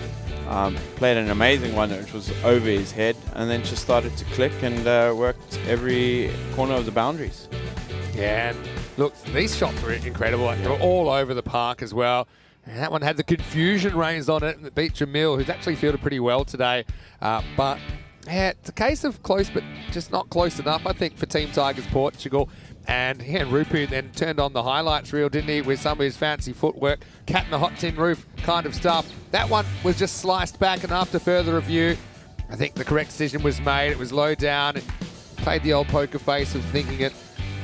played an amazing one, which was over his head, and then just started to click and worked every corner of the boundaries. Yeah, and look, these shots were incredible. They were all over the park as well. And that one had the confusion reins on it, and it beat Jamil, who's actually fielded pretty well today. But yeah, it's a case of close, but just not close enough, I think, for Team Tigers Portugal. And Rupu then turned on the highlights reel, didn't he, with some of his fancy footwork, cat in the hot tin roof kind of stuff. That one was just sliced back, and after further review, I think the correct decision was made. It was low down. It played the old poker face of thinking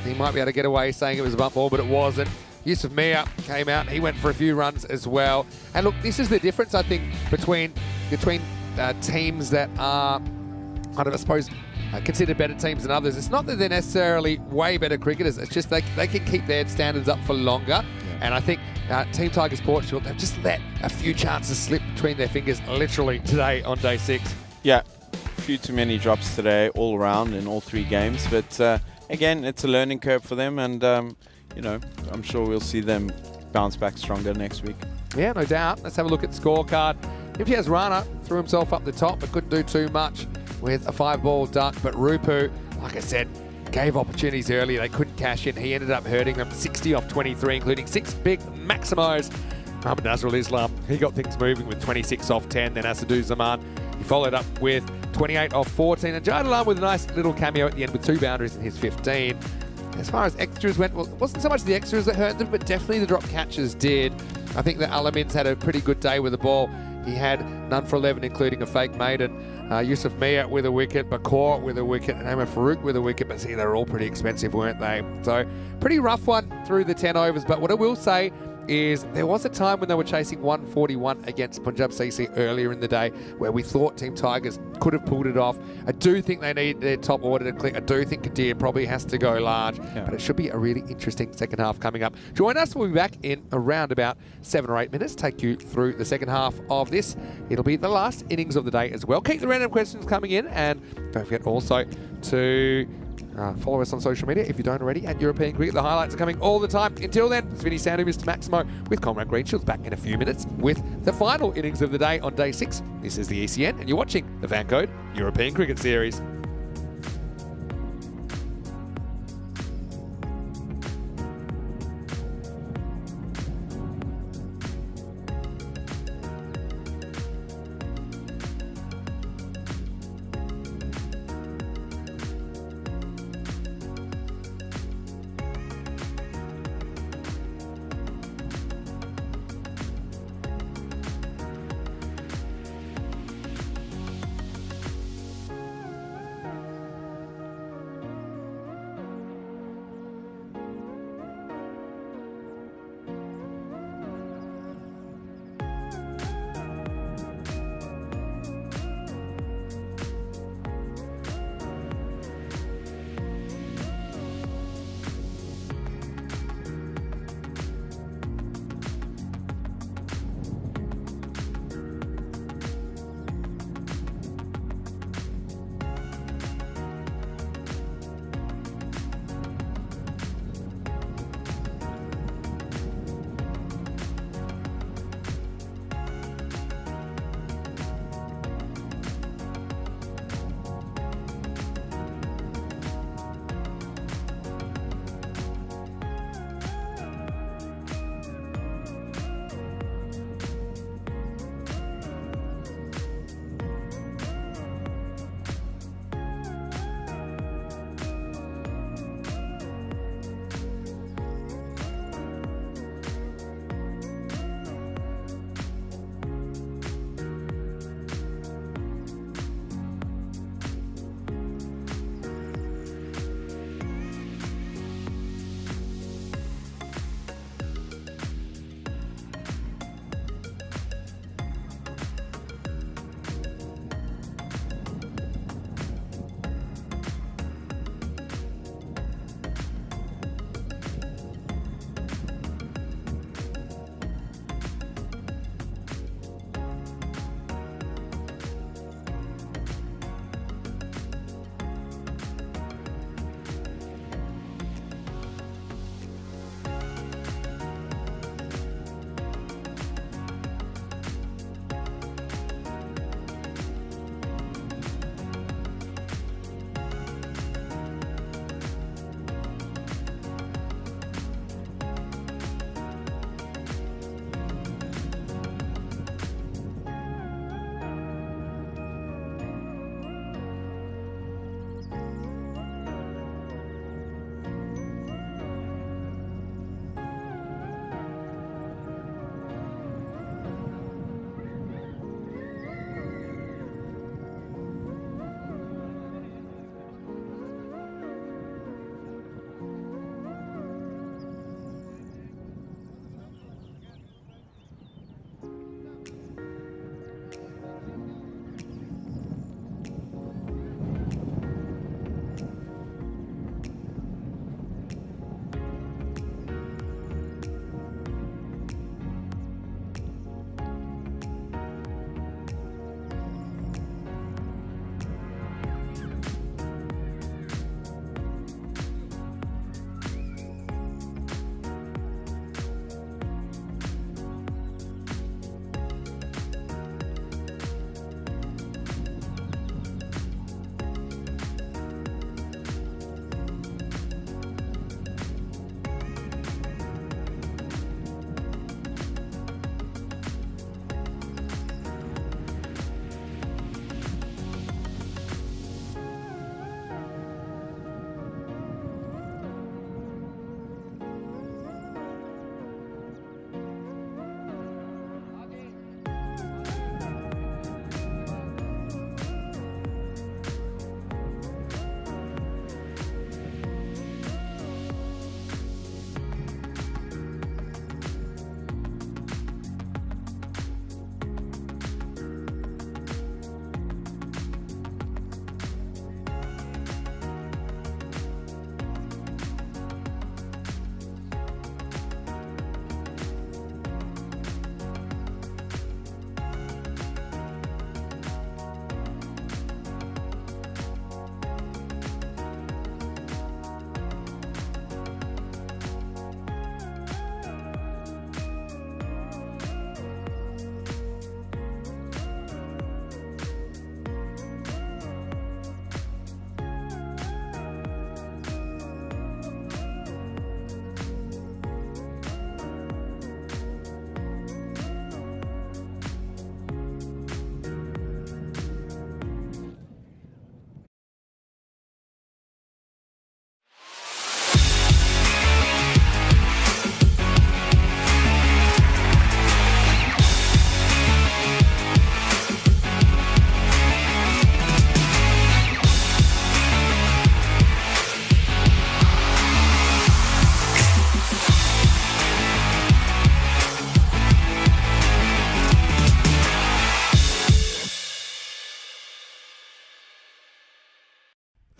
he might be able to get away saying it was a bump ball, but it wasn't. Yusuf Mia came out and he went for a few runs as well. And look, this is the difference, I think, between teams that are kind of, I suppose, considered better teams than others. It's not that they're necessarily way better cricketers. It's just they can keep their standards up for longer. Yeah. And I think Team Tigers Portugal, they've just let a few chances slip between their fingers literally today on day 6. Yeah, a few too many drops today all around in all 3 games. But again, it's a learning curve for them, and you know, I'm sure we'll see them bounce back stronger next week. Yeah, no doubt. Let's have a look at the scorecard. MTS Rana threw himself up the top, but couldn't do too much with a 5-ball duck. But Rupu, like I said, gave opportunities early. They couldn't cash in. He ended up hurting them 60 off 23, including 6 big maximos. Muhammad Nazrul Islam, he got things moving with 26 off 10. Then Asadu Zaman, he followed up with 28 off 14. And Jad Alam with a nice little cameo at the end with 2 boundaries in his 15. As far as extras went, well, it wasn't so much the extras that hurt them, but definitely the drop catches did. I think that Alamins had a pretty good day with the ball. He had none for 11, including a fake maiden. Yusuf Mia with a wicket, Bakor with a wicket, and Amar Farouk with a wicket. But see, they were all pretty expensive, weren't they? So pretty rough one through the 10 overs. But what I will say is there was a time when they were chasing 141 against Punjab CC earlier in the day where we thought Team Tigers could have pulled it off. I do think they need their top order to click. I do think Kadir probably has to go large, but it should be a really interesting second half coming up. Join us. We'll be back in around about 7 or 8 minutes, take you through the second half of this. It'll be the last innings of the day as well. Keep the random questions coming in, and don't forget also to follow us on social media if you don't already at European Cricket. The highlights are coming all the time. Until then, it's Vinny Sandu, Mr. Maximo with Comrade Greenshields back in a few minutes with the final innings of the day on day 6. This is the ECN, and you're watching the FanCode European Cricket Series.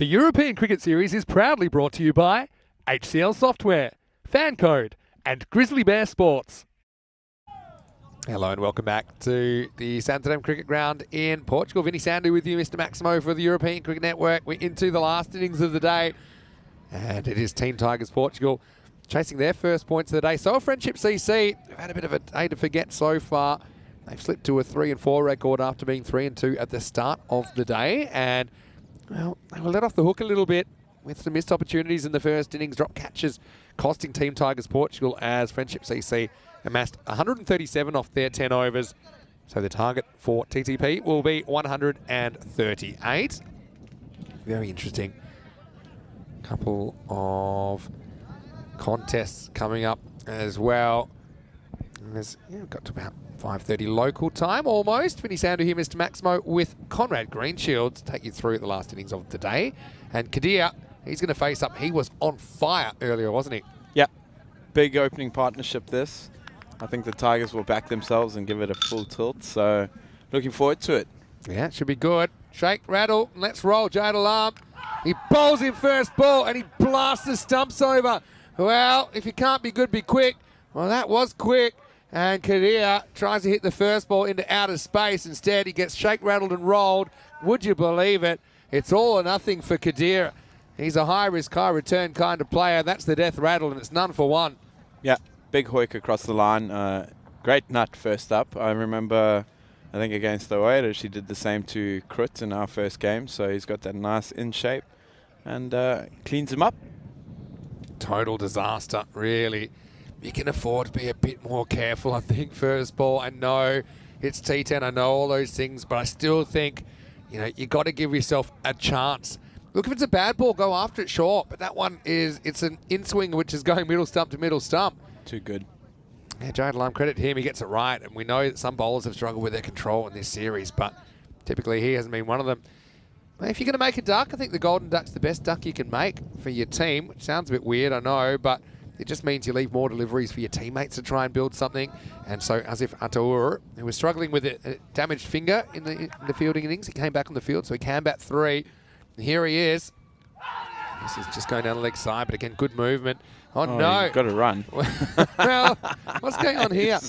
The European Cricket Series is proudly brought to you by HCL Software, FanCode, and Grizzly Bear Sports. Hello and welcome back to the Santarem Cricket Ground in Portugal. Vinny Sandu with you, Mr. Maximo for the European Cricket Network. We're into the last innings of the day, and it is Team Tigers Portugal chasing their first points of the day. So Friendship CC, they've had a bit of a day to forget so far. They've slipped to a 3-4 record after being 3-2 at the start of the day, and well, they were let off the hook a little bit with some missed opportunities in the first innings, drop catches costing Team Tigers Portugal as Friendship CC amassed 137 off their 10 overs. So the target for TTP will be 138. Very interesting. Couple of contests coming up as well. And there's, got to about 5:30 local time almost. Vinny Sandu here, Mr. Maximo, with Conrad Greenshield to take you through the last innings of the day. And Kadir, he's going to face up. He was on fire earlier, wasn't he? Yeah, big opening partnership this. I think the Tigers will back themselves and give it a full tilt, so looking forward to it. Yeah, it should be good. Shake, rattle, let's roll. Jade Alarm. He bowls in first ball and he blasts the stumps over. Well, if you can't be good, be quick. Well, that was quick. And Kadir tries to hit the first ball into outer space. Instead, he gets shake, rattled and rolled. Would you believe it? It's all or nothing for Kadir. He's a high-risk, high-return kind of player. That's the death rattle, and it's none for one. Yeah, big hoik across the line. Great nut first up. I remember, I think against the Oilers, she did the same to Krut in our first game. So he's got that nice in shape and cleans him up. Total disaster, really. You can afford to be a bit more careful, I think, first ball. I know it's T10, I know all those things, but I still think, you got to give yourself a chance. Look, if it's a bad ball, go after it short, but that one it's an in-swing which is going middle stump to middle stump. Too good. Yeah, Jade Alarm, credit to him, he gets it right, and we know that some bowlers have struggled with their control in this series, but typically he hasn't been one of them. If you're going to make a duck, I think the Golden Duck's the best duck you can make for your team, which sounds a bit weird, I know, but it just means you leave more deliveries for your teammates to try and build something. And so as if Ataur, who was struggling with a damaged finger in the fielding innings, he came back on the field, so he can bat 3. And here he is. This is just going down the leg side, but again, good movement. Oh no. You've got to run. Well, what's going on here? I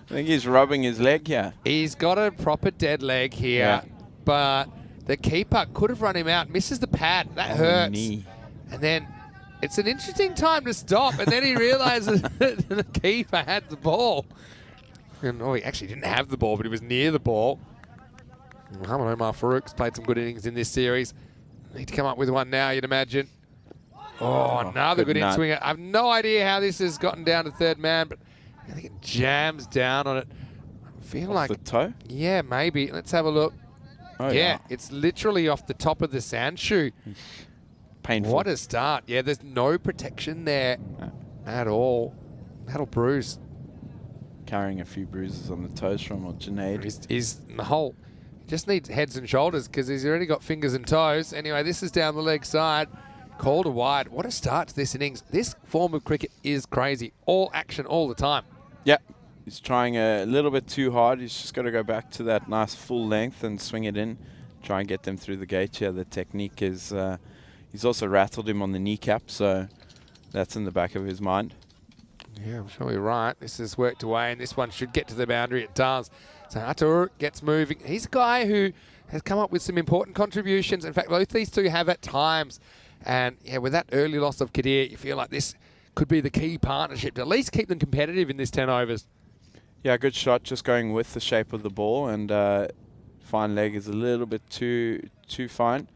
think he's rubbing his leg here. He's got a proper dead leg here, but the keeper could have run him out. Misses the pad. That hurts. Knee. And then it's an interesting time to stop, and then he realizes that the keeper had the ball. And he actually didn't have the ball, but he was near the ball. Muhammad Omar Farouk's played some good innings in this series. Need to come up with one now, you'd imagine. Oh, another good in-swinger. I have no idea how this has gotten down to third man, but I think it jams down on it. I feel off like the toe? Yeah, maybe. Let's have a look. Oh, yeah, it's literally off the top of the sand shoe. Painful. What a start. Yeah, there's no protection there at all. That'll bruise. Carrying a few bruises on the toes from Junaid. He's in the hole. Just needs heads and shoulders because he's already got fingers and toes. Anyway, this is down the leg side. Called a wide. What a start to this innings. This form of cricket is crazy. All action all the time. Yep. He's trying a little bit too hard. He's just got to go back to that nice full length and swing it in. Try and get them through the gate here. The technique is... he's also rattled him on the kneecap, so that's in the back of his mind. Yeah, I'm sure you're right. This has worked away, and this one should get to the boundary. It does. So Ataur gets moving. He's a guy who has come up with some important contributions. In fact, both these two have at times. And yeah, with that early loss of Kadir, you feel like this could be the key partnership to at least keep them competitive in this 10 overs. Yeah, good shot, just going with the shape of the ball, and fine leg is a little bit too fine,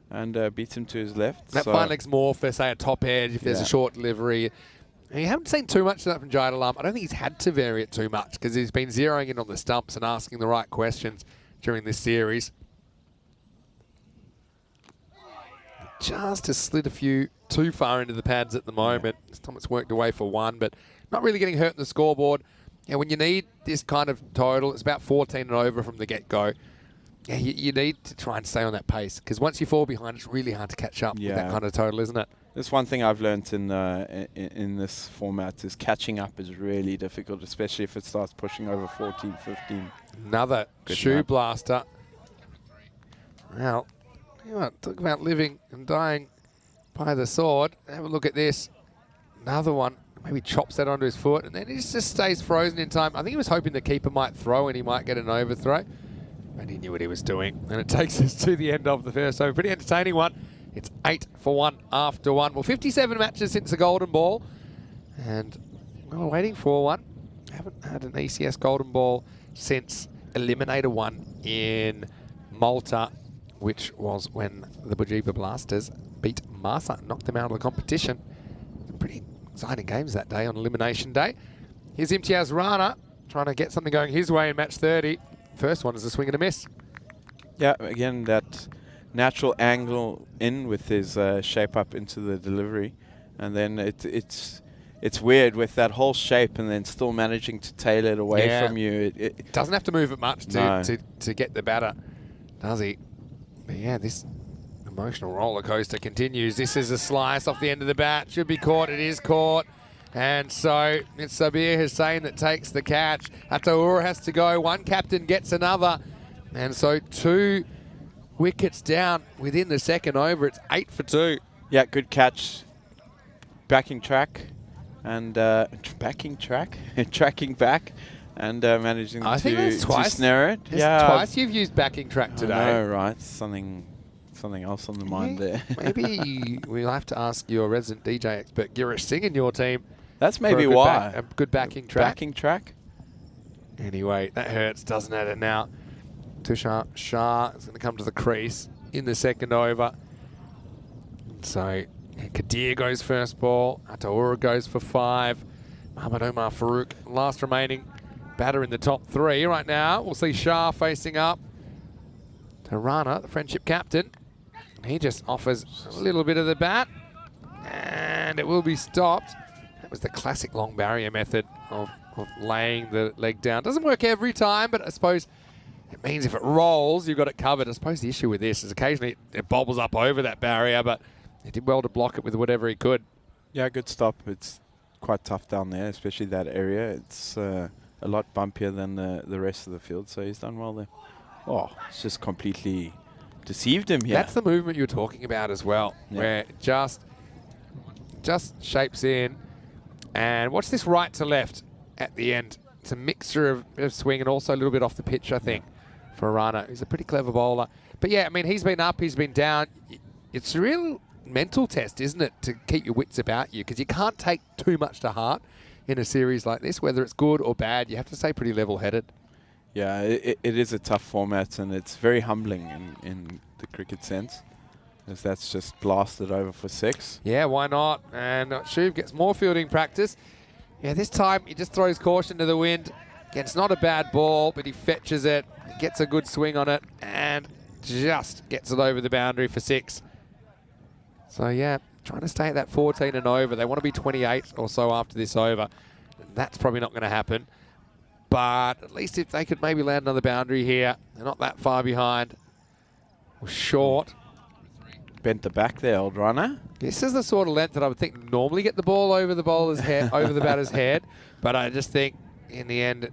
and beats him to his left. That fine leg's more for, say, a top edge if there's a short delivery. You haven't seen too much of that from Jade Alarm. I don't think he's had to vary it too much because he's been zeroing in on the stumps and asking the right questions during this series. Just has slid a few too far into the pads at the moment. This time it's worked away for 1, but not really getting hurt in the scoreboard. Yeah, when you need this kind of total, it's about 14 and over from the get-go. Yeah, you need to try and stay on that pace because once you fall behind, it's really hard to catch up with that kind of total, isn't it? That's one thing I've learnt in this format is catching up is really difficult, especially if it starts pushing over 14, 15. Another shoe blaster. Well, You know, talk about living and dying by the sword. Have a look at this. Another one. Maybe chops that onto his foot, and then he just stays frozen in time. I think he was hoping the keeper might throw and he might get an overthrow. But he knew what he was doing. And it takes us to the end of the first over. Pretty entertaining one. It's 8-1 after one. Well, 57 matches since the Golden Ball. And we're waiting for one. Haven't had an ECS Golden Ball since Eliminator 1 in Malta, which was when the Bujiba Blasters beat Masa, knocked them out of the competition. Some pretty exciting games that day on Elimination Day. Here's Imtiaz Rana trying to get something going his way in match 30. First one is a swing and a miss. Yeah, again, that natural angle in with his shape up into the delivery. And then it's weird with that whole shape and then still managing to tail it away from you. It doesn't have to move it much to get the batter, does he? But yeah, this emotional roller coaster continues. This is a slice off the end of the bat. Should be caught. It is caught. And so it's Sabir Hussain that takes the catch. Ataura has to go. One captain gets another. And so 2 wickets down within the second over. It's 8 for 2. Yeah, good catch. Backing track. And tracking back. And managing to snare it. Yeah, twice you've used backing track today. I know, right? Something else on the mind there. Maybe we'll have to ask your resident DJ expert, Girish Singh, in your team. That's maybe why. A good backing track. Backing track. Anyway, that hurts, doesn't it now? Tushar Shah is going to come to the crease in the second over. So Kadir goes first ball. Ataura goes for 5. Mohamed Omar Farouk, last remaining batter in the top 3 right now. We'll see Shah facing up to Rana, the friendship captain. He just offers a little bit of the bat, and it will be stopped. That was the classic long barrier method of laying the leg down. Doesn't work every time, but I suppose it means if it rolls, you've got it covered. I suppose the issue with this is occasionally it bobbles up over that barrier, but he did well to block it with whatever he could. Yeah, good stop. It's quite tough down there, especially that area. It's a lot bumpier than the rest of the field, so he's done well there. Oh, it's just completely deceived him here. That's the movement you were talking about as well, where it just shapes in. And watch this right to left at the end. It's a mixture of swing and also a little bit off the pitch, I think, for Rana. He's a pretty clever bowler. But yeah, I mean, he's been up, he's been down. It's a real mental test, isn't it, to keep your wits about you, because you can't take too much to heart in a series like this, whether it's good or bad. You have to stay pretty level-headed. Yeah, it is a tough format, and it's very humbling in the cricket sense, as that's just blasted over for 6. Yeah, why not? And Shuv gets more fielding practice. Yeah, this time he just throws caution to the wind. Again, it's not a bad ball, but he fetches it, gets a good swing on it, and just gets it over the boundary for 6. So yeah, trying to stay at that 14 and over. They want to be 28 or so after this over. That's probably not going to happen. But at least if they could maybe land another boundary here, they're not that far behind. Or short. Bent the back there, old runner. This is the sort of length that I would think normally get the ball over the bowler's head, over the batter's head. But I just think in the end,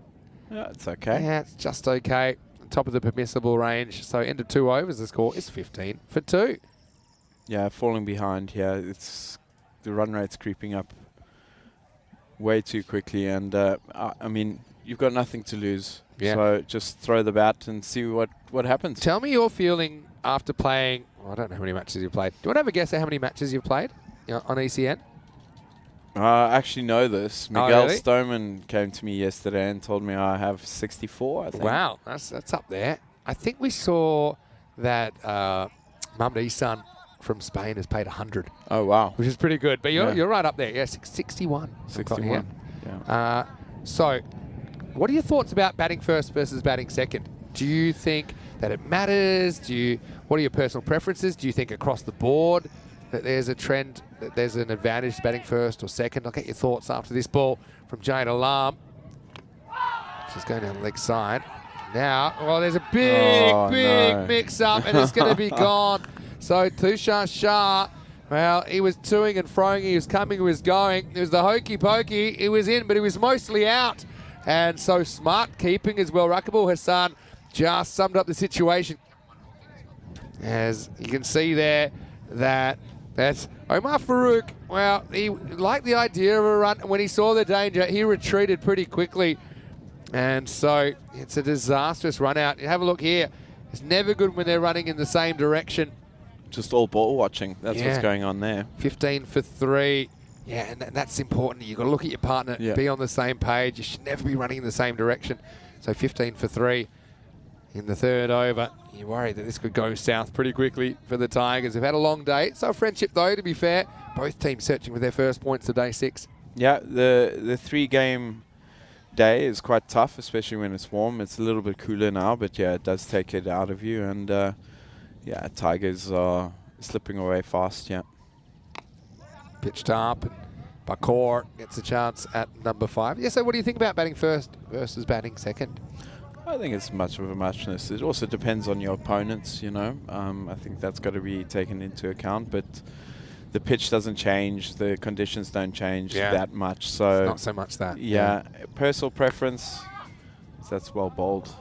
yeah, it's okay. Yeah, it's just okay. Top of the permissible range. So end of 2 overs, the score is 15 for 2. Yeah, falling behind here. It's the run rate's creeping up way too quickly, and I mean, you've got nothing to lose. Yeah. So just throw the bat and see what happens. Tell me your feeling after playing. Well, I don't know how many matches you've played. Do you want to have a guess at how many matches you've played on ECN? I actually know this. Miguel Stoneman came to me yesterday and told me I have 64, I think. Wow, that's up there. I think we saw that Mohamed Isan from Spain has played 100. Oh, wow. Which is pretty good. But you're right up there. Yeah, 61. 61. Yeah. So what are your thoughts about batting first versus batting second? Do you think that it matters? What are your personal preferences? Do you think across the board that there's a trend, that there's an advantage to batting first or second? I'll get your thoughts after this ball from Jane Alarm. She's going down the leg side. Now, well, there's a big mix-up, and it's going to be gone. So Tushar Shah, well, he was toing and froing. He was coming, he was going. It was the hokey pokey. He was in, but he was mostly out. And so smart keeping as well. Rakibul Hassan just summed up the situation. As you can see there, that's Omar Farouk. Well, he liked the idea of a run. When he saw the danger, he retreated pretty quickly. And so it's a disastrous run out. You have a look here. It's never good when they're running in the same direction. Just all ball watching. That's what's going on there. 15 for 3. Yeah, and that's important. You've got to look at your partner, be on the same page. You should never be running in the same direction. So 15 for 3 in the third over. You're worried that this could go south pretty quickly for the Tigers. They've had a long day. So a friendship, though, to be fair. Both teams searching for their first points of day 6. Yeah, the 3-game day is quite tough, especially when it's warm. It's a little bit cooler now, but yeah, it does take it out of you. And yeah, Tigers are slipping away fast, yeah. Pitched up, and Bakor gets a chance at number 5. Yeah, so what do you think about batting first versus batting second? I think it's much of a muchness. It also depends on your opponents, you know. I think that's got to be taken into account, but the pitch doesn't change, the conditions don't change that much. So it's not so much that. Yeah, personal preference, that's well bowled.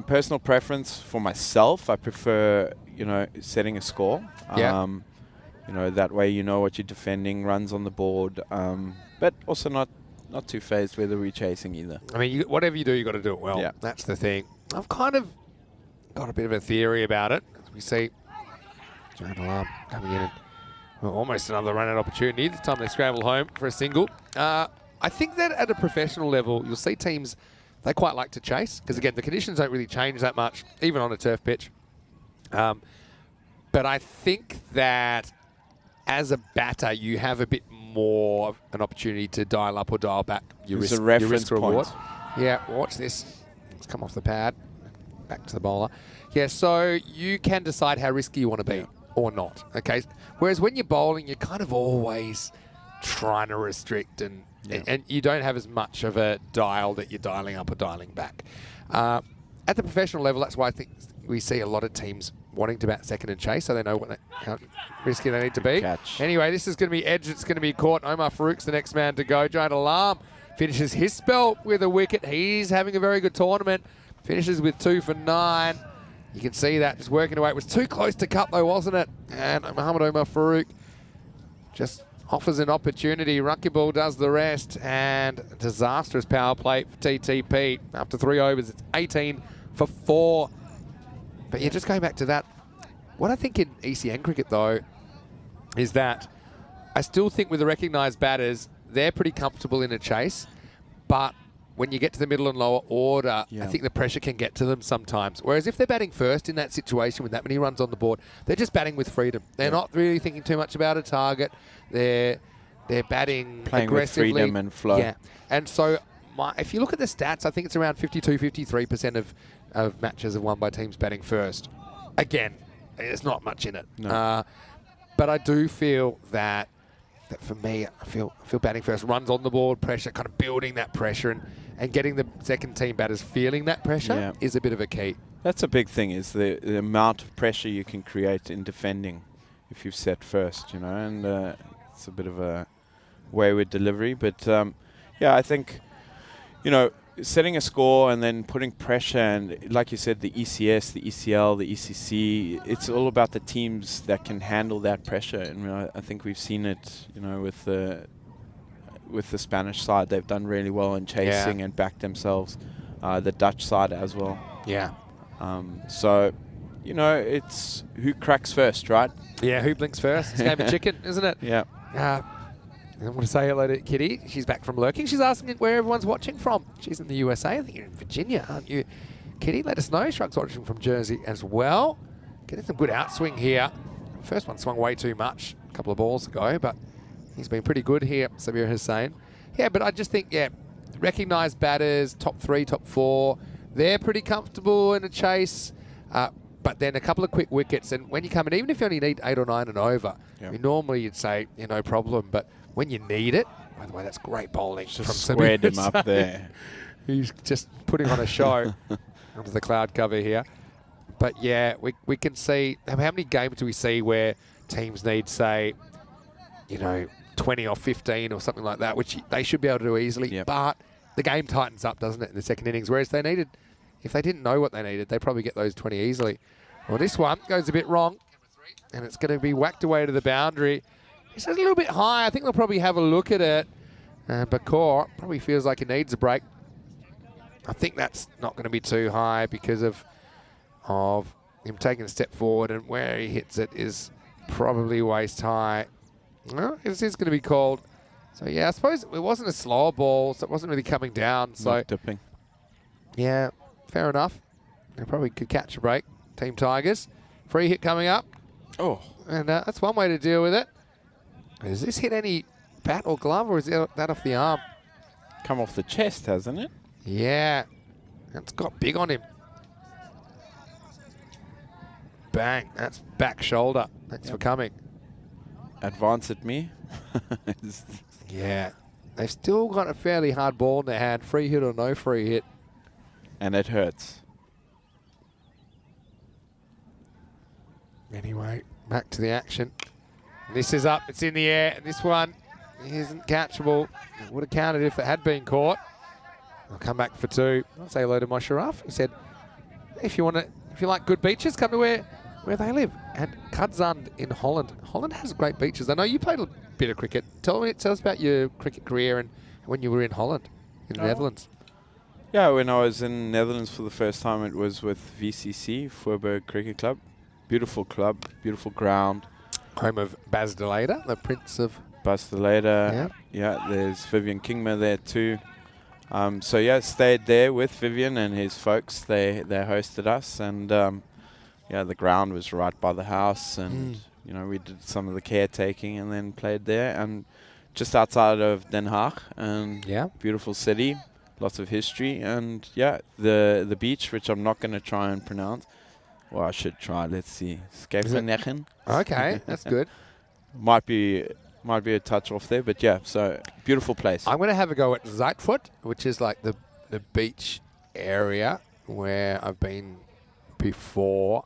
Personal preference for myself, I prefer, you know, setting a score. You know, that way you know what you're defending, runs on the board, but also not too phased whether we're chasing either. I mean, whatever you do, you've got to do it well. Yeah. That's the thing. I've kind of got a bit of a theory about it. As we see giant alarm coming in. And almost another run-out opportunity. This time they scramble home for a single. I think that at a professional level, you'll see teams, they quite like to chase. Because, again, the conditions don't really change that much, even on a turf pitch. But I think that as a batter, you have a bit more of an opportunity to dial up or dial back your risk, a reference reward. point. Yeah, watch this. It's come off the pad. Back to the bowler. Yeah, so you can decide how risky you want to be or not. Okay. Whereas when you're bowling, you're kind of always trying to restrict and you don't have as much of a dial that you're dialing up or dialing back. At the professional level, that's why I think we see a lot of teams wanting to bat second and chase, so they know how risky they need to be. Catch. Anyway, this is going to be edged. It's going to be caught. Omar Farouk's the next man to go. Giant Alarm finishes his spell with a wicket. He's having a very good tournament. Finishes with 2 for 9. You can see that just working away. It was too close to cut, though, wasn't it? And Mohamed Omar Farouk just offers an opportunity. Rakibul does the rest. And a disastrous power play for TTP. After 3 overs, it's 18 for 4. But yeah, just going back to that, what I think in ECN cricket, though, is that I still think with the recognised batters, they're pretty comfortable in a chase. But when you get to the middle and lower order, I think the pressure can get to them sometimes. Whereas if they're batting first in that situation with that many runs on the board, they're just batting with freedom. They're not really thinking too much about a target. They're batting playing aggressively. with freedom and flow. Yeah, and so if you look at the stats, I think it's around 52, 53% of matches are won by teams batting first. Again, there's not much in it. No. But I do feel that for me, I feel batting first, runs on the board, pressure, kind of building that pressure and getting the second team batters feeling that pressure is a bit of a key. That's a big thing, is the amount of pressure you can create in defending if you've set first, you know, and it's a bit of a wayward delivery. But yeah, I think, you know, setting a score and then putting pressure, and like you said, the ECS, the ECL, the ECC, it's all about the teams that can handle that pressure. And you know, I think we've seen it, you know, with the Spanish side. They've done really well in chasing and backed themselves. The Dutch side as well. Yeah. So, you know, it's who cracks first, right? Yeah, who blinks first? It's a game of chicken, isn't it? Yeah. I want to say hello to Kitty. She's back from lurking. She's asking where everyone's watching from. She's in the USA. I think you're in Virginia, aren't you? Kitty, let us know. Shrug's watching from Jersey as well. Getting some good outswing here. First one swung way too much a couple of balls ago, but he's been pretty good here, Sabir Hussain. Yeah, but I just think, recognised batters, top 3, top 4, they're pretty comfortable in a chase. But then a couple of quick wickets, and when you come in, even if you only need 8 or 9 and over, I mean, normally you'd say, no problem, but when you need it, by the way, that's great bowling. Just from squared him up there. He's just putting on a show under the cloud cover here. But yeah, we can see, how many games do we see where teams need, say, 20 or 15 or something like that, which they should be able to do easily. But the game tightens up, doesn't it, in the second innings, whereas if they didn't know what they needed, they probably get those 20 easily. Well, this one goes a bit wrong, and it's going to be whacked away to the boundary. It's a little bit high. I think they'll probably have a look at it. And Bakor probably feels like he needs a break. I think that's not going to be too high because of him taking a step forward, and where he hits it is probably waist high. Well, this is going to be called. So, yeah, I suppose it wasn't a slower ball, so it wasn't really coming down. So Not dipping. Yeah, fair enough. They probably could catch a break. Team Tigers. Free hit coming up. Oh. And that's one way to deal with it. Has this hit any bat or glove, or is that off the arm? Come off the chest, hasn't it? Yeah. That's got big on him. Bang. That's back shoulder. Thanks for coming. Advance at me. Yeah. They've still got a fairly hard ball in their hand. Free hit or no free hit. And it hurts. Anyway, back to the action. This is up. It's in the air. This one isn't catchable. It would have counted if it had been caught. I'll come back for two. I'll say hello to my giraffe. He said, if you like good beaches, come to where they live. And Kudzand in Holland. Holland has great beaches. I know you played a bit of cricket. Tell us about your cricket career and when you were in Holland, in the Netherlands. Yeah, when I was in Netherlands for the first time, it was with VCC, Voorburg Cricket Club. Beautiful club, beautiful ground. Home of Bas de Leede, the Prince of... Bas de Leede. Yeah, there's Vivian Kingma there too. So yeah, stayed there with Vivian and his folks. They hosted us, and yeah, the ground was right by the house, and you know, we did some of the caretaking and then played there, and just outside of Den Haag, and beautiful city, lots of history, and yeah, the beach, which I'm not going to try and pronounce. Well, I should try. Let's see. Scheveningen. Okay, that's good. Might be a touch off there, but yeah, so beautiful place. I'm going to have a go at Zuidvoort, which is like the beach area where I've been before.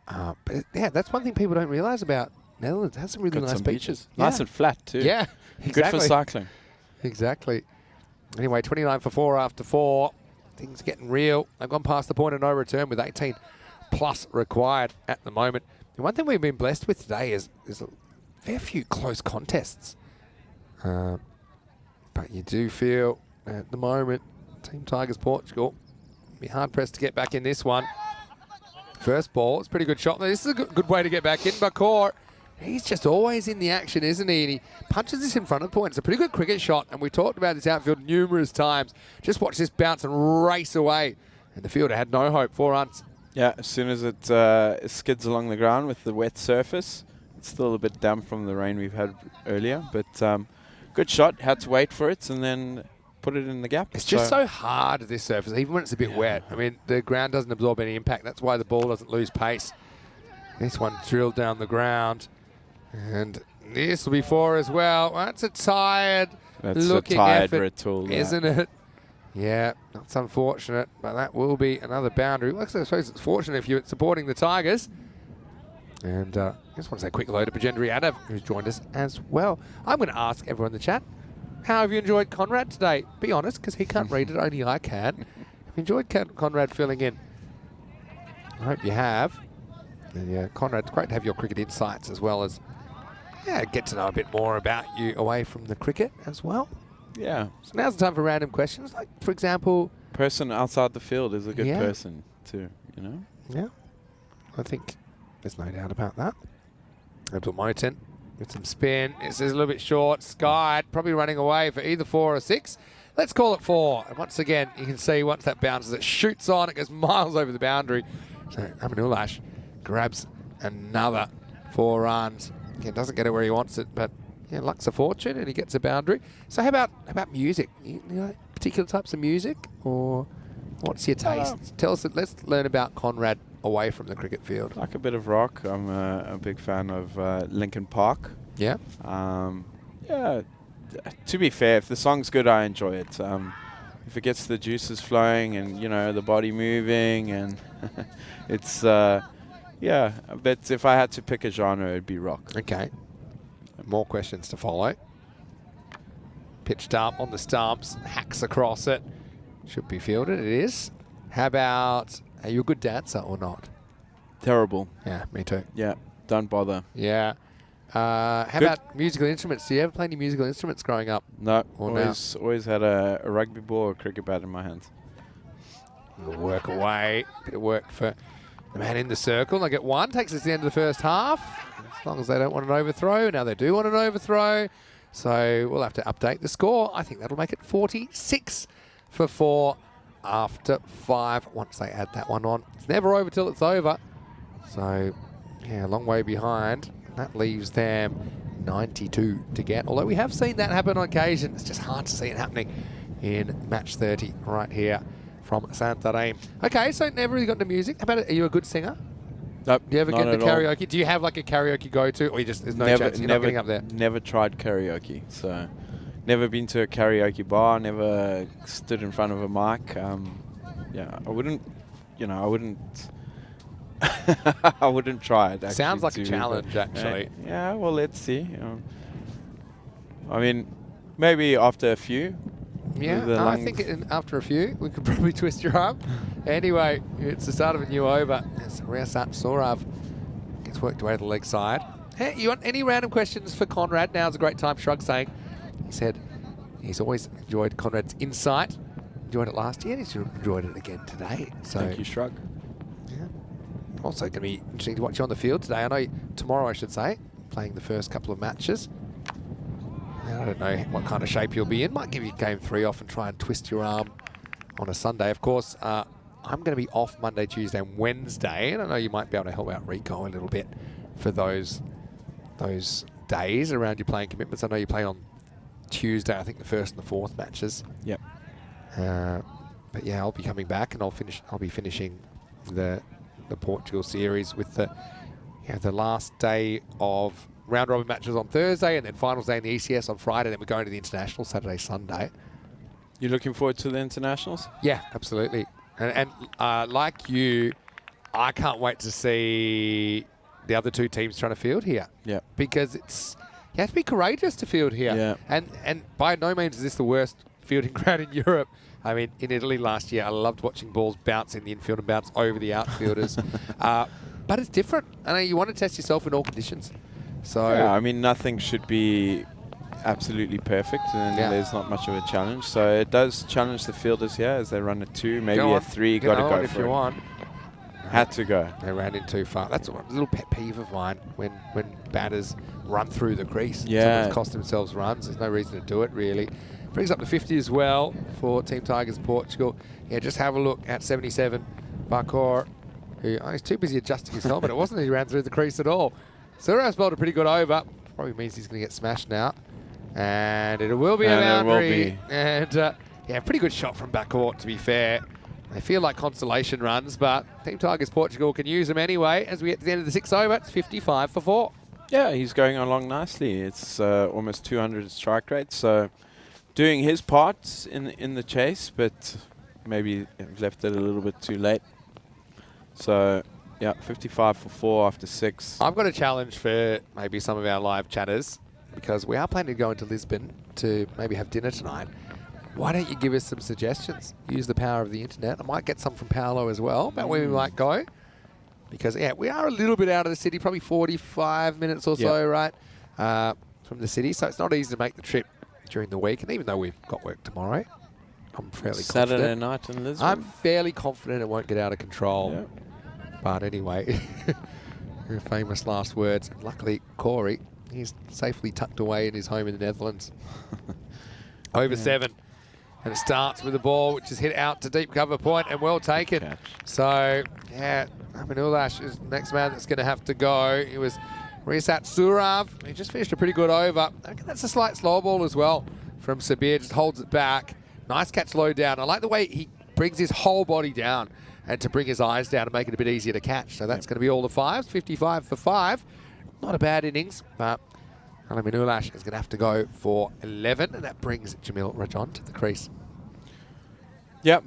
But yeah, that's one thing people don't realise about Netherlands. It has some really nice beaches. Nice and flat too. Yeah, exactly. Good for cycling. Exactly. Anyway, 29 for 4 after 4. Things getting real. They've gone past the point of no return with 18 plus required at the moment. And one thing we've been blessed with today is a fair few close contests. But you do feel at the moment, Team Tigers Portugal be hard pressed to get back in this one. First ball, it's a pretty good shot. This is a good way to get back in. Bakor, he's just always in the action, isn't he? And he punches this in front of the point. It's a pretty good cricket shot, and we talked about this outfield numerous times. Just watch this bounce and race away. And the fielder had no hope. 4 runs. Yeah, as soon as it skids along the ground with the wet surface, it's still a bit damp from the rain we've had earlier, but good shot. Had to wait for it and then put it in the gap. It's just so hard, this surface, even when it's a bit wet. I mean, the ground doesn't absorb any impact. That's why the ball doesn't lose pace. This one drilled down the ground, and this will be 4 as well. That's a tired-looking effort, isn't it? Yeah, that's unfortunate, but that will be another boundary. Well, I suppose it's fortunate if you're supporting the Tigers. And I just want to say a quick hello to Bajendri Adav, who's joined us as well. I'm going to ask everyone in the chat, how have you enjoyed Conrad today? Be honest, because he can't read it, only I can. Have you enjoyed Conrad filling in? I hope you have. And yeah, Conrad, it's great to have your cricket insights as well as get to know a bit more about you away from the cricket as well. Yeah. So now's the time for random questions. Like, for example... Person outside the field is a good person too, you know? Yeah. I think there's no doubt about that. Abdul Moten with some spin. It's a little bit short. Skied, probably running away for either 4 or 6. Let's call it 4. And once again, you can see once that bounces, it shoots on. It goes miles over the boundary. So Aminulash grabs another 4 runs. Again, doesn't get it where he wants it, but... yeah, luck's a fortune, and he gets a boundary. So how about music? You know, particular types of music, or what's your taste? Tell us. Let's learn about Conrad away from the cricket field. Like a bit of rock. I'm a big fan of Linkin Park. Yeah. Yeah. To be fair, if the song's good, I enjoy it. If it gets the juices flowing and you know the body moving, and it's yeah. But if I had to pick a genre, it'd be rock. Okay. More questions to follow. Pitched up on the stumps, hacks across it. Should be fielded, it is. How about, are you a good dancer or not? Terrible. Yeah, me too. Yeah, don't bother. Yeah. How about musical instruments? Do you ever play any musical instruments growing up? No, Or always had a rugby ball or a cricket bat in my hands. Work away. Bit of work for the man in the circle. They get one. Takes us to the end of the first half. As long as they don't want an overthrow. Now they do want an overthrow. So we'll have to update the score. I think that'll make it 46 for 4 after 5 once they add that one on. It's never over till it's over. So, yeah, a long way behind. That leaves them 92 to get. Although we have seen that happen on occasion. It's just hard to see it happening in match 30 right here from Santarem. Okay, so never really got into music. How about it? Are you a good singer? Nope, Do you ever not get into at all. karaoke? Do you have like a karaoke go-to, or you just there's no chance you're not getting up there? Never tried karaoke, so never been to a karaoke bar. Never stood in front of a mic. Yeah, I wouldn't. I wouldn't try it. Sounds like a actually, challenge, actually. Yeah, well, let's see. I mean, maybe after a few. Yeah, the I lungs. think after a few, we could probably twist your arm. Anyway, it's the start of a new over. As Resat Sorav gets worked away to the leg side. Hey, you want any random questions for Conrad? Now's a great time. Shrug saying, he said he's always enjoyed Conrad's insight. Enjoyed it last year, and he's enjoyed it again today. So Thank you, Shrug. yeah. Also going to be interesting to watch you on the field today. I know tomorrow, I should say, playing the first couple of matches. I don't know what kind of shape you'll be in. Might give you game 3 off and try and twist your arm on a Sunday. Of course, I'm going to be off Monday, Tuesday, and Wednesday, and I know you might be able to help out Rico a little bit for those days around your playing commitments. I know you play on Tuesday, I think the 1st and the 4th matches. Yep. But yeah, I'll be coming back, and I'll be finishing the Portugal series with the last day of round robin matches on Thursday, and then finals day in the ECS on Friday. Then we're going to the international Saturday, Sunday. You looking forward to the internationals? Yeah, absolutely. And like you, I can't wait to see the other 2 teams trying to field here. Yeah. Because you have to be courageous to field here. Yeah. And by no means is this the worst fielding ground in Europe. I mean, in Italy last year, I loved watching balls bounce in the infield and bounce over the outfielders. But it's different. I know you want to test yourself in all conditions. So Yeah, I mean, nothing should be absolutely perfect, and there's not much of a challenge. So it does challenge the fielders here as they run a 2, maybe a 3. Got to go if for you it. want. Had to go. They ran in too far. That's a little pet peeve of mine when batters run through the crease. Yeah. Someone's cost themselves runs. There's no reason to do it, really. Brings up to 50 as well for Team Tigers Portugal. Yeah, just have a look at 77, Bakor, who he's too busy adjusting his helmet. It wasn't that he ran through the crease at all. Surav's bowled a pretty good over. Probably means he's going to get smashed now. And it will be a boundary. And yeah, pretty good shot from Bakor, to be fair. They feel like consolation runs, but Team Tigers Portugal can use them anyway. As we get to the end of the 6th over, it's 55 for 4. Yeah, he's going along nicely. It's almost 200 strike rate, so doing his part in the chase, but maybe left it a little bit too late. So yeah, 55 for 4 after 6. I've got a challenge for maybe some of our live chatters, because we are planning to go into Lisbon to maybe have dinner tonight. Why don't you give us some suggestions? Use the power of the internet. I might get some from Paolo as well about where we might go. Because, yeah, we are a little bit out of the city, probably 45 minutes or so, right, from the city. So it's not easy to make the trip during the week. And even though we've got work tomorrow, I'm fairly Saturday confident. night in Lisbon. I'm fairly confident it won't get out of control. Yeah. But anyway, your famous last words. And luckily, Corey, he's safely tucked away in his home in the Netherlands. Over 7. And it starts with the ball, which is hit out to deep cover point and well taken. Catch. So, yeah, Ulash is the next man that's going to have to go. It was Resat Surav. He just finished a pretty good over. I think that's a slight slow ball as well from Sabir. Just holds it back. Nice catch low down. I like the way he brings his whole body down and to bring his eyes down and make it a bit easier to catch. So that's going to be all the 5s. 55 for 5. Not a bad innings, but Ulash is going to have to go for 11, and that brings Jamil Rajan to the crease. Yep.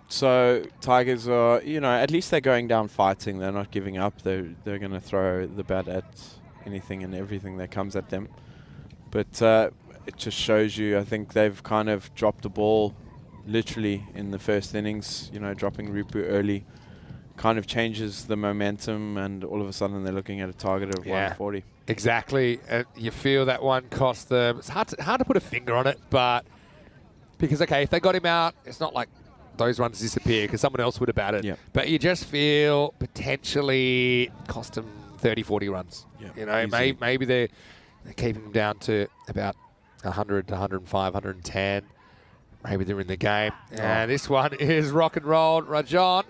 So Tigers are, at least they're going down fighting. They're not giving up. They're going to throw the bat at anything and everything that comes at them. But it just shows you, I think they've kind of dropped the ball literally in the first innings, dropping Rupu early. kind of changes the momentum, and all of a sudden they're looking at a target of 140. Exactly. You feel that one cost them. It's hard to put a finger on it, but because, okay, if they got him out, it's not like those runs disappear because someone else would have batted. Yep. But you just feel potentially cost them 30, 40 runs. Yep. You know, maybe they're keeping them down to about 100, 105, 110. Maybe they're in the game. And this one is rock and roll. Rajan,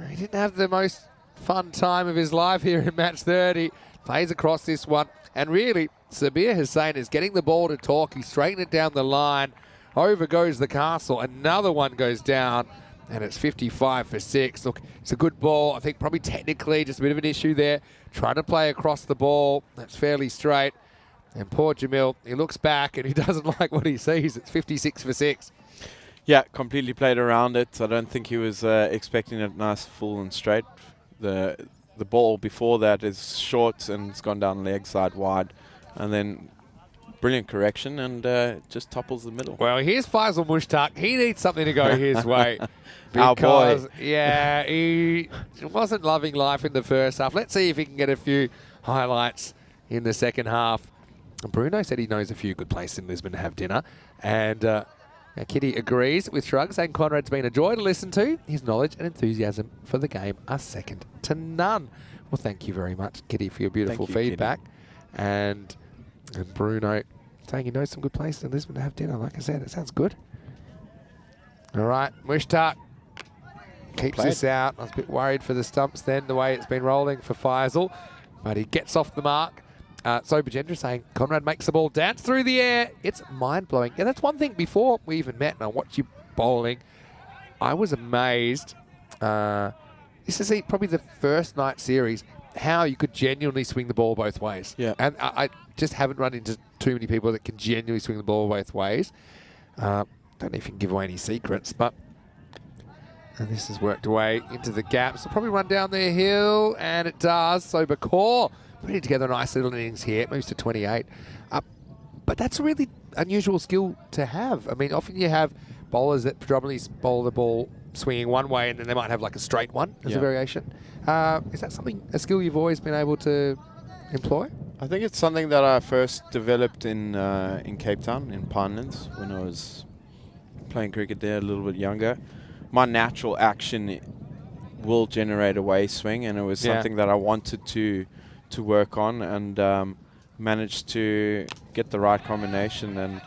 he didn't have the most fun time of his life here in match 30. Plays across this one. And really, Sabir Hussain is getting the ball to talk. He's straightening it down the line. Over goes the castle. Another one goes down. And it's 55 for 6. Look, it's a good ball. I think probably technically just a bit of an issue there. Trying to play across the ball. That's fairly straight. And poor Jamil, he looks back and he doesn't like what he sees. It's 56 for 6. Yeah, completely played around it. I don't think he was expecting it nice, full and straight. The ball before that is short and it's gone down leg side wide. And then brilliant correction and just topples the middle. Well, here's Faisal Mushtaq. He needs something to go his way. Our boy. Because, yeah, he wasn't loving life in the first half. Let's see if he can get a few highlights in the second half. And Bruno said he knows a few good places in Lisbon to have dinner. And Kitty agrees with shrugs, saying Conrad's been a joy to listen to. His knowledge and enthusiasm for the game are second to none. Well, thank you very much, Kitty, for your beautiful feedback. And Bruno saying he knows some good places in Lisbon to have dinner. Like I said, it sounds good. All right, Mushtaq keeps this out. I was a bit worried for the stumps then, the way it's been rolling for Faisal. But he gets off the mark. So Bajendra saying Conrad makes the ball dance through the air. It's mind-blowing. Yeah, that's one thing before we even met and I watched you bowling. I was amazed. This is probably the first night series, how you could genuinely swing the ball both ways. Yeah. And I just haven't run into too many people that can genuinely swing the ball both ways. Don't know if you can give away any secrets, but and this has worked away into the gaps. It'll probably run down the hill, and it does. So Bakor putting together a nice little innings here. It moves to 28. But that's a really unusual skill to have. I mean, often you have bowlers that predominantly bowl the ball swinging one way, and then they might have like a straight one as a variation. Is that a skill you've always been able to employ? I think it's something that I first developed in Cape Town, in Pinelands, when I was playing cricket there a little bit younger. My natural action will generate a way swing, and it was something that I wanted to work on, and managed to get the right combination. And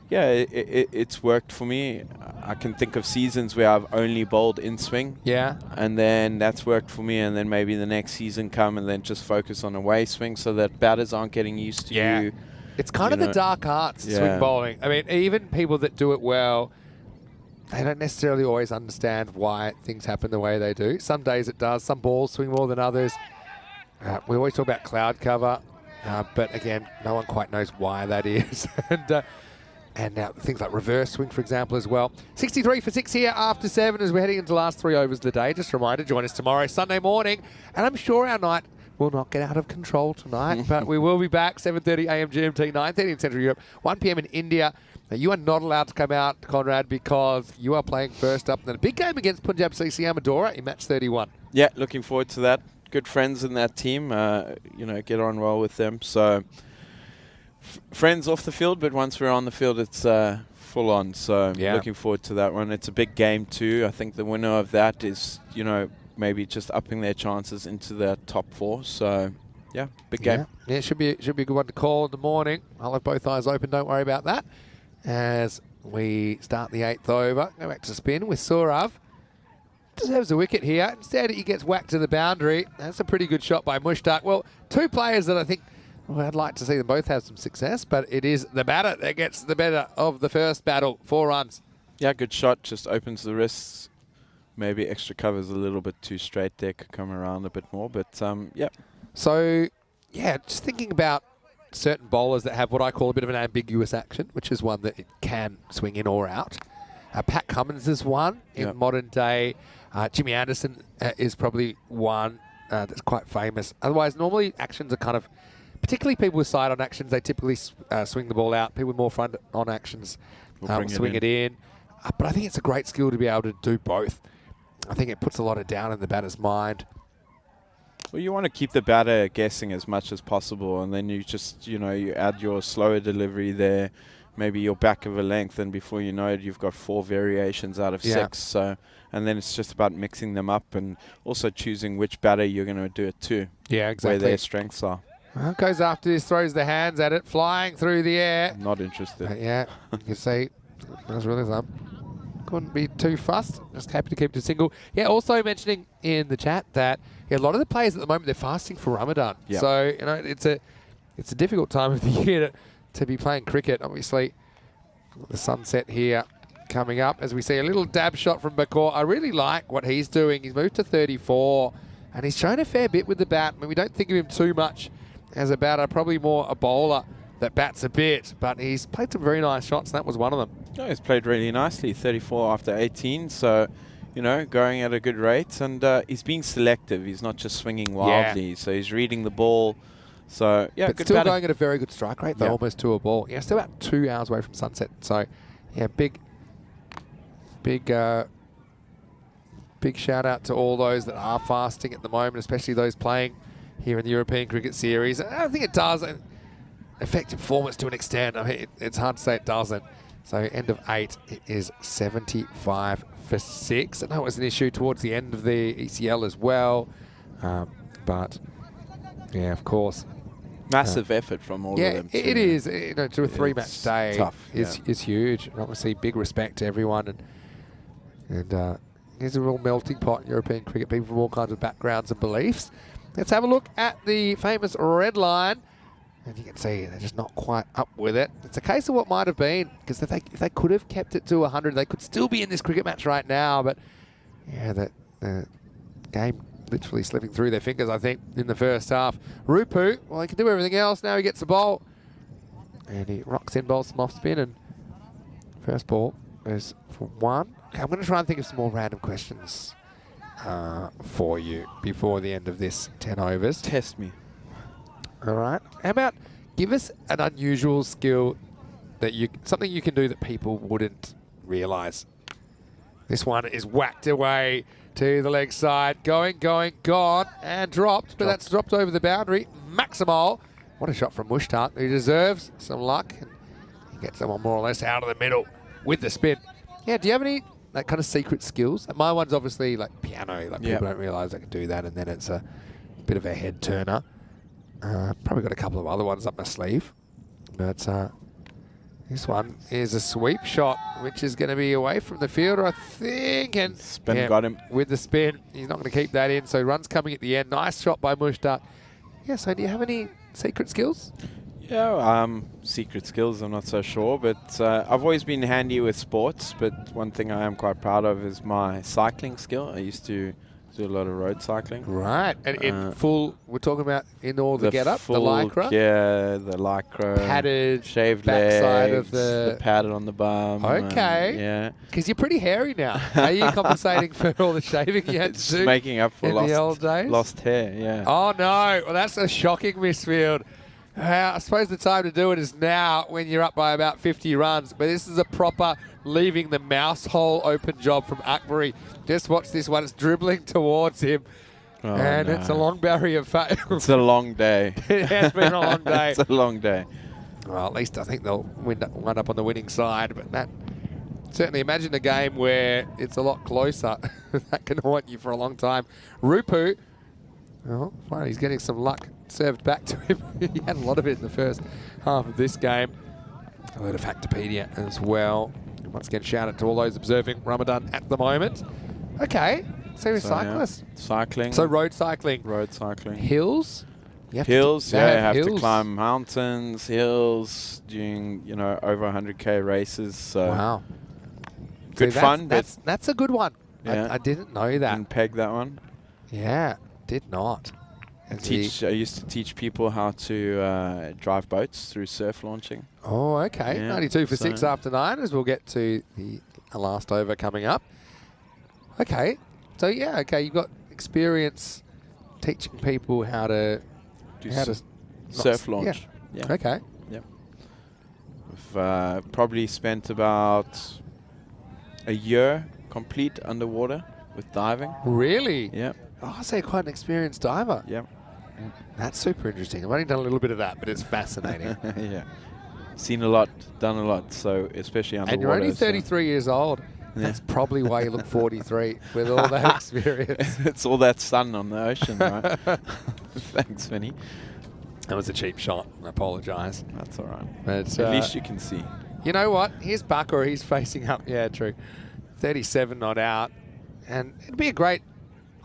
yeah, it's worked for me. I can think of seasons where I've only bowled in swing. Yeah. And then that's worked for me, and then maybe the next season come and then just focus on away swing so that batters aren't getting used to you. It's kind of the dark arts, swing bowling. I mean, even people that do it well, they don't necessarily always understand why things happen the way they do. Some days it does. Some balls swing more than others. We always talk about cloud cover, but again, no one quite knows why that is. And now things like reverse swing, for example, as well. 63 for 6 here after 7 as we're heading into the last 3 overs of the day. Just a reminder, join us tomorrow, Sunday morning. And I'm sure our night will not get out of control tonight, but we will be back 7:30 a.m. GMT, 9:30 in Central Europe, 1 p.m. in India. Now, you are not allowed to come out, Conrad, because you are playing first up. And a big game against Punjab CC Amadora in match 31. Yeah, looking forward to that. Good friends in that team, get on well with them. So friends off the field, but once we're on the field, it's full on. So looking forward to that one. It's a big game too. I think the winner of that is, maybe just upping their chances into the top 4. So yeah, big game. Yeah, it should be a good one to call in the morning. I'll have both eyes open. Don't worry about that. As we start the 8th over, go back to spin with Saurav. Deserves a wicket here. Instead, he gets whacked to the boundary. That's a pretty good shot by Mushtaq. Well, 2 players that I think I'd like to see them both have some success, but it is the batter that gets the better of the first battle. 4 runs. Yeah, good shot. Just opens the wrists. Maybe extra cover's a little bit too straight there. Could come around a bit more, but yeah. So, yeah, just thinking about certain bowlers that have what I call a bit of an ambiguous action, which is one that it can swing in or out. Pat Cummins is one in modern day. Jimmy Anderson is probably one that's quite famous. Otherwise, normally actions are kind of, particularly people with side-on actions, they typically swing the ball out. People with more front-on actions swing it in. But I think it's a great skill to be able to do both. I think it puts a lot of doubt in the batter's mind. Well, you want to keep the batter guessing as much as possible, and then you just, you add your slower delivery there, maybe your back of a length, and before you know it, you've got 4 variations out of 6. So, and then it's just about mixing them up and also choosing which batter you're going to do it to. Yeah, exactly. Where their strengths are. Well, goes after this, throws the hands at it, flying through the air. Not interested. Yeah, you can see that's really something. Couldn't be too fussed. Just happy to keep it a single. Yeah, also mentioning in the chat that a lot of the players at the moment, they're fasting for Ramadan. Yep. So, it's a difficult time of the year to be playing cricket. Obviously, the sunset here coming up as we see a little dab shot from Bakor. I really like what he's doing. He's moved to 34 and he's shown a fair bit with the bat. I mean, we don't think of him too much as a batter, probably more a bowler that bats a bit, but he's played some very nice shots, and that was one of them. No, he's played really nicely, 34 after 18, so, going at a good rate, and he's being selective. He's not just swinging wildly, so he's reading the ball. So, yeah, but good still batting. going at a very good strike rate, though, almost to a ball. Yeah, still about 2 hours away from sunset. So, yeah, big shout out to all those that are fasting at the moment, especially those playing here in the European Cricket Series. I don't think it does affect your performance to an extent. I mean, it's hard to say it doesn't. So, end of 8, it is 75 for 6. I know it was an issue towards the end of the ECL as well, but yeah, of course. Massive effort from all of them. Yeah, it is. To a 3-match day tough, is huge. And obviously, big respect to everyone. And there's a real melting pot in European cricket, people from all kinds of backgrounds and beliefs. Let's have a look at the famous red line. And you can see they're just not quite up with it. It's a case of what might have been, because if they could have kept it to 100, they could still be in this cricket match right now. But yeah, the game literally slipping through their fingers, I think, in the first half. Rupu, well, he can do everything else. Now he gets the bowl. And he rocks in, bowls some off spin. And first ball is for 1. Okay, I'm going to try and think of some more random questions for you before the end of this 10 overs. Test me. All right. How about give us an unusual skill that something you can do that people wouldn't realise. This one is whacked away to the leg side. Going, gone, and dropped. But that's dropped over the boundary. Maximal. What a shot from Mushtaq. He deserves some luck. And he gets someone more or less out of the middle with the spin. Yeah, do you have any that kind of secret skills? My one's obviously like piano. Like people don't realise I can do that. And then it's a bit of a head turner. Probably got a couple of other ones up my sleeve. But this one is a sweep shot, which is going to be away from the fielder, I think. And spin got him. With the spin, he's not going to keep that in. So runs coming at the end. Nice shot by Mushtaq. Yeah, so do you have any secret skills? Yeah, secret skills, I'm not so sure. But I've always been handy with sports. But one thing I am quite proud of is my cycling skill. I used to do a lot of road cycling. Right. And in full, we're talking about in all the get-up, the lycra? Yeah, the lycra. Padded, shaved backside legs, of the padded on the bum. Okay. Yeah. Because you're pretty hairy now. Are you compensating for all the shaving you had to do? Making up for the old days? Lost hair, yeah. Oh, no. Well, that's a shocking misfield. I suppose the time to do it is now when you're up by about 50 runs. But this is a proper leaving the mouse hole open job from Akbari. Just watch this one. It's dribbling towards him. Oh, and it's a long barrier of fail. It's a long day. It has been a long day. It's a long day. Well, at least I think they'll wind up on the winning side. But that certainly, imagine a game where it's a lot closer. That can haunt you for a long time. Rupu, well, fine, he's getting some luck served back to him. He had a lot of it in the first half of this game. A load of Factopedia as well. Once again, shout out to all those observing Ramadan at the moment. Okay, so you're a cyclist. Yeah. Cycling. So road cycling. Road cycling. Hills? Hills, you have to climb mountains, hills, doing, over 100k races. So wow. Good fun. That's a good one. Yeah. I didn't know that. Didn't peg that one. Yeah, did not. I used to teach people how to drive boats through surf launching. Oh, okay. Yeah, 92 for 6 after 9 as we'll get to the last over coming up. Okay. So, yeah, okay, you've got experience teaching people how to surf launch. Yeah. Okay. Yeah. We've probably spent about a year complete underwater. with diving. Really? Yeah. Oh, I say quite an experienced diver. Yeah. That's super interesting. I've only done a little bit of that, but it's fascinating. Yeah. Seen a lot, done a lot, so especially underwater. And you're only 33 years old. That's probably why you look 43 with all that experience. It's all that sun on the ocean, right? Thanks, Vinny. That was a cheap shot. I apologise. That's all right. But, at least you can see. You know what? Here's Bucker. He's facing up. Yeah, true. 37 not out. And it'd be a great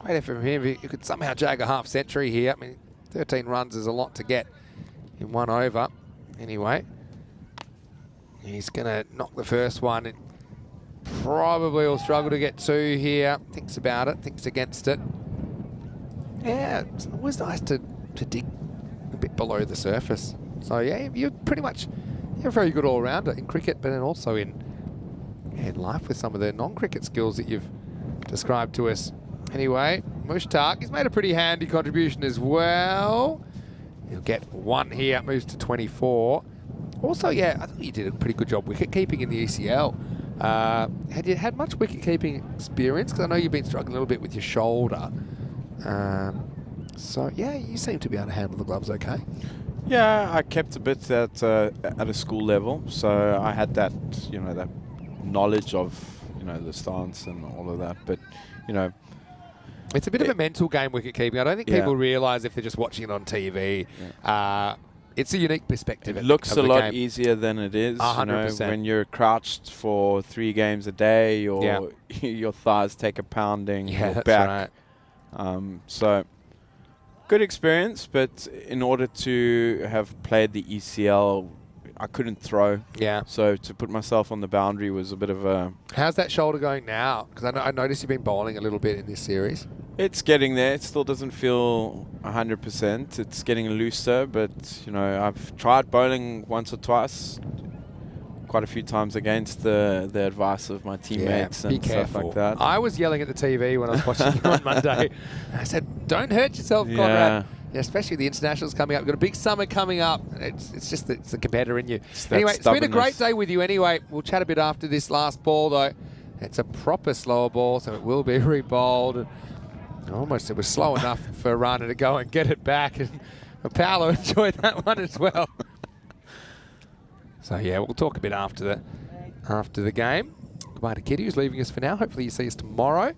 effort from him if you could somehow jag a half century here. I mean, 13 runs is a lot to get in one over. Anyway, he's going to knock the first one. It probably will struggle to get two here. Thinks about it. Thinks against it. Yeah, it's always nice to dig a bit below the surface. So, yeah, you're pretty much you're a very good all-rounder in cricket, but then also in life with some of the non-cricket skills that you've described to us. Anyway, Mushtaq, he's made a pretty handy contribution as well. He'll get one here, moves to 24. Also, yeah, I think he did a pretty good job wicket-keeping in the ECL. Had you had much wicket-keeping experience? Because I know you've been struggling a little bit with your shoulder. So, yeah, you seem to be able to handle the gloves okay. Yeah, I kept a bit at a school level, so I had that, that knowledge of, the stance and all of that. But, it's a bit of a mental game, wicket keeping. I don't think people realise if they're just watching it on TV. Yeah. It's a unique perspective. It looks a lot easier than it is. 100%. When you're crouched for 3 games a day, or your thighs take a pounding, your back. Right. So good experience, but in order to have played the ECL, I couldn't throw. Yeah. So to put myself on the boundary was a bit of a... How's that shoulder going now? Because I noticed you've been bowling a little bit in this series. It's getting there. It still doesn't feel 100%. It's getting looser, but, I've tried bowling once or twice, quite a few times against the advice of my teammates and stuff like that. I was yelling at the TV when I was watching you on Monday. I said, don't hurt yourself, Conrad. Yeah, especially the internationals coming up. We've got a big summer coming up. It's just it's the competitor in you. Anyway, it's been a great day with you anyway. We'll chat a bit after this last ball, though. It's a proper slower ball, so it will be re-bowled. And almost it was slow enough for Rana to go and get it back. And Paolo enjoyed that one as well. So, yeah, we'll talk a bit after the game. Goodbye to Kitty, who's leaving us for now. Hopefully you see us tomorrow.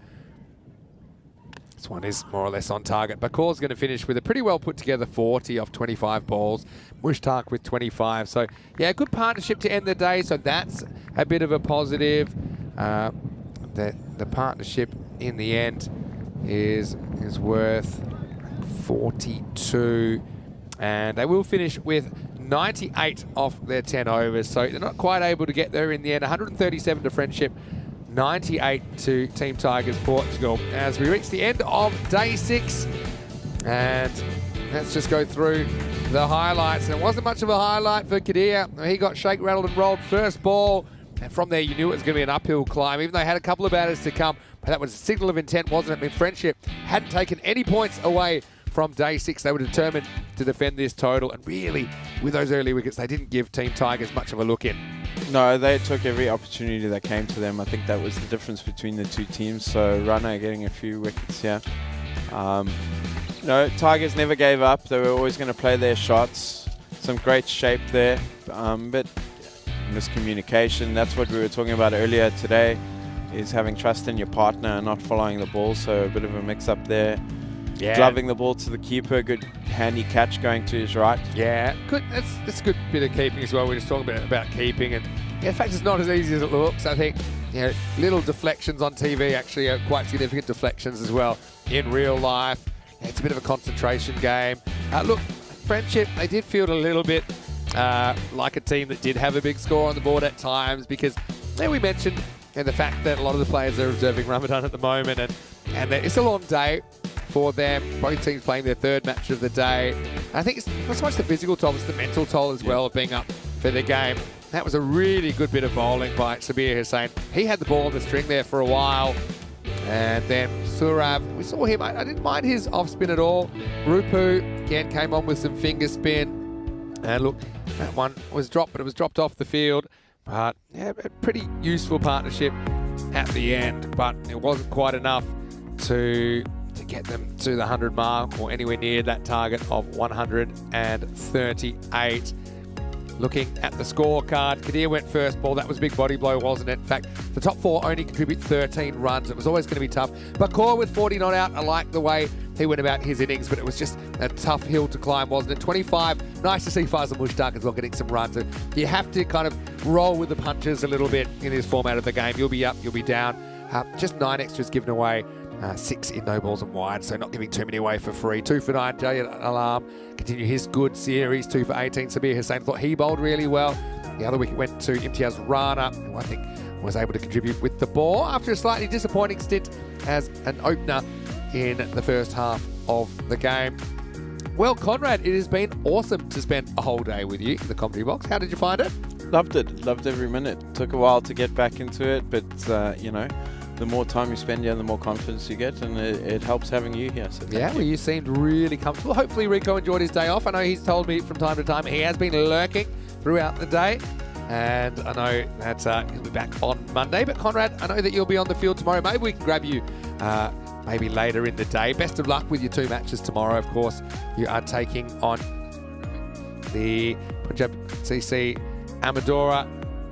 This one is more or less on target. Bakor's going to finish with a pretty well put together 40 off 25 balls. Mushtaq with 25. So, yeah, good partnership to end the day. So that's a bit of a positive. The partnership in the end is worth 42. And they will finish with 98 off their 10 overs. So they're not quite able to get there in the end. 137 to Friendship. 98 to Team Tigers Portugal as we reach the end of day 6. And let's just go through the highlights. And it wasn't much of a highlight for Kadir. He got shake, rattled and rolled first ball. And from there you knew it was going to be an uphill climb, even though they had a couple of batters to come. But that was a signal of intent, wasn't it? I mean, Friendship hadn't taken any points away from day 6. They were determined to defend this total. And really, with those early wickets, they didn't give Team Tigers much of a look in. No, they took every opportunity that came to them. I think that was the difference between the two teams. So Rana getting a few wickets here. Tigers never gave up. They were always going to play their shots. Some great shape there, but miscommunication. That's what we were talking about earlier today, is having trust in your partner and not following the ball. So a bit of a mix-up there. Yeah. Gloving the ball to the keeper, good handy catch going to his right. Yeah, good. That's a good bit of keeping as well. We're just talking about keeping, and in fact, it's not as easy as it looks. I think little deflections on TV actually are quite significant deflections as well in real life. It's a bit of a concentration game. Look, Friendship, they did feel a little bit like a team that did have a big score on the board at times, because we mentioned the fact that a lot of the players are observing Ramadan at the moment, and it's a long day for them. Both teams playing their 3rd match of the day. I think it's not so much the physical toll, it's the mental toll as well of being up for the game. That was a really good bit of bowling by Sabir Hussain. He had the ball on the string there for a while. And then Surav, we saw him. I didn't mind his off spin at all. Rupu again came on with some finger spin. And look, that one was dropped, but it was dropped off the field. But yeah, a pretty useful partnership at the end, but it wasn't quite enough to get them to the 100 mark or anywhere near that target of 138. Looking at the scorecard, Kadir went first ball. That was a big body blow, wasn't it? In fact, the top 4 only contribute 13 runs. It was always going to be tough. But Core with 40 not out, I like the way he went about his innings, but it was just a tough hill to climb, wasn't it? 25, nice to see Faisal Mushtaq as well getting some runs. You have to kind of roll with the punches a little bit in this format of the game. You'll be up, you'll be down. Just 9 extras given away. 6 in no balls and wide, so not giving too many away for free. 2 for 9, Jay Alarm continue his good series. 2 for 18, Sabir Hussain thought he bowled really well. The other wicket went to Imtiaz Rana, who I think was able to contribute with the ball after a slightly disappointing stint as an opener in the first half of the game. Well, Conrad, it has been awesome to spend a whole day with you in the commentary box. How did you find it? Loved it. Loved every minute. Took a while to get back into it, but you know, the more time you spend here, the more confidence you get, and it helps having you here. So yeah, well, you seemed really comfortable. Hopefully Rico enjoyed his day off. I know he's told me from time to time he has been lurking throughout the day, and I know that he'll be back on Monday. But Conrad, I know that you'll be on the field tomorrow. Maybe we can grab you maybe later in the day. Best of luck with your 2 matches tomorrow. Of course, you are taking on the Punjab CC Amadora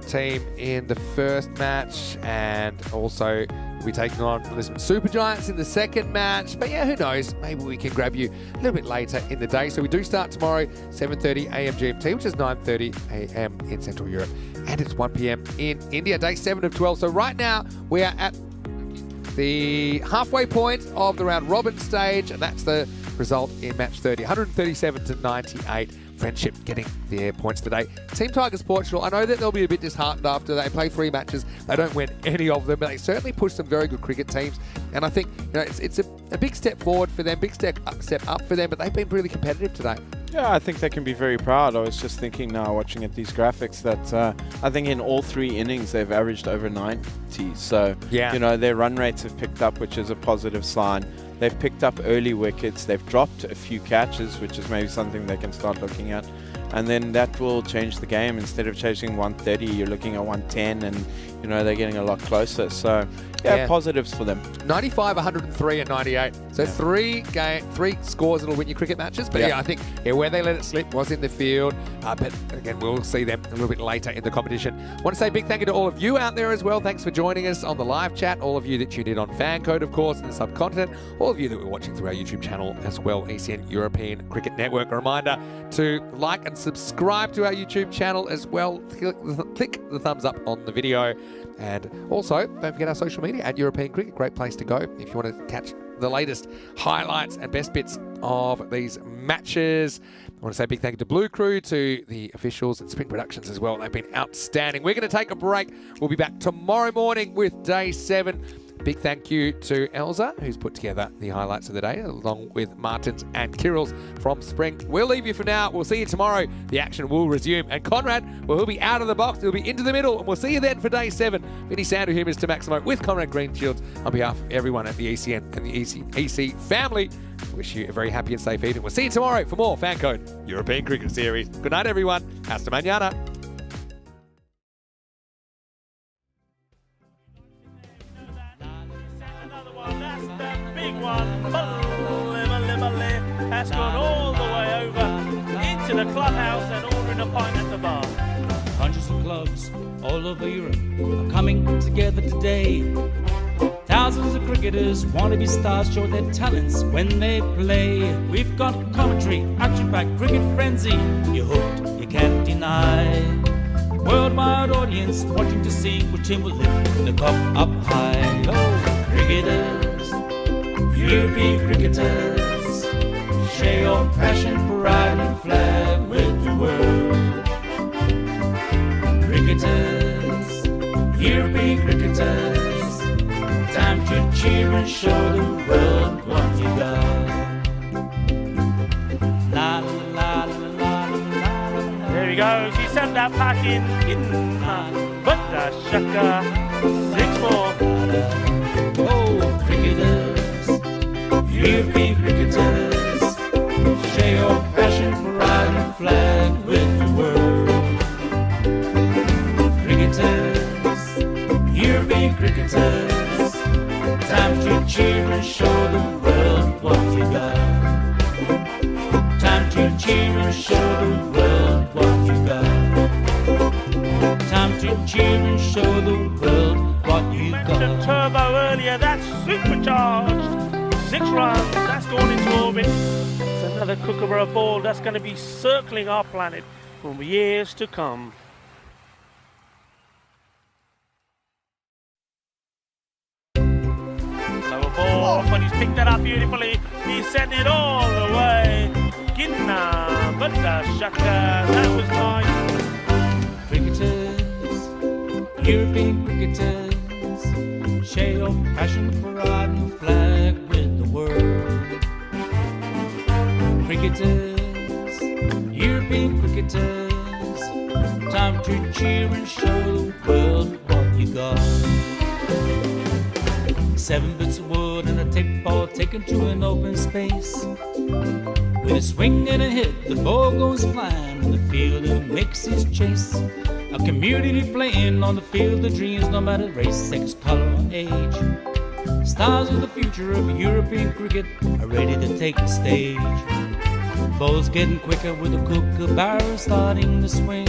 team in the first match, and also we'll be taking on Lisbon Super Giants in the second match. But yeah, who knows? Maybe we can grab you a little bit later in the day. So we do start tomorrow, 7:30 a.m. GMT, which is 9:30 a.m. in Central Europe, and it's 1 p.m. in India, day 7 of 12. So right now we are at the halfway point of the round robin stage, and that's the result in match 30, 137 to 98. Friendship getting their points today. Team Tigers Portugal, I know that they'll be a bit disheartened after they play 3 matches. They don't win any of them, but they certainly push some very good cricket teams. And I think, you know, it's a big step forward for them, big step up for them, but they've been really competitive today. Yeah, I think they can be very proud. I was just thinking now, watching at these graphics, that I think in all 3 innings they've averaged over 90. So, yeah, you know, their run rates have picked up, which is a positive sign. They've picked up early wickets. They've dropped a few catches, which is maybe something they can start looking at. And then that will change the game. Instead of chasing 130, you're looking at 110, and, you know, they're getting a lot closer. So, yeah, positives for them. 95, 103 and 98. So yeah. 3 scores that'll win you cricket matches. But yeah, I think where they let it slip was in the field. But again, we'll see them a little bit later in the competition. I want to say a big thank you to all of you out there as well. Thanks for joining us on the live chat. All of you that tuned in on FanCode, of course, in the subcontinent. All of you that were watching through our YouTube channel as well, ECN European Cricket Network. A reminder to like and subscribe to our YouTube channel as well. Click the thumbs up on the video. And also, don't forget our social media at European Cricket. Great place to go if you want to catch the latest highlights and best bits of these matches. I want to say a big thank you to Blue Crew, to the officials and Sprint Productions as well. They've been outstanding. We're going to take a break. We'll be back tomorrow morning with day 7. Big thank you to Elza, who's put together the highlights of the day, along with Martins and Kirill's from Spring. We'll leave you for now. We'll see you tomorrow. The action will resume. And Conrad, well, he'll be out of the box. He'll be into the middle. And we'll see you then for day 7. Vinny Sandu here, Mr. Maximo, with Conrad Greenshields. On behalf of everyone at the ECN and the EC family, wish you a very happy and safe evening. We'll see you tomorrow for more FanCode European Cricket Series. Good night, everyone. Hasta mañana. Has gone all the way over into the clubhouse and ordering a pint at the bar. Hundreds of clubs all over Europe are coming together today. Thousands of cricketers want to be stars, show their talents when they play. We've got commentary, action-packed cricket frenzy. You're hooked, you can't deny. Worldwide audience watching to see which team will lift the cup up high. Oh, cricketers, European cricketers, share your passion, pride and flag with the world. Cricketers, European cricketers, time to cheer and show the world what you got. La la la la la la. There he goes, he sent that pack in but the shaka 6-4. Oh, cricketers, European cricketers, share your passion, pride and flag with the world. Cricketers, European cricketers, time to cheer and show the world what you got. Time to cheer and show the world what you got. Time to cheer and show the world what you Mentioned got. turbo earlier, that's supercharged. 6 runs, that's gone into orbit. It's another Kookaburra ball that's going to be circling our planet for years to come. Lower ball, but he's picked that up beautifully. He's sent it all the way. Ginna, but the shaka, that was nice. Cricketers, European cricketers, share your passion for riding the flag with the world. Cricketers, European cricketers, time to cheer and show the world what you got. 7 bits of wood and a tape ball taken to an open space. With a swing and a hit, the ball goes flying in the field and makes his chase. A community playing on the field of dreams, no matter race, sex, color, or age. Stars of the future of European cricket are ready to take the stage. Ball's getting quicker with the Kookaburra starting to swing.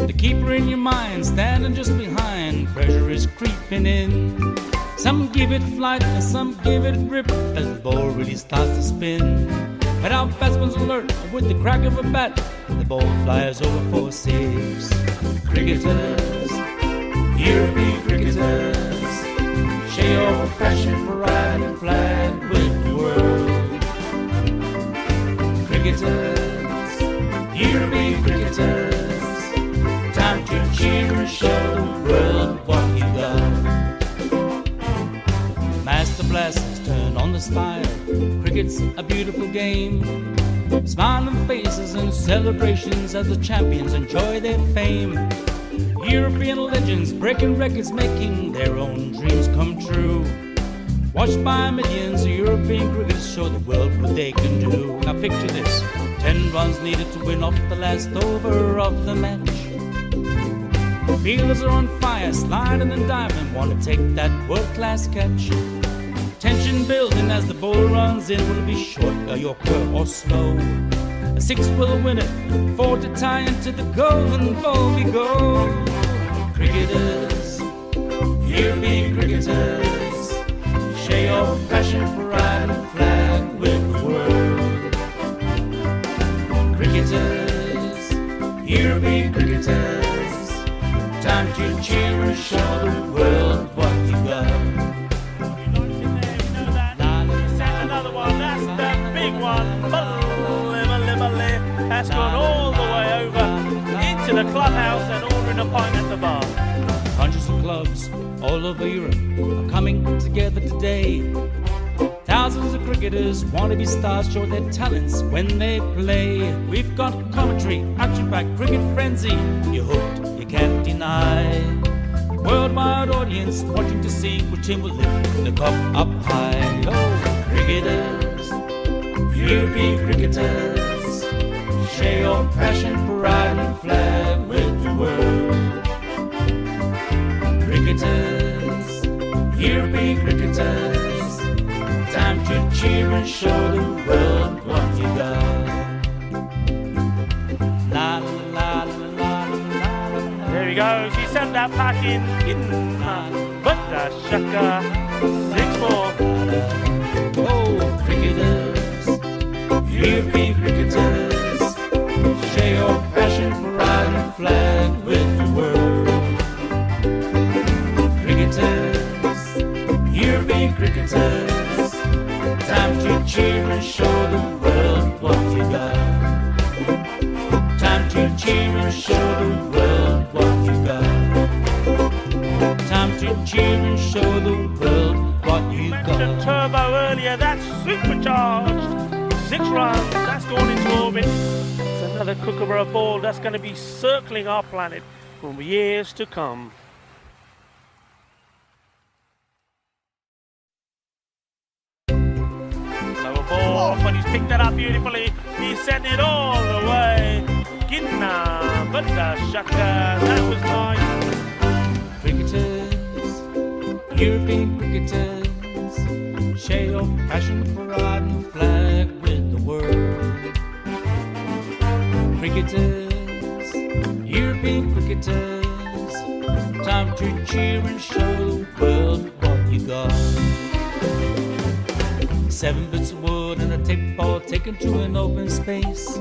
The keeper in your mind standing just behind, pressure is creeping in. Some give it flight and some give it grip as the ball really starts to spin. But our batsman's alert with the crack of a bat, the ball flies over for 6. Cricketers, European cricketers, share your passion for riding the flag with the world. Cricketers, European cricketers, time to cheer and show the world what you got. Master blasters turn on the style. Cricket's a beautiful game. Smiling faces and celebrations as the champions enjoy their fame. European legends breaking records, making their own dreams come true. Watched by millions, European cricketers show the world what they can do. Now picture this, 10 runs needed to win off the last over of the match. Fielders are on fire, sliding and diving, want to take that world-class catch. Tension building as the ball runs in. Will it be short, a yorker or slow? A 6 will win it, 4 to tie into the golden ball we go. Cricketers, European cricketers, share your passion for riding the flag with the world. Cricketers, European cricketers, time to cheer and show the world what you got. That's gone all the way over into the clubhouse and ordering a pint at the bar. Hundreds of clubs all over Europe are coming together today. Thousands of cricketers want to be stars, show their talents when they play. We've got commentary, action-packed cricket frenzy. You're hooked, you can't deny. Worldwide audience watching to see which team will lift the cup up high. Oh, cricketers, European cricketers, share your passion for riding the flag with the world. Cricketers, European cricketers, time to cheer and show the world what you got. La la la la la la la. There he goes, he sent that pack in, but the shaka, 6-4. Oh, cricketers, European cricketers, share your passion for riding the flag with the world. Cricketers, European cricketers, time to cheer and show the world what you got. Time to cheer and show the world what you got. Time to cheer and show the world what you Mentioned got. turbo earlier, that's supercharged. 6 runs, that's gone into orbit. It's another Kookaburra ball that's going to be circling our planet for years to come. Lower ball, but he's picked that up beautifully. He's sent it all the way. Ginna, but the shaka, that was nice. Cricketers, European cricketers, Share your passion, pride, and flag with the world. Cricketers, European cricketers, time to cheer and show the world what you got. 7 bits of wood and a tick ball taken to an open space.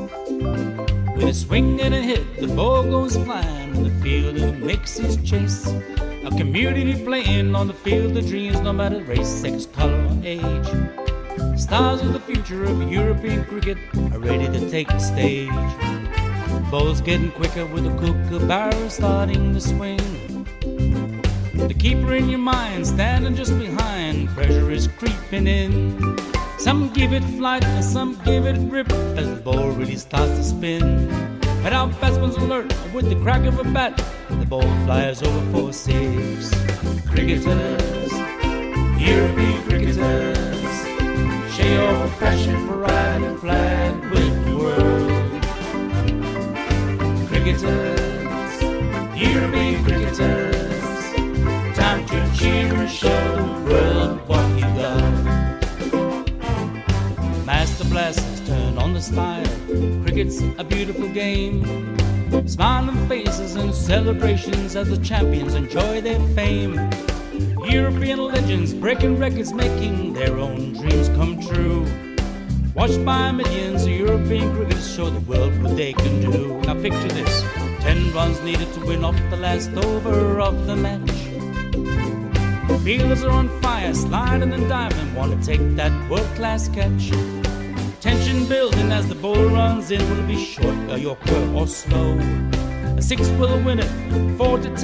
With a swing and a hit, the ball goes flying in the field and makes his chase. A community playing on the field of dreams, no matter race, sex, color, or age. Stars of the future of European cricket are ready to take the stage. Ball's getting quicker with the kookaburra starting to swing. The keeper in your mind standing just behind, pressure is creeping in. Some give it flight and some give it grip as the ball really starts to spin. But our batsman's alert with the crack of a bat, the ball flies over for 6. Cricketers, European cricketers, share your passion, pride and flag with the world. Cricketers, European cricketers, time to cheer and show the world what you got. Master blasters turn on the style. Cricket's a beautiful game. Smiling faces and celebrations as the champions enjoy their fame. European legends breaking records, making their own dreams come true. Watched by millions, European cricketers show the world what they can do. Now picture this, 10 runs needed to win off the last over of the match. Fielders are on fire, sliding and diving, want to take that world-class catch. Tension building as the ball runs in. Will it be short, or Yorker, or slow? A 6 will win it, 4 to tie.